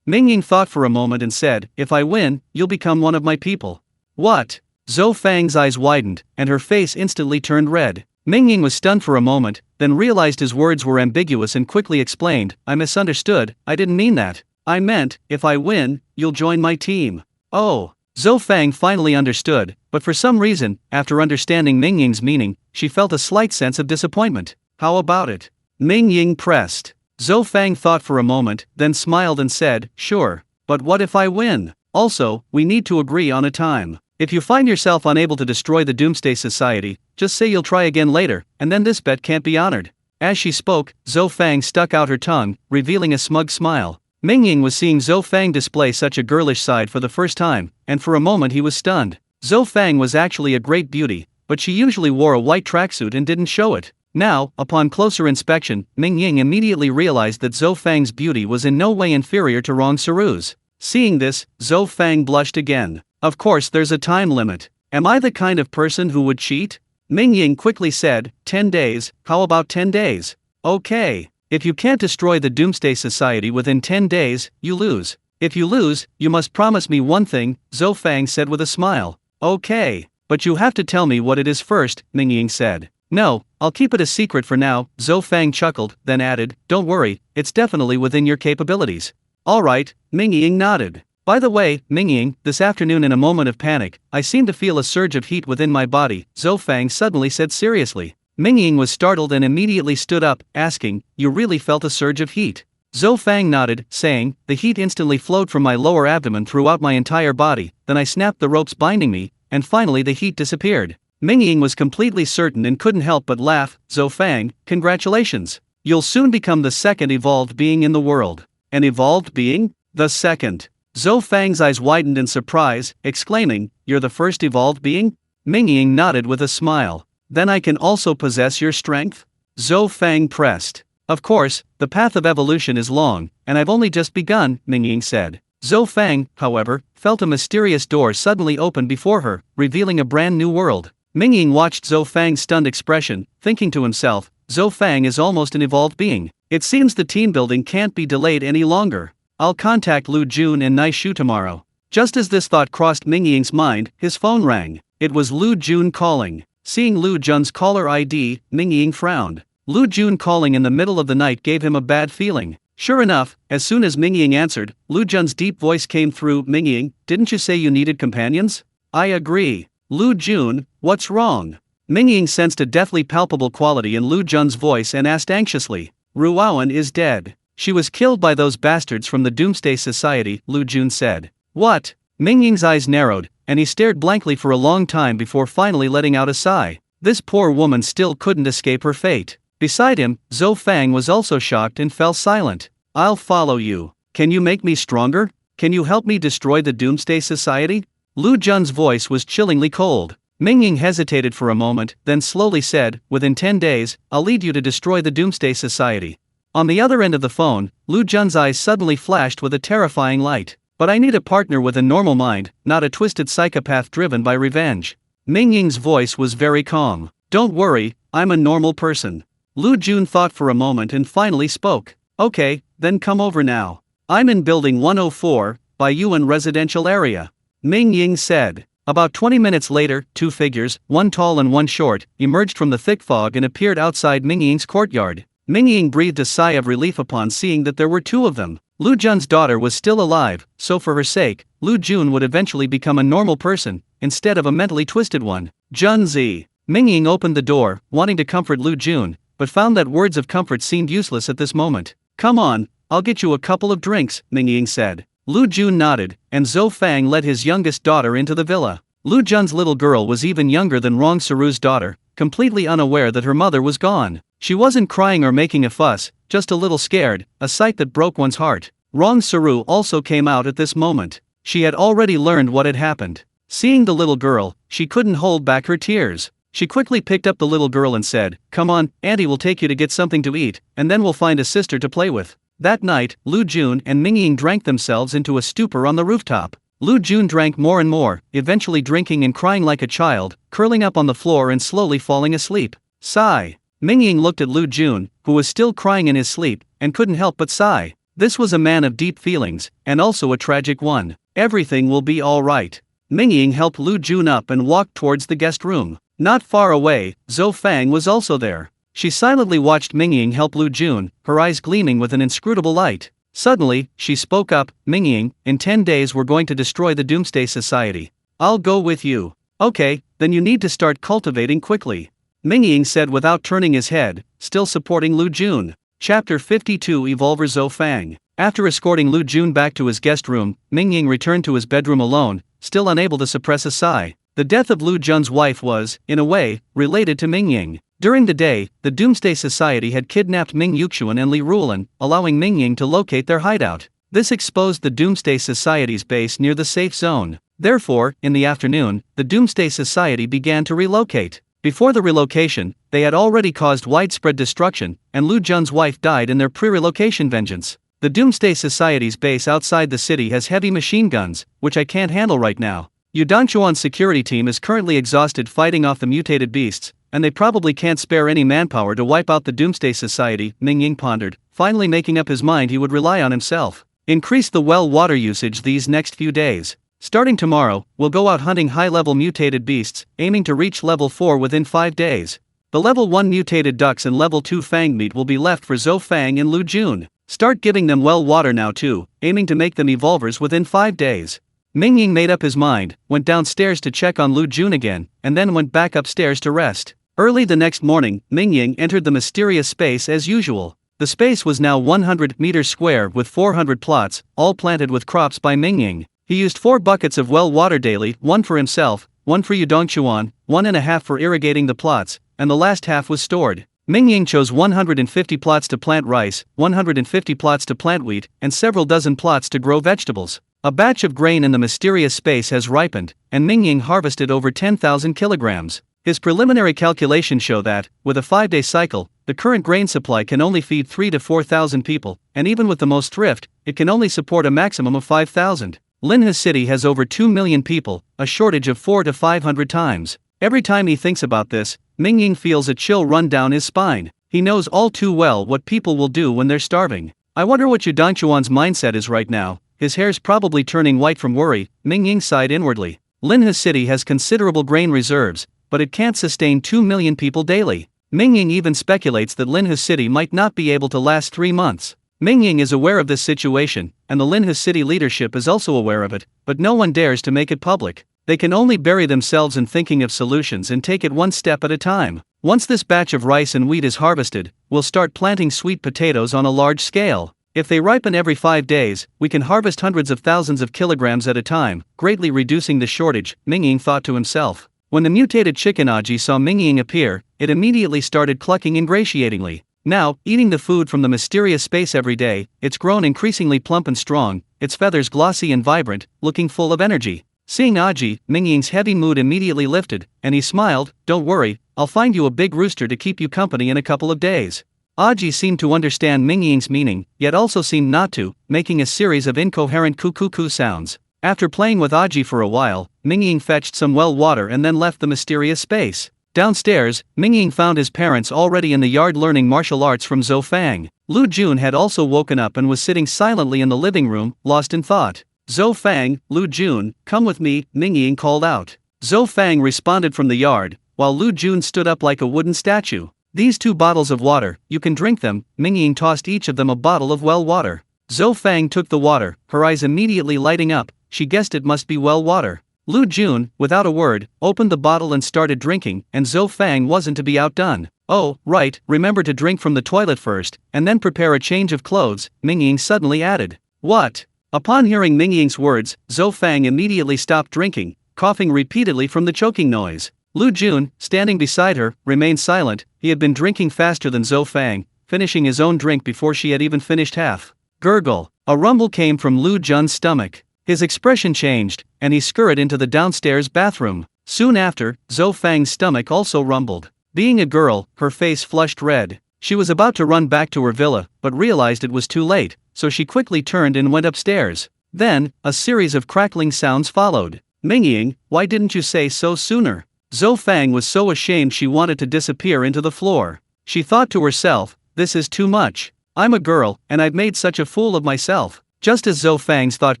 Mingying thought for a moment and said, "If I win, you'll become one of my people." "What?" Zhou Fang's eyes widened, and her face instantly turned red. Mingying was stunned for a moment, then realized his words were ambiguous and quickly explained, "I misunderstood, I didn't mean that. I meant, if I win, you'll join my team." "Oh." Zhou Fang finally understood, but for some reason, after understanding Mingying's meaning, she felt a slight sense of disappointment. "How about it?" Mingying pressed. Zhou Fang thought for a moment, then smiled and said, "Sure. But what if I win? Also, we need to agree on a time. If you find yourself unable to destroy the Doomsday Society, just say you'll try again later, and then this bet can't be honored." As she spoke, Zhou Fang stuck out her tongue, revealing a smug smile. Mingying was seeing Zhou Fang display such a girlish side for the first time, and for a moment he was stunned. Zhou Fang was actually a great beauty, but she usually wore a white tracksuit and didn't show it. Now, upon closer inspection, Mingying immediately realized that Zhou Fang's beauty was in no way inferior to Rong Saru's. Seeing this, Zhou Fang blushed again. "Of course there's a time limit. Am I the kind of person who would cheat?" Mingying quickly said, 10 days, how about 10 days? "Okay. If you can't destroy the Doomsday Society within 10 days, you lose. If you lose, you must promise me one thing," Zhou Fang said with a smile. "Okay. But you have to tell me what it is first," Mingying said. "No, I'll keep it a secret for now," Zhou Fang chuckled, then added, "Don't worry, it's definitely within your capabilities." "Alright," Mingying nodded. "By the way, Mingying, this afternoon in a moment of panic, I seem to feel a surge of heat within my body," Zhou Fang suddenly said seriously. Mingying was startled and immediately stood up, asking, "You really felt a surge of heat?" Zhou Fang nodded, saying, "The heat instantly flowed from my lower abdomen throughout my entire body, then I snapped the ropes binding me, and finally the heat disappeared." Mingying was completely certain and couldn't help but laugh. "Zhou Fang, congratulations. You'll soon become the second evolved being in the world." "An evolved being? The second?" Zhou Fang's eyes widened in surprise, exclaiming, "You're the first evolved being?" Mingying nodded with a smile. "Then I can also possess your strength?" Zhou Fang pressed. "Of course, the path of evolution is long, and I've only just begun," Mingying said. Zhou Fang, however, felt a mysterious door suddenly open before her, revealing a brand new world. Mingying watched Zhou Fang's stunned expression, thinking to himself, "Zhou Fang is almost an evolved being. It seems the team building can't be delayed any longer. I'll contact Lu Jun and Nai Shu tomorrow." Just as this thought crossed Mingying's mind, his phone rang. It was Lu Jun calling. Seeing Lu Jun's caller ID, Mingying frowned. Lu Jun calling in the middle of the night gave him a bad feeling. Sure enough, as soon as Mingying answered, Lu Jun's deep voice came through. "Mingying, didn't you say you needed companions?" "I agree." "Lu Jun, what's wrong?" Mingying sensed a deathly palpable quality in Lu Jun's voice and asked anxiously. "Ruoan is dead. She was killed by those bastards from the Doomsday Society," Lu Jun said. "What?" Mingying's eyes narrowed, and he stared blankly for a long time before finally letting out a sigh. This poor woman still couldn't escape her fate. Beside him, Zhou Fang was also shocked and fell silent. "I'll follow you. Can you make me stronger? Can you help me destroy the Doomsday Society?" Lu Jun's voice was chillingly cold. Mingying hesitated for a moment, then slowly said, "Within 10 days, I'll lead you to destroy the Doomsday Society." On the other end of the phone, Lu Jun's eyes suddenly flashed with a terrifying light. "But I need a partner with a normal mind, not a twisted psychopath driven by revenge." Mingying's voice was very calm. Don't worry, I'm a normal person. Lu Jun thought for a moment and finally spoke. Okay, then come over now. I'm in building 104, by Yuan residential area. Mingying said. About 20 minutes later, two figures, one tall and one short, emerged from the thick fog and appeared outside Mingying's courtyard. Mingying breathed a sigh of relief upon seeing that there were two of them. Lu Jun's daughter was still alive, so for her sake, Lu Jun would eventually become a normal person, instead of a mentally twisted one. Junzi. Mingying opened the door, wanting to comfort Lu Jun, but found that words of comfort seemed useless at this moment. Come on, I'll get you a couple of drinks, Mingying said. Lu Jun nodded, and Zhou Fang led his youngest daughter into the villa. Lu Jun's little girl was even younger than Rong Saru's daughter, completely unaware that her mother was gone. She wasn't crying or making a fuss, just a little scared, a sight that broke one's heart. Rong Saru also came out at this moment. She had already learned what had happened. Seeing the little girl, she couldn't hold back her tears. She quickly picked up the little girl and said, "Come on, Auntie will take you to get something to eat, and then we'll find a sister to play with." That night, Lu Jun and Mingying drank themselves into a stupor on the rooftop. Lu Jun drank more and more, eventually drinking and crying like a child, curling up on the floor and slowly falling asleep. Sigh. Mingying looked at Lu Jun, who was still crying in his sleep, and couldn't help but sigh. This was a man of deep feelings, and also a tragic one. Everything will be all right. Mingying helped Lu Jun up and walked towards the guest room. Not far away, Zhou Fang was also there. She silently watched Mingying help Lu Jun, her eyes gleaming with an inscrutable light. Suddenly, she spoke up, "Mingying, in 10 days we're going to destroy the Doomsday Society. I'll go with you." "Okay, then you need to start cultivating quickly," Mingying said without turning his head, still supporting Lu Jun. Chapter 52 Evolver Zhou Fang. After escorting Lu Jun back to his guest room, Mingying returned to his bedroom alone, still unable to suppress a sigh. The death of Lu Jun's wife was, in a way, related to Mingying. During the day, the Doomsday Society had kidnapped Ming Yuxuan and Li Rulan, allowing Mingying to locate their hideout. This exposed the Doomsday Society's base near the safe zone. Therefore, in the afternoon, the Doomsday Society began to relocate. Before the relocation, they had already caused widespread destruction, and Lu Jun's wife died in their pre-relocation vengeance. The Doomsday Society's base outside the city has heavy machine guns, which I can't handle right now. Yudongchuan's security team is currently exhausted fighting off the mutated beasts, and they probably can't spare any manpower to wipe out the Doomsday Society, Mingying pondered, finally making up his mind he would rely on himself. Increase the well water usage these next few days. Starting tomorrow, we'll go out hunting high-level mutated beasts, aiming to reach level 4 within 5 days. The level 1 mutated ducks and level 2 fang meat will be left for Zhou Fang and Lu Jun. Start giving them well water now too, aiming to make them evolvers within 5 days. Mingying made up his mind, went downstairs to check on Lu Jun again, and then went back upstairs to rest. Early the next morning, Mingying entered the mysterious space as usual. The space was now 100 meters square with 400 plots, all planted with crops by Mingying. He used 4 buckets of well water daily, one for himself, one for Yudongchuan, 1.5 for irrigating the plots, and the last half was stored. Mingying chose 150 plots to plant rice, 150 plots to plant wheat, and several dozen plots to grow vegetables. A batch of grain in the mysterious space has ripened, and Mingying harvested over 10,000 kilograms. His preliminary calculations show that, with a 5-day cycle, the current grain supply can only feed 3,000 to 4,000 people, and even with the most thrift, it can only support a maximum of 5,000. Linhe City has over 2 million people, a shortage of 400 to 500 times. Every time he thinks about this, Mingying feels a chill run down his spine. He knows all too well what people will do when they're starving. I wonder what Yudongchuan's mindset is right now. His hair's probably turning white from worry, Mingying sighed inwardly. Linhe City has considerable grain reserves, but it can't sustain 2 million people daily. Mingying even speculates that Linhe City might not be able to last 3 months. Mingying is aware of this situation, and the Linhe City leadership is also aware of it, but no one dares to make it public. They can only bury themselves in thinking of solutions and take it one step at a time. Once this batch of rice and wheat is harvested, we'll start planting sweet potatoes on a large scale. If they ripen every 5 days, we can harvest hundreds of thousands of kilograms at a time, greatly reducing the shortage, Mingying thought to himself. When the mutated chicken Aji saw Mingying appear, it immediately started clucking ingratiatingly. Now, eating the food from the mysterious space every day, it's grown increasingly plump and strong, its feathers glossy and vibrant, looking full of energy. Seeing Aji, Mingying's heavy mood immediately lifted, and he smiled, "Don't worry, I'll find you a big rooster to keep you company in a couple of days." Aji seemed to understand Mingying's meaning, yet also seemed not to, making a series of incoherent coo-coo-coo sounds. After playing with Aji for a while, Mingying fetched some well water and then left the mysterious space. Downstairs, Mingying found his parents already in the yard learning martial arts from Zhou Fang. Lu Jun had also woken up and was sitting silently in the living room, lost in thought. Zhou Fang, Lu Jun, come with me, Mingying called out. Zhou Fang responded from the yard, while Lu Jun stood up like a wooden statue. These 2 bottles of water, you can drink them. Mingying tossed each of them a bottle of well water. Zhou Fang took the water, her eyes immediately lighting up. She guessed it must be well water. Lu Jun, without a word, opened the bottle and started drinking, and Zhou Fang wasn't to be outdone. Oh, right, remember to drink from the toilet first, and then prepare a change of clothes, Mingying suddenly added. What? Upon hearing Mingying's words, Zhou Fang immediately stopped drinking, coughing repeatedly from the choking noise. Lu Jun, standing beside her, remained silent. He had been drinking faster than Zhou Fang, finishing his own drink before she had even finished half. Gurgle. A rumble came from Lu Jun's stomach. His expression changed, and he scurried into the downstairs bathroom. Soon after, Zhou Fang's stomach also rumbled. Being a girl, her face flushed red. She was about to run back to her villa, but realized it was too late, so she quickly turned and went upstairs. Then, a series of crackling sounds followed. Mingying, why didn't you say so sooner? Zhou Fang was so ashamed she wanted to disappear into the floor. She thought to herself, this is too much. I'm a girl, and I've made such a fool of myself. Just as Zhou Fang's thought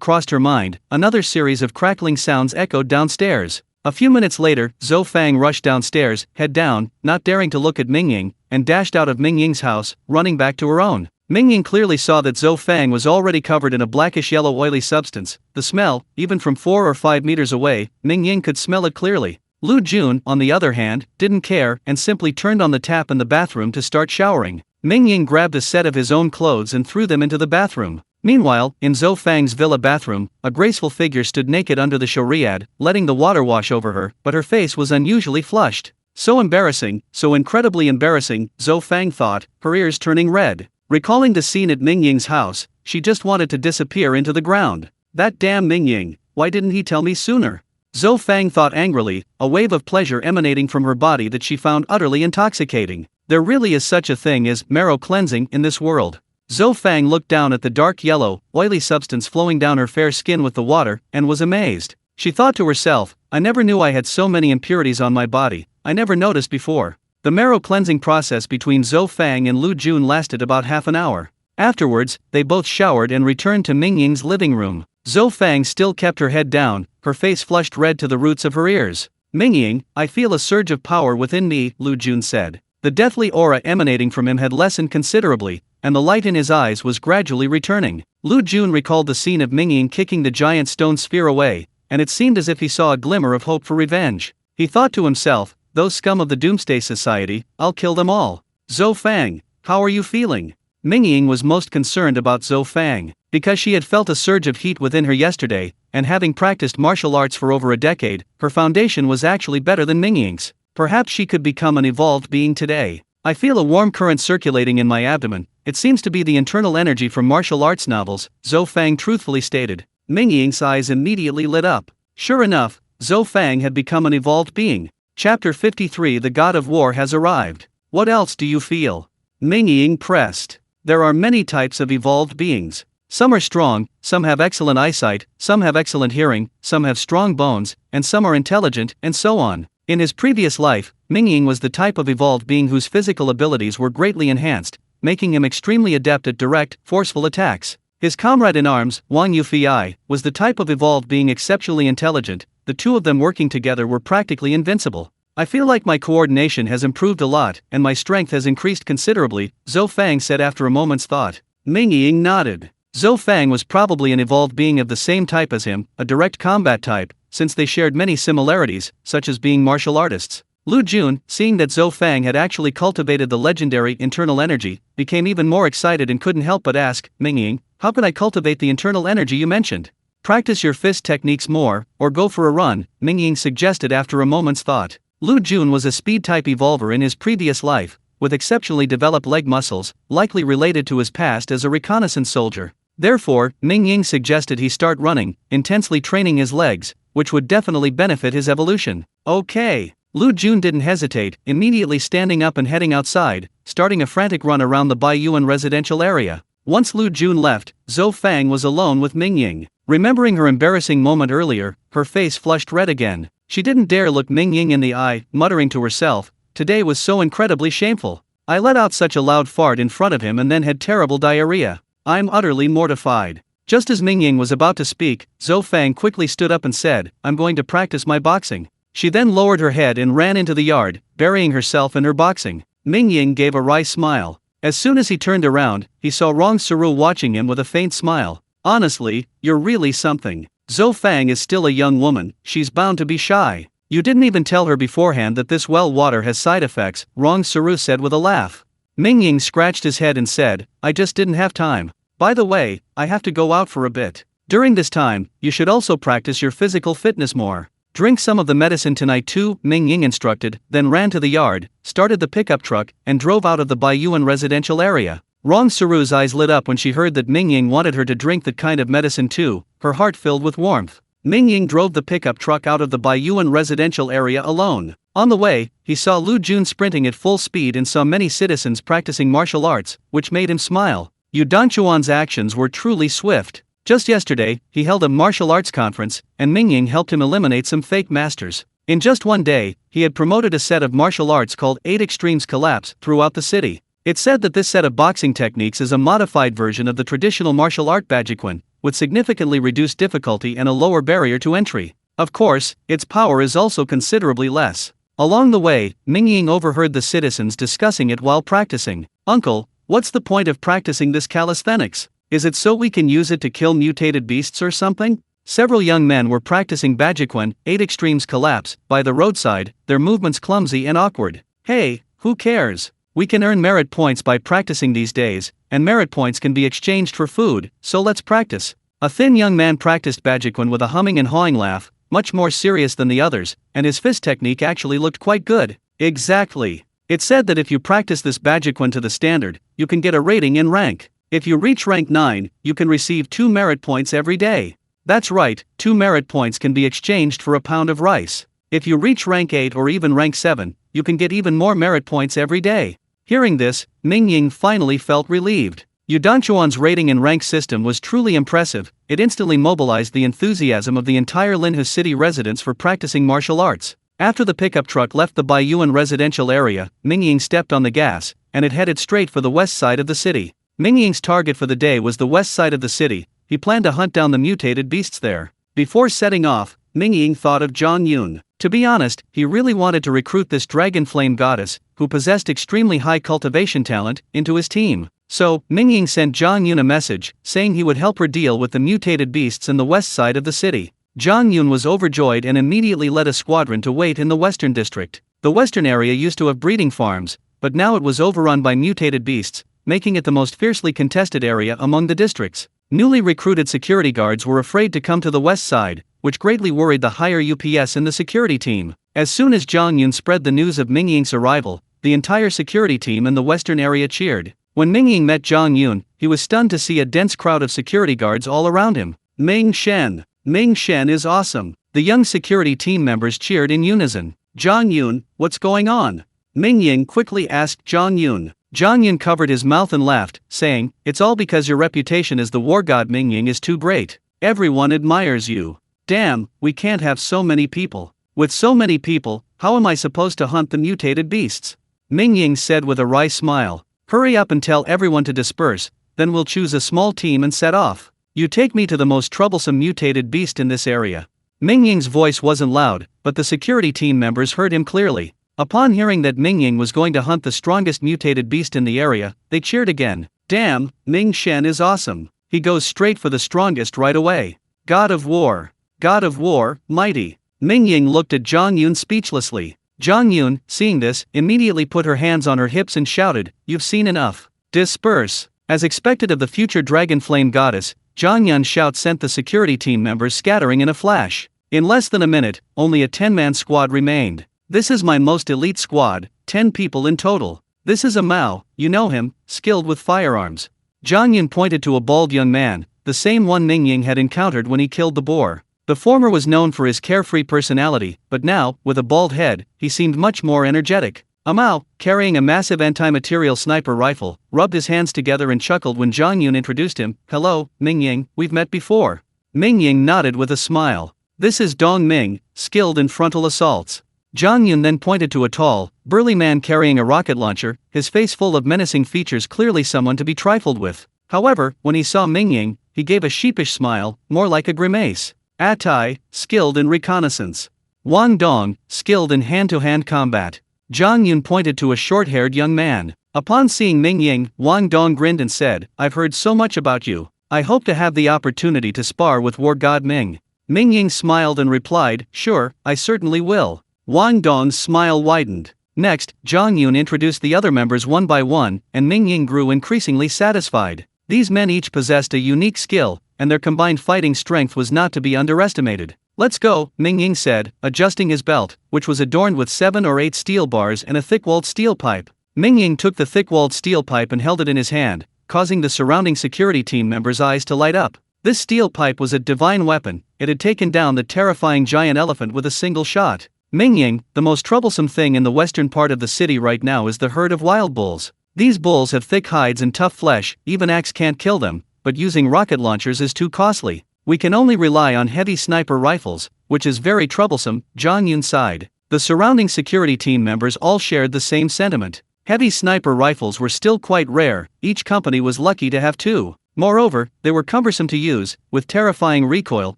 crossed her mind, another series of crackling sounds echoed downstairs. A few minutes later, Zhou Fang rushed downstairs, head down, not daring to look at Mingying, and dashed out of Mingying's house, running back to her own. Mingying clearly saw that Zhou Fang was already covered in a blackish-yellow oily substance. The smell, even from 4 or 5 meters away, Mingying could smell it clearly. Lu Jun, on the other hand, didn't care and simply turned on the tap in the bathroom to start showering. Mingying grabbed a set of his own clothes and threw them into the bathroom. Meanwhile, in Zhou Fang's villa bathroom, a graceful figure stood naked under the shoriad, letting the water wash over her, but her face was unusually flushed. So embarrassing, so incredibly embarrassing, Zhou Fang thought, her ears turning red. Recalling the scene at Mingying's house, she just wanted to disappear into the ground. That damn Mingying, why didn't he tell me sooner? Zhou Fang thought angrily, a wave of pleasure emanating from her body that she found utterly intoxicating. There really is such a thing as marrow cleansing in this world. Zhou Fang looked down at the dark yellow, oily substance flowing down her fair skin with the water, and was amazed. She thought to herself, I never knew I had so many impurities on my body, I never noticed before. The marrow cleansing process between Zhou Fang and Lu Jun lasted about half an hour. Afterwards, they both showered and returned to Mingying's living room. Zhou Fang still kept her head down, her face flushed red to the roots of her ears. Mingying, I feel a surge of power within me, Lu Jun said. The deathly aura emanating from him had lessened considerably, and the light in his eyes was gradually returning. Lu Jun recalled the scene of Mingying kicking the giant stone sphere away, and it seemed as if he saw a glimmer of hope for revenge. He thought to himself, those scum of the Doomsday Society, I'll kill them all. Zhou Fang, how are you feeling? Mingying was most concerned about Zhou Fang, because she had felt a surge of heat within her yesterday, and having practiced martial arts for over a decade, her foundation was actually better than Mingying's. Perhaps she could become an evolved being today. I feel a warm current circulating in my abdomen. It seems to be the internal energy from martial arts novels, Zhou Fang truthfully stated. Mingying's eyes immediately lit up. Sure enough, Zhou Fang had become an evolved being. Chapter 53 The God of War has arrived. What else do you feel? Mingying pressed. There are many types of evolved beings. Some are strong, some have excellent eyesight, some have excellent hearing, some have strong bones, and some are intelligent, and so on. In his previous life, Mingying was the type of evolved being whose physical abilities were greatly enhanced, making him extremely adept at direct, forceful attacks. His comrade in arms, Wang Yufei, was the type of evolved being exceptionally intelligent. The two of them working together were practically invincible. I feel like my coordination has improved a lot, and my strength has increased considerably, Zhou Fang said after a moment's thought. Mingying nodded. Zhou Fang was probably an evolved being of the same type as him, a direct combat type, since they shared many similarities, such as being martial artists. Lu Jun, seeing that Zhou Fang had actually cultivated the legendary internal energy, became even more excited and couldn't help but ask, Mingying, how can I cultivate the internal energy you mentioned? Practice your fist techniques more, or go for a run, Mingying suggested after a moment's thought. Lu Jun was a speed-type evolver in his previous life, with exceptionally developed leg muscles, likely related to his past as a reconnaissance soldier. Therefore, Mingying suggested he start running, intensely training his legs, which would definitely benefit his evolution. Okay. Lu Jun didn't hesitate, immediately standing up and heading outside, starting a frantic run around the Baiyuan residential area. Once Lu Jun left, Zhou Fang was alone with Mingying. Remembering her embarrassing moment earlier, her face flushed red again. She didn't dare look Mingying in the eye, muttering to herself, "Today was so incredibly shameful. I let out such a loud fart in front of him and then had terrible diarrhea. I'm utterly mortified." Just as Mingying was about to speak, Zhou Fang quickly stood up and said, "I'm going to practice my boxing." She then lowered her head and ran into the yard, burying herself in her boxing. Mingying gave a wry smile. As soon as he turned around, he saw Rong Suru watching him with a faint smile. "Honestly, you're really something. Zhou Fang is still a young woman, she's bound to be shy. You didn't even tell her beforehand that this well water has side effects," Rong Suru said with a laugh. Mingying scratched his head and said, "I just didn't have time. By the way, I have to go out for a bit. During this time, you should also practice your physical fitness more. Drink some of the medicine tonight too," Mingying instructed, then ran to the yard, started the pickup truck, and drove out of the Baiyuan residential area. Rong Suru's eyes lit up when she heard that Mingying wanted her to drink that kind of medicine too, her heart filled with warmth. Mingying drove the pickup truck out of the Baiyuan residential area alone. On the way, he saw Lu Jun sprinting at full speed and saw many citizens practicing martial arts, which made him smile. Yu Danchuan's actions were truly swift. Just yesterday, he held a martial arts conference, and Mingying helped him eliminate some fake masters. In just one day, he had promoted a set of martial arts called 8 Extremes Collapse throughout the city. It's said that this set of boxing techniques is a modified version of the traditional martial art Bajikwan, with significantly reduced difficulty and a lower barrier to entry. Of course, its power is also considerably less. Along the way, Mingying overheard the citizens discussing it while practicing. "Uncle, what's the point of practicing this calisthenics? Is it so we can use it to kill mutated beasts or something?" Several young men were practicing Bajikwan, 8 Extremes Collapse, by the roadside, their movements clumsy and awkward. "Hey, who cares? We can earn merit points by practicing these days, and merit points can be exchanged for food, so let's practice." A thin young man practiced Bajikwan with a humming and hawing laugh, much more serious than the others, and his fist technique actually looked quite good. "Exactly. It's said that if you practice this Bajikwan to the standard, you can get a rating in rank. If you reach rank 9, you can receive 2 merit points every day. That's right, 2 merit points can be exchanged for a pound of rice. If you reach rank 8 or even rank 7, you can get even more merit points every day." Hearing this, Mingying finally felt relieved. Yu Danchuan's rating and rank system was truly impressive. It instantly mobilized the enthusiasm of the entire Linhu city residents for practicing martial arts. After the pickup truck left the Baiyuan residential area, Mingying stepped on the gas, and it headed straight for the west side of the city. Mingying's target for the day was the west side of the city. He planned to hunt down the mutated beasts there. Before setting off, Mingying thought of Zhang Yun. To be honest, he really wanted to recruit this dragon flame goddess, who possessed extremely high cultivation talent, into his team. So, Mingying sent Zhang Yun a message, saying he would help her deal with the mutated beasts in the west side of the city. Zhang Yun was overjoyed and immediately led a squadron to wait in the western district. The western area used to have breeding farms, but now it was overrun by mutated beasts, making it the most fiercely contested area among the districts. Newly recruited security guards were afraid to come to the west side, which greatly worried the higher UPS in the security team. As soon as Zhang Yun spread the news of Mingying's arrival, the entire security team in the western area cheered. When Mingying met Zhang Yun, he was stunned to see a dense crowd of security guards all around him. "Ming Shen! Ming Shen is awesome!" The young security team members cheered in unison. "Zhang Yun, what's going on?" Mingying quickly asked Zhang Yun. Zhang Yun covered his mouth and laughed, saying, "It's all because your reputation as the war god Mingying is too great. Everyone admires you. Damn, we can't have so many people. With so many people, how am I supposed to hunt the mutated beasts?" Mingying said with a wry smile. "Hurry up and tell everyone to disperse, then we'll choose a small team and set off. You take me to the most troublesome mutated beast in this area." Mingying's voice wasn't loud, but the security team members heard him clearly. Upon hearing that Mingying was going to hunt the strongest mutated beast in the area, they cheered again. "Damn, Ming Shen is awesome. He goes straight for the strongest right away. God of War. God of War, mighty." Mingying looked at Zhang Yun speechlessly. Zhang Yun, seeing this, immediately put her hands on her hips and shouted, "You've seen enough. Disperse." As expected of the future dragon flame goddess, Zhang Yun's shout sent the security team members scattering in a flash. In less than a minute, only a 10-man squad remained. "This is my most elite squad, 10 people in total. This is a Mao, you know him, skilled with firearms." Zhang Yun pointed to a bald young man, the same one Mingying had encountered when he killed the boar. The former was known for his carefree personality, but now, with a bald head, he seemed much more energetic. Mao, carrying a massive anti-material sniper rifle, rubbed his hands together and chuckled when Zhang Yun introduced him. Hello, Mingying, we've met before. Mingying nodded with a smile. This is Dong Ming, skilled in frontal assaults. Zhang Yun then pointed to a tall, burly man carrying a rocket launcher, his face full of menacing features, clearly someone to be trifled with. However, when he saw Mingying, he gave a sheepish smile, more like a grimace. Tai, skilled in reconnaissance. Wang Dong, skilled in hand-to-hand combat. Zhang Yun pointed to a short-haired young man. Upon seeing Mingying, Wang Dong grinned and said, I've heard so much about you. I hope to have the opportunity to spar with war god Ming. Mingying smiled and replied, sure, I certainly will. Wang Dong's smile widened. Next, Zhang Yun introduced the other members one by one, and Mingying grew increasingly satisfied. These men each possessed a unique skill, and their combined fighting strength was not to be underestimated. Let's go, Mingying said, adjusting his belt, which was adorned with 7 or 8 steel bars and a thick-walled steel pipe. Mingying took the thick-walled steel pipe and held it in his hand, causing the surrounding security team members' eyes to light up. This steel pipe was a divine weapon. It had taken down the terrifying giant elephant with a single shot. Mingying, the most troublesome thing in the western part of the city right now is the herd of wild bulls. These bulls have thick hides and tough flesh, even axe can't kill them, but using rocket launchers is too costly. We can only rely on heavy sniper rifles, which is very troublesome, Zhang Yun sighed. The surrounding security team members all shared the same sentiment. Heavy sniper rifles were still quite rare, each company was lucky to have 2. Moreover, they were cumbersome to use, with terrifying recoil,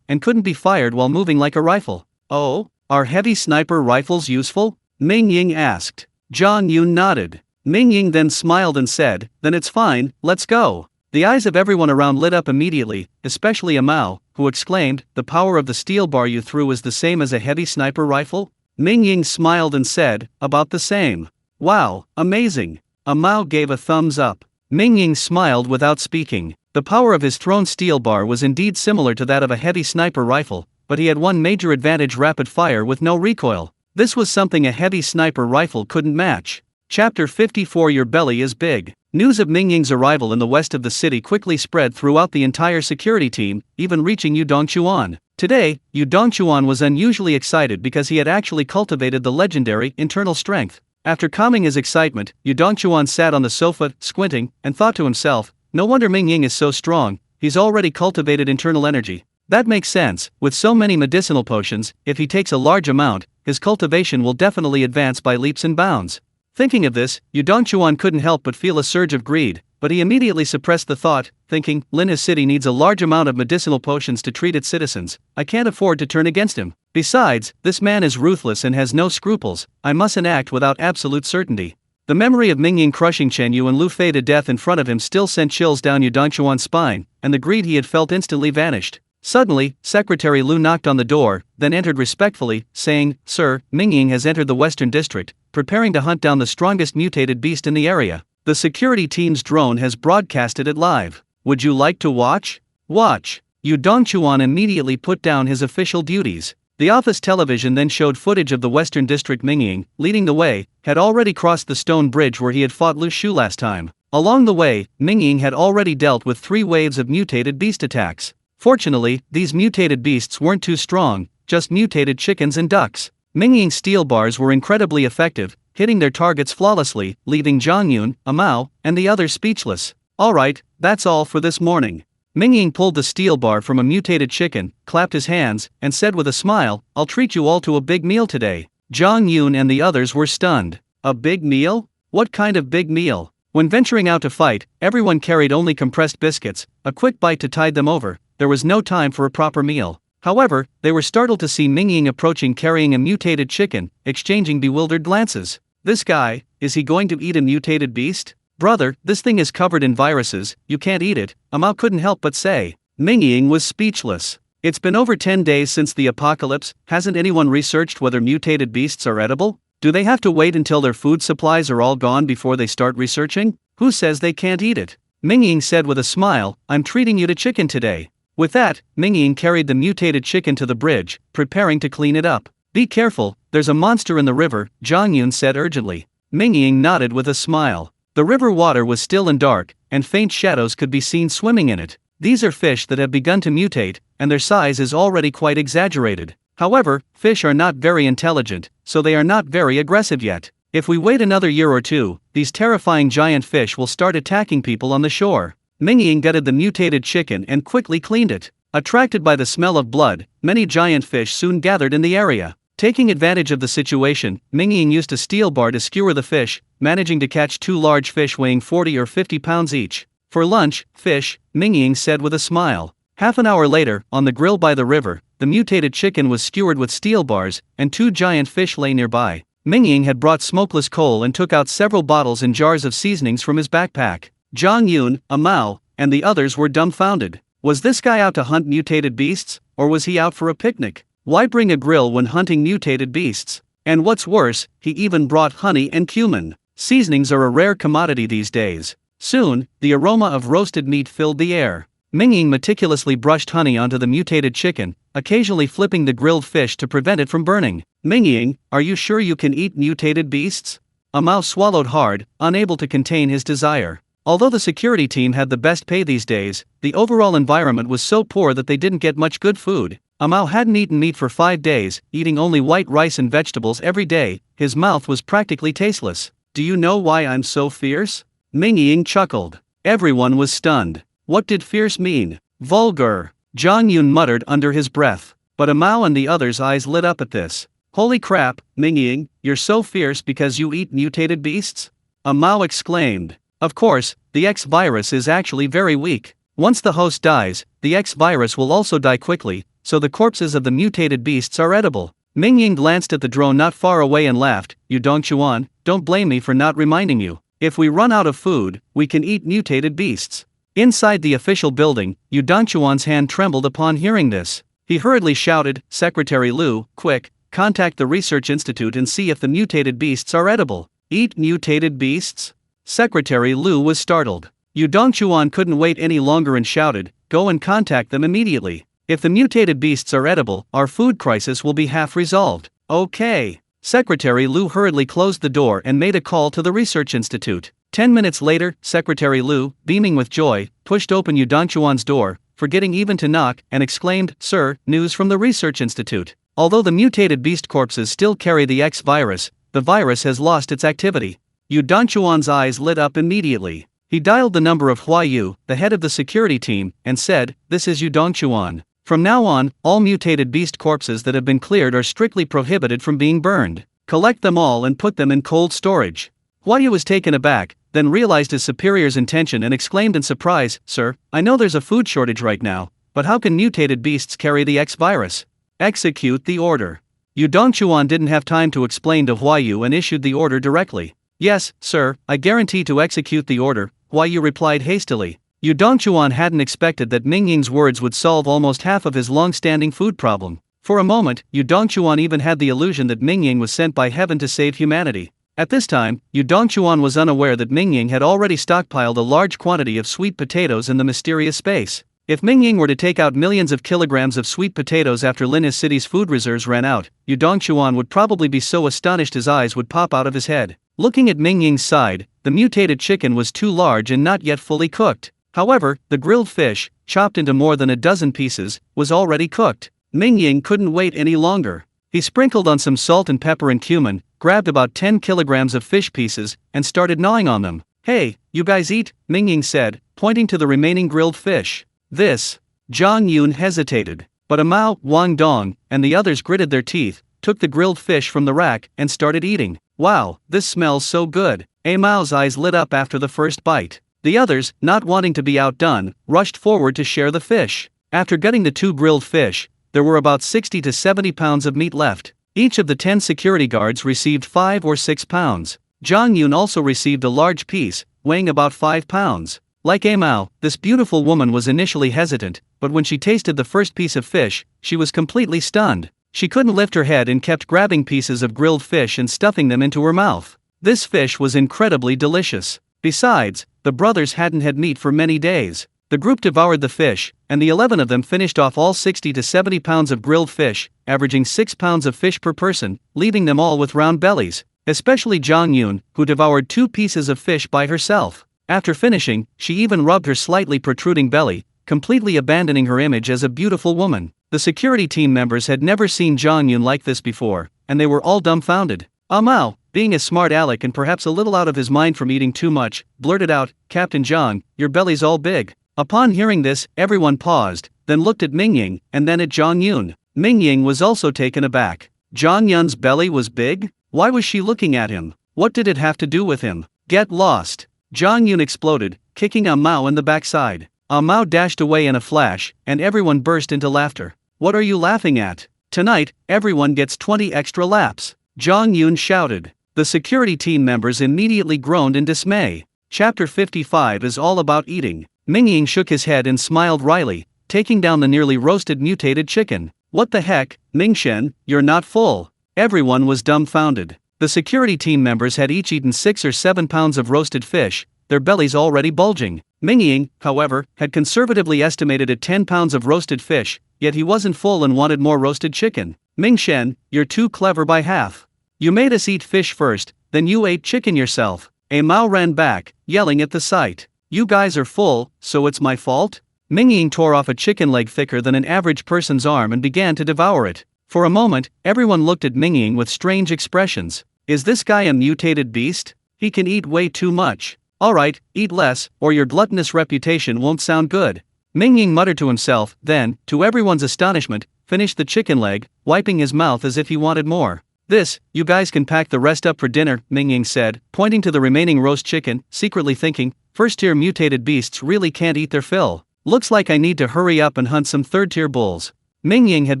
and couldn't be fired while moving like a rifle. Oh? Are heavy sniper rifles useful? Mingying asked. Zhang Yun nodded. Mingying then smiled and said, then it's fine, let's go. The eyes of everyone around lit up immediately, especially Mao, who exclaimed, the power of the steel bar you threw is the same as a heavy sniper rifle? Mingying smiled and said, about the same. Wow, amazing. Mao gave a thumbs up. Mingying smiled without speaking. The power of his thrown steel bar was indeed similar to that of a heavy sniper rifle, but he had one major advantage: rapid fire with no recoil. This was something a heavy sniper rifle couldn't match. Chapter 54. Your belly is big. News of Mingying's arrival in the west of the city quickly spread throughout the entire security team, even reaching Yu Dongchuan. Today, Yu Dongchuan was unusually excited because he had actually cultivated the legendary internal strength. After calming his excitement, Yu Dongchuan sat on the sofa, squinting, and thought to himself, no wonder Mingying is so strong, he's already cultivated internal energy. That makes sense. With so many medicinal potions, if he takes a large amount, his cultivation will definitely advance by leaps and bounds. Thinking of this, Yu Dongchuan couldn't help but feel a surge of greed, but he immediately suppressed the thought, thinking, Linha's city needs a large amount of medicinal potions to treat its citizens. I can't afford to turn against him. Besides, this man is ruthless and has no scruples. I mustn't act without absolute certainty. The memory of Mingying crushing Chen Yu and Lu Fei to death in front of him still sent chills down Yu Dongchuan's spine, and the greed he had felt instantly vanished. Suddenly, Secretary Lu knocked on the door, then entered respectfully, saying, Sir, Mingying has entered the Western District, preparing to hunt down the strongest mutated beast in the area. The security team's drone has broadcasted it live. Would you like to watch? Watch. Yu Dongchuan immediately put down his official duties. The office television then showed footage of the Western District. Mingying, leading the way, had already crossed the stone bridge where he had fought Lu Shu last time. Along the way, Mingying had already dealt with 3 waves of mutated beast attacks. Fortunately, these mutated beasts weren't too strong, just mutated chickens and ducks. Mingying's steel bars were incredibly effective, hitting their targets flawlessly, leaving Zhang Yun, Mao, and the others speechless. Alright, that's all for this morning. Mingying pulled the steel bar from a mutated chicken, clapped his hands, and said with a smile, I'll treat you all to a big meal today. Zhang Yun and the others were stunned. A big meal? What kind of big meal? When venturing out to fight, everyone carried only compressed biscuits, a quick bite to tide them over. There was no time for a proper meal. However, they were startled to see Mingying approaching carrying a mutated chicken, exchanging bewildered glances. This guy, is he going to eat a mutated beast? Brother, this thing is covered in viruses, you can't eat it, Mao couldn't help but say. Mingying was speechless. It's been over 10 days since the apocalypse, hasn't anyone researched whether mutated beasts are edible? Do they have to wait until their food supplies are all gone before they start researching? Who says they can't eat it? Mingying said with a smile, I'm treating you to chicken today. With that, Mingying carried the mutated chicken to the bridge, preparing to clean it up. Be careful, there's a monster in the river, Zhang Yun said urgently. Mingying nodded with a smile. The river water was still and dark, and faint shadows could be seen swimming in it. These are fish that have begun to mutate, and their size is already quite exaggerated. However, fish are not very intelligent, so they are not very aggressive yet. If we wait another year or two, these terrifying giant fish will start attacking people on the shore. Mingying gutted the mutated chicken and quickly cleaned it. Attracted by the smell of blood, many giant fish soon gathered in the area. Taking advantage of the situation, Mingying used a steel bar to skewer the fish, managing to catch 2 large fish weighing 40 or 50 pounds each. For lunch, fish, Mingying said with a smile. Half an hour later, on the grill by the river, the mutated chicken was skewered with steel bars, and 2 giant fish lay nearby. Mingying had brought smokeless coal and took out several bottles and jars of seasonings from his backpack. Zhang Yun, Mao, and the others were dumbfounded. Was this guy out to hunt mutated beasts, or was he out for a picnic? Why bring a grill when hunting mutated beasts? And what's worse, he even brought honey and cumin. Seasonings are a rare commodity these days. Soon, the aroma of roasted meat filled the air. Mingying meticulously brushed honey onto the mutated chicken, occasionally flipping the grilled fish to prevent it from burning. Mingying, are you sure you can eat mutated beasts? Mao swallowed hard, unable to contain his desire. Although the security team had the best pay these days, the overall environment was so poor that they didn't get much good food. Mao hadn't eaten meat for 5 days, eating only white rice and vegetables every day. His mouth was practically tasteless. Do you know why I'm so fierce? Mingying chuckled. Everyone was stunned. What did fierce mean? Vulgar. Zhang Yun muttered under his breath. But Mao and the others' eyes lit up at this. Holy crap, Mingying, you're so fierce because you eat mutated beasts? Mao exclaimed. Of course, the X virus is actually very weak. Once the host dies, the X virus will also die quickly, so the corpses of the mutated beasts are edible. Mingying glanced at the drone not far away and laughed. You Dongchuan, don't blame me for not reminding you. If we run out of food, we can eat mutated beasts. Inside the official building, Yu Dongchuan's hand trembled upon hearing this. He hurriedly shouted, Secretary Lu, quick, contact the research institute and see if the mutated beasts are edible. Eat mutated beasts? Secretary Lu was startled. Yu Dongchuan couldn't wait any longer and shouted, go and contact them immediately. If the mutated beasts are edible, our food crisis will be half resolved. Okay. Secretary Lu hurriedly closed the door and made a call to the research institute. 10 minutes later, Secretary Lu, beaming with joy, pushed open Yu Dongchuan's door, forgetting even to knock, and exclaimed, Sir, news from the research institute. Although the mutated beast corpses still carry the X virus, the virus has lost its activity. Yu Dongchuan's eyes lit up immediately. He dialed the number of Hua Yu, the head of the security team, and said, This is Yu Dongchuan. From now on, all mutated beast corpses that have been cleared are strictly prohibited from being burned. Collect them all and put them in cold storage. Hua Yu was taken aback, then realized his superior's intention and exclaimed in surprise, Sir, I know there's a food shortage right now, but how can mutated beasts carry the X virus? Execute the order. Yu Dongchuan didn't have time to explain to Hua Yu and issued the order directly. Yes, sir, I guarantee to execute the order, Hua Yu replied hastily. Yu Dongchuan hadn't expected that Mingying's words would solve almost half of his long-standing food problem. For a moment, Yu Dongchuan even had the illusion that Mingying was sent by heaven to save humanity. At this time, Yu Dongchuan was unaware that Mingying had already stockpiled a large quantity of sweet potatoes in the mysterious space. If Mingying were to take out millions of kilograms of sweet potatoes after Linhas City's food reserves ran out, Yu Dongchuan would probably be so astonished his eyes would pop out of his head. Looking at Mingying's side, the mutated chicken was too large and not yet fully cooked. However, the grilled fish, chopped into more than a dozen pieces, was already cooked. Mingying couldn't wait any longer. He sprinkled on some salt and pepper and cumin, grabbed about 10 kilograms of fish pieces, and started gnawing on them. Hey, you guys eat, Mingying said, pointing to the remaining grilled fish. This. Zhang Yun hesitated, but Mao, Wang Dong, and the others gritted their teeth, took the grilled fish from the rack, and started eating. Wow, this smells so good. Mao's eyes lit up after the first bite. The others, not wanting to be outdone, rushed forward to share the fish. After gutting the 2 grilled fish, there were about 60 to 70 pounds of meat left. Each of the 10 security guards received 5 or 6 pounds. Zhang Yun also received a large piece, weighing about 5 pounds. Like Mao, this beautiful woman was initially hesitant, but when she tasted the first piece of fish, she was completely stunned. She couldn't lift her head and kept grabbing pieces of grilled fish and stuffing them into her mouth. This fish was incredibly delicious. Besides, the brothers hadn't had meat for many days. The group devoured the fish, and the 11 of them finished off all 60 to 70 pounds of grilled fish, averaging 6 pounds of fish per person, leaving them all with round bellies, especially Zhang Yun, who devoured 2 pieces of fish by herself. After finishing, she even rubbed her slightly protruding belly, completely abandoning her image as a beautiful woman. The security team members had never seen Zhang Yun like this before, and they were all dumbfounded. Mao, being a smart aleck and perhaps a little out of his mind from eating too much, blurted out, "Captain Zhang, your belly's all big." Upon hearing this, everyone paused, then looked at Mingying, and then at Zhang Yun. Mingying was also taken aback. Zhang Yun's belly was big? Why was she looking at him? What did it have to do with him? Get lost! Zhang Yun exploded, kicking Mao in the backside. Mao dashed away in a flash, and everyone burst into laughter. "What are you laughing at? Tonight, everyone gets 20 extra laps," Zhang Yun shouted. The security team members immediately groaned in dismay. Chapter 55 is all about eating. Mingying shook his head and smiled wryly, taking down the nearly roasted mutated chicken. "What the heck, Mingshen, you're not full." Everyone was dumbfounded. The security team members had each eaten 6 or 7 pounds of roasted fish, their bellies already bulging. Mingying, however, had conservatively estimated at 10 pounds of roasted fish, yet he wasn't full and wanted more roasted chicken. "Mingshen, you're too clever by half. You made us eat fish first, then you ate chicken yourself." Mao ran back, yelling at the sight. "You guys are full, so it's my fault?" Mingying tore off a chicken leg thicker than an average person's arm and began to devour it. For a moment, everyone looked at Mingying with strange expressions. Is this guy a mutated beast? He can eat way too much. Alright, eat less, or your gluttonous reputation won't sound good. Mingying muttered to himself, then, to everyone's astonishment, finished the chicken leg, wiping his mouth as if he wanted more. "This, you guys can pack the rest up for dinner," Mingying said, pointing to the remaining roast chicken, secretly thinking, first-tier mutated beasts really can't eat their fill. Looks like I need to hurry up and hunt some third-tier bulls. Mingying had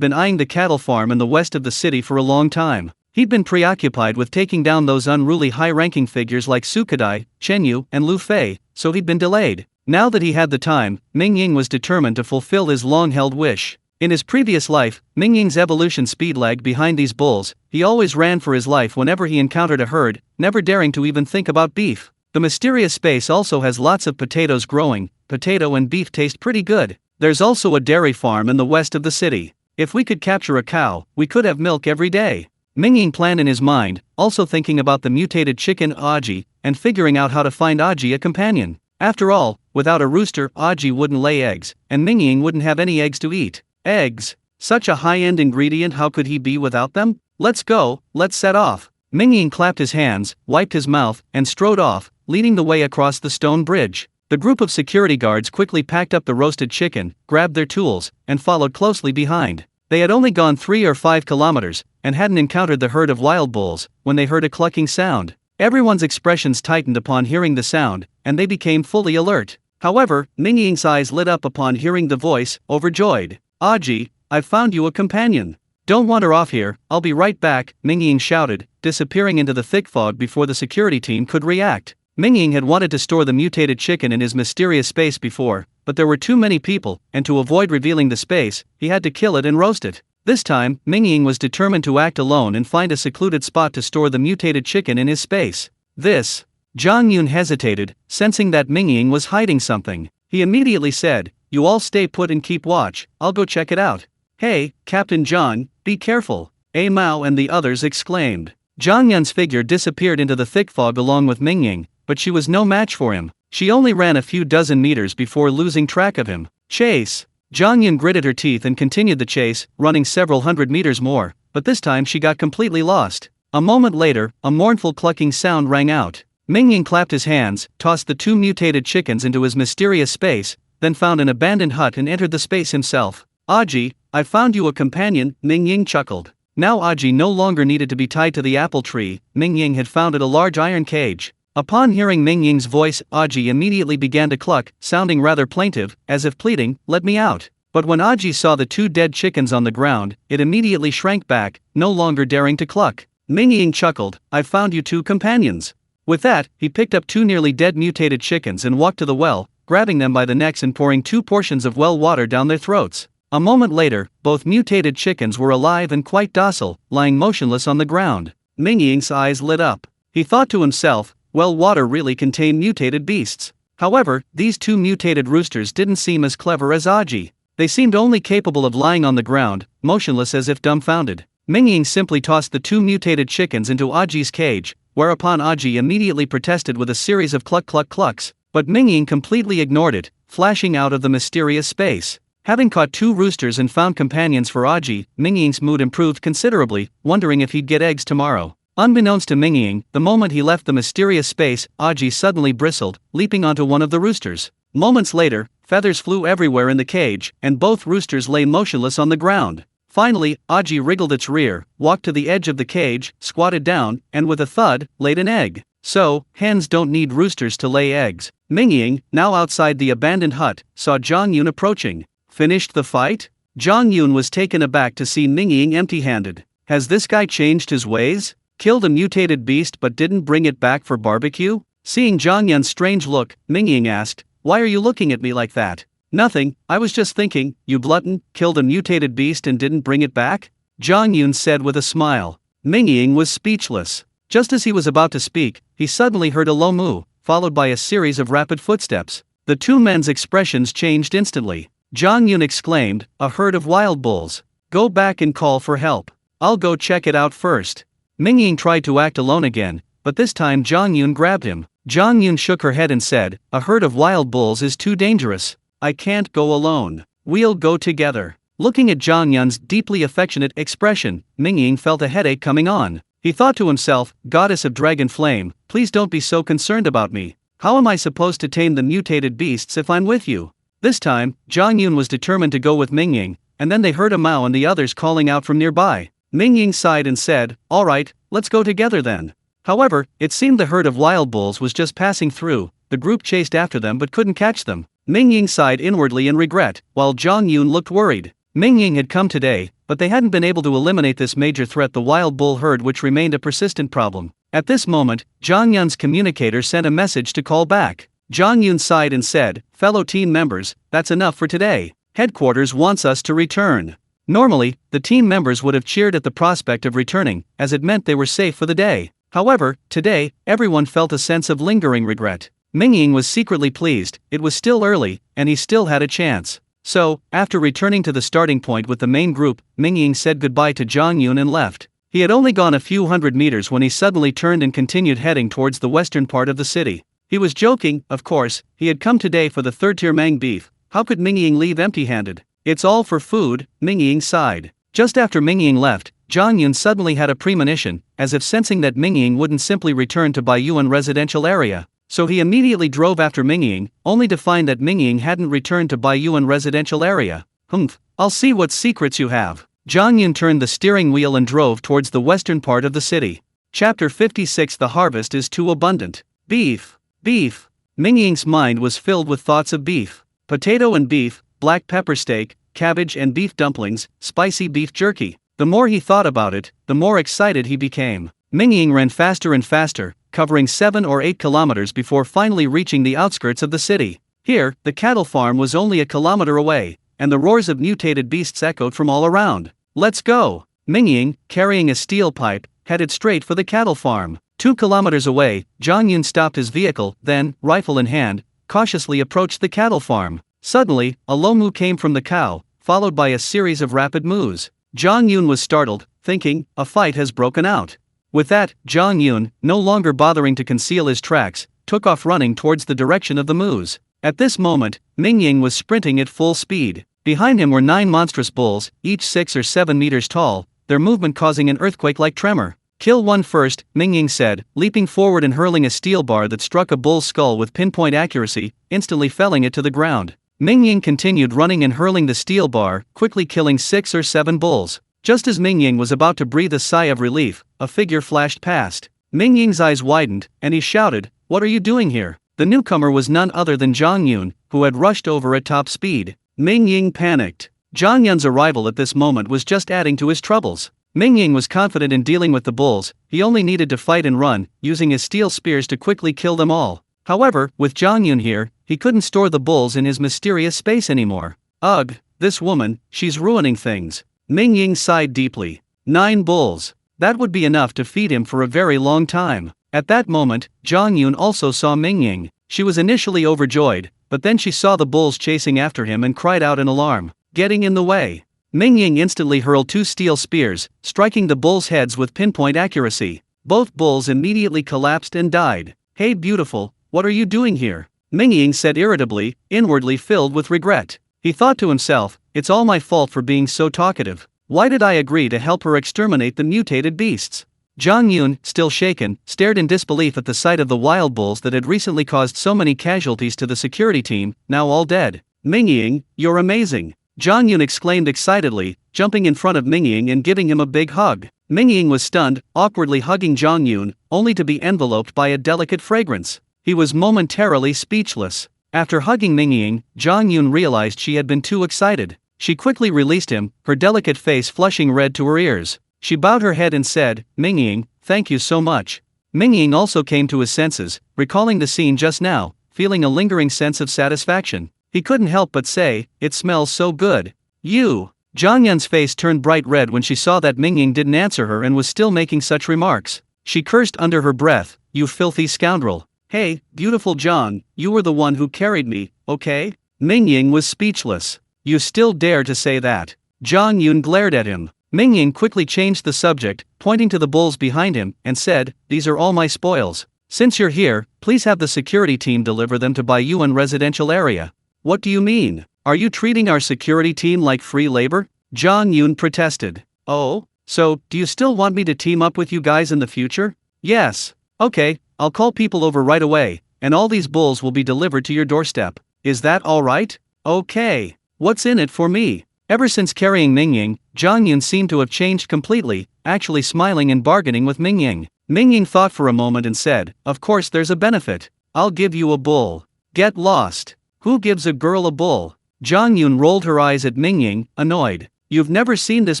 been eyeing the cattle farm in the west of the city for a long time. He'd been preoccupied with taking down those unruly high-ranking figures like Sukadai, Chenyu, and Lu Fei, so he'd been delayed. Now that he had the time, Mingying was determined to fulfill his long-held wish. In his previous life, Mingying's evolution speed lagged behind these bulls. He always ran for his life whenever he encountered a herd, never daring to even think about beef. The mysterious space also has lots of potatoes growing. Potato and beef taste pretty good. There's also a dairy farm in the west of the city. If we could capture a cow, we could have milk every day. Mingying planned in his mind, also thinking about the mutated chicken Aji, and figuring out how to find Aji a companion. After all, without a rooster, Aji wouldn't lay eggs, and Mingying wouldn't have any eggs to eat. Eggs? Such a high-end ingredient, how could he be without them? Let's go, let's set off. Mingying clapped his hands, wiped his mouth, and strode off, leading the way across the stone bridge. The group of security guards quickly packed up the roasted chicken, grabbed their tools, and followed closely behind. They had only gone 3 or 5 kilometers, and hadn't encountered the herd of wild bulls, when they heard a clucking sound. Everyone's expressions tightened upon hearing the sound, and they became fully alert. However, Mingying's eyes lit up upon hearing the voice, overjoyed. "Aji, I've found you a companion. Don't wander off here, I'll be right back," Mingying shouted, disappearing into the thick fog before the security team could react. Mingying had wanted to store the mutated chicken in his mysterious space before, but there were too many people, and to avoid revealing the space, he had to kill it and roast it. This time, Mingying was determined to act alone and find a secluded spot to store the mutated chicken in his space. Zhang Yun hesitated, sensing that Mingying was hiding something. He immediately said, "You all stay put and keep watch, I'll go check it out." "Hey, Captain Zhang, be careful," Mao and the others exclaimed. Zhang Yun's figure disappeared into the thick fog along with Mingying, but she was no match for him. She only ran a few dozen meters before losing track of him. "Chase!" Zhang Yun gritted her teeth and continued the chase, running several hundred meters more, but this time she got completely lost. A moment later, a mournful clucking sound rang out. Mingying clapped his hands, tossed the 2 mutated chickens into his mysterious space, then found an abandoned hut and entered the space himself. "Aji, I found you a companion," Mingying chuckled. Now Aji no longer needed to be tied to the apple tree. Mingying had founded a large iron cage. Upon hearing Mingying's voice, Aji immediately began to cluck, sounding rather plaintive, as if pleading, "Let me out." But when Aji saw the 2 dead chickens on the ground, it immediately shrank back, no longer daring to cluck. Mingying chuckled, "I've found you 2 companions." With that, he picked up 2 nearly dead mutated chickens and walked to the well, grabbing them by the necks and pouring 2 portions of well water down their throats. A moment later, both mutated chickens were alive and quite docile, lying motionless on the ground. Mingying's eyes lit up. He thought to himself, well, water really contained mutated beasts. However, these 2 mutated roosters didn't seem as clever as Aji. They seemed only capable of lying on the ground, motionless as if dumbfounded. Mingying simply tossed the 2 mutated chickens into Aji's cage, whereupon Aji immediately protested with a series of clucks, but Mingying completely ignored it, flashing out of the mysterious space. Having caught 2 roosters and found companions for Aji, Mingying's mood improved considerably, wondering if he'd get eggs tomorrow. Unbeknownst to Mingying, the moment he left the mysterious space, Aji suddenly bristled, leaping onto one of the roosters. Moments later, feathers flew everywhere in the cage, and both roosters lay motionless on the ground. Finally, Aji wriggled its rear, walked to the edge of the cage, squatted down, and with a thud, laid an egg. So, hens don't need roosters to lay eggs. Mingying, now outside the abandoned hut, saw Zhang Yun approaching. Finished the fight? Zhang Yun was taken aback to see Mingying empty-handed. Has this guy changed his ways? Killed a mutated beast but didn't bring it back for barbecue? Seeing Zhang Yun's strange look, Mingying asked, "Why are you looking at me like that?" "Nothing, I was just thinking, you glutton, killed a mutated beast and didn't bring it back?" Zhang Yun said with a smile. Mingying was speechless. Just as he was about to speak, he suddenly heard a low moo, followed by a series of rapid footsteps. The two men's expressions changed instantly. Zhang Yun exclaimed, "A herd of wild bulls. Go back and call for help. I'll go check it out first." Mingying tried to act alone again, but this time Zhang Yun grabbed him. Zhang Yun shook her head and said, "A herd of wild bulls is too dangerous. I can't go alone. We'll go together." Looking at Zhang Yun's deeply affectionate expression, Mingying felt a headache coming on. He thought to himself, "Goddess of dragon flame, please don't be so concerned about me. How am I supposed to tame the mutated beasts if I'm with you?" This time, Zhang Yun was determined to go with Mingying, and then they heard a Mao and the others calling out from nearby. Mingying sighed and said, "All right, let's go together then." However, it seemed the herd of wild bulls was just passing through. The group chased after them but couldn't catch them. Mingying sighed inwardly in regret, while Zhang Yun looked worried. Mingying had come today, but they hadn't been able to eliminate this major threat, the wild bull herd, which remained a persistent problem. At this moment, Zhang Yun's communicator sent a message to call back. Zhang Yun sighed and said, "Fellow team members, that's enough for today. Headquarters wants us to return." Normally, the team members would have cheered at the prospect of returning, as it meant they were safe for the day. However, today, everyone felt a sense of lingering regret. Mingying was secretly pleased, it was still early, and he still had a chance. So, after returning to the starting point with the main group, Mingying said goodbye to Zhang Yun and left. He had only gone a few hundred meters when he suddenly turned and continued heading towards the western part of the city. He was joking, of course, he had come today for the third-tier mang beef. How could Mingying leave empty-handed? "It's all for food," Mingying sighed. Just after Mingying left, Zhang Yun suddenly had a premonition, as if sensing that Mingying wouldn't simply return to Baiyuan residential area. So he immediately drove after Mingying, only to find that Mingying hadn't returned to Baiyuan residential area. "Humph, I'll see what secrets you have." Zhang Yun turned the steering wheel and drove towards the western part of the city. Chapter 56. The harvest is too abundant. Beef. Beef. Mingying's mind was filled with thoughts of beef. Potato and beef, black pepper steak, cabbage and beef dumplings, spicy beef jerky. The more he thought about it, the more excited he became. Mingying ran faster and faster, covering 7 or 8 kilometers before finally reaching the outskirts of the city. Here, the cattle farm was only a kilometer away, and the roars of mutated beasts echoed from all around. "Let's go!" Mingying, carrying a steel pipe, headed straight for the cattle farm. 2 kilometers away, Zhang Yun stopped his vehicle, then, rifle in hand, cautiously approached the cattle farm. Suddenly, a low moo came from the cow, followed by a series of rapid moos. Zhang Yun was startled, thinking, a fight has broken out. With that, Zhang Yun, no longer bothering to conceal his tracks, took off running towards the direction of the moos. At this moment, Mingying was sprinting at full speed. Behind him were 9 monstrous bulls, each 6 or 7 meters tall, their movement causing an earthquake-like tremor. "Kill one first," Mingying said, leaping forward and hurling a steel bar that struck a bull's skull with pinpoint accuracy, instantly felling it to the ground. Mingying continued running and hurling the steel bar, quickly killing 6 or 7 bulls. Just as Mingying was about to breathe a sigh of relief, a figure flashed past. Mingying's eyes widened, and he shouted, "What are you doing here?" The newcomer was none other than Zhang Yun, who had rushed over at top speed. Mingying panicked. Zhang Yun's arrival at this moment was just adding to his troubles. Mingying was confident in dealing with the bulls, he only needed to fight and run, using his steel spears to quickly kill them all. However, with Zhang Yun here, he couldn't store the bulls in his mysterious space anymore. Ugh, this woman, she's ruining things. Mingying sighed deeply. 9 bulls. That would be enough to feed him for a very long time. At that moment, Zhang Yun also saw Mingying. She was initially overjoyed, but then she saw the bulls chasing after him and cried out in alarm, getting in the way. Mingying instantly hurled 2 steel spears, striking the bulls' heads with pinpoint accuracy. Both bulls immediately collapsed and died. "Hey beautiful, what are you doing here?" Mingying said irritably, inwardly filled with regret. He thought to himself, it's all my fault for being so talkative. Why did I agree to help her exterminate the mutated beasts? Zhang Yun, still shaken, stared in disbelief at the sight of the wild bulls that had recently caused so many casualties to the security team, now all dead. Mingying, you're amazing! Zhang Yun exclaimed excitedly, jumping in front of Mingying and giving him a big hug. Mingying was stunned, awkwardly hugging Zhang Yun, only to be enveloped by a delicate fragrance. He was momentarily speechless. After hugging Mingying, Zhang Yun realized she had been too excited. She quickly released him, her delicate face flushing red to her ears. She bowed her head and said, Mingying, thank you so much. Mingying also came to his senses, recalling the scene just now, feeling a lingering sense of satisfaction. He couldn't help but say, it smells so good. You! Zhang Yun's face turned bright red when she saw that Mingying didn't answer her and was still making such remarks. She cursed under her breath, you filthy scoundrel. Hey, beautiful Zhang, you were the one who carried me, okay? Mingying was speechless. You still dare to say that? Zhang Yun glared at him. Mingying quickly changed the subject, pointing to the bulls behind him, and said, these are all my spoils. Since you're here, please have the security team deliver them to Baiyuan residential area. What do you mean? Are you treating our security team like free labor? Zhang Yun protested. Oh, so, do you still want me to team up with you guys in the future? Yes. Okay, I'll call people over right away, and all these bulls will be delivered to your doorstep. Is that alright? Okay. What's in it for me? Ever since carrying Mingying, Zhang Yun seemed to have changed completely, actually smiling and bargaining with Mingying. Mingying thought for a moment and said, of course there's a benefit. I'll give you a bull. Get lost. Who gives a girl a bull? Zhang Yun rolled her eyes at Mingying, annoyed. You've never seen this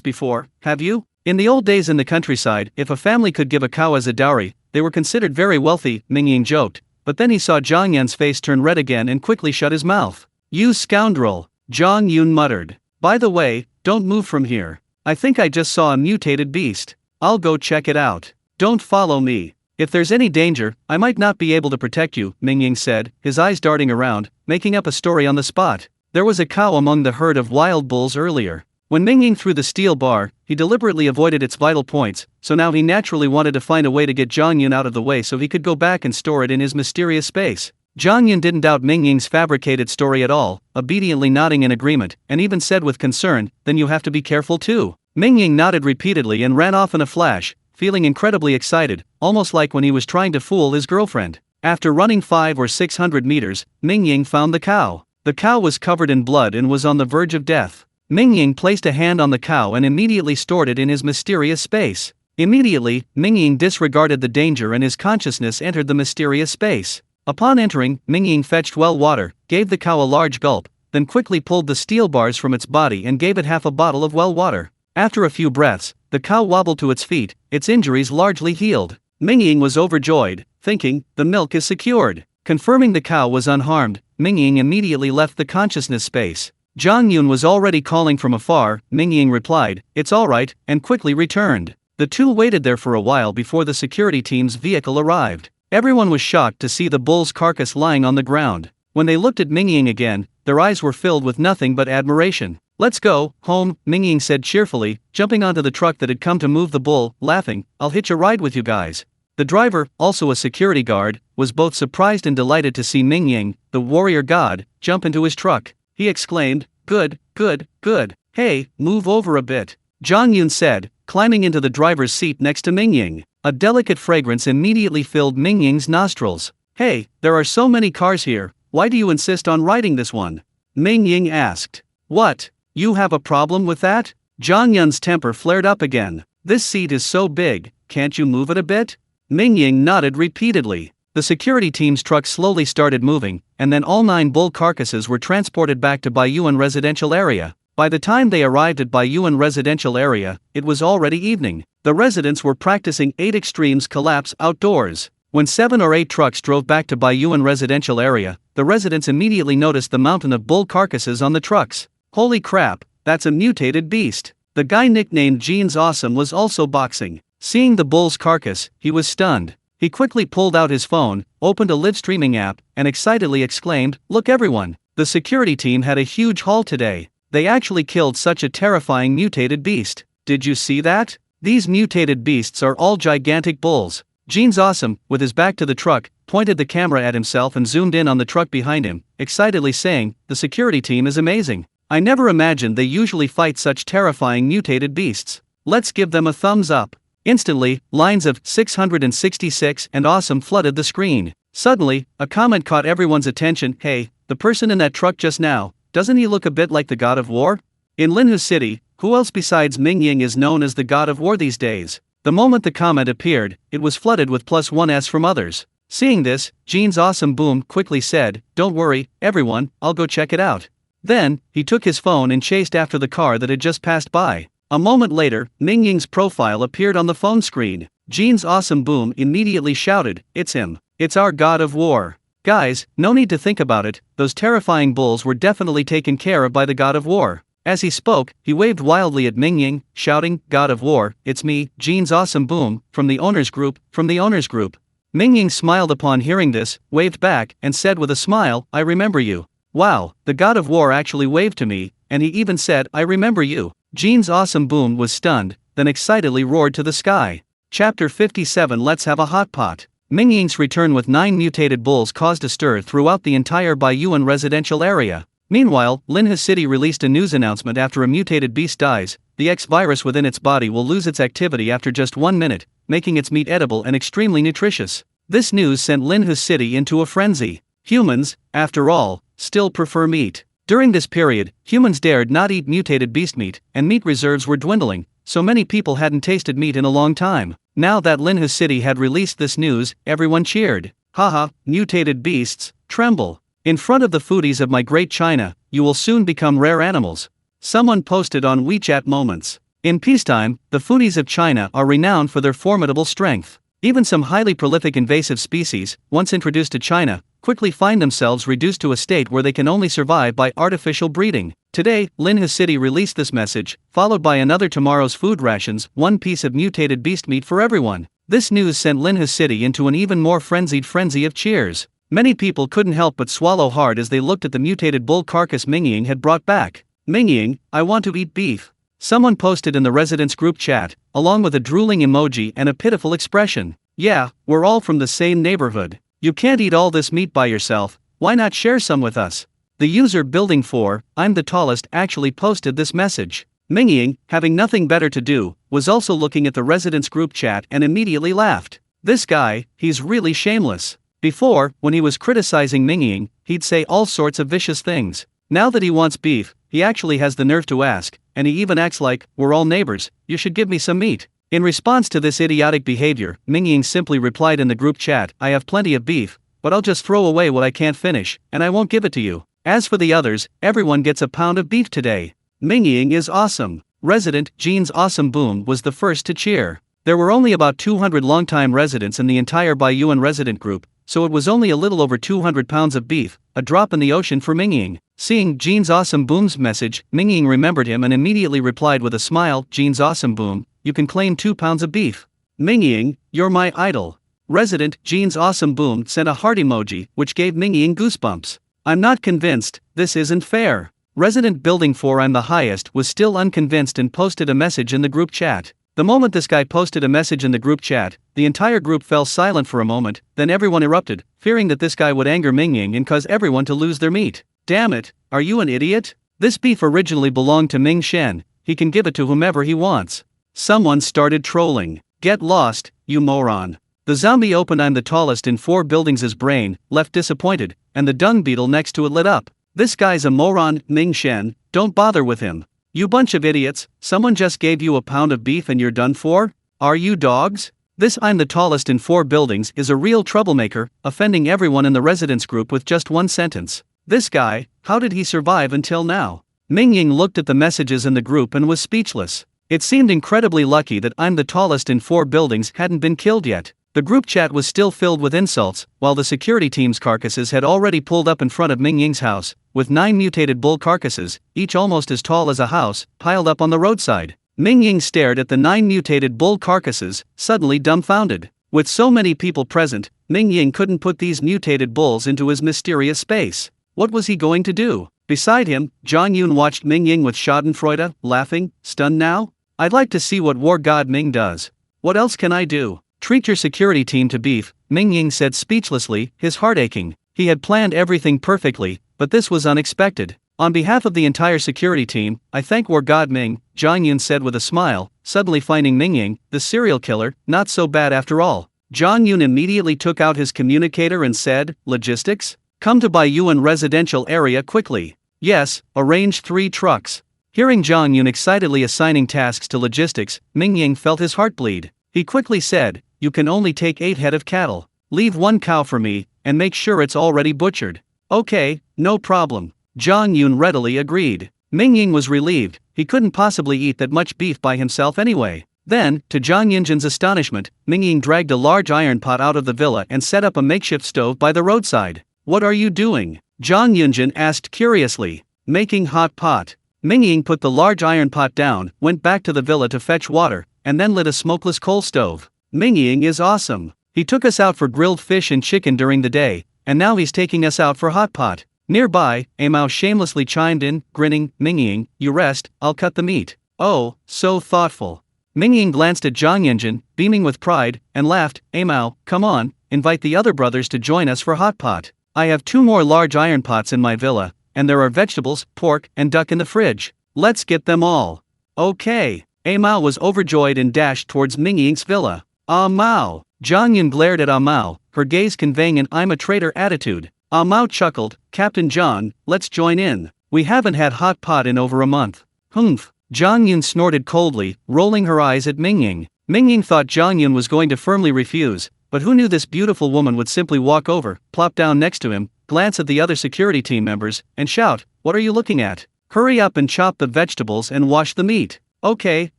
before, have you? In the old days in the countryside, if a family could give a cow as a dowry, they were considered very wealthy, Mingying joked, but then he saw Zhang Yun's face turn red again and quickly shut his mouth. You scoundrel! Zhang Yun muttered. By the way, don't move from here. I think I just saw a mutated beast. I'll go check it out. Don't follow me. If there's any danger, I might not be able to protect you, Mingying said, his eyes darting around, making up a story on the spot. There was a cow among the herd of wild bulls earlier. When Mingying threw the steel bar, he deliberately avoided its vital points, so now he naturally wanted to find a way to get Zhang Yun out of the way so he could go back and store it in his mysterious space. Zhang Yun didn't doubt Mingying's fabricated story at all, obediently nodding in agreement, and even said with concern, then you have to be careful too. Mingying nodded repeatedly and ran off in a flash, feeling incredibly excited, almost like when he was trying to fool his girlfriend. After running 500 or 600 meters, Mingying found the cow. The cow was covered in blood and was on the verge of death. Mingying placed a hand on the cow and immediately stored it in his mysterious space. Immediately, Mingying disregarded the danger and his consciousness entered the mysterious space. Upon entering, Mingying fetched well water, gave the cow a large gulp, then quickly pulled the steel bars from its body and gave it half a bottle of well water. After a few breaths, the cow wobbled to its feet, its injuries largely healed. Mingying was overjoyed, thinking, the milk is secured. Confirming the cow was unharmed, Mingying immediately left the consciousness space. Zhang Yun was already calling from afar, Mingying replied, it's alright, and quickly returned. The two waited there for a while before the security team's vehicle arrived. Everyone was shocked to see the bull's carcass lying on the ground. When they looked at Mingying again, their eyes were filled with nothing but admiration. Let's go home, Mingying said cheerfully, jumping onto the truck that had come to move the bull, laughing, I'll hitch a ride with you guys. The driver, also a security guard, was both surprised and delighted to see Mingying, the warrior god, jump into his truck. He exclaimed, good, good, good. Hey, move over a bit. Zhang Yun said, climbing into the driver's seat next to Mingying. A delicate fragrance immediately filled Mingying's nostrils. Hey, there are so many cars here, why do you insist on riding this one? Mingying asked. What, you have a problem with that? Zhang Yun's temper flared up again. This seat is so big, can't you move it a bit? Mingying nodded repeatedly. The security team's truck slowly started moving, and then all 9 bull carcasses were transported back to Baiyuan residential area. By the time they arrived at Baiyuan residential area, it was already evening. The residents were practicing 8 extremes collapse outdoors. When 7 or 8 trucks drove back to Baiyuan residential area, the residents immediately noticed the mountain of bull carcasses on the trucks. Holy crap, that's a mutated beast. The guy nicknamed Jeans Awesome was also boxing. Seeing the bull's carcass, he was stunned. He quickly pulled out his phone, opened a live streaming app, and excitedly exclaimed, look everyone, the security team had a huge haul today. They actually killed such a terrifying mutated beast. Did you see that? These mutated beasts are all gigantic bulls. Jeans Awesome, with his back to the truck, pointed the camera at himself and zoomed in on the truck behind him, excitedly saying, the security team is amazing. I never imagined they usually fight such terrifying mutated beasts. Let's give them a thumbs up. Instantly, lines of 666 and awesome flooded the screen. Suddenly, a comment caught everyone's attention. Hey, the person in that truck just now, doesn't he look a bit like the god of war? In Linhu City, who else besides Mingying is known as the god of war these days? The moment the comment appeared, it was flooded with +1s from others. Seeing this, Jean's awesome boom quickly said, "Don't worry, everyone, I'll go check it out." Then, he took his phone and chased after the car that had just passed by. A moment later, Mingying's profile appeared on the phone screen. Jean's awesome boom immediately shouted, "It's him. It's our god of war." Guys, no need to think about it, those terrifying bulls were definitely taken care of by the god of war. As he spoke, he waved wildly at Mingying, shouting, "God of war, it's me, Jean's awesome boom, from the owner's group, from the owner's group." Mingying smiled upon hearing this, waved back, and said with a smile, "I remember you." Wow, the god of war actually waved to me, and he even said, "I remember you." Jean's awesome boom was stunned, then excitedly roared to the sky. Chapter 57. Let's have a hot pot. Mingying's return with 9 mutated bulls caused a stir throughout the entire Baiyuan residential area. Meanwhile, Linhu City released a news announcement. After a mutated beast dies, the X virus within its body will lose its activity after just 1 minute, making its meat edible and extremely nutritious. This news sent Linhu City into a frenzy. Humans, after all, still prefer meat. During this period, humans dared not eat mutated beast meat, and meat reserves were dwindling, so many people hadn't tasted meat in a long time. Now that Linhu City had released this news, everyone cheered. Haha, mutated beasts, tremble. In front of the foodies of my great China, you will soon become rare animals. Someone posted on WeChat Moments. In peacetime, the foodies of China are renowned for their formidable strength. Even some highly prolific invasive species, once introduced to China, quickly find themselves reduced to a state where they can only survive by artificial breeding. Today, Linhu City released this message, followed by another tomorrow's food rations, 1 piece of mutated beast meat for everyone. This news sent Linhu City into an even more frenzied frenzy of cheers. Many people couldn't help but swallow hard as they looked at the mutated bull carcass Mingying had brought back. "Mingying, I want to eat beef." Someone posted in the residents' group chat, along with a drooling emoji and a pitiful expression. "Yeah, we're all from the same neighborhood. You can't eat all this meat by yourself, why not share some with us?" The user building for I'm the tallest actually posted this message. Mingying, having nothing better to do, was also looking at the residents' group chat and immediately laughed. This guy, he's really shameless. Before, when he was criticizing Mingying, he'd say all sorts of vicious things. Now that he wants beef, he actually has the nerve to ask, and he even acts like, "We're all neighbors, you should give me some meat." In response to this idiotic behavior, Mingying simply replied in the group chat, "I have plenty of beef, but I'll just throw away what I can't finish, and I won't give it to you. As for the others, everyone gets a pound of beef today." Mingying is awesome. Resident Jean's awesome boom was the first to cheer. There were only about 200 longtime residents in the entire Baiyuan resident group, so it was only a little over 200 pounds of beef, a drop in the ocean for Mingying. Seeing Jean's awesome boom's message, Mingying remembered him and immediately replied with a smile, "Jean's awesome boom, you can claim 2 pounds of beef." "Mingying, you're my idol." Resident Jean's awesome boom sent a heart emoji, which gave Mingying goosebumps. "I'm not convinced, this isn't fair." Resident building for I'm the highest was still unconvinced and posted a message in the group chat. The moment this guy posted a message in the group chat, the entire group fell silent for a moment, then everyone erupted, fearing that this guy would anger Mingying and cause everyone to lose their meat. "Damn it, are you an idiot? This beef originally belonged to Ming Shen, he can give it to whomever he wants." Someone started trolling. "Get lost, you moron." The zombie opened I'm the tallest in 4 buildings' brain, left disappointed, and the dung beetle next to it lit up. "This guy's a moron, Ming Shen, don't bother with him. You bunch of idiots, someone just gave you a pound of beef and you're done for? Are you dogs?" This I'm the tallest in 4 buildings is a real troublemaker, offending everyone in the residence group with just 1 sentence. This guy, how did he survive until now? Mingying looked at the messages in the group and was speechless. It seemed incredibly lucky that I'm the tallest in 4 buildings hadn't been killed yet. The group chat was still filled with insults, while the security team's carcasses had already pulled up in front of Mingying's house, with 9 mutated bull carcasses, each almost as tall as a house, piled up on the roadside. Mingying stared at the 9 mutated bull carcasses, suddenly dumbfounded. With so many people present, Mingying couldn't put these mutated bulls into his mysterious space. What was he going to do? Beside him, Zhang Yun watched Mingying with schadenfreude, laughing, "Stunned now? I'd like to see what war god Ming does. What else can I do?" "Treat your security team to beef," Mingying said speechlessly, his heart aching. He had planned everything perfectly, but this was unexpected. On behalf of the entire security team, I thank War God Ming, Zhang Yun said with a smile, suddenly finding Mingying, the serial killer, not so bad after all. Zhang Yun immediately took out his communicator and said, "Logistics? Come to Baiyuan residential area quickly." "Yes, arrange 3 trucks." Hearing Zhang Yun excitedly assigning tasks to logistics, Mingying felt his heart bleed. He quickly said, "You can only take 8 head of cattle. Leave 1 cow for me, and make sure it's already butchered." "Okay, no problem." Zhang Yun readily agreed. Mingying was relieved, he couldn't possibly eat that much beef by himself anyway. Then, to Zhang Yunjin's astonishment, Mingying dragged a large iron pot out of the villa and set up a makeshift stove by the roadside. "What are you doing?" Zhang Yunjin asked curiously. "Making hot pot." Mingying put the large iron pot down, went back to the villa to fetch water, and then lit a smokeless coal stove. "Mingying is awesome. He took us out for grilled fish and chicken during the day, and now he's taking us out for hot pot." Nearby, Amao shamelessly chimed in, grinning, "Mingying, you rest, I'll cut the meat." "Oh, so thoughtful." Mingying glanced at Zhang Yunjin, beaming with pride, and laughed. "Amao, come on, invite the other brothers to join us for hot pot. I have 2 more large iron pots in my villa, and there are vegetables, pork, and duck in the fridge. Let's get them all." "Okay." Amao was overjoyed and dashed towards Mingying's villa. "Ah Mao." Zhang Yun glared at Ah Mao, her gaze conveying an "I'm a traitor" attitude. Ah Mao chuckled, "Captain John, let's join in. We haven't had hot pot in over a month." "Humph." Zhang Yun snorted coldly, rolling her eyes at Mingying. Mingying thought Zhang Yun was going to firmly refuse, but who knew this beautiful woman would simply walk over, plop down next to him, glance at the other security team members, and shout, "What are you looking at? Hurry up and chop the vegetables and wash the meat." "Okay,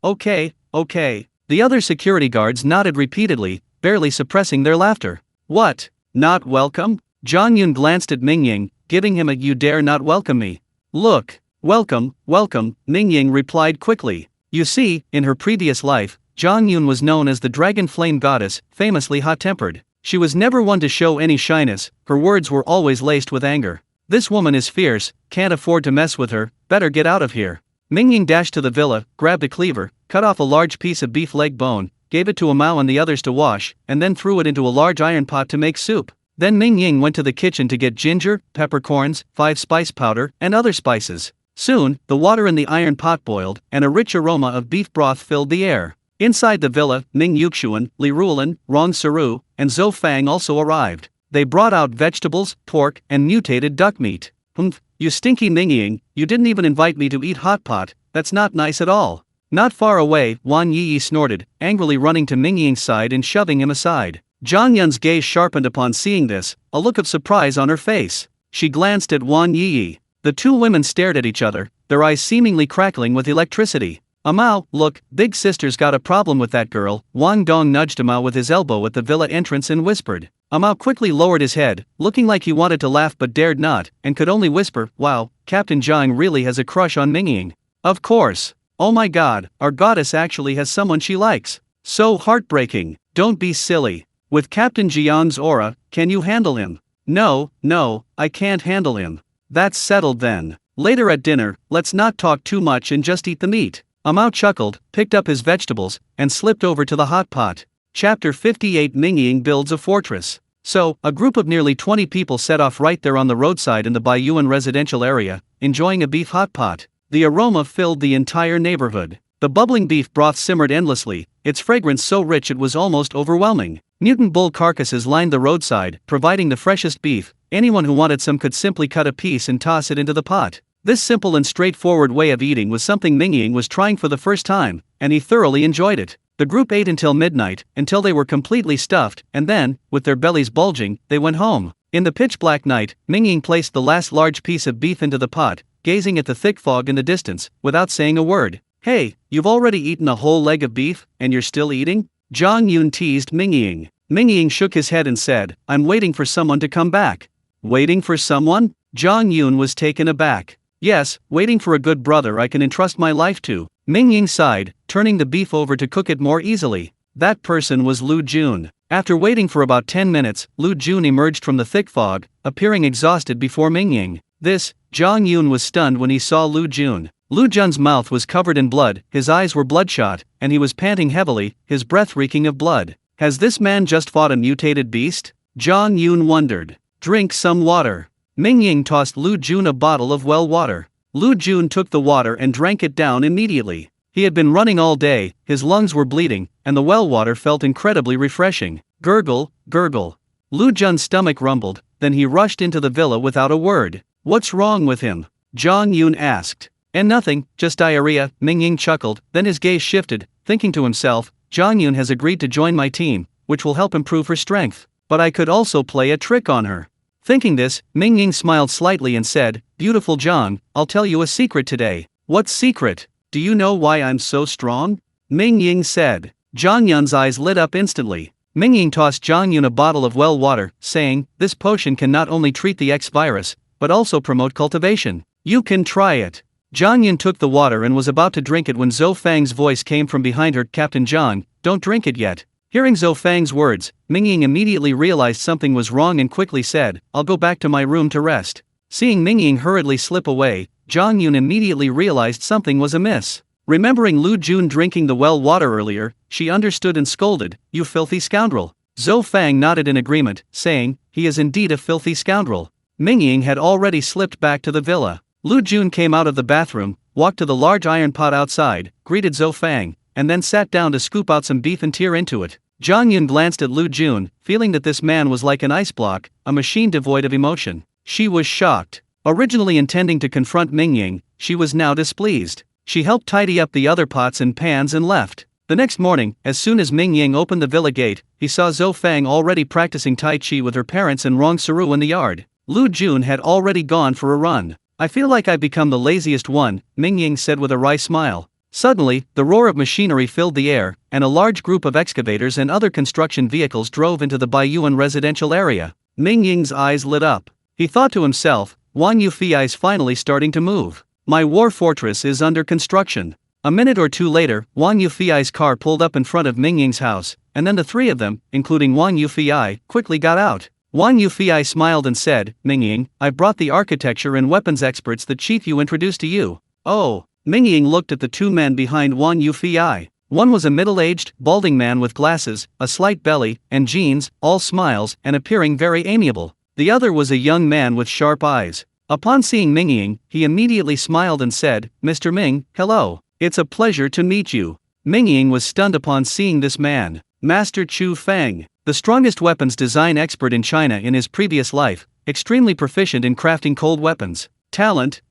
okay, okay." The other security guards nodded repeatedly, barely suppressing their laughter. "What? Not welcome?" Zhang Yun glanced at Mingying, giving him a "You dare not welcome me." "Look, welcome, welcome," Mingying replied quickly. You see, in her previous life, Zhang Yun was known as the Dragon Flame Goddess, famously hot-tempered. She was never one to show any shyness, her words were always laced with anger. "This woman is fierce, can't afford to mess with her, better get out of here." Mingying dashed to the villa, grabbed a cleaver, cut off a large piece of beef leg bone, gave it to Amao and the others to wash, and then threw it into a large iron pot to make soup. Then Mingying went to the kitchen to get ginger, peppercorns, 5-spice powder, and other spices. Soon, the water in the iron pot boiled, and a rich aroma of beef broth filled the air. Inside the villa, Ming Yuxuan, Li Rulan, Rong Saru, and Zhou Fang also arrived. They brought out vegetables, pork, and mutated duck meat. "Humph, you stinky Mingying, you didn't even invite me to eat hot pot, that's not nice at all." Not far away, Wan Yi snorted, angrily running to Mingying's side and shoving him aside. Zhang Yun's gaze sharpened upon seeing this, a look of surprise on her face. She glanced at Wan Yi. The 2 women stared at each other, their eyes seemingly crackling with electricity. "Amao, look, big sister's got a problem with that girl." Wang Dong nudged Amao with his elbow at the villa entrance and whispered. Amao quickly lowered his head, looking like he wanted to laugh but dared not, and could only whisper, "Wow, Captain Zhang really has a crush on Mingying." "Of course. Oh my god, our goddess actually has someone she likes. So heartbreaking." "Don't be silly. With Captain Jiang's aura, can you handle him?" No, I can't handle him." "That's settled then. Later at dinner, let's not talk too much and just eat the meat." Amao chuckled, picked up his vegetables, and slipped over to the hot pot. Chapter 58 Mingying builds a fortress. So, a group of nearly 20 people set off right there on the roadside in the Baiyuan residential area, enjoying a beef hot pot. The aroma filled the entire neighborhood. The bubbling beef broth simmered endlessly, its fragrance so rich it was almost overwhelming. Mutant bull carcasses lined the roadside, providing the freshest beef. Anyone who wanted some could simply cut a piece and toss it into the pot. This simple and straightforward way of eating was something Mingying was trying for the first time, and he thoroughly enjoyed it. The group ate until midnight, until they were completely stuffed, and then, with their bellies bulging, they went home. In the pitch-black night, Mingying placed the last large piece of beef into the pot, gazing at the thick fog in the distance, without saying a word. "Hey, you've already eaten a whole leg of beef, and you're still eating?" Zhang Yun teased Mingying. Mingying shook his head and said, "I'm waiting for someone to come back." "Waiting for someone?" Zhang Yun was taken aback. "Yes, waiting for a good brother I can entrust my life to." Mingying sighed, turning the beef over to cook it more easily. That person was Lu Jun. After waiting for about 10 minutes, Lu Jun emerged from the thick fog, appearing exhausted before Mingying. Zhang Yun was stunned when he saw Lu Jun. Lu Jun's mouth was covered in blood, his eyes were bloodshot, and he was panting heavily, his breath reeking of blood. Has this man just fought a mutated beast? Zhang Yun wondered. "Drink some water." Mingying tossed Lu Jun a bottle of well water. Lu Jun took the water and drank it down immediately. He had been running all day, his lungs were bleeding, and the well water felt incredibly refreshing. Gurgle, gurgle. Lu Jun's stomach rumbled, then he rushed into the villa without a word. What's wrong with him? Zhang Yun asked. And nothing, just diarrhea, Mingying chuckled, then his gaze shifted, thinking to himself, Zhang Yun has agreed to join my team, which will help improve her strength. But I could also play a trick on her. Thinking this, Mingying smiled slightly and said, Beautiful Zhang, I'll tell you a secret today. What secret? Do you know why I'm so strong? Mingying said. Zhang Yun's eyes lit up instantly. Mingying tossed Zhang Yun a bottle of well water, saying, This potion can not only treat the X virus, but also promote cultivation. You can try it. Zhang Yun took the water and was about to drink it when Zhou Fang's voice came from behind her. Captain Zhang, don't drink it yet. Hearing Zhou Fang's words, Mingying immediately realized something was wrong and quickly said, I'll go back to my room to rest. Seeing Mingying hurriedly slip away, Zhang Yun immediately realized something was amiss. Remembering Lu Jun drinking the well water earlier, she understood and scolded, You filthy scoundrel. Zhou Fang nodded in agreement, saying, He is indeed a filthy scoundrel. Mingying had already slipped back to the villa. Lu Jun came out of the bathroom, walked to the large iron pot outside, greeted Zhou Fang, and then sat down to scoop out some beef and tear into it. Zhang Yun glanced at Lu Jun, feeling that this man was like an ice block, a machine devoid of emotion. She was shocked. Originally intending to confront Mingying, she was now displeased. She helped tidy up the other pots and pans and left. The next morning, as soon as Mingying opened the villa gate, he saw Zhou Fang already practicing Tai Chi with her parents and Rong Saru in the yard. Lu Jun had already gone for a run. I feel like I've become the laziest one, Mingying said with a wry smile. Suddenly, the roar of machinery filled the air, and a large group of excavators and other construction vehicles drove into the Baiyuan residential area. Mingying's eyes lit up. He thought to himself, Wang Yufi's finally starting to move. My war fortress is under construction. A minute or two later, Wang Yufi's car pulled up in front of Mingying's house, and then the three of them, including Wang Yufi, quickly got out. Wang Yufi smiled and said, Mingying, I brought the architecture and weapons experts the chief you introduced to you. Oh. Mingying looked at the two men behind Wang Yufi. One was a middle-aged, balding man with glasses, a slight belly, and jeans, all smiles, and appearing very amiable. The other was a young man with sharp eyes. Upon seeing Mingying, he immediately smiled and said, Mr. Ming, hello. It's a pleasure to meet you. Mingying was stunned upon seeing this man. Master Chu Feng, the strongest weapons design expert in China in his previous life, extremely proficient in crafting cold weapons. Talent.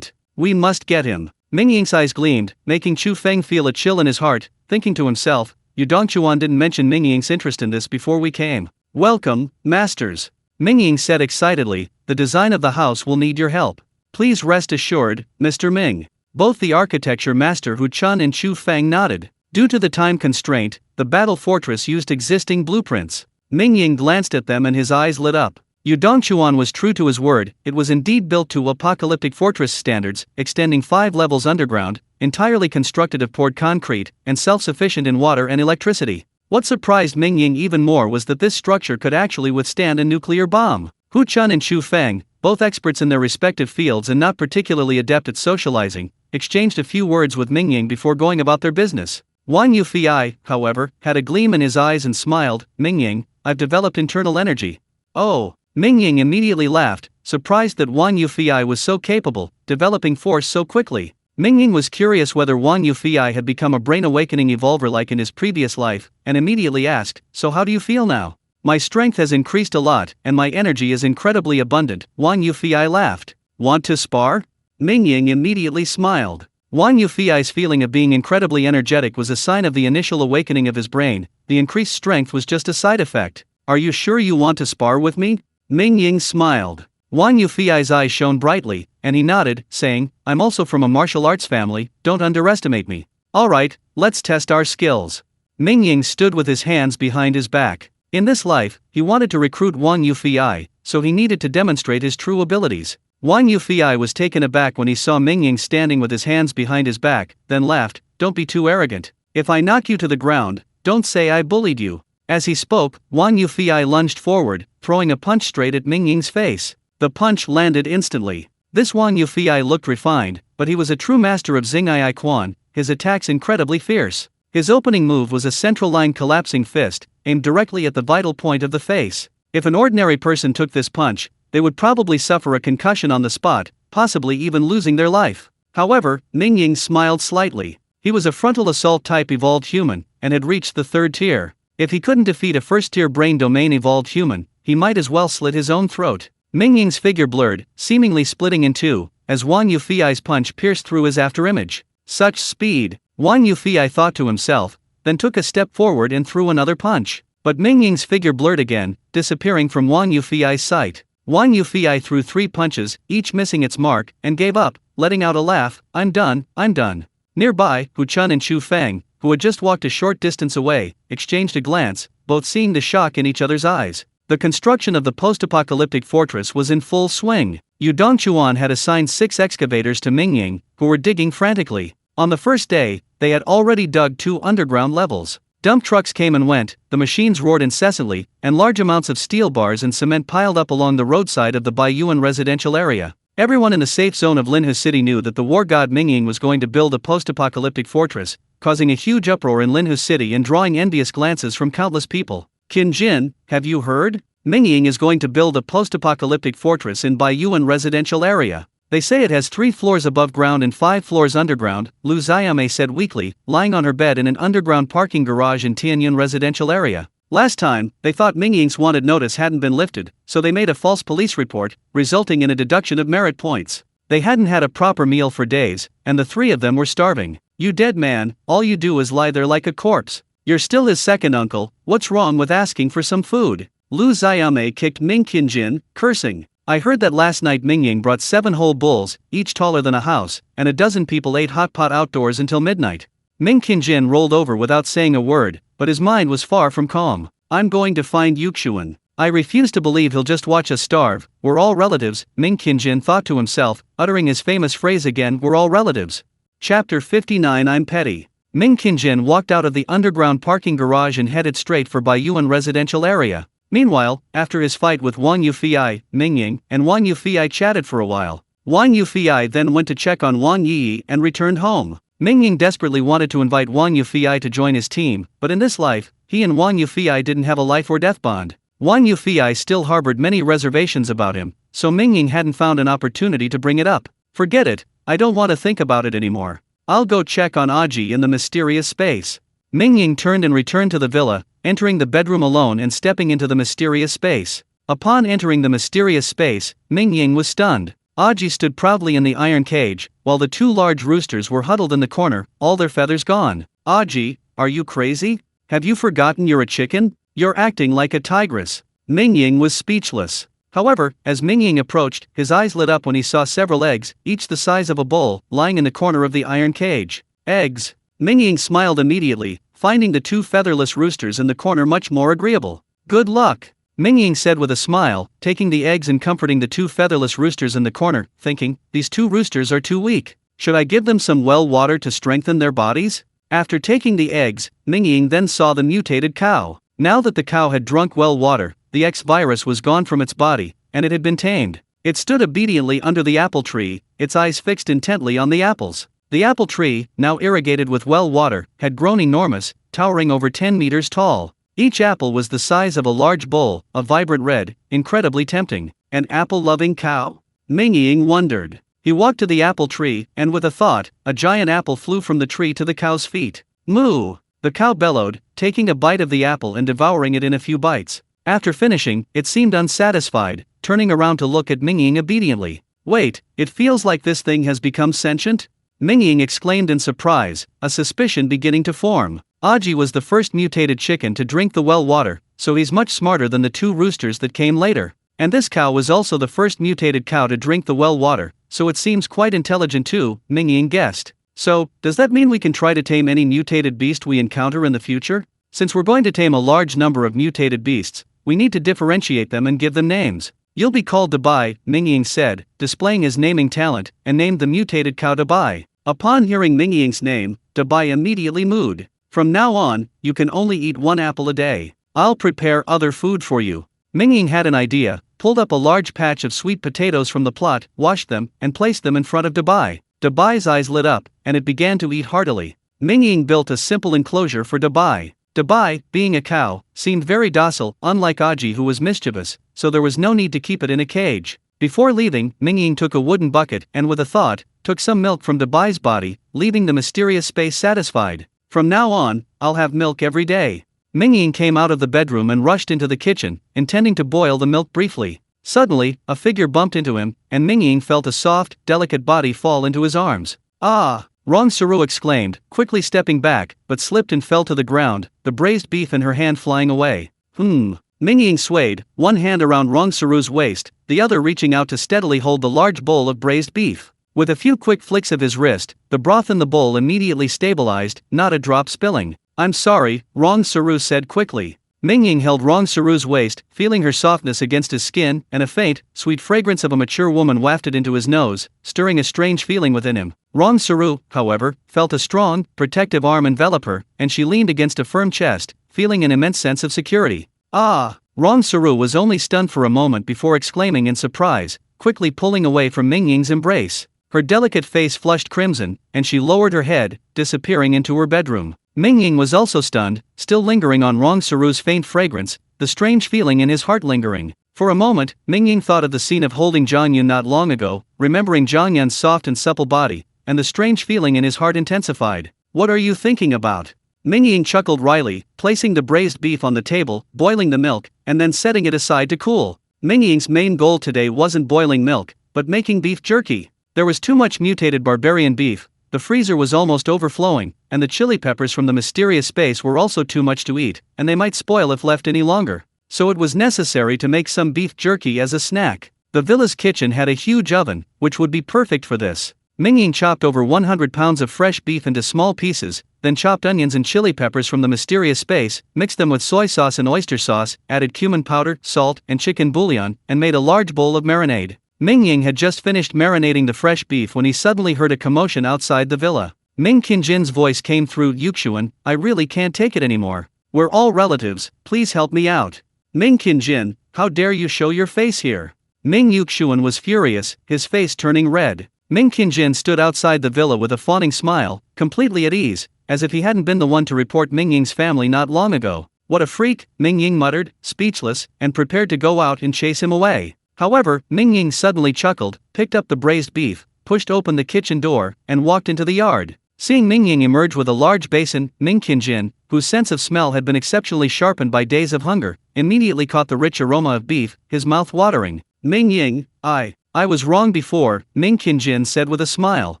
We must get him. Mingying's eyes gleamed, making Chu Feng feel a chill in his heart, thinking to himself, Yu Dongchuan didn't mention Mingying's interest in this before we came. Welcome, masters. Mingying said excitedly, the design of the house will need your help. Please rest assured, Mr. Ming. Both the architecture master Hu Chun and Chu Feng nodded. Due to the time constraint, the battle fortress used existing blueprints. Mingying glanced at them and his eyes lit up. Yu Dongchuan was true to his word, it was indeed built to apocalyptic fortress standards, extending 5 levels underground, entirely constructed of poured concrete, and self-sufficient in water and electricity. What surprised Mingying even more was that this structure could actually withstand a nuclear bomb. Hu Chun and Chu Feng, both experts in their respective fields and not particularly adept at socializing, exchanged a few words with Mingying before going about their business. Wang Yufi, however, had a gleam in his eyes and smiled, Mingying, I've developed internal energy. Oh. Mingying immediately laughed, surprised that Wang Yufi was so capable, developing force so quickly. Mingying was curious whether Wang Yufi had become a brain-awakening evolver like in his previous life, and immediately asked, So how do you feel now? My strength has increased a lot, and my energy is incredibly abundant, Wang Yufi laughed. Want to spar? Mingying immediately smiled. Wang Yufi's feeling of being incredibly energetic was a sign of the initial awakening of his brain, the increased strength was just a side effect. Are you sure you want to spar with me? Mingying smiled. Wang Yufi's eyes shone brightly, and he nodded, saying, I'm also from a martial arts family, don't underestimate me. Alright, let's test our skills. Mingying stood with his hands behind his back. In this life, he wanted to recruit Wang Yufi, so he needed to demonstrate his true abilities. Wang Yufi was taken aback when he saw Mingying standing with his hands behind his back, then laughed, Don't be too arrogant. If I knock you to the ground, don't say I bullied you. As he spoke, Wang Yufi lunged forward, throwing a punch straight at Mingying's face. The punch landed instantly. This Wang Yufi looked refined, but he was a true master of Xing'ai Quan, his attacks incredibly fierce. His opening move was a central line collapsing fist, aimed directly at the vital point of the face. If an ordinary person took this punch, they would probably suffer a concussion on the spot, possibly even losing their life. However, Mingying smiled slightly. He was a frontal assault type evolved human, and had reached the 3rd tier. If he couldn't defeat a first-tier brain domain evolved human, he might as well slit his own throat. Mingying's figure blurred, seemingly splitting in two, as Wang Yufi's punch pierced through his afterimage. Such speed! Wang Yufi thought to himself, then took a step forward and threw another punch. But Mingying's figure blurred again, disappearing from Wang Yufi's sight. Wang Yufi threw 3 punches, each missing its mark, and gave up, letting out a laugh. I'm done, I'm done. Nearby, Hu Chun and Chu Feng, who had just walked a short distance away, exchanged a glance, both seeing the shock in each other's eyes. The construction of the post-apocalyptic fortress was in full swing. Yu Dongchuan had assigned 6 excavators to Mingying, who were digging frantically. On the first day, they had already dug 2 underground levels. Dump trucks came and went, the machines roared incessantly, and large amounts of steel bars and cement piled up along the roadside of the Baiyuan residential area. Everyone in the safe zone of Linhu City knew that the war god Mingying was going to build a post-apocalyptic fortress, causing a huge uproar in Linhu City and drawing envious glances from countless people. Qin Jin, have you heard? Mingying is going to build a post-apocalyptic fortress in Baiyuan residential area. They say it has 3 floors above ground and 5 floors underground, Lu Xiaomei said weakly, lying on her bed in an underground parking garage in Tianyun residential area. Last time, they thought Mingying's wanted notice hadn't been lifted, so they made a false police report, resulting in a deduction of merit points. They hadn't had a proper meal for days, and the 3 of them were starving. You dead man, all you do is lie there like a corpse. You're still his second uncle, what's wrong with asking for some food? Lu Xiaomei kicked Ming Qinjin, cursing. I heard that last night Mingying brought 7 whole bulls, each taller than a house, and a dozen people ate hot pot outdoors until midnight. Ming Qinjin rolled over without saying a word, but his mind was far from calm. I'm going to find Yuxuan. I refuse to believe he'll just watch us starve. We're all relatives, Ming Qinjin thought to himself, uttering his famous phrase again, we're all relatives. Chapter 59 I'm petty. Ming Qinjin walked out of the underground parking garage and headed straight for Baiyuan residential area. Meanwhile, after his fight with Wang Yufi, Mingying and Wang Yufi chatted for a while. Wang Yufi then went to check on Wang Yi and returned home. Mingying desperately wanted to invite Wang Yufi to join his team, but in this life, he and Wang Yufi didn't have a life or death bond. Wang Yufi still harbored many reservations about him, so Mingying hadn't found an opportunity to bring it up. Forget it, I don't want to think about it anymore. I'll go check on Aji in the mysterious space. Mingying turned and returned to the villa, entering the bedroom alone and stepping into the mysterious space. Upon entering the mysterious space, Mingying was stunned. Aji stood proudly in the iron cage, while the 2 large roosters were huddled in the corner, all their feathers gone. Aji, are you crazy? Have you forgotten you're a chicken? You're acting like a tigress. Mingying was speechless. However, as Mingying approached, his eyes lit up when he saw several eggs, each the size of a bull, lying in the corner of the iron cage. Eggs. Mingying smiled immediately, finding the 2 featherless roosters in the corner much more agreeable. Good luck, Mingying said with a smile, taking the eggs and comforting the 2 featherless roosters in the corner, thinking, these 2 roosters are too weak. Should I give them some well water to strengthen their bodies? After taking the eggs, Mingying then saw the mutated cow. Now that the cow had drunk well water, the X-virus was gone from its body, and it had been tamed. It stood obediently under the apple tree, its eyes fixed intently on the apples. The apple tree, now irrigated with well water, had grown enormous, towering over 10 meters tall. Each apple was the size of a large bull, a vibrant red, incredibly tempting. An apple-loving cow? Mingying wondered. He walked to the apple tree, and with a thought, a giant apple flew from the tree to the cow's feet. Moo! The cow bellowed, taking a bite of the apple and devouring it in a few bites. After finishing, it seemed unsatisfied, turning around to look at Mingying obediently. Wait, it feels like this thing has become sentient? Mingying exclaimed in surprise, a suspicion beginning to form. Aji was the first mutated chicken to drink the well water, so he's much smarter than the 2 roosters that came later. And this cow was also the first mutated cow to drink the well water, so it seems quite intelligent too, Mingying guessed. So, does that mean we can try to tame any mutated beast we encounter in the future? Since we're going to tame a large number of mutated beasts, we need to differentiate them and give them names. You'll be called Dabai, Mingying said, displaying his naming talent, and named the mutated cow Dabai. Upon hearing Mingying's name, Dabai immediately mooed. From now on, you can only eat 1 apple a day. I'll prepare other food for you. Mingying had an idea, pulled up a large patch of sweet potatoes from the plot, washed them, and placed them in front of Dabai. Dabai's eyes lit up, and it began to eat heartily. Mingying built a simple enclosure for Dabai. Dabai, being a cow, seemed very docile, unlike Aji who was mischievous, so there was no need to keep it in a cage. Before leaving, Mingying took a wooden bucket and with a thought, took some milk from Dabai's body, leaving the mysterious space satisfied. From now on, I'll have milk every day. Mingying came out of the bedroom and rushed into the kitchen, intending to boil the milk briefly. Suddenly, a figure bumped into him, and Mingying felt a soft, delicate body fall into his arms. Ah! Rong Saru exclaimed, quickly stepping back, but slipped and fell to the ground, the braised beef in her hand flying away. Mingying swayed, one hand around Rong Saru's waist, the other reaching out to steadily hold the large bowl of braised beef. With a few quick flicks of his wrist, the broth in the bowl immediately stabilized, not a drop spilling. I'm sorry, Rong Saru said quickly. Mingying held Rong Saru's waist, feeling her softness against his skin, and a faint, sweet fragrance of a mature woman wafted into his nose, stirring a strange feeling within him. Rong Saru, however, felt a strong, protective arm envelop her, and she leaned against a firm chest, feeling an immense sense of security. Ah! Rong Saru was only stunned for a moment before exclaiming in surprise, quickly pulling away from Mingying's embrace. Her delicate face flushed crimson, and she lowered her head, disappearing into her bedroom. Mingying was also stunned, still lingering on Rong Saru's faint fragrance, the strange feeling in his heart lingering. For a moment, Mingying thought of the scene of holding Zhang Yun not long ago, remembering Zhang Yun's soft and supple body, and the strange feeling in his heart intensified. What are you thinking about? Mingying chuckled wryly, placing the braised beef on the table, boiling the milk, and then setting it aside to cool. Mingying's main goal today wasn't boiling milk, but making beef jerky. There was too much mutated barbarian beef, the freezer was almost overflowing, and the chili peppers from the mysterious space were also too much to eat, and they might spoil if left any longer. So it was necessary to make some beef jerky as a snack. The villa's kitchen had a huge oven, which would be perfect for this. Mingying chopped over 100 pounds of fresh beef into small pieces, then chopped onions and chili peppers from the mysterious space, mixed them with soy sauce and oyster sauce, added cumin powder, salt, and chicken bouillon, and made a large bowl of marinade. Mingying had just finished marinating the fresh beef when he suddenly heard a commotion outside the villa. Ming Qingjin's voice came through Sichuan, I really can't take it anymore. We're all relatives, please help me out. Ming Qingjin, how dare you show your face here? Ming Sichuan was furious, his face turning red. Ming Qingjin stood outside the villa with a fawning smile, completely at ease, as if he hadn't been the one to report Mingying's family not long ago. What a freak, Mingying muttered, speechless, and prepared to go out and chase him away. However, Mingying suddenly chuckled, picked up the braised beef, pushed open the kitchen door, and walked into the yard. Seeing Mingying emerge with a large basin, Ming Qingjin, whose sense of smell had been exceptionally sharpened by days of hunger, immediately caught the rich aroma of beef, his mouth watering. Mingying, I was wrong before, Ming Qingjin said with a smile.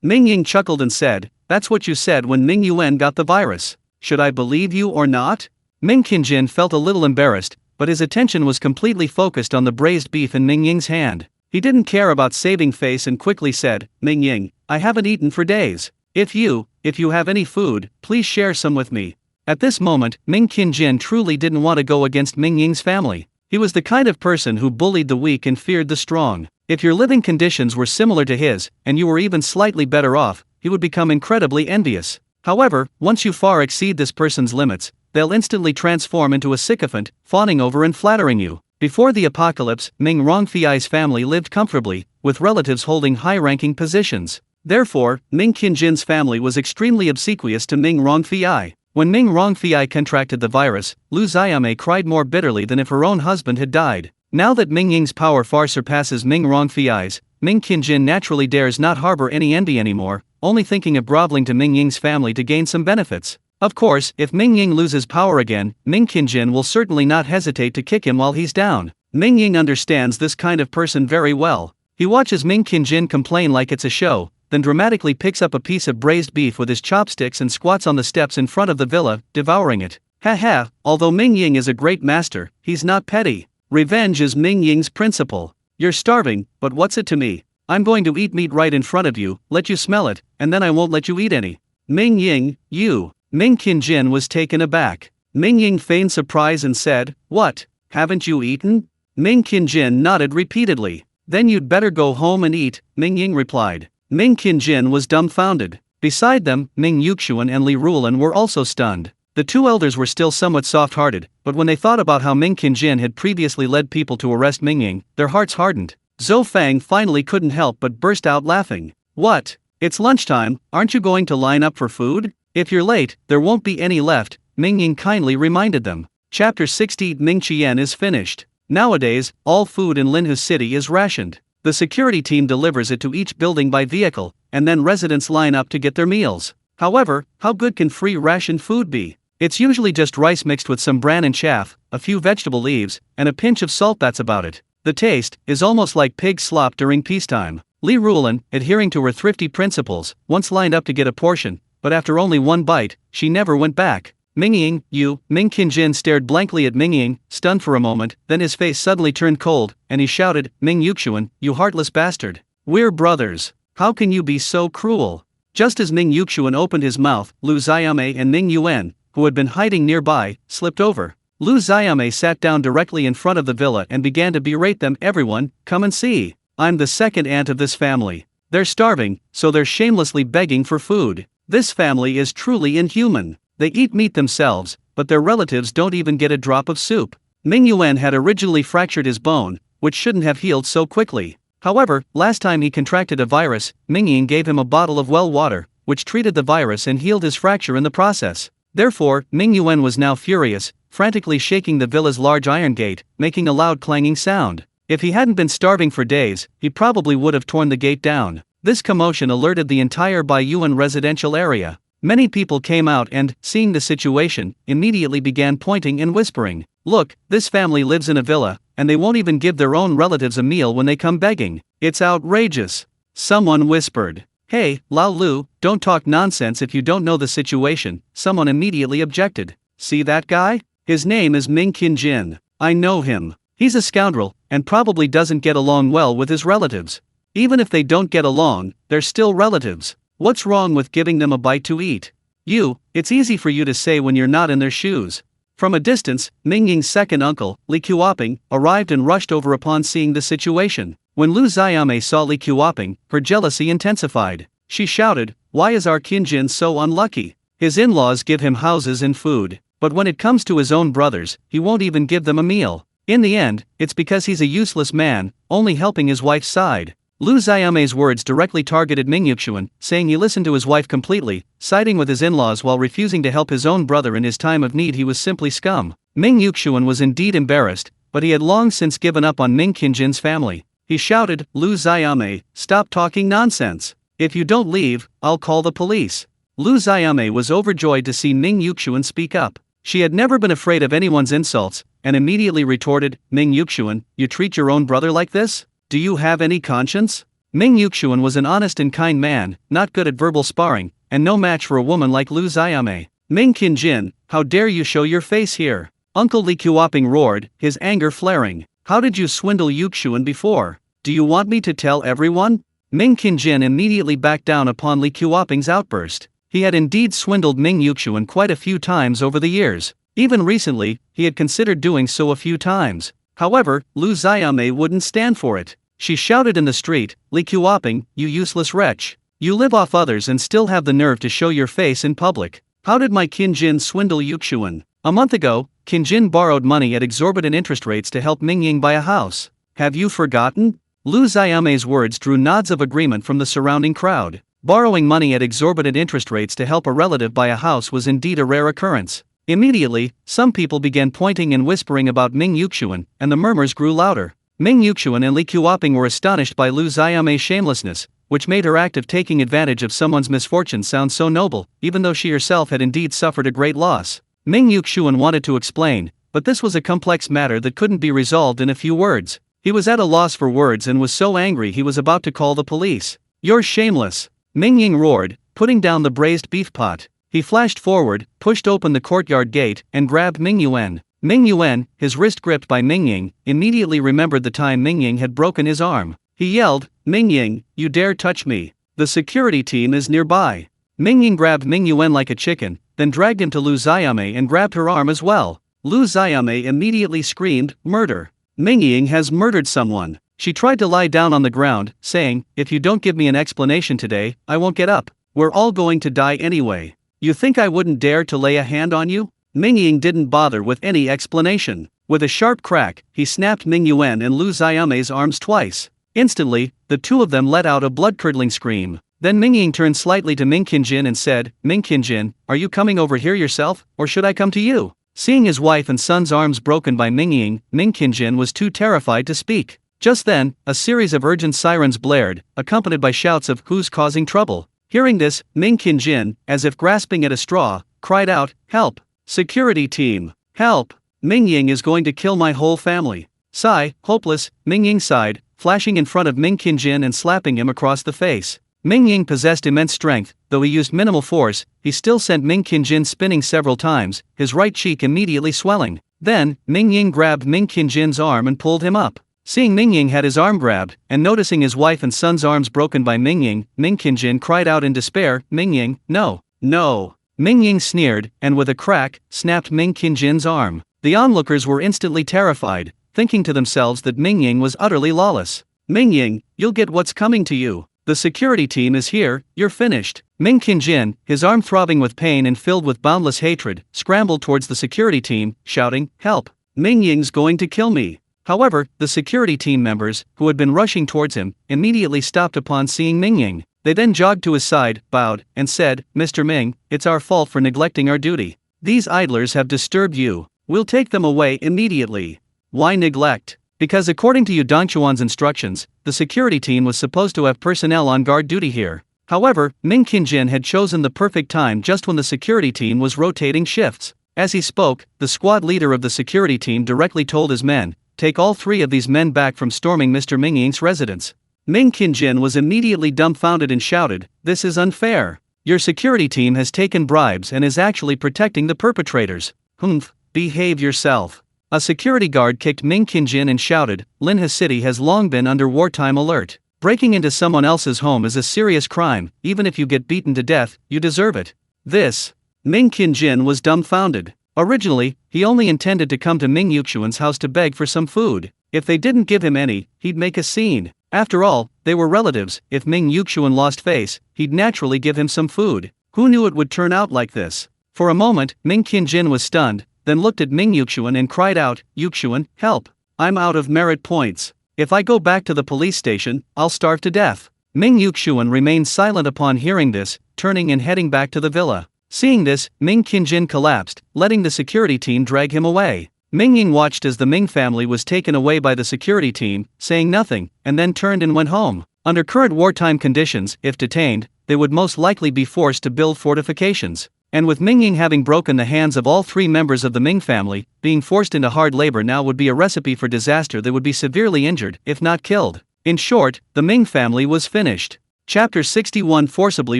Mingying chuckled and said, that's what you said when Ming Yuan got the virus. Should I believe you or not? Ming Qingjin felt a little embarrassed, but his attention was completely focused on the braised beef in Mingying's hand. He didn't care about saving face and quickly said, Mingying, I haven't eaten for days. If you have any food, please share some with me. At this moment, Ming Qingjin truly didn't want to go against Mingying's family. He was the kind of person who bullied the weak and feared the strong. If your living conditions were similar to his, and you were even slightly better off, he would become incredibly envious. However, once you far exceed this person's limits, they'll instantly transform into a sycophant, fawning over and flattering you. Before the apocalypse, Ming Rongfiai's family lived comfortably, with relatives holding high-ranking positions. Therefore, Ming Qingjin's family was extremely obsequious to Ming Rongfiai. When Ming Rongfiai contracted the virus, Lu Xiaomei cried more bitterly than if her own husband had died. Now that Ming Ying's power far surpasses Ming Rongfiai's, Ming Qingjin naturally dares not harbor any envy anymore, only thinking of groveling to Ming Ying's family to gain some benefits. Of course, if Ming Ying loses power again, Ming Qingjin will certainly not hesitate to kick him while he's down. Ming Ying understands this kind of person very well. He watches Ming Qingjin complain like it's a show, then dramatically picks up a piece of braised beef with his chopsticks and squats on the steps in front of the villa, devouring it. Ha, although Ming Ying is a great master, he's not petty. Revenge is Ming Ying's principle. You're starving, but what's it to me? I'm going to eat meat right in front of you, let you smell it, and then I won't let you eat any. Ming Ying, you. Ming Qingjin was taken aback. Ming Ying feigned surprise and said, "What? Haven't you eaten?" Ming Qingjin nodded repeatedly. "Then you'd better go home and eat," Ming Ying replied. Ming Qingjin was dumbfounded. Beside them, Ming Yuxuan and Li Rulan were also stunned. The two elders were still somewhat soft-hearted, but when they thought about how Ming Qingjin had previously led people to arrest Ming Ying, their hearts hardened. Zhou Fang finally couldn't help but burst out laughing. "What? It's lunchtime, aren't you going to line up for food? If you're late, there won't be any left," Mingying kindly reminded them. Chapter 60 Mingqian is finished. Nowadays, all food in Linhu City is rationed. The security team delivers it to each building by vehicle, and then residents line up to get their meals. However, how good can free rationed food be? It's usually just rice mixed with some bran and chaff, a few vegetable leaves, and a pinch of salt. That's about it. The taste is almost like pig slop during peacetime. Li Rulan, adhering to her thrifty principles, once lined up to get a portion, but after only one bite, she never went back. Mingying, you, Ming Qinjin stared blankly at Mingying, stunned for a moment, then his face suddenly turned cold, and he shouted, Ming Yuxuan, you heartless bastard. We're brothers. How can you be so cruel? Just as Ming Yuxuan opened his mouth, Lu Xiaomei and Ming Yuan, who had been hiding nearby, slipped over. Lu Xiaomei sat down directly in front of the villa and began to berate them. Everyone, come and see. I'm the second aunt of this family. They're starving, so they're shamelessly begging for food. This family is truly inhuman. They eat meat themselves, but their relatives don't even get a drop of soup. Ming Yuan had originally fractured his bone, which shouldn't have healed so quickly. However, last time he contracted a virus, Mingying gave him a bottle of well water, which treated the virus and healed his fracture in the process. Therefore, Ming Yuan was now furious, frantically shaking the villa's large iron gate, making a loud clanging sound. If he hadn't been starving for days, he probably would have torn the gate down. This commotion alerted the entire Baiyuan residential area. Many people came out and, seeing the situation, immediately began pointing and whispering, Look, this family lives in a villa, and they won't even give their own relatives a meal when they come begging. It's outrageous. Someone whispered, Hey, Lao Lu, don't talk nonsense if you don't know the situation. Someone immediately objected. See that guy? His name is Ming Qinjin. I know him. He's a scoundrel, and probably doesn't get along well with his relatives. Even if they don't get along, they're still relatives. What's wrong with giving them a bite to eat? It's easy for you to say when you're not in their shoes. From a distance, Mingying's second uncle, Li Qiuoping, arrived and rushed over upon seeing the situation. When Lu Xiaomei saw Li Qiuoping, her jealousy intensified. She shouted, Why is our Qinjin so unlucky? His in-laws give him houses and food, but when it comes to his own brothers, he won't even give them a meal. In the end, it's because he's a useless man, only helping his wife's side. Lu Xiaomei's words directly targeted Ming Yuxuan, saying he listened to his wife completely, siding with his in-laws while refusing to help his own brother in his time of need. He was simply scum. Ming Yuxuan was indeed embarrassed, but he had long since given up on Ming Qinjin's family. He shouted, Lu Xiaomei, stop talking nonsense. If you don't leave, I'll call the police. Lu Xiaomei was overjoyed to see Ming Yuxuan speak up. She had never been afraid of anyone's insults, and immediately retorted, Ming Yuxuan, you treat your own brother like this? Do you have any conscience? Ming Yuxuan was an honest and kind man, not good at verbal sparring, and no match for a woman like Lu Xiaomei. Ming Qinjin, how dare you show your face here? Uncle Li Qiuoping roared, his anger flaring. How did you swindle Yuxuan before? Do you want me to tell everyone? Ming Qinjin immediately backed down upon Li Qiuoping's outburst. He had indeed swindled Ming Yuxuan quite a few times over the years. Even recently, he had considered doing so a few times. However, Lu Xiaomei wouldn't stand for it. She shouted in the street, Li Qiuoping, you useless wretch. You live off others and still have the nerve to show your face in public. How did my Qinjin swindle Yuxuan? A month ago, Qinjin borrowed money at exorbitant interest rates to help Mingying buy a house. Have you forgotten? Lu Xiaomei's words drew nods of agreement from the surrounding crowd. Borrowing money at exorbitant interest rates to help a relative buy a house was indeed a rare occurrence. Immediately, some people began pointing and whispering about Ming Yuxuan, and the murmurs grew louder. Ming Yuxuan and Li Qiuoping were astonished by Lu Xiaomei's shamelessness, which made her act of taking advantage of someone's misfortune sound so noble, even though she herself had indeed suffered a great loss. Ming Yuxuan wanted to explain, but this was a complex matter that couldn't be resolved in a few words. He was at a loss for words and was so angry he was about to call the police. You're shameless! Mingying roared, putting down the braised beef pot. He flashed forward, pushed open the courtyard gate, and grabbed Ming Yuan. Ming Yuan, his wrist gripped by Mingying, immediately remembered the time Mingying had broken his arm. He yelled, Mingying, you dare touch me. The security team is nearby. Mingying grabbed Ming Yuan like a chicken, then dragged him to Lu Xiaomei and grabbed her arm as well. Lu Xiaomei immediately screamed, murder. Mingying has murdered someone. She tried to lie down on the ground, saying, if you don't give me an explanation today, I won't get up. We're all going to die anyway. You think I wouldn't dare to lay a hand on you? Mingying didn't bother with any explanation. With a sharp crack, he snapped Ming Yuan and Lu Xiaomei's arms twice. Instantly, the two of them let out a blood-curdling scream. Then Mingying turned slightly to Mingjin and said, Mingjin, are you coming over here yourself, or should I come to you? Seeing his wife and son's arms broken by Mingying, Mingjin was too terrified to speak. Just then, a series of urgent sirens blared, accompanied by shouts of who's causing trouble. Hearing this, Mingjin, as if grasping at a straw, cried out, help! Security team! Help! Mingying is going to kill my whole family. Sigh, hopeless, Mingying sighed, flashing in front of Mingjin and slapping him across the face. Mingying possessed immense strength, though he used minimal force, he still sent Mingjin spinning several times, his right cheek immediately swelling. Then, Mingying grabbed Mingjin's arm and pulled him up. Seeing Mingying had his arm grabbed, and noticing his wife and son's arms broken by Mingying, Mingjin cried out in despair, Mingying, no, no. Mingying sneered, and with a crack, snapped Mingjin's arm. The onlookers were instantly terrified, thinking to themselves that Mingying was utterly lawless. Mingying, you'll get what's coming to you. The security team is here, you're finished. Mingjin, his arm throbbing with pain and filled with boundless hatred, scrambled towards the security team, shouting, help! Mingying's going to kill me. However, the security team members, who had been rushing towards him, immediately stopped upon seeing Mingying. They then jogged to his side, bowed, and said, Mr. Ming, it's our fault for neglecting our duty. These idlers have disturbed you. We'll take them away immediately. Why neglect? Because according to Yu Dongchuan's instructions, the security team was supposed to have personnel on guard duty here. However, Mingjin had chosen the perfect time just when the security team was rotating shifts. As he spoke, the squad leader of the security team directly told his men, take all 3 of these men back from storming Mr. Mingying's residence. Mingjin was immediately dumbfounded and shouted, this is unfair. Your security team has taken bribes and is actually protecting the perpetrators. Humph, behave yourself. A security guard kicked Mingjin and shouted, Linha City has long been under wartime alert. Breaking into someone else's home is a serious crime, even if you get beaten to death, you deserve it. This. Mingjin was dumbfounded. Originally, he only intended to come to Ming Yuxuan's house to beg for some food. If they didn't give him any, he'd make a scene. After all, they were relatives. If Ming Yuxuan lost face, he'd naturally give him some food. Who knew it would turn out like this? For a moment, Mingjin was stunned, then looked at Ming Yuxuan and cried out, Yuxuan, help! I'm out of merit points. If I go back to the police station, I'll starve to death. Ming Yuxuan remained silent upon hearing this, turning and heading back to the villa. Seeing this, Mingjin collapsed, letting the security team drag him away. Mingying watched as the Ming family was taken away by the security team, saying nothing, and then turned and went home. Under current wartime conditions, if detained, they would most likely be forced to build fortifications. And with Mingying having broken the hands of all 3 members of the Ming family, being forced into hard labor now would be a recipe for disaster that would be severely injured, if not killed. In short, the Ming family was finished. Chapter 61 Forcibly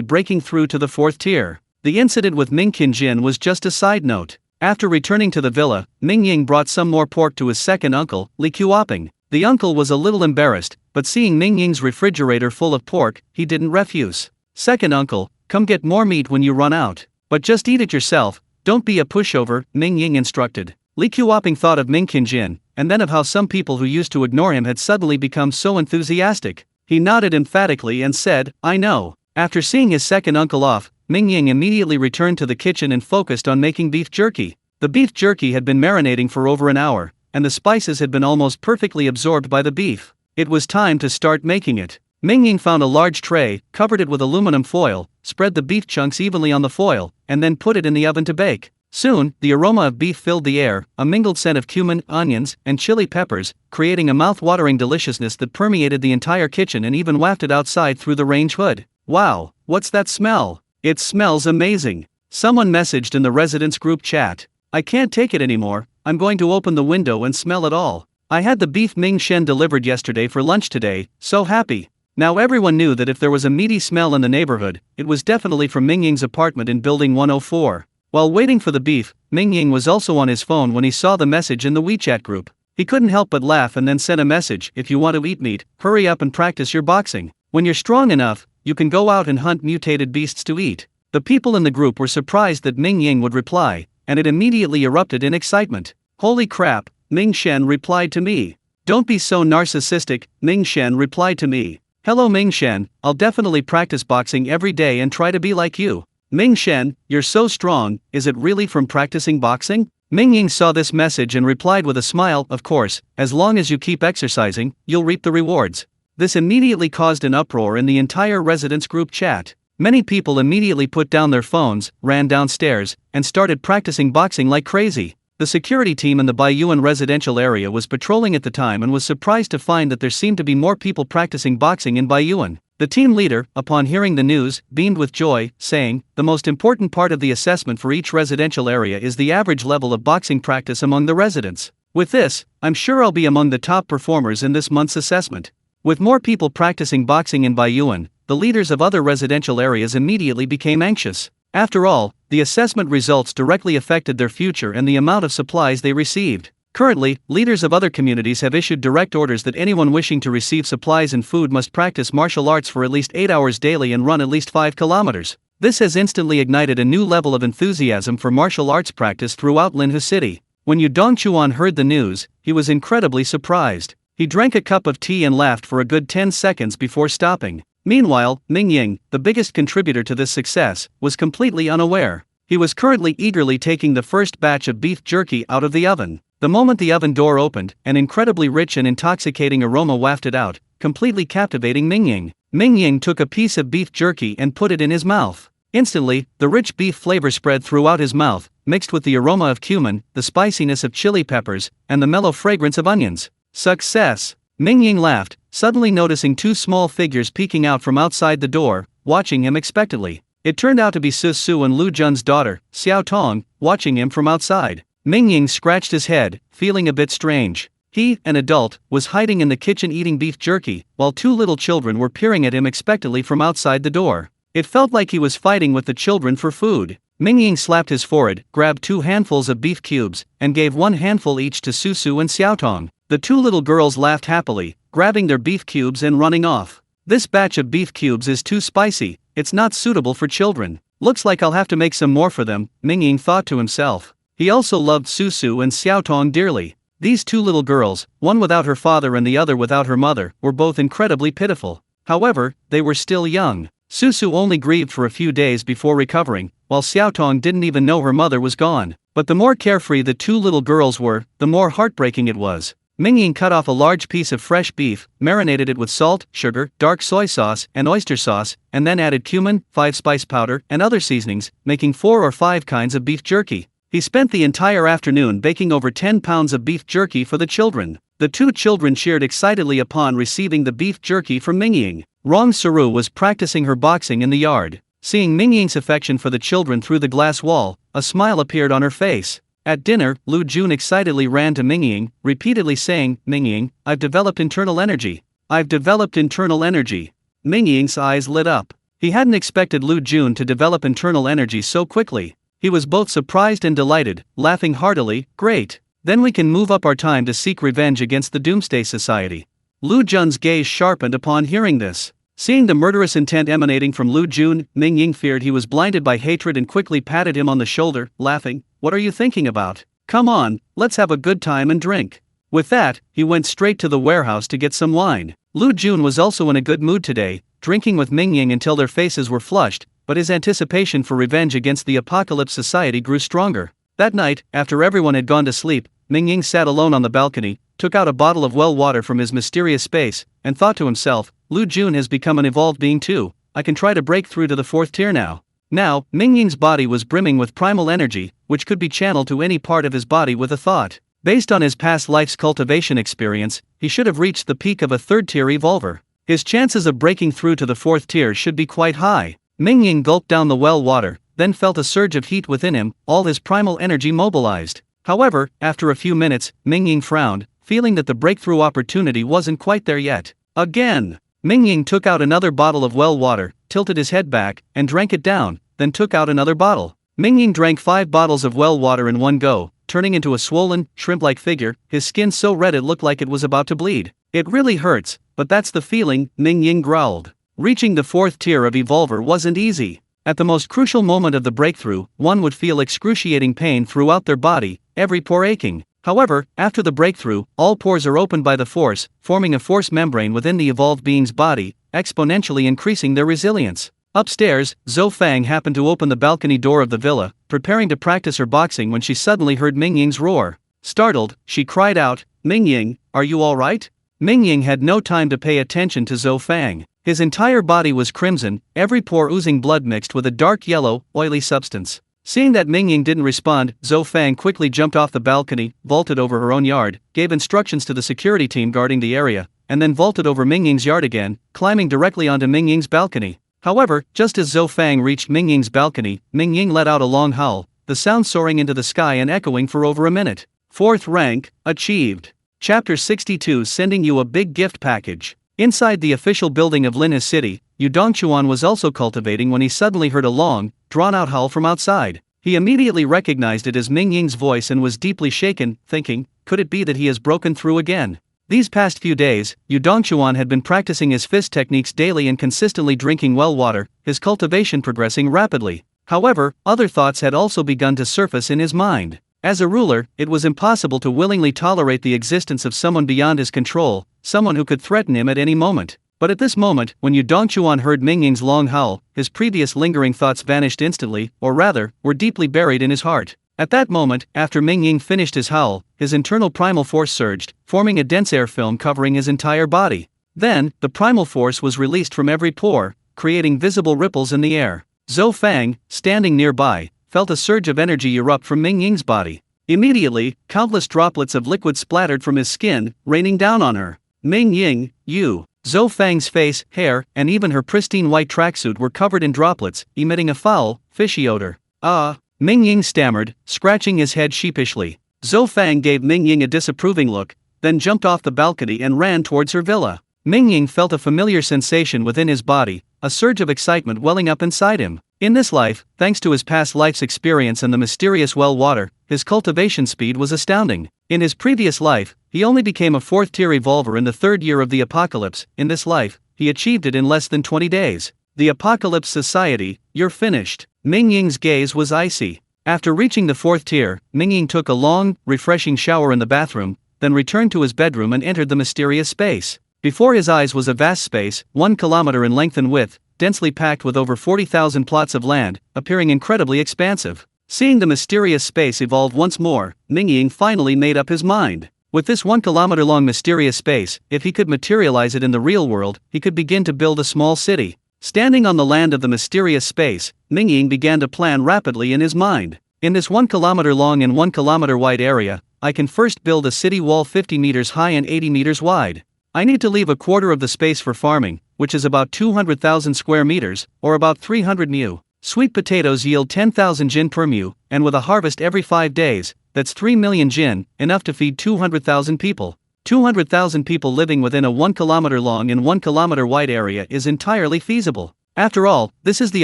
breaking through to the 4th tier. The incident with Mingjin was just a side note. After returning to the villa, Mingying brought some more pork to his second uncle, Li Qiuping. The uncle was a little embarrassed, but seeing Mingying's refrigerator full of pork, he didn't refuse. Second uncle, come get more meat when you run out. But just eat it yourself, don't be a pushover, Mingying instructed. Li Qiuping thought of Mingjin, and then of how some people who used to ignore him had suddenly become so enthusiastic. He nodded emphatically and said, I know. After seeing his second uncle off, Mingying immediately returned to the kitchen and focused on making beef jerky. The beef jerky had been marinating for over an hour, and the spices had been almost perfectly absorbed by the beef. It was time to start making it. Mingying found a large tray, covered it with aluminum foil, spread the beef chunks evenly on the foil, and then put it in the oven to bake. Soon, the aroma of beef filled the air, a mingled scent of cumin, onions, and chili peppers, creating a mouth-watering deliciousness that permeated the entire kitchen and even wafted outside through the range hood. Wow, what's that smell? It smells amazing. Someone messaged in the residence group chat. I can't take it anymore, I'm going to open the window and smell it all. I had the beef Ming Shen delivered yesterday for lunch today, so happy. Now everyone knew that if there was a meaty smell in the neighborhood, it was definitely from Mingying's apartment in Building 104. While waiting for the beef, Mingying was also on his phone when he saw the message in the WeChat group. He couldn't help but laugh and then sent a message, if you want to eat meat, hurry up and practice your boxing. When you're strong enough, you can go out and hunt mutated beasts to eat. The people in the group were surprised that Mingying would reply, and it immediately erupted in excitement. Holy crap, Ming Shen replied to me. Don't be so narcissistic, Ming Shen replied to me. Hello Ming Shen, I'll definitely practice boxing every day and try to be like you. Ming Shen, you're so strong, is it really from practicing boxing? Mingying saw this message and replied with a smile, of course, as long as you keep exercising, you'll reap the rewards. This immediately caused an uproar in the entire residence group chat. Many people immediately put down their phones, ran downstairs, and started practicing boxing like crazy. The security team in the Baiyuan residential area was patrolling at the time and was surprised to find that there seemed to be more people practicing boxing in Baiyuan. The team leader, upon hearing the news, beamed with joy, saying, "The most important part of the assessment for each residential area is the average level of boxing practice among the residents. With this, I'm sure I'll be among the top performers in this month's assessment." With more people practicing boxing in Baiyuan, the leaders of other residential areas immediately became anxious. After all, the assessment results directly affected their future and the amount of supplies they received. Currently, leaders of other communities have issued direct orders that anyone wishing to receive supplies and food must practice martial arts for at least 8 hours daily and run at least 5 kilometers. This has instantly ignited a new level of enthusiasm for martial arts practice throughout Linhu City. When Yu Dongchuan heard the news, he was incredibly surprised. He drank a cup of tea and laughed for a good 10 seconds before stopping. Meanwhile, Mingying, the biggest contributor to this success, was completely unaware. He was currently eagerly taking the first batch of beef jerky out of the oven. The moment the oven door opened, an incredibly rich and intoxicating aroma wafted out, completely captivating Mingying. Mingying took a piece of beef jerky and put it in his mouth. Instantly, the rich beef flavor spread throughout his mouth, mixed with the aroma of cumin, the spiciness of chili peppers, and the mellow fragrance of onions. Success! Mingying laughed, suddenly noticing two small figures peeking out from outside the door, watching him expectantly. It turned out to be Su and Lu Jun's daughter, Xiao Tong, watching him from outside. Mingying scratched his head, feeling a bit strange. He, an adult, was hiding in the kitchen eating beef jerky, while two little children were peering at him expectantly from outside the door. It felt like he was fighting with the children for food. Mingying slapped his forehead, grabbed 2 handfuls of beef cubes, and gave 1 handful each to Su and Xiao Tong. The two little girls laughed happily, grabbing their beef cubes and running off. "This batch of beef cubes is too spicy, it's not suitable for children. Looks like I'll have to make some more for them," Mingying thought to himself. He also loved Su and Xiao Tong dearly. These two little girls, one without her father and the other without her mother, were both incredibly pitiful. However, they were still young. Su only grieved for a few days before recovering, while Xiao Tong didn't even know her mother was gone. But the more carefree the two little girls were, the more heartbreaking it was. Mingying cut off a large piece of fresh beef, marinated it with salt, sugar, dark soy sauce, and oyster sauce, and then added cumin, 5-spice powder, and other seasonings, making 4 or 5 kinds of beef jerky. He spent the entire afternoon baking over 10 pounds of beef jerky for the children. The two children cheered excitedly upon receiving the beef jerky from Mingying. Rong Saru was practicing her boxing in the yard. Seeing Mingying's affection for the children through the glass wall, a smile appeared on her face. At dinner, Lu Jun excitedly ran to Mingying, repeatedly saying, "Mingying, I've developed internal energy. I've developed internal energy." Mingying's eyes lit up. He hadn't expected Lu Jun to develop internal energy so quickly. He was both surprised and delighted, laughing heartily, "Great. Then we can move up our time to seek revenge against the Doomsday Society." Lu Jun's gaze sharpened upon hearing this. Seeing the murderous intent emanating from Lu Jun, Mingying feared he was blinded by hatred and quickly patted him on the shoulder, laughing, "What are you thinking about? Come on, let's have a good time and drink." With that, he went straight to the warehouse to get some wine. Lu Jun was also in a good mood today, drinking with Mingying until their faces were flushed, but his anticipation for revenge against the Apocalypse Society grew stronger. That night, after everyone had gone to sleep, Mingying sat alone on the balcony, took out a bottle of well water from his mysterious space, and thought to himself, "Lu Jun has become an evolved being too. I can try to break through to the 4th tier now." Now, Mingying's body was brimming with primal energy, which could be channeled to any part of his body with a thought. Based on his past life's cultivation experience, he should have reached the peak of a 3rd-tier evolver. His chances of breaking through to the 4th tier should be quite high. Mingying gulped down the well water, then felt a surge of heat within him, all his primal energy mobilized. However, after a few minutes, Mingying frowned, feeling that the breakthrough opportunity wasn't quite there yet. Again! Mingying took out another bottle of well water, tilted his head back, and drank it down, then took out another bottle. Mingying drank 5 bottles of well water in one go, turning into a swollen, shrimp-like figure, his skin so red it looked like it was about to bleed. "It really hurts, but that's the feeling," Mingying growled. Reaching the 4th tier of evolver wasn't easy. At the most crucial moment of the breakthrough, one would feel excruciating pain throughout their body, every pore aching. However, after the breakthrough, all pores are opened by the force, forming a force membrane within the evolved being's body, exponentially increasing their resilience. Upstairs, Zhou Fang happened to open the balcony door of the villa, preparing to practice her boxing when she suddenly heard Mingying's roar. Startled, she cried out, "Mingying, are you all right?" Mingying had no time to pay attention to Zhou Fang. His entire body was crimson, every pore oozing blood mixed with a dark yellow, oily substance. Seeing that Mingying didn't respond, Zhou Fang quickly jumped off the balcony, vaulted over her own yard, gave instructions to the security team guarding the area, and then vaulted over Mingying's yard again, climbing directly onto Mingying's balcony. However, just as Zhou Fang reached Mingying's balcony, Mingying let out a long howl, the sound soaring into the sky and echoing for over a minute. 4th rank, achieved. Chapter 62, sending you a big gift package. Inside the official building of Linha City, Yu Dongchuan was also cultivating when he suddenly heard a long, drawn-out howl from outside. He immediately recognized it as Mingying's voice and was deeply shaken, thinking, could it be that he has broken through again? These past few days, Yu Dongchuan had been practicing his fist techniques daily and consistently drinking well water, his cultivation progressing rapidly. However, other thoughts had also begun to surface in his mind. As a ruler, it was impossible to willingly tolerate the existence of someone beyond his control, someone who could threaten him at any moment. But at this moment, when Yu Dongchuan heard Mingying's long howl, his previous lingering thoughts vanished instantly, or rather, were deeply buried in his heart. At that moment, after Mingying finished his howl, his internal primal force surged, forming a dense air film covering his entire body. Then, the primal force was released from every pore, creating visible ripples in the air. Zhou Fang, standing nearby, felt a surge of energy erupt from Mingying's body. Immediately, countless droplets of liquid splattered from his skin, raining down on her. Mingying, you. Zhou Fang's face, hair, and even her pristine white tracksuit were covered in droplets, emitting a foul, fishy odor. Mingying stammered, scratching his head sheepishly. Zhou Fang gave Mingying a disapproving look, then jumped off the balcony and ran towards her villa. Mingying felt a familiar sensation within his body, a surge of excitement welling up inside him. In this life, thanks to his past life's experience and the mysterious well water, his cultivation speed was astounding. In his previous life, he only became a 4th-tier evolver in the 3rd year of the apocalypse. In this life, he achieved it in less than 20 days. The Apocalypse Society, you're finished. Mingying's gaze was icy. After reaching the 4th tier, Mingying took a long, refreshing shower in the bathroom, then returned to his bedroom and entered the mysterious space. Before his eyes was a vast space, 1 kilometer in length and width, densely packed with over 40,000 plots of land, appearing incredibly expansive. Seeing the mysterious space evolve once more, Mingying finally made up his mind. With this 1 kilometer long mysterious space, if he could materialize it in the real world, he could begin to build a small city. Standing on the land of the mysterious space, Mingying began to plan rapidly in his mind. In this 1 kilometer long and 1 kilometer wide area, I can first build a city wall 50 meters high and 80 meters wide. I need to leave a quarter of the space for farming, which is about 200,000 square meters, or about 300 mu. Sweet potatoes yield 10,000 jin per mu, and with a harvest every 5 days, that's 3 million jin, enough to feed 200,000 people. 200,000 people living within a 1 kilometer long and 1 kilometer wide area is entirely feasible. After all, this is the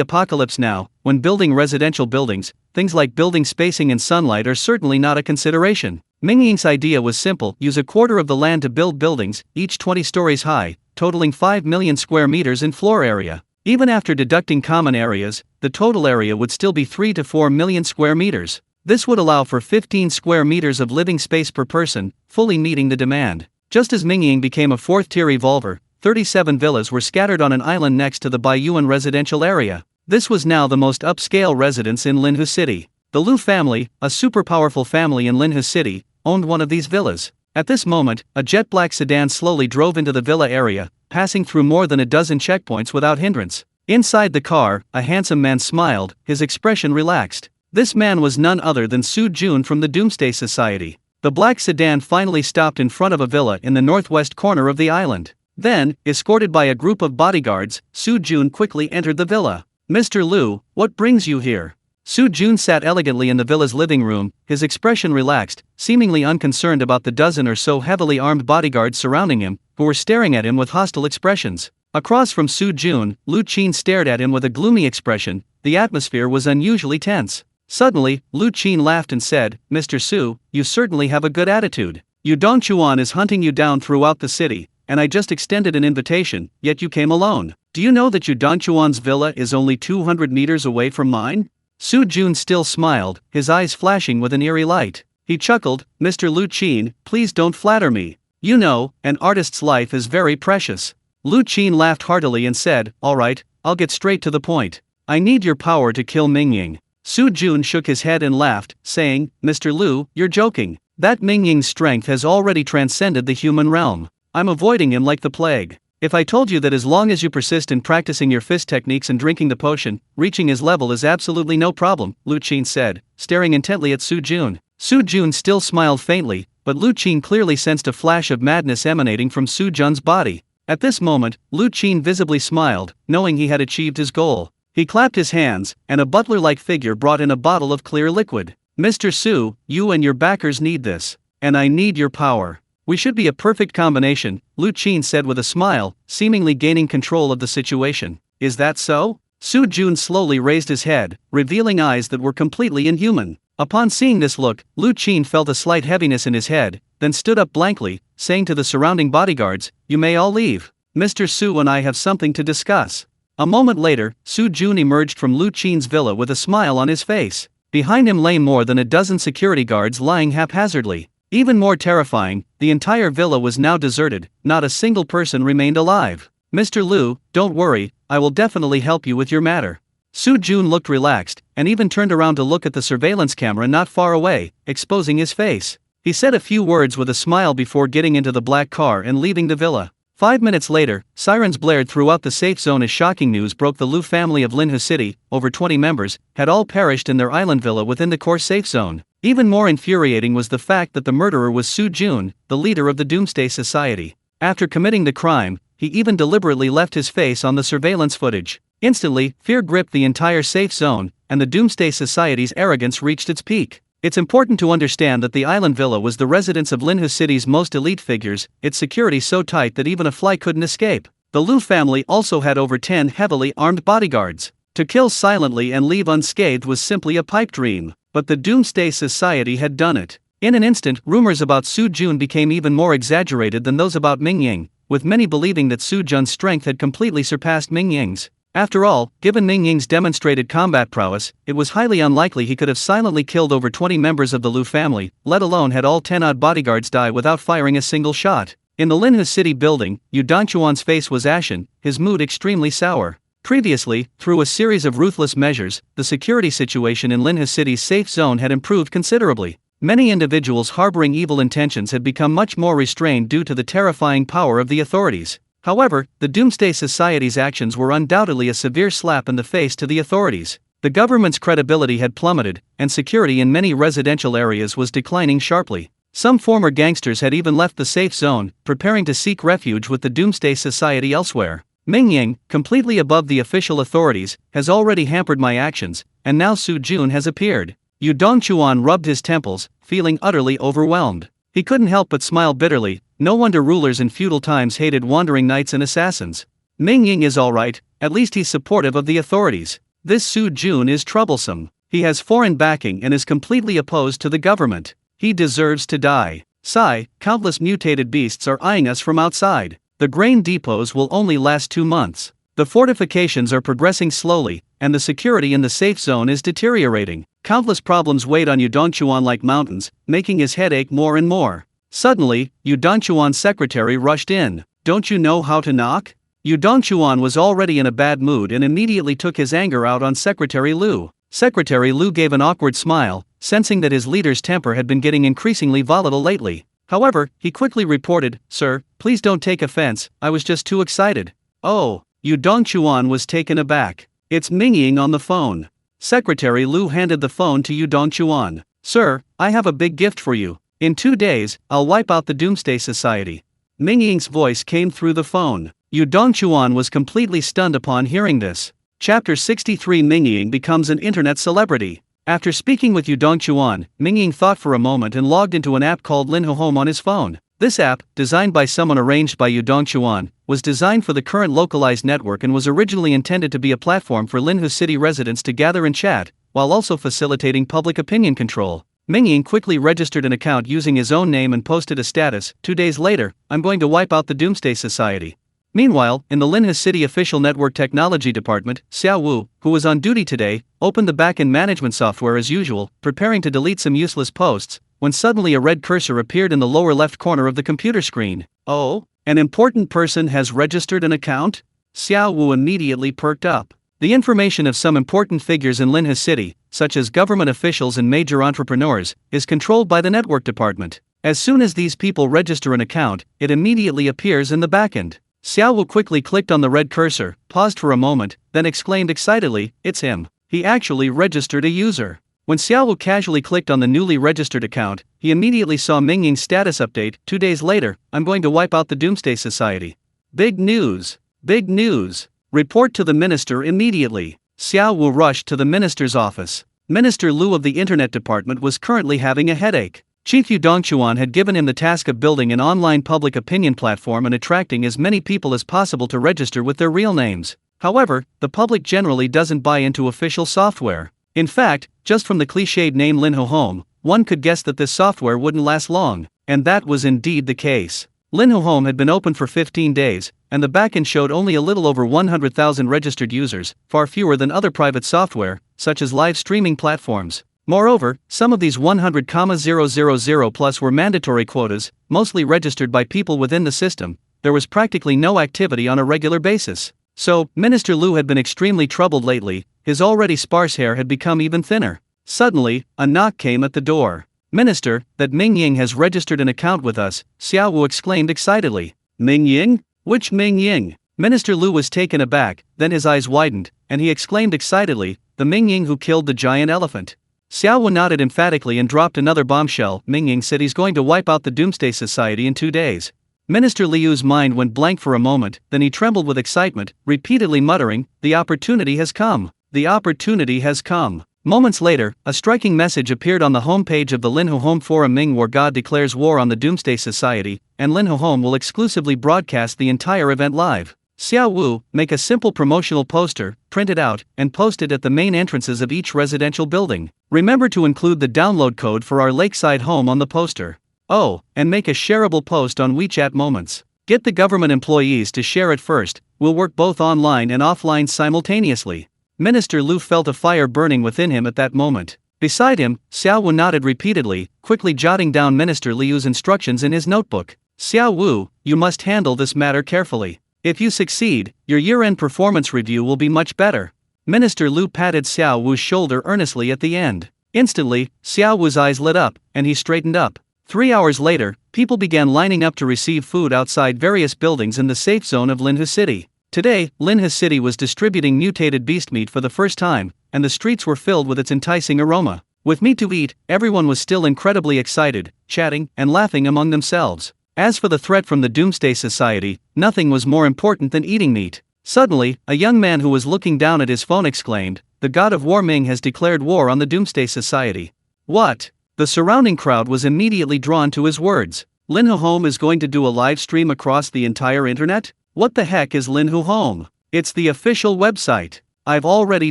apocalypse now. When building residential buildings, things like building spacing and sunlight are certainly not a consideration. Mingying's idea was simple: use a quarter of the land to build buildings, each 20 stories high, totaling 5 million square meters in floor area. Even after deducting common areas, the total area would still be 3 to 4 million square meters. This would allow for 15 square meters of living space per person, fully meeting the demand. Just as Mingying became a 4th-tier evolver, 37 villas were scattered on an island next to the Baiyuan residential area. This was now the most upscale residence in Linhu City. The Liu family, a super powerful family in Linhu City, owned one of these villas. At this moment, a jet-black sedan slowly drove into the villa area, passing through more than a dozen checkpoints without hindrance. Inside the car, a handsome man smiled, his expression relaxed. This man was none other than Su Jun from the Doomsday Society. The black sedan finally stopped in front of a villa in the northwest corner of the island. Then, escorted by a group of bodyguards, Su Jun quickly entered the villa. "Mr. Liu, what brings you here?" Su Jun sat elegantly in the villa's living room, his expression relaxed, seemingly unconcerned about the dozen or so heavily armed bodyguards surrounding him, who were staring at him with hostile expressions. Across from Su Jun, Lu Qin stared at him with a gloomy expression. The atmosphere was unusually tense. Suddenly, Lu Qin laughed and said, "Mr. Su, you certainly have a good attitude. Yu Dongchuan is hunting you down throughout the city, and I just extended an invitation, yet you came alone. Do you know that Yu Dongchuan's villa is only 200 meters away from mine?" Su Jun still smiled, his eyes flashing with an eerie light. He chuckled, "Mr. Lu Qin, please don't flatter me. You know, an artist's life is very precious." Lu Qin laughed heartily and said, "All right, I'll get straight to the point. I need your power to kill Mingying." Su Jun shook his head and laughed, saying, "Mr. Liu, you're joking. That Mingying's strength has already transcended the human realm. I'm avoiding him like the plague. If I told you that as long as you persist in practicing your fist techniques and drinking the potion, reaching his level is absolutely no problem, Lu Qin said, staring intently at Su Jun. Su Jun still smiled faintly, but Lu Qin clearly sensed a flash of madness emanating from Su Jun's body. At this moment, Lu Qin visibly smiled, knowing he had achieved his goal. He clapped his hands, and a butler-like figure brought in a bottle of clear liquid. Mr. Su, you and your backers need this. And I need your power. We should be a perfect combination, Lu Qin said with a smile, seemingly gaining control of the situation. Is that so? Su Jun slowly raised his head, revealing eyes that were completely inhuman. Upon seeing this look, Lu Qin felt a slight heaviness in his head, then stood up blankly, saying to the surrounding bodyguards, "You may all leave. Mr. Su and I have something to discuss." A moment later, Su Jun emerged from Lu Qin's villa with a smile on his face. Behind him lay more than a dozen security guards lying haphazardly. Even more terrifying, the entire villa was now deserted, not a single person remained alive. "Mr. Lu, don't worry, I will definitely help you with your matter." Su Jun looked relaxed, and even turned around to look at the surveillance camera not far away, exposing his face. He said a few words with a smile before getting into the black car and leaving the villa. 5 minutes later, sirens blared throughout the safe zone as shocking news broke. The Lu family of Linhu City, over 20 members, had all perished in their island villa within the core safe zone. Even more infuriating was the fact that the murderer was Su Jun, the leader of the Doomsday Society. After committing the crime, he even deliberately left his face on the surveillance footage. Instantly, fear gripped the entire safe zone, and the Doomsday Society's arrogance reached its peak. It's important to understand that the island villa was the residence of Linhu City's most elite figures, its security so tight that even a fly couldn't escape. The Lu family also had over 10 heavily armed bodyguards. To kill silently and leave unscathed was simply a pipe dream, but the Doomsday Society had done it. In an instant, rumors about Su Jun became even more exaggerated than those about Mingying, with many believing that Su Jun's strength had completely surpassed Mingying's. After all, given Mingying's demonstrated combat prowess, it was highly unlikely he could have silently killed over 20 members of the Lu family, let alone had all 10-odd bodyguards die without firing a single shot. In the Linhu City building, Yu Dongchuan's face was ashen, his mood extremely sour. Previously, through a series of ruthless measures, the security situation in Linhu City's safe zone had improved considerably. Many individuals harboring evil intentions had become much more restrained due to the terrifying power of the authorities. However, the Doomsday Society's actions were undoubtedly a severe slap in the face to the authorities. The government's credibility had plummeted, and security in many residential areas was declining sharply. Some former gangsters had even left the safe zone, preparing to seek refuge with the Doomsday Society elsewhere. Mingying, completely above the official authorities, has already hampered my actions, and now Su Jun has appeared. Yu Dongchuan rubbed his temples, feeling utterly overwhelmed. He couldn't help but smile bitterly. No wonder rulers in feudal times hated wandering knights and assassins. Mingying is alright, at least he's supportive of the authorities. This Su Jun is troublesome. He has foreign backing and is completely opposed to the government. He deserves to die. Sigh, countless mutated beasts are eyeing us from outside. The grain depots will only last 2 months. The fortifications are progressing slowly, and the security in the safe zone is deteriorating. Countless problems weighed on Yu Dongchuan like mountains, making his head ache more and more. Suddenly, Yu Dongchuan's secretary rushed in. "Don't you know how to knock?" Yu Dongchuan was already in a bad mood and immediately took his anger out on Secretary Lu. Secretary Lu gave an awkward smile, sensing that his leader's temper had been getting increasingly volatile lately. However, he quickly reported, "Sir, please don't take offense, I was just too excited." "Oh." Yu Dongchuan was taken aback. "It's Mingying on the phone." Secretary Lu handed the phone to Yu Dongchuan. "Sir, I have a big gift for you. In 2 days, I'll wipe out the Doomsday Society." Mingying's voice came through the phone. Yu Dongchuan was completely stunned upon hearing this. Chapter 63 Mingying becomes an internet celebrity. After speaking with Yu Dongchuan, Mingying thought for a moment and logged into an app called Linhu Home on his phone. This app, designed by someone arranged by Yu Dongchuan, was designed for the current localized network and was originally intended to be a platform for Linhu City residents to gather and chat, while also facilitating public opinion control. Mingying quickly registered an account using his own name and posted a status. 2 days later, "I'm going to wipe out the Doomsday Society." Meanwhile, in the Linhu City official network technology department, Xiao Wu, who was on duty today, opened the back-end management software as usual, preparing to delete some useless posts, when suddenly a red cursor appeared in the lower left corner of the computer screen. "Oh, an important person has registered an account?" Xiao Wu immediately perked up. The information of some important figures in Linhu City, such as government officials and major entrepreneurs, is controlled by the network department. As soon as these people register an account, it immediately appears in the backend. Xiao Wu quickly clicked on the red cursor, paused for a moment, then exclaimed excitedly, "It's him. He actually registered a user." When Xiao Wu casually clicked on the newly registered account, he immediately saw Mingying's status update. 2 days later, I'm going to wipe out the Doomsday Society. Big news! Big news! Report to the minister immediately. Xiao Wu rushed to the minister's office. Minister Lu of the Internet Department was currently having a headache. Chief Yu Dongchuan had given him the task of building an online public opinion platform and attracting as many people as possible to register with their real names. However, the public generally doesn't buy into official software. In fact, just from the cliched name Linhu Home, one could guess that this software wouldn't last long, and that was indeed the case. Linhu Home had been open for 15 days, and the backend showed only a little over 100,000 registered users, far fewer than other private software, such as live streaming platforms. Moreover, some of these 100,000 plus were mandatory quotas, mostly registered by people within the system. There was practically no activity on a regular basis. So, Minister Lu had been extremely troubled lately. His already sparse hair had become even thinner. Suddenly, a knock came at the door. "Minister, that Mingying has registered an account with us," Xiao Wu exclaimed excitedly. "Mingying? Which Mingying?" Minister Lu was taken aback, then his eyes widened, and he exclaimed excitedly, "The Mingying who killed the giant elephant." Xiao Wu nodded emphatically and dropped another bombshell. "Mingying said he's going to wipe out the Doomsday Society in 2 days. Minister Liu's mind went blank for a moment, then he trembled with excitement, repeatedly muttering, "The opportunity has come! The opportunity has come!" Moments later, a striking message appeared on the homepage of the Linhu Home forum. Ming War God declares war on the Doomsday Society, and Linhu Home will exclusively broadcast the entire event live. Xiao Wu, make a simple promotional poster, print it out, and post it at the main entrances of each residential building. Remember to include the download code for our lakeside home on the poster. Oh, and make a shareable post on WeChat Moments. Get the government employees to share it first. We'll work both online and offline simultaneously. Minister Lu felt a fire burning within him at that moment. Beside him, Xiao Wu nodded repeatedly, quickly jotting down Minister Liu's instructions in his notebook. "Xiao Wu, you must handle this matter carefully. If you succeed, your year-end performance review will be much better." Minister Lu patted Xiao Wu's shoulder earnestly at the end. Instantly, Xiao Wu's eyes lit up, and he straightened up. 3 hours later, people began lining up to receive food outside various buildings in the safe zone of Linhu City. Today, Linhu City was distributing mutated beast meat for the first time, and the streets were filled with its enticing aroma. With meat to eat, everyone was still incredibly excited, chatting and laughing among themselves. As for the threat from the Doomsday Society, nothing was more important than eating meat. Suddenly, a young man who was looking down at his phone exclaimed, "The god of war Ming has declared war on the Doomsday Society." What? The surrounding crowd was immediately drawn to his words. Linhu Home is going to do a live stream across the entire internet? What the heck is Linhu Home? It's the official website. I've already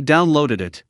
downloaded it.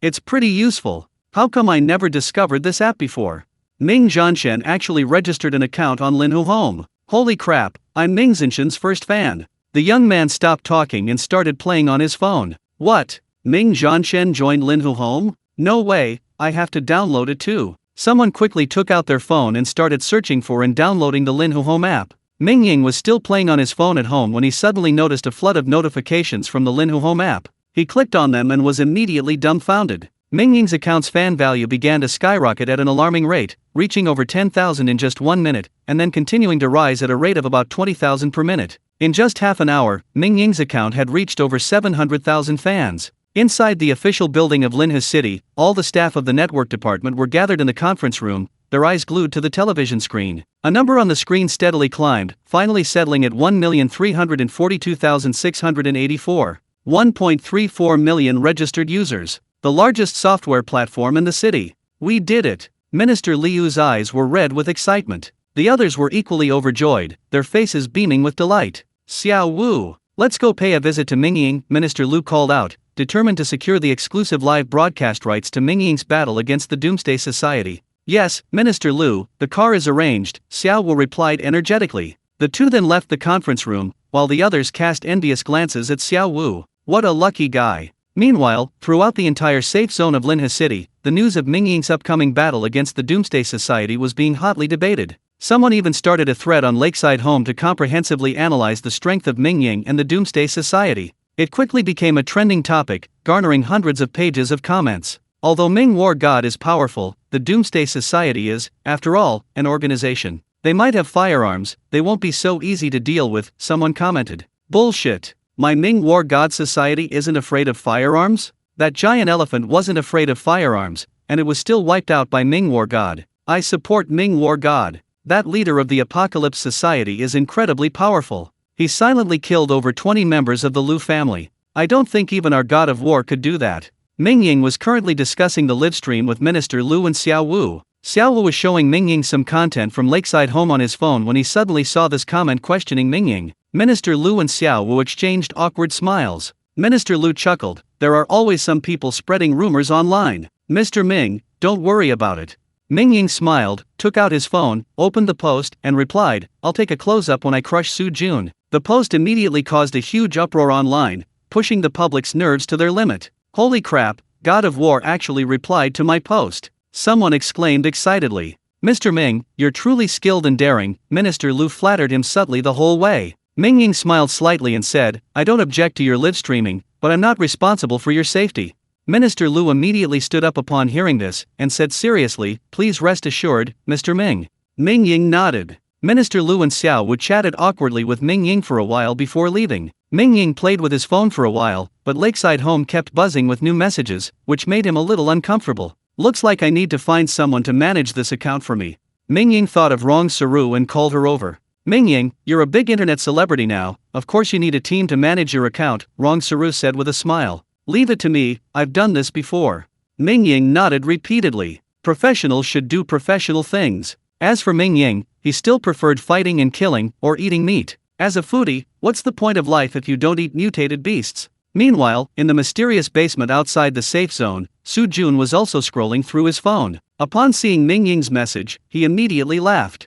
It's pretty useful. How come I never discovered this app before? Ming Zhanshen actually registered an account on Linhu Home. Holy crap, I'm Ming Zhanshen's first fan. The young man stopped talking and started playing on his phone. What? Ming Zhanshen joined Linhu Home? No way, I have to download it too. Someone quickly took out their phone and started searching for and downloading the Linhu Home app. Mingying was still playing on his phone at home when he suddenly noticed a flood of notifications from the Linhu Home app. He clicked on them and was immediately dumbfounded. Mingying's account's fan value began to skyrocket at an alarming rate, reaching over 10,000 in just 1 minute, and then continuing to rise at a rate of about 20,000 per minute. In just half an hour, Mingying's account had reached over 700,000 fans. Inside the official building of Linhu City, all the staff of the network department were gathered in the conference room, their eyes glued to the television screen. A number on the screen steadily climbed, finally settling at 1,342,684. 1.34 million registered users. The largest software platform in the city. We did it. Minister Liu's eyes were red with excitement. The others were equally overjoyed, their faces beaming with delight. "Xiao Wu, let's go pay a visit to Mingying," Minister Lu called out, determined to secure the exclusive live broadcast rights to Mingying's battle against the Doomsday Society. "Yes, Minister Lu, the car is arranged," Xiao Wu replied energetically. The two then left the conference room, while the others cast envious glances at Xiao Wu. What a lucky guy. Meanwhile, throughout the entire safe zone of Linhu City, the news of Mingying's upcoming battle against the Doomsday Society was being hotly debated. Someone even started a thread on Lakeside Home to comprehensively analyze the strength of Mingying and the Doomsday Society. It quickly became a trending topic, garnering hundreds of pages of comments. Although Ming War God is powerful, the Doomsday Society is, after all, an organization. They might have firearms, they won't be so easy to deal with, someone commented. Bullshit. My Ming War God Society isn't afraid of firearms? That giant elephant wasn't afraid of firearms, and it was still wiped out by Ming War God. I support Ming War God. That leader of the Apocalypse Society is incredibly powerful. He silently killed over 20 members of the Lu family. I don't think even our God of War could do that. Mingying was currently discussing the livestream with Minister Lu and Xiao Wu. Xiao Wu was showing Mingying some content from Lakeside Home on his phone when he suddenly saw this comment questioning Mingying. Minister Lu and Xiao Wu exchanged awkward smiles. Minister Lu chuckled. There are always some people spreading rumors online. Mr. Ming, don't worry about it. Mingying smiled, took out his phone, opened the post, and replied, I'll take a close-up when I crush Su Jun. The post immediately caused a huge uproar online, pushing the public's nerves to their limit. Holy crap, God of War actually replied to my post. Someone exclaimed excitedly. Mr. Ming, you're truly skilled and daring. Minister Lu flattered him subtly the whole way. Mingying smiled slightly and said, I don't object to your live streaming, but I'm not responsible for your safety. Minister Lu immediately stood up upon hearing this, and said seriously, please rest assured, Mr. Ming. Mingying nodded. Minister Lu and Xiao Wu chatted awkwardly with Mingying for a while before leaving. Mingying played with his phone for a while, but Lakeside Home kept buzzing with new messages, which made him a little uncomfortable. Looks like I need to find someone to manage this account for me. Mingying thought of Rong Saru and called her over. Mingying, you're a big internet celebrity now, of course you need a team to manage your account, Rong Saru said with a smile. Leave it to me, I've done this before. Mingying nodded repeatedly. Professionals should do professional things. As for Mingying, he still preferred fighting and killing, or eating meat. As a foodie, what's the point of life if you don't eat mutated beasts? Meanwhile, in the mysterious basement outside the safe zone, Su Jun was also scrolling through his phone. Upon seeing Mingying's message, he immediately laughed.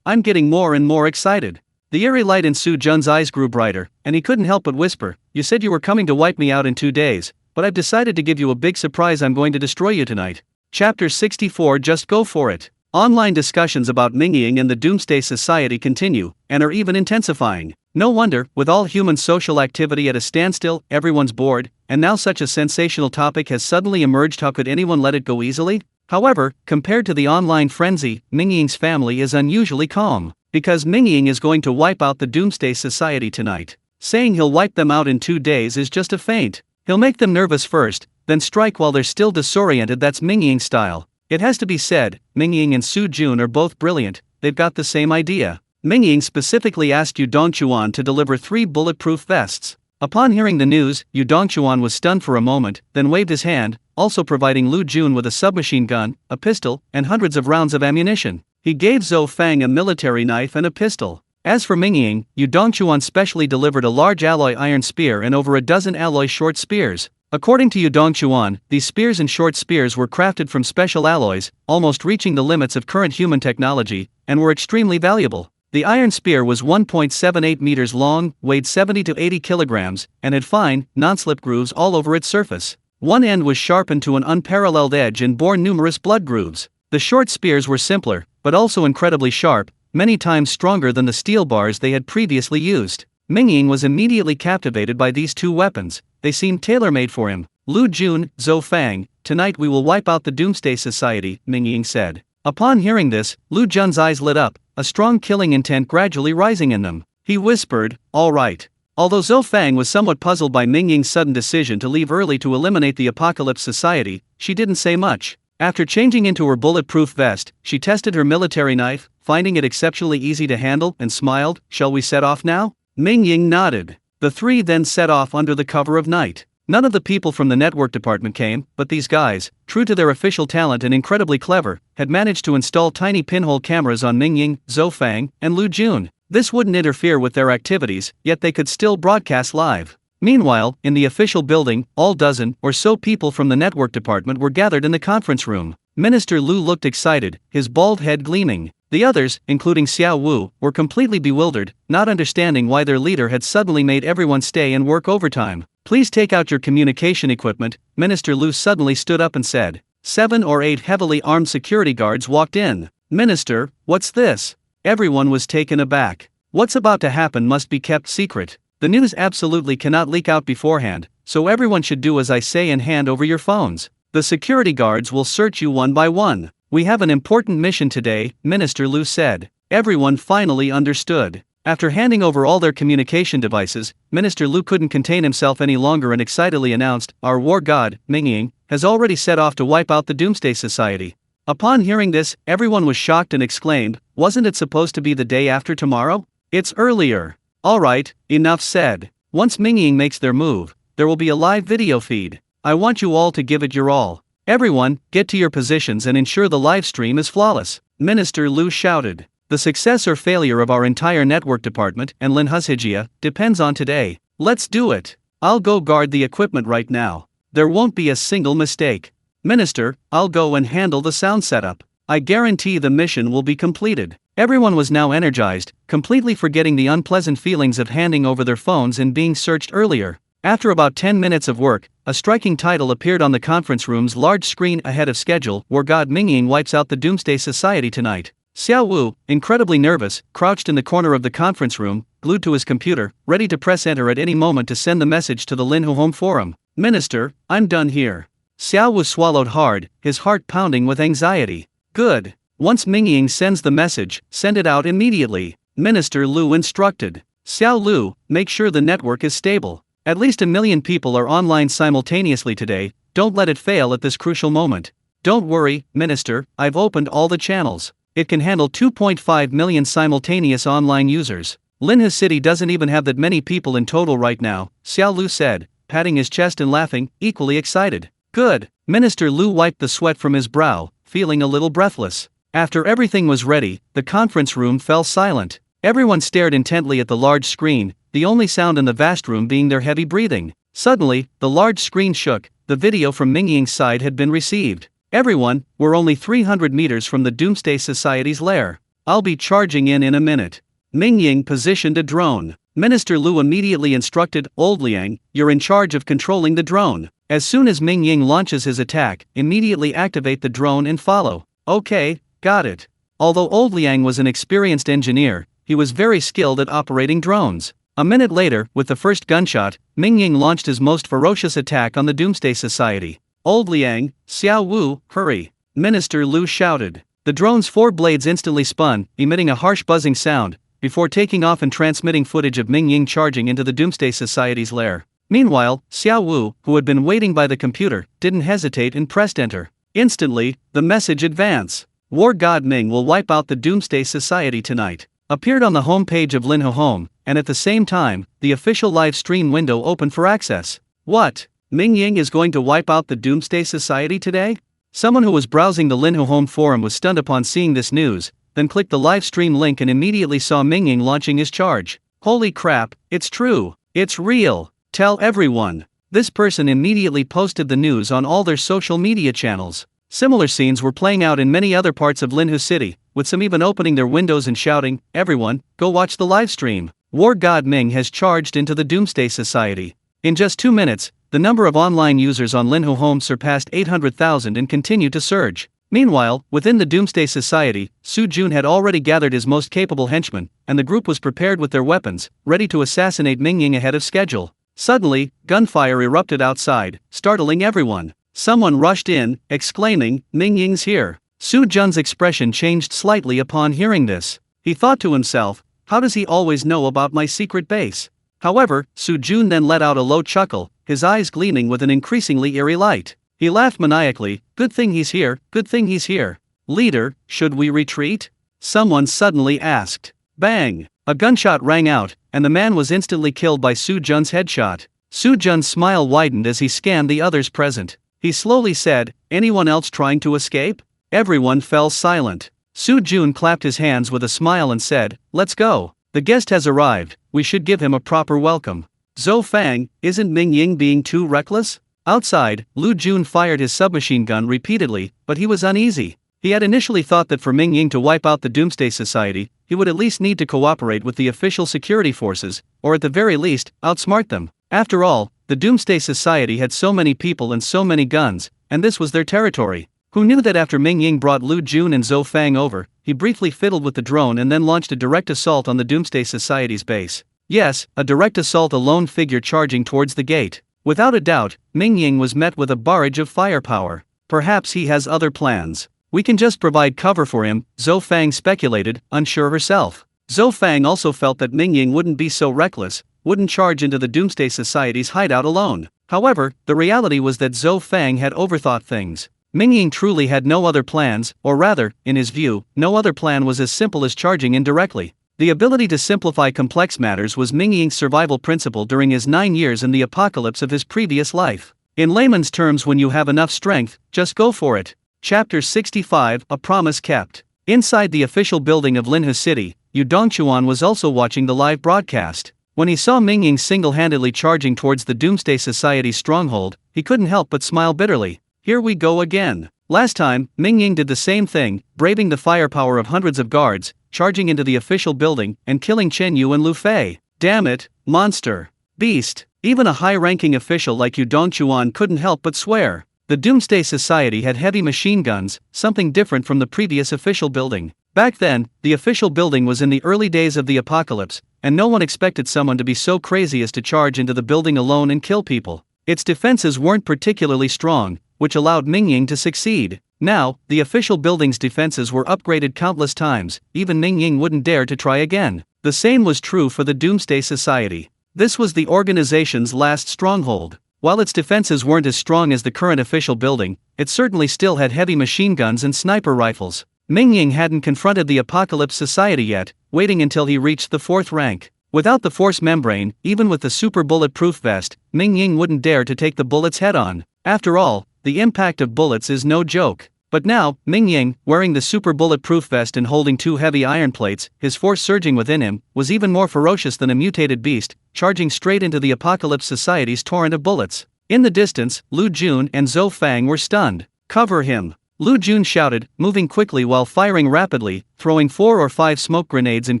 I'm getting more and more excited. The eerie light in Su Jun's eyes grew brighter, and he couldn't help but whisper, you said you were coming to wipe me out in 2 days, but I've decided to give you a big surprise. I'm going to destroy you tonight. Chapter 64. Just go for it. Online discussions about Mingying and the Doomsday Society continue, and are even intensifying. No wonder, with all human social activity at a standstill, everyone's bored, and now such a sensational topic has suddenly emerged. How could anyone let it go easily? However, compared to the online frenzy, Mingying's family is unusually calm, because Mingying is going to wipe out the Doomsday Society tonight. Saying he'll wipe them out in 2 days is just a feint. He'll make them nervous first, then strike while they're still disoriented. That's Mingying's style. It has to be said, Mingying and Su Jun are both brilliant, they've got the same idea. Mingying specifically asked Yu Dongchuan to deliver 3 bulletproof vests. Upon hearing the news, Yu Dongchuan was stunned for a moment, then waved his hand, also providing Lu Jun with a submachine gun, a pistol, and hundreds of rounds of ammunition. He gave Zhou Fang a military knife and a pistol. As for Mingying, Yu Dongchuan specially delivered a large alloy iron spear and over a dozen alloy short spears. According to Yu Dongchuan, these spears and short spears were crafted from special alloys, almost reaching the limits of current human technology, and were extremely valuable. The iron spear was 1.78 meters long, weighed 70 to 80 kilograms, and had fine, non-slip grooves all over its surface. One end was sharpened to an unparalleled edge and bore numerous blood grooves. The short spears were simpler, but also incredibly sharp, many times stronger than the steel bars they had previously used. Mingying was immediately captivated by these 2 weapons. They seemed tailor-made for him. Lu Jun, Zhou Fang, tonight we will wipe out the Doomsday Society, Mingying said. Upon hearing this, Lu Jun's eyes lit up, a strong killing intent gradually rising in them. He whispered, all right. Although Zhou Fang was somewhat puzzled by Mingying's sudden decision to leave early to eliminate the Apocalypse Society, she didn't say much. After changing into her bulletproof vest, she tested her military knife, finding it exceptionally easy to handle, and smiled. Shall we set off now? Mingying nodded. The 3 then set off under the cover of night. None of the people from the network department came, but these guys, true to their official talent and incredibly clever, had managed to install tiny pinhole cameras on Mingying, Zhou Fang, and Lu Jun. This wouldn't interfere with their activities, yet they could still broadcast live. Meanwhile, in the official building, all dozen or so people from the network department were gathered in the conference room. Minister Lu looked excited, his bald head gleaming. The others, including Xiao Wu, were completely bewildered, not understanding why their leader had suddenly made everyone stay and work overtime. Please take out your communication equipment, Minister Lu suddenly stood up and said. 7 or 8 heavily armed security guards walked in. Minister, what's this? Everyone was taken aback. What's about to happen must be kept secret. The news absolutely cannot leak out beforehand, so everyone should do as I say and hand over your phones. The security guards will search you one by one. We have an important mission today, Minister Lu said. Everyone finally understood. After handing over all their communication devices, Minister Lu couldn't contain himself any longer and excitedly announced, "Our war god, Mingying, has already set off to wipe out the Doomsday Society." Upon hearing this, everyone was shocked and exclaimed, "Wasn't it supposed to be the day after tomorrow? It's earlier." "Alright, enough said. Once Mingying makes their move, there will be a live video feed. I want you all to give it your all. Everyone, get to your positions and ensure the live stream is flawless," Minister Lu shouted. "The success or failure of our entire network department and Linhushigia depends on today. Let's do it. I'll go guard the equipment right now. There won't be a single mistake. Minister, I'll go and handle the sound setup. I guarantee the mission will be completed." Everyone was now energized, completely forgetting the unpleasant feelings of handing over their phones and being searched earlier. After about 10 minutes of work, a striking title appeared on the conference room's large screen ahead of schedule: "War God Mingying wipes out the Doomsday Society tonight." Xiao Wu, incredibly nervous, crouched in the corner of the conference room, glued to his computer, ready to press enter at any moment to send the message to the Linhu Home Forum. "Minister, I'm done here." Xiao Wu swallowed hard, his heart pounding with anxiety. "Good. Once Mingying sends the message, send it out immediately," Minister Lu instructed. "Xiao Lu, make sure the network is stable. At least 1 million people are online simultaneously today, don't let it fail at this crucial moment." "Don't worry, Minister, I've opened all the channels. It can handle 2.5 million simultaneous online users. Linhu City doesn't even have that many people in total right now," Xiao Lu said, patting his chest and laughing, equally excited. "Good." Minister Lu wiped the sweat from his brow, feeling a little breathless. After everything was ready, the conference room fell silent. Everyone stared intently at the large screen, the only sound in the vast room being their heavy breathing. Suddenly, the large screen shook. The video from Mingying's side had been received. "Everyone, we're only 300 meters from the Doomsday Society's lair. I'll be charging in a minute." Mingying positioned a drone. Minister Lu immediately instructed, "Old Liang, you're in charge of controlling the drone. As soon as Mingying launches his attack, immediately activate the drone and follow." "Okay, got it." Although Old Liang was an experienced engineer, he was very skilled at operating drones. A minute later, with the first gunshot, Mingying launched his most ferocious attack on the Doomsday Society. "Old Liang, Xiao Wu, hurry," Minister Lu shouted. The drone's 4 blades instantly spun, emitting a harsh buzzing sound, before taking off and transmitting footage of Mingying charging into the Doomsday Society's lair. Meanwhile, Xiao Wu, who had been waiting by the computer, didn't hesitate and pressed enter. Instantly, the message advance: "War God Ming will wipe out the Doomsday Society tonight," appeared on the home page of Linhu Home, and at the same time, the official live stream window opened for access. "What? Mingying is going to wipe out the Doomsday Society today?" Someone who was browsing the Linhu Home forum was stunned upon seeing this news, then clicked the live stream link and immediately saw Mingying launching his charge. "Holy crap, it's true, it's real, tell everyone." This person immediately posted the news on all their social media channels. Similar scenes were playing out in many other parts of Linhu City, with some even opening their windows and shouting, "Everyone, go watch the live stream. War God Ming has charged into the Doomsday Society." In just 2 minutes, the number of online users on Linhu Home surpassed 800,000 and continued to surge. Meanwhile, within the Doomsday Society, Su Jun had already gathered his most capable henchmen, and the group was prepared with their weapons, ready to assassinate Mingying ahead of schedule. Suddenly, gunfire erupted outside, startling everyone. Someone rushed in, exclaiming, "Mingying's here." Su Jun's expression changed slightly upon hearing this. He thought to himself, "How does he always know about my secret base?" However, Su Jun then let out a low chuckle, his eyes gleaming with an increasingly eerie light. He laughed maniacally, "Good thing he's here, good thing he's here. Leader, should we retreat?" Someone suddenly asked. Bang! A gunshot rang out, and the man was instantly killed by Su Jun's headshot. Su Jun's smile widened as he scanned the others present. He slowly said, "Anyone else trying to escape?" Everyone fell silent. Su Jun clapped his hands with a smile and said, "Let's go. The guest has arrived, we should give him a proper welcome." "Zhou Fang, isn't Mingying being too reckless?" Outside, Lu Jun fired his submachine gun repeatedly, but he was uneasy. He had initially thought that for Mingying to wipe out the Doomsday Society, he would at least need to cooperate with the official security forces, or at the very least, outsmart them. After all, the Doomsday Society had so many people and so many guns, and this was their territory. Who knew that after Mingying brought Lu Jun and Zhou Fang over, he briefly fiddled with the drone and then launched a direct assault on the Doomsday Society's base. Yes, a direct assault, a lone figure charging towards the gate. Without a doubt, Mingying was met with a barrage of firepower. Perhaps he has other plans. We can just provide cover for him, Zhou Fang speculated, unsure herself. Zhou Fang also felt that Mingying wouldn't be so reckless, wouldn't charge into the Doomsday Society's hideout alone. However, the reality was that Zhou Fang had overthought things. Mingying truly had no other plans, or rather, in his view, no other plan was as simple as charging in directly. The ability to simplify complex matters was Mingying's survival principle during his 9 years in the apocalypse of his previous life. In layman's terms, when you have enough strength, just go for it. Chapter 65, A Promise Kept. Inside the official building of Linhe City, Yu Dongchuan was also watching the live broadcast. When he saw Mingying single-handedly charging towards the Doomsday Society's stronghold, he couldn't help but smile bitterly. Here we go again. Last time, Mingying did the same thing, braving the firepower of hundreds of guards, charging into the official building, and killing Chen Yu and Lu Fei. Damn it, monster. Beast. Even a high-ranking official like Yu Dongchuan couldn't help but swear. The Doomsday Society had heavy machine guns, something different from the previous official building. Back then, the official building was in the early days of the apocalypse, and no one expected someone to be so crazy as to charge into the building alone and kill people. Its defenses weren't particularly strong, which allowed Mingying to succeed. Now, the official building's defenses were upgraded countless times, even Mingying wouldn't dare to try again. The same was true for the Doomsday Society. This was the organization's last stronghold. While its defenses weren't as strong as the current official building, it certainly still had heavy machine guns and sniper rifles. Mingying hadn't confronted the Apocalypse Society yet, waiting until he reached the 4th rank. Without the force membrane, even with the super bulletproof vest, Mingying wouldn't dare to take the bullets head-on. After all, the impact of bullets is no joke. But now, Mingying, wearing the super bulletproof vest and holding 2 heavy iron plates, his force surging within him, was even more ferocious than a mutated beast, charging straight into the Apocalypse Society's torrent of bullets. In the distance, Lu Jun and Zhou Fang were stunned. Cover him! Lu Jun shouted, moving quickly while firing rapidly, throwing 4 or 5 smoke grenades in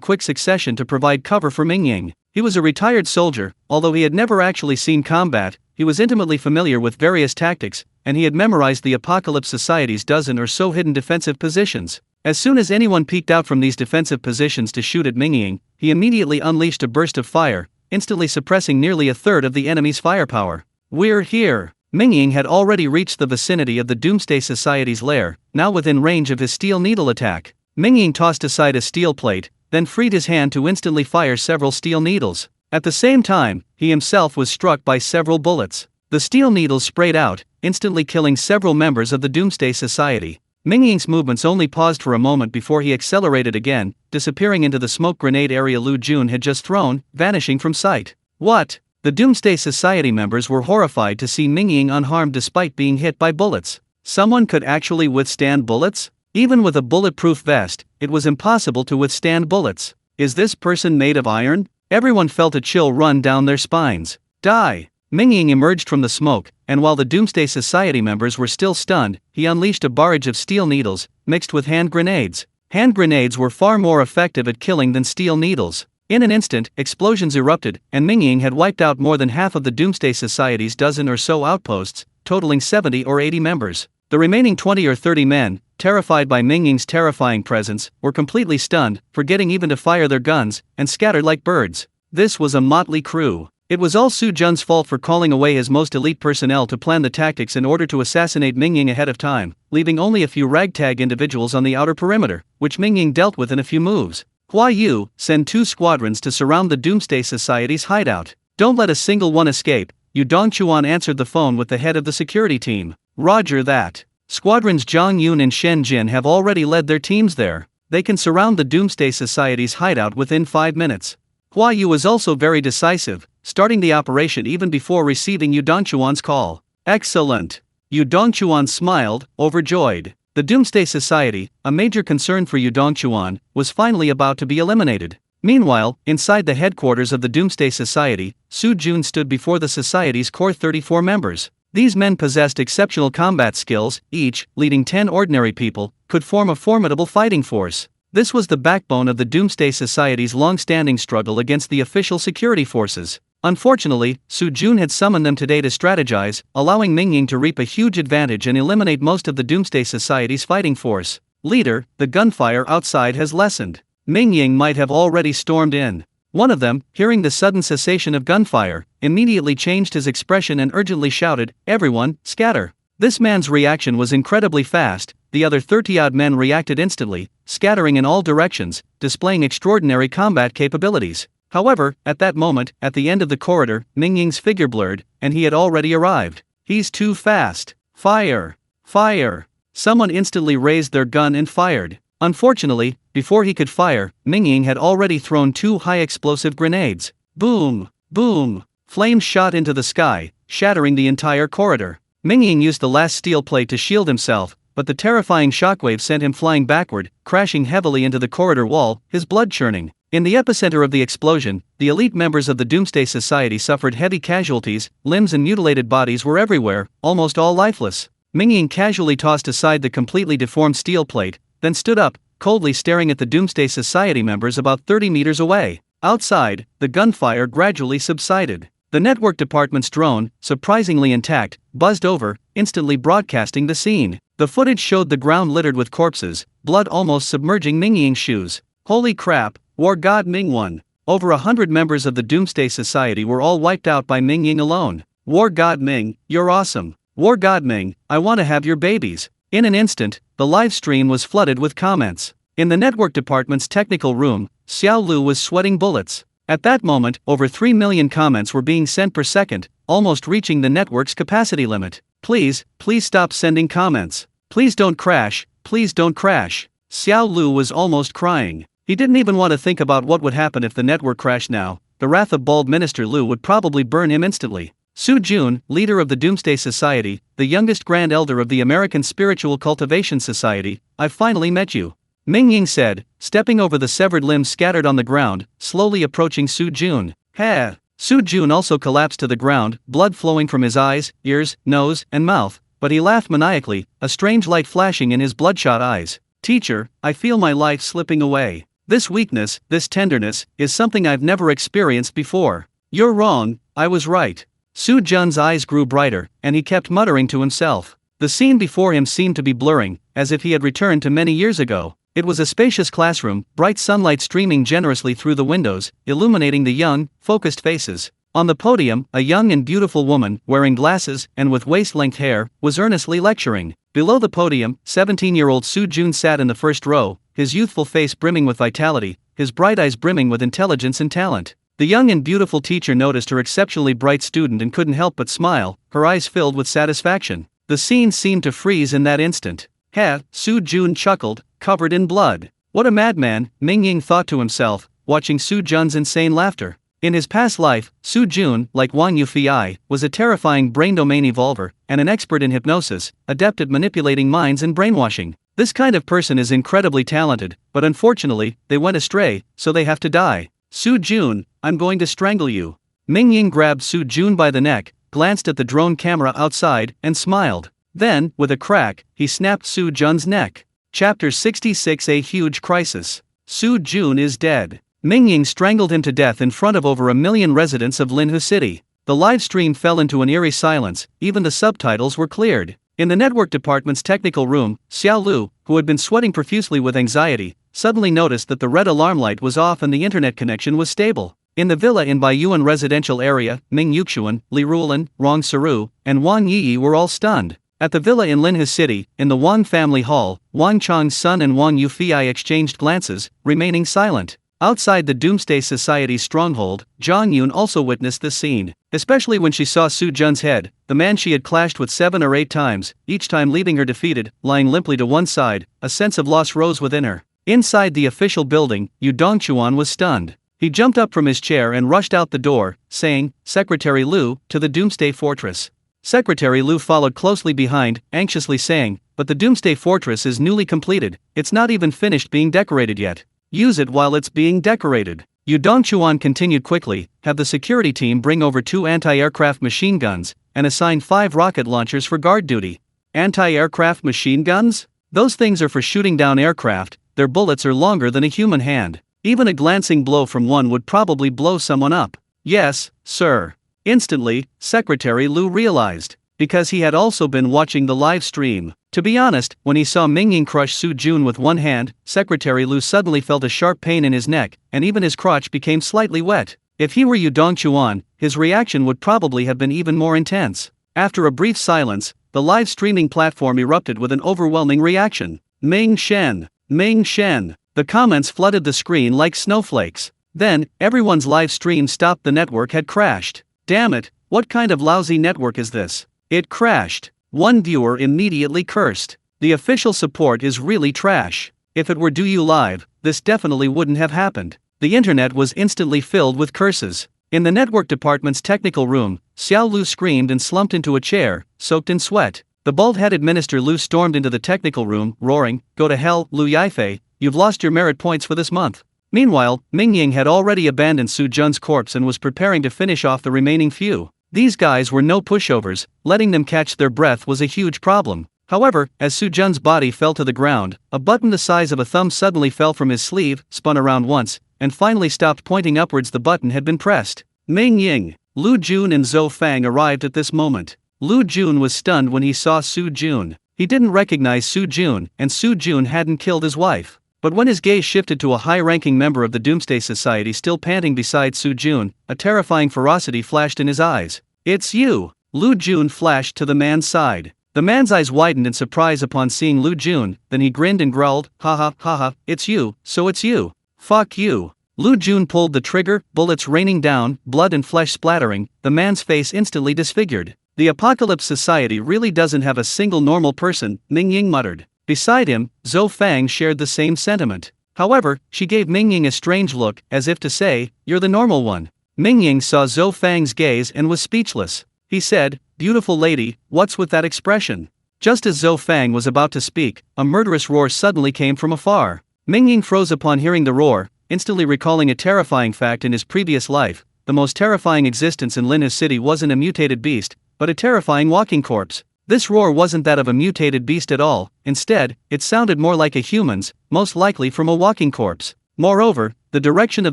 quick succession to provide cover for Mingying. He was a retired soldier, although he had never actually seen combat. He was intimately familiar with various tactics, and he had memorized the Apocalypse Society's dozen or so hidden defensive positions. As soon as anyone peeked out from these defensive positions to shoot at Mingying, he immediately unleashed a burst of fire, instantly suppressing nearly a third of the enemy's firepower. We're here! Mingying had already reached the vicinity of the Doomsday Society's lair, now within range of his steel needle attack. Mingying tossed aside a steel plate, then freed his hand to instantly fire several steel needles. At the same time, he himself was struck by several bullets. The steel needles sprayed out, instantly killing several members of the Doomsday Society. Mingying's movements only paused for a moment before he accelerated again, disappearing into the smoke grenade area Lu Jun had just thrown, vanishing from sight. What? The Doomsday Society members were horrified to see Mingying unharmed despite being hit by bullets. Someone could actually withstand bullets? Even with a bulletproof vest, it was impossible to withstand bullets. Is this person made of iron? Everyone felt a chill run down their spines. Die! Mingying emerged from the smoke, and while the Doomsday Society members were still stunned, he unleashed a barrage of steel needles, mixed with hand grenades. Hand grenades were far more effective at killing than steel needles. In an instant, explosions erupted, and Mingying had wiped out more than half of the Doomsday Society's dozen or so outposts, totaling 70 or 80 members. The remaining 20 or 30 men, terrified by Mingying's terrifying presence, were completely stunned, forgetting even to fire their guns, and scattered like birds. This was a motley crew. It was all Su Jun's fault for calling away his most elite personnel to plan the tactics in order to assassinate Mingying ahead of time, leaving only a few ragtag individuals on the outer perimeter, which Mingying dealt with in a few moves. Hua Yu, send 2 squadrons to surround the Doomsday Society's hideout. Don't let a single one escape. Yu Dongchuan answered the phone with the head of the security team. Roger that. Squadrons Zhang Yun and Shen Jin have already led their teams there. They can surround the Doomsday Society's hideout within 5 minutes. Hua Yu was also very decisive, starting the operation even before receiving Yu Dongchuan's call. Excellent! Yu Dongchuan smiled, overjoyed. The Doomsday Society, a major concern for Yu Dongchuan, was finally about to be eliminated. Meanwhile, inside the headquarters of the Doomsday Society, Su Jun stood before the Society's core 34 members. These men possessed exceptional combat skills, each, leading 10 ordinary people, could form a formidable fighting force. This was the backbone of the Doomsday Society's long-standing struggle against the official security forces. Unfortunately, Su Jun had summoned them today to strategize, allowing Mingying to reap a huge advantage and eliminate most of the Doomsday Society's fighting force. Leader, the gunfire outside has lessened. Mingying might have already stormed in. One of them, hearing the sudden cessation of gunfire, immediately changed his expression and urgently shouted, "Everyone, scatter!" This man's reaction was incredibly fast. The other 30-odd men reacted instantly, scattering in all directions, displaying extraordinary combat capabilities. However, at that moment, at the end of the corridor, Mingying's figure blurred, and he had already arrived. "He's too fast. Fire! Fire!" Someone instantly raised their gun and fired. Unfortunately, before he could fire, Mingying had already thrown 2 high-explosive grenades. Boom! Boom! Flames shot into the sky, shattering the entire corridor. Mingying used the last steel plate to shield himself, but the terrifying shockwave sent him flying backward, crashing heavily into the corridor wall, his blood churning. In the epicenter of the explosion, the elite members of the Doomsday Society suffered heavy casualties. Limbs and mutilated bodies were everywhere, almost all lifeless. Mingying casually tossed aside the completely deformed steel plate, then stood up, coldly staring at the Doomsday Society members about 30 meters away. Outside, the gunfire gradually subsided. The network department's drone, surprisingly intact, buzzed over, instantly broadcasting the scene. The footage showed the ground littered with corpses, blood almost submerging Mingying's shoes. Holy crap, War God Ming won. Over 100 members of the Doomsday Society were all wiped out by Mingying alone. War God Ming, you're awesome. War God Ming, I want to have your babies. In an instant, the live stream was flooded with comments. In the network department's technical room, Xiao Lu was sweating bullets. At that moment, over 3 million comments were being sent per second, almost reaching the network's capacity limit. Please stop sending comments. Please don't crash, please don't crash. Xiao Lu was almost crying. He didn't even want to think about what would happen if the network crashed now. The wrath of bald Minister Lu would probably burn him instantly. Su Jun, leader of the Doomsday Society, the youngest Grand Elder of the American Spiritual Cultivation Society, I've finally met you. Mingying said, stepping over the severed limbs scattered on the ground, slowly approaching Su Jun. "Heh." Su Jun also collapsed to the ground, blood flowing from his eyes, ears, nose, and mouth, but he laughed maniacally, a strange light flashing in his bloodshot eyes. "Teacher, I feel my life slipping away. This weakness, this tenderness, is something I've never experienced before." "You're wrong, I was right." Su Jun's eyes grew brighter, and he kept muttering to himself. The scene before him seemed to be blurring, as if he had returned to many years ago. It was a spacious classroom, bright sunlight streaming generously through the windows, illuminating the young, focused faces. On the podium, a young and beautiful woman, wearing glasses and with waist-length hair, was earnestly lecturing. Below the podium, 17-year-old Su Jun sat in the first row, his youthful face brimming with vitality, his bright eyes brimming with intelligence and talent. The young and beautiful teacher noticed her exceptionally bright student and couldn't help but smile, her eyes filled with satisfaction. The scene seemed to freeze in that instant. "Heh," Su Jun chuckled, covered in blood. "What a madman," Mingying thought to himself, watching Su Jun's insane laughter. In his past life, Su Jun, like Wang Yufei, was a terrifying brain domain evolver, and an expert in hypnosis, adept at manipulating minds and brainwashing. This kind of person is incredibly talented, but unfortunately, they went astray, so they have to die. "Su Jun, I'm going to strangle you." Mingying grabbed Su Jun by the neck, glanced at the drone camera outside, and smiled. Then, with a crack, he snapped Su Jun's neck. Chapter 66: A huge crisis. Su Jun is dead. Mingying strangled him to death in front of over 1 million residents of Linhu City. The live stream fell into an eerie silence, even the subtitles were cleared. In the network department's technical room, Xiao Lu, who had been sweating profusely with anxiety, suddenly noticed that the red alarm light was off and the internet connection was stable. In the villa in Baiyuan residential area, Ming Yuxuan, Li Rulan, Rong Saru, and Wang Yi were all stunned. At the villa in Linhu City, in the Wang family hall, Wang Chang's son and Wang Yufei exchanged glances, remaining silent. Outside the Doomsday Society's stronghold, Zhang Yun also witnessed the scene, especially when she saw Su Jun's head, the man she had clashed with 7 or 8 times, each time leaving her defeated, lying limply to one side. A sense of loss rose within her. Inside the official building, Yu Dongchuan was stunned. He jumped up from his chair and rushed out the door, saying, "Secretary Lu, to the Doomsday Fortress." Secretary Lu followed closely behind, anxiously saying, "But the Doomsday Fortress is newly completed, it's not even finished being decorated yet. Use it while it's being decorated." Yu Dongchuan continued quickly, "Have the security team bring over 2 anti-aircraft machine guns, and assign 5 rocket launchers for guard duty." Anti-aircraft machine guns? Those things are for shooting down aircraft. Their bullets are longer than a human hand. Even a glancing blow from one would probably blow someone up. "Yes, sir." Instantly, Secretary Lu realized. because he had also been watching the live stream. To be honest, when he saw Mingying crush Su Jun with one hand, Secretary Lu suddenly felt a sharp pain in his neck, and even his crotch became slightly wet. If he were Yu Dongchuan, his reaction would probably have been even more intense. After a brief silence, the live streaming platform erupted with an overwhelming reaction. Ming Shen! Ming Shen! The comments flooded the screen like snowflakes. Then, everyone's live stream stopped. The network had crashed. Damn it, what kind of lousy network is this? It crashed. One viewer immediately cursed. The official support is really trash. If it were DouYu Live, this definitely wouldn't have happened. The internet was instantly filled with curses. In the network department's technical room, Xiao Lu screamed and slumped into a chair, soaked in sweat. The bald-headed minister Lu stormed into the technical room, roaring, "Go to hell, Lu Yifei, you've lost your merit points for this month." Meanwhile, Mingying had already abandoned Su Jun's corpse and was preparing to finish off the remaining few. These guys were no pushovers, letting them catch their breath was a huge problem. However, as Su Jun's body fell to the ground, a button the size of a thumb suddenly fell from his sleeve, spun around once, and finally stopped pointing upwards. The button had been pressed. Mingying, Lu Jun and Zhou Fang arrived at this moment. Lu Jun was stunned when he saw Su Jun. He didn't recognize Su Jun, and Su Jun hadn't killed his wife. But when his gaze shifted to a high-ranking member of the Doomsday Society still panting beside Su Jun, a terrifying ferocity flashed in his eyes. "It's you!" Lu Jun flashed to the man's side. The man's eyes widened in surprise upon seeing Lu Jun, then he grinned and growled, haha, it's you, so it's you. Fuck you." Lu Jun pulled the trigger, bullets raining down, blood and flesh splattering, the man's face instantly disfigured. "The Apocalypse Society really doesn't have a single normal person," Mingying muttered. Beside him, Zhou Fang shared the same sentiment. However, she gave Mingying a strange look, as if to say, "You're the normal one." Mingying saw Zhou Fang's gaze and was speechless. He said, "Beautiful lady, what's with that expression?" Just as Zhou Fang was about to speak, a murderous roar suddenly came from afar. Mingying froze upon hearing the roar, instantly recalling a terrifying fact in his previous life. The most terrifying existence in Linha City wasn't a mutated beast, but a terrifying walking corpse. This roar wasn't that of a mutated beast at all, instead, it sounded more like a human's, most likely from a walking corpse. Moreover, the direction of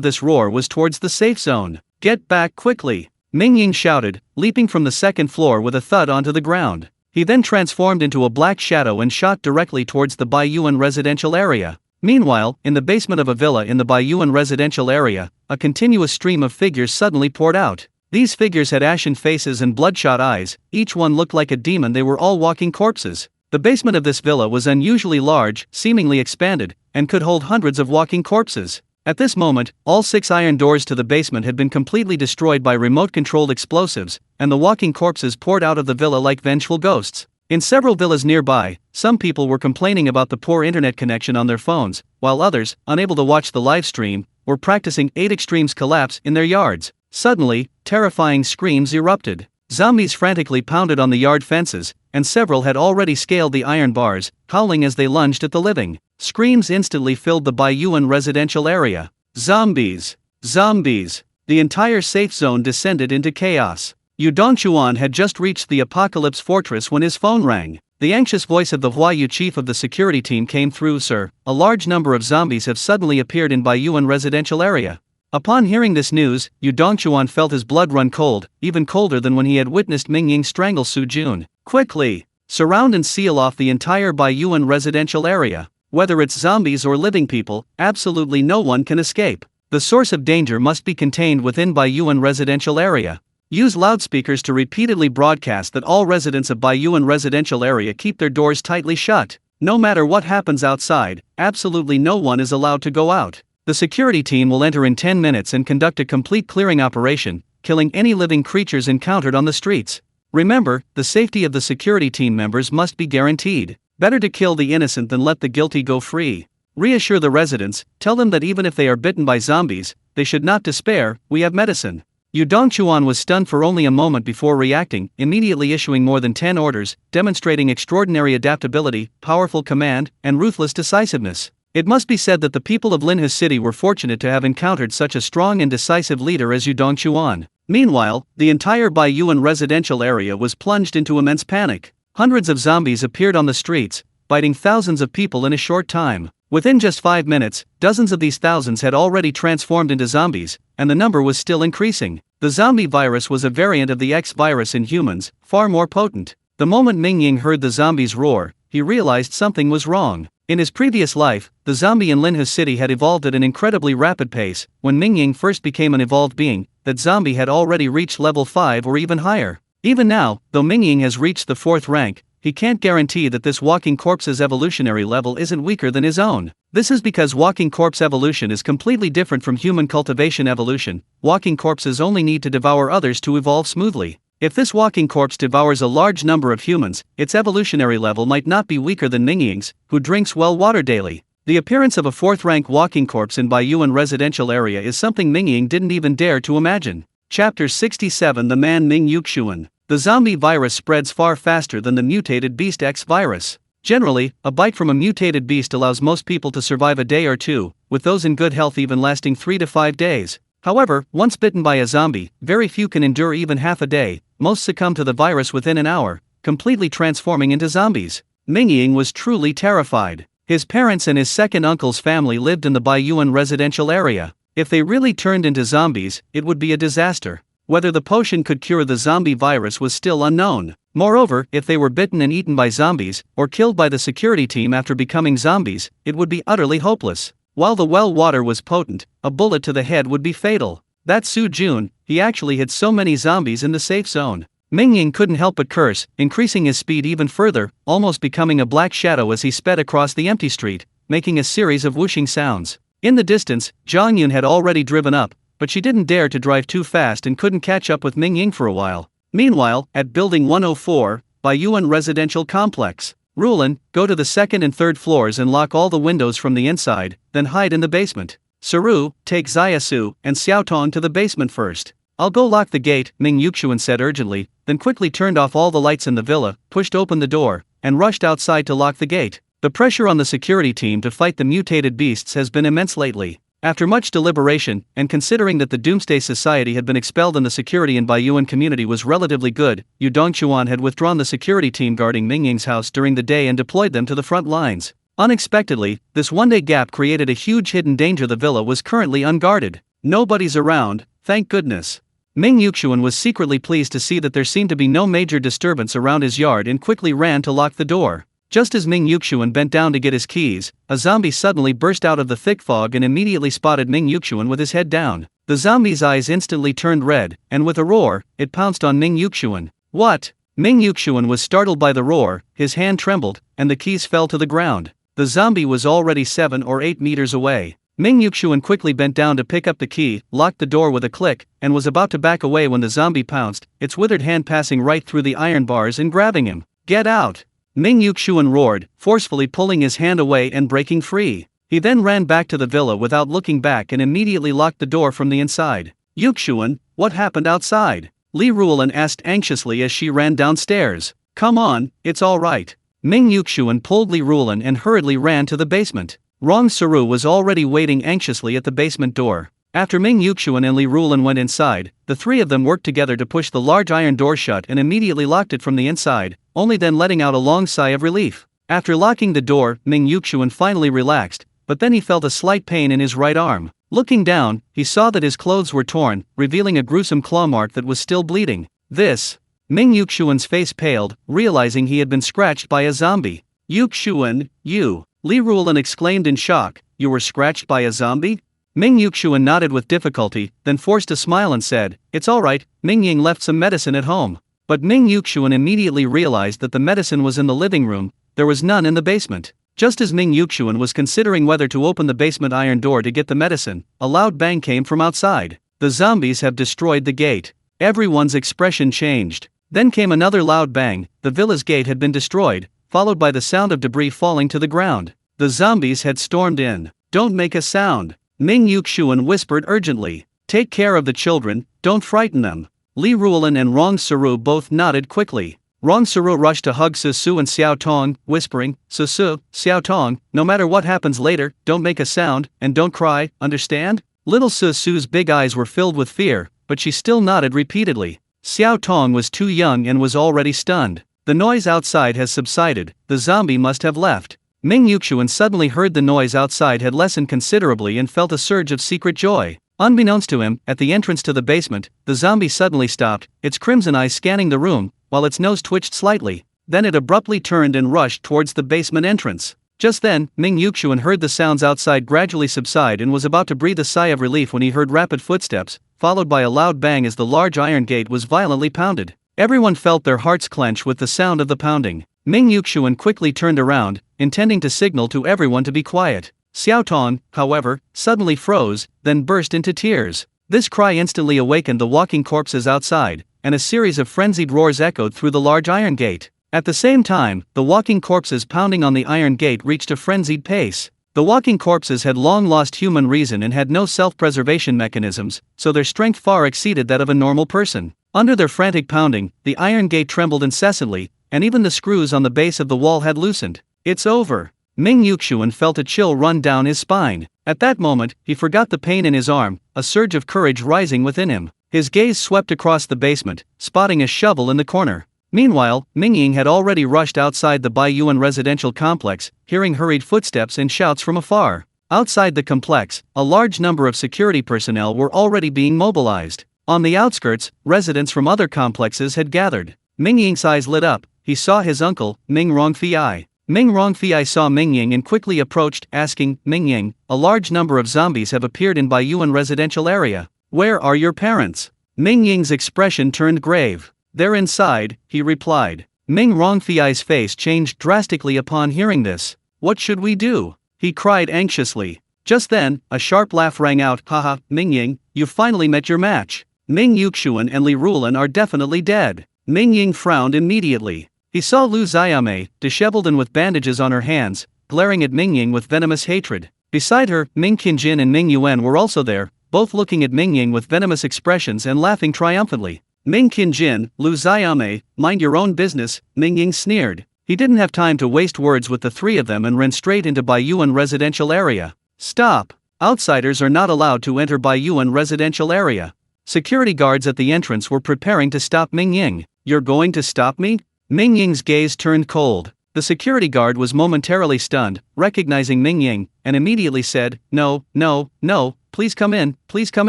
this roar was towards the safe zone. "Get back quickly!" Mingying shouted, leaping from the second floor with a thud onto the ground. He then transformed into a black shadow and shot directly towards the Baiyuan residential area. Meanwhile, in the basement of a villa in the Baiyuan residential area, a continuous stream of figures suddenly poured out. These figures had ashen faces and bloodshot eyes, each one looked like a demon. They were all walking corpses. The basement of this villa was unusually large, seemingly expanded, and could hold hundreds of walking corpses. At this moment, all 6 iron doors to the basement had been completely destroyed by remote-controlled explosives, and the walking corpses poured out of the villa like vengeful ghosts. In several villas nearby, some people were complaining about the poor internet connection on their phones, while others, unable to watch the live stream, were practicing 8 extremes collapse in their yards. Suddenly, terrifying screams erupted. Zombies frantically pounded on the yard fences, and several had already scaled the iron bars, howling as they lunged at the living. Screams instantly filled the Baiyuan residential area. "Zombies! Zombies!" The entire safe zone descended into chaos. Yu Dongchuan had just reached the Apocalypse Fortress when his phone rang. The anxious voice of the Huayu chief of the security team came through. "Sir, a large number of zombies have suddenly appeared in Baiyuan residential area." Upon hearing this news, Yu Dongchuan felt his blood run cold, even colder than when he had witnessed Mingying strangle Su Jun. "Quickly! Surround and seal off the entire Baiyuan residential area. Whether it's zombies or living people, absolutely no one can escape. The source of danger must be contained within Baiyuan residential area. Use loudspeakers to repeatedly broadcast that all residents of Baiyuan residential area keep their doors tightly shut. No matter what happens outside, absolutely no one is allowed to go out. The security team will enter in 10 minutes and conduct a complete clearing operation, killing any living creatures encountered on the streets. Remember, the safety of the security team members must be guaranteed. Better to kill the innocent than let the guilty go free. Reassure the residents, tell them that even if they are bitten by zombies, they should not despair, we have medicine." Yu Dongchuan was stunned for only a moment before reacting, immediately issuing more than 10 orders, demonstrating extraordinary adaptability, powerful command, and ruthless decisiveness. It must be said that the people of Linha City were fortunate to have encountered such a strong and decisive leader as Yu Dongchuan. Meanwhile, the entire Baiyuan residential area was plunged into immense panic. Hundreds of zombies appeared on the streets, biting thousands of people in a short time. Within just 5 minutes, dozens of these thousands had already transformed into zombies, and the number was still increasing. The zombie virus was a variant of the X virus in humans, far more potent. The moment Mingying heard the zombies roar, he realized something was wrong. In his previous life, the zombie in Linhe City had evolved at an incredibly rapid pace. When Mingying first became an evolved being, that zombie had already reached level 5 or even higher. Even now, though Mingying has reached the 4th rank, he can't guarantee that this walking corpse's evolutionary level isn't weaker than his own. This is because walking corpse evolution is completely different from human cultivation evolution. Walking corpses only need to devour others to evolve smoothly. If this walking corpse devours a large number of humans, its evolutionary level might not be weaker than Mingying's, who drinks well water daily. The appearance of a 4th-rank walking corpse in Baiyuan residential area is something Mingying didn't even dare to imagine. Chapter 67 The Man Mingying. The zombie virus spreads far faster than the mutated beast X virus. Generally, a bite from a mutated beast allows most people to survive a day or two, with those in good health even lasting 3 to 5 days. However, once bitten by a zombie, very few can endure even half a day. Most succumb to the virus within an hour, completely transforming into zombies. Mingying was truly terrified. His parents and his second uncle's family lived in the Baiyuan residential area. If they really turned into zombies, it would be a disaster. Whether the potion could cure the zombie virus was still unknown. Moreover, if they were bitten and eaten by zombies, or killed by the security team after becoming zombies, it would be utterly hopeless. While the well water was potent, a bullet to the head would be fatal. That's Su Jun, he actually hid so many zombies in the safe zone. Mingying couldn't help but curse, increasing his speed even further, almost becoming a black shadow as he sped across the empty street, making a series of whooshing sounds. In the distance, Zhang Yun had already driven up, but she didn't dare to drive too fast and couldn't catch up with Mingying for a while. Meanwhile, at Building 104, Baiyuan Residential Complex, Rulin, go to the 2nd and 3rd floors and lock all the windows from the inside, then hide in the basement. Saru, take Xiaosu and Xiaotong to the basement first. I'll go lock the gate, Mingying said urgently, then quickly turned off all the lights in the villa, pushed open the door, and rushed outside to lock the gate. The pressure on the security team to fight the mutated beasts has been immense lately. After much deliberation, and considering that the Doomsday Society had been expelled and the security in Baiyuan community was relatively good, Yu Dongchuan had withdrawn the security team guarding Mingying's house during the day and deployed them to the front lines. Unexpectedly, this one-day gap created a huge hidden danger. The villa was currently unguarded. Nobody's around, thank goodness. Mingying was secretly pleased to see that there seemed to be no major disturbance around his yard and quickly ran to lock the door. Just as Mingying bent down to get his keys, a zombie suddenly burst out of the thick fog and immediately spotted Mingying with his head down. The zombie's eyes instantly turned red, and with a roar, it pounced on Mingying. What? Mingying was startled by the roar, his hand trembled, and the keys fell to the ground. The zombie was already 7 or 8 meters away. Mingying quickly bent down to pick up the key, locked the door with a click, and was about to back away when the zombie pounced, its withered hand passing right through the iron bars and grabbing him. Get out! Mingying roared, forcefully pulling his hand away and breaking free. He then ran back to the villa without looking back and immediately locked the door from the inside. Yuxuan, what happened outside? Li Ruolin asked anxiously as she ran downstairs. Come on, it's all right. Mingying pulled Li Ruolin and hurriedly ran to the basement. Rong Saru was already waiting anxiously at the basement door. After Mingying and Li Ruolin went inside, the three of them worked together to push the large iron door shut and immediately locked it from the inside, only then letting out a long sigh of relief. After locking the door, Mingying finally relaxed, but then he felt a slight pain in his right arm. Looking down, he saw that his clothes were torn, revealing a gruesome claw mark that was still bleeding. This. Mingying's face paled, realizing he had been scratched by a zombie. Yuxuan, you. Li Ruolin exclaimed in shock, you were scratched by a zombie? Mingying nodded with difficulty, then forced a smile and said, it's alright, Mingying left some medicine at home. But Mingying immediately realized that the medicine was in the living room, there was none in the basement. Just as Mingying was considering whether to open the basement iron door to get the medicine, a loud bang came from outside. The zombies have destroyed the gate. Everyone's expression changed. Then came another loud bang, the villa's gate had been destroyed, followed by the sound of debris falling to the ground. The zombies had stormed in. Don't make a sound. Mingying whispered urgently. Take care of the children, don't frighten them. Li Ruolin and Rong Saru both nodded quickly. Rong Saru rushed to hug Susu and Xiaotong, whispering, Susu, Xiaotong, no matter what happens later, don't make a sound, and don't cry, understand? Little Susu's big eyes were filled with fear, but she still nodded repeatedly. Xiaotong was too young and was already stunned. The noise outside has subsided, the zombie must have left. Ming Yuxian suddenly heard the noise outside had lessened considerably and felt a surge of secret joy. Unbeknownst to him, at the entrance to the basement, the zombie suddenly stopped, its crimson eyes scanning the room, while its nose twitched slightly. Then it abruptly turned and rushed towards the basement entrance. Just then, Ming Yuxian heard the sounds outside gradually subside and was about to breathe a sigh of relief when he heard rapid footsteps, followed by a loud bang as the large iron gate was violently pounded. Everyone felt their hearts clench with the sound of the pounding. Ming Yuxian quickly turned around, intending to signal to everyone to be quiet. Xiao Tong, however, suddenly froze, then burst into tears. This cry instantly awakened the walking corpses outside, and a series of frenzied roars echoed through the large iron gate. At the same time, the walking corpses pounding on the iron gate reached a frenzied pace. The walking corpses had long lost human reason and had no self-preservation mechanisms, so their strength far exceeded that of a normal person. Under their frantic pounding, the iron gate trembled incessantly, and even the screws on the base of the wall had loosened. "It's over." Ming Yuxian felt a chill run down his spine. At that moment, he forgot the pain in his arm, a surge of courage rising within him. His gaze swept across the basement, spotting a shovel in the corner. Meanwhile, Mingying had already rushed outside the Baiyuan residential complex, hearing hurried footsteps and shouts from afar. Outside the complex, a large number of security personnel were already being mobilized. On the outskirts, residents from other complexes had gathered. Mingying's eyes lit up. He saw his uncle, Ming Rongfei. Ming Rongfei saw Mingying and quickly approached, asking, "Mingying, a large number of zombies have appeared in Baiyuan residential area. Where are your parents?" Mingying's expression turned grave. "They're inside," he replied. Ming Rongfei's face changed drastically upon hearing this. "What should we do?" he cried anxiously. Just then, a sharp laugh rang out. "Haha, Mingying, you've finally met your match. Ming Yuxian and Li Rulan are definitely dead." Mingying frowned immediately. He saw Lu Xiaomei, disheveled and with bandages on her hands, glaring at Mingying with venomous hatred. Beside her, Ming Qingjin and Ming Yuan were also there, both looking at Mingying with venomous expressions and laughing triumphantly. "Ming Qingjin, Lu Xiaomei, mind your own business," Mingying sneered. He didn't have time to waste words with the three of them and ran straight into Baiyuan residential area. "Stop! Outsiders are not allowed to enter Baiyuan residential area." Security guards at the entrance were preparing to stop Mingying. "You're going to stop me?" Mingying's gaze turned cold. The security guard was momentarily stunned, recognizing Mingying, and immediately said, "No, no, no, please come in, please come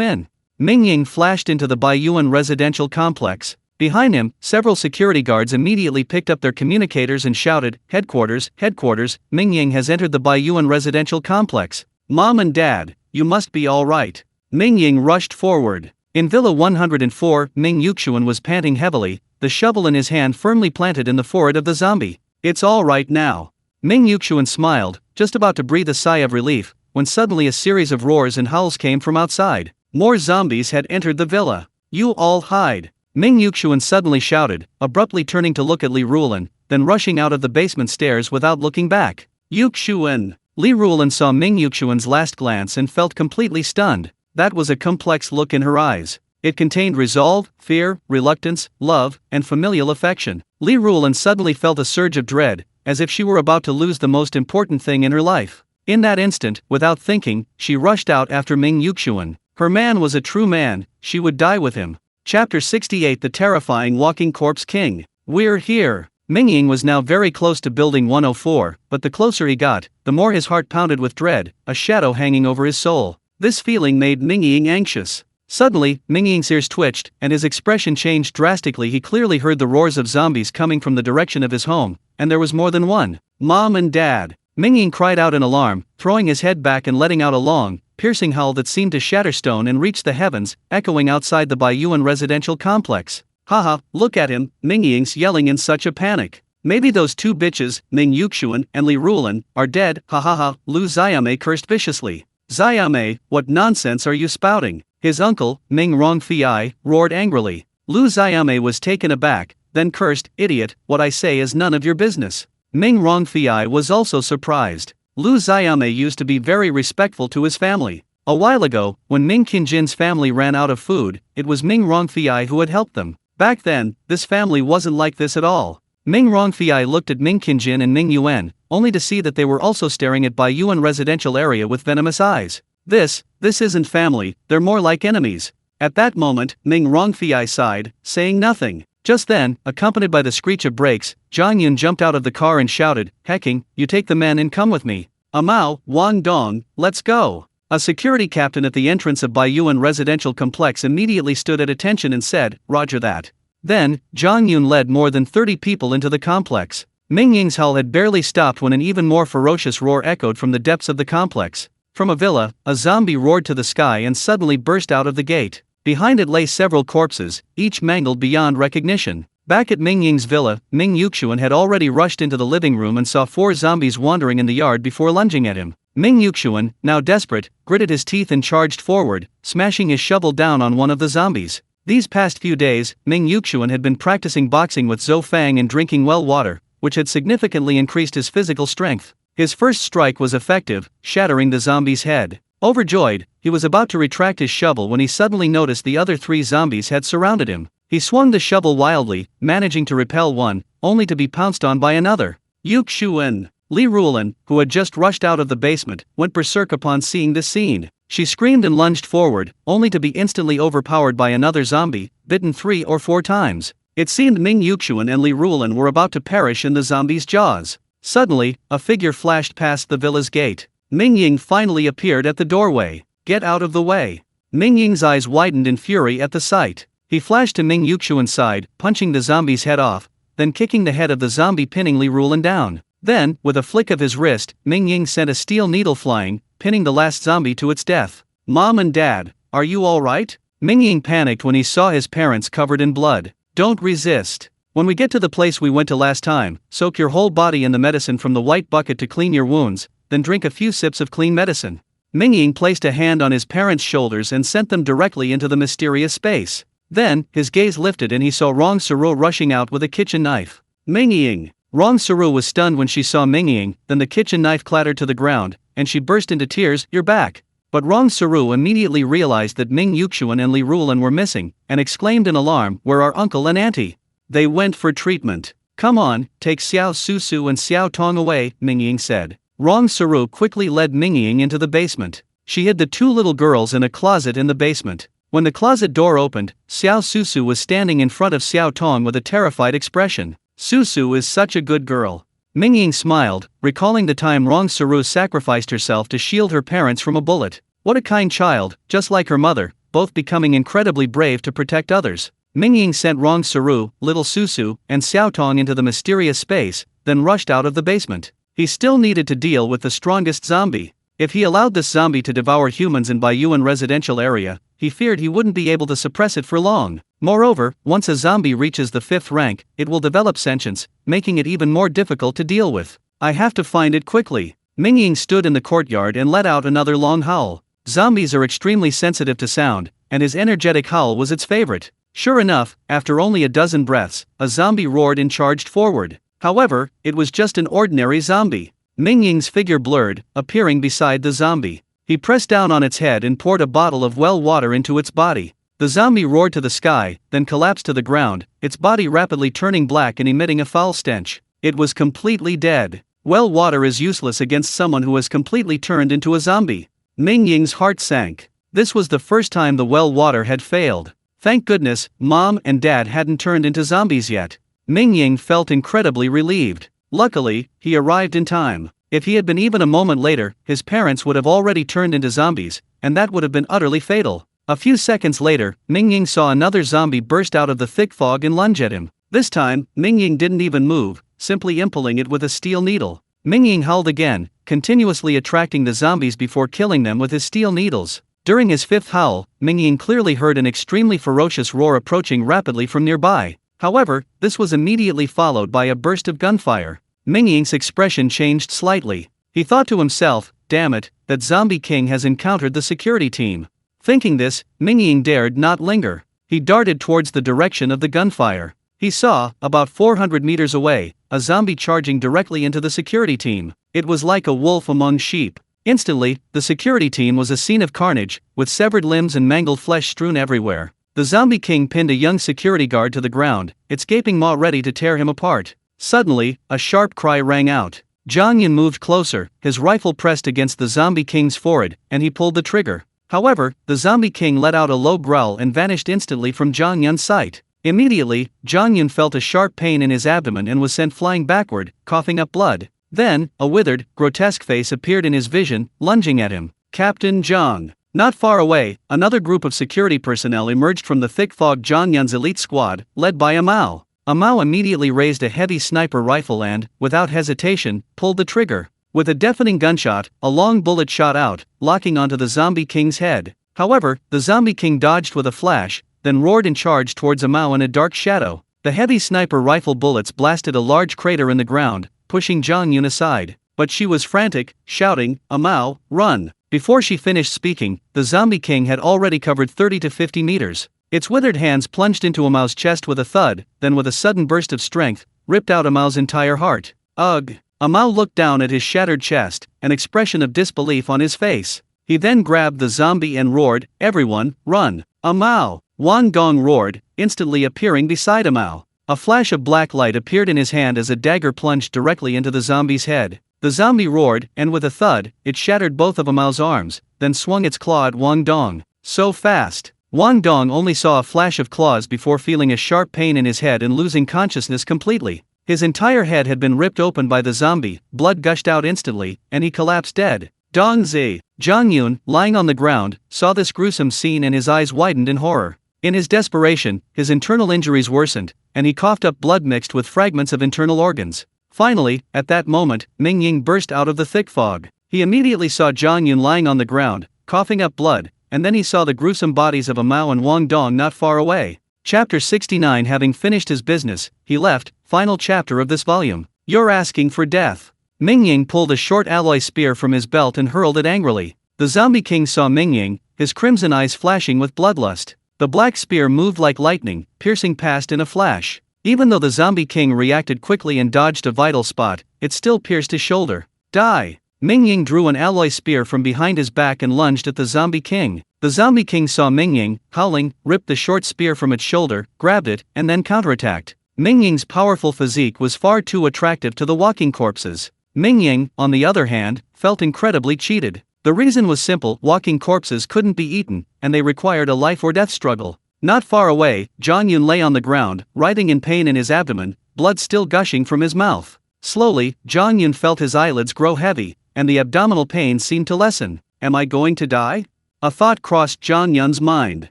in." Mingying flashed into the Baiyuan residential complex. Behind him, several security guards immediately picked up their communicators and shouted, "Headquarters, headquarters, Mingying has entered the Baiyuan residential complex. Mom and Dad, you must be all right." Mingying rushed forward. In Villa 104, Ming Yuxian was panting heavily, the shovel in his hand firmly planted in the forehead of the zombie. "It's all right now." Ming Yuxian smiled, just about to breathe a sigh of relief, when suddenly a series of roars and howls came from outside. More zombies had entered the villa. "You all hide!" Ming Yuxian suddenly shouted, abruptly turning to look at Li Rulan, then rushing out of the basement stairs without looking back. "Yuxian!" Li Rulan saw Ming Yuxian's last glance and felt completely stunned. That was a complex look in her eyes. It contained resolve, fear, reluctance, love, and familial affection. Li Rulan suddenly felt a surge of dread, as if she were about to lose the most important thing in her life. In that instant, without thinking, she rushed out after Ming Yuxian. Her man was a true man, she would die with him. Chapter 68: The Terrifying Walking Corpse King. "We're here." Mingying was now very close to Building 104, but the closer he got, the more his heart pounded with dread, a shadow hanging over his soul. This feeling made Mingying anxious. Suddenly, Mingying's ears twitched, and his expression changed drastically. He clearly heard the roars of zombies coming from the direction of his home, and there was more than one. "Mom and Dad!" Mingying cried out in alarm, throwing his head back and letting out a long, piercing howl that seemed to shatter stone and reach the heavens, echoing outside the Baiyuan residential complex. "Haha, look at him," Mingying's yelling in such a panic. "Maybe those two bitches, Ming Yuxian and Li Rulan, are dead." "Ha ha ha," Lu Xiaomei cursed viciously. "Xiaomei, what nonsense are you spouting?" His uncle, Ming Rongfei, roared angrily. Lu Xiaomei was taken aback, then cursed, "Idiot, what I say is none of your business." Ming Rongfei was also surprised. Lu Xiaomei used to be very respectful to his family. A while ago, when Ming Qingjin's family ran out of food, it was Ming Rongfei who had helped them. Back then, this family wasn't like this at all. Ming Rongfei looked at Ming Qingjin and Ming Yuan, only to see that they were also staring at Baiyuan residential area with venomous eyes. This isn't family, they're more like enemies." At that moment, Ming Rongfei sighed, saying nothing. Just then, accompanied by the screech of brakes, Zhang Yun jumped out of the car and shouted, "Hecking, you take the men and come with me. Amao, Wang Dong, let's go." A security captain at the entrance of Baiyuan residential complex immediately stood at attention and said, "Roger that." Then, Zhang Yun led more than 30 people into the complex. Mingying's howl had barely stopped when an even more ferocious roar echoed from the depths of the complex. From a villa, a zombie roared to the sky and suddenly burst out of the gate. Behind it lay several corpses, each mangled beyond recognition. Back at Mingying's villa, Ming Yuxian had already rushed into the living room and saw 4 zombies wandering in the yard before lunging at him. Ming Yuxian, now desperate, gritted his teeth and charged forward, smashing his shovel down on one of the zombies. These past few days, Ming Yuxian had been practicing boxing with Zhou Fang and drinking well water, which had significantly increased his physical strength. His first strike was effective, shattering the zombie's head. Overjoyed, he was about to retract his shovel when he suddenly noticed the other 3 zombies had surrounded him. He swung the shovel wildly, managing to repel one, only to be pounced on by another. Yuxian. Li Rulan, who had just rushed out of the basement, went berserk upon seeing this scene. She screamed and lunged forward, only to be instantly overpowered by another zombie, bitten 3 or 4 times. It seemed Ming Yuxian and Li Rulan were about to perish in the zombie's jaws. Suddenly, a figure flashed past the villa's gate. Mingying finally appeared at the doorway. "Get out of the way." Mingying's eyes widened in fury at the sight. He flashed to Ming Yuxian's side, punching the zombie's head off, then kicking the head of the zombie, pinning Li Rulan down. Then, with a flick of his wrist, Mingying sent a steel needle flying, pinning the last zombie to its death. "Mom and Dad, are you alright?" Mingying panicked when he saw his parents covered in blood. "Don't resist. When we get to the place we went to last time, soak your whole body in the medicine from the white bucket to clean your wounds, then drink a few sips of clean medicine." Mingying placed a hand on his parents' shoulders and sent them directly into the mysterious space. Then, his gaze lifted and he saw Rong Suru rushing out with a kitchen knife. "Mingying!" Rong Suru was stunned when she saw Mingying, then the kitchen knife clattered to the ground, and she burst into tears. "You're back." But Rong Suru immediately realized that Ming Yuxian and Li Rulan were missing, and exclaimed in alarm, "Where are uncle and auntie?" "They went for treatment." "Come on, take Xiao Susu and Xiao Tong away," Mingying said. Rong Suru quickly led Mingying into the basement. She hid the 2 little girls in a closet in the basement. When the closet door opened, Xiao Susu was standing in front of Xiao Tong with a terrified expression. "Susu is such a good girl." Mingying smiled, recalling the time Rong Suru sacrificed herself to shield her parents from a bullet. What a kind child, just like her mother, both becoming incredibly brave to protect others. Mingying sent Rong Suru, little Susu, and Xiao Tong into the mysterious space, then rushed out of the basement. He still needed to deal with the strongest zombie. If he allowed this zombie to devour humans in Baiyuan residential area, he feared he wouldn't be able to suppress it for long. Moreover, once a zombie reaches the 5th rank, it will develop sentience, making it even more difficult to deal with. "I have to find it quickly." Mingying stood in the courtyard and let out another long howl. Zombies are extremely sensitive to sound, and his energetic howl was its favorite. Sure enough, after only a dozen breaths, a zombie roared and charged forward. However, it was just an ordinary zombie. Mingying's figure blurred, appearing beside the zombie. He pressed down on its head and poured a bottle of well water into its body. The zombie roared to the sky, then collapsed to the ground, its body rapidly turning black and emitting a foul stench. It was completely dead. Well water is useless against someone who has completely turned into a zombie. Mingying's heart sank. This was the first time the well water had failed. Thank goodness, Mom and Dad hadn't turned into zombies yet. Mingying felt incredibly relieved. Luckily, he arrived in time. If he had been even a moment later, his parents would have already turned into zombies, and that would have been utterly fatal. A few seconds later, Mingying saw another zombie burst out of the thick fog and lunge at him. This time, Mingying didn't even move, simply impaling it with a steel needle. Mingying howled again, continuously attracting the zombies before killing them with his steel needles. During his 5th howl, Mingying clearly heard an extremely ferocious roar approaching rapidly from nearby. However, this was immediately followed by a burst of gunfire. Mingying's expression changed slightly. He thought to himself, "Damn it, that zombie king has encountered the security team." Thinking this, Mingying dared not linger. He darted towards the direction of the gunfire. He saw, about 400 meters away, a zombie charging directly into the security team. It was like a wolf among sheep. Instantly, the security team was a scene of carnage, with severed limbs and mangled flesh strewn everywhere. The zombie king pinned a young security guard to the ground, its gaping maw ready to tear him apart. Suddenly, a sharp cry rang out. Zhang Yun moved closer, his rifle pressed against the zombie king's forehead, and he pulled the trigger. However, the zombie king let out a low growl and vanished instantly from Zhang Yun's sight. Immediately, Zhang Yun felt a sharp pain in his abdomen and was sent flying backward, coughing up blood. Then, a withered, grotesque face appeared in his vision, lunging at him. Captain Zhang. Not far away, another group of security personnel emerged from the thick fog. Zhang Yun's elite squad, led by Amao. Amao immediately raised a heavy sniper rifle and, without hesitation, pulled the trigger. With a deafening gunshot, a long bullet shot out, locking onto the zombie king's head. However, the zombie king dodged with a flash, then roared and charged towards Amao in a dark shadow. The heavy sniper rifle bullets blasted a large crater in the ground, pushing Zhang Yun aside. But she was frantic, shouting, "Amao, run!" Before she finished speaking, the zombie king had already covered 30 to 50 meters. Its withered hands plunged into Amao's chest with a thud, then with a sudden burst of strength, ripped out Amao's entire heart. Ugh! Amao looked down at his shattered chest, an expression of disbelief on his face. He then grabbed the zombie and roared, "Everyone, run! Amao!" Wang Dong roared, instantly appearing beside Amao. A flash of black light appeared in his hand as a dagger plunged directly into the zombie's head. The zombie roared, and with a thud, it shattered both of Amao's arms, then swung its claw at Wang Dong. So fast! Wang Dong only saw a flash of claws before feeling a sharp pain in his head and losing consciousness completely. His entire head had been ripped open by the zombie, blood gushed out instantly, and he collapsed dead. Dongzi! Zhang Yun, lying on the ground, saw this gruesome scene and his eyes widened in horror. In his desperation, his internal injuries worsened, and he coughed up blood mixed with fragments of internal organs. Finally, at that moment, Mingying burst out of the thick fog. He immediately saw Zhang Yun lying on the ground, coughing up blood, and then he saw the gruesome bodies of Amao and Wang Dong not far away. Chapter 69. Having finished his business, he left. Final chapter of this volume. You're asking for death. Mingying pulled a short alloy spear from his belt and hurled it angrily. The zombie king saw Mingying, his crimson eyes flashing with bloodlust. The black spear moved like lightning, piercing past in a flash. Even though the zombie king reacted quickly and dodged a vital spot, it still pierced his shoulder. Die! Mingying drew an alloy spear from behind his back and lunged at the zombie king. The zombie king saw Mingying, howling, ripped the short spear from its shoulder, grabbed it, and then counterattacked. Mingying's powerful physique was far too attractive to the walking corpses. Mingying, on the other hand, felt incredibly cheated. The reason was simple: walking corpses couldn't be eaten, and they required a life-or-death struggle. Not far away, Zhang Yun lay on the ground, writhing in pain in his abdomen, blood still gushing from his mouth. Slowly, Zhang Yun felt his eyelids grow heavy, and the abdominal pain seemed to lessen. Am I going to die? A thought crossed Zhang Yun's mind.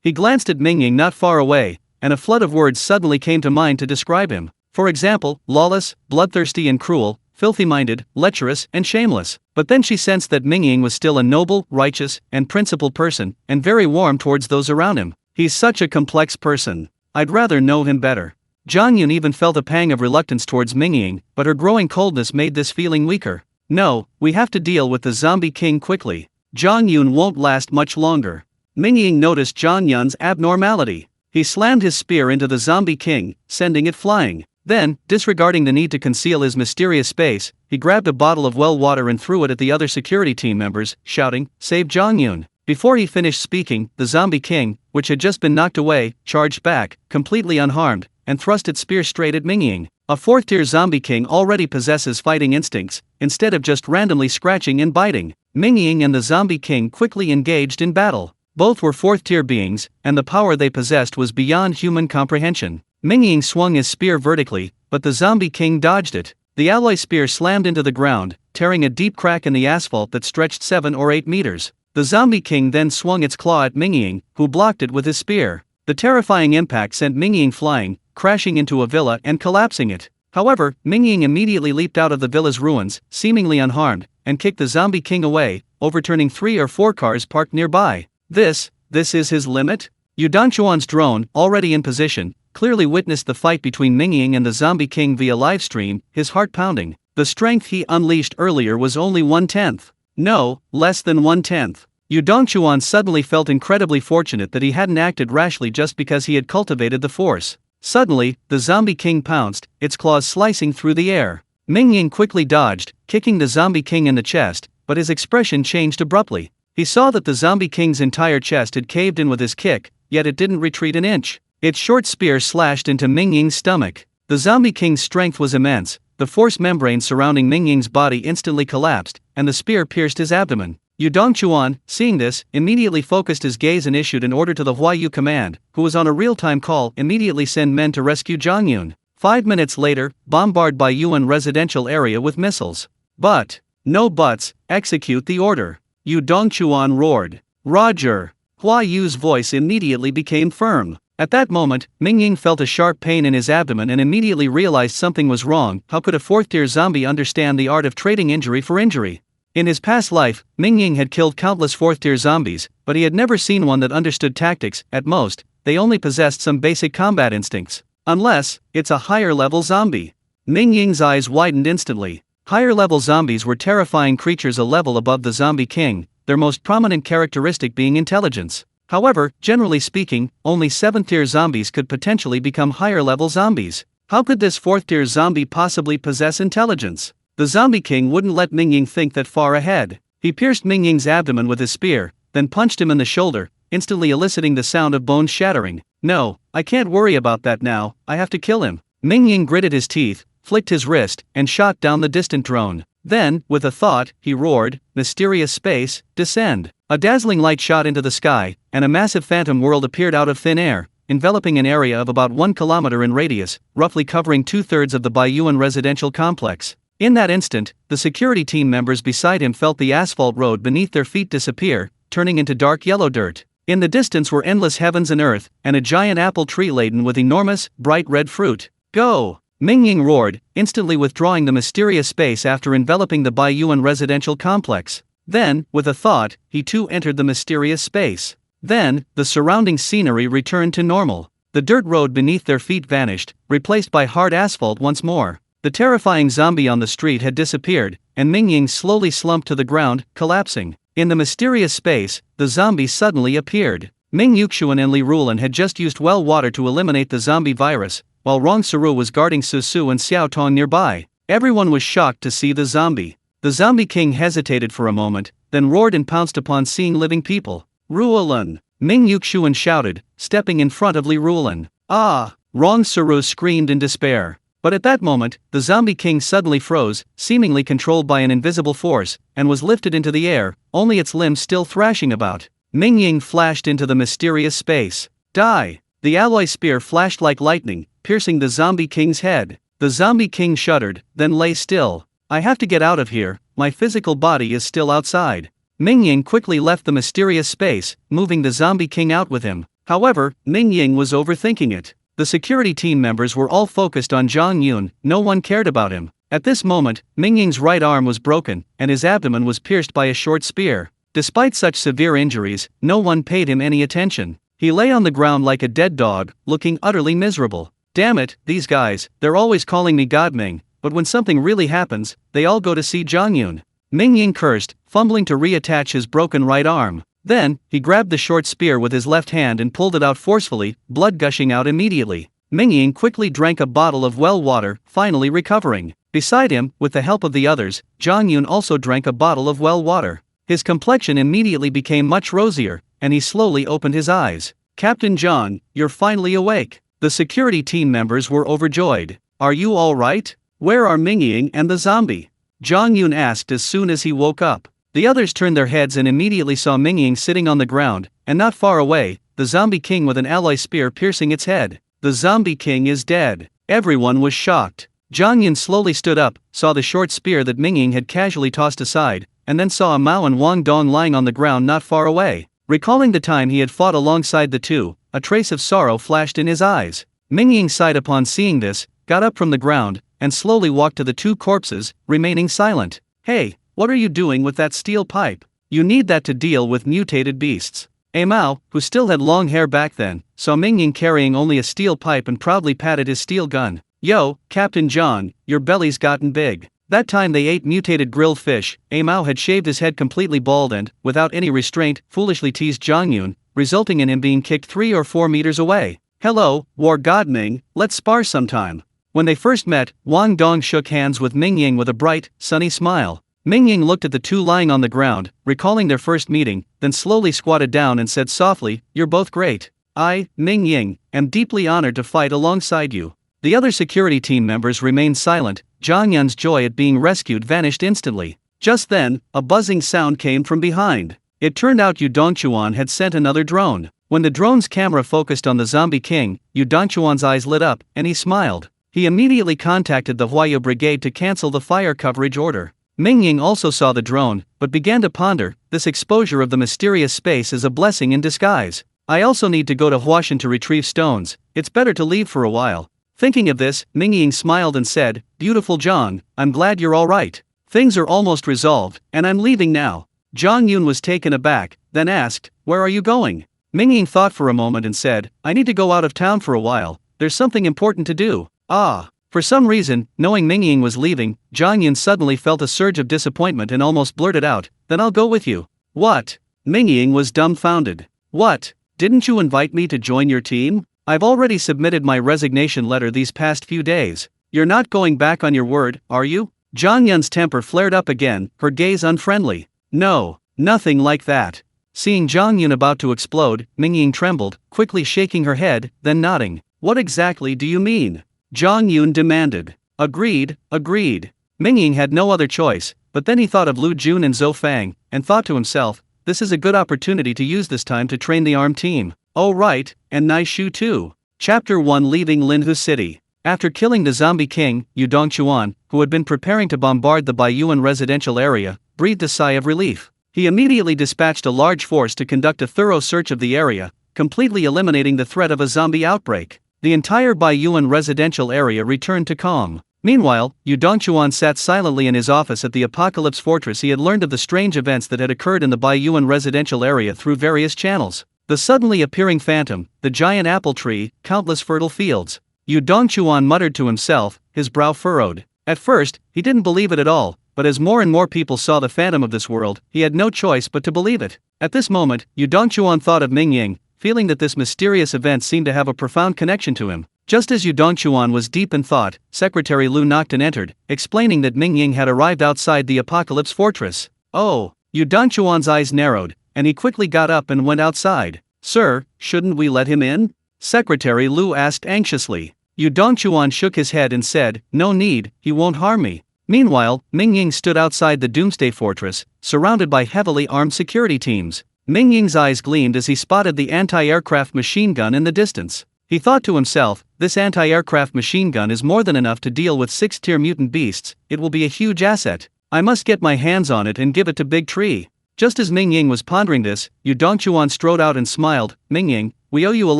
He glanced at Mingying not far away, and a flood of words suddenly came to mind to describe him. For example, lawless, bloodthirsty and cruel, filthy-minded, lecherous, and shameless. But then she sensed that Mingying was still a noble, righteous, and principled person, and very warm towards those around him. He's such a complex person. I'd rather know him better. Zhang Yun even felt a pang of reluctance towards Mingying, but her growing coldness made this feeling weaker. No, we have to deal with the zombie king quickly. Zhang Yun won't last much longer. Mingying noticed Zhang Yun's abnormality. He slammed his spear into the zombie king, sending it flying. Then, disregarding the need to conceal his mysterious space, he grabbed a bottle of well water and threw it at the other security team members, shouting, "Save Zhang Yun." Before he finished speaking, the zombie king, which had just been knocked away, charged back, completely unharmed, and thrust its spear straight at Mingying. A fourth-tier zombie king already possesses fighting instincts, instead of just randomly scratching and biting. Mingying and the zombie king quickly engaged in battle. Both were fourth-tier beings, and the power they possessed was beyond human comprehension. Mingying swung his spear vertically, but the zombie king dodged it. The alloy spear slammed into the ground, tearing a deep crack in the asphalt that stretched 7 or 8 meters. The zombie king then swung its claw at Mingying, who blocked it with his spear. The terrifying impact sent Mingying flying, crashing into a villa and collapsing it. However, Mingying immediately leaped out of the villa's ruins, seemingly unharmed, and kicked the zombie king away, overturning 3 or 4 cars parked nearby. This is his limit? Yu Dongchuan's drone, already in position, clearly witnessed the fight between Mingying and the zombie king via livestream, his heart pounding. The strength he unleashed earlier was only 1/10. No, less than 1/10. Yu Dongchuan suddenly felt incredibly fortunate that he hadn't acted rashly just because he had cultivated the force. Suddenly, the zombie king pounced, its claws slicing through the air. Mingying quickly dodged, kicking the zombie king in the chest, but his expression changed abruptly. He saw that the zombie king's entire chest had caved in with his kick, yet it didn't retreat an inch. Its short spear slashed into Mingying's stomach. The zombie king's strength was immense. The force membrane surrounding Mingying's body instantly collapsed, and the spear pierced his abdomen. Yu Dongchuan, seeing this, immediately focused his gaze and issued an order to the Huayu command, who was on a real-time call, immediately send men to rescue Zhang Yun. 5 minutes later, bombard by Yuan residential area with missiles. But, no buts, execute the order. Yu Dongchuan roared. Roger. Huayu's voice immediately became firm. At that moment, Mingying felt a sharp pain in his abdomen and immediately realized something was wrong. How could a fourth-tier zombie understand the art of trading injury for injury? In his past life, Mingying had killed countless fourth-tier zombies, but he had never seen one that understood tactics. At most, they only possessed some basic combat instincts. Unless, it's a higher-level zombie. Mingying's eyes widened instantly. Higher-level zombies were terrifying creatures a level above the zombie king, their most prominent characteristic being intelligence. However, generally speaking, only 7th-tier zombies could potentially become higher-level zombies. How could this 4th-tier zombie possibly possess intelligence? The zombie king wouldn't let Mingying think that far ahead. He pierced Mingying's abdomen with his spear, then punched him in the shoulder, instantly eliciting the sound of bones shattering. No, I can't worry about that now, I have to kill him. Mingying gritted his teeth, flicked his wrist, and shot down the distant drone. Then, with a thought, he roared, "Mysterious space, descend." A dazzling light shot into the sky, and a massive phantom world appeared out of thin air, enveloping an area of about 1 kilometer in radius, roughly covering 2/3 of the Baiyuan residential complex. In that instant, the security team members beside him felt the asphalt road beneath their feet disappear, turning into dark yellow dirt. In the distance were endless heavens and earth, and a giant apple tree laden with enormous, bright red fruit. Go! Mingying roared, instantly withdrawing the mysterious space after enveloping the Baiyuan residential complex. Then, with a thought, he too entered the mysterious space. Then, the surrounding scenery returned to normal. The dirt road beneath their feet vanished, replaced by hard asphalt once more. The terrifying zombie on the street had disappeared, and Mingying slowly slumped to the ground, collapsing. In the mysterious space, the zombie suddenly appeared. Ming Yuxuan and Li Rulan had just used well water to eliminate the zombie virus, while Rong Saru was guarding Su Su and Xiao Tong nearby. Everyone was shocked to see the zombie. The zombie king hesitated for a moment, then roared and pounced upon seeing living people. Rulan! Ming Yuxuan shouted, stepping in front of Li Rulan. Ah! Rong Saru screamed in despair. But at that moment, the zombie king suddenly froze, seemingly controlled by an invisible force, and was lifted into the air, only its limbs still thrashing about. Mingying flashed into the mysterious space. Die! The alloy spear flashed like lightning, piercing the zombie king's head. The zombie king shuddered, then lay still. I have to get out of here, my physical body is still outside. Mingying quickly left the mysterious space, moving the zombie king out with him. However, Mingying was overthinking it. The security team members were all focused on Zhang Yun, no one cared about him. At this moment, Mingying's right arm was broken, and his abdomen was pierced by a short spear. Despite such severe injuries, no one paid him any attention. He lay on the ground like a dead dog, looking utterly miserable. Damn it, these guys, they're always calling me Godming, but when something really happens, they all go to see Zhang Yun. Mingying cursed, fumbling to reattach his broken right arm. Then, he grabbed the short spear with his left hand and pulled it out forcefully, blood gushing out immediately. Mingying quickly drank a bottle of well water, finally recovering. Beside him, with the help of the others, Zhang Yun also drank a bottle of well water. His complexion immediately became much rosier, and he slowly opened his eyes. Captain Zhang, you're finally awake. The security team members were overjoyed. Are you all right? Where are Mingying and the zombie? Zhang Yun asked as soon as he woke up. The others turned their heads and immediately saw Mingying sitting on the ground, and not far away, the zombie king with an alloy spear piercing its head. The zombie king is dead. Everyone was shocked. Zhang Yun slowly stood up, saw the short spear that Mingying had casually tossed aside, and then saw a Mao and Wang Dong lying on the ground not far away. Recalling the time he had fought alongside the two, a trace of sorrow flashed in his eyes. Mingying sighed upon seeing this, got up from the ground, and slowly walked to the two corpses, remaining silent. Hey! What are you doing with that steel pipe? You need that to deal with mutated beasts. A Mao, who still had long hair back then, saw Mingying carrying only a steel pipe and proudly patted his steel gun. Yo, Captain John, your belly's gotten big. That time they ate mutated grilled fish, A Mao had shaved his head completely bald and, without any restraint, foolishly teased Zhang Yun, resulting in him being kicked 3 or 4 meters away. Hello, War God Ming, let's spar sometime. When they first met, Wang Dong shook hands with Mingying with a bright, sunny smile. Mingying looked at the two lying on the ground, recalling their first meeting, then slowly squatted down and said softly, "You're both great. I, Mingying, am deeply honored to fight alongside you." The other security team members remained silent. Zhang Yun's joy at being rescued vanished instantly. Just then, a buzzing sound came from behind. It turned out Yu Dongchuan had sent another drone. When the drone's camera focused on the zombie king, Yu Dongchuan's eyes lit up, and he smiled. He immediately contacted the Huayu brigade to cancel the fire coverage order. Mingying also saw the drone, but began to ponder, this exposure of the mysterious space is a blessing in disguise. I also need to go to Huashan to retrieve stones, it's better to leave for a while. Thinking of this, Mingying smiled and said, "Beautiful Zhang, I'm glad you're alright. Things are almost resolved, and I'm leaving now." Zhang Yun was taken aback, then asked, "Where are you going?" Mingying thought for a moment and said, "I need to go out of town for a while, there's something important to do." Ah! For some reason, knowing Mingying was leaving, Zhang Yun suddenly felt a surge of disappointment and almost blurted out, "Then I'll go with you." "What?" Mingying was dumbfounded. "What? Didn't you invite me to join your team? I've already submitted my resignation letter these past few days. You're not going back on your word, are you?" Zhang Yun's temper flared up again, her gaze unfriendly. "No, nothing like that." Seeing Zhang Yun about to explode, Mingying trembled, quickly shaking her head, then nodding. "What exactly do you mean?" Zhang Yun demanded. Agreed. Mingying had no other choice, but then he thought of Lu Jun and Zhou Fang, and thought to himself, this is a good opportunity to use this time to train the armed team. Oh right, and Naishu too. Chapter 1 Leaving Linhu City. After killing the zombie king, Yu Dongchuan, who had been preparing to bombard the Baiyuan residential area, breathed a sigh of relief. He immediately dispatched a large force to conduct a thorough search of the area, completely eliminating the threat of a zombie outbreak. The entire Baiyuan residential area returned to calm. Meanwhile, Yu Dongchuan sat silently in his office at the Apocalypse Fortress. He had learned of the strange events that had occurred in the Baiyuan residential area through various channels. The suddenly appearing phantom, the giant apple tree, countless fertile fields. Yu Dongchuan muttered to himself, his brow furrowed. At first, he didn't believe it at all, but as more and more people saw the phantom of this world, he had no choice but to believe it. At this moment, Yu Dongchuan thought of Mingying, feeling that this mysterious event seemed to have a profound connection to him. Just as Yu Dongchuan was deep in thought, Secretary Lu knocked and entered, explaining that Mingying had arrived outside the Apocalypse Fortress. Oh! Yu Dongchuan's eyes narrowed, and he quickly got up and went outside. "Sir, shouldn't we let him in?" Secretary Lu asked anxiously. Yu Dongchuan shook his head and said, "No need, he won't harm me." Meanwhile, Mingying stood outside the Doomsday Fortress, surrounded by heavily armed security teams. Mingying's eyes gleamed as he spotted the anti-aircraft machine gun in the distance. He thought to himself, this anti-aircraft machine gun is more than enough to deal with 6-tier mutant beasts, it will be a huge asset. I must get my hands on it and give it to Big Tree. Just as Mingying was pondering this, Yu Dongchuan strode out and smiled. "Mingying, we owe you a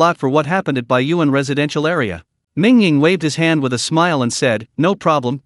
lot for what happened at Baiyuan residential area." Mingying waved his hand with a smile and said, no problem.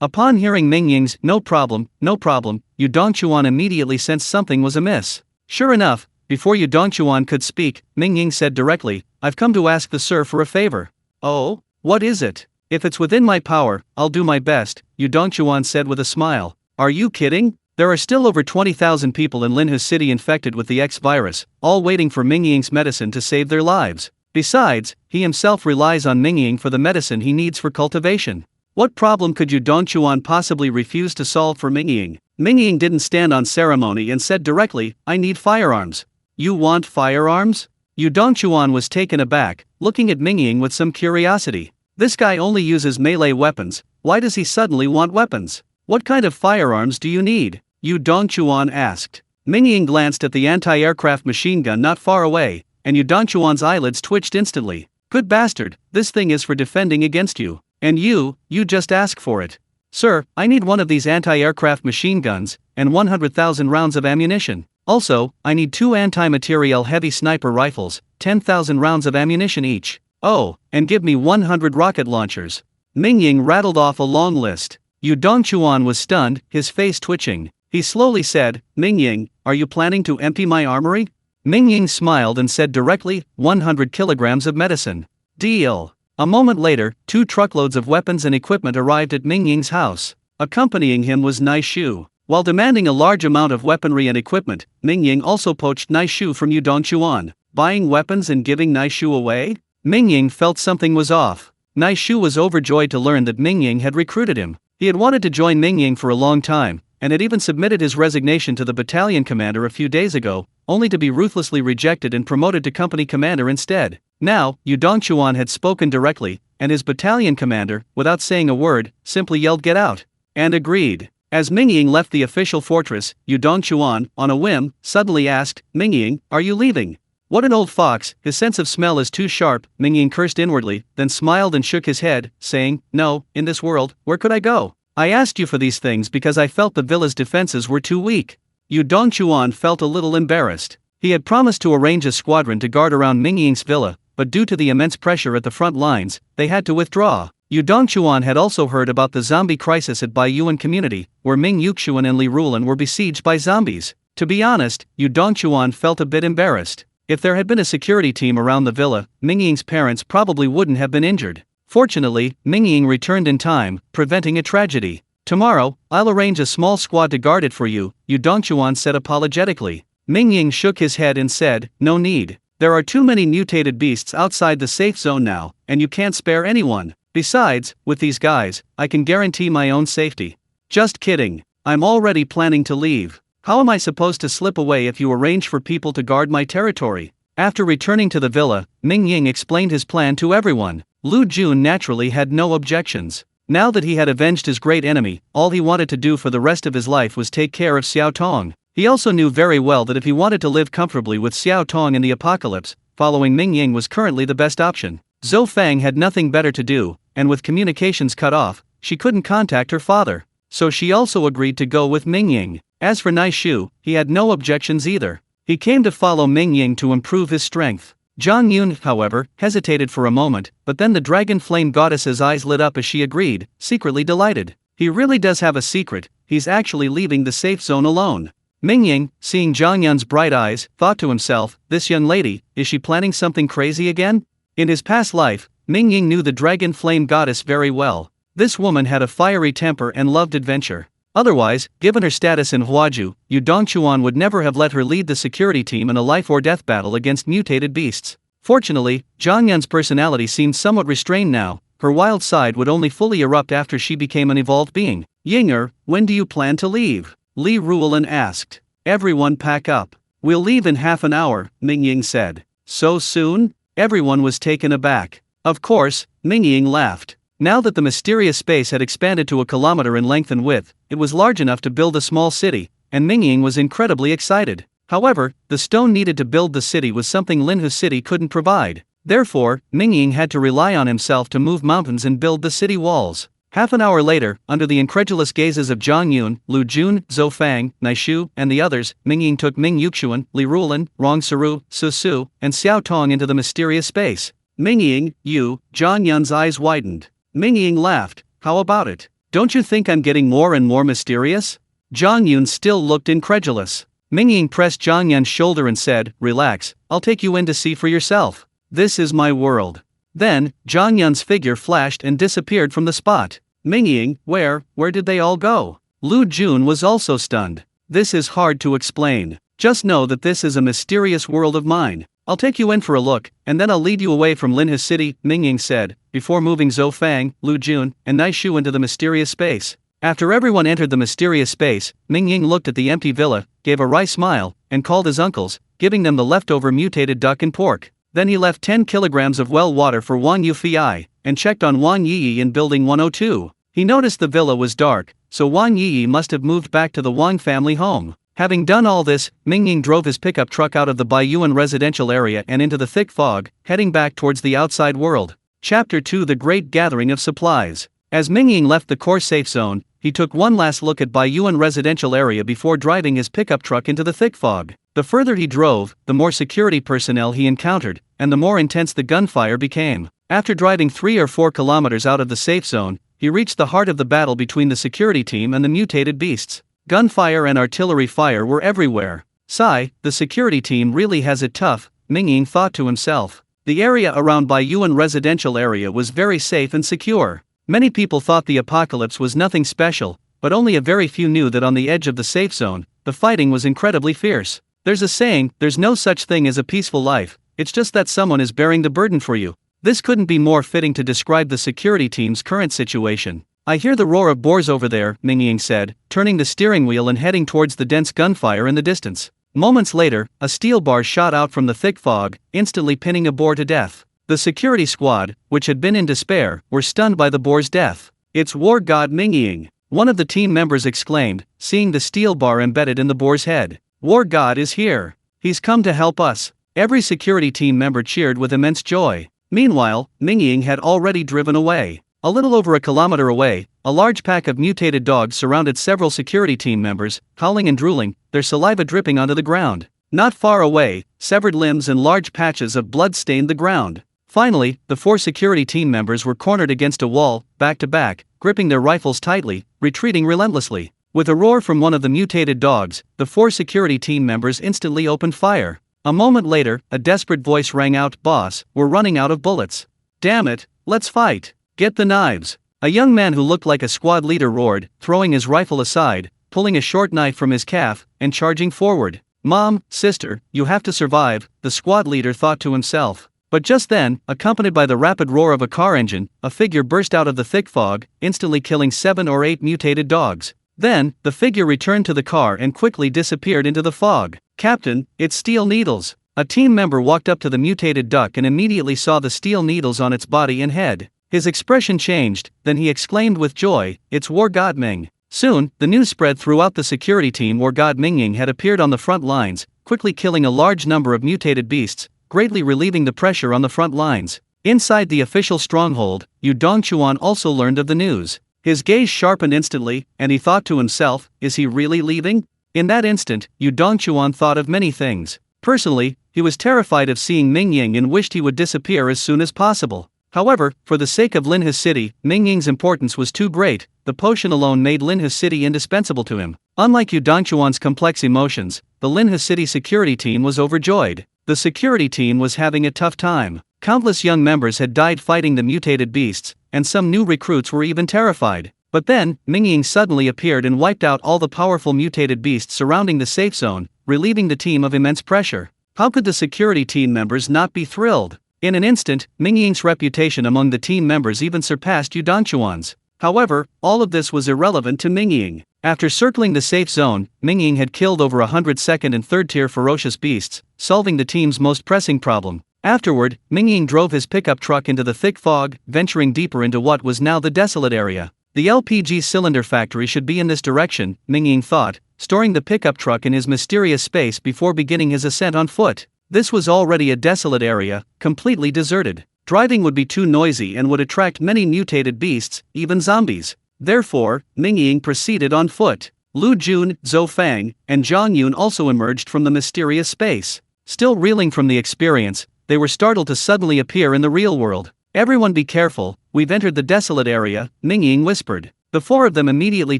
Upon hearing Mingying's no problem, Yu Dongchuan immediately sensed something was amiss. Sure enough, before Yu Dongchuan could speak, Mingying said directly, "I've come to ask the sir for a favor." "Oh? What is it?" "If it's within my power, I'll do my best," Yu Dongchuan said with a smile. "Are you kidding? There are still over 20,000 people in Linhu City infected with the X virus, all waiting for Mingying's medicine to save their lives. Besides, he himself relies on Mingying for the medicine he needs for cultivation. What problem could Yu Dongchuan possibly refuse to solve for Mingying?" Mingying didn't stand on ceremony and said directly, "I need firearms." "You want firearms?" Yu Dongchuan was taken aback, looking at Mingying with some curiosity. This guy only uses melee weapons, why does he suddenly want weapons? "What kind of firearms do you need?" Yu Dongchuan asked. Mingying glanced at the anti-aircraft machine gun not far away, and Yu Dongchuan's eyelids twitched instantly. "Good bastard, this thing is for defending against you. And you just ask for it." "Sir, I need one of these anti-aircraft machine guns, and 100,000 rounds of ammunition. Also, I need 2 anti-materiel heavy sniper rifles, 10,000 rounds of ammunition each. Oh, and give me 100 rocket launchers." Mingying rattled off a long list. Yu Dongchuan was stunned, his face twitching. He slowly said, "Mingying, are you planning to empty my armory?" Mingying smiled and said directly, 100 kilograms of medicine. "Deal." A moment later, 2 truckloads of weapons and equipment arrived at Mingying's house. Accompanying him was Naishu. While demanding a large amount of weaponry and equipment, Mingying also poached Naishu from Yu Dongchuan. Buying weapons and giving Naishu away? Mingying felt something was off. Naishu was overjoyed to learn that Mingying had recruited him. He had wanted to join Mingying for a long time, and had even submitted his resignation to the battalion commander a few days ago, only to be ruthlessly rejected and promoted to company commander instead. Now, Yu Dongchuan had spoken directly, and his battalion commander, without saying a word, simply yelled "Get out!" and agreed. As Mingying left the official fortress, Yu Dongchuan, on a whim, suddenly asked, "Mingying, are you leaving?" "What an old fox, his sense of smell is too sharp," Mingying cursed inwardly, then smiled and shook his head, saying, "No, in this world, where could I go? I asked you for these things because I felt the villa's defenses were too weak." Yu Dongchuan felt a little embarrassed. He had promised to arrange a squadron to guard around Mingying's villa, but due to the immense pressure at the front lines, they had to withdraw. Yu Dongchuan had also heard about the zombie crisis at Baiyuan community, where Ming Yuxuan and Li Rulan were besieged by zombies. To be honest, Yu Dongchuan felt a bit embarrassed. If there had been a security team around the villa, Mingying's parents probably wouldn't have been injured. Fortunately, Mingying returned in time, preventing a tragedy. "Tomorrow, I'll arrange a small squad to guard it for you," Yu Dongchuan said apologetically. Mingying shook his head and said, "No need. There are too many mutated beasts outside the safe zone now, and you can't spare anyone. Besides, with these guys, I can guarantee my own safety." "Just kidding. I'm already planning to leave. How am I supposed to slip away if you arrange for people to guard my territory?" After returning to the villa, Mingying explained his plan to everyone. Lu Jun naturally had no objections. Now that he had avenged his great enemy, all he wanted to do for the rest of his life was take care of Xiao Tong. He also knew very well that if he wanted to live comfortably with Xiao Tong in the apocalypse, following Mingying was currently the best option. Zhou Fang had nothing better to do, and with communications cut off, she couldn't contact her father. So she also agreed to go with Mingying. As for Naishu, he had no objections either. He came to follow Mingying to improve his strength. Zhang Yun, however, hesitated for a moment, but then the dragon flame goddess's eyes lit up as she agreed, secretly delighted. He really does have a secret, he's actually leaving the safe zone alone. Mingying, seeing Zhang Yun's bright eyes, thought to himself, "This young lady, is she planning something crazy again?" In his past life, Mingying knew the dragon flame goddess very well. This woman had a fiery temper and loved adventure. Otherwise, given her status in Huaju, Yu Dongchuan would never have let her lead the security team in a life-or-death battle against mutated beasts. Fortunately, Zhang Yun's personality seemed somewhat restrained now. Her wild side would only fully erupt after she became an evolved being. "Yinger, when do you plan to leave?" Li Rulan asked. "Everyone pack up. We'll leave in half an hour," Mingying said. "So soon?" Everyone was taken aback. Of course, Mingying laughed. Now that the mysterious space had expanded to 1 kilometer in length and width, it was large enough to build a small city, and Mingying was incredibly excited. However, the stone needed to build the city was something Linhu City couldn't provide. Therefore, Mingying had to rely on himself to move mountains and build the city walls. Half an hour later, under the incredulous gazes of Zhang Yun, Lu Jun, Zhou Fang, Naishu, and the others, Mingying took Ming Yuxuan, Li Rulan, Rong Saru, Su Su, and Xiao Tong into the mysterious space. "Mingying, you," Zhang Yun's eyes widened. Mingying laughed. "How about it? Don't you think I'm getting more and more mysterious?" Zhang Yun still looked incredulous. Mingying pressed Zhang Yun's shoulder and said, "Relax, I'll take you in to see for yourself. This is my world." Then, Zhang Yun's figure flashed and disappeared from the spot. Mingying, where did they all go? Lu Jun was also stunned. "This is hard to explain. Just know that this is a mysterious world of mine. I'll take you in for a look, and then I'll lead you away from Linhu City," Mingying said, before moving Zhou Fang, Lu Jun, and Naishu into the mysterious space. After everyone entered the mysterious space, Mingying looked at the empty villa, gave a wry smile, and called his uncles, giving them the leftover mutated duck and pork. Then he left 10 kilograms of well water for Wang Yufei, and checked on Wang Yi in building 102. He noticed the villa was dark, so Wang Yi must have moved back to the Wang family home. Having done all this, Mingying drove his pickup truck out of the Baiyuan residential area and into the thick fog, heading back towards the outside world. Chapter 2: The Great Gathering of Supplies. As Mingying left the core safe zone, he took one last look at Baiyuan residential area before driving his pickup truck into the thick fog. The further he drove, the more security personnel he encountered, and the more intense the gunfire became. After driving 3 or 4 kilometers out of the safe zone, he reached the heart of the battle between the security team and the mutated beasts. Gunfire and artillery fire were everywhere. "Sigh, the security team really has it tough," Mingying thought to himself. The area around Baiyuan residential area was very safe and secure. Many people thought the apocalypse was nothing special, but only a very few knew that on the edge of the safe zone, the fighting was incredibly fierce. There's a saying, there's no such thing as a peaceful life, it's just that someone is bearing the burden for you. This couldn't be more fitting to describe the security team's current situation. "I hear the roar of boars over there," Mingying said, turning the steering wheel and heading towards the dense gunfire in the distance. Moments later, a steel bar shot out from the thick fog, instantly pinning a boar to death. The security squad, which had been in despair, were stunned by the boar's death. "It's war god Mingying. one of the team members exclaimed, seeing the steel bar embedded in the boar's head. War God is here. He's come to help us. Every security team member cheered with immense joy. Meanwhile, Mingying had already driven away. A little over a kilometer away, a large pack of mutated dogs surrounded several security team members, howling and drooling, their saliva dripping onto the ground. Not far away, severed limbs and large patches of blood stained the ground. Finally, the 4 security team members were cornered against a wall, back to back, gripping their rifles tightly, retreating relentlessly. With a roar from one of the mutated dogs, the 4 security team members instantly opened fire. A moment later, a desperate voice rang out, "Boss, we're running out of bullets." "Damn it, let's fight. Get the knives." A young man who looked like a squad leader roared, throwing his rifle aside, pulling a short knife from his calf, and charging forward. "Mom, sister, you have to survive," the squad leader thought to himself. But just then, accompanied by the rapid roar of a car engine, a figure burst out of the thick fog, instantly killing 7 or 8 mutated dogs. Then, the figure returned to the car and quickly disappeared into the fog. "Captain, it's steel needles." A team member walked up to the mutated duck and immediately saw the steel needles on its body and head. His expression changed, then he exclaimed with joy, "It's War God Ming." Soon, the news spread throughout the security team. War God Mingying had appeared on the front lines, quickly killing a large number of mutated beasts, greatly relieving the pressure on the front lines. Inside the official stronghold, Yu Dongchuan also learned of the news. His gaze sharpened instantly, and he thought to himself, is he really leaving? In that instant, Yu Dongchuan thought of many things. Personally, he was terrified of seeing Mingying and wished he would disappear as soon as possible. However, for the sake of Linhe City, Mingying's importance was too great. The potion alone made Linhe City indispensable to him. Unlike Yu Dongchuan's complex emotions, the Linhe City security team was overjoyed. The security team was having a tough time. Countless young members had died fighting the mutated beasts, and some new recruits were even terrified. But then, Mingying suddenly appeared and wiped out all the powerful mutated beasts surrounding the safe zone, relieving the team of immense pressure. How could the security team members not be thrilled? In an instant, Mingying's reputation among the team members even surpassed Yu Dongchuan's. However, all of this was irrelevant to Mingying. After circling the safe zone, Mingying had killed over 100 second and third tier ferocious beasts, solving the team's most pressing problem. Afterward, Mingying drove his pickup truck into the thick fog, venturing deeper into what was now the desolate area. The LPG cylinder factory should be in this direction, Mingying thought, storing the pickup truck in his mysterious space before beginning his ascent on foot. This was already a desolate area, completely deserted. Driving would be too noisy and would attract many mutated beasts, even zombies. Therefore, Mingying proceeded on foot. Lu Jun, Zhou Fang, and Zhang Yun also emerged from the mysterious space. Still reeling from the experience, they were startled to suddenly appear in the real world. "Everyone be careful, we've entered the desolate area," Mingying whispered. The 4 of them immediately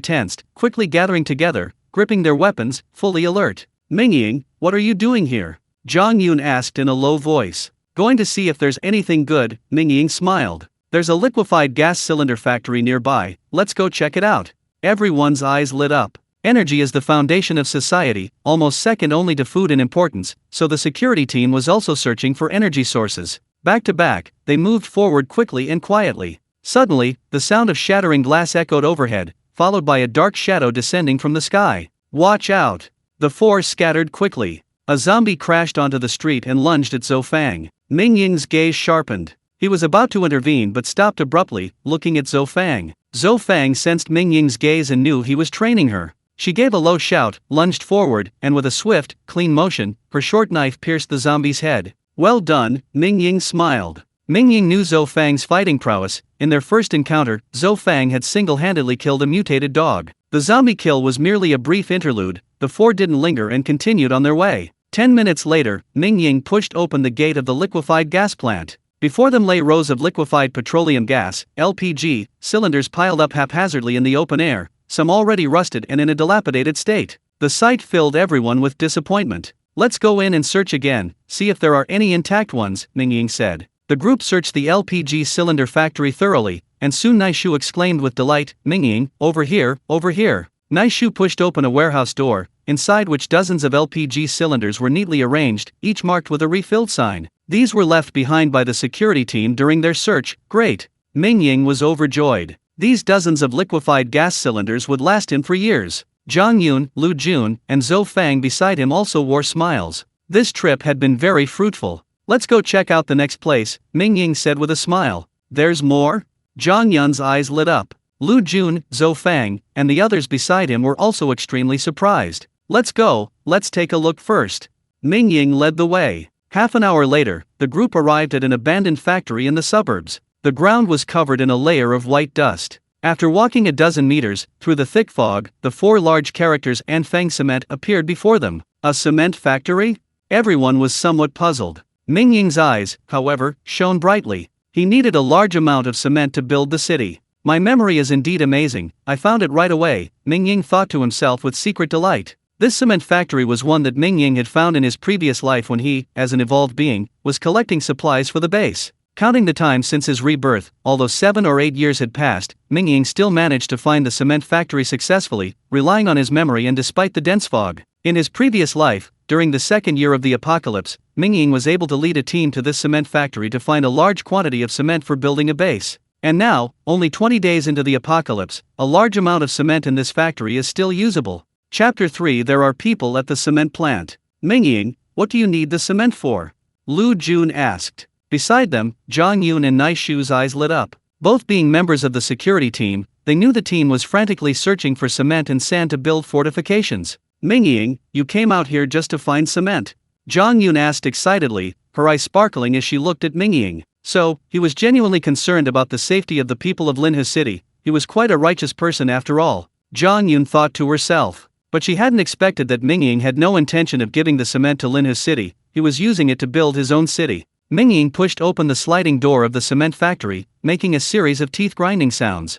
tensed, quickly gathering together, gripping their weapons, fully alert. "Mingying, what are you doing here?" Zhang Yun asked in a low voice. "Going to see if there's anything good," Mingying smiled. "There's a liquefied gas cylinder factory nearby, let's go check it out." Everyone's eyes lit up. Energy is the foundation of society, almost second only to food in importance, so the security team was also searching for energy sources. Back to back, they moved forward quickly and quietly. Suddenly, the sound of shattering glass echoed overhead, followed by a dark shadow descending from the sky. "Watch out!" The 4 scattered quickly. A zombie crashed onto the street and lunged at Zhou Fang. Mingying's gaze sharpened. He was about to intervene but stopped abruptly, looking at Zhou Fang. Zhou Fang sensed Mingying's gaze and knew he was training her. She gave a low shout, lunged forward, and with a swift, clean motion, her short knife pierced the zombie's head. "Well done," Mingying smiled. Mingying knew Zhou Fang's fighting prowess. In their first encounter, Zhou Fang had single-handedly killed a mutated dog. The zombie kill was merely a brief interlude. The 4 didn't linger and continued on their way. 10 minutes later, Mingying pushed open the gate of the liquefied gas plant. Before them lay rows of liquefied petroleum gas, LPG, cylinders piled up haphazardly in the open air, some already rusted and in a dilapidated state. The sight filled everyone with disappointment. "Let's go in and search again, see if there are any intact ones," Mingying said. The group searched the LPG cylinder factory thoroughly, and soon Naishu exclaimed with delight, "Mingying, over here, over here." Naishu pushed open a warehouse door, inside which dozens of LPG cylinders were neatly arranged, each marked with a refilled sign. These were left behind by the security team during their search. Great! Mingying was overjoyed. These dozens of liquefied gas cylinders would last him for years. Zhang Yun, Lu Jun, and Zhou Fang beside him also wore smiles. This trip had been very fruitful. "Let's go check out the next place," Mingying said with a smile. "There's more?" Zhang Yun's eyes lit up. Lu Jun, Zhou Fang, and the others beside him were also extremely surprised. Let's go, let's take a look first. Mingying led the way. Half an hour later, the group arrived at an abandoned factory in the suburbs. The ground was covered in a layer of white dust. After walking a dozen meters through the thick fog, the four large characters and Fang Cement appeared before them. A cement factory? Everyone was somewhat puzzled. Mingying's eyes, however, shone brightly. He needed a large amount of cement to build the city. My memory is indeed amazing, I found it right away, Mingying thought to himself with secret delight. This cement factory was one that Mingying had found in his previous life when he, as an evolved being, was collecting supplies for the base. Counting the time since his rebirth, although 7 or 8 years had passed, Mingying still managed to find the cement factory successfully, relying on his memory and despite the dense fog. In his previous life, during the second year of the apocalypse, Mingying was able to lead a team to this cement factory to find a large quantity of cement for building a base. And now, only 20 days into the apocalypse, a large amount of cement in this factory is still usable. Chapter 3 There are people at the cement plant. Mingying, what do you need the cement for? Lu Jun asked. Beside them, Zhang Yun and Naishu's eyes lit up. Both being members of the security team, they knew the team was frantically searching for cement and sand to build fortifications. Mingying, you came out here just to find cement? Zhang Yun asked excitedly, her eyes sparkling as she looked at Mingying. So, he was genuinely concerned about the safety of the people of Linhu City. He was quite a righteous person after all, Zhang Yun thought to herself. But she hadn't expected that Mingying had no intention of giving the cement to Linhu City, he was using it to build his own city. Mingying pushed open the sliding door of the cement factory, making a series of teeth-grinding sounds.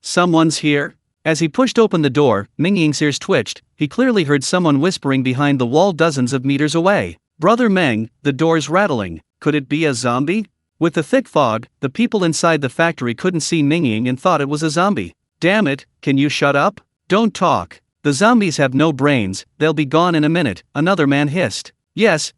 Someone's here? As he pushed open the door, Mingying's ears twitched, he clearly heard someone whispering behind the wall dozens of meters away. Brother Meng, the door's rattling, could it be a zombie? With the thick fog, the people inside the factory couldn't see Mingying and thought it was a zombie. Damn it, can you shut up? Don't talk. The zombies have no brains, they'll be gone in a minute, another man hissed. Yes,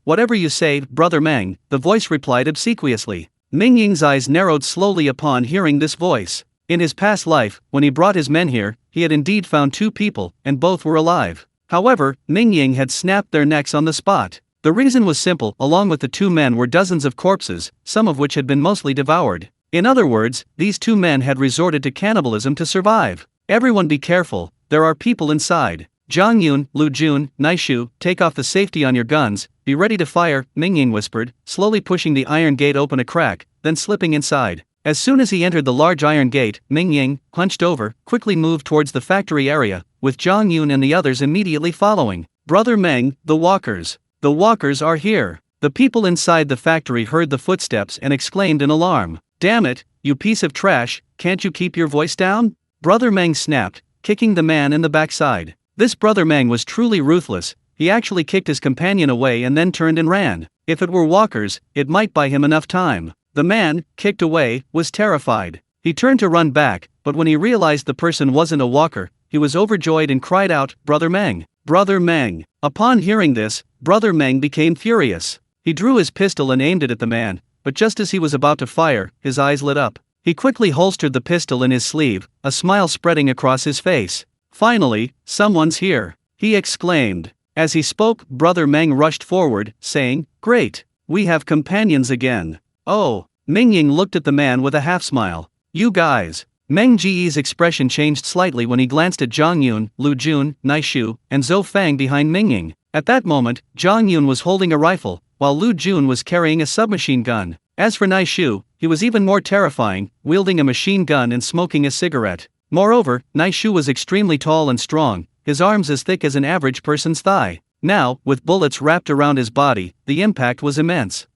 whatever you say, Brother Meng, the voice replied obsequiously. Mingying's eyes narrowed slowly upon hearing this voice. In his past life, when he brought his men here, he had indeed found 2 people, and both were alive. However, Mingying had snapped their necks on the spot. The reason was simple, along with the 2 men were dozens of corpses, some of which had been mostly devoured. In other words, these 2 men had resorted to cannibalism to survive. Everyone be careful, there are people inside. Zhang Yun, Lu Jun, Naishu, take off the safety on your guns, be ready to fire, Mingying whispered, slowly pushing the iron gate open a crack, then slipping inside. As soon as he entered the large iron gate, Mingying, hunched over, quickly moved towards the factory area, with Zhang Yun and the others immediately following. Brother Meng, the walkers. The walkers are here. The people inside the factory heard the footsteps and exclaimed in alarm. Damn it, you piece of trash, can't you keep your voice down? Brother Meng snapped, kicking the man in the backside. This Brother Meng was truly ruthless, he actually kicked his companion away and then turned and ran. If it were walkers, it might buy him enough time. The man, kicked away, was terrified. He turned to run back, but when he realized the person wasn't a walker, he was overjoyed and cried out, Brother Meng! Brother Meng! Upon hearing this, Brother Meng became furious. He drew his pistol and aimed it at the man, but just as he was about to fire, his eyes lit up. He quickly holstered the pistol in his sleeve, a smile spreading across his face. Finally, someone's here, he exclaimed. As he spoke, Brother Meng rushed forward, saying, Great! We have companions again. Oh! Mingying looked at the man with a half-smile. You guys! Meng Ji's expression changed slightly when he glanced at Zhang Yun, Lu Jun, Naishu, and Zhou Fang behind Mingying. At that moment, Zhang Yun was holding a rifle, while Lu Jun was carrying a submachine gun. As for Naishu, he was even more terrifying, wielding a machine gun and smoking a cigarette. Moreover, Naishu was extremely tall and strong, his arms as thick as an average person's thigh. Now, with bullets wrapped around his body, the impact was immense.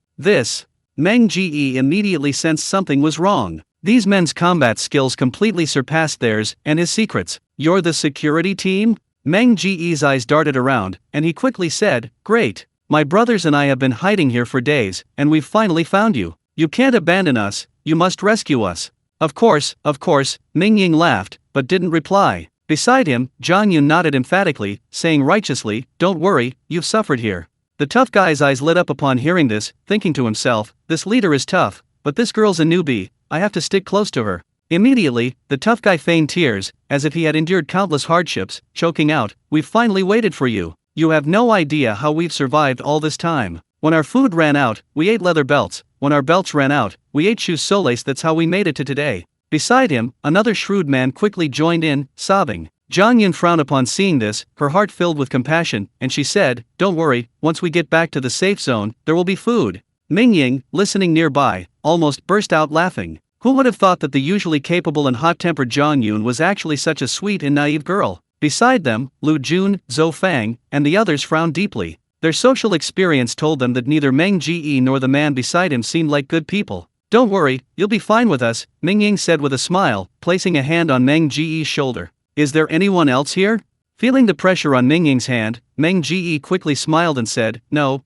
Meng Ji immediately sensed something was wrong. These men's combat skills completely surpassed theirs and his secrets. You're the security team? Meng Ji's eyes darted around, and he quickly said, Great! My brothers and I have been hiding here for days, and we've finally found you. You can't abandon us, you must rescue us. Of course, Mingying laughed, but didn't reply. Beside him, Zhang Yun nodded emphatically, saying righteously, Don't worry, you've suffered here. The tough guy's eyes lit up upon hearing this, thinking to himself, This leader is tough, but this girl's a newbie, I have to stick close to her. Immediately, the tough guy feigned tears, as if he had endured countless hardships, choking out, We've finally waited for you. You have no idea how we've survived all this time. When our food ran out, we ate leather belts. When our belts ran out, we ate shoes so laced. That's how we made it to today. Beside him, another shrewd man quickly joined in, sobbing. Zhang Yun frowned upon seeing this, her heart filled with compassion, and she said, "Don't worry, once we get back to the safe zone, there will be food." Mingying, listening nearby, almost burst out laughing. Who would have thought that the usually capable and hot-tempered Zhang Yun was actually such a sweet and naive girl? Beside them, Lu Jun, Zhou Fang, and the others frowned deeply. Their social experience told them that neither Meng Ji nor the man beside him seemed like good people. "Don't worry, you'll be fine with us," Mingying said with a smile, placing a hand on Meng Ji's shoulder. "Is there anyone else here?" Feeling the pressure on Mingying's hand, Meng Ji quickly smiled and said, No,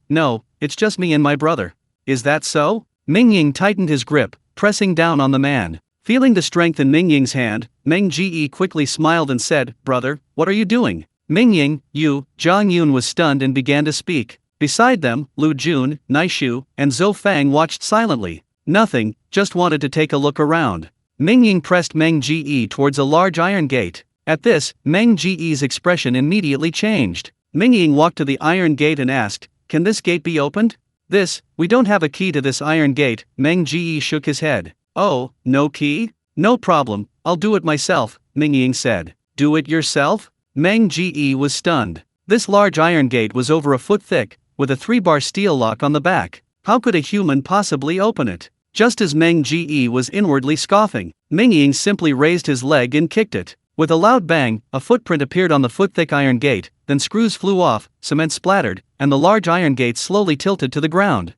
it's just me and my brother." "Is that so?" Mingying tightened his grip, pressing down on the man. Feeling the strength in Mingying's hand, Meng Ji quickly smiled and said, "Brother, what are you doing?" Mingying, Zhang Yun was stunned and began to speak. Beside them, Lu Jun, Naishu, and Zhou Fang watched silently. "Nothing, just wanted to take a look around." Mingying pressed Meng Ji towards a large iron gate. At this, Meng Ji's expression immediately changed. Mingying walked to the iron gate and asked, "Can this gate be opened?" We don't have a key to this iron gate," Meng Ji shook his head. "Oh, no key? No problem, I'll do it myself," Mingying said. "Do it yourself?" Meng Ji was stunned. This large iron gate was over a foot thick, with a 3-bar steel lock on the back. How could a human possibly open it? Just as Meng Ji was inwardly scoffing, Mingying simply raised his leg and kicked it. With a loud bang, a footprint appeared on the foot-thick iron gate, then screws flew off, cement splattered, and the large iron gate slowly tilted to the ground.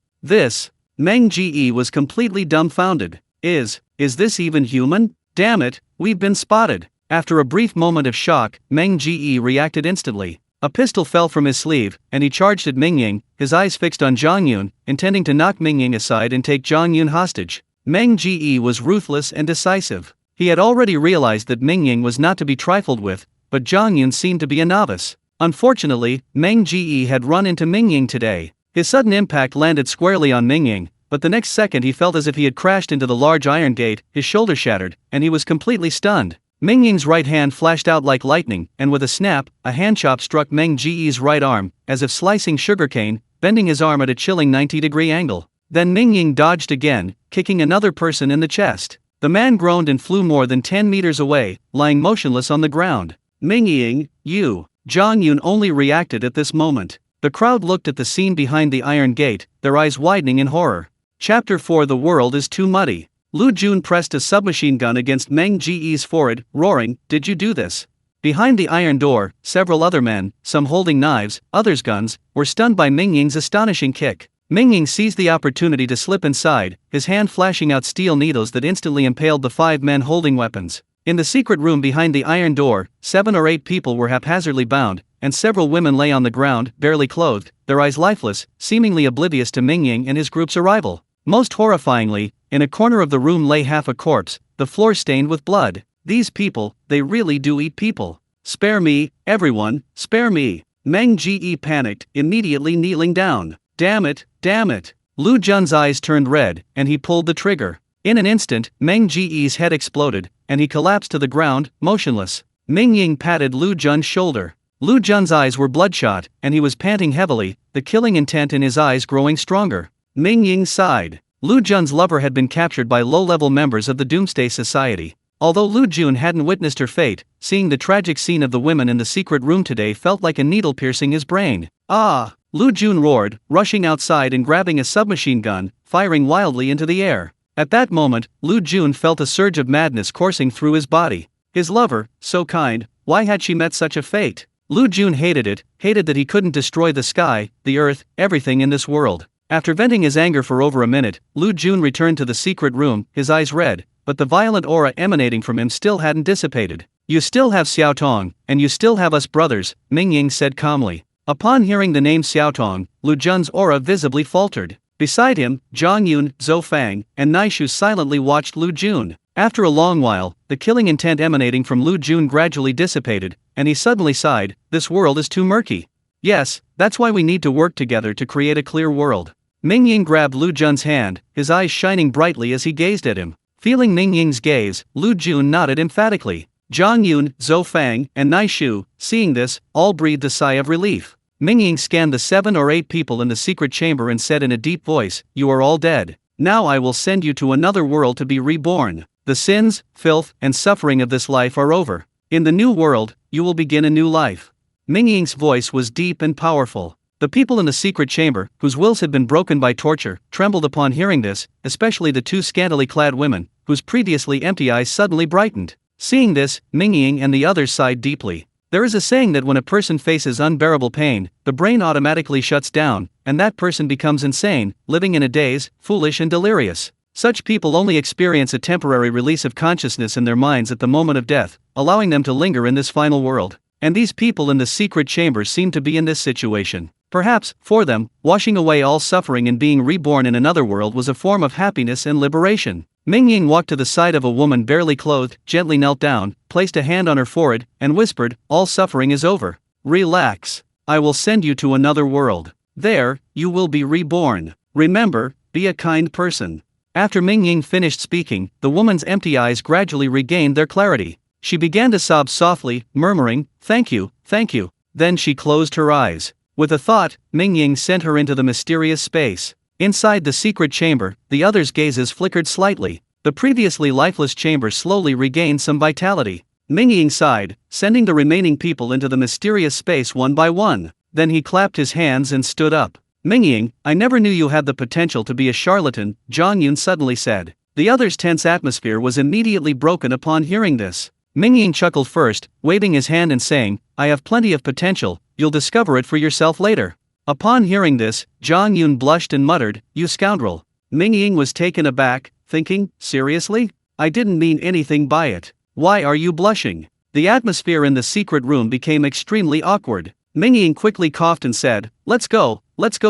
Meng Ji was completely dumbfounded. Is this even human? Damn it, we've been spotted. After a brief moment of shock, Meng Ji reacted instantly. A pistol fell from his sleeve, and he charged at Mingying, his eyes fixed on Zhang Yun, intending to knock Mingying aside and take Zhang Yun hostage. Meng Ji was ruthless and decisive. He had already realized that Mingying was not to be trifled with, but Zhang Yun seemed to be a novice. Unfortunately, Meng Ji had run into Mingying today. His sudden impact landed squarely on Mingying, but the next second he felt as if he had crashed into the large iron gate, his shoulder shattered, and he was completely stunned. Mingying's right hand flashed out like lightning, and with a snap, a hand chop struck Meng Ji's right arm, as if slicing sugarcane, bending his arm at a chilling 90-degree angle. Then Mingying dodged again, kicking another person in the chest. The man groaned and flew more than 10 meters away, lying motionless on the ground. Mingying, Zhang Yun only reacted at this moment. The crowd looked at the scene behind the iron gate, their eyes widening in horror. Chapter 4: The world is too muddy. Lu Jun pressed a submachine gun against Meng Ji's forehead, roaring, "Did you do this?" Behind the iron door, several other men, some holding knives, others guns, were stunned by Mingying's astonishing kick. Mingying seized the opportunity to slip inside, his hand flashing out steel needles that instantly impaled the 5 men holding weapons. In the secret room behind the iron door, 7 or 8 people were haphazardly bound, and several women lay on the ground, barely clothed, their eyes lifeless, seemingly oblivious to Mingying and his group's arrival. Most horrifyingly, in a corner of the room lay half a corpse, the floor stained with blood. These people, they really do eat people. "Spare me, everyone, spare me." Meng Ji panicked, immediately kneeling down. Damn it. Lu Jun's eyes turned red, and he pulled the trigger. In an instant, Meng Ji's head exploded, and he collapsed to the ground, motionless. Mingying patted Lu Jun's shoulder. Lu Jun's eyes were bloodshot, and he was panting heavily, the killing intent in his eyes growing stronger. Mingying sighed. Lu Jun's lover had been captured by low-level members of the Doomsday Society. Although Lu Jun hadn't witnessed her fate, seeing the tragic scene of the women in the secret room today felt like a needle piercing his brain. "Ah!" Lu Jun roared, rushing outside and grabbing a submachine gun, firing wildly into the air. At that moment, Lu Jun felt a surge of madness coursing through his body. His lover, so kind, why had she met such a fate? Lu Jun hated that he couldn't destroy the sky, the earth, everything in this world. After venting his anger for over a minute, Lu Jun returned to the secret room, his eyes red, but the violent aura emanating from him still hadn't dissipated. "You still have Xiaotong, and you still have us brothers," Mingying said calmly. Upon hearing the name Xiaotong, Lu Jun's aura visibly faltered. Beside him, Zhang Yun, Zhou Fang, and Naishu silently watched Lu Jun. After a long while, the killing intent emanating from Lu Jun gradually dissipated, and he suddenly sighed, "This world is too murky." "Yes, that's why we need to work together to create a clear world." Mingying grabbed Lu Jun's hand, his eyes shining brightly as he gazed at him. Feeling Mingying's gaze, Lu Jun nodded emphatically. Zhang Yun, Zhou Fang, and Naishu, seeing this, all breathed a sigh of relief. Mingying scanned the 7 or 8 people in the secret chamber and said in a deep voice, "You are all dead. Now I will send you to another world to be reborn." The sins, filth, and suffering of this life are over. In the new world, you will begin a new life. Mingying's voice was deep and powerful. The people in the secret chamber, whose wills had been broken by torture, trembled upon hearing this, especially the two scantily clad women, whose previously empty eyes suddenly brightened. Seeing this, Mingying and the others sighed deeply. There is a saying that when a person faces unbearable pain, the brain automatically shuts down, and that person becomes insane, living in a daze, foolish and delirious. Such people only experience a temporary release of consciousness in their minds at the moment of death, allowing them to linger in this final world. And these people in the secret chamber seem to be in this situation. Perhaps, for them, washing away all suffering and being reborn in another world was a form of happiness and liberation. Mingying walked to the side of a woman barely clothed, gently knelt down, placed a hand on her forehead, and whispered, "All suffering is over. Relax. I will send you to another world. There, you will be reborn. Remember, be a kind person." After Mingying finished speaking, the woman's empty eyes gradually regained their clarity. She began to sob softly, murmuring, "Thank you, thank you." Then she closed her eyes. With a thought, Mingying sent her into the mysterious space. Inside the secret chamber, the others' gazes flickered slightly. The previously lifeless chamber slowly regained some vitality. Mingying sighed, sending the remaining people into the mysterious space one by one. Then he clapped his hands and stood up. "Mingying, I never knew you had the potential to be a charlatan," Zhang Yun suddenly said. The others' tense atmosphere was immediately broken upon hearing this. Mingying chuckled first, waving his hand and saying, "I have plenty of potential, you'll discover it for yourself later." Upon hearing this, Zhang Yun blushed and muttered, "You scoundrel." Mingying was taken aback, thinking, "Seriously? I didn't mean anything by it. Why are you blushing?" The atmosphere in the secret room became extremely awkward. Mingying quickly coughed and said, let's go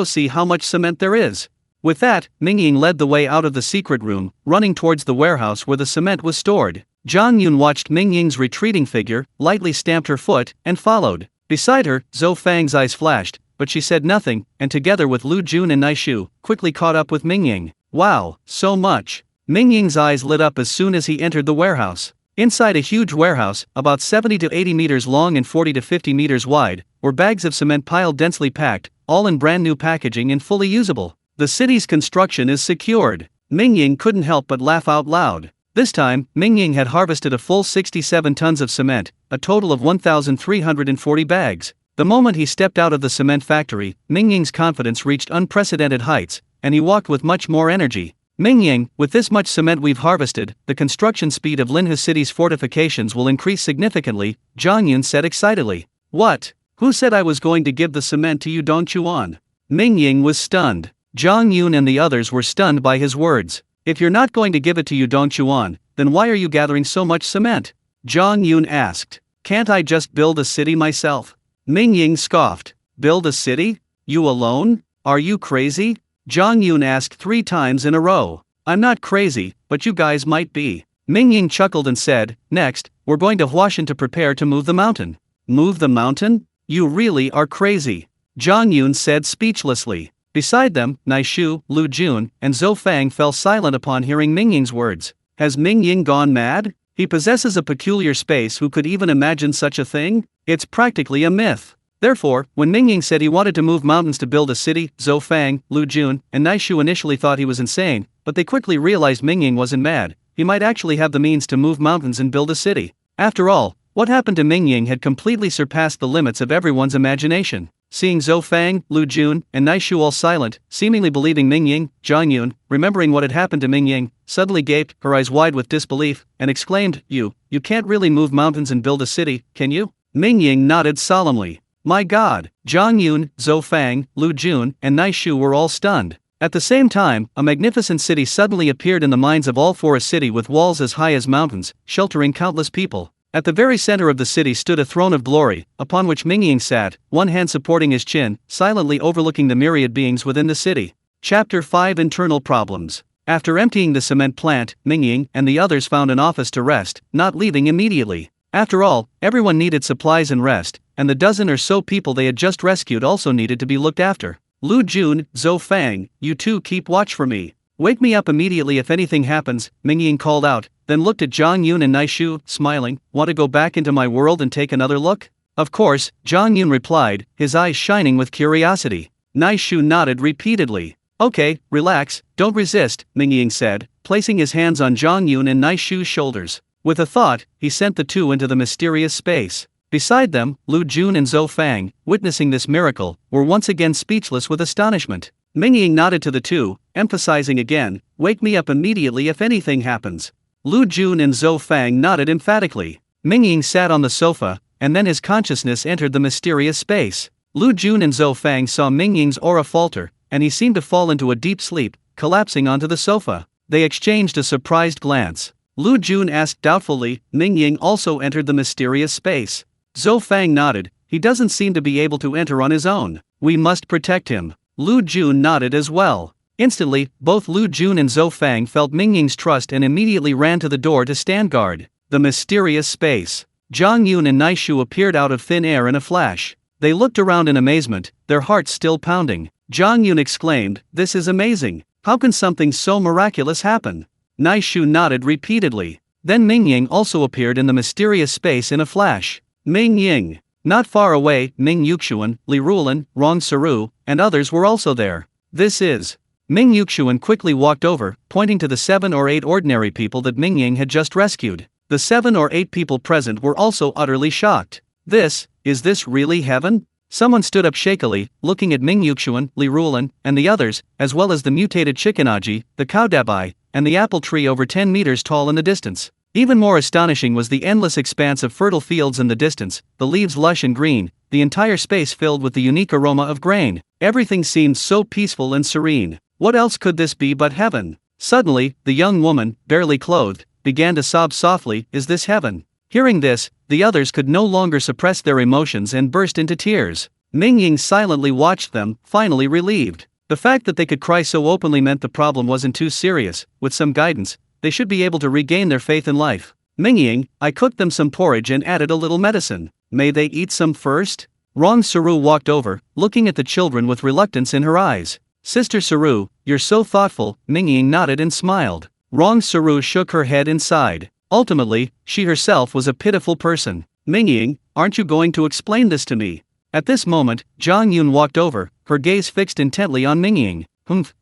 see how much cement there is." With that, Mingying led the way out of the secret room, running towards the warehouse where the cement was stored. Zhang Yun watched Mingying's retreating figure, lightly stamped her foot, and followed. Beside her, Zhou Fang's eyes flashed, but she said nothing, and together with Lu Jun and Naishu, quickly caught up with Mingying. "Wow, so much." Mingying's eyes lit up as soon as he entered the warehouse. Inside a huge warehouse, about 70 to 80 meters long and 40 to 50 meters wide, were bags of cement piled densely packed, all in brand new packaging and fully usable. The city's construction is secured. Mingying couldn't help but laugh out loud. This time, Mingying had harvested a full 67 tons of cement, a total of 1,340 bags. The moment he stepped out of the cement factory, Mingying's confidence reached unprecedented heights, and he walked with much more energy. "Mingying, with this much cement we've harvested, the construction speed of Linhe City's fortifications will increase significantly," Zhang Yun said excitedly. "What? Who said I was going to give the cement to you, Dongchuan?" Mingying was stunned. Zhang Yun and the others were stunned by his words. "If you're not going to give it to you, Dongchuan, then why are you gathering so much cement?" Zhang Yun asked. "Can't I just build a city myself?" Mingying scoffed. "Build a city? You alone? Are you crazy?" Zhang Yun asked 3 times in a row. "I'm not crazy, but you guys might be." Mingying chuckled and said, "Next, we're going to Huashan to prepare to move the mountain." "Move the mountain? You really are crazy," Zhang Yun said speechlessly. Beside them, Naishu, Lu Jun, and Zhou Fang fell silent upon hearing Mingying's words. Has Mingying gone mad? He possesses a peculiar space. Who could even imagine such a thing? It's practically a myth. Therefore, when Mingying said he wanted to move mountains to build a city, Zhou Fang, Lu Jun, and Naishu initially thought he was insane, but they quickly realized Mingying wasn't mad. He might actually have the means to move mountains and build a city. After all, what happened to Mingying had completely surpassed the limits of everyone's imagination. Seeing Zhou Fang, Lu Jun, and Naishu all silent, seemingly believing Mingying, Zhang Yun, remembering what had happened to Mingying, suddenly gaped, her eyes wide with disbelief, and exclaimed, You can't really move mountains and build a city, can you?" Mingying nodded solemnly. "My God!" Zhang Yun, Zhou Fang, Lu Jun, and Naishu were all stunned. At the same time, a magnificent city suddenly appeared in the minds of all, for a city with walls as high as mountains, sheltering countless people. At the very center of the city stood a throne of glory, upon which Mingying sat, one hand supporting his chin, silently overlooking the myriad beings within the city. Chapter 5: Internal Problems. After emptying the cement plant, Mingying and the others found an office to rest, not leaving immediately. After all, everyone needed supplies and rest, and the dozen or so people they had just rescued also needed to be looked after. "Lu Jun, Zhou Fang, you two keep watch for me. Wake me up immediately if anything happens," Mingying called out, then looked at Zhang Yun and Naishu, smiling. "Want to go back into my world and take another look?" "Of course," Zhang Yun replied, his eyes shining with curiosity. Naishu nodded repeatedly. Okay, relax, don't resist, Mingying said, placing his hands on Zhang Yun and Naishu's shoulders. With a thought, he sent the two into the mysterious space. Beside them, Lu Jun and Zhou Fang, witnessing this miracle, were once again speechless with astonishment. Mingying nodded to the two, emphasizing again, "Wake me up immediately if anything happens." Lu Jun and Zhou Fang nodded emphatically. Mingying sat on the sofa, and then his consciousness entered the mysterious space. Lu Jun and Zhou Fang saw Mingying's aura falter, and he seemed to fall into a deep sleep, collapsing onto the sofa. They exchanged a surprised glance. Lu Jun asked doubtfully, "Mingying also entered the mysterious space?" Zhou Fang nodded. "He doesn't seem to be able to enter on his own. We must protect him." Lu Jun nodded as well. Instantly, both Lu Jun and Zhou Fang felt Mingying's trust and immediately ran to the door to stand guard. The mysterious space. Zhang Yun and Naishu appeared out of thin air in a flash. They looked around in amazement, their hearts still pounding. Zhang Yun exclaimed, "This is amazing. How can something so miraculous happen?" Naishu nodded repeatedly. Then Mingying also appeared in the mysterious space in a flash. Mingying. Not far away, Ming Yuxuan, Li Rulan, Rong Saru, and others were also there. "This is." Ming Yuxuan quickly walked over, pointing to the 7 or 8 ordinary people that Mingying had just rescued. The 7 or 8 people present were also utterly shocked. Is this really heaven? Someone stood up shakily, looking at Ming Yuxuan, Li Rulan, and the others, as well as the mutated chickenaji, the kaudabai, and the apple tree over 10 meters tall in the distance. Even more astonishing was the endless expanse of fertile fields in the distance, the leaves lush and green, the entire space filled with the unique aroma of grain. Everything seemed so peaceful and serene. What else could this be but heaven? Suddenly, the young woman, barely clothed, began to sob softly, "Is this heaven?" Hearing this, the others could no longer suppress their emotions and burst into tears. Mingying silently watched them, finally relieved. The fact that they could cry so openly meant the problem wasn't too serious. With some guidance, they should be able to regain their faith in life. "Mingying, I cooked them some porridge and added a little medicine. May they eat some first?" Rong Saru walked over, looking at the children with reluctance in her eyes. "Sister Saru, you're so thoughtful." Mingying nodded and smiled. Rong Saru shook her head and sighed. Ultimately, she herself was a pitiful person. "Mingying, aren't you going to explain this to me?" At this moment, Zhang Yun walked over, her gaze fixed intently on Mingying.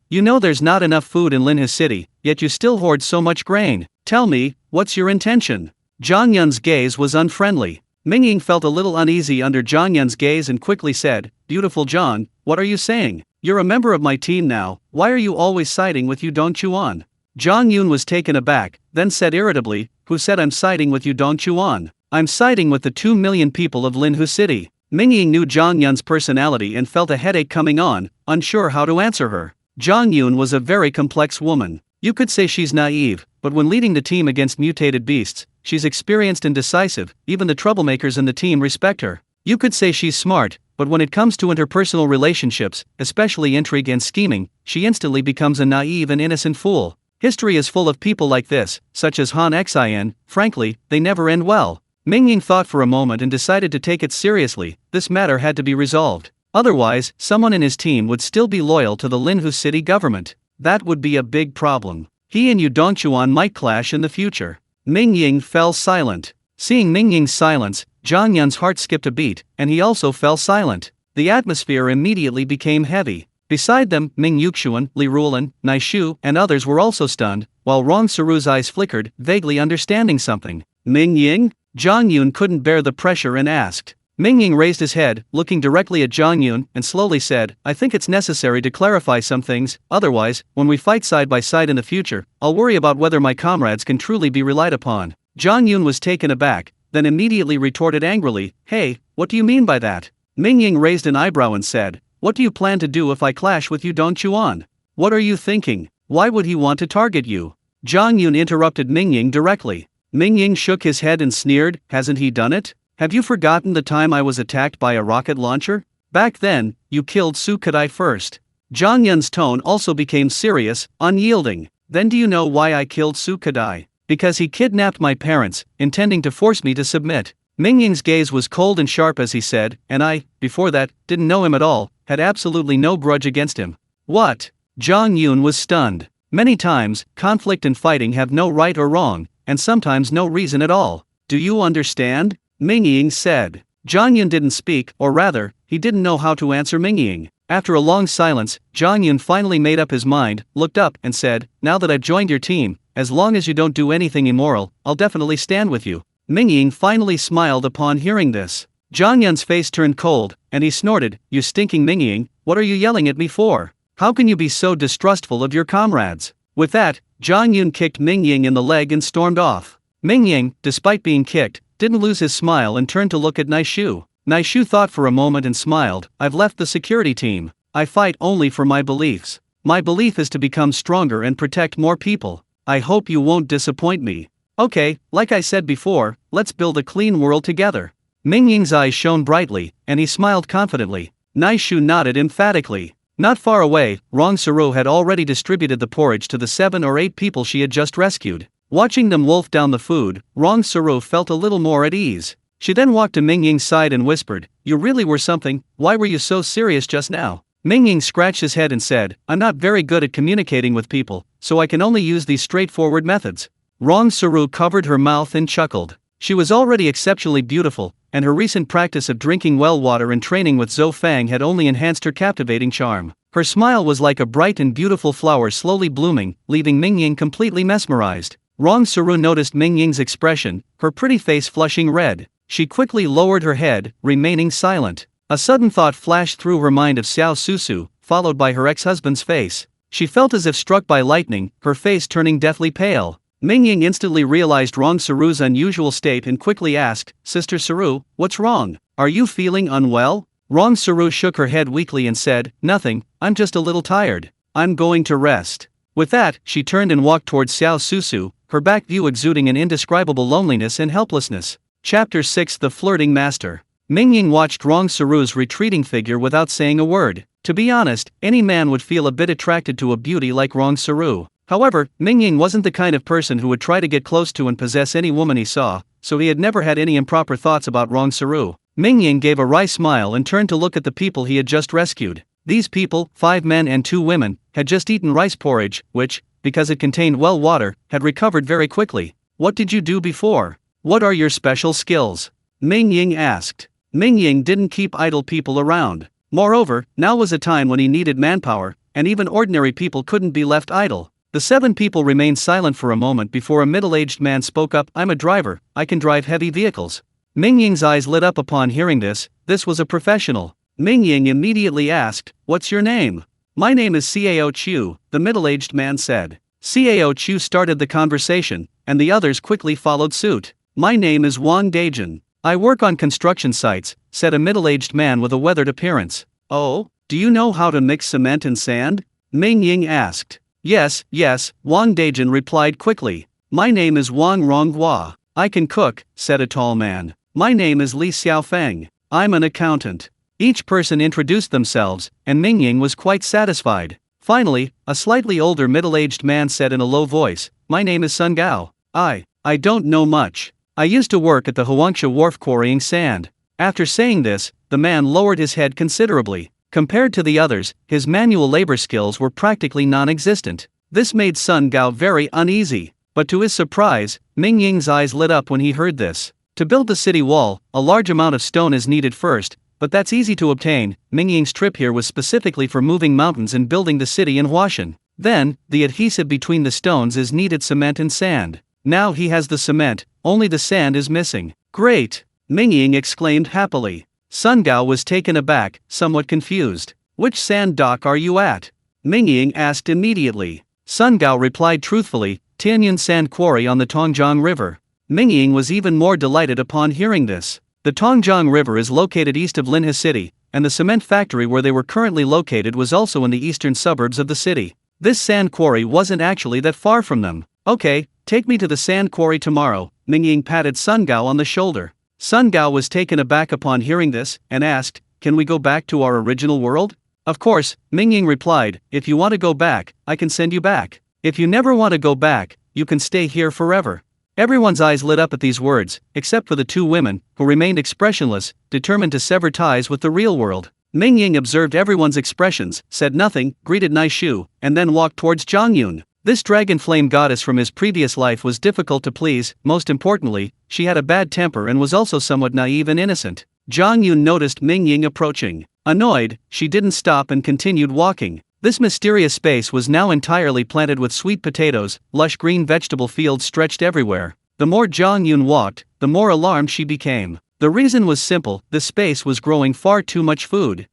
You know there's not enough food in Linhe City, yet you still hoard so much grain. Tell me, what's your intention?" Zhang Yun's gaze was unfriendly. Mingying felt a little uneasy under Zhang Yun's gaze and quickly said, "Beautiful Zhang, what are you saying? You're a member of my team now, why are you always siding with Yudong Chuan?" Zhang Yun was taken aback, then said irritably, "Who said I'm siding with Yudong Chuan? I'm siding with the 2 million people of Linhe City." Mingying knew Zhang Yun's personality and felt a headache coming on, unsure how to answer her. Zhang Yun was a very complex woman. You could say she's naive, but when leading the team against mutated beasts, she's experienced and decisive. Even the troublemakers in the team respect her. You could say she's smart, but when it comes to interpersonal relationships, especially intrigue and scheming, she instantly becomes a naive and innocent fool. History is full of people like this, such as Han Xin. Frankly, they never end well. Mingying thought for a moment and decided to take it seriously. This matter had to be resolved. Otherwise, someone in his team would still be loyal to the Linhe City government. That would be a big problem. He and Yudong Chuan might clash in the future. Mingying fell silent. Seeing Mingying's silence, Zhang Yun's heart skipped a beat, and he also fell silent. The atmosphere immediately became heavy. Beside them, Ming Yuxuan, Li Rulan, Naishu, and others were also stunned, while Rong Saru's eyes flickered, vaguely understanding something. "Mingying?" Zhang Yun couldn't bear the pressure and asked. Mingying raised his head, looking directly at Zhang Yun, and slowly said, "I think it's necessary to clarify some things, otherwise, when we fight side by side in the future, I'll worry about whether my comrades can truly be relied upon." Zhang Yun was taken aback, then immediately retorted angrily, "Hey, what do you mean by that?" Mingying raised an eyebrow and said, "What do you plan to do if I clash with Yudong Chuan? What are you thinking? Why would he want to target you?" Zhang Yun interrupted Mingying directly. Mingying shook his head and sneered, "Hasn't he done it? Have you forgotten the time I was attacked by a rocket launcher? Back then, you killed Su Kadai first." Zhang Yun's tone also became serious, unyielding. "Then do you know why I killed Su Kadai? Because he kidnapped my parents, intending to force me to submit." Mingying's gaze was cold and sharp as he said, "And I, before that, didn't know him at all, had absolutely no grudge against him." "What?" Zhang Yun was stunned. Many times, conflict and fighting have no right or wrong, and sometimes no reason at all. "Do you understand?" Mingying said. Zhang Yun didn't speak, or rather, he didn't know how to answer Mingying. After a long silence, Zhang Yun finally made up his mind, looked up, and said, "Now that I've joined your team, as long as you don't do anything immoral, I'll definitely stand with you." Mingying finally smiled upon hearing this. Zhang Yun's face turned cold, and he snorted, "You stinking Mingying, what are you yelling at me for? How can you be so distrustful of your comrades?" With that, Zhang Yun kicked Mingying in the leg and stormed off. Mingying, despite being kicked, didn't lose his smile and turned to look at Naishu. Naishu thought for a moment and smiled, "I've left the security team. I fight only for my beliefs. My belief is to become stronger and protect more people. I hope you won't disappoint me. Okay, like I said before, let's build a clean world together." Mingying's eyes shone brightly, and he smiled confidently. Naishu nodded emphatically. Not far away, Rong Saru had already distributed the porridge to the 7 or 8 people she had just rescued. Watching them wolf down the food, Rong Saru felt a little more at ease. She then walked to Mingying's side and whispered, "You really were something. Why were you so serious just now?" Mingying scratched his head and said, "I'm not very good at communicating with people, so I can only use these straightforward methods." Rong Saru covered her mouth and chuckled. She was already exceptionally beautiful, and her recent practice of drinking well water and training with Zhou Fang had only enhanced her captivating charm. Her smile was like a bright and beautiful flower slowly blooming, leaving Mingying completely mesmerized. Rong Saru noticed Mingying's expression, her pretty face flushing red. She quickly lowered her head, remaining silent. A sudden thought flashed through her mind of Xiao Susu, followed by her ex-husband's face. She felt as if struck by lightning, her face turning deathly pale. Mingying instantly realized Rong Saru's unusual state and quickly asked, "Sister Saru, what's wrong? Are you feeling unwell?" Rong Saru shook her head weakly and said, "Nothing, I'm just a little tired. I'm going to rest." With that, she turned and walked towards Xiao Susu, her back view exuding an indescribable loneliness and helplessness. Chapter 6: The Flirting Master. Mingying watched Rong Saru's retreating figure without saying a word. To be honest, any man would feel a bit attracted to a beauty like Rong Saru. However, Mingying wasn't the kind of person who would try to get close to and possess any woman he saw, so he had never had any improper thoughts about Rong Saru. Mingying gave a wry smile and turned to look at the people he had just rescued. These people, 5 men and 2 women, had just eaten rice porridge, which, because it contained well water, had recovered very quickly. "What did you do before? What are your special skills?" Mingying asked. Mingying didn't keep idle people around. Moreover, now was a time when he needed manpower, and even ordinary people couldn't be left idle. The 7 people remained silent for a moment before a middle-aged man spoke up, "I'm a driver, I can drive heavy vehicles." Mingying's eyes lit up upon hearing this. This was a professional. Mingying immediately asked, "What's your name?" "My name is Cao Chu," the middle-aged man said. Cao Chu started the conversation, and the others quickly followed suit. "My name is Wang Dejin. I work on construction sites," said a middle-aged man with a weathered appearance. "Oh, do you know how to mix cement and sand?" Mingying asked. Yes, Wang Dejin replied quickly. "My name is Wang Ronghua. I can cook," said a tall man. "My name is Li Xiaofeng. I'm an accountant." Each person introduced themselves, and Mingying was quite satisfied. Finally, a slightly older middle-aged man said in a low voice, "My name is Sun Gao. I don't know much. I used to work at the Huangsha wharf quarrying sand." After saying this, the man lowered his head considerably. Compared to the others, his manual labor skills were practically non-existent. This made Sun Gao very uneasy. But to his surprise, Mingying's eyes lit up when he heard this. To build the city wall, a large amount of stone is needed first, but that's easy to obtain. Mingying's trip here was specifically for moving mountains and building the city in Huashan. Then, the adhesive between the stones is needed cement and sand. Now he has the cement, only the sand is missing. "Great!" Mingying exclaimed happily. Sun Gao was taken aback, somewhat confused. "Which sand dock are you at?" Mingying asked immediately. Sun Gao replied truthfully, "Tianyun Sand Quarry on the Tongjiang River." Mingying was even more delighted upon hearing this. The Tongjiang River is located east of Linhe City, and the cement factory where they were currently located was also in the eastern suburbs of the city. This sand quarry wasn't actually that far from them. "Okay, take me to the sand quarry tomorrow," Mingying patted Sun Gao on the shoulder. Sun Gao was taken aback upon hearing this, and asked, "Can we go back to our original world?" "Of course," Mingying replied, "if you want to go back, I can send you back. If you never want to go back, you can stay here forever." Everyone's eyes lit up at these words, except for the 2 women, who remained expressionless, determined to sever ties with the real world. Mingying observed everyone's expressions, said nothing, greeted Naishu, and then walked towards Zhang Yun. This dragon flame goddess from his previous life was difficult to please. Most importantly, she had a bad temper and was also somewhat naive and innocent. Zhang Yun noticed Mingying approaching. Annoyed, she didn't stop and continued walking. This mysterious space was now entirely planted with sweet potatoes, lush green vegetable fields stretched everywhere. The more Zhang Yun walked, the more alarmed she became. The reason was simple: this space was growing far too much food.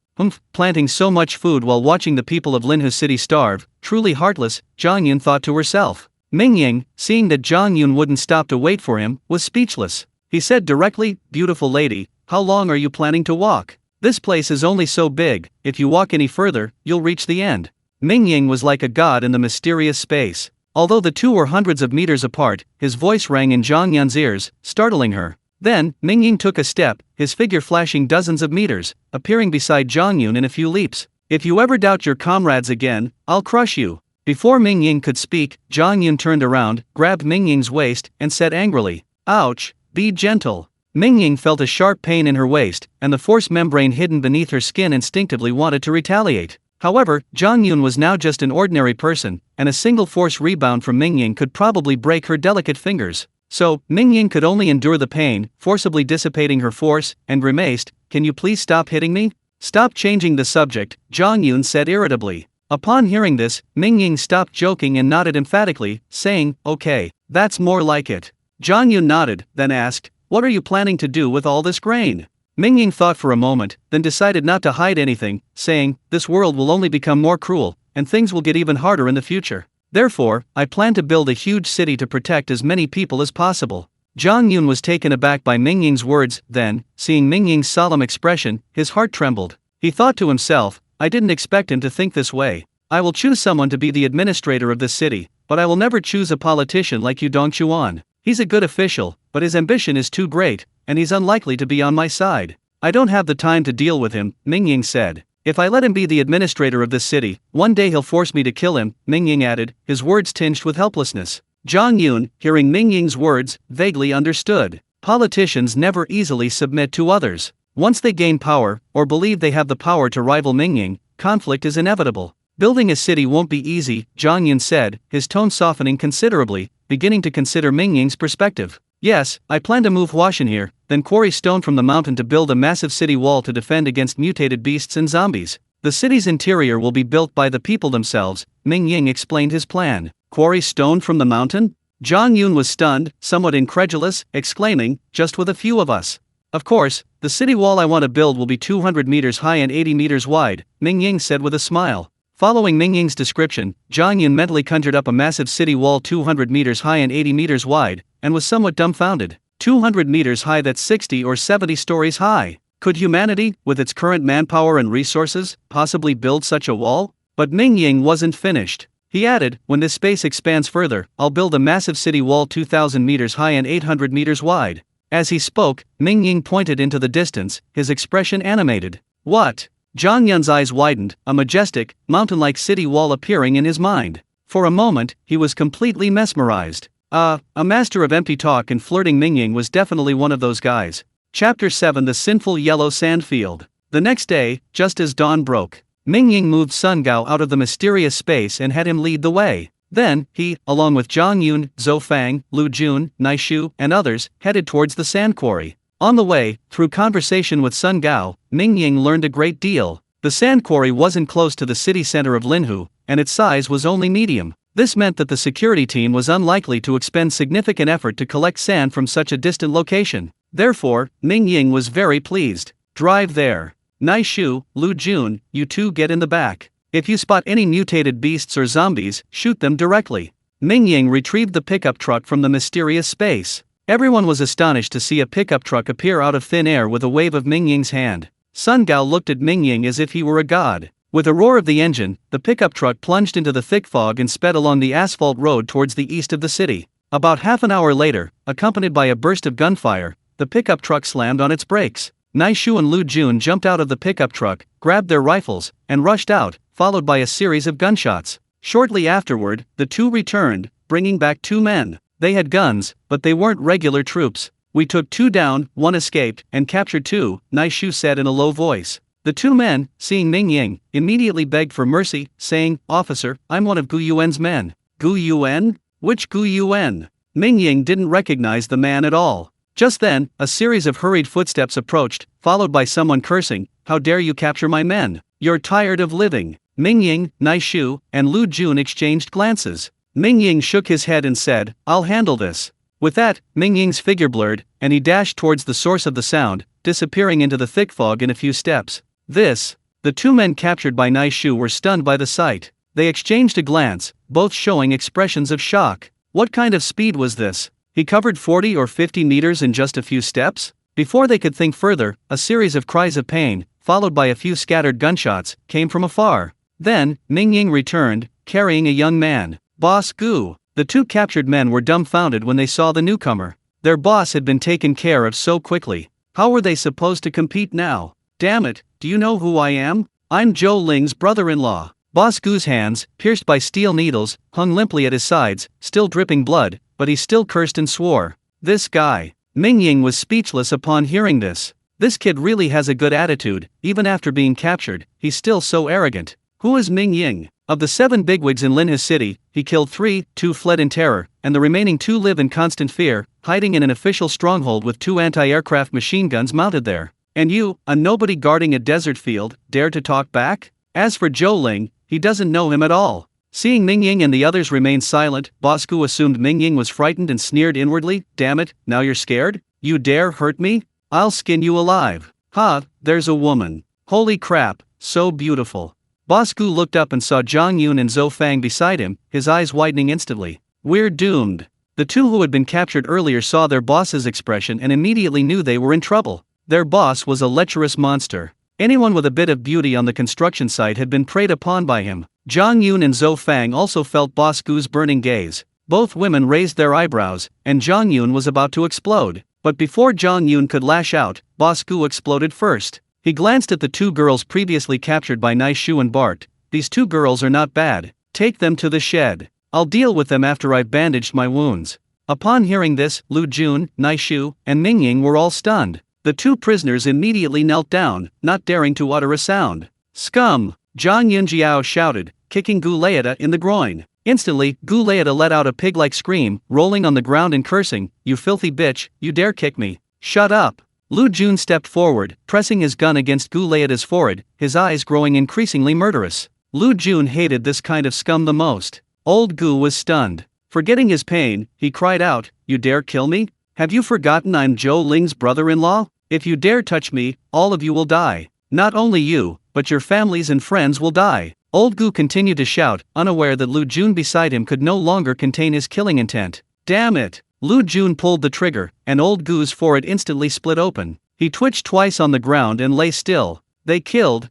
Planting so much food while watching the people of Linhu City starve, truly heartless, Zhang Yun thought to herself. Mingying, seeing that Zhang Yun wouldn't stop to wait for him, was speechless. He said directly, "Beautiful lady, how long are you planning to walk? This place is only so big, if you walk any further, you'll reach the end." Mingying was like a god in the mysterious space. Although the two were hundreds of meters apart, his voice rang in Zhang Yun's ears, startling her. Then, Mingying took a step, his figure flashing dozens of meters, appearing beside Zhang Yun in a few leaps. "If you ever doubt your comrades again, I'll crush you." Before Mingying could speak, Zhang Yun turned around, grabbed Mingying's waist, and said angrily, "Ouch, be gentle." Mingying felt a sharp pain in her waist, and the force membrane hidden beneath her skin instinctively wanted to retaliate. However, Zhang Yun was now just an ordinary person, and a single force rebound from Mingying could probably break her delicate fingers. So, Mingying could only endure the pain, forcibly dissipating her force, and grimaced, "Can you please stop hitting me?" "Stop changing the subject," Zhang Yun said irritably. Upon hearing this, Mingying stopped joking and nodded emphatically, saying, "Okay, that's more like it." Zhang Yun nodded, then asked, "What are you planning to do with all this grain?" Mingying thought for a moment, then decided not to hide anything, saying, "This world will only become more cruel, and things will get even harder in the future. Therefore, I plan to build a huge city to protect as many people as possible." Zhang Yun was taken aback by Mingying's words, then, seeing Mingying's solemn expression, his heart trembled. He thought to himself, "I didn't expect him to think this way. I will choose someone to be the administrator of this city, but I will never choose a politician like you Dong Chuan. He's a good official, but his ambition is too great, and he's unlikely to be on my side. I don't have the time to deal with him," Mingying said. "If I let him be the administrator of this city, one day he'll force me to kill him," Mingying added, his words tinged with helplessness. Zhang Yun, hearing Mingying's words, vaguely understood. Politicians never easily submit to others. Once they gain power, or believe they have the power to rival Mingying, conflict is inevitable. "Building a city won't be easy," Zhang Yun said, his tone softening considerably, beginning to consider Mingying's perspective. "Yes, I plan to move Huashan here, then quarry stone from the mountain to build a massive city wall to defend against mutated beasts and zombies. The city's interior will be built by the people themselves," Mingying explained his plan. "Quarry stone from the mountain?" Zhang Yun was stunned, somewhat incredulous, exclaiming, "Just with a few of us?" "Of course, the city wall I want to build will be 200 meters high and 80 meters wide," Mingying said with a smile. Following Mingying's description, Zhang Yun mentally conjured up a massive city wall 200 meters high and 80 meters wide, and was somewhat dumbfounded. 200 meters high, that's 60 or 70 stories high. Could humanity, with its current manpower and resources, possibly build such a wall? But Mingying wasn't finished. He added, "When this space expands further, I'll build a massive city wall 2,000 meters high and 800 meters wide." As he spoke, Mingying pointed into the distance, his expression animated. "What?" Zhang Yun's eyes widened, a majestic, mountain-like city wall appearing in his mind. For a moment, he was completely mesmerized. A master of empty talk and flirting. Mingying was definitely one of those guys. Chapter 7: The Sinful Yellow Sandfield. The next day, just as dawn broke, Mingying moved Sun Gao out of the mysterious space and had him lead the way. Then, he, along with Zhang Yun, Zhou Fang, Lu Jun, Naishu, and others, headed towards the sand quarry. On the way, through conversation with Sun Gao, Mingying learned a great deal. The sand quarry wasn't close to the city center of Linhu, and its size was only medium. This meant that the security team was unlikely to expend significant effort to collect sand from such a distant location. Therefore, Mingying was very pleased. "Drive there. Naishu, Lu Jun, you two get in the back. If you spot any mutated beasts or zombies, shoot them directly." Mingying retrieved the pickup truck from the mysterious space. Everyone was astonished to see a pickup truck appear out of thin air with a wave of Mingying's hand. Sun Gao looked at Mingying as if he were a god. With a roar of the engine, the pickup truck plunged into the thick fog and sped along the asphalt road towards the east of the city. About half an hour later, accompanied by a burst of gunfire, the pickup truck slammed on its brakes. Naishu and Lu Jun jumped out of the pickup truck, grabbed their rifles, and rushed out, followed by a series of gunshots. Shortly afterward, the two returned, bringing back two men. They had guns, but they weren't regular troops. "We took two down, one escaped, and captured two," Naishu said in a low voice. The two men, seeing Mingying, immediately begged for mercy, saying, "Officer, I'm one of Gu Yuan's men." "Gu Yuan? Which Gu Yuan?" Mingying didn't recognize the man at all. Just then, a series of hurried footsteps approached, followed by someone cursing, "How dare you capture my men? You're tired of living." Mingying, Naishu, and Lu Jun exchanged glances. Mingying shook his head and said, "I'll handle this." With that, Mingying's figure blurred, and he dashed towards the source of the sound, disappearing into the thick fog in a few steps. The two men captured by Naishu were stunned by the sight. They exchanged a glance, both showing expressions of shock. What kind of speed was this? He covered 40 or 50 meters in just a few steps? Before they could think further, a series of cries of pain, followed by a few scattered gunshots, came from afar. Then, Mingying returned, carrying a young man. "Boss Gu." The two captured men were dumbfounded when they saw the newcomer. Their boss had been taken care of so quickly. How were they supposed to compete now? "Damn it, do you know who I am? I'm Zhou Ling's brother-in-law." Boss Gu's hands, pierced by steel needles, hung limply at his sides, still dripping blood, but he still cursed and swore. "This guy." Mingying was speechless upon hearing this. This kid really has a good attitude, even after being captured, he's still so arrogant. Who is Mingying? Of the 7 bigwigs in Linha's city, he killed 3, 2 fled in terror, and the remaining 2 live in constant fear, hiding in an official stronghold with 2 anti-aircraft machine guns mounted there. And you, a nobody guarding a desert field, dare to talk back? As for Zhou Ling, he doesn't know him at all. Seeing Mingying and the others remain silent, Boss Gu assumed Mingying was frightened and sneered inwardly, "Damn it, now you're scared? You dare hurt me? I'll skin you alive." "Ha, there's a woman. Holy crap, so beautiful." Boss Gu looked up and saw Zhang Yun and Zhou Fang beside him, his eyes widening instantly. "We're doomed." The two who had been captured earlier saw their boss's expression and immediately knew they were in trouble. Their boss was a lecherous monster. Anyone with a bit of beauty on the construction site had been preyed upon by him. Zhang Yun and Zhou Fang also felt Boss Gu's burning gaze. Both women raised their eyebrows, and Zhang Yun was about to explode. But before Zhang Yun could lash out, Boss Gu exploded first. He glanced at the 2 girls previously captured by Naishu and barked, "These 2 girls are not bad. Take them to the shed. I'll deal with them after I've bandaged my wounds." Upon hearing this, Lu Jun, Naishu, and Mingying were all stunned. The 2 prisoners immediately knelt down, not daring to utter a sound. "Scum!" Zhang Yunjiao shouted, kicking Gu Laeta in the groin. Instantly, Gu Laeta let out a pig-like scream, rolling on the ground and cursing, "You filthy bitch, you dare kick me. Shut up." Lu Jun stepped forward, pressing his gun against Gu Laeta's forehead, his eyes growing increasingly murderous. Lu Jun hated this kind of scum the most. Old Gu was stunned. Forgetting his pain, he cried out, "You dare kill me? Have you forgotten I'm Zhou Ling's brother-in-law? If you dare touch me, all of you will die. Not only you, but your families and friends will die." Old Gu continued to shout, unaware that Lu Jun beside him could no longer contain his killing intent. "Damn it!" Lu Jun pulled the trigger, and Old Gu's forehead instantly split open. He twitched twice on the ground and lay still. They killed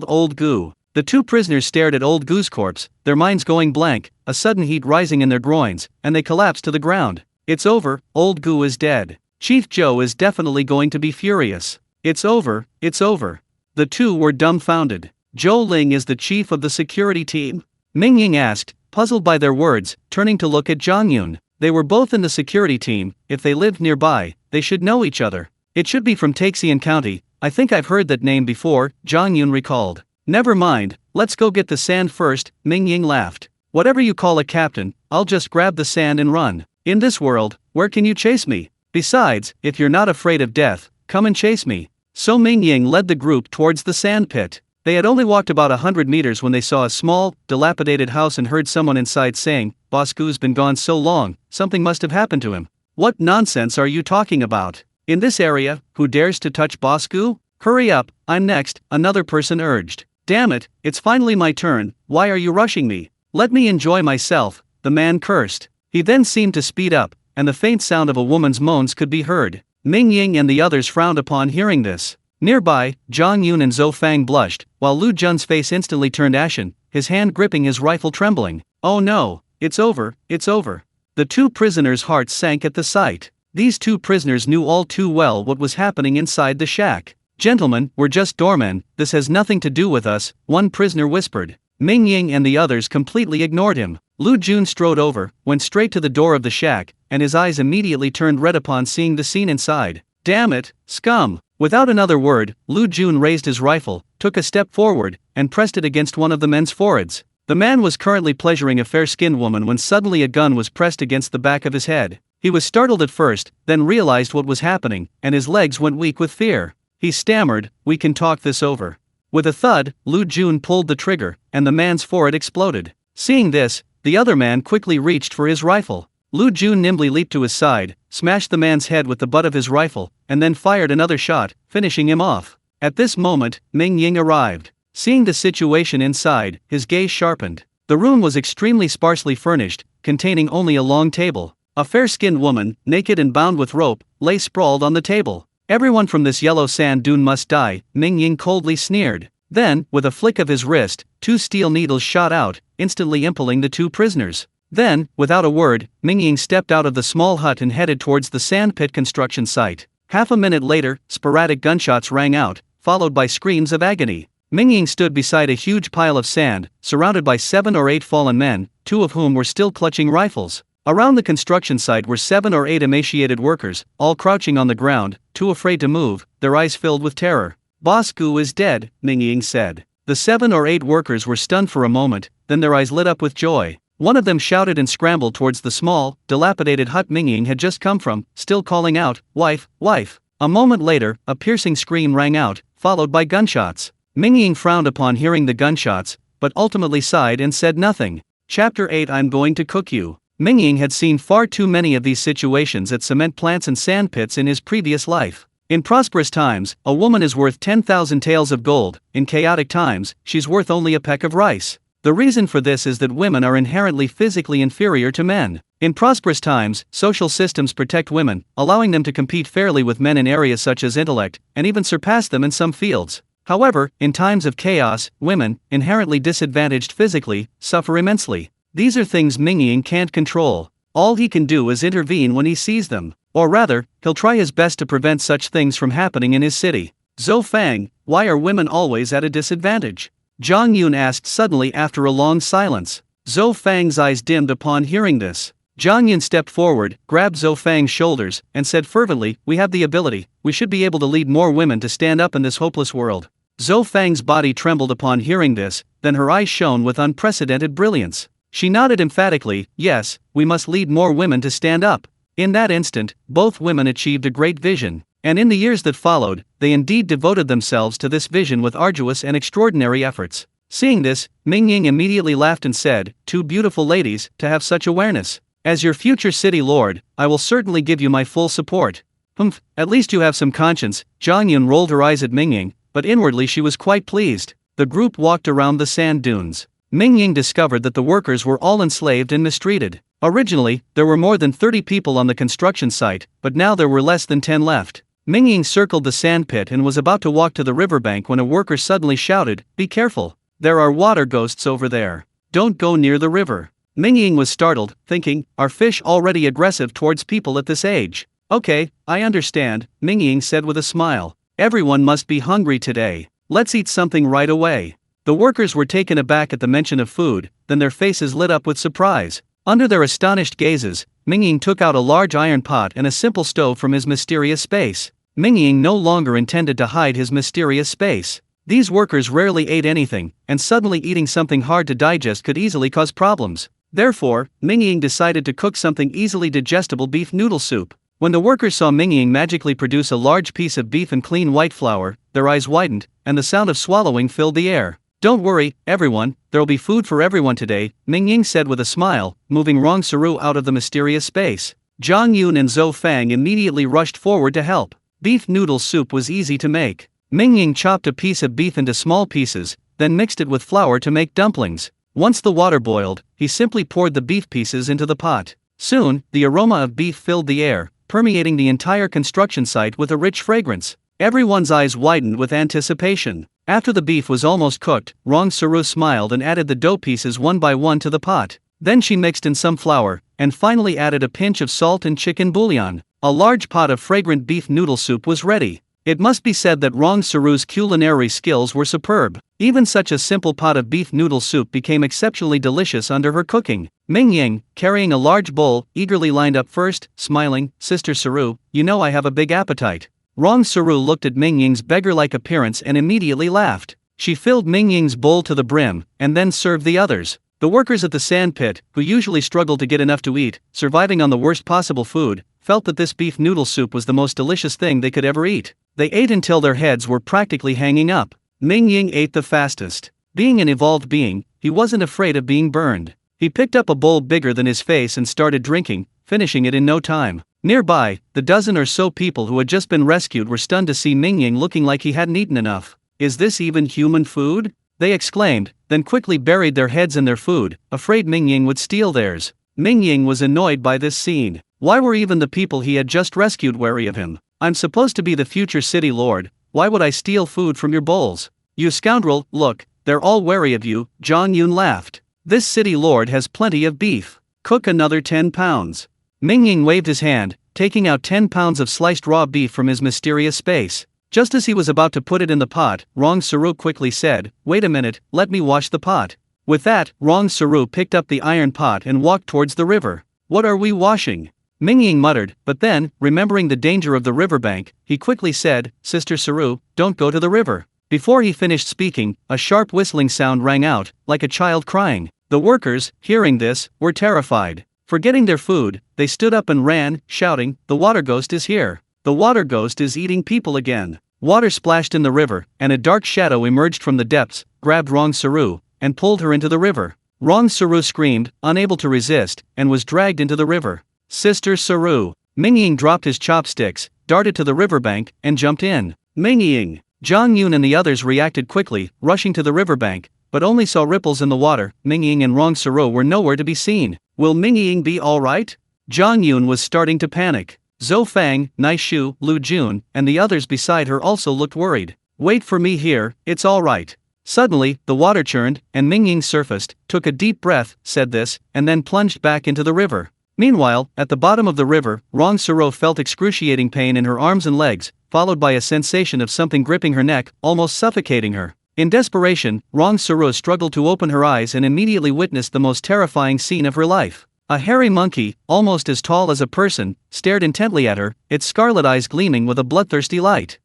Old Gu. The 2 prisoners stared at Old Gu's corpse, their minds going blank, a sudden heat rising in their groins, and they collapsed to the ground. "It's over, Old Gu is dead. Chief Zhou is definitely going to be furious. It's over, it's over." The 2 were dumbfounded. "Zhou Ling is the chief of the security team?" Mingying asked, puzzled by their words, turning to look at Zhang Yun. They were both in the security team. If they lived nearby, they should know each other. "It should be from Taxian County. I think I've heard that name before," Zhang Yun recalled. "Never mind, let's go get the sand first," Mingying laughed. "Whatever you call a captain, I'll just grab the sand and run. In this world, where can you chase me? Besides, if you're not afraid of death, come and chase me." So Mingying led the group towards the sand pit. They had only walked about 100 meters when they saw a small, dilapidated house and heard someone inside saying, "Boss Gu's been gone so long, something must have happened to him." "What nonsense are you talking about? In this area, who dares to touch Boss Gu? Hurry up, I'm next," another person urged. "Damn it, it's finally my turn, why are you rushing me? Let me enjoy myself," the man cursed. He then seemed to speed up, and the faint sound of a woman's moans could be heard. Mingying and the others frowned upon hearing this. Nearby, Zhang Yun and Zhou Fang blushed, while Lu Jun's face instantly turned ashen, his hand gripping his rifle trembling. "Oh no, it's over, it's over." The 2 prisoners' hearts sank at the sight. These 2 prisoners knew all too well what was happening inside the shack. "Gentlemen, we're just doormen, this has nothing to do with us," one prisoner whispered. Mingying and the others completely ignored him. Lu Jun strode over, went straight to the door of the shack, and his eyes immediately turned red upon seeing the scene inside. "Damn it, scum!" Without another word, Lu Jun raised his rifle, took a step forward, and pressed it against one of the men's foreheads. The man was currently pleasuring a fair-skinned woman when suddenly a gun was pressed against the back of his head. He was startled at first, then realized what was happening, and his legs went weak with fear. He stammered, "We can talk this over." With a thud, Lu Jun pulled the trigger, and the man's forehead exploded. Seeing this, the other man quickly reached for his rifle. Lu Jun nimbly leaped to his side, smashed the man's head with the butt of his rifle, and then fired another shot, finishing him off. At this moment, Mingying arrived. Seeing the situation inside, his gaze sharpened. The room was extremely sparsely furnished, containing only a long table. A fair-skinned woman, naked and bound with rope, lay sprawled on the table. "Everyone from this yellow sand dune must die," Mingying coldly sneered. Then, with a flick of his wrist, 2 steel needles shot out, instantly impaling the 2 prisoners. Then, without a word, Mingying stepped out of the small hut and headed towards the sandpit construction site. Half a minute later, sporadic gunshots rang out, followed by screams of agony. Mingying stood beside a huge pile of sand, surrounded by 7 or 8 fallen men, 2 of whom were still clutching rifles. Around the construction site were 7 or 8 emaciated workers, all crouching on the ground, too afraid to move, their eyes filled with terror. "Boss Gu is dead," Mingying said. The 7 or 8 workers were stunned for a moment, then their eyes lit up with joy. One of them shouted and scrambled towards the small, dilapidated hut Mingying had just come from, still calling out, "Wife, wife." A moment later, a piercing scream rang out, followed by gunshots. Mingying frowned upon hearing the gunshots, but ultimately sighed and said nothing. Chapter 8 I'm going to cook you. Mingying had seen far too many of these situations at cement plants and sand pits in his previous life. In prosperous times, a woman is worth 10,000 taels of gold. In chaotic times, she's worth only a peck of rice. The reason for this is that women are inherently physically inferior to men. In prosperous times, social systems protect women, allowing them to compete fairly with men in areas such as intellect, and even surpass them in some fields. However, in times of chaos, women, inherently disadvantaged physically, suffer immensely. These are things Mingying can't control. All he can do is intervene when he sees them. Or rather, he'll try his best to prevent such things from happening in his city. "Zhou Fang, why are women always at a disadvantage?" Zhang Yun asked suddenly after a long silence. Zhou Fang's eyes dimmed upon hearing this. Zhang Yun stepped forward, grabbed Zhou Fang's shoulders, and said fervently, "We have the ability, we should be able to lead more women to stand up in this hopeless world." Zhou Fang's body trembled upon hearing this, then her eyes shone with unprecedented brilliance. She nodded emphatically, "Yes, we must lead more women to stand up." In that instant, both women achieved a great vision, and in the years that followed, they indeed devoted themselves to this vision with arduous and extraordinary efforts. Seeing this, Mingying immediately laughed and said, "Two beautiful ladies, to have such awareness. As your future city lord, I will certainly give you my full support." "Humph, at least you have some conscience." Zhang Yun rolled her eyes at Mingying, but inwardly she was quite pleased. The group walked around the sand dunes. Mingying discovered that the workers were all enslaved and mistreated. Originally, there were more than 30 people on the construction site, but now there were less than 10 left. Mingying circled the sand pit and was about to walk to the riverbank when a worker suddenly shouted, "Be careful! There are water ghosts over there. Don't go near the river." Mingying was startled, thinking, "Are fish already aggressive towards people at this age?" "Okay, I understand," Mingying said with a smile. "Everyone must be hungry today. Let's eat something right away." The workers were taken aback at the mention of food, then their faces lit up with surprise. Under their astonished gazes, Mingying took out a large iron pot and a simple stove from his mysterious space. Mingying no longer intended to hide his mysterious space. These workers rarely ate anything, and suddenly eating something hard to digest could easily cause problems. Therefore, Mingying decided to cook something easily digestible: beef noodle soup. When the workers saw Mingying magically produce a large piece of beef and clean white flour, their eyes widened, and the sound of swallowing filled the air. "Don't worry, everyone, there'll be food for everyone today," Mingying said with a smile, moving Rong Saru out of the mysterious space. Zhang Yun and Zhou Fang immediately rushed forward to help. Beef noodle soup was easy to make. Mingying chopped a piece of beef into small pieces, then mixed it with flour to make dumplings. Once the water boiled, he simply poured the beef pieces into the pot. Soon, the aroma of beef filled the air, permeating the entire construction site with a rich fragrance. Everyone's eyes widened with anticipation. After the beef was almost cooked, Rong Saru smiled and added the dough pieces one by one to the pot. Then she mixed in some flour, and finally added a pinch of salt and chicken bouillon. A large pot of fragrant beef noodle soup was ready. It must be said that Rong Saru's culinary skills were superb. Even such a simple pot of beef noodle soup became exceptionally delicious under her cooking. Mingying, carrying a large bowl, eagerly lined up first, smiling, "Sister Saru, you know I have a big appetite." Rong Saru looked at Mingying's beggar-like appearance and immediately laughed. She filled Mingying's bowl to the brim, and then served the others. The workers at the sand pit, who usually struggled to get enough to eat, surviving on the worst possible food, felt that this beef noodle soup was the most delicious thing they could ever eat. They ate until their heads were practically hanging up. Mingying ate the fastest. Being an evolved being, he wasn't afraid of being burned. He picked up a bowl bigger than his face and started drinking, finishing it in no time. Nearby, the dozen or so people who had just been rescued were stunned to see Mingying looking like he hadn't eaten enough. "Is this even human food?" they exclaimed, then quickly buried their heads in their food, afraid Mingying would steal theirs. Mingying was annoyed by this scene. Why were even the people he had just rescued wary of him? "I'm supposed to be the future city lord, why would I steal food from your bowls? You scoundrel, look, they're all wary of you," Zhang Yun laughed. "This city lord has plenty of beef. Cook another 10 pounds. Mingying waved his hand, taking out 10 pounds of sliced raw beef from his mysterious space. Just as he was about to put it in the pot, Rong Saru quickly said, "Wait a minute, let me wash the pot." With that, Rong Saru picked up the iron pot and walked towards the river. "What are we washing?" Mingying muttered, but then, remembering the danger of the riverbank, he quickly said, "Sister Saru, don't go to the river." Before he finished speaking, a sharp whistling sound rang out, like a child crying. The workers, hearing this, were terrified. Forgetting their food, they stood up and ran, shouting, "The water ghost is here! The water ghost is eating people again!" Water splashed in the river, and a dark shadow emerged from the depths, grabbed Rong Saru, and pulled her into the river. Rong Saru screamed, unable to resist, and was dragged into the river. "Sister Saru!" Mingying dropped his chopsticks, darted to the riverbank, and jumped in. "Mingying!" Zhang Yun and the others reacted quickly, rushing to the riverbank, but only saw ripples in the water. Mingying and Rong Saru were nowhere to be seen. Will Mingying be alright? Zhang Yun was starting to panic. Zhou Fang, Naishu, Lu Jun, and the others beside her also looked worried. "Wait for me here, it's alright." Suddenly, the water churned, and Mingying surfaced, took a deep breath, said this, and then plunged back into the river. Meanwhile, at the bottom of the river, Rong Saru felt excruciating pain in her arms and legs, followed by a sensation of something gripping her neck, almost suffocating her. In desperation, Rong Saru struggled to open her eyes and immediately witnessed the most terrifying scene of her life. A hairy monkey, almost as tall as a person, stared intently at her, its scarlet eyes gleaming with a bloodthirsty light.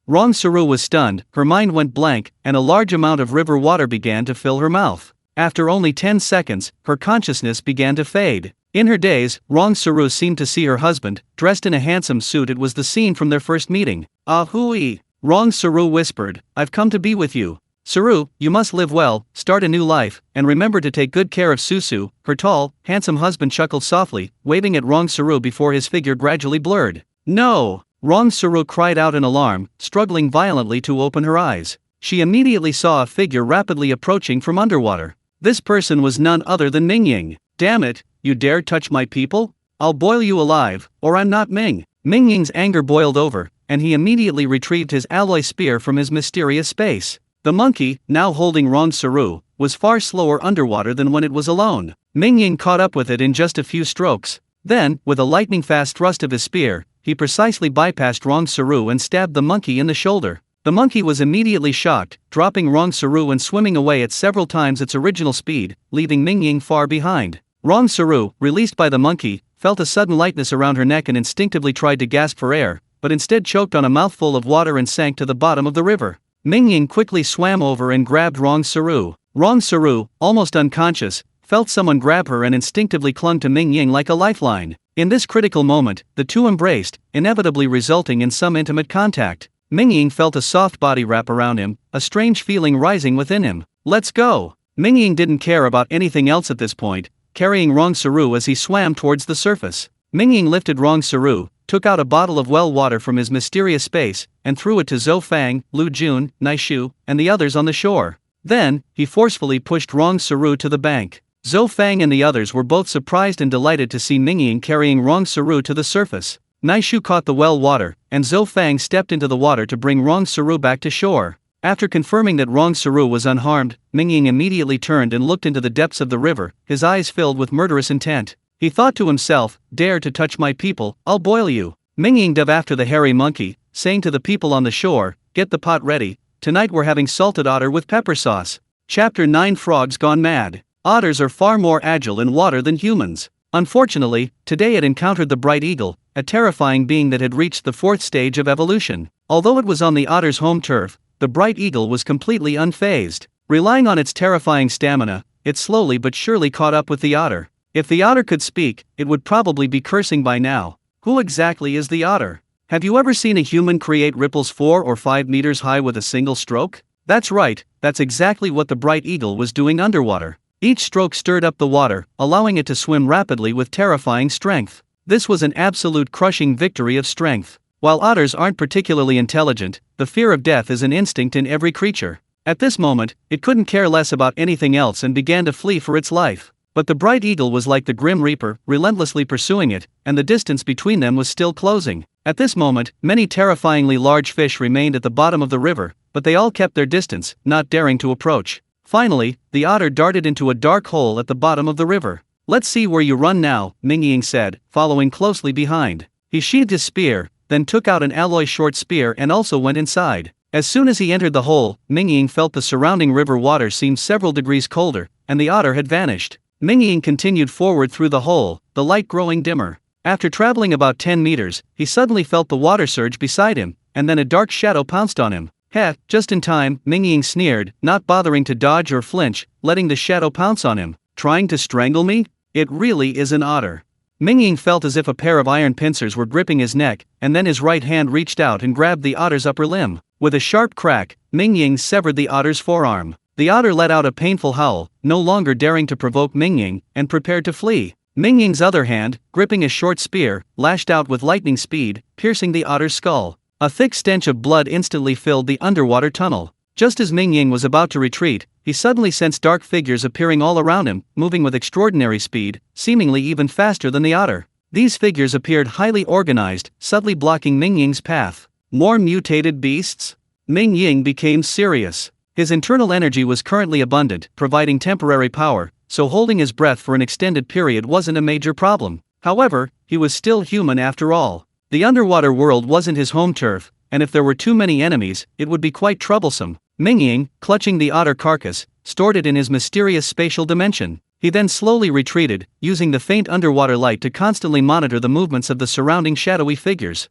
Rong Saru was stunned, her mind went blank, and a large amount of river water began to fill her mouth. After only 10 seconds, her consciousness began to fade. In her daze, Rong Saru seemed to see her husband, dressed in a handsome suit. It was the scene from their first meeting. "Ah hui!" Rong Saru whispered, "I've come to be with you. Saru, you must live well, start a new life, and remember to take good care of Susu." Her tall, handsome husband chuckled softly, waving at Rong Saru before his figure gradually blurred. "No!" Rong Saru cried out in alarm, struggling violently to open her eyes. She immediately saw a figure rapidly approaching from underwater. This person was none other than Mingying. "Damn it, you dare touch my people? I'll boil you alive, or I'm not Ming." Mingying's anger boiled over, and he immediately retrieved his alloy spear from his mysterious space. The monkey, now holding Rong Saru, was far slower underwater than when it was alone. Mingying caught up with it in just a few strokes. Then, with a lightning-fast thrust of his spear, he precisely bypassed Rong Saru and stabbed the monkey in the shoulder. The monkey was immediately shocked, dropping Rong Saru and swimming away at several times its original speed, leaving Mingying far behind. Rong Saru, released by the monkey, felt a sudden lightness around her neck and instinctively tried to gasp for air, but instead choked on a mouthful of water and sank to the bottom of the river. Mingying quickly swam over and grabbed Rong Saru. Rong Saru, almost unconscious, felt someone grab her and instinctively clung to Mingying like a lifeline. In this critical moment, the two embraced, inevitably resulting in some intimate contact. Mingying felt a soft body wrap around him, a strange feeling rising within him. "Let's go!" Mingying didn't care about anything else at this point, carrying Rong Saru as he swam towards the surface. Mingying lifted Rong Saru, took out a bottle of well water from his mysterious space, and threw it to Zhou Fang, Lu Jun, Naishu, and the others on the shore. Then, he forcefully pushed Rong Saru to the bank. Zhou Fang and the others were both surprised and delighted to see Mingying carrying Rong Saru to the surface. Naishu caught the well water, and Zhou Fang stepped into the water to bring Rong Saru back to shore. After confirming that Rong Saru was unharmed, Mingying immediately turned and looked into the depths of the river, his eyes filled with murderous intent. He thought to himself, "Dare to touch my people, I'll boil you." Mingying dove after the hairy monkey, saying to the people on the shore, "Get the pot ready, tonight we're having salted otter with pepper sauce." Chapter 9: Frogs Gone Mad. Otters are far more agile in water than humans. Unfortunately, today it encountered the bright eagle, a terrifying being that had reached the 4th stage of evolution. Although it was on the otter's home turf, the bright eagle was completely unfazed. Relying on its terrifying stamina, it slowly but surely caught up with the otter. If the otter could speak, it would probably be cursing by now. Who exactly is the otter? Have you ever seen a human create ripples 4 or 5 meters high with a single stroke? That's right, that's exactly what the bright eagle was doing underwater. Each stroke stirred up the water, allowing it to swim rapidly with terrifying strength. This was an absolute crushing victory of strength. While otters aren't particularly intelligent, the fear of death is an instinct in every creature. At this moment, it couldn't care less about anything else and began to flee for its life. But the bright eagle was like the grim reaper, relentlessly pursuing it, and the distance between them was still closing. At this moment, many terrifyingly large fish remained at the bottom of the river, but they all kept their distance, not daring to approach. Finally, the otter darted into a dark hole at the bottom of the river. "Let's see where you run now," Mingying said, following closely behind. He sheathed his spear, then took out an alloy short spear and also went inside. As soon as he entered the hole, Mingying felt the surrounding river water seem several degrees colder, and the otter had vanished. Mingying continued forward through the hole, the light growing dimmer. After traveling about 10 meters, he suddenly felt the water surge beside him, and then a dark shadow pounced on him. "Heh, just in time," Mingying sneered, not bothering to dodge or flinch, letting the shadow pounce on him. "Trying to strangle me? It really is an otter." Mingying felt as if a pair of iron pincers were gripping his neck, and then his right hand reached out and grabbed the otter's upper limb. With a sharp crack, Mingying severed the otter's forearm. The otter let out a painful howl, no longer daring to provoke Mingying, and prepared to flee. Mingying's other hand, gripping a short spear, lashed out with lightning speed, piercing the otter's skull. A thick stench of blood instantly filled the underwater tunnel. Just as Mingying was about to retreat, he suddenly sensed dark figures appearing all around him, moving with extraordinary speed, seemingly even faster than the otter. These figures appeared highly organized, subtly blocking Mingying's path. More mutated beasts? Mingying became serious. His internal energy was currently abundant, providing temporary power, so holding his breath for an extended period wasn't a major problem. However, he was still human after all. The underwater world wasn't his home turf, and if there were too many enemies, it would be quite troublesome. Mingying, clutching the otter carcass, stored it in his mysterious spatial dimension. He then slowly retreated, using the faint underwater light to constantly monitor the movements of the surrounding shadowy figures.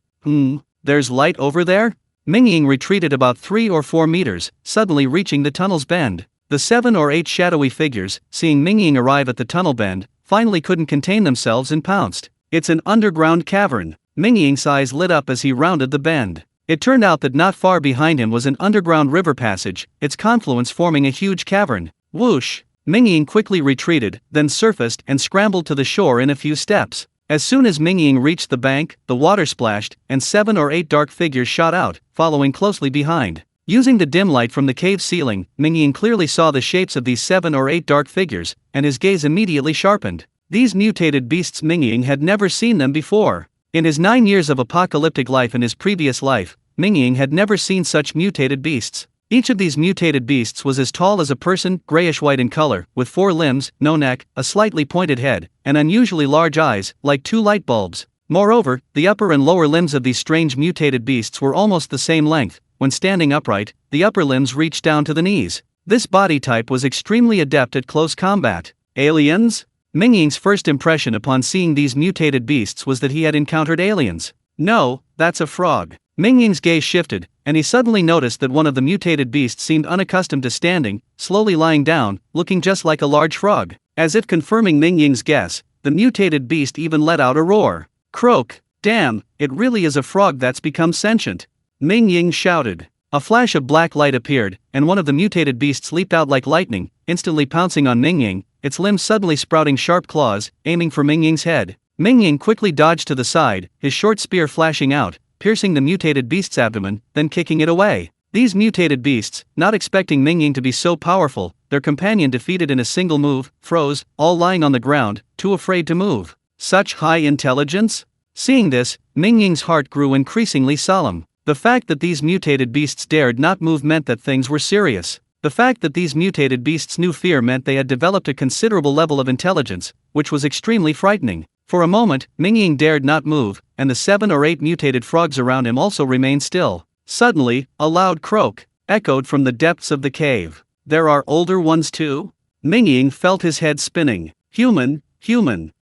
There's light over there? Mingying retreated about 3 or 4 meters, suddenly reaching the tunnel's bend. The 7 or 8 shadowy figures, seeing Mingying arrive at the tunnel bend, finally couldn't contain themselves and pounced. "It's an underground cavern." Mingying's eyes lit up as he rounded the bend. It turned out that not far behind him was an underground river passage, its confluence forming a huge cavern. Whoosh! Mingying quickly retreated, then surfaced and scrambled to the shore in a few steps. As soon as Mingying reached the bank, the water splashed, and 7 or 8 dark figures shot out, following closely behind. Using the dim light from the cave ceiling, Mingying clearly saw the shapes of these 7 or 8 dark figures, and his gaze immediately sharpened. These mutated beasts, Mingying had never seen them before. In his 9 years of apocalyptic life in his previous life, Mingying had never seen such mutated beasts. Each of these mutated beasts was as tall as a person, grayish-white in color, with 4 limbs, no neck, a slightly pointed head, and unusually large eyes, like 2 light bulbs. Moreover, the upper and lower limbs of these strange mutated beasts were almost the same length. When standing upright, the upper limbs reached down to the knees. This body type was extremely adept at close combat. Aliens? Mingying's first impression upon seeing these mutated beasts was that he had encountered aliens. No, that's a frog. Mingying's gaze shifted, and he suddenly noticed that one of the mutated beasts seemed unaccustomed to standing, slowly lying down, looking just like a large frog. As if confirming Mingying's guess, the mutated beast even let out a roar. "Croak! Damn, it really is a frog that's become sentient!" Mingying shouted. A flash of black light appeared, and one of the mutated beasts leaped out like lightning, instantly pouncing on Mingying, its limbs suddenly sprouting sharp claws, aiming for Mingying's head. Mingying quickly dodged to the side, his short spear flashing out, piercing the mutated beast's abdomen, then kicking it away. These mutated beasts, not expecting Mingying to be so powerful, their companion defeated in a single move, froze, all lying on the ground, too afraid to move. Such high intelligence? Seeing this, Mingying's heart grew increasingly solemn. The fact that these mutated beasts dared not move meant that things were serious. The fact that these mutated beasts knew fear meant they had developed a considerable level of intelligence, which was extremely frightening. For a moment, Mingying dared not move, and the 7 or 8 mutated frogs around him also remained still. Suddenly, a loud croak echoed from the depths of the cave. "There are older ones too?" Mingying felt his head spinning. Human.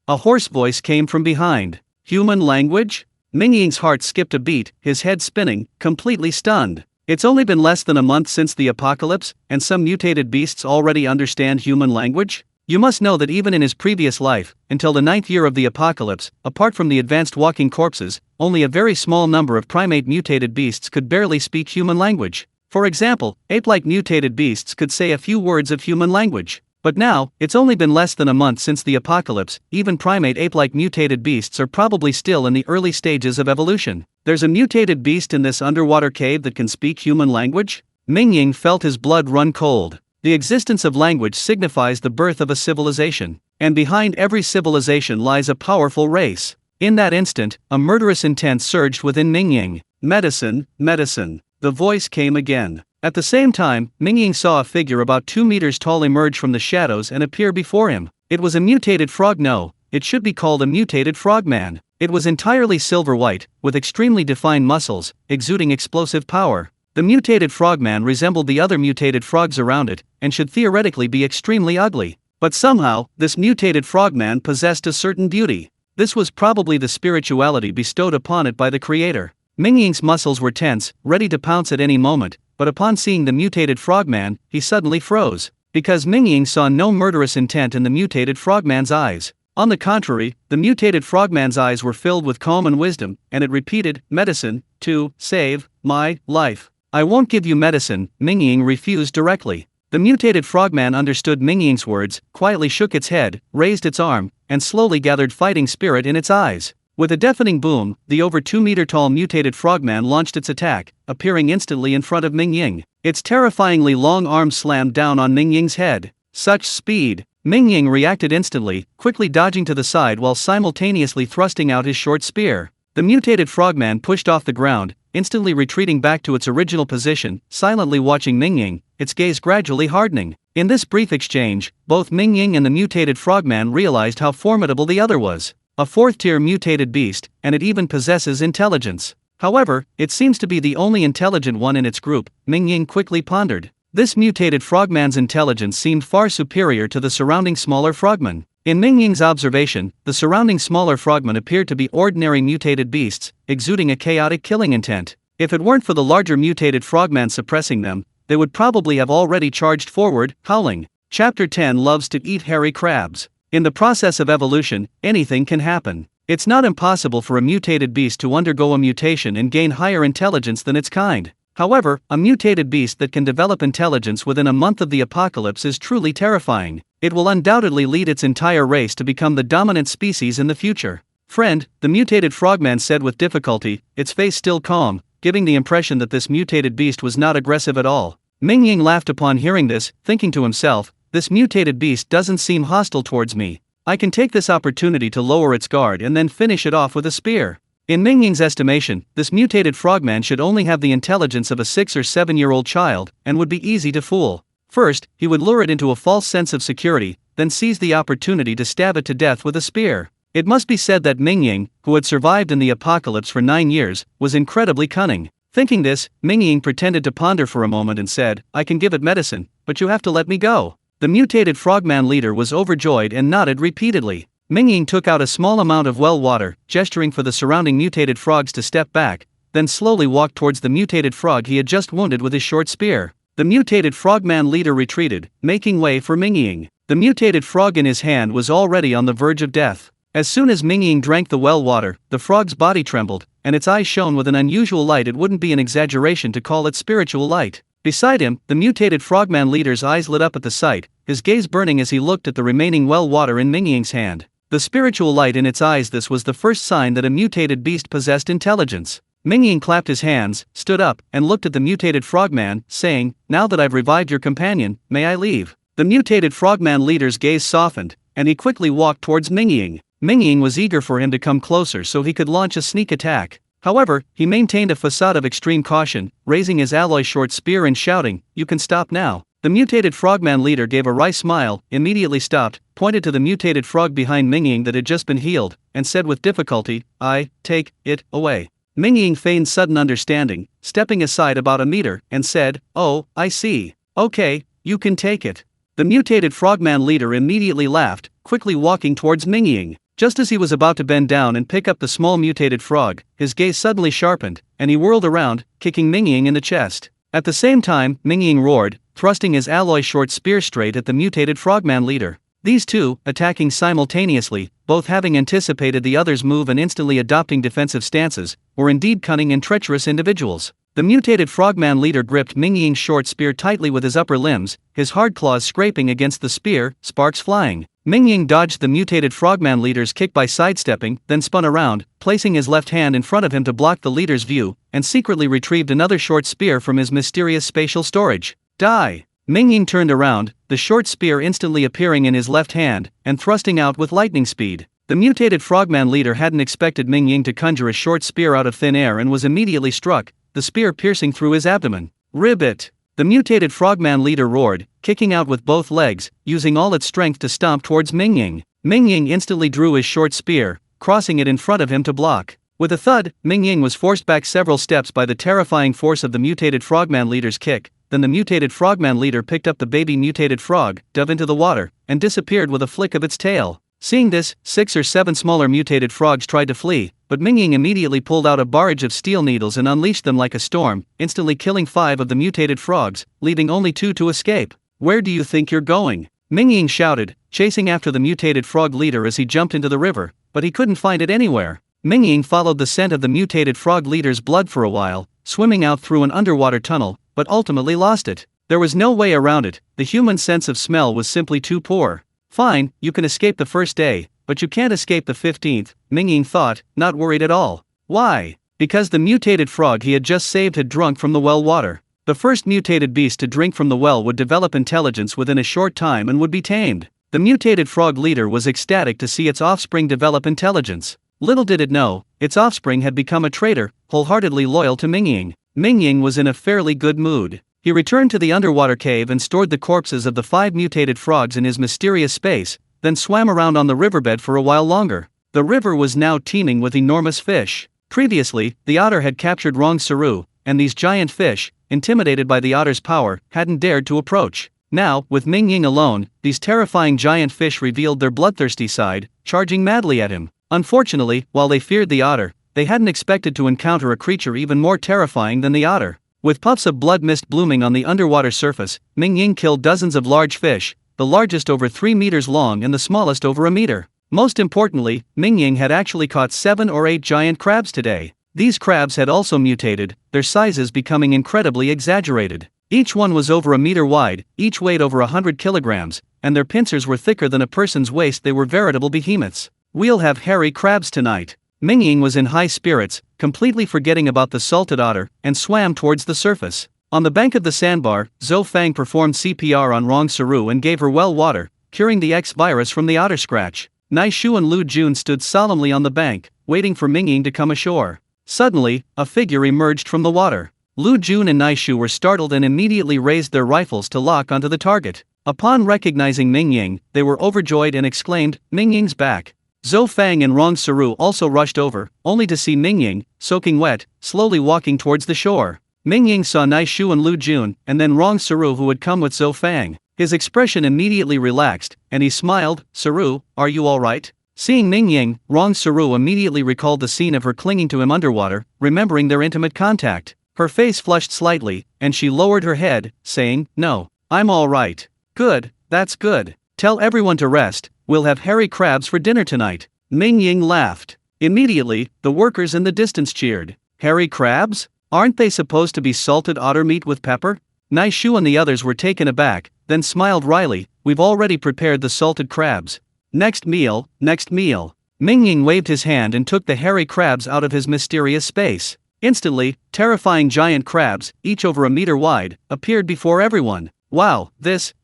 A hoarse voice came from behind. "Human language?" Mingying's heart skipped a beat, his head spinning, completely stunned. It's only been less than a month since the apocalypse, and some mutated beasts already understand human language? You must know that even in his previous life, until the 9th year of the apocalypse, apart from the advanced walking corpses, only a very small number of primate mutated beasts could barely speak human language. For example, ape-like mutated beasts could say a few words of human language. But now, it's only been less than a month since the apocalypse, even primate ape-like mutated beasts are probably still in the early stages of evolution. There's a mutated beast in this underwater cave that can speak human language? Mingying felt his blood run cold. The existence of language signifies the birth of a civilization. And behind every civilization lies a powerful race. In that instant, a murderous intent surged within Mingying. Medicine, medicine. The voice came again. At the same time, Mingying saw a figure about 2 meters tall emerge from the shadows and appear before him. It was a mutated frog. No, it should be called a mutated frogman. It was entirely silver-white, with extremely defined muscles, exuding explosive power. The mutated frogman resembled the other mutated frogs around it, and should theoretically be extremely ugly. But somehow, this mutated frogman possessed a certain beauty. This was probably the spirituality bestowed upon it by the creator. Mingying's muscles were tense, ready to pounce at any moment, but upon seeing the mutated frogman, he suddenly froze. Because Mingying saw no murderous intent in the mutated frogman's eyes. On the contrary, the mutated frogman's eyes were filled with calm and wisdom, and it repeated, "Medicine, to save my life." "I won't give you medicine," Mingying refused directly. The mutated frogman understood Mingying's words, quietly shook its head, raised its arm, and slowly gathered fighting spirit in its eyes. With a deafening boom, the over 2-meter-tall mutated frogman launched its attack, appearing instantly in front of Mingying. Its terrifyingly long arms slammed down on Mingying's head. Such speed! Mingying reacted instantly, quickly dodging to the side while simultaneously thrusting out his short spear. The mutated frogman pushed off the ground, instantly retreating back to its original position, silently watching Mingying, its gaze gradually hardening. In this brief exchange, both Mingying and the mutated frogman realized how formidable the other was. A 4th-tier mutated beast, and it even possesses intelligence. However, it seems to be the only intelligent one in its group, Mingying quickly pondered. This mutated frogman's intelligence seemed far superior to the surrounding smaller frogmen. In Mingying's observation, the surrounding smaller frogmen appeared to be ordinary mutated beasts, exuding a chaotic killing intent. If it weren't for the larger mutated frogman suppressing them, they would probably have already charged forward, howling. Chapter 10 loves to eat hairy crabs. In the process of evolution, anything can happen. It's not impossible for a mutated beast to undergo a mutation and gain higher intelligence than its kind. However, a mutated beast that can develop intelligence within a month of the apocalypse is truly terrifying. It will undoubtedly lead its entire race to become the dominant species in the future. "Friend," the mutated frogman said with difficulty, its face still calm, giving the impression that this mutated beast was not aggressive at all. Mingying laughed upon hearing this, thinking to himself, "This mutated beast doesn't seem hostile towards me. I can take this opportunity to lower its guard and then finish it off with a spear." In Mingying's estimation, this mutated frogman should only have the intelligence of a 6 or 7-year-old child, and would be easy to fool. First, he would lure it into a false sense of security, then seize the opportunity to stab it to death with a spear. It must be said that Mingying, who had survived in the apocalypse for 9 years, was incredibly cunning. Thinking this, Mingying pretended to ponder for a moment and said, "I can give it medicine, but you have to let me go." The mutated frogman leader was overjoyed and nodded repeatedly. Mingying took out a small amount of well water, gesturing for the surrounding mutated frogs to step back, then slowly walked towards the mutated frog he had just wounded with his short spear. The mutated frogman leader retreated, making way for Mingying. The mutated frog in his hand was already on the verge of death. As soon as Mingying drank the well water, the frog's body trembled, and its eyes shone with an unusual light. It wouldn't be an exaggeration to call it spiritual light. Beside him, the mutated frogman leader's eyes lit up at the sight, his gaze burning as he looked at the remaining well water in Mingying's hand. The spiritual light in its eyes. This was the first sign that a mutated beast possessed intelligence. Mingying clapped his hands, stood up, and looked at the mutated frogman, saying, "Now that I've revived your companion, may I leave?" The mutated frogman leader's gaze softened, and he quickly walked towards Mingying. Mingying was eager for him to come closer so he could launch a sneak attack. However, he maintained a facade of extreme caution, raising his alloy short spear and shouting, "You can stop now." The mutated frogman leader gave a wry smile, immediately stopped, pointed to the mutated frog behind Mingying that had just been healed, and said with difficulty, "I take it away." Mingying feigned sudden understanding, stepping aside about a meter, and said, "Oh, I see. Okay, you can take it." The mutated frogman leader immediately laughed, quickly walking towards Mingying. Just as he was about to bend down and pick up the small mutated frog, his gaze suddenly sharpened, and he whirled around, kicking Mingying in the chest. At the same time, Mingying roared, thrusting his alloy short spear straight at the mutated frogman leader. These two, attacking simultaneously, both having anticipated the other's move and instantly adopting defensive stances, were indeed cunning and treacherous individuals. The mutated frogman leader gripped Mingying's short spear tightly with his upper limbs, his hard claws scraping against the spear, sparks flying. Mingying dodged the mutated frogman leader's kick by sidestepping, then spun around, placing his left hand in front of him to block the leader's view, and secretly retrieved another short spear from his mysterious spatial storage. Die! Mingying turned around, the short spear instantly appearing in his left hand, and thrusting out with lightning speed. The mutated frogman leader hadn't expected Mingying to conjure a short spear out of thin air and was immediately struck, the spear piercing through his abdomen. Ribbit! The mutated frogman leader roared, kicking out with both legs, using all its strength to stomp towards Mingying. Mingying instantly drew his short spear, crossing it in front of him to block. With a thud, Mingying was forced back several steps by the terrifying force of the mutated frogman leader's kick. Then the mutated frogman leader picked up the baby mutated frog, dove into the water, and disappeared with a flick of its tail. Seeing this, 6 or 7 smaller mutated frogs tried to flee, but Mingying immediately pulled out a barrage of steel needles and unleashed them like a storm, instantly killing 5 of the mutated frogs, leaving only 2 to escape. Where do you think you're going? Mingying shouted, chasing after the mutated frog leader as he jumped into the river, but he couldn't find it anywhere. Mingying followed the scent of the mutated frog leader's blood for a while, swimming out through an underwater tunnel, but ultimately lost it. There was no way around it, the human sense of smell was simply too poor. Fine, you can escape the first day, but you can't escape the 15th, Mingying thought, not worried at all. Why? Because the mutated frog he had just saved had drunk from the well water. The first mutated beast to drink from the well would develop intelligence within a short time and would be tamed. The mutated frog leader was ecstatic to see its offspring develop intelligence. Little did it know, its offspring had become a traitor, wholeheartedly loyal to Mingying. Mingying was in a fairly good mood. He returned to the underwater cave and stored the corpses of the 5 mutated frogs in his mysterious space, then swam around on the riverbed for a while longer. The river was now teeming with enormous fish. Previously, the otter had captured Rong Saru, and these giant fish, intimidated by the otter's power, hadn't dared to approach. Now, with Mingying alone, these terrifying giant fish revealed their bloodthirsty side, charging madly at him. Unfortunately, while they feared the otter, they hadn't expected to encounter a creature even more terrifying than the otter. With puffs of blood mist blooming on the underwater surface, Mingying killed dozens of large fish, the largest over 3 meters long and the smallest over a meter. Most importantly, Mingying had actually caught 7 or 8 giant crabs today. These crabs had also mutated, their sizes becoming incredibly exaggerated. Each one was over a meter wide, each weighed over 100 kilograms, and their pincers were thicker than a person's waist. They were veritable behemoths. We'll have hairy crabs tonight. Mingying was in high spirits, completely forgetting about the salted otter, and swam towards the surface. On the bank of the sandbar, Zhou Fang performed CPR on Rong Saru and gave her well water, curing the X virus from the otter scratch. Nai Shu and Lu Jun stood solemnly on the bank, waiting for Mingying to come ashore. Suddenly, a figure emerged from the water. Lu Jun and Nai Shu were startled and immediately raised their rifles to lock onto the target. Upon recognizing Mingying, they were overjoyed and exclaimed, "Mingying's back!" Zhou Fang and Rong Saru also rushed over, only to see Mingying, soaking wet, slowly walking towards the shore. Mingying saw Nai Shu and Lu Jun, and then Rong Saru who had come with Zhou Fang. His expression immediately relaxed, and he smiled. "Saru, are you alright?" Seeing Mingying, Rong Saru immediately recalled the scene of her clinging to him underwater, remembering their intimate contact. Her face flushed slightly, and she lowered her head, saying, "No, I'm alright." "Good, that's good. Tell everyone to rest, we'll have hairy crabs for dinner tonight." Mingying laughed. Immediately, the workers in the distance cheered. "Hairy crabs? Aren't they supposed to be salted otter meat with pepper?" Nai Shu and the others were taken aback, then smiled wryly. "We've already prepared the salted crabs. Next meal, next meal." Mingying waved his hand and took the hairy crabs out of his mysterious space. Instantly, terrifying giant crabs, each over a meter wide, appeared before everyone. Wow,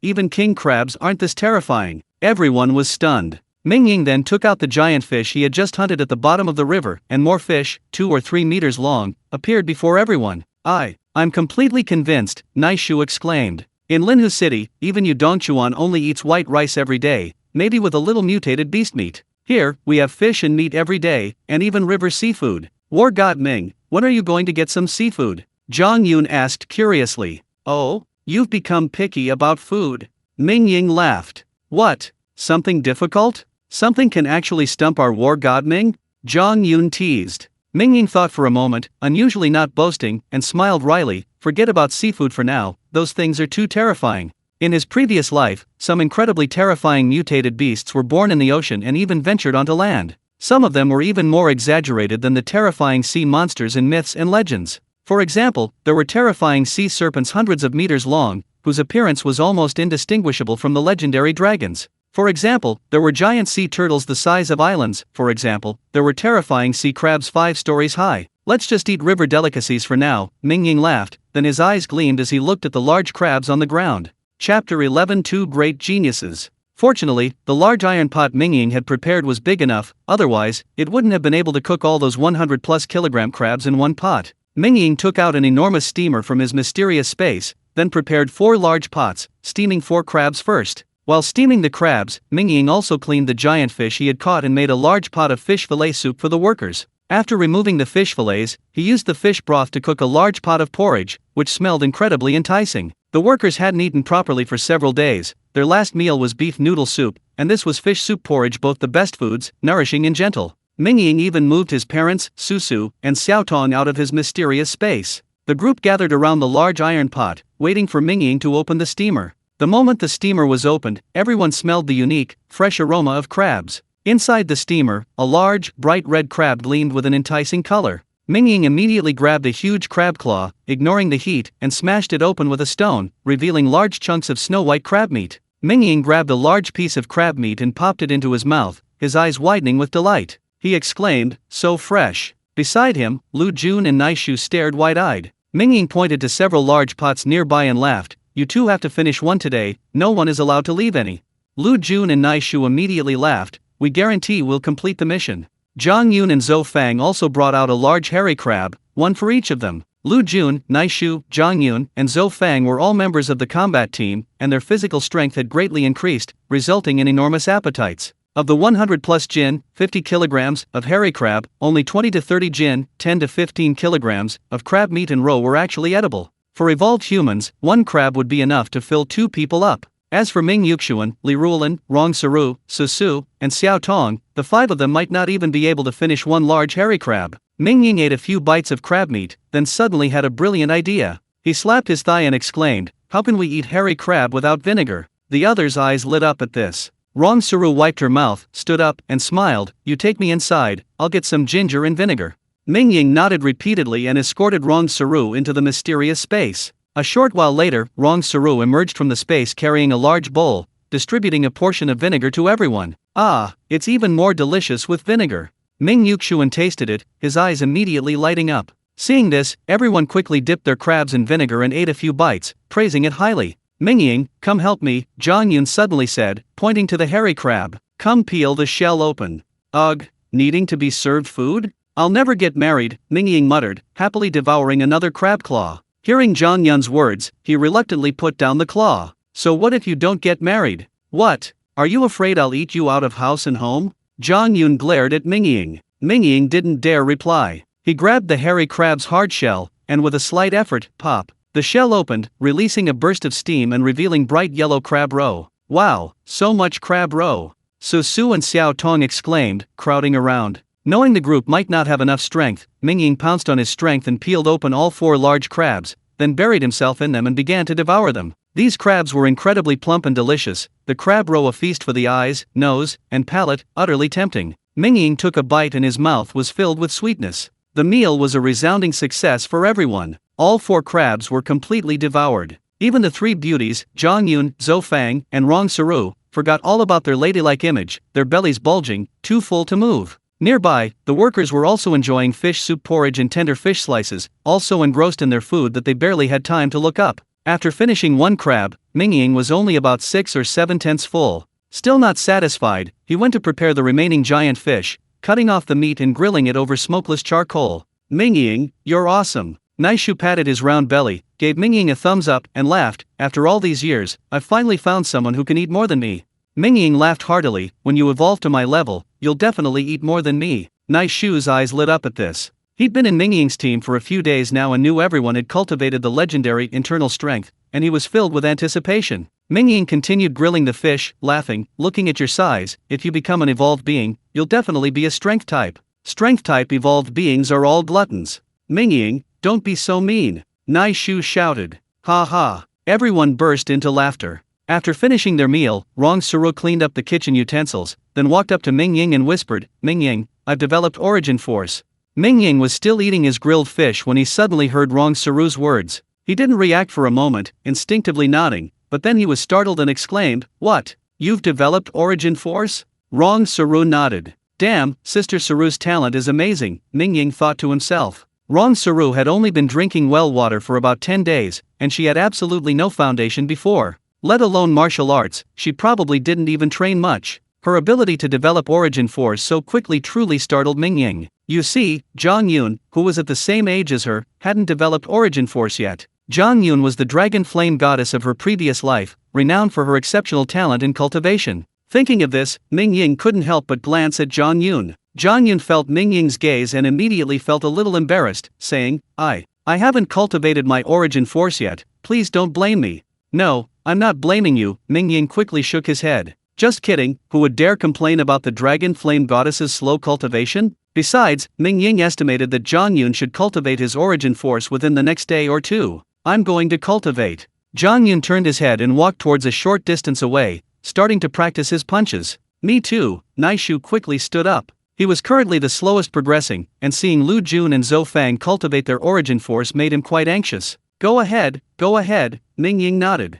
even king crabs aren't this terrifying. Everyone was stunned. Mingying then took out the giant fish he had just hunted at the bottom of the river, and more fish, 2 or 3 meters long, appeared before everyone. I'm completely convinced," Nai Shu exclaimed. "In Linhu City, even Yu Dongchuan only eats white rice every day, maybe with a little mutated beast meat. Here, we have fish and meat every day, and even river seafood. War God Ming, when are you going to get some seafood?" Zhang Yun asked curiously. "Oh, you've become picky about food." Mingying laughed. "What? Something difficult? Something can actually stump our war god Ming?" Zhang Yun teased. Mingying thought for a moment, unusually not boasting, and smiled wryly. Forget about seafood for now, those things are too terrifying. In his previous life, some incredibly terrifying mutated beasts were born in the ocean and even ventured onto land. Some of them were even more exaggerated than the terrifying sea monsters in myths and legends. For example, there were terrifying sea serpents hundreds of meters long, whose appearance was almost indistinguishable from the legendary dragons. For example, there were giant sea turtles the size of islands. For example, there were terrifying sea crabs 5 stories high. Let's just eat river delicacies for now, Mingying laughed, then his eyes gleamed as he looked at the large crabs on the ground. Chapter 11 Two Great Geniuses. Fortunately, the large iron pot Mingying had prepared was big enough, otherwise, it wouldn't have been able to cook all those 100 plus kilogram crabs in one pot. Mingying took out an enormous steamer from his mysterious space, then prepared 4 large pots, steaming 4 crabs first. While steaming the crabs, Mingying also cleaned the giant fish he had caught and made a large pot of fish fillet soup for the workers. After removing the fish fillets, he used the fish broth to cook a large pot of porridge, which smelled incredibly enticing. The workers hadn't eaten properly for several days. Their last meal was beef noodle soup, and this was fish soup porridge, both the best foods, nourishing and gentle. Mingying even moved his parents, Susu and Xiaotong, out of his mysterious space. The group gathered around the large iron pot, waiting for Mingying to open the steamer. The moment the steamer was opened, everyone smelled the unique, fresh aroma of crabs. Inside the steamer, a large, bright red crab gleamed with an enticing color. Mingying immediately grabbed a huge crab claw, ignoring the heat, and smashed it open with a stone, revealing large chunks of snow-white crab meat. Mingying grabbed a large piece of crab meat and popped it into his mouth, his eyes widening with delight. He exclaimed, "So fresh." Beside him, Lu Jun and Naishu stared wide-eyed. Mingying pointed to several large pots nearby and laughed, "You two have to finish one today, no one is allowed to leave any." Lu Jun and Naishu immediately laughed, "We guarantee we'll complete the mission." Zhang Yun and Zhou Fang also brought out a large hairy crab, one for each of them. Lu Jun, Naishu, Zhang Yun, and Zhou Fang were all members of the combat team, and their physical strength had greatly increased, resulting in enormous appetites. Of the 100 plus jin, 50 kilograms, of hairy crab, only 20 to 30 jin, 10 to 15 kilograms, of crab meat and roe were actually edible. For evolved humans, 1 crab would be enough to fill 2 people up. As for Ming Yuxuan, Li Rulan, Rong Saru, Susu, and Xiao Tong, the 5 of them might not even be able to finish 1 large hairy crab. Mingying ate a few bites of crab meat, then suddenly had a brilliant idea. He slapped his thigh and exclaimed, "How can we eat hairy crab without vinegar?" The others' eyes lit up at this. Rong Saru wiped her mouth, stood up, and smiled, "You take me inside, I'll get some ginger and vinegar." Mingying nodded repeatedly and escorted Rong Saru into the mysterious space. A short while later, Rong Saru emerged from the space carrying a large bowl, distributing a portion of vinegar to everyone. "Ah, it's even more delicious with vinegar." Ming Yuxuan tasted it, his eyes immediately lighting up. Seeing this, everyone quickly dipped their crabs in vinegar and ate a few bites, praising it highly. "Mingying, come help me," Zhang Yun suddenly said, pointing to the hairy crab. "Come peel the shell open." "Ugh, needing to be served food? I'll never get married," Mingying muttered, happily devouring another crab claw. Hearing Zhang Yun's words, he reluctantly put down the claw. "So what if you don't get married? What? Are you afraid I'll eat you out of house and home?" Zhang Yun glared at Mingying. Mingying didn't dare reply. He grabbed the hairy crab's hard shell, and with a slight effort, pop. The shell opened, releasing a burst of steam and revealing bright yellow crab roe. "Wow, so much crab roe!" Su and Xiao Tong exclaimed, crowding around. Knowing the group might not have enough strength, Mingying pounced on his strength and peeled open all 4 large crabs, then buried himself in them and began to devour them. These crabs were incredibly plump and delicious, the crab roe a feast for the eyes, nose, and palate, utterly tempting. Mingying took a bite and his mouth was filled with sweetness. The meal was a resounding success for everyone. All 4 crabs were completely devoured. Even the 3 beauties, Zhang Yun, Zhou Fang, and Rong Saru, forgot all about their ladylike image, their bellies bulging, too full to move. Nearby, the workers were also enjoying fish soup porridge and tender fish slices, all so engrossed in their food that they barely had time to look up. After finishing 1 crab, Mingying was only about 6 or 7/10 full. Still not satisfied, he went to prepare the remaining giant fish, cutting off the meat and grilling it over smokeless charcoal. "Mingying, you're awesome." Naishu patted his round belly, gave Mingying a thumbs up, and laughed, "After all these years, I've finally found someone who can eat more than me." Mingying laughed heartily, "When you evolve to my level, you'll definitely eat more than me." Naishu's eyes lit up at this. He'd been in Mingying's team for a few days now and knew everyone had cultivated the legendary internal strength, and he was filled with anticipation. Mingying continued grilling the fish, laughing, "Looking at your size, if you become an evolved being, you'll definitely be a strength type." Strength-type evolved beings are all gluttons. Mingying, don't be so mean, Nai Shu shouted. Ha ha. Everyone burst into laughter. After finishing their meal, Rong Suru cleaned up the kitchen utensils, then walked up to Mingying and whispered, Mingying, I've developed origin force. Mingying was still eating his grilled fish when he suddenly heard Rong Suru's words. He didn't react for a moment, instinctively nodding, but then he was startled and exclaimed, What? You've developed origin force? Rong Suru nodded. Damn, Sister Suru's talent is amazing, Mingying thought to himself. Rong Suru had only been drinking well water for about 10 days, and she had absolutely no foundation before. Let alone martial arts, she probably didn't even train much. Her ability to develop origin force so quickly truly startled Mingying. You see, Zhang Yun, who was at the same age as her, hadn't developed origin force yet. Zhang Yun was the dragon flame goddess of her previous life, renowned for her exceptional talent in cultivation. Thinking of this, Mingying couldn't help but glance at Zhang Yun. Zhang Yun felt Mingying's gaze and immediately felt a little embarrassed, saying, I haven't cultivated my origin force yet, please don't blame me. No, I'm not blaming you, Mingying quickly shook his head. Just kidding, who would dare complain about the dragon flame goddess's slow cultivation? Besides, Mingying estimated that Zhang Yun should cultivate his origin force within the next day or two. I'm going to cultivate. Zhang Yun turned his head and walked towards a short distance away, starting to practice his punches. Me too, Naishu quickly stood up. He was currently the slowest progressing, and seeing Lu Jun and Zhou Fang cultivate their origin force made him quite anxious. Go ahead, Mingying nodded.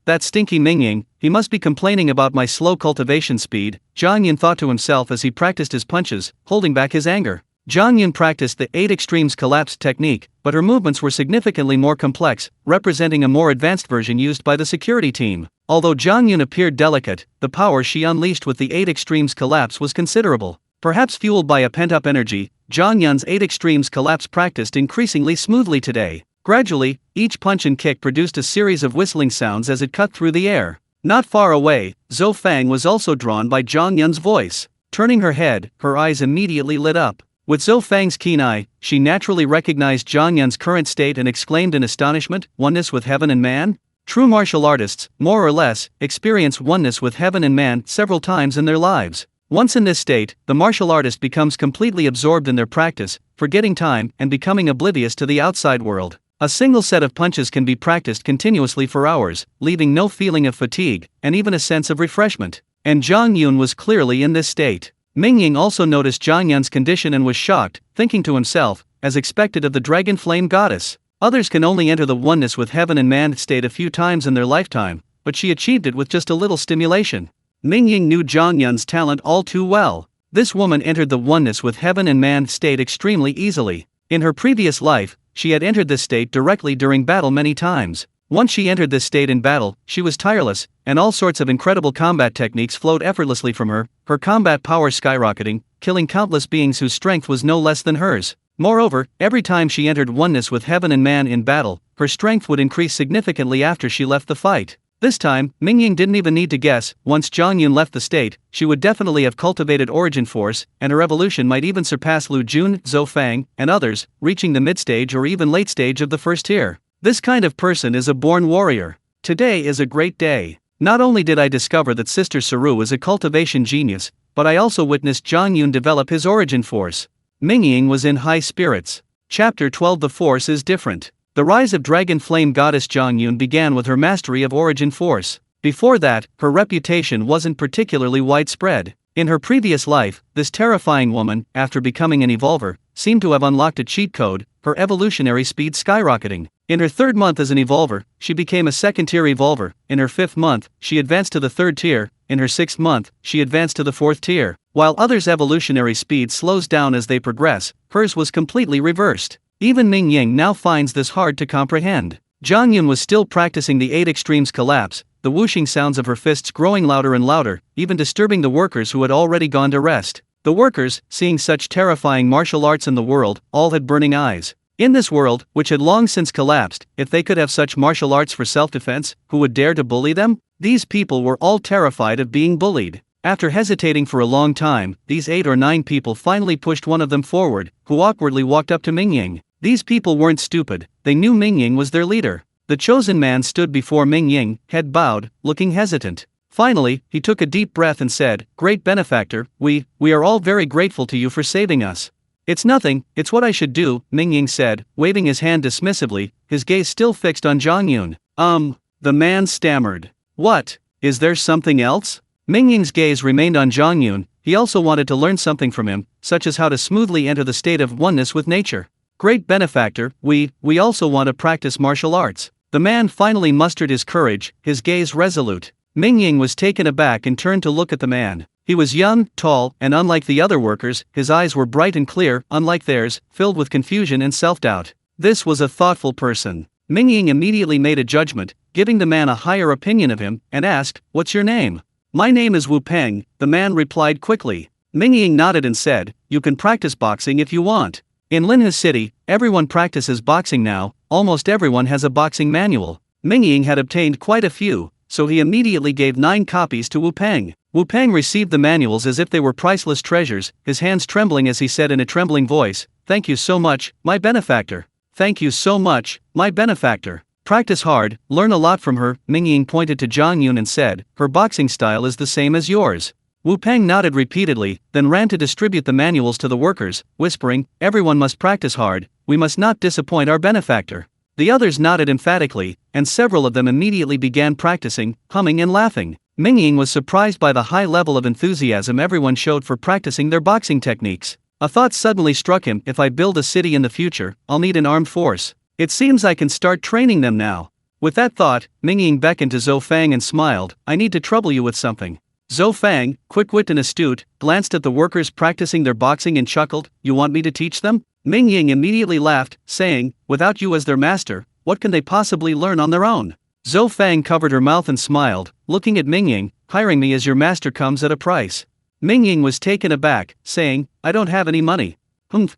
That stinky Mingying, he must be complaining about my slow cultivation speed, Zhang Yun thought to himself as he practiced his punches, holding back his anger. Zhang Yun practiced the 8 extremes collapse technique, but her movements were significantly more complex, representing a more advanced version used by the security team. Although Zhang Yun appeared delicate, the power she unleashed with the 8 extremes collapse was considerable. Perhaps fueled by a pent-up energy, Zhang Yun's 8 extremes collapse practiced increasingly smoothly today. Gradually, each punch and kick produced a series of whistling sounds as it cut through the air. Not far away, Zhou Fang was also drawn by Zhang Yun's voice. Turning her head, her eyes immediately lit up. With Zhou Fang's keen eye, she naturally recognized Zhang Yun's current state and exclaimed in astonishment, oneness with heaven and man? True martial artists, more or less, experience oneness with heaven and man several times in their lives. Once in this state, the martial artist becomes completely absorbed in their practice, forgetting time and becoming oblivious to the outside world. A single set of punches can be practiced continuously for hours, leaving no feeling of fatigue, and even a sense of refreshment. And Zhang Yun was clearly in this state. Mingying also noticed Zhang Yun's condition and was shocked, thinking to himself, as expected of the dragon flame goddess. Others can only enter the oneness with heaven and man state a few times in their lifetime, but she achieved it with just a little stimulation. Mingying knew Zhang Yun's talent all too well. This woman entered the oneness with heaven and man state extremely easily. In her previous life, she had entered this state directly during battle many times. Once she entered this state in battle, she was tireless, and all sorts of incredible combat techniques flowed effortlessly from her, her combat power skyrocketing, killing countless beings whose strength was no less than hers. Moreover, every time she entered oneness with heaven and man in battle, her strength would increase significantly after she left the fight. This time, Mingying didn't even need to guess. Once Zhang Yun left the state, she would definitely have cultivated origin force, and her evolution might even surpass Lu Jun, Zhou Fang, and others, reaching the mid-stage or even late stage of the first tier. This kind of person is a born warrior. Today is a great day. Not only did I discover that Sister Suru is a cultivation genius, but I also witnessed Zhang Yun develop his origin force. Mingying was in high spirits. Chapter 12. The Force is Different. The rise of dragon flame goddess Zhang Yun began with her mastery of origin force. Before that, her reputation wasn't particularly widespread. In her previous life, this terrifying woman, after becoming an evolver, seemed to have unlocked a cheat code, her evolutionary speed skyrocketing. In her 3rd month as an evolver, she became a 2nd-tier evolver. In her 5th month, she advanced to the 3rd tier. In her 6th month, she advanced to the 4th tier. While others' evolutionary speed slows down as they progress, hers was completely reversed. Even Mingying now finds this hard to comprehend. Zhang Yun was still practicing the 8 extremes collapse, the whooshing sounds of her fists growing louder and louder, even disturbing the workers who had already gone to rest. The workers, seeing such terrifying martial arts in the world, all had burning eyes. In this world, which had long since collapsed, if they could have such martial arts for self-defense, who would dare to bully them? These people were all terrified of being bullied. After hesitating for a long time, these 8 or 9 people finally pushed one of them forward, who awkwardly walked up to Mingying. These people weren't stupid, they knew Mingying was their leader. The chosen man stood before Mingying, head bowed, looking hesitant. Finally, he took a deep breath and said, "Great benefactor, we are all very grateful to you for saving us." "It's nothing, it's what I should do," Mingying said, waving his hand dismissively, his gaze still fixed on Zhang Yun. The man stammered. "What? Is there something else?" Mingying's gaze remained on Zhang Yun. He also wanted to learn something from him, such as how to smoothly enter the state of oneness with nature. "Great benefactor, we also want to practice martial arts." The man finally mustered his courage, his gaze resolute. Mingying was taken aback and turned to look at the man. He was young, tall, and unlike the other workers, his eyes were bright and clear, unlike theirs, filled with confusion and self-doubt. This was a thoughtful person. Mingying immediately made a judgment, giving the man a higher opinion of him, and asked, "What's your name?" "My name is Wu Peng," the man replied quickly. Mingying nodded and said, "You can practice boxing if you want. In Linhe City, everyone practices boxing now, almost everyone has a boxing manual." Mingying had obtained quite a few, so he immediately gave 9 copies to Wu Peng. Wu Peng received the manuals as if they were priceless treasures, his hands trembling as he said in a trembling voice, "Thank you so much, my benefactor. Thank you so much, my benefactor. Practice hard, learn a lot from her." Mingying pointed to Zhang Yun and said, "Her boxing style is the same as yours." Wu Peng nodded repeatedly, then ran to distribute the manuals to the workers, whispering, "Everyone must practice hard, we must not disappoint our benefactor." The others nodded emphatically, and several of them immediately began practicing, humming and laughing. Mingying was surprised by the high level of enthusiasm everyone showed for practicing their boxing techniques. A thought suddenly struck him: if I build a city in the future, I'll need an armed force. It seems I can start training them now. With that thought, Mingying beckoned to Zhou Fang and smiled, "I need to trouble you with something." Zhou Fang, quick-witted and astute, glanced at the workers practicing their boxing and chuckled, "You want me to teach them?" Mingying immediately laughed, saying, "Without you as their master, what can they possibly learn on their own?" Zhou Fang covered her mouth and smiled, looking at Mingying, "Hiring me as your master comes at a price." Mingying was taken aback, saying, "I don't have any money."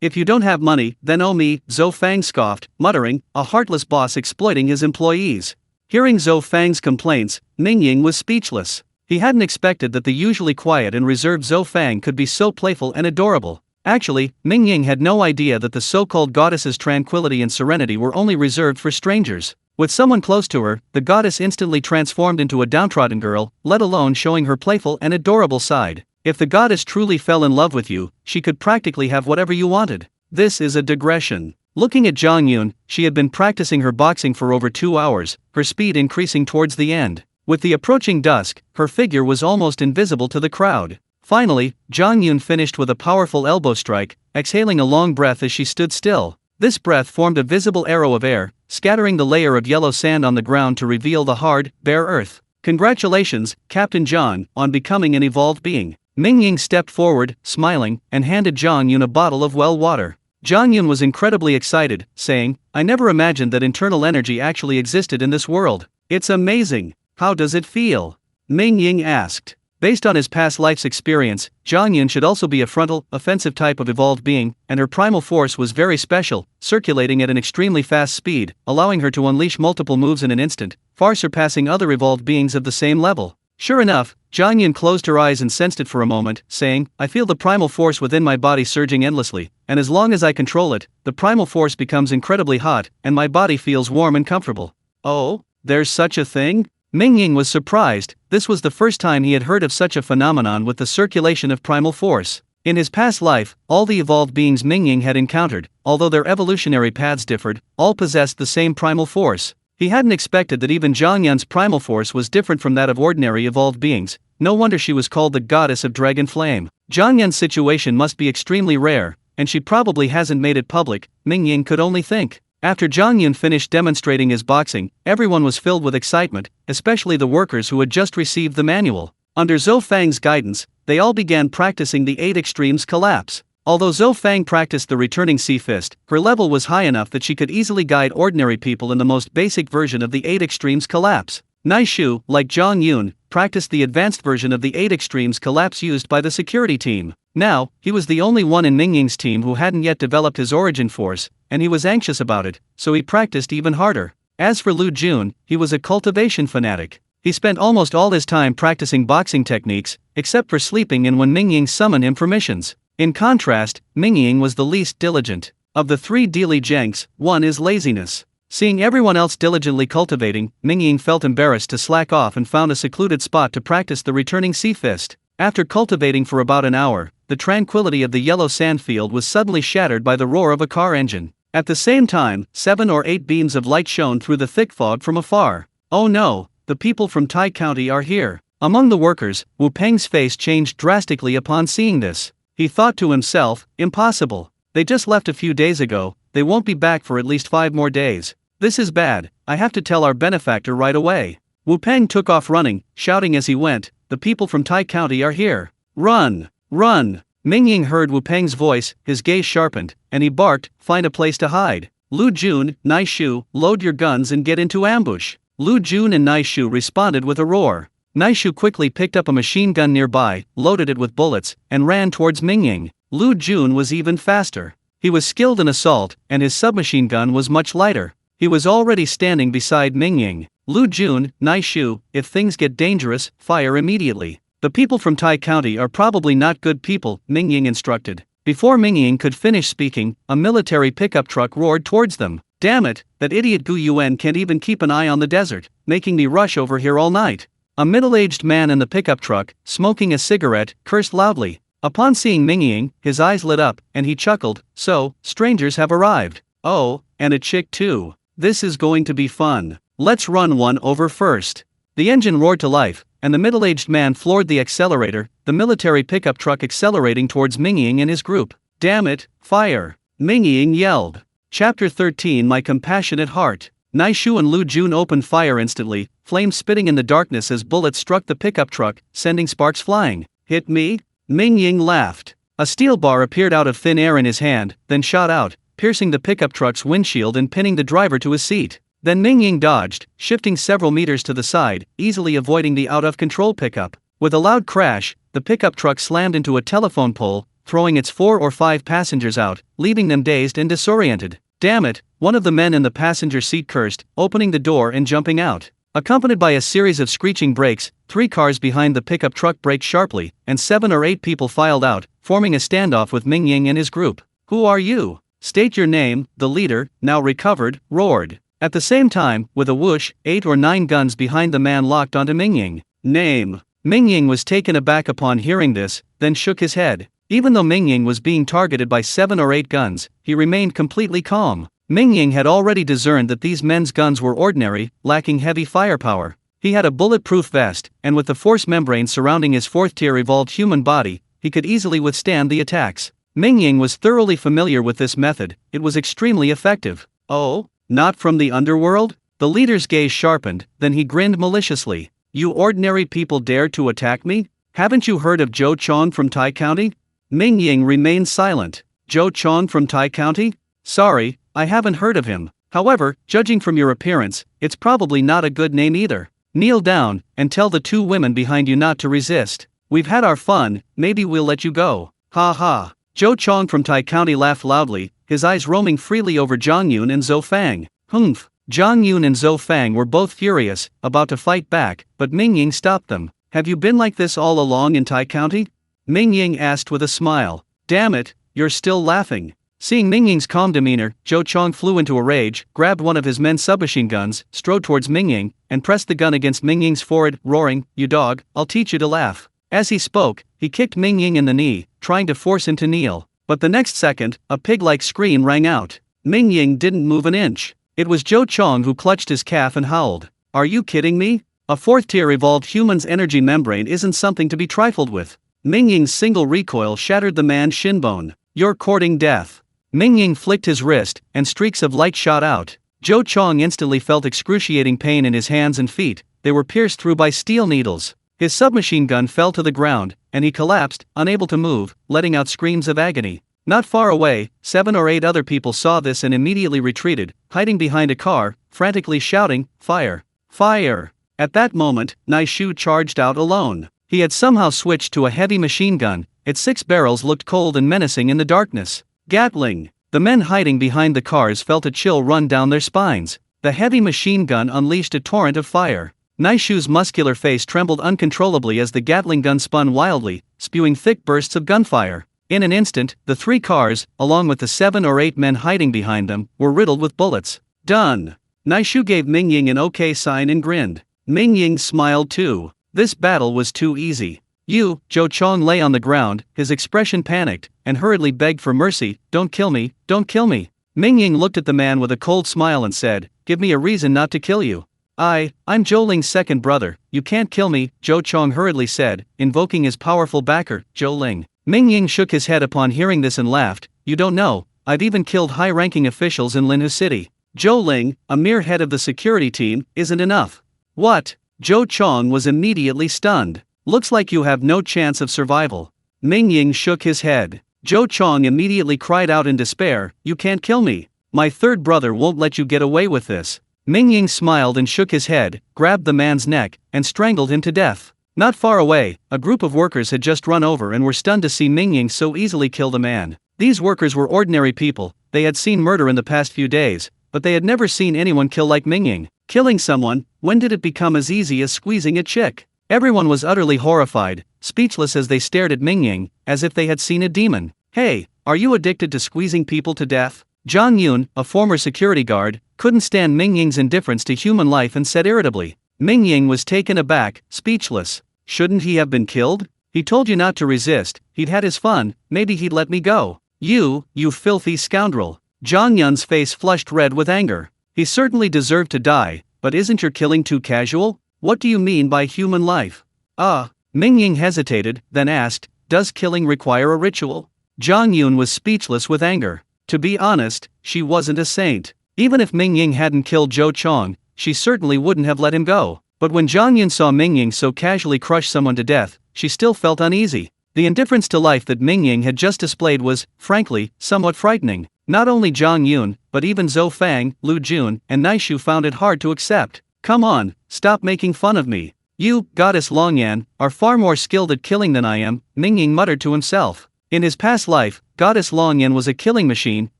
If you don't have money, then owe me," Zhou Fang scoffed, muttering, "A heartless boss exploiting his employees." Hearing Zhou Fang's complaints, Mingying was speechless. He hadn't expected that the usually quiet and reserved Zhou Fang could be so playful and adorable. Actually, Mingying had no idea that the so-called goddess's tranquility and serenity were only reserved for strangers. With someone close to her, the goddess instantly transformed into a downtrodden girl, let alone showing her playful and adorable side. If the goddess truly fell in love with you, she could practically have whatever you wanted. This is a digression. Looking at Zhang Yun, she had been practicing her boxing for over 2 hours, her speed increasing towards the end. With the approaching dusk, her figure was almost invisible to the crowd. Finally, Zhang Yun finished with a powerful elbow strike, exhaling a long breath as she stood still. This breath formed a visible arrow of air, scattering the layer of yellow sand on the ground to reveal the hard, bare earth. "Congratulations, Captain Zhang, on becoming an evolved being." Mingying stepped forward, smiling, and handed Zhang Yun a bottle of well water. Zhang Yun was incredibly excited, saying, "I never imagined that internal energy actually existed in this world. It's amazing. How does it feel?" Mingying asked. Based on his past life's experience, Zhang Yun should also be a frontal, offensive type of evolved being, and her primal force was very special, circulating at an extremely fast speed, allowing her to unleash multiple moves in an instant, far surpassing other evolved beings of the same level. Sure enough, Zhang Yun closed her eyes and sensed it for a moment, saying, "I feel the primal force within my body surging endlessly, and as long as I control it, the primal force becomes incredibly hot, and my body feels warm and comfortable." "Oh, there's such a thing?" Mingying was surprised. This was the first time he had heard of such a phenomenon with the circulation of primal force. In his past life, all the evolved beings Mingying had encountered, although their evolutionary paths differed, all possessed the same primal force. He hadn't expected that even Zhang Yun's primal force was different from that of ordinary evolved beings. No wonder she was called the goddess of dragon flame. Zhang Yun's situation must be extremely rare, and she probably hasn't made it public, Mingying could only think. After Zhang Yun finished demonstrating his boxing, everyone was filled with excitement, especially the workers who had just received the manual. Under Zhou Fang's guidance, they all began practicing the 8 extremes collapse. Although Zhou Fang practiced the returning sea fist, her level was high enough that she could easily guide ordinary people in the most basic version of the 8 extremes collapse. Nai Shu, like Zhang Yun, practiced the advanced version of the 8 extremes collapse used by the security team. Now, he was the only one in Mingying's team who hadn't yet developed his origin force, and he was anxious about it, so he practiced even harder. As for Lu Jun, he was a cultivation fanatic. He spent almost all his time practicing boxing techniques, except for sleeping and when Mingying summoned him for missions. In contrast, Mingying was the least diligent. Of the 3 Dili Jenks, one is laziness. Seeing everyone else diligently cultivating, Mingying felt embarrassed to slack off and found a secluded spot to practice the returning sea fist. After cultivating for about an hour, the tranquility of the yellow sandfield was suddenly shattered by the roar of a car engine. At the same time, 7 or 8 beams of light shone through the thick fog from afar. Oh no, the people from Tai County are here. Among the workers, Wu Peng's face changed drastically upon seeing this. He thought to himself, impossible. They just left a few days ago, they won't be back for at least 5 more days. This is bad, I have to tell our benefactor right away. Wu Peng took off running, shouting as he went, the people from Tai County are here. Run! Run! Mingying heard Wu Peng's voice, his gaze sharpened, and he barked, find a place to hide. Lu Jun, Nai Shu, load your guns and get into ambush. Lu Jun and Nai Shu responded with a roar. Nai Shu quickly picked up a machine gun nearby, loaded it with bullets, and ran towards Mingying. Lu Jun was even faster. He was skilled in assault, and his submachine gun was much lighter. He was already standing beside Mingying. Lu Jun, Nai Shu, if things get dangerous, fire immediately. The people from Tai County are probably not good people, Mingying instructed. Before Mingying could finish speaking, a military pickup truck roared towards them. Damn it, that idiot Gu Yuan can't even keep an eye on the desert, making me rush over here all night. A middle-aged man in the pickup truck, smoking a cigarette, cursed loudly. Upon seeing Mingying, his eyes lit up, and he chuckled, so, strangers have arrived. Oh, and a chick too. This is going to be fun. Let's run one over first. The engine roared to life, and the middle-aged man floored the accelerator, the military pickup truck accelerating towards Mingying and his group. Damn it, fire! Mingying yelled. Chapter 13 My Compassionate Heart. Nai Shu and Lu Jun opened fire instantly, flames spitting in the darkness as bullets struck the pickup truck, sending sparks flying. Hit me? Mingying laughed. A steel bar appeared out of thin air in his hand, then shot out, piercing the pickup truck's windshield and pinning the driver to his seat. Then Mingying dodged, shifting several meters to the side, easily avoiding the out-of-control pickup. With a loud crash, the pickup truck slammed into a telephone pole, throwing its 4 or 5 passengers out, leaving them dazed and disoriented. Damn it, one of the men in the passenger seat cursed, opening the door and jumping out. Accompanied by a series of screeching brakes, 3 cars behind the pickup truck braked sharply, and 7 or 8 people filed out, forming a standoff with Mingying and his group. Who are you? State your name, the leader, now recovered, roared. At the same time, with a whoosh, 8 or 9 guns behind the man locked onto Mingying. Name. Mingying was taken aback upon hearing this, then shook his head. Even though Mingying was being targeted by 7 or 8 guns, he remained completely calm. Mingying had already discerned that these men's guns were ordinary, lacking heavy firepower. He had a bulletproof vest, and with the force membrane surrounding his 4th-tier evolved human body, he could easily withstand the attacks. Mingying was thoroughly familiar with this method, it was extremely effective. Oh? Not from the underworld? The leader's gaze sharpened, then he grinned maliciously. You ordinary people dare to attack me? Haven't you heard of Zhou Chong from Tai County? Mingying remained silent. Zhou Chong from Tai County? Sorry, I haven't heard of him. However, judging from your appearance, it's probably not a good name either. Kneel down, and tell the 2 women behind you not to resist. We've had our fun, maybe we'll let you go. Ha ha. Zhou Chong from Tai County laughed loudly, his eyes roaming freely over Zhang Yun and Zhou Fang. Humph. Zhang Yun and Zhou Fang were both furious, about to fight back, but Mingying stopped them. Have you been like this all along in Tai County? Mingying asked with a smile. Damn it, you're still laughing. Seeing Mingying's calm demeanor, Zhou Chong flew into a rage, grabbed one of his men's submachine guns, strode towards Mingying, and pressed the gun against Mingying's forehead, roaring, You dog, I'll teach you to laugh. As he spoke, he kicked Mingying in the knee, trying to force him to kneel. But the next second, a pig-like scream rang out. Mingying didn't move an inch. It was Zhou Chong who clutched his calf and howled. Are you kidding me? A 4th-tier evolved human's energy membrane isn't something to be trifled with. Mingying's single recoil shattered the man's shin bone. You're courting death. Mingying flicked his wrist, and streaks of light shot out. Zhou Chong instantly felt excruciating pain in his hands and feet, they were pierced through by steel needles. His submachine gun fell to the ground, and he collapsed, unable to move, letting out screams of agony. Not far away, 7 or 8 other people saw this and immediately retreated, hiding behind a car, frantically shouting, Fire! Fire! At that moment, Nai Shu charged out alone. He had somehow switched to a heavy machine gun, its 6 barrels looked cold and menacing in the darkness. Gatling! The men hiding behind the cars felt a chill run down their spines. The heavy machine gun unleashed a torrent of fire. Nai Shu's muscular face trembled uncontrollably as the Gatling gun spun wildly, spewing thick bursts of gunfire. In an instant, the 3 cars, along with the 7 or 8 men hiding behind them, were riddled with bullets. Done! Naishu gave Mingying an okay sign and grinned. Mingying smiled too. This battle was too easy. Zhou Chong lay on the ground, his expression panicked, and hurriedly begged for mercy. Don't kill me, don't kill me. Mingying looked at the man with a cold smile and said, give me a reason not to kill you. I'm Zhou Ling's second brother, you can't kill me, Zhou Chong hurriedly said, invoking his powerful backer, Zhou Ling. Mingying shook his head upon hearing this and laughed. You don't know, I've even killed high-ranking officials in Linhu City. Zhou Ling, a mere head of the security team, isn't enough. What? Zhou Chong was immediately stunned. Looks like you have no chance of survival. Mingying shook his head. Zhou Chong immediately cried out in despair, you can't kill me. My third brother won't let you get away with this. Mingying smiled and shook his head, grabbed the man's neck, and strangled him to death. Not far away, a group of workers had just run over and were stunned to see Mingying so easily kill the man. These workers were ordinary people, they had seen murder in the past few days, but they had never seen anyone kill like Mingying. Killing someone, when did it become as easy as squeezing a chick? Everyone was utterly horrified, speechless as they stared at Mingying, as if they had seen a demon. Hey, are you addicted to squeezing people to death? Zhang Yun, a former security guard, couldn't stand Mingying's indifference to human life and said irritably. Mingying was taken aback, speechless. Shouldn't he have been killed? He told you not to resist, he'd had his fun, maybe he'd let me go. You filthy scoundrel. Zhang Yun's face flushed red with anger. He certainly deserved to die, but isn't your killing too casual? What do you mean by human life? Mingying hesitated, then asked, does killing require a ritual? Zhang Yun was speechless with anger. To be honest, she wasn't a saint. Even if Mingying hadn't killed Zhou Chong, she certainly wouldn't have let him go. But when Zhang Yun saw Mingying so casually crush someone to death, she still felt uneasy. The indifference to life that Mingying had just displayed was, frankly, somewhat frightening. Not only Zhang Yun, but even Zhou Fang, Lu Jun, and Naishu found it hard to accept. Come on, stop making fun of me. You, Goddess Longyan, are far more skilled at killing than I am, Mingying muttered to himself. In his past life, Goddess Longyan was a killing machine,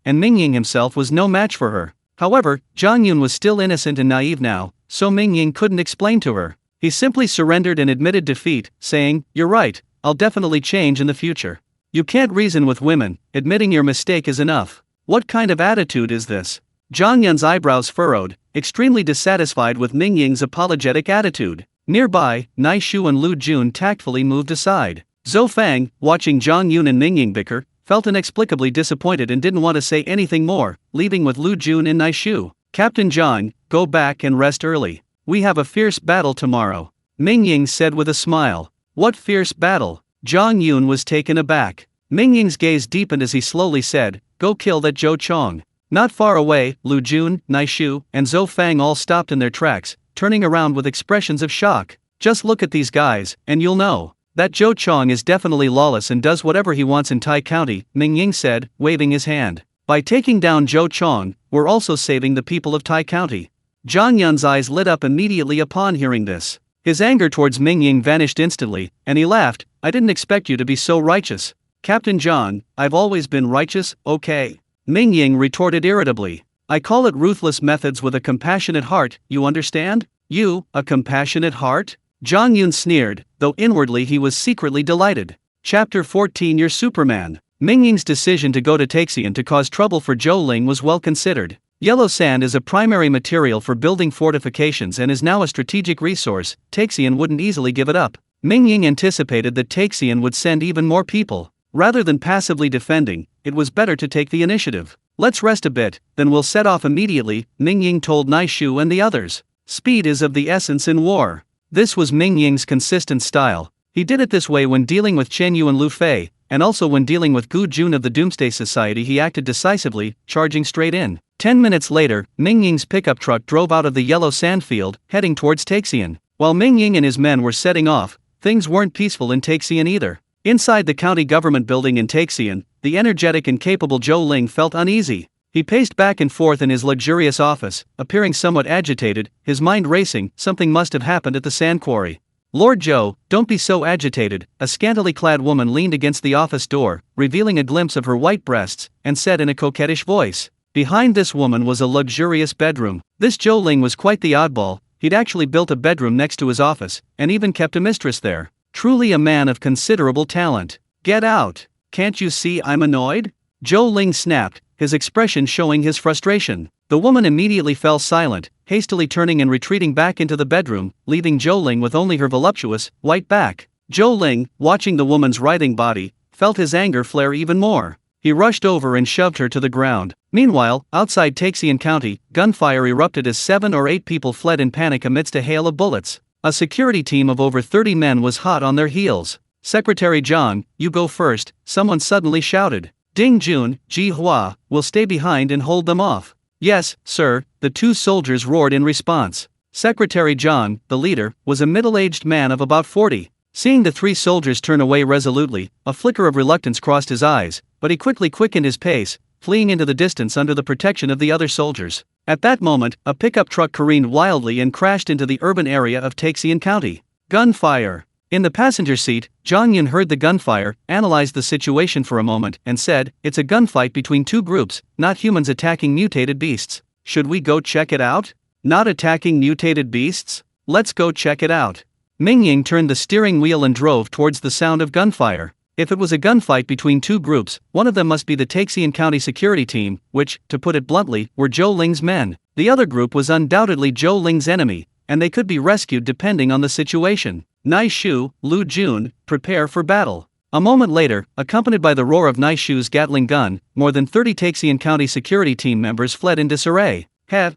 and Mingying himself was no match for her. However, Zhang Yun was still innocent and naive now, so Mingying couldn't explain to her. He simply surrendered and admitted defeat, saying, you're right, I'll definitely change in the future. You can't reason with women, admitting your mistake is enough. What kind of attitude is this? Zhang Yun's eyebrows furrowed, extremely dissatisfied with Mingying's apologetic attitude. Nearby, Naishu and Lu Jun tactfully moved aside. Zhou Fang, watching Zhang Yun and Mingying bicker, felt inexplicably disappointed and didn't want to say anything more, leaving with Lu Jun and Naishu. Captain Zhang, go back and rest early. We have a fierce battle tomorrow. Mingying said with a smile. What fierce battle? Zhang Yun was taken aback. Mingying's gaze deepened as he slowly said, go kill that Zhou Chong. Not far away, Lu Jun, Naishu, and Zhou Fang all stopped in their tracks, turning around with expressions of shock. Just look at these guys, and you'll know. That Zhou Chong is definitely lawless and does whatever he wants in Tai County, Mingying said, waving his hand. By taking down Zhou Chong, we're also saving the people of Tai County. Zhang Yun's eyes lit up immediately upon hearing this. His anger towards Mingying vanished instantly, and he laughed, I didn't expect you to be so righteous. Captain Zhang, I've always been righteous, okay? Mingying retorted irritably. I call it ruthless methods with a compassionate heart, you understand? You, a compassionate heart? Zhang Yun sneered, though inwardly he was secretly delighted. Chapter 14 You're Superman. Mingying's decision to go to Taixian to cause trouble for Zhou Ling was well considered. Yellow sand is a primary material for building fortifications and is now a strategic resource, Taixian wouldn't easily give it up. Mingying anticipated that Taixian would send even more people. Rather than passively defending, it was better to take the initiative. Let's rest a bit, then we'll set off immediately, Mingying told Naishu and the others. Speed is of the essence in war. This was Mingying's consistent style. He did it this way when dealing with Chen Yu and Lu Fei, and also when dealing with Gu Jun of the Doomsday Society he acted decisively, charging straight in. 10 minutes later, Mingying's pickup truck drove out of the yellow sand field, heading towards Taixian. While Mingying and his men were setting off, things weren't peaceful in Taixian either. Inside the county government building in Taixian, the energetic and capable Zhou Ling felt uneasy. He paced back and forth in his luxurious office, appearing somewhat agitated, his mind racing. Something must have happened at the sand quarry. Lord Zhou, don't be so agitated, a scantily clad woman leaned against the office door, revealing a glimpse of her white breasts, and said in a coquettish voice. Behind this woman was a luxurious bedroom. This Zhou Ling was quite the oddball, he'd actually built a bedroom next to his office, and even kept a mistress there. Truly a man of considerable talent. Get out! Can't you see I'm annoyed? Zhou Ling snapped, his expression showing his frustration. The woman immediately fell silent, hastily turning and retreating back into the bedroom, leaving Zhou Ling with only her voluptuous, white back. Zhou Ling, watching the woman's writhing body, felt his anger flare even more. He rushed over and shoved her to the ground. Meanwhile, outside Sichuan County, gunfire erupted as 7 or 8 people fled in panic amidst a hail of bullets. A security team of over 30 men was hot on their heels. "Secretary Zhang, you go first," someone suddenly shouted. "Ding Jun, Ji Hua, will stay behind and hold them off." "Yes, sir," the 2 soldiers roared in response. Secretary Zhang, the leader, was a middle-aged man of about 40. Seeing the 3 soldiers turn away resolutely, a flicker of reluctance crossed his eyes, but he quickly quickened his pace, fleeing into the distance under the protection of the other soldiers. At that moment, a pickup truck careened wildly and crashed into the urban area of Sichuan County. Gunfire. In the passenger seat, Zhang Yun heard the gunfire, analyzed the situation for a moment, and said, "It's a gunfight between 2 groups, not humans attacking mutated beasts. Should we go check it out?" "Not attacking mutated beasts? Let's go check it out." Mingying turned the steering wheel and drove towards the sound of gunfire. If it was a gunfight between 2 groups, one of them must be the Sichuan County security team, which, to put it bluntly, were Zhou Ling's men. The other group was undoubtedly Zhou Ling's enemy, and they could be rescued depending on the situation. Nai Shu, Lu Jun, prepare for battle. A moment later, accompanied by the roar of Nai Shu's Gatling gun, more than 30 Sichuan County security team members fled in disarray.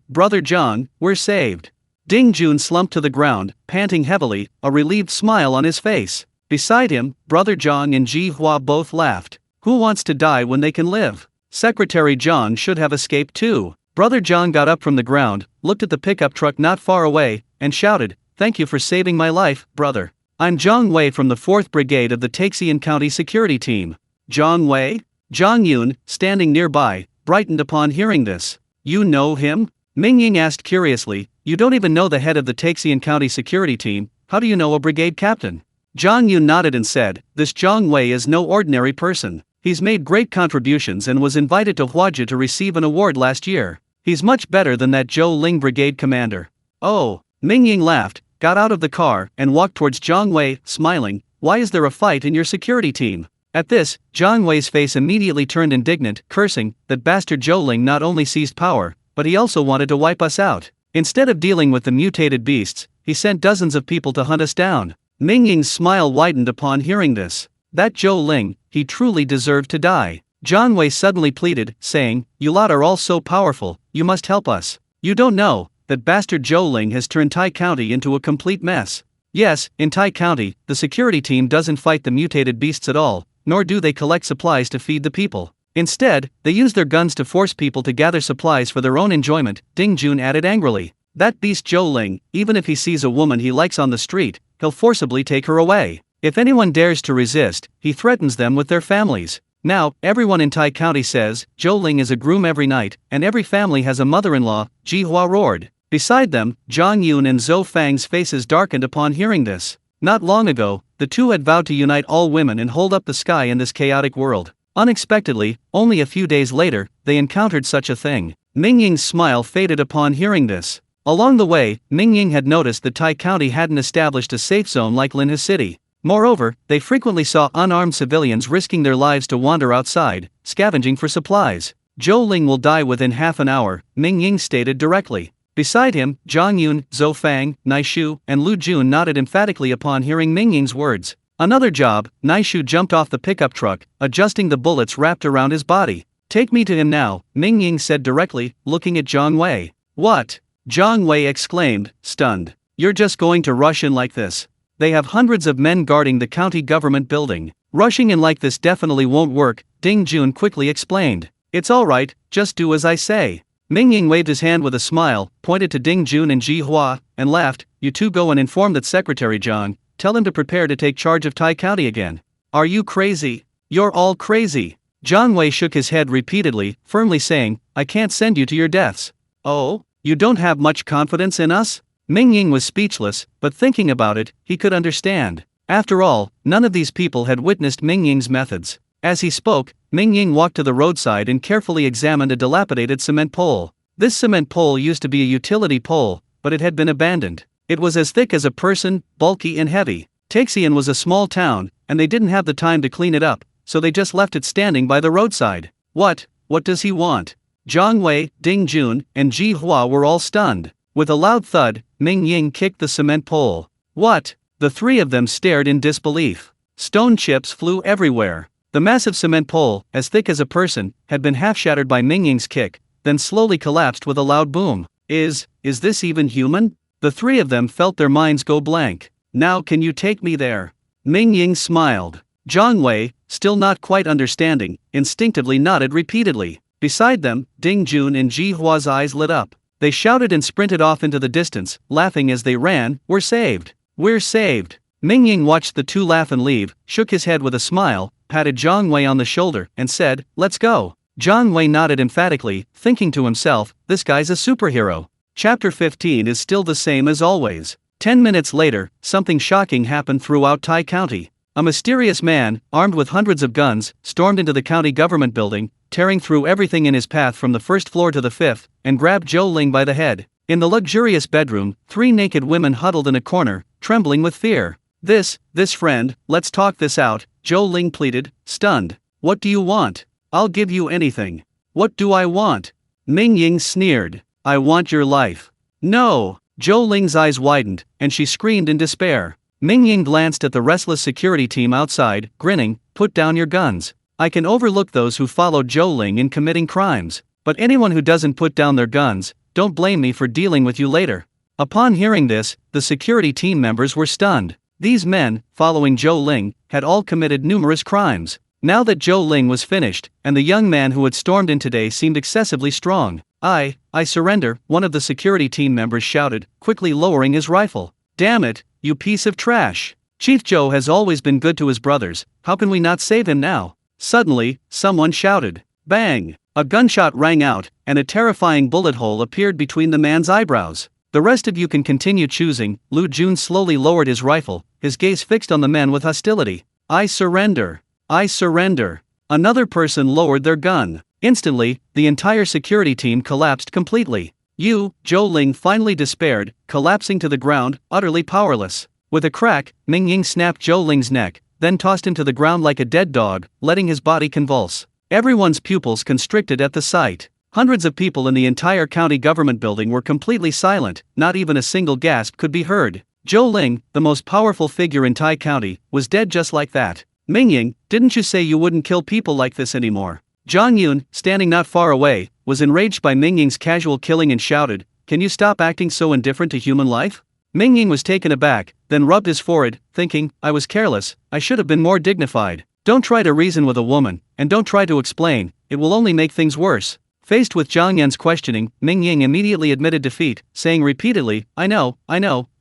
Brother Zhang, we're saved." Ding Jun slumped to the ground, panting heavily, a relieved smile on his face. Beside him, Brother Zhang and Ji Hua both laughed. "Who wants to die when they can live? Secretary Zhang should have escaped too." Brother Zhang got up from the ground, looked at the pickup truck not far away, and shouted, "Thank you for saving my life, brother. I'm Zhang Wei from the 4th Brigade of the Sichuan County security team." "Zhang Wei?" Zhang Yun, standing nearby, brightened upon hearing this. "You know him?" Mingying asked curiously. "You don't even know the head of the Sichuan County security team, how do you know a brigade captain?" Zhang Yun nodded and said, "This Zhang Wei is no ordinary person. He's made great contributions and was invited to Huaji to receive an award last year. He's much better than that Zhou Ling brigade commander." "Oh." Mingying laughed, got out of the car, and walked towards Zhang Wei, smiling. "Why is there a fight in your security team?" At this, Zhang Wei's face immediately turned indignant, cursing, "That bastard Zhou Ling not only seized power, but he also wanted to wipe us out. Instead of dealing with the mutated beasts, he sent dozens of people to hunt us down." Mingying's smile widened upon hearing this. That Zhou Ling, he truly deserved to die. Zhang Wei suddenly pleaded, saying, "You lot are all so powerful, you must help us. You don't know that bastard Zhou Ling has turned Tai County into a complete mess." Yes, in Tai County, the security team doesn't fight the mutated beasts at all, nor do they collect supplies to feed the people. Instead, they use their guns to force people to gather supplies for their own enjoyment, Ding Jun added angrily. "That beast Zhou Ling, even if he sees a woman he likes on the street, he'll forcibly take her away. If anyone dares to resist, he threatens them with their families. Now, everyone in Tai County says, Zhou Ling is a groom every night, and every family has a mother-in-law," Ji Hua roared. Beside them, Zhang Yun and Zhou Fang's faces darkened upon hearing this. Not long ago, the two had vowed to unite all women and hold up the sky in this chaotic world. Unexpectedly, only a few days later, they encountered such a thing. Mingying's smile faded upon hearing this. Along the way, Mingying had noticed that Tai County hadn't established a safe zone like Linhe City. Moreover, they frequently saw unarmed civilians risking their lives to wander outside, scavenging for supplies. "Zhou Ling will die within half an hour," Mingying stated directly. Beside him, Zhang Yun, Zhou Fang, Nai Shu, and Lu Jun nodded emphatically upon hearing Mingying's words. Another job, Nai Shu jumped off the pickup truck, adjusting the bullets wrapped around his body. "Take me to him now," Mingying said directly, looking at Zhang Wei. "What?" Zhang Wei exclaimed, stunned. "You're just going to rush in like this? They have hundreds of men guarding the county government building. Rushing in like this definitely won't work," Ding Jun quickly explained. "It's alright, just do as I say." Mingying waved his hand with a smile, pointed to Ding Jun and Ji Hua, and laughed. "You two go and inform that Secretary Zhang, tell him to prepare to take charge of Tai County again." "Are you crazy? You're all crazy." Zhang Wei shook his head repeatedly, firmly saying, "I can't send you to your deaths." "Oh? You don't have much confidence in us?" Mingying was speechless, but thinking about it, he could understand. After all, none of these people had witnessed Mingying's methods. As he spoke, Mingying walked to the roadside and carefully examined a dilapidated cement pole. This cement pole used to be a utility pole, but it had been abandoned. It was as thick as a person, bulky and heavy. Sichuan was a small town, and they didn't have the time to clean it up, so they just left it standing by the roadside. What does he want?" Jiang Wei, Ding Jun, and Ji Hua were all stunned. With a loud thud, Mingying kicked the cement pole. What? The three of them stared in disbelief. Stone chips flew everywhere. The massive cement pole, as thick as a person, had been half shattered by Mingying's kick, then slowly collapsed with a loud boom. Is this even human? The three of them felt their minds go blank. Now can you take me there? Mingying smiled. Jiang Wei, still not quite understanding, instinctively nodded repeatedly. Beside them, Ding Jun and Ji Hua's eyes lit up. They shouted and sprinted off into the distance, laughing as they ran. We're saved! We're saved! Mingying watched the two laugh and leave, shook his head with a smile, patted Jiang Wei on the shoulder, and said, "Let's go." Jiang Wei nodded emphatically, thinking to himself, this guy's a superhero. Chapter 15 is still the same as always. 10 minutes later, something shocking happened throughout Tai County. A mysterious man, armed with hundreds of guns, stormed into the county government building, tearing through everything in his path from the first floor to the fifth, and grabbed Zhou Ling by the head. In the luxurious bedroom, 3 naked women huddled in a corner, trembling with fear. This friend, let's talk this out," Zhou Ling pleaded, stunned. "What do you want? I'll give you anything." "What do I want?" Mingying sneered. "I want your life." "No!" Zhou Ling's eyes widened, and she screamed in despair. Mingying glanced at the restless security team outside, grinning. "Put down your guns. I can overlook those who followed Zhou Ling in committing crimes, but anyone who doesn't put down their guns, don't blame me for dealing with you later." Upon hearing this, the security team members were stunned. These men, following Zhou Ling, had all committed numerous crimes. Now that Zhou Ling was finished, and the young man who had stormed in today seemed excessively strong. I surrender," one of the security team members shouted, quickly lowering his rifle. "Damn it, you piece of trash. Chief Zhou has always been good to his brothers, how can we not save him now?" Suddenly, someone shouted. Bang! A gunshot rang out, and a terrifying bullet hole appeared between the man's eyebrows. "The rest of you can continue choosing." Lu Jun slowly lowered his rifle, his gaze fixed on the men with hostility. "I surrender. I surrender." Another person lowered their gun. Instantly, the entire security team collapsed completely. Zhou Ling finally despaired, collapsing to the ground, utterly powerless. With a crack, Mingying snapped Zhou Ling's neck, then tossed him to the ground like a dead dog, letting his body convulse. Everyone's pupils constricted at the sight. Hundreds of people in the entire county government building were completely silent, not even a single gasp could be heard. Zhou Ling, the most powerful figure in Tai County, was dead just like that. "Mingying, didn't you say you wouldn't kill people like this anymore?" Zhang Yun, standing not far away, was enraged by Mingying's casual killing and shouted, "Can you stop acting so indifferent to human life?" Mingying was taken aback, then rubbed his forehead, thinking, "I was careless, I should have been more dignified." "Don't try to reason with a woman, and don't try to explain, it will only make things worse." Faced with Zhang Yan's questioning, Mingying immediately admitted defeat, saying repeatedly, I know,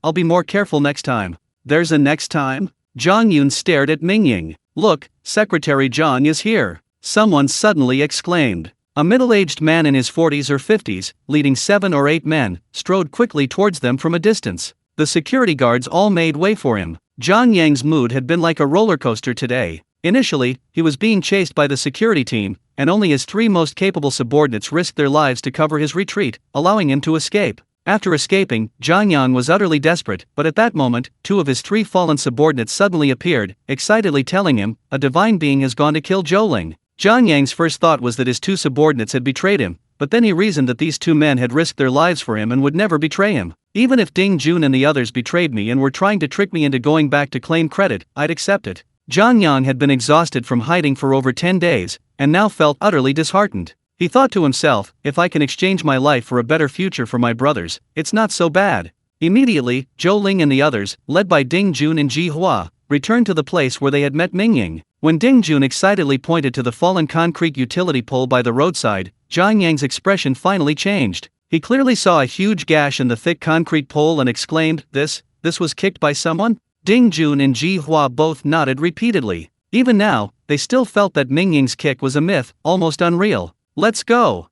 I'll be more careful next time." "There's a next time?" Zhang Yun stared at Mingying. "Look, Secretary Zhang is here," someone suddenly exclaimed. A middle-aged man in his 40s or 50s, leading 7 or 8 men, strode quickly towards them from a distance. The security guards all made way for him. Zhang Yang's mood had been like a roller coaster today. Initially, he was being chased by the security team, and only his 3 most capable subordinates risked their lives to cover his retreat, allowing him to escape. After escaping, Zhang Yang was utterly desperate, but at that moment, 2 of his 3 fallen subordinates suddenly appeared, excitedly telling him, "A divine being has gone to kill Zhou Ling." Zhang Yang's first thought was that his 2 subordinates had betrayed him, but then he reasoned that these 2 men had risked their lives for him and would never betray him. "Even if Ding Jun and the others betrayed me and were trying to trick me into going back to claim credit, I'd accept it." Zhang Yang had been exhausted from hiding for over 10 days, and now felt utterly disheartened. He thought to himself, if I can exchange my life for a better future for my brothers, it's not so bad. Immediately, Zhou Ling and the others, led by Ding Jun and Ji Hua, returned to the place where they had met Mingying. When Ding Jun excitedly pointed to the fallen concrete utility pole by the roadside, Zhang Yang's expression finally changed. He clearly saw a huge gash in the thick concrete pole and exclaimed, This was kicked by someone?" Ding Jun and Ji Hua both nodded repeatedly. Even now, they still felt that Mingying's kick was a myth, almost unreal. Let's go!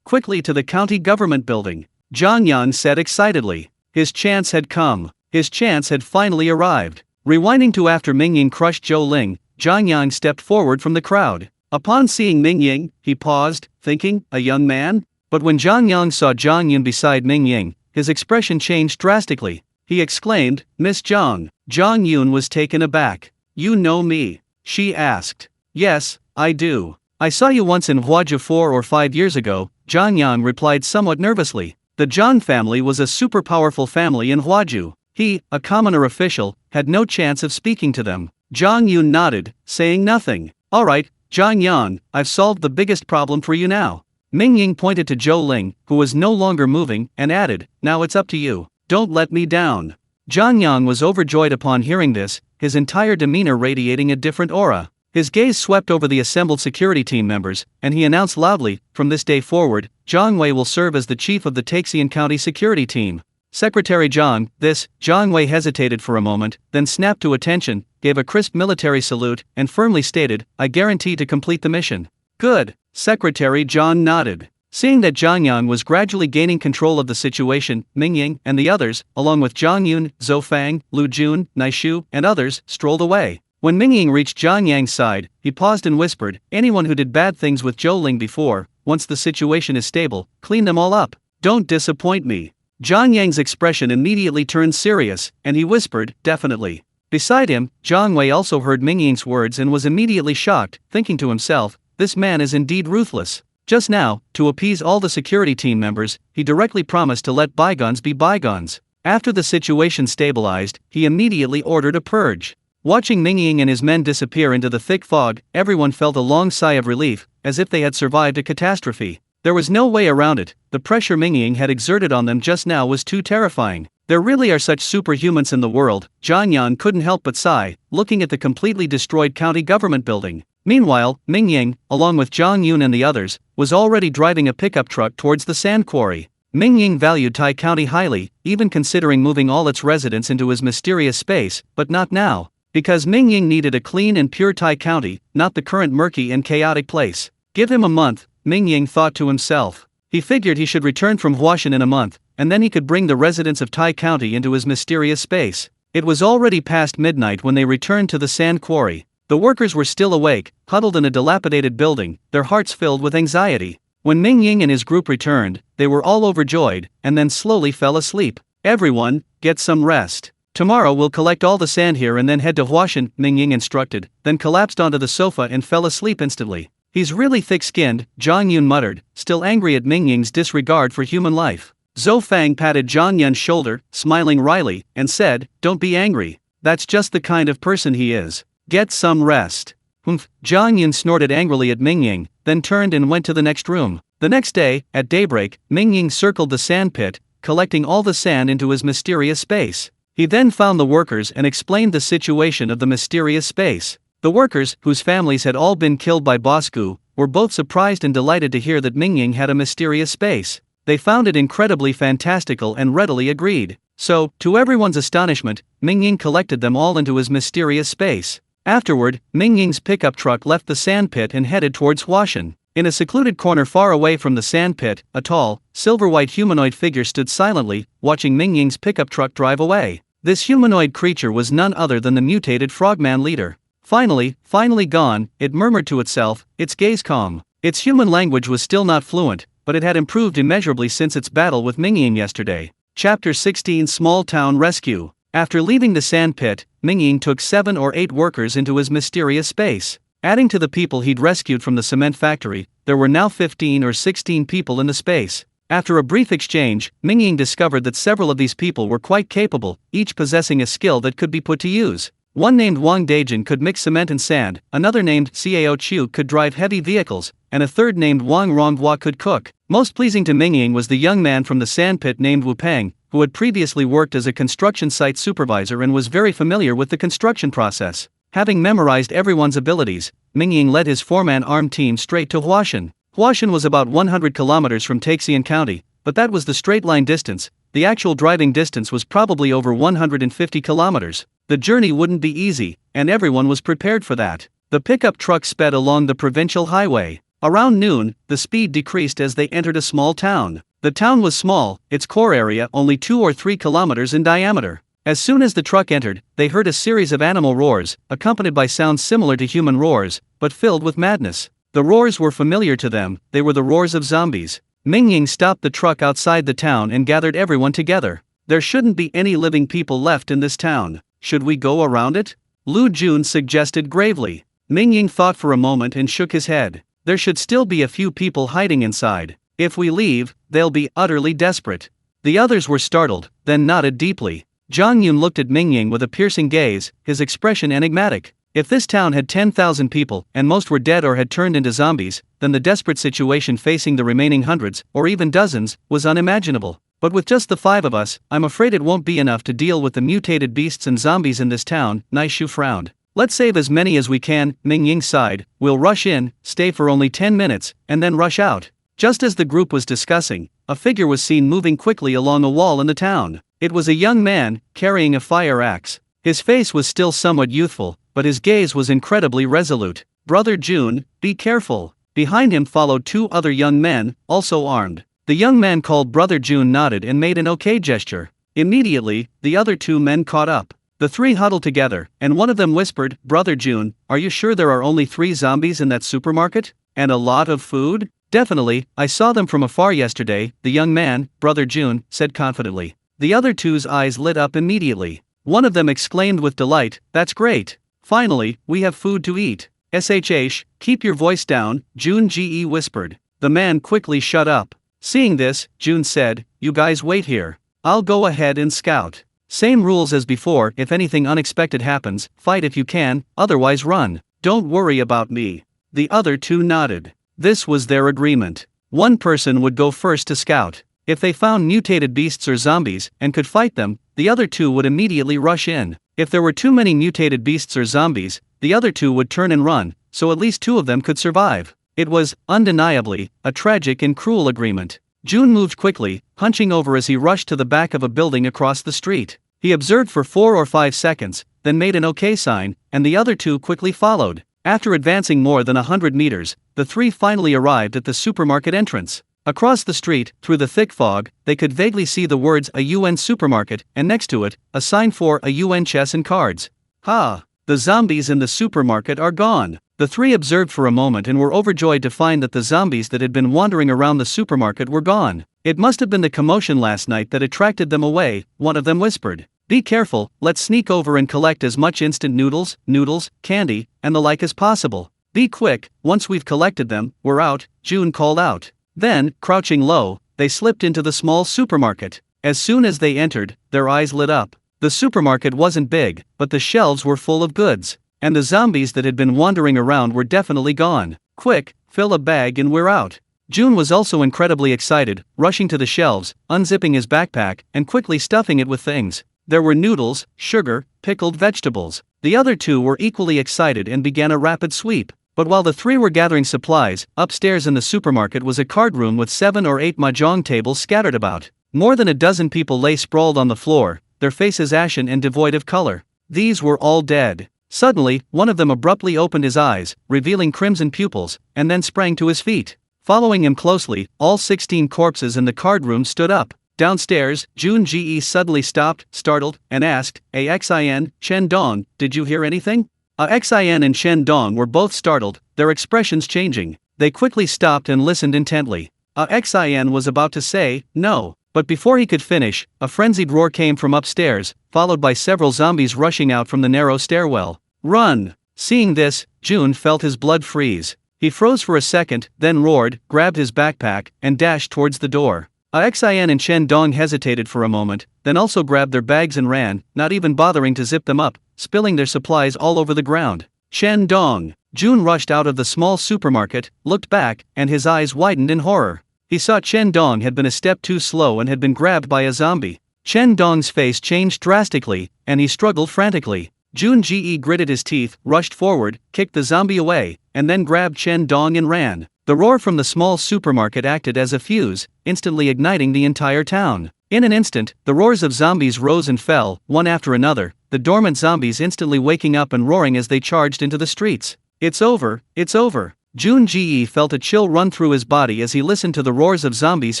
Quickly to the county government building," Zhang Yang said excitedly. His chance had come. His chance had finally arrived. Rewinding to after Mingying crushed Zhou Ling, Zhang Yang stepped forward from the crowd. Upon seeing Mingying, he paused, thinking, a young man? But when Zhang Yang saw Zhang Yun beside Mingying, his expression changed drastically. He exclaimed, "Miss Zhang." Zhang Yun was taken aback. "You know me?" she asked. "Yes, I do." I saw you once in Huazhu 4 or 5 years ago, Zhang Yang replied somewhat nervously. The Zhang family was a super powerful family in Huazhu. He, a commoner official, had no chance of speaking to them. Zhang Yun nodded, saying nothing. Alright, Zhang Yang, I've solved the biggest problem for you now. Mingying pointed to Zhou Ling, who was no longer moving, and added, now it's up to you. Don't let me down. Zhang Yang was overjoyed upon hearing this, his entire demeanor radiating a different aura. His gaze swept over the assembled security team members, and he announced loudly, from this day forward, Zhang Wei will serve as the chief of the Taxian County security team. Secretary Zhang, Zhang Wei hesitated for a moment, then snapped to attention, gave a crisp military salute, and firmly stated, I guarantee to complete the mission. Good. Secretary Zhang nodded. Seeing that Zhang Yang was gradually gaining control of the situation, Mingying and the others, along with Zhang Yun, Zhou Fang, Lu Jun, Naishu, and others, strolled away. When Mingying reached Zhang Yang's side, he paused and whispered, anyone who did bad things with Zhou Ling before, once the situation is stable, clean them all up. Don't disappoint me. Zhang Yang's expression immediately turned serious, and he whispered, definitely. Beside him, Zhang Wei also heard Mingying's words and was immediately shocked, thinking to himself, this man is indeed ruthless. Just now, to appease all the security team members, he directly promised to let bygones be bygones. After the situation stabilized, he immediately ordered a purge. Watching Mingying and his men disappear into the thick fog, everyone felt a long sigh of relief, as if they had survived a catastrophe. There was no way around it, the pressure Mingying had exerted on them just now was too terrifying. There really are such superhumans in the world, Zhang Yan couldn't help but sigh, looking at the completely destroyed county government building. Meanwhile, Mingying, along with Zhang Yun and the others, was already driving a pickup truck towards the sand quarry. Mingying valued Tai County highly, even considering moving all its residents into his mysterious space, but not now. Because Mingying needed a clean and pure Tai County, not the current murky and chaotic place. Give him a month, Mingying thought to himself. He figured he should return from Huashan in a month, and then he could bring the residents of Tai County into his mysterious space. It was already past midnight when they returned to the sand quarry. The workers were still awake, huddled in a dilapidated building, their hearts filled with anxiety. When Mingying and his group returned, they were all overjoyed, and then slowly fell asleep. Everyone, get some rest. Tomorrow we'll collect all the sand here and then head to Huashan, Mingying instructed, then collapsed onto the sofa and fell asleep instantly. He's really thick-skinned, Zhang Yun muttered, still angry at Mingying's disregard for human life. Zhou Fang patted Zhang Yun's shoulder, smiling wryly, and said, don't be angry. That's just the kind of person he is. Get some rest. Humph. Zhang Yun snorted angrily at Mingying, then turned and went to the next room. The next day, at daybreak, Mingying circled the sand pit, collecting all the sand into his mysterious space. He then found the workers and explained the situation of the mysterious space. The workers, whose families had all been killed by Bosku, were both surprised and delighted to hear that Mingying had a mysterious space. They found it incredibly fantastical and readily agreed. So, to everyone's astonishment, Mingying collected them all into his mysterious space. Afterward, Mingying's pickup truck left the sand pit and headed towards Huashan. In a secluded corner far away from the sand pit, a tall, silver-white humanoid figure stood silently, watching Mingying's pickup truck drive away. This humanoid creature was none other than the mutated frogman leader. Finally gone, it murmured to itself, its gaze calm. Its human language was still not fluent, but it had improved immeasurably since its battle with Mingying yesterday. Chapter 16 Small Town Rescue. After leaving the sand pit, Mingying took 7 or 8 workers into his mysterious space. Adding to the people he'd rescued from the cement factory, there were now 15 or 16 people in the space. After a brief exchange, Mingying discovered that several of these people were quite capable, each possessing a skill that could be put to use. One named Wang Dejin could mix cement and sand, another named Xiao Chu could drive heavy vehicles, and a third named Wang Ronghua could cook. Most pleasing to Mingying was the young man from the sand pit named Wu Peng, who had previously worked as a construction site supervisor and was very familiar with the construction process. Having memorized everyone's abilities, Mingying led his 4-man armed team straight to Huashan. Huashan was about 100 kilometers from Taxian County, but that was the straight-line distance. The actual driving distance was probably over 150 kilometers. The journey wouldn't be easy, and everyone was prepared for that. The pickup truck sped along the provincial highway. Around noon, the speed decreased as they entered a small town. The town was small, its core area only 2 or 3 kilometers in diameter. As soon as the truck entered, they heard a series of animal roars, accompanied by sounds similar to human roars, but filled with madness. The roars were familiar to them, they were the roars of zombies. Mingying stopped the truck outside the town and gathered everyone together. There shouldn't be any living people left in this town. Should we go around it? Lu Jun suggested gravely. Mingying thought for a moment and shook his head. There should still be a few people hiding inside. If we leave, they'll be utterly desperate. The others were startled, then nodded deeply. Zhang Yun looked at Mingying with a piercing gaze, his expression enigmatic. If this town had 10,000 people, and most were dead or had turned into zombies, then the desperate situation facing the remaining hundreds, or even dozens, was unimaginable. But with just the 5 of us, I'm afraid it won't be enough to deal with the mutated beasts and zombies in this town, Naishu frowned. Let's save as many as we can, Mingying sighed. We'll rush in, stay for only 10 minutes, and then rush out. Just as the group was discussing, a figure was seen moving quickly along a wall in the town. It was a young man, carrying a fire axe. His face was still somewhat youthful, but his gaze was incredibly resolute. Brother Jun, be careful. Behind him followed 2 other young men, also armed. The young man called Brother Jun nodded and made an okay gesture. Immediately, the other 2 men caught up. The 3 huddled together, and one of them whispered, Brother Jun, are you sure there are only 3 zombies in that supermarket? And a lot of food? Definitely, I saw them from afar yesterday, the young man, Brother Jun, said confidently. The other 2's eyes lit up immediately. One of them exclaimed with delight, that's great. Finally, we have food to eat. Shh, keep your voice down, Jun Ge whispered. The man quickly shut up. Seeing this, Jun said, you guys wait here. I'll go ahead and scout. Same rules as before, if anything unexpected happens, fight if you can, otherwise run. Don't worry about me. The other 2 nodded. This was their agreement. One person would go first to scout. If they found mutated beasts or zombies, and could fight them, the other 2 would immediately rush in. If there were too many mutated beasts or zombies, the other 2 would turn and run, so at least 2 of them could survive. It was, undeniably, a tragic and cruel agreement. Jun moved quickly, hunching over as he rushed to the back of a building across the street. He observed for 4 or 5 seconds, then made an okay sign, and the other 2 quickly followed. After advancing more than 100 meters, the 3 finally arrived at the supermarket entrance. Across the street, through the thick fog, they could vaguely see the words a UN supermarket, and next to it, a sign for a UN chess and cards. Ha! The zombies in the supermarket are gone. The 3 observed for a moment and were overjoyed to find that the zombies that had been wandering around the supermarket were gone. It must have been the commotion last night that attracted them away, one of them whispered. Be careful, let's sneak over and collect as much instant noodles, candy, and the like as possible. Be quick, once we've collected them, we're out, Jun called out. Then, crouching low, they slipped into the small supermarket. As soon as they entered, their eyes lit up. The supermarket wasn't big, but the shelves were full of goods. And the zombies that had been wandering around were definitely gone. Quick, fill a bag and we're out. Jun was also incredibly excited, rushing to the shelves, unzipping his backpack, and quickly stuffing it with things. There were noodles, sugar, pickled vegetables. The other 2 were equally excited and began a rapid sweep. But while the 3 were gathering supplies, upstairs in the supermarket was a card room with 7 or 8 mahjong tables scattered about. More than a dozen people lay sprawled on the floor, their faces ashen and devoid of color. These were all dead. Suddenly, one of them abruptly opened his eyes, revealing crimson pupils, and then sprang to his feet. Following him closely, all 16 corpses in the card room stood up. Downstairs, Jun Ge suddenly stopped, startled, and asked, Xin, Chen Dong, did you hear anything? Xin and Chen Dong were both startled, their expressions changing. They quickly stopped and listened intently. Xin was about to say, no. But before he could finish, a frenzied roar came from upstairs, followed by several zombies rushing out from the narrow stairwell. Run! Seeing this, Jun felt his blood freeze. He froze for a second, then roared, grabbed his backpack, and dashed towards the door. Xin and Chen Dong hesitated for a moment, then also grabbed their bags and ran, not even bothering to zip them up, spilling their supplies all over the ground. Chen Dong! Jun rushed out of the small supermarket, looked back, and his eyes widened in horror. He saw Chen Dong had been a step too slow and had been grabbed by a zombie. Chen Dong's face changed drastically, and he struggled frantically. Jun Ge gritted his teeth, rushed forward, kicked the zombie away, and then grabbed Chen Dong and ran. The roar from the small supermarket acted as a fuse, instantly igniting the entire town. In an instant, the roars of zombies rose and fell, one after another, the dormant zombies instantly waking up and roaring as they charged into the streets. It's over, it's over. Jun Ge felt a chill run through his body as he listened to the roars of zombies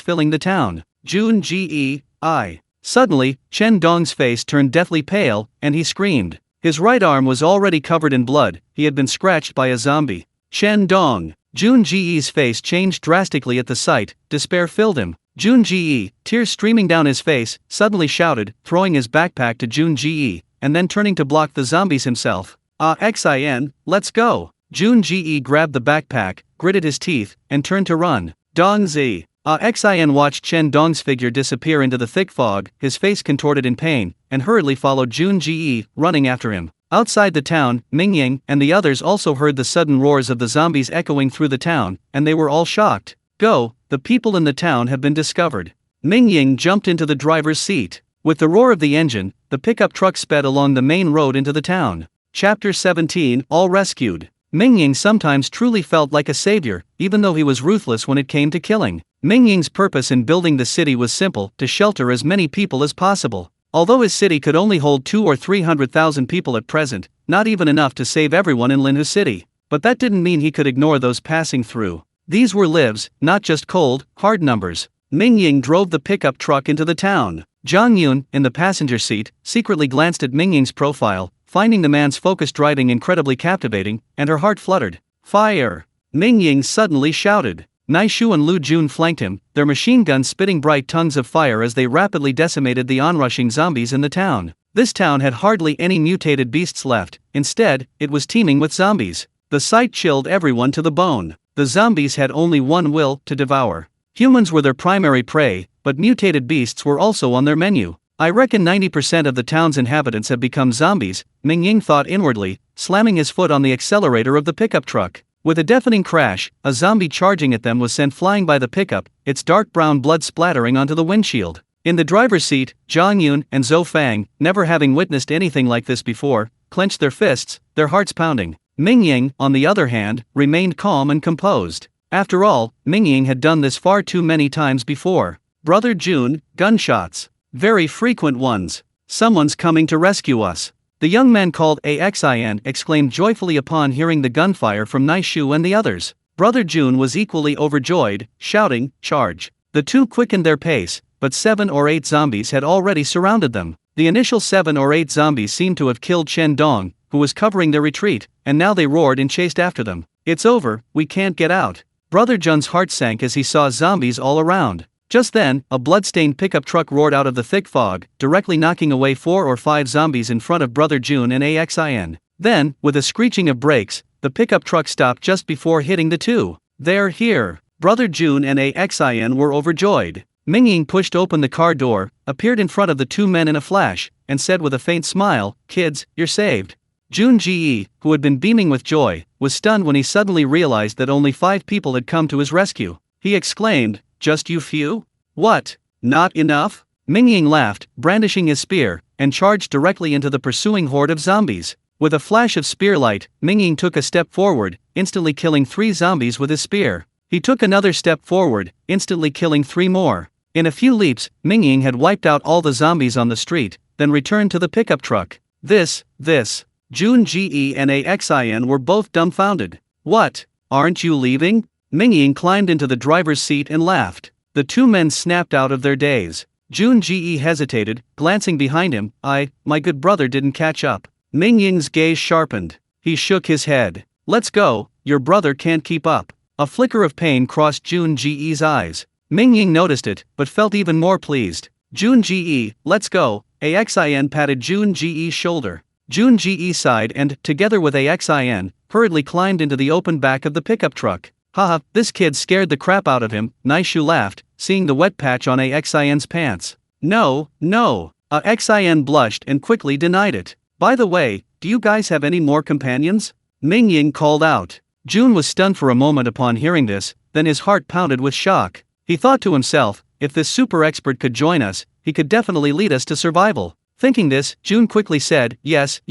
filling the town. Jun Ge, I. Suddenly, Chen Dong's face turned deathly pale, and he screamed. His right arm was already covered in blood, he had been scratched by a zombie. Chen Dong. Jun Ge's face changed drastically at the sight, despair filled him. Jun Ge, tears streaming down his face, suddenly shouted, throwing his backpack to Jun Ge, and then turning to block the zombies himself. Xin, let's go. Jun Ji grabbed the backpack, gritted his teeth, and turned to run. Dongzi. Xin watched Chen Dong's figure disappear into the thick fog, his face contorted in pain, and hurriedly followed Jun Ji, running after him. Outside the town, Mingying and the others also heard the sudden roars of the zombies echoing through the town, and they were all shocked. Go, the people in the town have been discovered. Mingying jumped into the driver's seat. With the roar of the engine, the pickup truck sped along the main road into the town. Chapter 17, All Rescued. Mingying sometimes truly felt like a savior, even though he was ruthless when it came to killing. Mingying's purpose in building the city was simple: to shelter as many people as possible. Although his city could only hold 200,000 or 300,000 people at present, not even enough to save everyone in Linhu City. But that didn't mean he could ignore those passing through. These were lives, not just cold, hard numbers. Mingying drove the pickup truck into the town. Zhang Yun, in the passenger seat, secretly glanced at Mingying's profile, finding the man's focused driving incredibly captivating, and her heart fluttered. Fire! Mingying suddenly shouted. Naishu and Lu Jun flanked him, their machine guns spitting bright tongues of fire as they rapidly decimated the onrushing zombies in the town. This town had hardly any mutated beasts left, instead, it was teeming with zombies. The sight chilled everyone to the bone. The zombies had only one will: to devour. Humans were their primary prey, but mutated beasts were also on their menu. I reckon 90% of the town's inhabitants have become zombies, Mingying thought inwardly, slamming his foot on the accelerator of the pickup truck. With a deafening crash, a zombie charging at them was sent flying by the pickup, its dark brown blood splattering onto the windshield. In the driver's seat, Zhang Yun and Zhou Fang, never having witnessed anything like this before, clenched their fists, their hearts pounding. Mingying, on the other hand, remained calm and composed. After all, Mingying had done this far too many times before. Brother Jun, gunshots. Very frequent ones. Someone's coming to rescue us. The young man called Xin exclaimed joyfully upon hearing the gunfire from Naishu and the others. Brother Jun was equally overjoyed, shouting, "Charge!" The two quickened their pace, but 7 or 8 zombies had already surrounded them. The initial 7 or 8 zombies seemed to have killed Chen Dong, who was covering their retreat, and now they roared and chased after them. "It's over, we can't get out." Brother Jun's heart sank as he saw zombies all around. Just then, a blood-stained pickup truck roared out of the thick fog, directly knocking away 4 or 5 zombies in front of Brother Jun and Xin. Then, with a screeching of brakes, the pickup truck stopped just before hitting the two. "They're here!" Brother Jun and Xin were overjoyed. Mingying pushed open the car door, appeared in front of the two men in a flash, and said with a faint smile, "Kids, you're saved." Jun Ji, who had been beaming with joy, was stunned when he suddenly realized that only 5 people had come to his rescue. He exclaimed, "Just you few? What? Not enough?" Mingying laughed, brandishing his spear, and charged directly into the pursuing horde of zombies. With a flash of spear light, Mingying took a step forward, instantly killing 3 zombies with his spear. He took another step forward, instantly killing 3 more. In a few leaps, Mingying had wiped out all the zombies on the street, then returned to the pickup truck. This. Jun Ji and Xin were both dumbfounded. "What? Aren't you leaving?" Mingying climbed into the driver's seat and laughed. The two men snapped out of their daze. Jun Ji hesitated, glancing behind him. My good brother didn't catch up." Mingying's gaze sharpened. He shook his head. "Let's go, your brother can't keep up." A flicker of pain crossed Jun Ji's eyes. Mingying noticed it, but felt even more pleased. "Jun Ji, let's go." Xin patted Jun Ji's shoulder. Jun Ji sighed and, together with Xin, hurriedly climbed into the open back of the pickup truck. "Haha, this kid scared the crap out of him," Naishu laughed, seeing the wet patch on Xin's pants. No. Xin blushed and quickly denied it. "By the way, do you guys have any more companions?" Mingying called out. Jun was stunned for a moment upon hearing this, then his heart pounded with shock. He thought to himself, if this super expert could join us, he could definitely lead us to survival. Thinking this, Jun quickly said, yes,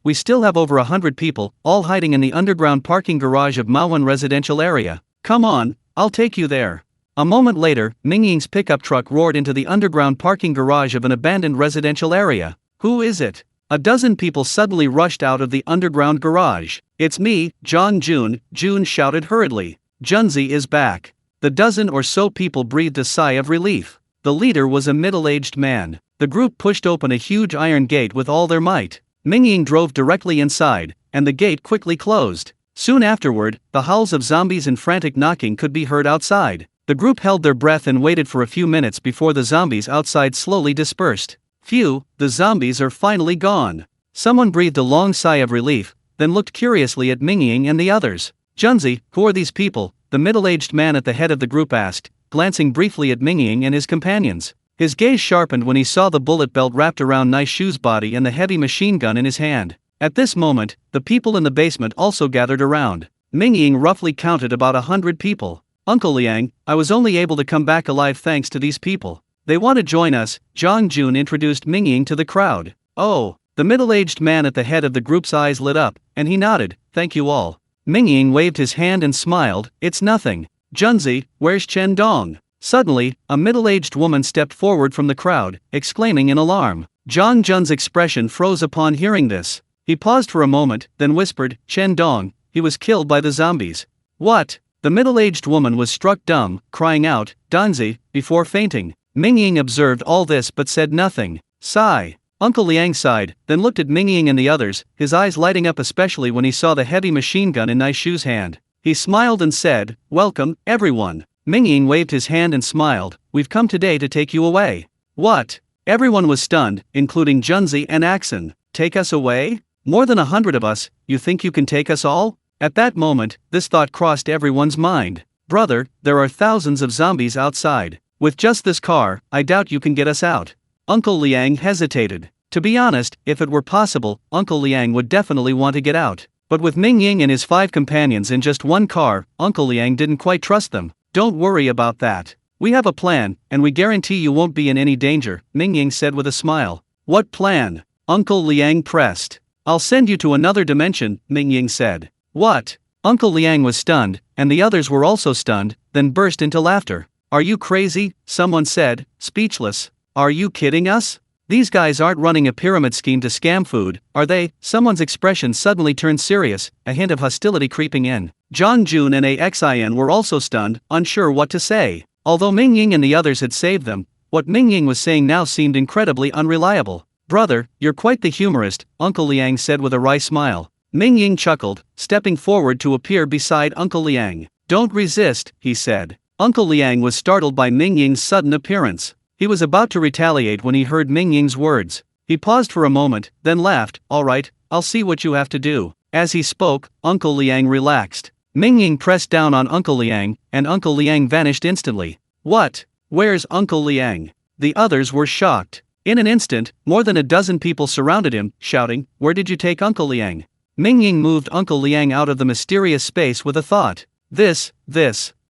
we still have over 100 people, all hiding in the underground parking garage of Manhwa residential area. Come on, I'll take you there. A moment later, Mingying's pickup truck roared into the underground parking garage of an abandoned residential area. "Who is it?" A dozen people suddenly rushed out of the underground garage. "It's me, Jun," Jun shouted hurriedly. "Junzi is back." The dozen or so people breathed a sigh of relief. The leader was a middle-aged man. The group pushed open a huge iron gate with all their might. Mingying drove directly inside, and the gate quickly closed. Soon afterward, the howls of zombies and frantic knocking could be heard outside. The group held their breath and waited for a few minutes before the zombies outside slowly dispersed. "Phew, the zombies are finally gone." Someone breathed a long sigh of relief, then looked curiously at Mingying and the others. "Junzi, who are these people?" the middle-aged man at the head of the group asked, glancing briefly at Mingying and his companions. His gaze sharpened when he saw the bullet belt wrapped around Naishu's body and the heavy machine gun in his hand. At this moment, the people in the basement also gathered around. Mingying roughly counted about 100 people. "Uncle Liang, I was only able to come back alive thanks to these people. They want to join us," Zhang Jun introduced Mingying to the crowd. "Oh." The middle-aged man at the head of the group's eyes lit up, and he nodded, "Thank you all." Mingying waved his hand and smiled, "It's nothing. Junzi, where's Chen Dong?" Suddenly, a middle-aged woman stepped forward from the crowd, exclaiming in alarm. Zhang Jun's expression froze upon hearing this. He paused for a moment, then whispered, "Chen Dong, he was killed by the zombies." "What?" The middle-aged woman was struck dumb, crying out, "Danzi," before fainting. Mingying observed all this but said nothing. Sigh. Uncle Liang sighed, then looked at Mingying and the others, his eyes lighting up especially when he saw the heavy machine gun in Naishu's hand. He smiled and said, "Welcome, everyone." Mingying waved his hand and smiled, "We've come today to take you away." "What?" Everyone was stunned, including Junzi and Axon. "Take us away? More than 100 of us, you think you can take us all?" At that moment, this thought crossed everyone's mind. "Brother, there are thousands of zombies outside. With just this car, I doubt you can get us out." Uncle Liang hesitated. To be honest, if it were possible, Uncle Liang would definitely want to get out. But with Mingying and his 5 companions in just one car, Uncle Liang didn't quite trust them. "Don't worry about that. We have a plan, and we guarantee you won't be in any danger," Mingying said with a smile. "What plan?" Uncle Liang pressed. "I'll send you to another dimension," Mingying said. "What?" Uncle Liang was stunned, and the others were also stunned, then burst into laughter. "Are you crazy?" someone said, speechless. "Are you kidding us? These guys aren't running a pyramid scheme to scam food, are they?" Someone's expression suddenly turned serious, a hint of hostility creeping in. Zhang Jun and Axin were also stunned, unsure what to say. Although Mingying and the others had saved them, what Mingying was saying now seemed incredibly unreliable. "Brother, you're quite the humorist," Uncle Liang said with a wry smile. Mingying chuckled, stepping forward to appear beside Uncle Liang. "Don't resist," he said. Uncle Liang was startled by Mingying's sudden appearance. He was about to retaliate when he heard Mingying's words. He paused for a moment, then laughed, "All right, I'll see what you have to do." As he spoke, Uncle Liang relaxed. Mingying pressed down on Uncle Liang, and Uncle Liang vanished instantly. "What? Where's Uncle Liang?" The others were shocked. In an instant, more than a dozen people surrounded him, shouting, "Where did you take Uncle Liang?" Mingying moved Uncle Liang out of the mysterious space with a thought. This.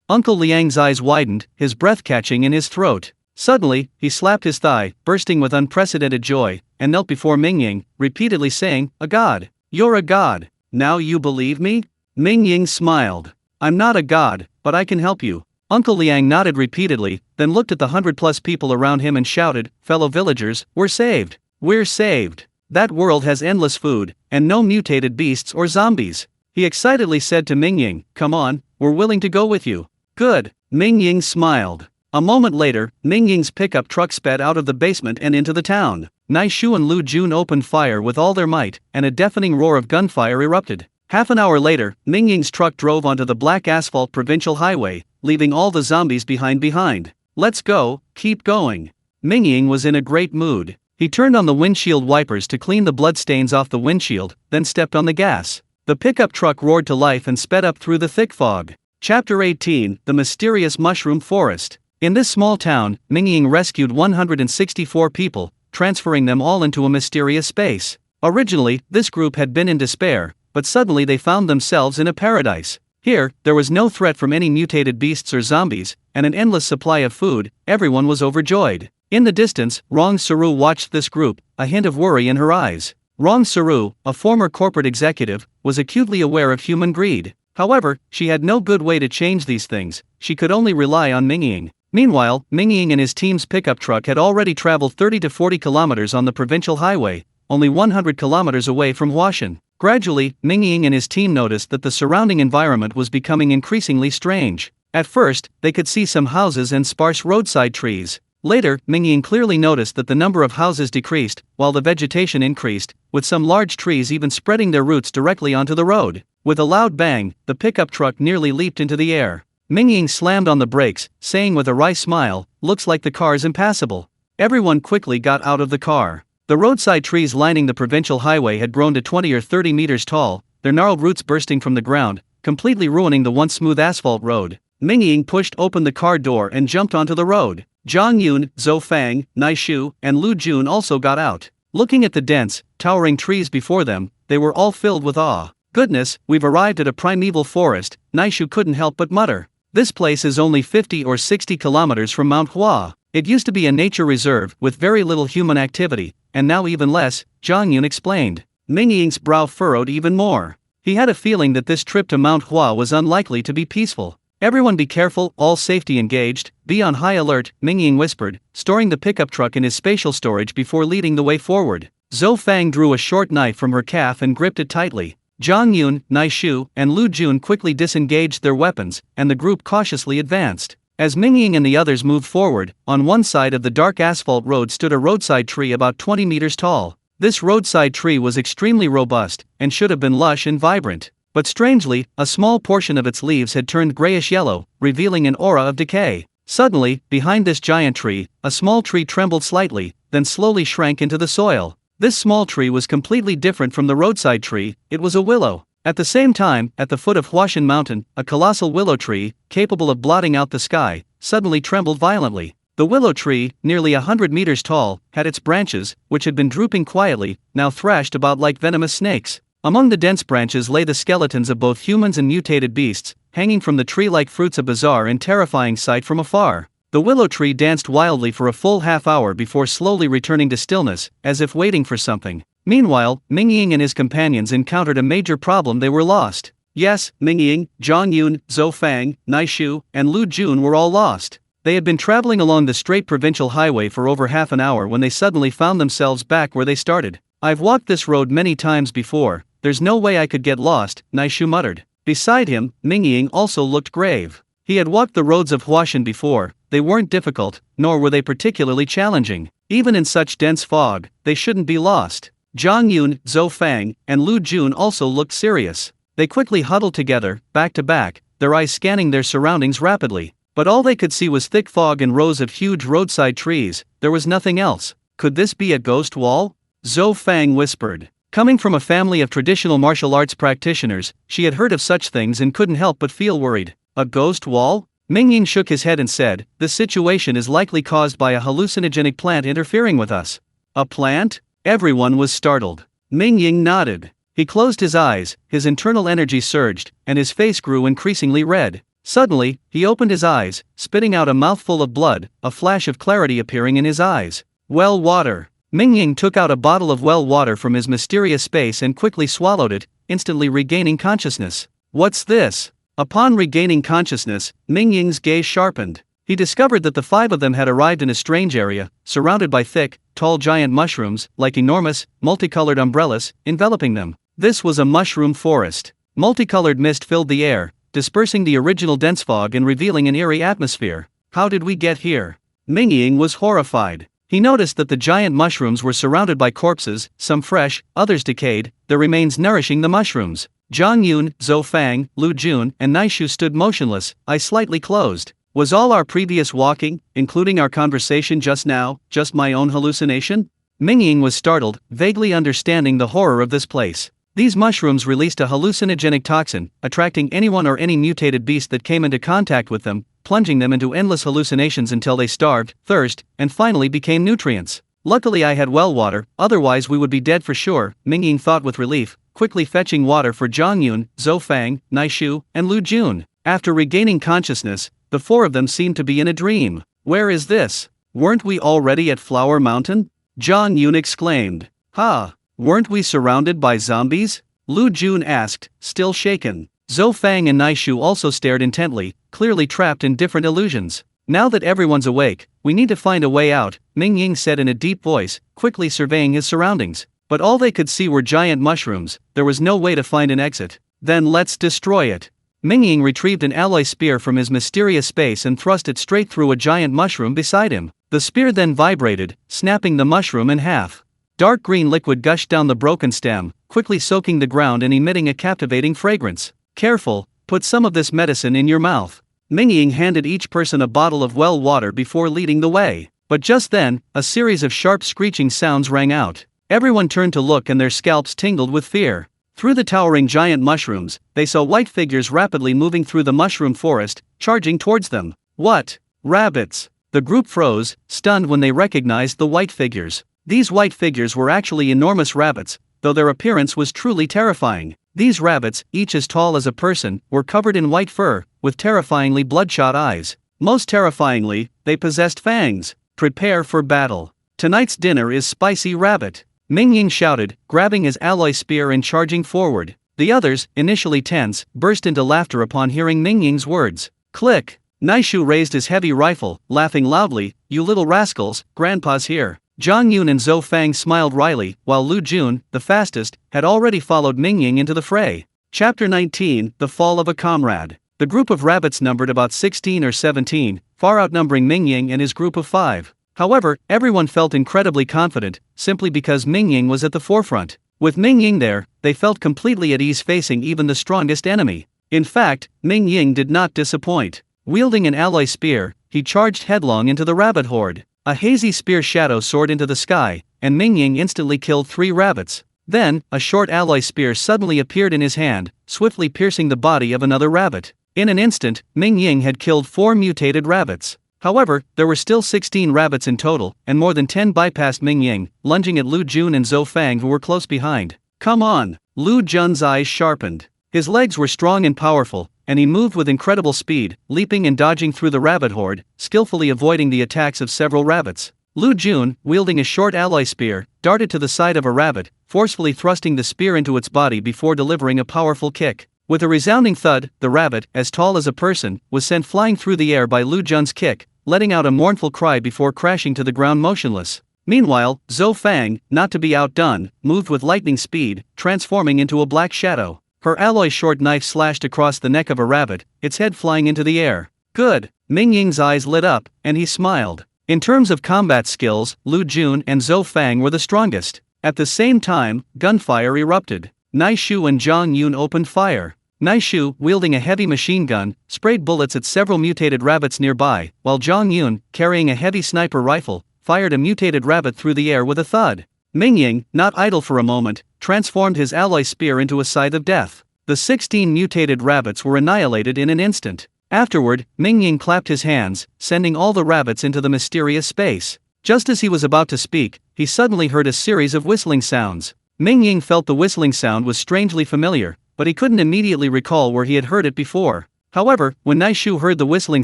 Uncle Liang's eyes widened, his breath catching in his throat. Suddenly, he slapped his thigh, bursting with unprecedented joy, and knelt before Mingying, repeatedly saying, "A god. You're a god. Now you believe me?" Mingying smiled. "I'm not a god, but I can help you." Uncle Liang nodded repeatedly, then looked at the 100+ people around him and shouted, "Fellow villagers, we're saved. We're saved. That world has endless food, and no mutated beasts or zombies." He excitedly said to Mingying, "Come on, we're willing to go with you." "Good." Mingying smiled. A moment later, Mingying's pickup truck sped out of the basement and into the town. Naishu and Lu Jun opened fire with all their might, and a deafening roar of gunfire erupted. Half an hour later, Mingying's truck drove onto the black asphalt provincial highway, leaving all the zombies behind. "Let's go, keep going." Mingying was in a great mood. He turned on the windshield wipers to clean the bloodstains off the windshield, then stepped on the gas. The pickup truck roared to life and sped up through the thick fog. Chapter 18: The Mysterious Mushroom Forest. In this small town, Mingying rescued 164 people, transferring them all into a mysterious space. Originally, this group had been in despair, but suddenly they found themselves in a paradise. Here, there was no threat from any mutated beasts or zombies, and an endless supply of food. Everyone was overjoyed. In the distance, Rong Saru watched this group, a hint of worry in her eyes. Rong Saru, a former corporate executive, was acutely aware of human greed. However, she had no good way to change these things. She could only rely on Mingying. Meanwhile, Mingying and his team's pickup truck had already traveled 30 to 40 kilometers on the provincial highway, only 100 kilometers away from Huashan. Gradually, Mingying and his team noticed that the surrounding environment was becoming increasingly strange. At first, they could see some houses and sparse roadside trees. Later, Mingying clearly noticed that the number of houses decreased, while the vegetation increased, with some large trees even spreading their roots directly onto the road. With a loud bang, the pickup truck nearly leaped into the air. Mingying slammed on the brakes, saying with a wry smile, "Looks like the car's impassable." Everyone quickly got out of the car. The roadside trees lining the provincial highway had grown to 20 or 30 meters tall, their gnarled roots bursting from the ground, completely ruining the once smooth asphalt road. Mingying pushed open the car door and jumped onto the road. Zhang Yun, Zhou Fang, Nai Shu, and Lu Jun also got out. Looking at the dense, towering trees before them, they were all filled with awe. "Goodness, we've arrived at a primeval forest," Nai Shu couldn't help but mutter. "This place is only 50 or 60 kilometers from Manhwa. It used to be a nature reserve with very little human activity, and now even less," Zhang Yun explained. Mingying's brow furrowed even more. He had a feeling that this trip to Manhwa was unlikely to be peaceful. "Everyone be careful, all safety engaged, be on high alert," Mingying whispered, storing the pickup truck in his spatial storage before leading the way forward. Zhou Fang drew a short knife from her calf and gripped it tightly. Zhang Yun, Nai Shu, and Lu Jun quickly disengaged their weapons, and the group cautiously advanced. As Mingying and the others moved forward, on one side of the dark asphalt road stood a roadside tree about 20 meters tall. This roadside tree was extremely robust, and should have been lush and vibrant. But strangely, a small portion of its leaves had turned grayish-yellow, revealing an aura of decay. Suddenly, behind this giant tree, a small tree trembled slightly, then slowly shrank into the soil. This small tree was completely different from the roadside tree, it was a willow. At the same time, at the foot of Huashan Mountain, a colossal willow tree, capable of blotting out the sky, suddenly trembled violently. The willow tree, nearly 100 meters tall, had its branches, which had been drooping quietly, now thrashed about like venomous snakes. Among the dense branches lay the skeletons of both humans and mutated beasts, hanging from the tree like fruits, a bizarre and terrifying sight from afar. The willow tree danced wildly for a full half-hour before slowly returning to stillness, as if waiting for something. Meanwhile, Mingying and his companions encountered a major problem: they were lost. Yes, Mingying, Zhang Yun, Zhou Fang, Nai Shu, and Lu Jun were all lost. They had been traveling along the straight provincial highway for over half an hour when they suddenly found themselves back where they started. "I've walked this road many times before. There's no way I could get lost," Nai Shu muttered. Beside him, Mingying also looked grave. He had walked the roads of Huashan before. They weren't difficult, nor were they particularly challenging. Even in such dense fog, they shouldn't be lost. Zhang Yun, Zhou Fang, and Lu Jun also looked serious. They quickly huddled together, back to back, their eyes scanning their surroundings rapidly. But all they could see was thick fog and rows of huge roadside trees. There was nothing else. "Could this be a ghost wall?" Zhou Fang whispered. Coming from a family of traditional martial arts practitioners, she had heard of such things and couldn't help but feel worried. "A ghost wall?" Mingying shook his head and said, "This situation is likely caused by a hallucinogenic plant interfering with us." "A plant?" Everyone was startled. Mingying nodded. He closed his eyes, his internal energy surged, and his face grew increasingly red. Suddenly, he opened his eyes, spitting out a mouthful of blood, a flash of clarity appearing in his eyes. "Well water." Mingying took out a bottle of well water from his mysterious space and quickly swallowed it, instantly regaining consciousness. "What's this?" Upon regaining consciousness, Mingying's gaze sharpened. He discovered that the five of them had arrived in a strange area, surrounded by thick, tall giant mushrooms, like enormous, multicolored umbrellas, enveloping them. This was a mushroom forest. Multicolored mist filled the air, dispersing the original dense fog and revealing an eerie atmosphere. "How did we get here?" Mingying was horrified. He noticed that the giant mushrooms were surrounded by corpses, some fresh, others decayed, their remains nourishing the mushrooms. Zhang Yun, Zhou Fang, Lu Jun, and Nai Shu stood motionless, eyes slightly closed. Was all our previous walking, including our conversation just now, just my own hallucination? Mingying was startled, vaguely understanding the horror of this place. These mushrooms released a hallucinogenic toxin, attracting anyone or any mutated beast that came into contact with them, plunging them into endless hallucinations until they starved, thirst, and finally became nutrients. "Luckily I had well water, otherwise we would be dead for sure," Mingying thought with relief, quickly fetching water for Zhang Yun, Zhou Fang, Nai Shu, and Lu Jun. After regaining consciousness, the four of them seemed to be in a dream. "Where is this? Weren't we already at Flower Mountain?" Zhang Yun exclaimed. "Ha! Weren't we surrounded by zombies?" Lu Jun asked, still shaken. Zhou Fang and Nai Shu also stared intently, clearly trapped in different illusions. "Now that everyone's awake, we need to find a way out," Mingying said in a deep voice, quickly surveying his surroundings. But all they could see were giant mushrooms, there was no way to find an exit. "Then let's destroy it." Mingying retrieved an alloy spear from his mysterious space and thrust it straight through a giant mushroom beside him. The spear then vibrated, snapping the mushroom in half. Dark green liquid gushed down the broken stem, quickly soaking the ground and emitting a captivating fragrance. "Careful, put some of this medicine in your mouth." Mingying handed each person a bottle of well water before leading the way. But just then, a series of sharp screeching sounds rang out. Everyone turned to look and their scalps tingled with fear. Through the towering giant mushrooms, they saw white figures rapidly moving through the mushroom forest, charging towards them. What? Rabbits! The group froze, stunned when they recognized the white figures. These white figures were actually enormous rabbits, though their appearance was truly terrifying. These rabbits, each as tall as a person, were covered in white fur, with terrifyingly bloodshot eyes. Most terrifyingly, they possessed fangs. Prepare for battle. Tonight's dinner is spicy rabbit. Mingying shouted, grabbing his alloy spear and charging forward. The others, initially tense, burst into laughter upon hearing Mingying's words. Click! Naishu raised his heavy rifle, laughing loudly, "You little rascals, Grandpa's here." Zhang Yun and Zhou Fang smiled wryly, while Lu Jun, the fastest, had already followed Mingying into the fray. Chapter 19, The Fall of a Comrade. The group of rabbits numbered about 16 or 17, far outnumbering Mingying and his group of 5. However, everyone felt incredibly confident, simply because Mingying was at the forefront. With Mingying there, they felt completely at ease facing even the strongest enemy. In fact, Mingying did not disappoint. Wielding an alloy spear, he charged headlong into the rabbit horde. A hazy spear shadow soared into the sky, and Mingying instantly killed 3 rabbits. Then, a short alloy spear suddenly appeared in his hand, swiftly piercing the body of another rabbit. In an instant, Mingying had killed 4 mutated rabbits. However, there were still 16 rabbits in total, and more than 10 bypassed Mingying, lunging at Lu Jun and Zhou Fang who were close behind. Come on! Lu Jun's eyes sharpened. His legs were strong and powerful, and he moved with incredible speed, leaping and dodging through the rabbit horde, skillfully avoiding the attacks of several rabbits. Lu Jun, wielding a short alloy spear, darted to the side of a rabbit, forcefully thrusting the spear into its body before delivering a powerful kick. With a resounding thud, the rabbit, as tall as a person, was sent flying through the air by Lu Jun's kick, letting out a mournful cry before crashing to the ground motionless. Meanwhile, Zhou Fang, not to be outdone, moved with lightning speed, transforming into a black shadow. Her alloy short knife slashed across the neck of a rabbit, its head flying into the air. Good! Mingying's eyes lit up, and he smiled. In terms of combat skills, Lu Jun and Zhou Fang were the strongest. At the same time, gunfire erupted. Naishu and Zhang Yun opened fire. Naishu, wielding a heavy machine gun, sprayed bullets at several mutated rabbits nearby, while Zhang Yun, carrying a heavy sniper rifle, fired a mutated rabbit through the air with a thud. Mingying, not idle for a moment, transformed his alloy spear into a scythe of death. The 16 mutated rabbits were annihilated in an instant. Afterward, Mingying clapped his hands, sending all the rabbits into the mysterious space. Just as he was about to speak, he suddenly heard a series of whistling sounds. Mingying felt the whistling sound was strangely familiar, but he couldn't immediately recall where he had heard it before. However, when Naishu heard the whistling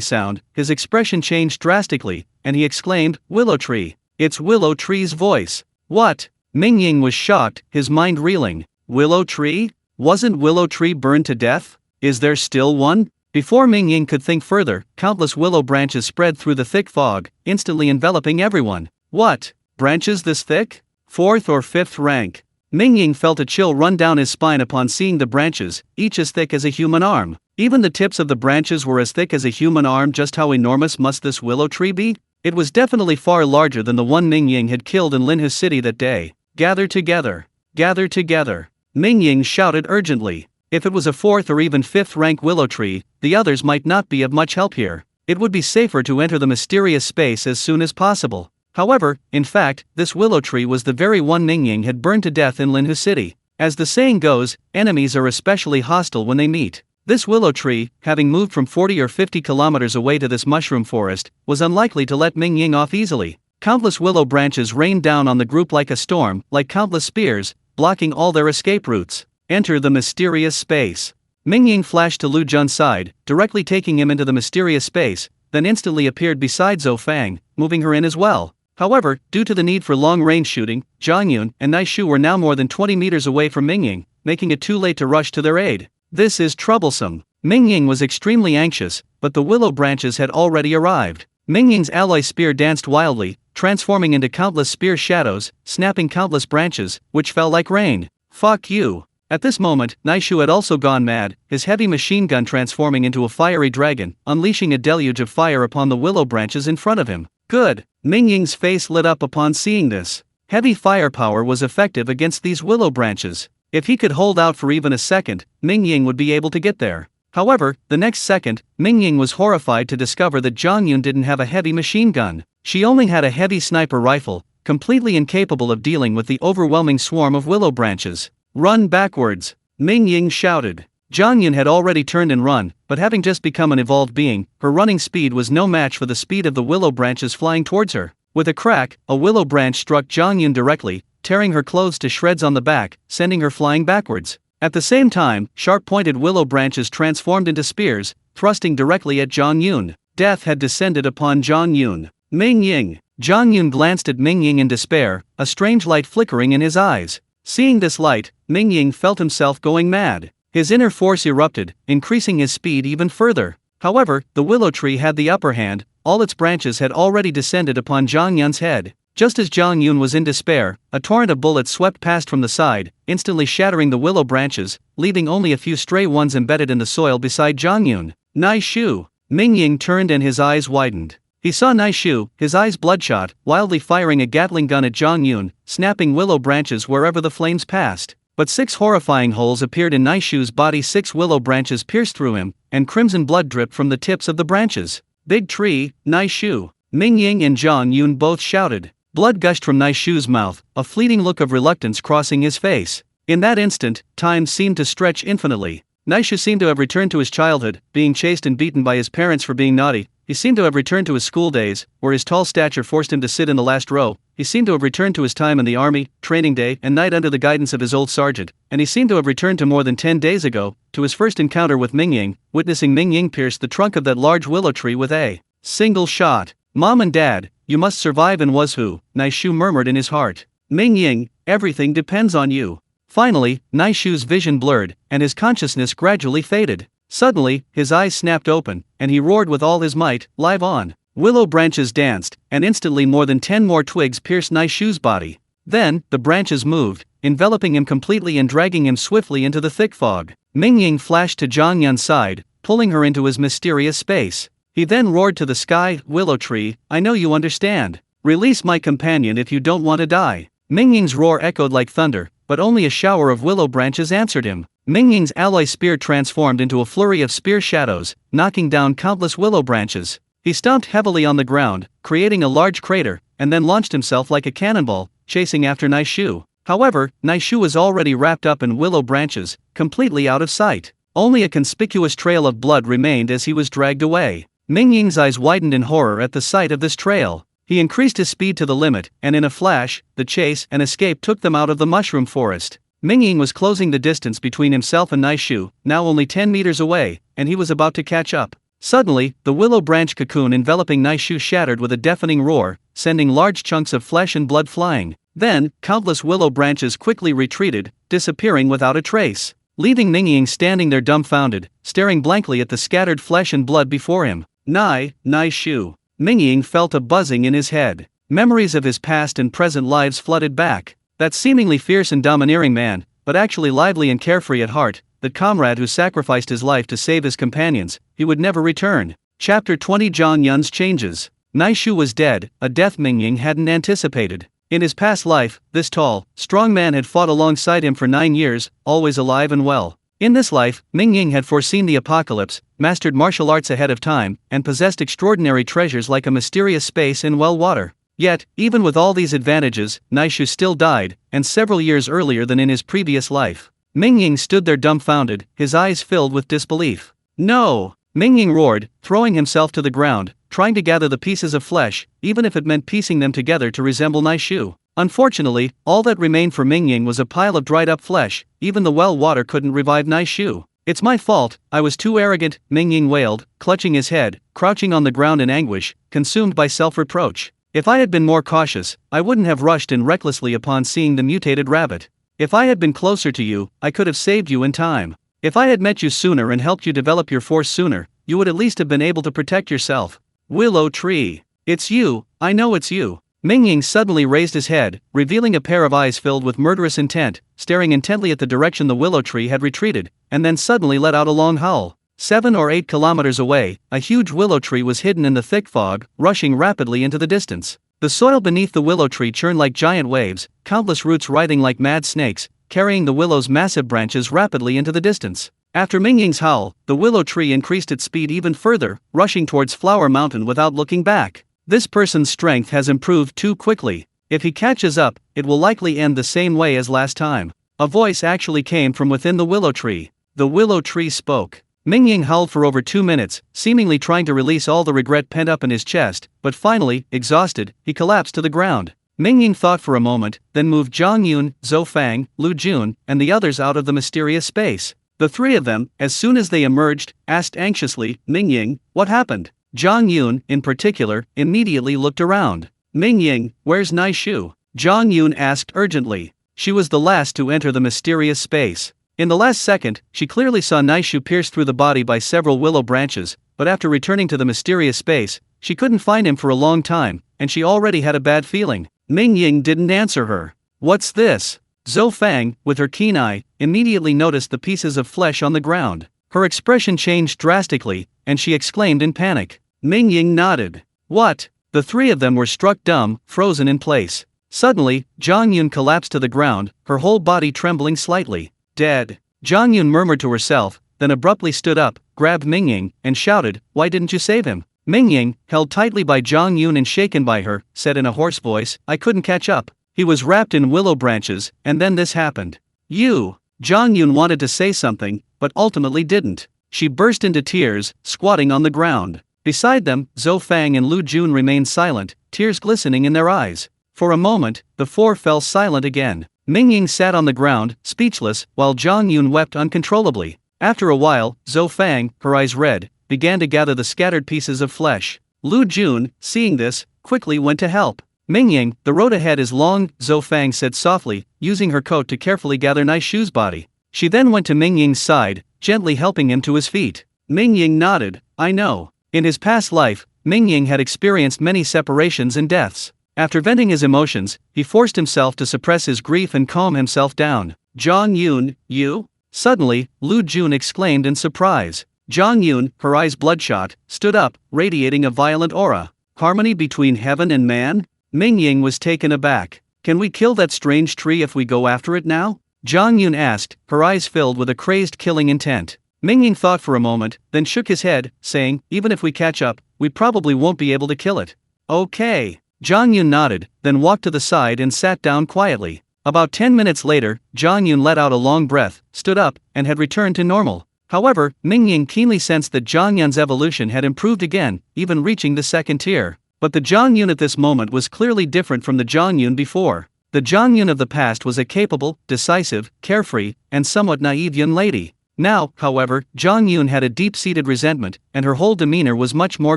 sound, his expression changed drastically, and he exclaimed, "Willow Tree! It's Willow Tree's voice!" What? Mingying was shocked, his mind reeling. Willow Tree? Wasn't Willow Tree burned to death? Is there still one? Before Mingying could think further, countless willow branches spread through the thick fog, instantly enveloping everyone. What? Branches this thick? 4th or 5th rank. Mingying felt a chill run down his spine upon seeing the branches, each as thick as a human arm. Even the tips of the branches were as thick as a human arm. Just how enormous must this willow tree be? It was definitely far larger than the one Mingying had killed in Linhu City that day. Gather together. Gather together. Mingying shouted urgently. If it was a 4th or even 5th rank willow tree, the others might not be of much help here. It would be safer to enter the mysterious space as soon as possible. However, in fact, this willow tree was the very one Mingying had burned to death in Linhu City. As the saying goes, enemies are especially hostile when they meet. This willow tree, having moved from 40 or 50 kilometers away to this mushroom forest, was unlikely to let Mingying off easily. Countless willow branches rained down on the group like a storm, like countless spears, blocking all their escape routes. Enter the mysterious space. Mingying flashed to Lu Jun's side, directly taking him into the mysterious space, then instantly appeared beside Zhou Fang, moving her in as well. However, due to the need for long-range shooting, Zhang Yun and Naishu were now more than 20 meters away from Mingying, making it too late to rush to their aid. This is troublesome. Mingying was extremely anxious, but the willow branches had already arrived. Mingying's alloy spear danced wildly, transforming into countless spear shadows, snapping countless branches, which fell like rain. Fuck you. At this moment, Naishu had also gone mad, his heavy machine gun transforming into a fiery dragon, unleashing a deluge of fire upon the willow branches in front of him. Good. Mingying's face lit up upon seeing this. Heavy firepower was effective against these willow branches. If he could hold out for even a second, Mingying would be able to get there. However, the next second, Mingying was horrified to discover that Zhang Yun didn't have a heavy machine gun. She only had a heavy sniper rifle, completely incapable of dealing with the overwhelming swarm of willow branches. Run backwards. Mingying shouted. Zhang Yun had already turned and run, but having just become an evolved being, her running speed was no match for the speed of the willow branches flying towards her. With a crack, a willow branch struck Zhang Yun directly, tearing her clothes to shreds on the back, sending her flying backwards. At the same time, sharp-pointed willow branches transformed into spears, thrusting directly at Zhang Yun. Death had descended upon Zhang Yun. Mingying. Zhang Yun glanced at Mingying in despair, a strange light flickering in his eyes. Seeing this light, Mingying felt himself going mad. His inner force erupted, increasing his speed even further. However, the willow tree had the upper hand, all its branches had already descended upon Zhang Yun's head. Just as Zhang Yun was in despair, a torrent of bullets swept past from the side, instantly shattering the willow branches, leaving only a few stray ones embedded in the soil beside Zhang Yun. Naishu. Mingying turned and his eyes widened. He saw Naishu, his eyes bloodshot, wildly firing a Gatling gun at Zhang Yun, snapping willow branches wherever the flames passed. But 6 horrifying holes appeared in Naishu's body. 6 willow branches pierced through him, and crimson blood dripped from the tips of the branches. Big tree, Naishu. Mingying and Zhang Yun both shouted. Blood gushed from Naishu's mouth, a fleeting look of reluctance crossing his face. In that instant, time seemed to stretch infinitely. Naishu seemed to have returned to his childhood, being chased and beaten by his parents for being naughty. He seemed to have returned to his school days, where his tall stature forced him to sit in the last row. He seemed to have returned to his time in the army, training day and night under the guidance of his old sergeant, and he seemed to have returned to more than 10 days ago, to his first encounter with Mingying, witnessing Mingying pierce the trunk of that large willow tree with a single shot. Mom and Dad, you must survive, and was who, Naishu murmured in his heart. Mingying, everything depends on you. Finally, Naishu's vision blurred, and his consciousness gradually faded. Suddenly, his eyes snapped open, and he roared with all his might, live on. Willow branches danced, and instantly more than 10 more twigs pierced Naishu's body. Then, the branches moved, enveloping him completely and dragging him swiftly into the thick fog. Mingying flashed to Zhang Yun's side, pulling her into his mysterious space. He then roared to the sky, Willow tree, I know you understand. Release my companion if you don't want to die. Mingying's roar echoed like thunder, but only a shower of willow branches answered him. Mingying's alloy spear transformed into a flurry of spear shadows, knocking down countless willow branches. He stomped heavily on the ground, creating a large crater, and then launched himself like a cannonball, chasing after Naishu. However, Naishu was already wrapped up in willow branches, completely out of sight. Only a conspicuous trail of blood remained as he was dragged away. Mingying's eyes widened in horror at the sight of this trail. He increased his speed to the limit, and in a flash, the chase and escape took them out of the mushroom forest. Mingying was closing the distance between himself and Naishu, now only 10 meters away, and he was about to catch up. Suddenly, the willow branch cocoon enveloping Naishu shattered with a deafening roar, sending large chunks of flesh and blood flying. Then, countless willow branches quickly retreated, disappearing without a trace, leaving Mingying standing there dumbfounded, staring blankly at the scattered flesh and blood before him. Naishu. Mingying felt a buzzing in his head. Memories of his past and present lives flooded back. That seemingly fierce and domineering man, but actually lively and carefree at heart, that comrade who sacrificed his life to save his companions, he would never return. Chapter 20 Zhang Yun's changes. Naishu was dead, a death Mingying hadn't anticipated. In his past life, this tall, strong man had fought alongside him for 9 years, always alive and well. In this life, Mingying had foreseen the apocalypse, mastered martial arts ahead of time, and possessed extraordinary treasures like a mysterious space and well water. Yet, even with all these advantages, Naishu still died, and several years earlier than in his previous life. Mingying stood there dumbfounded, his eyes filled with disbelief. No! Mingying roared, throwing himself to the ground, trying to gather the pieces of flesh, even if it meant piecing them together to resemble Naishu. Unfortunately, all that remained for Mingying was a pile of dried-up flesh. Even the well water couldn't revive Naishu. It's my fault, I was too arrogant, Mingying wailed, clutching his head, crouching on the ground in anguish, consumed by self-reproach. If I had been more cautious, I wouldn't have rushed in recklessly upon seeing the mutated rabbit. If I had been closer to you, I could have saved you in time. If I had met you sooner and helped you develop your force sooner, you would at least have been able to protect yourself. Willow tree. It's you, I know it's you. Mingying suddenly raised his head, revealing a pair of eyes filled with murderous intent, staring intently at the direction the willow tree had retreated, and then suddenly let out a long howl. 7 or 8 kilometers away, a huge willow tree was hidden in the thick fog, rushing rapidly into the distance. The soil beneath the willow tree churned like giant waves, countless roots writhing like mad snakes, carrying the willow's massive branches rapidly into the distance. After Mingying's howl, the willow tree increased its speed even further, rushing towards Flower Mountain without looking back. This person's strength has improved too quickly. If he catches up, it will likely end the same way as last time. A voice actually came from within the willow tree. The willow tree spoke. Mingying howled for over 2 minutes, seemingly trying to release all the regret pent up in his chest, but finally, exhausted, he collapsed to the ground. Mingying thought for a moment, then moved Zhang Yun, Zhou Fang, Lu Jun, and the others out of the mysterious space. The three of them, as soon as they emerged, asked anxiously, Mingying, what happened? Zhang Yun, in particular, immediately looked around. Mingying, where's Naishu? Zhang Yun asked urgently. She was the last to enter the mysterious space. In the last second, she clearly saw Naishu pierced through the body by several willow branches, but after returning to the mysterious space, she couldn't find him for a long time, and she already had a bad feeling. Mingying didn't answer her. What's this? Zhou Fang, with her keen eye, immediately noticed the pieces of flesh on the ground. Her expression changed drastically, and she exclaimed in panic. Mingying nodded. What? The three of them were struck dumb, frozen in place. Suddenly, Zhang Yun collapsed to the ground, her whole body trembling slightly. Dead. Zhang Yun murmured to herself, then abruptly stood up, grabbed Mingying, and shouted, why didn't you save him? Mingying, held tightly by Zhang Yun and shaken by her, said in a hoarse voice, I couldn't catch up. He was wrapped in willow branches, and then this happened. You! Zhang Yun wanted to say something, but ultimately didn't. She burst into tears, squatting on the ground. Beside them, Zhou Fang and Lu Jun remained silent, tears glistening in their eyes. For a moment, the four fell silent again. Mingying sat on the ground, speechless, while Zhang Yun wept uncontrollably. After a while, Zhou Fang, her eyes red, began to gather the scattered pieces of flesh. Lu Jun, seeing this, quickly went to help. Mingying, the road ahead is long, Zhou Fang said softly, using her coat to carefully gather Naishu's body. She then went to Mingying's side, gently helping him to his feet. Mingying nodded. I know. In his past life, Mingying had experienced many separations and deaths. After venting his emotions, he forced himself to suppress his grief and calm himself down. Zhang Yun, you? Suddenly, Lu Jun exclaimed in surprise. Zhang Yun, her eyes bloodshot, stood up, radiating a violent aura. Harmony between heaven and man? Mingying was taken aback. Can we kill that strange tree if we go after it now? Zhang Yun asked, her eyes filled with a crazed killing intent. Mingying thought for a moment, then shook his head, saying, even if we catch up, we probably won't be able to kill it. Okay. Zhang Yun nodded, then walked to the side and sat down quietly. About 10 minutes later, Zhang Yun let out a long breath, stood up, and had returned to normal. However, Mingying keenly sensed that Zhang Yun's evolution had improved again, even reaching the second tier. But the Zhang Yun at this moment was clearly different from the Zhang Yun before. The Zhang Yun of the past was a capable, decisive, carefree, and somewhat naive young lady. Now, however, Zhang Yun had a deep-seated resentment, and her whole demeanor was much more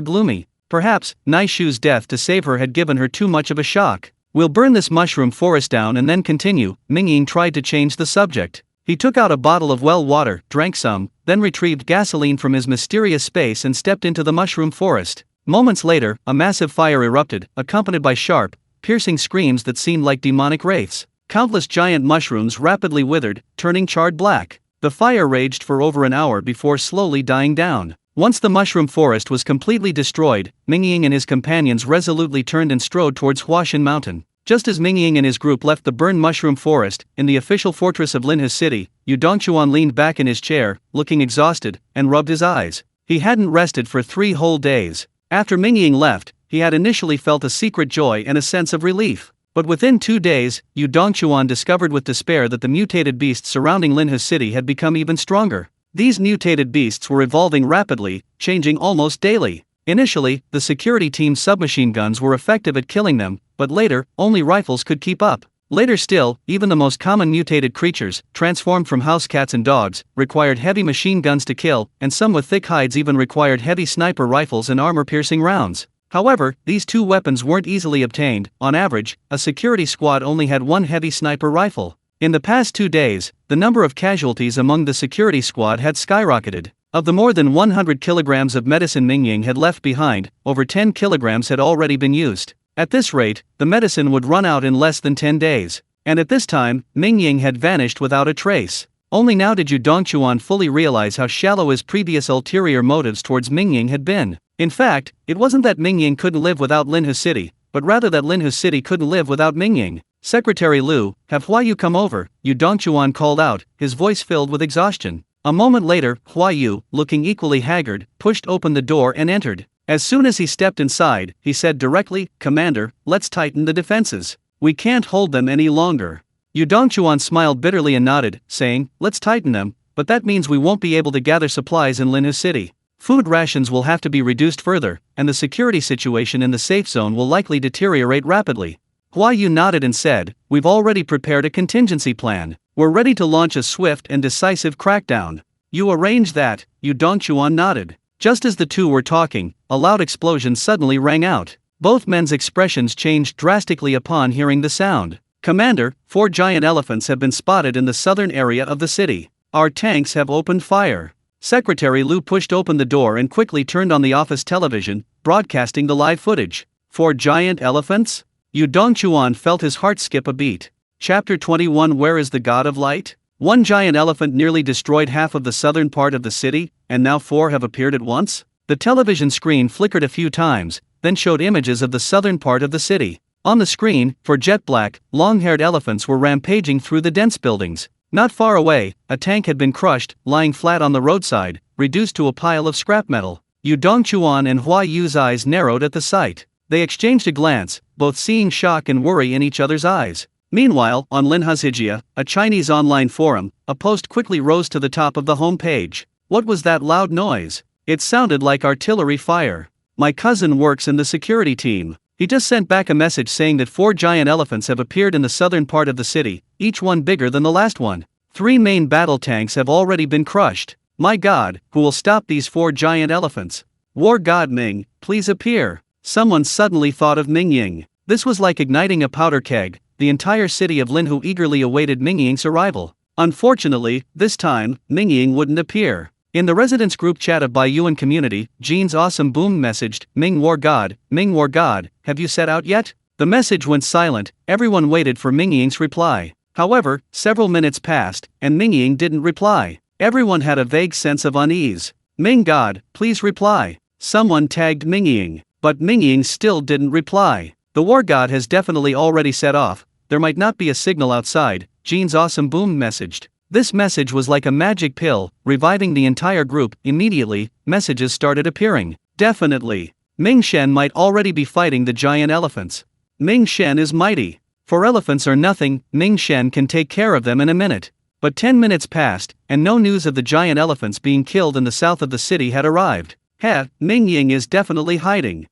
gloomy. Perhaps, Naishu's death to save her had given her too much of a shock. We'll burn this mushroom forest down and then continue. Mingying tried to change the subject. He took out a bottle of well water, drank some, then retrieved gasoline from his mysterious space and stepped into the mushroom forest. Moments later, a massive fire erupted, accompanied by sharp, piercing screams that seemed like demonic wraiths. Countless giant mushrooms rapidly withered, turning charred black. The fire raged for over an hour before slowly dying down. Once the mushroom forest was completely destroyed, Mingying and his companions resolutely turned and strode towards Huashan Mountain. Just as Mingying and his group left the burned mushroom forest, in the official fortress of Linhe City, Yu Dongchuan leaned back in his chair, looking exhausted, and rubbed his eyes. He hadn't rested for 3 whole days. After Mingying left, he had initially felt a secret joy and a sense of relief. But within 2 days, Yu Dongchuan discovered with despair that the mutated beasts surrounding Linhe City had become even stronger. These mutated beasts were evolving rapidly, changing almost daily. Initially, the security team's submachine guns were effective at killing them, but later, only rifles could keep up. Later still, even the most common mutated creatures, transformed from house cats and dogs, required heavy machine guns to kill, and some with thick hides even required heavy sniper rifles and armor-piercing rounds. However, these 2 weapons weren't easily obtained. On average, a security squad only had 1 heavy sniper rifle. In the past 2 days, the number of casualties among the security squad had skyrocketed. Of the more than 100 kilograms of medicine Mingying had left behind, over 10 kilograms had already been used. At this rate, the medicine would run out in less than 10 days. And at this time, Mingying had vanished without a trace. Only now did Yu Dongchuan fully realize how shallow his previous ulterior motives towards Mingying had been. In fact, it wasn't that Mingying couldn't live without Linhe City, but rather that Linhe City couldn't live without Mingying. Secretary Lu, have Huayu come over, Yu Dongchuan called out, his voice filled with exhaustion. A moment later, Huayu, looking equally haggard, pushed open the door and entered. As soon as he stepped inside, he said directly, Commander, let's tighten the defenses. We can't hold them any longer. Yu Dongchuan smiled bitterly and nodded, saying, let's tighten them, but that means we won't be able to gather supplies in Linhu City. Food rations will have to be reduced further, and the security situation in the safe zone will likely deteriorate rapidly. Hua Yu nodded and said, we've already prepared a contingency plan. We're ready to launch a swift and decisive crackdown. You arrange that, Yu Dongchuan nodded. Just as the two were talking, a loud explosion suddenly rang out. Both men's expressions changed drastically upon hearing the sound. Commander, 4 giant elephants have been spotted in the southern area of the city. Our tanks have opened fire. Secretary Lu pushed open the door and quickly turned on the office television, broadcasting the live footage. 4 giant elephants? Yu Dongchuan felt his heart skip a beat. Chapter 21 Where is the God of Light? 1 giant elephant nearly destroyed half of the southern part of the city, and now 4 have appeared at once? The television screen flickered a few times, then showed images of the southern part of the city. On the screen, 4 jet black, long-haired elephants were rampaging through the dense buildings. Not far away, a tank had been crushed, lying flat on the roadside, reduced to a pile of scrap metal. Yu Dongchuan and Hua Yu's eyes narrowed at the sight. They exchanged a glance, both seeing shock and worry in each other's eyes. Meanwhile, on Linhuzhijia, a Chinese online forum, a post quickly rose to the top of the home page. What was that loud noise? It sounded like artillery fire. My cousin works in the security team. He just sent back a message saying that 4 giant elephants have appeared in the southern part of the city, each one bigger than the last one. 3 main battle tanks have already been crushed. My God, who will stop these 4 giant elephants? War God Ming, please appear. Someone suddenly thought of Mingying. This was like igniting a powder keg. The entire city of Linhu eagerly awaited Mingying's arrival. Unfortunately, this time, Mingying wouldn't appear. In the residence group chat of Baiyuan community, Jean's awesome boom messaged, Ming War God, have you set out yet? The message went silent, everyone waited for Mingying's reply. However, several minutes passed, and Mingying didn't reply. Everyone had a vague sense of unease. Ming God, please reply. Someone tagged Mingying, but Mingying still didn't reply. The war god has definitely already set off, there might not be a signal outside, Jean's awesome boom messaged. This message was like a magic pill, reviving the entire group. Immediately, messages started appearing. Definitely. Ming Shen might already be fighting the giant elephants. Ming Shen is mighty. 4 elephants are nothing, Ming Shen can take care of them in a minute. But 10 minutes passed, and no news of the giant elephants being killed in the south of the city had arrived. Mingying is definitely hiding.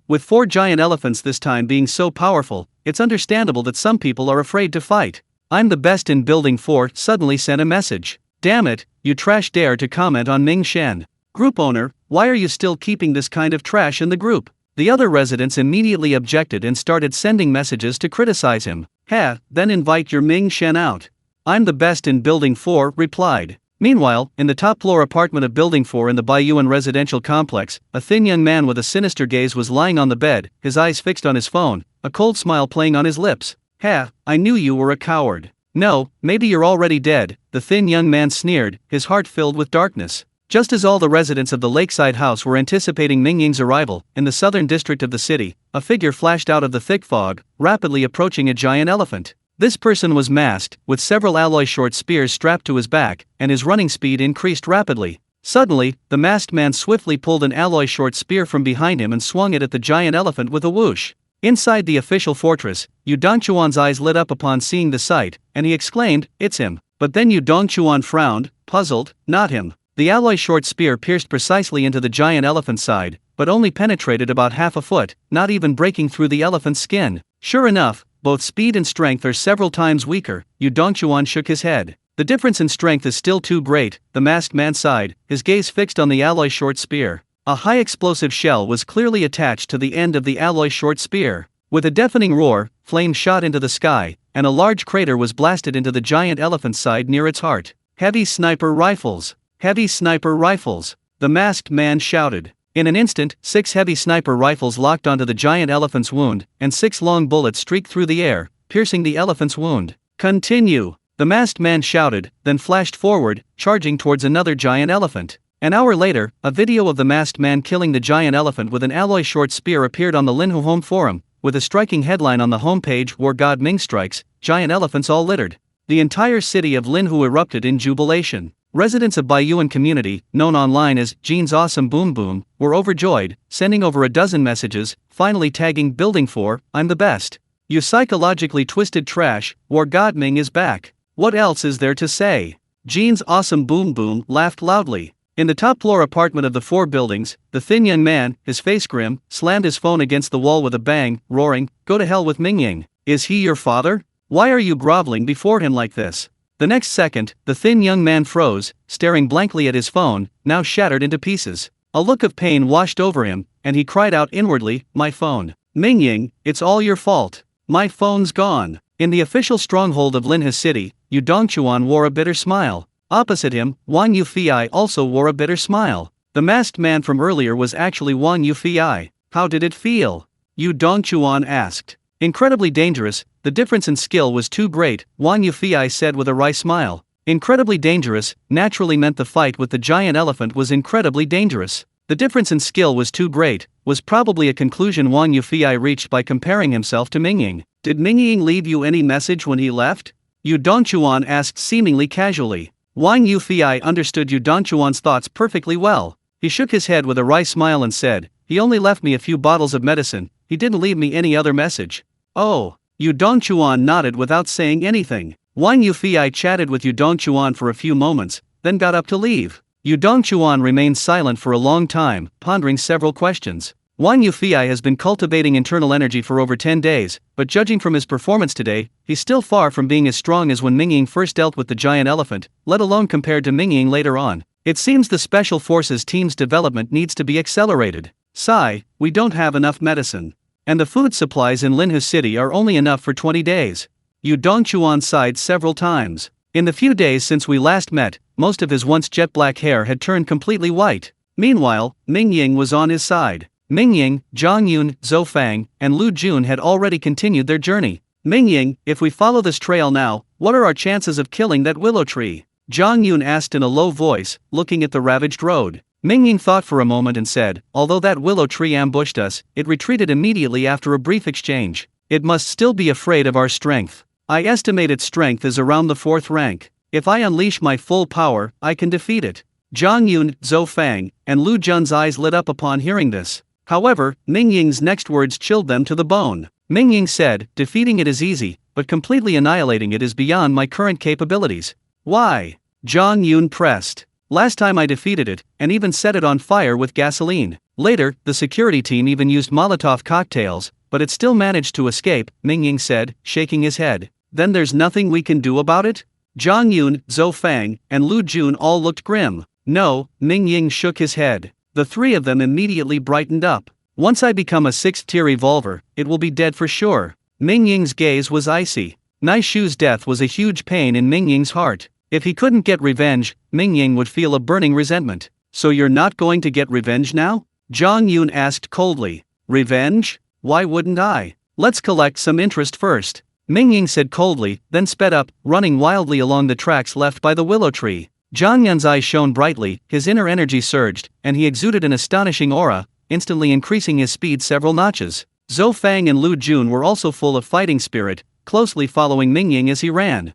With 4 giant elephants this time being so powerful, it's understandable that some people are afraid to fight. I'm the best in building 4 suddenly sent a message. Damn it, you trash dare to comment on Ming Shen. Group owner, why are you still keeping this kind of trash in the group? The other residents immediately objected and started sending messages to criticize him. Then invite your Ming Shen out. I'm the best in building 4, replied. Meanwhile, in the top floor apartment of Building 4 in the Baiyuan residential complex, a thin young man with a sinister gaze was lying on the bed, his eyes fixed on his phone, a cold smile playing on his lips. I knew you were a coward. No, maybe you're already dead, the thin young man sneered, his heart filled with darkness. Just as all the residents of the lakeside house were anticipating Mingying's arrival, in the southern district of the city, a figure flashed out of the thick fog, rapidly approaching a giant elephant. This person was masked, with several alloy short spears strapped to his back, and his running speed increased rapidly. Suddenly, the masked man swiftly pulled an alloy short spear from behind him and swung it at the giant elephant with a whoosh. Inside the official fortress, Yu Dongchuan's eyes lit up upon seeing the sight, and he exclaimed, "It's him." But then Yu Dongchuan frowned, puzzled. Not him. The alloy short spear pierced precisely into the giant elephant's side, but only penetrated about half a foot, not even breaking through the elephant's skin. Sure enough, both speed and strength are several times weaker. Yu Dongchuan shook his head. The difference in strength is still too great, the masked man sighed, his gaze fixed on the alloy short spear. A high explosive shell was clearly attached to the end of the alloy short spear. With a deafening roar, flames shot into the sky, and a large crater was blasted into the giant elephant's side near its heart. Heavy sniper rifles! Heavy sniper rifles! The masked man shouted. In an instant, 6 heavy sniper rifles locked onto the giant elephant's wound, and 6 long bullets streaked through the air, piercing the elephant's wound. Continue! The masked man shouted, then flashed forward, charging towards another giant elephant. An hour later, a video of the masked man killing the giant elephant with an alloy short spear appeared on the Linhu Home Forum, with a striking headline on the homepage: War God Ming strikes, giant elephants all littered. The entire city of Linhu erupted in jubilation. Residents of Baiyuan community, known online as Jean's Awesome Boom Boom, were overjoyed, sending over a dozen messages, finally tagging Building 4, I'm the best. You psychologically twisted trash, War God Ming is back. What else is there to say? Jean's awesome boom boom laughed loudly. In the top floor apartment of the 4 buildings, the thin young man, his face grim, slammed his phone against the wall with a bang, roaring, "Go to hell with Mingying. Is he your father? Why are you groveling before him like this?" The next second, the thin young man froze, staring blankly at his phone, now shattered into pieces. A look of pain washed over him, and he cried out inwardly, "My phone. Mingying, it's all your fault. My phone's gone." In the official stronghold of Linha City, Yu Dongchuan wore a bitter smile. Opposite him, Wang Yufei also wore a bitter smile. The masked man from earlier was actually Wang Yufei. How did it feel? Yu Dongchuan asked. Incredibly dangerous, the difference in skill was too great, Wang Yufei said with a wry smile. Incredibly dangerous naturally meant the fight with the giant elephant was incredibly dangerous. The difference in skill was too great, was probably a conclusion Wang Yufei reached by comparing himself to Mingying. Did Mingying leave you any message when he left? Yu Dongchuan asked seemingly casually. Wang Yufei understood Yu Dongchuan's thoughts perfectly well. He shook his head with a wry smile and said, "He only left me a few bottles of medicine, he didn't leave me any other message." Oh. Yu Dongchuan nodded without saying anything. Wang Yufei chatted with Yu Dongchuan for a few moments, then got up to leave. Yu Dongchuan remained silent for a long time, pondering several questions. Wang Yufei has been cultivating internal energy for over 10 days, but judging from his performance today, he's still far from being as strong as when Mingying first dealt with the giant elephant, let alone compared to Mingying later on. It seems the Special Forces team's development needs to be accelerated. Sigh, we don't have enough medicine. And the food supplies in Linha City are only enough for 20 days. Yu Dongchuan sighed several times. In the few days since we last met, most of his once jet black hair had turned completely white. Meanwhile, Mingying was on his side. Mingying, Zhang Yun, Zhou Fang, and Lu Jun had already continued their journey. "Mingying, if we follow this trail now, what are our chances of killing that willow tree?" Zhang Yun asked in a low voice, looking at the ravaged road. Mingying thought for a moment and said, "Although that willow tree ambushed us, it retreated immediately after a brief exchange. It must still be afraid of our strength. I estimate its strength is around the 4th rank. If I unleash my full power, I can defeat it." Zhang Yun, Zhou Fang, and Lu Jun's eyes lit up upon hearing this. However, Mingying's next words chilled them to the bone. Mingying said, "Defeating it is easy, but completely annihilating it is beyond my current capabilities." "Why?" Zhang Yun pressed. "Last time I defeated it, and even set it on fire with gasoline. Later, the security team even used Molotov cocktails, but it still managed to escape," Mingying said, shaking his head. "Then there's nothing we can do about it?" Zhang Yun, Zhou Fang, and Lu Jun all looked grim. "No," Mingying shook his head. The 3 of them immediately brightened up. "Once I become a 6th-tier evolver, it will be dead for sure." Mingying's gaze was icy. Naishu's death was a huge pain in Mingying's heart. If he couldn't get revenge, Mingying would feel a burning resentment. "So you're not going to get revenge now?" Zhang Yun asked coldly. "Revenge? Why wouldn't I? Let's collect some interest first," Mingying said coldly, then sped up, running wildly along the tracks left by the willow tree. Zhang Yun's eyes shone brightly, his inner energy surged, and he exuded an astonishing aura, instantly increasing his speed several notches. Zhou Fang and Lu Jun were also full of fighting spirit, closely following Mingying as he ran.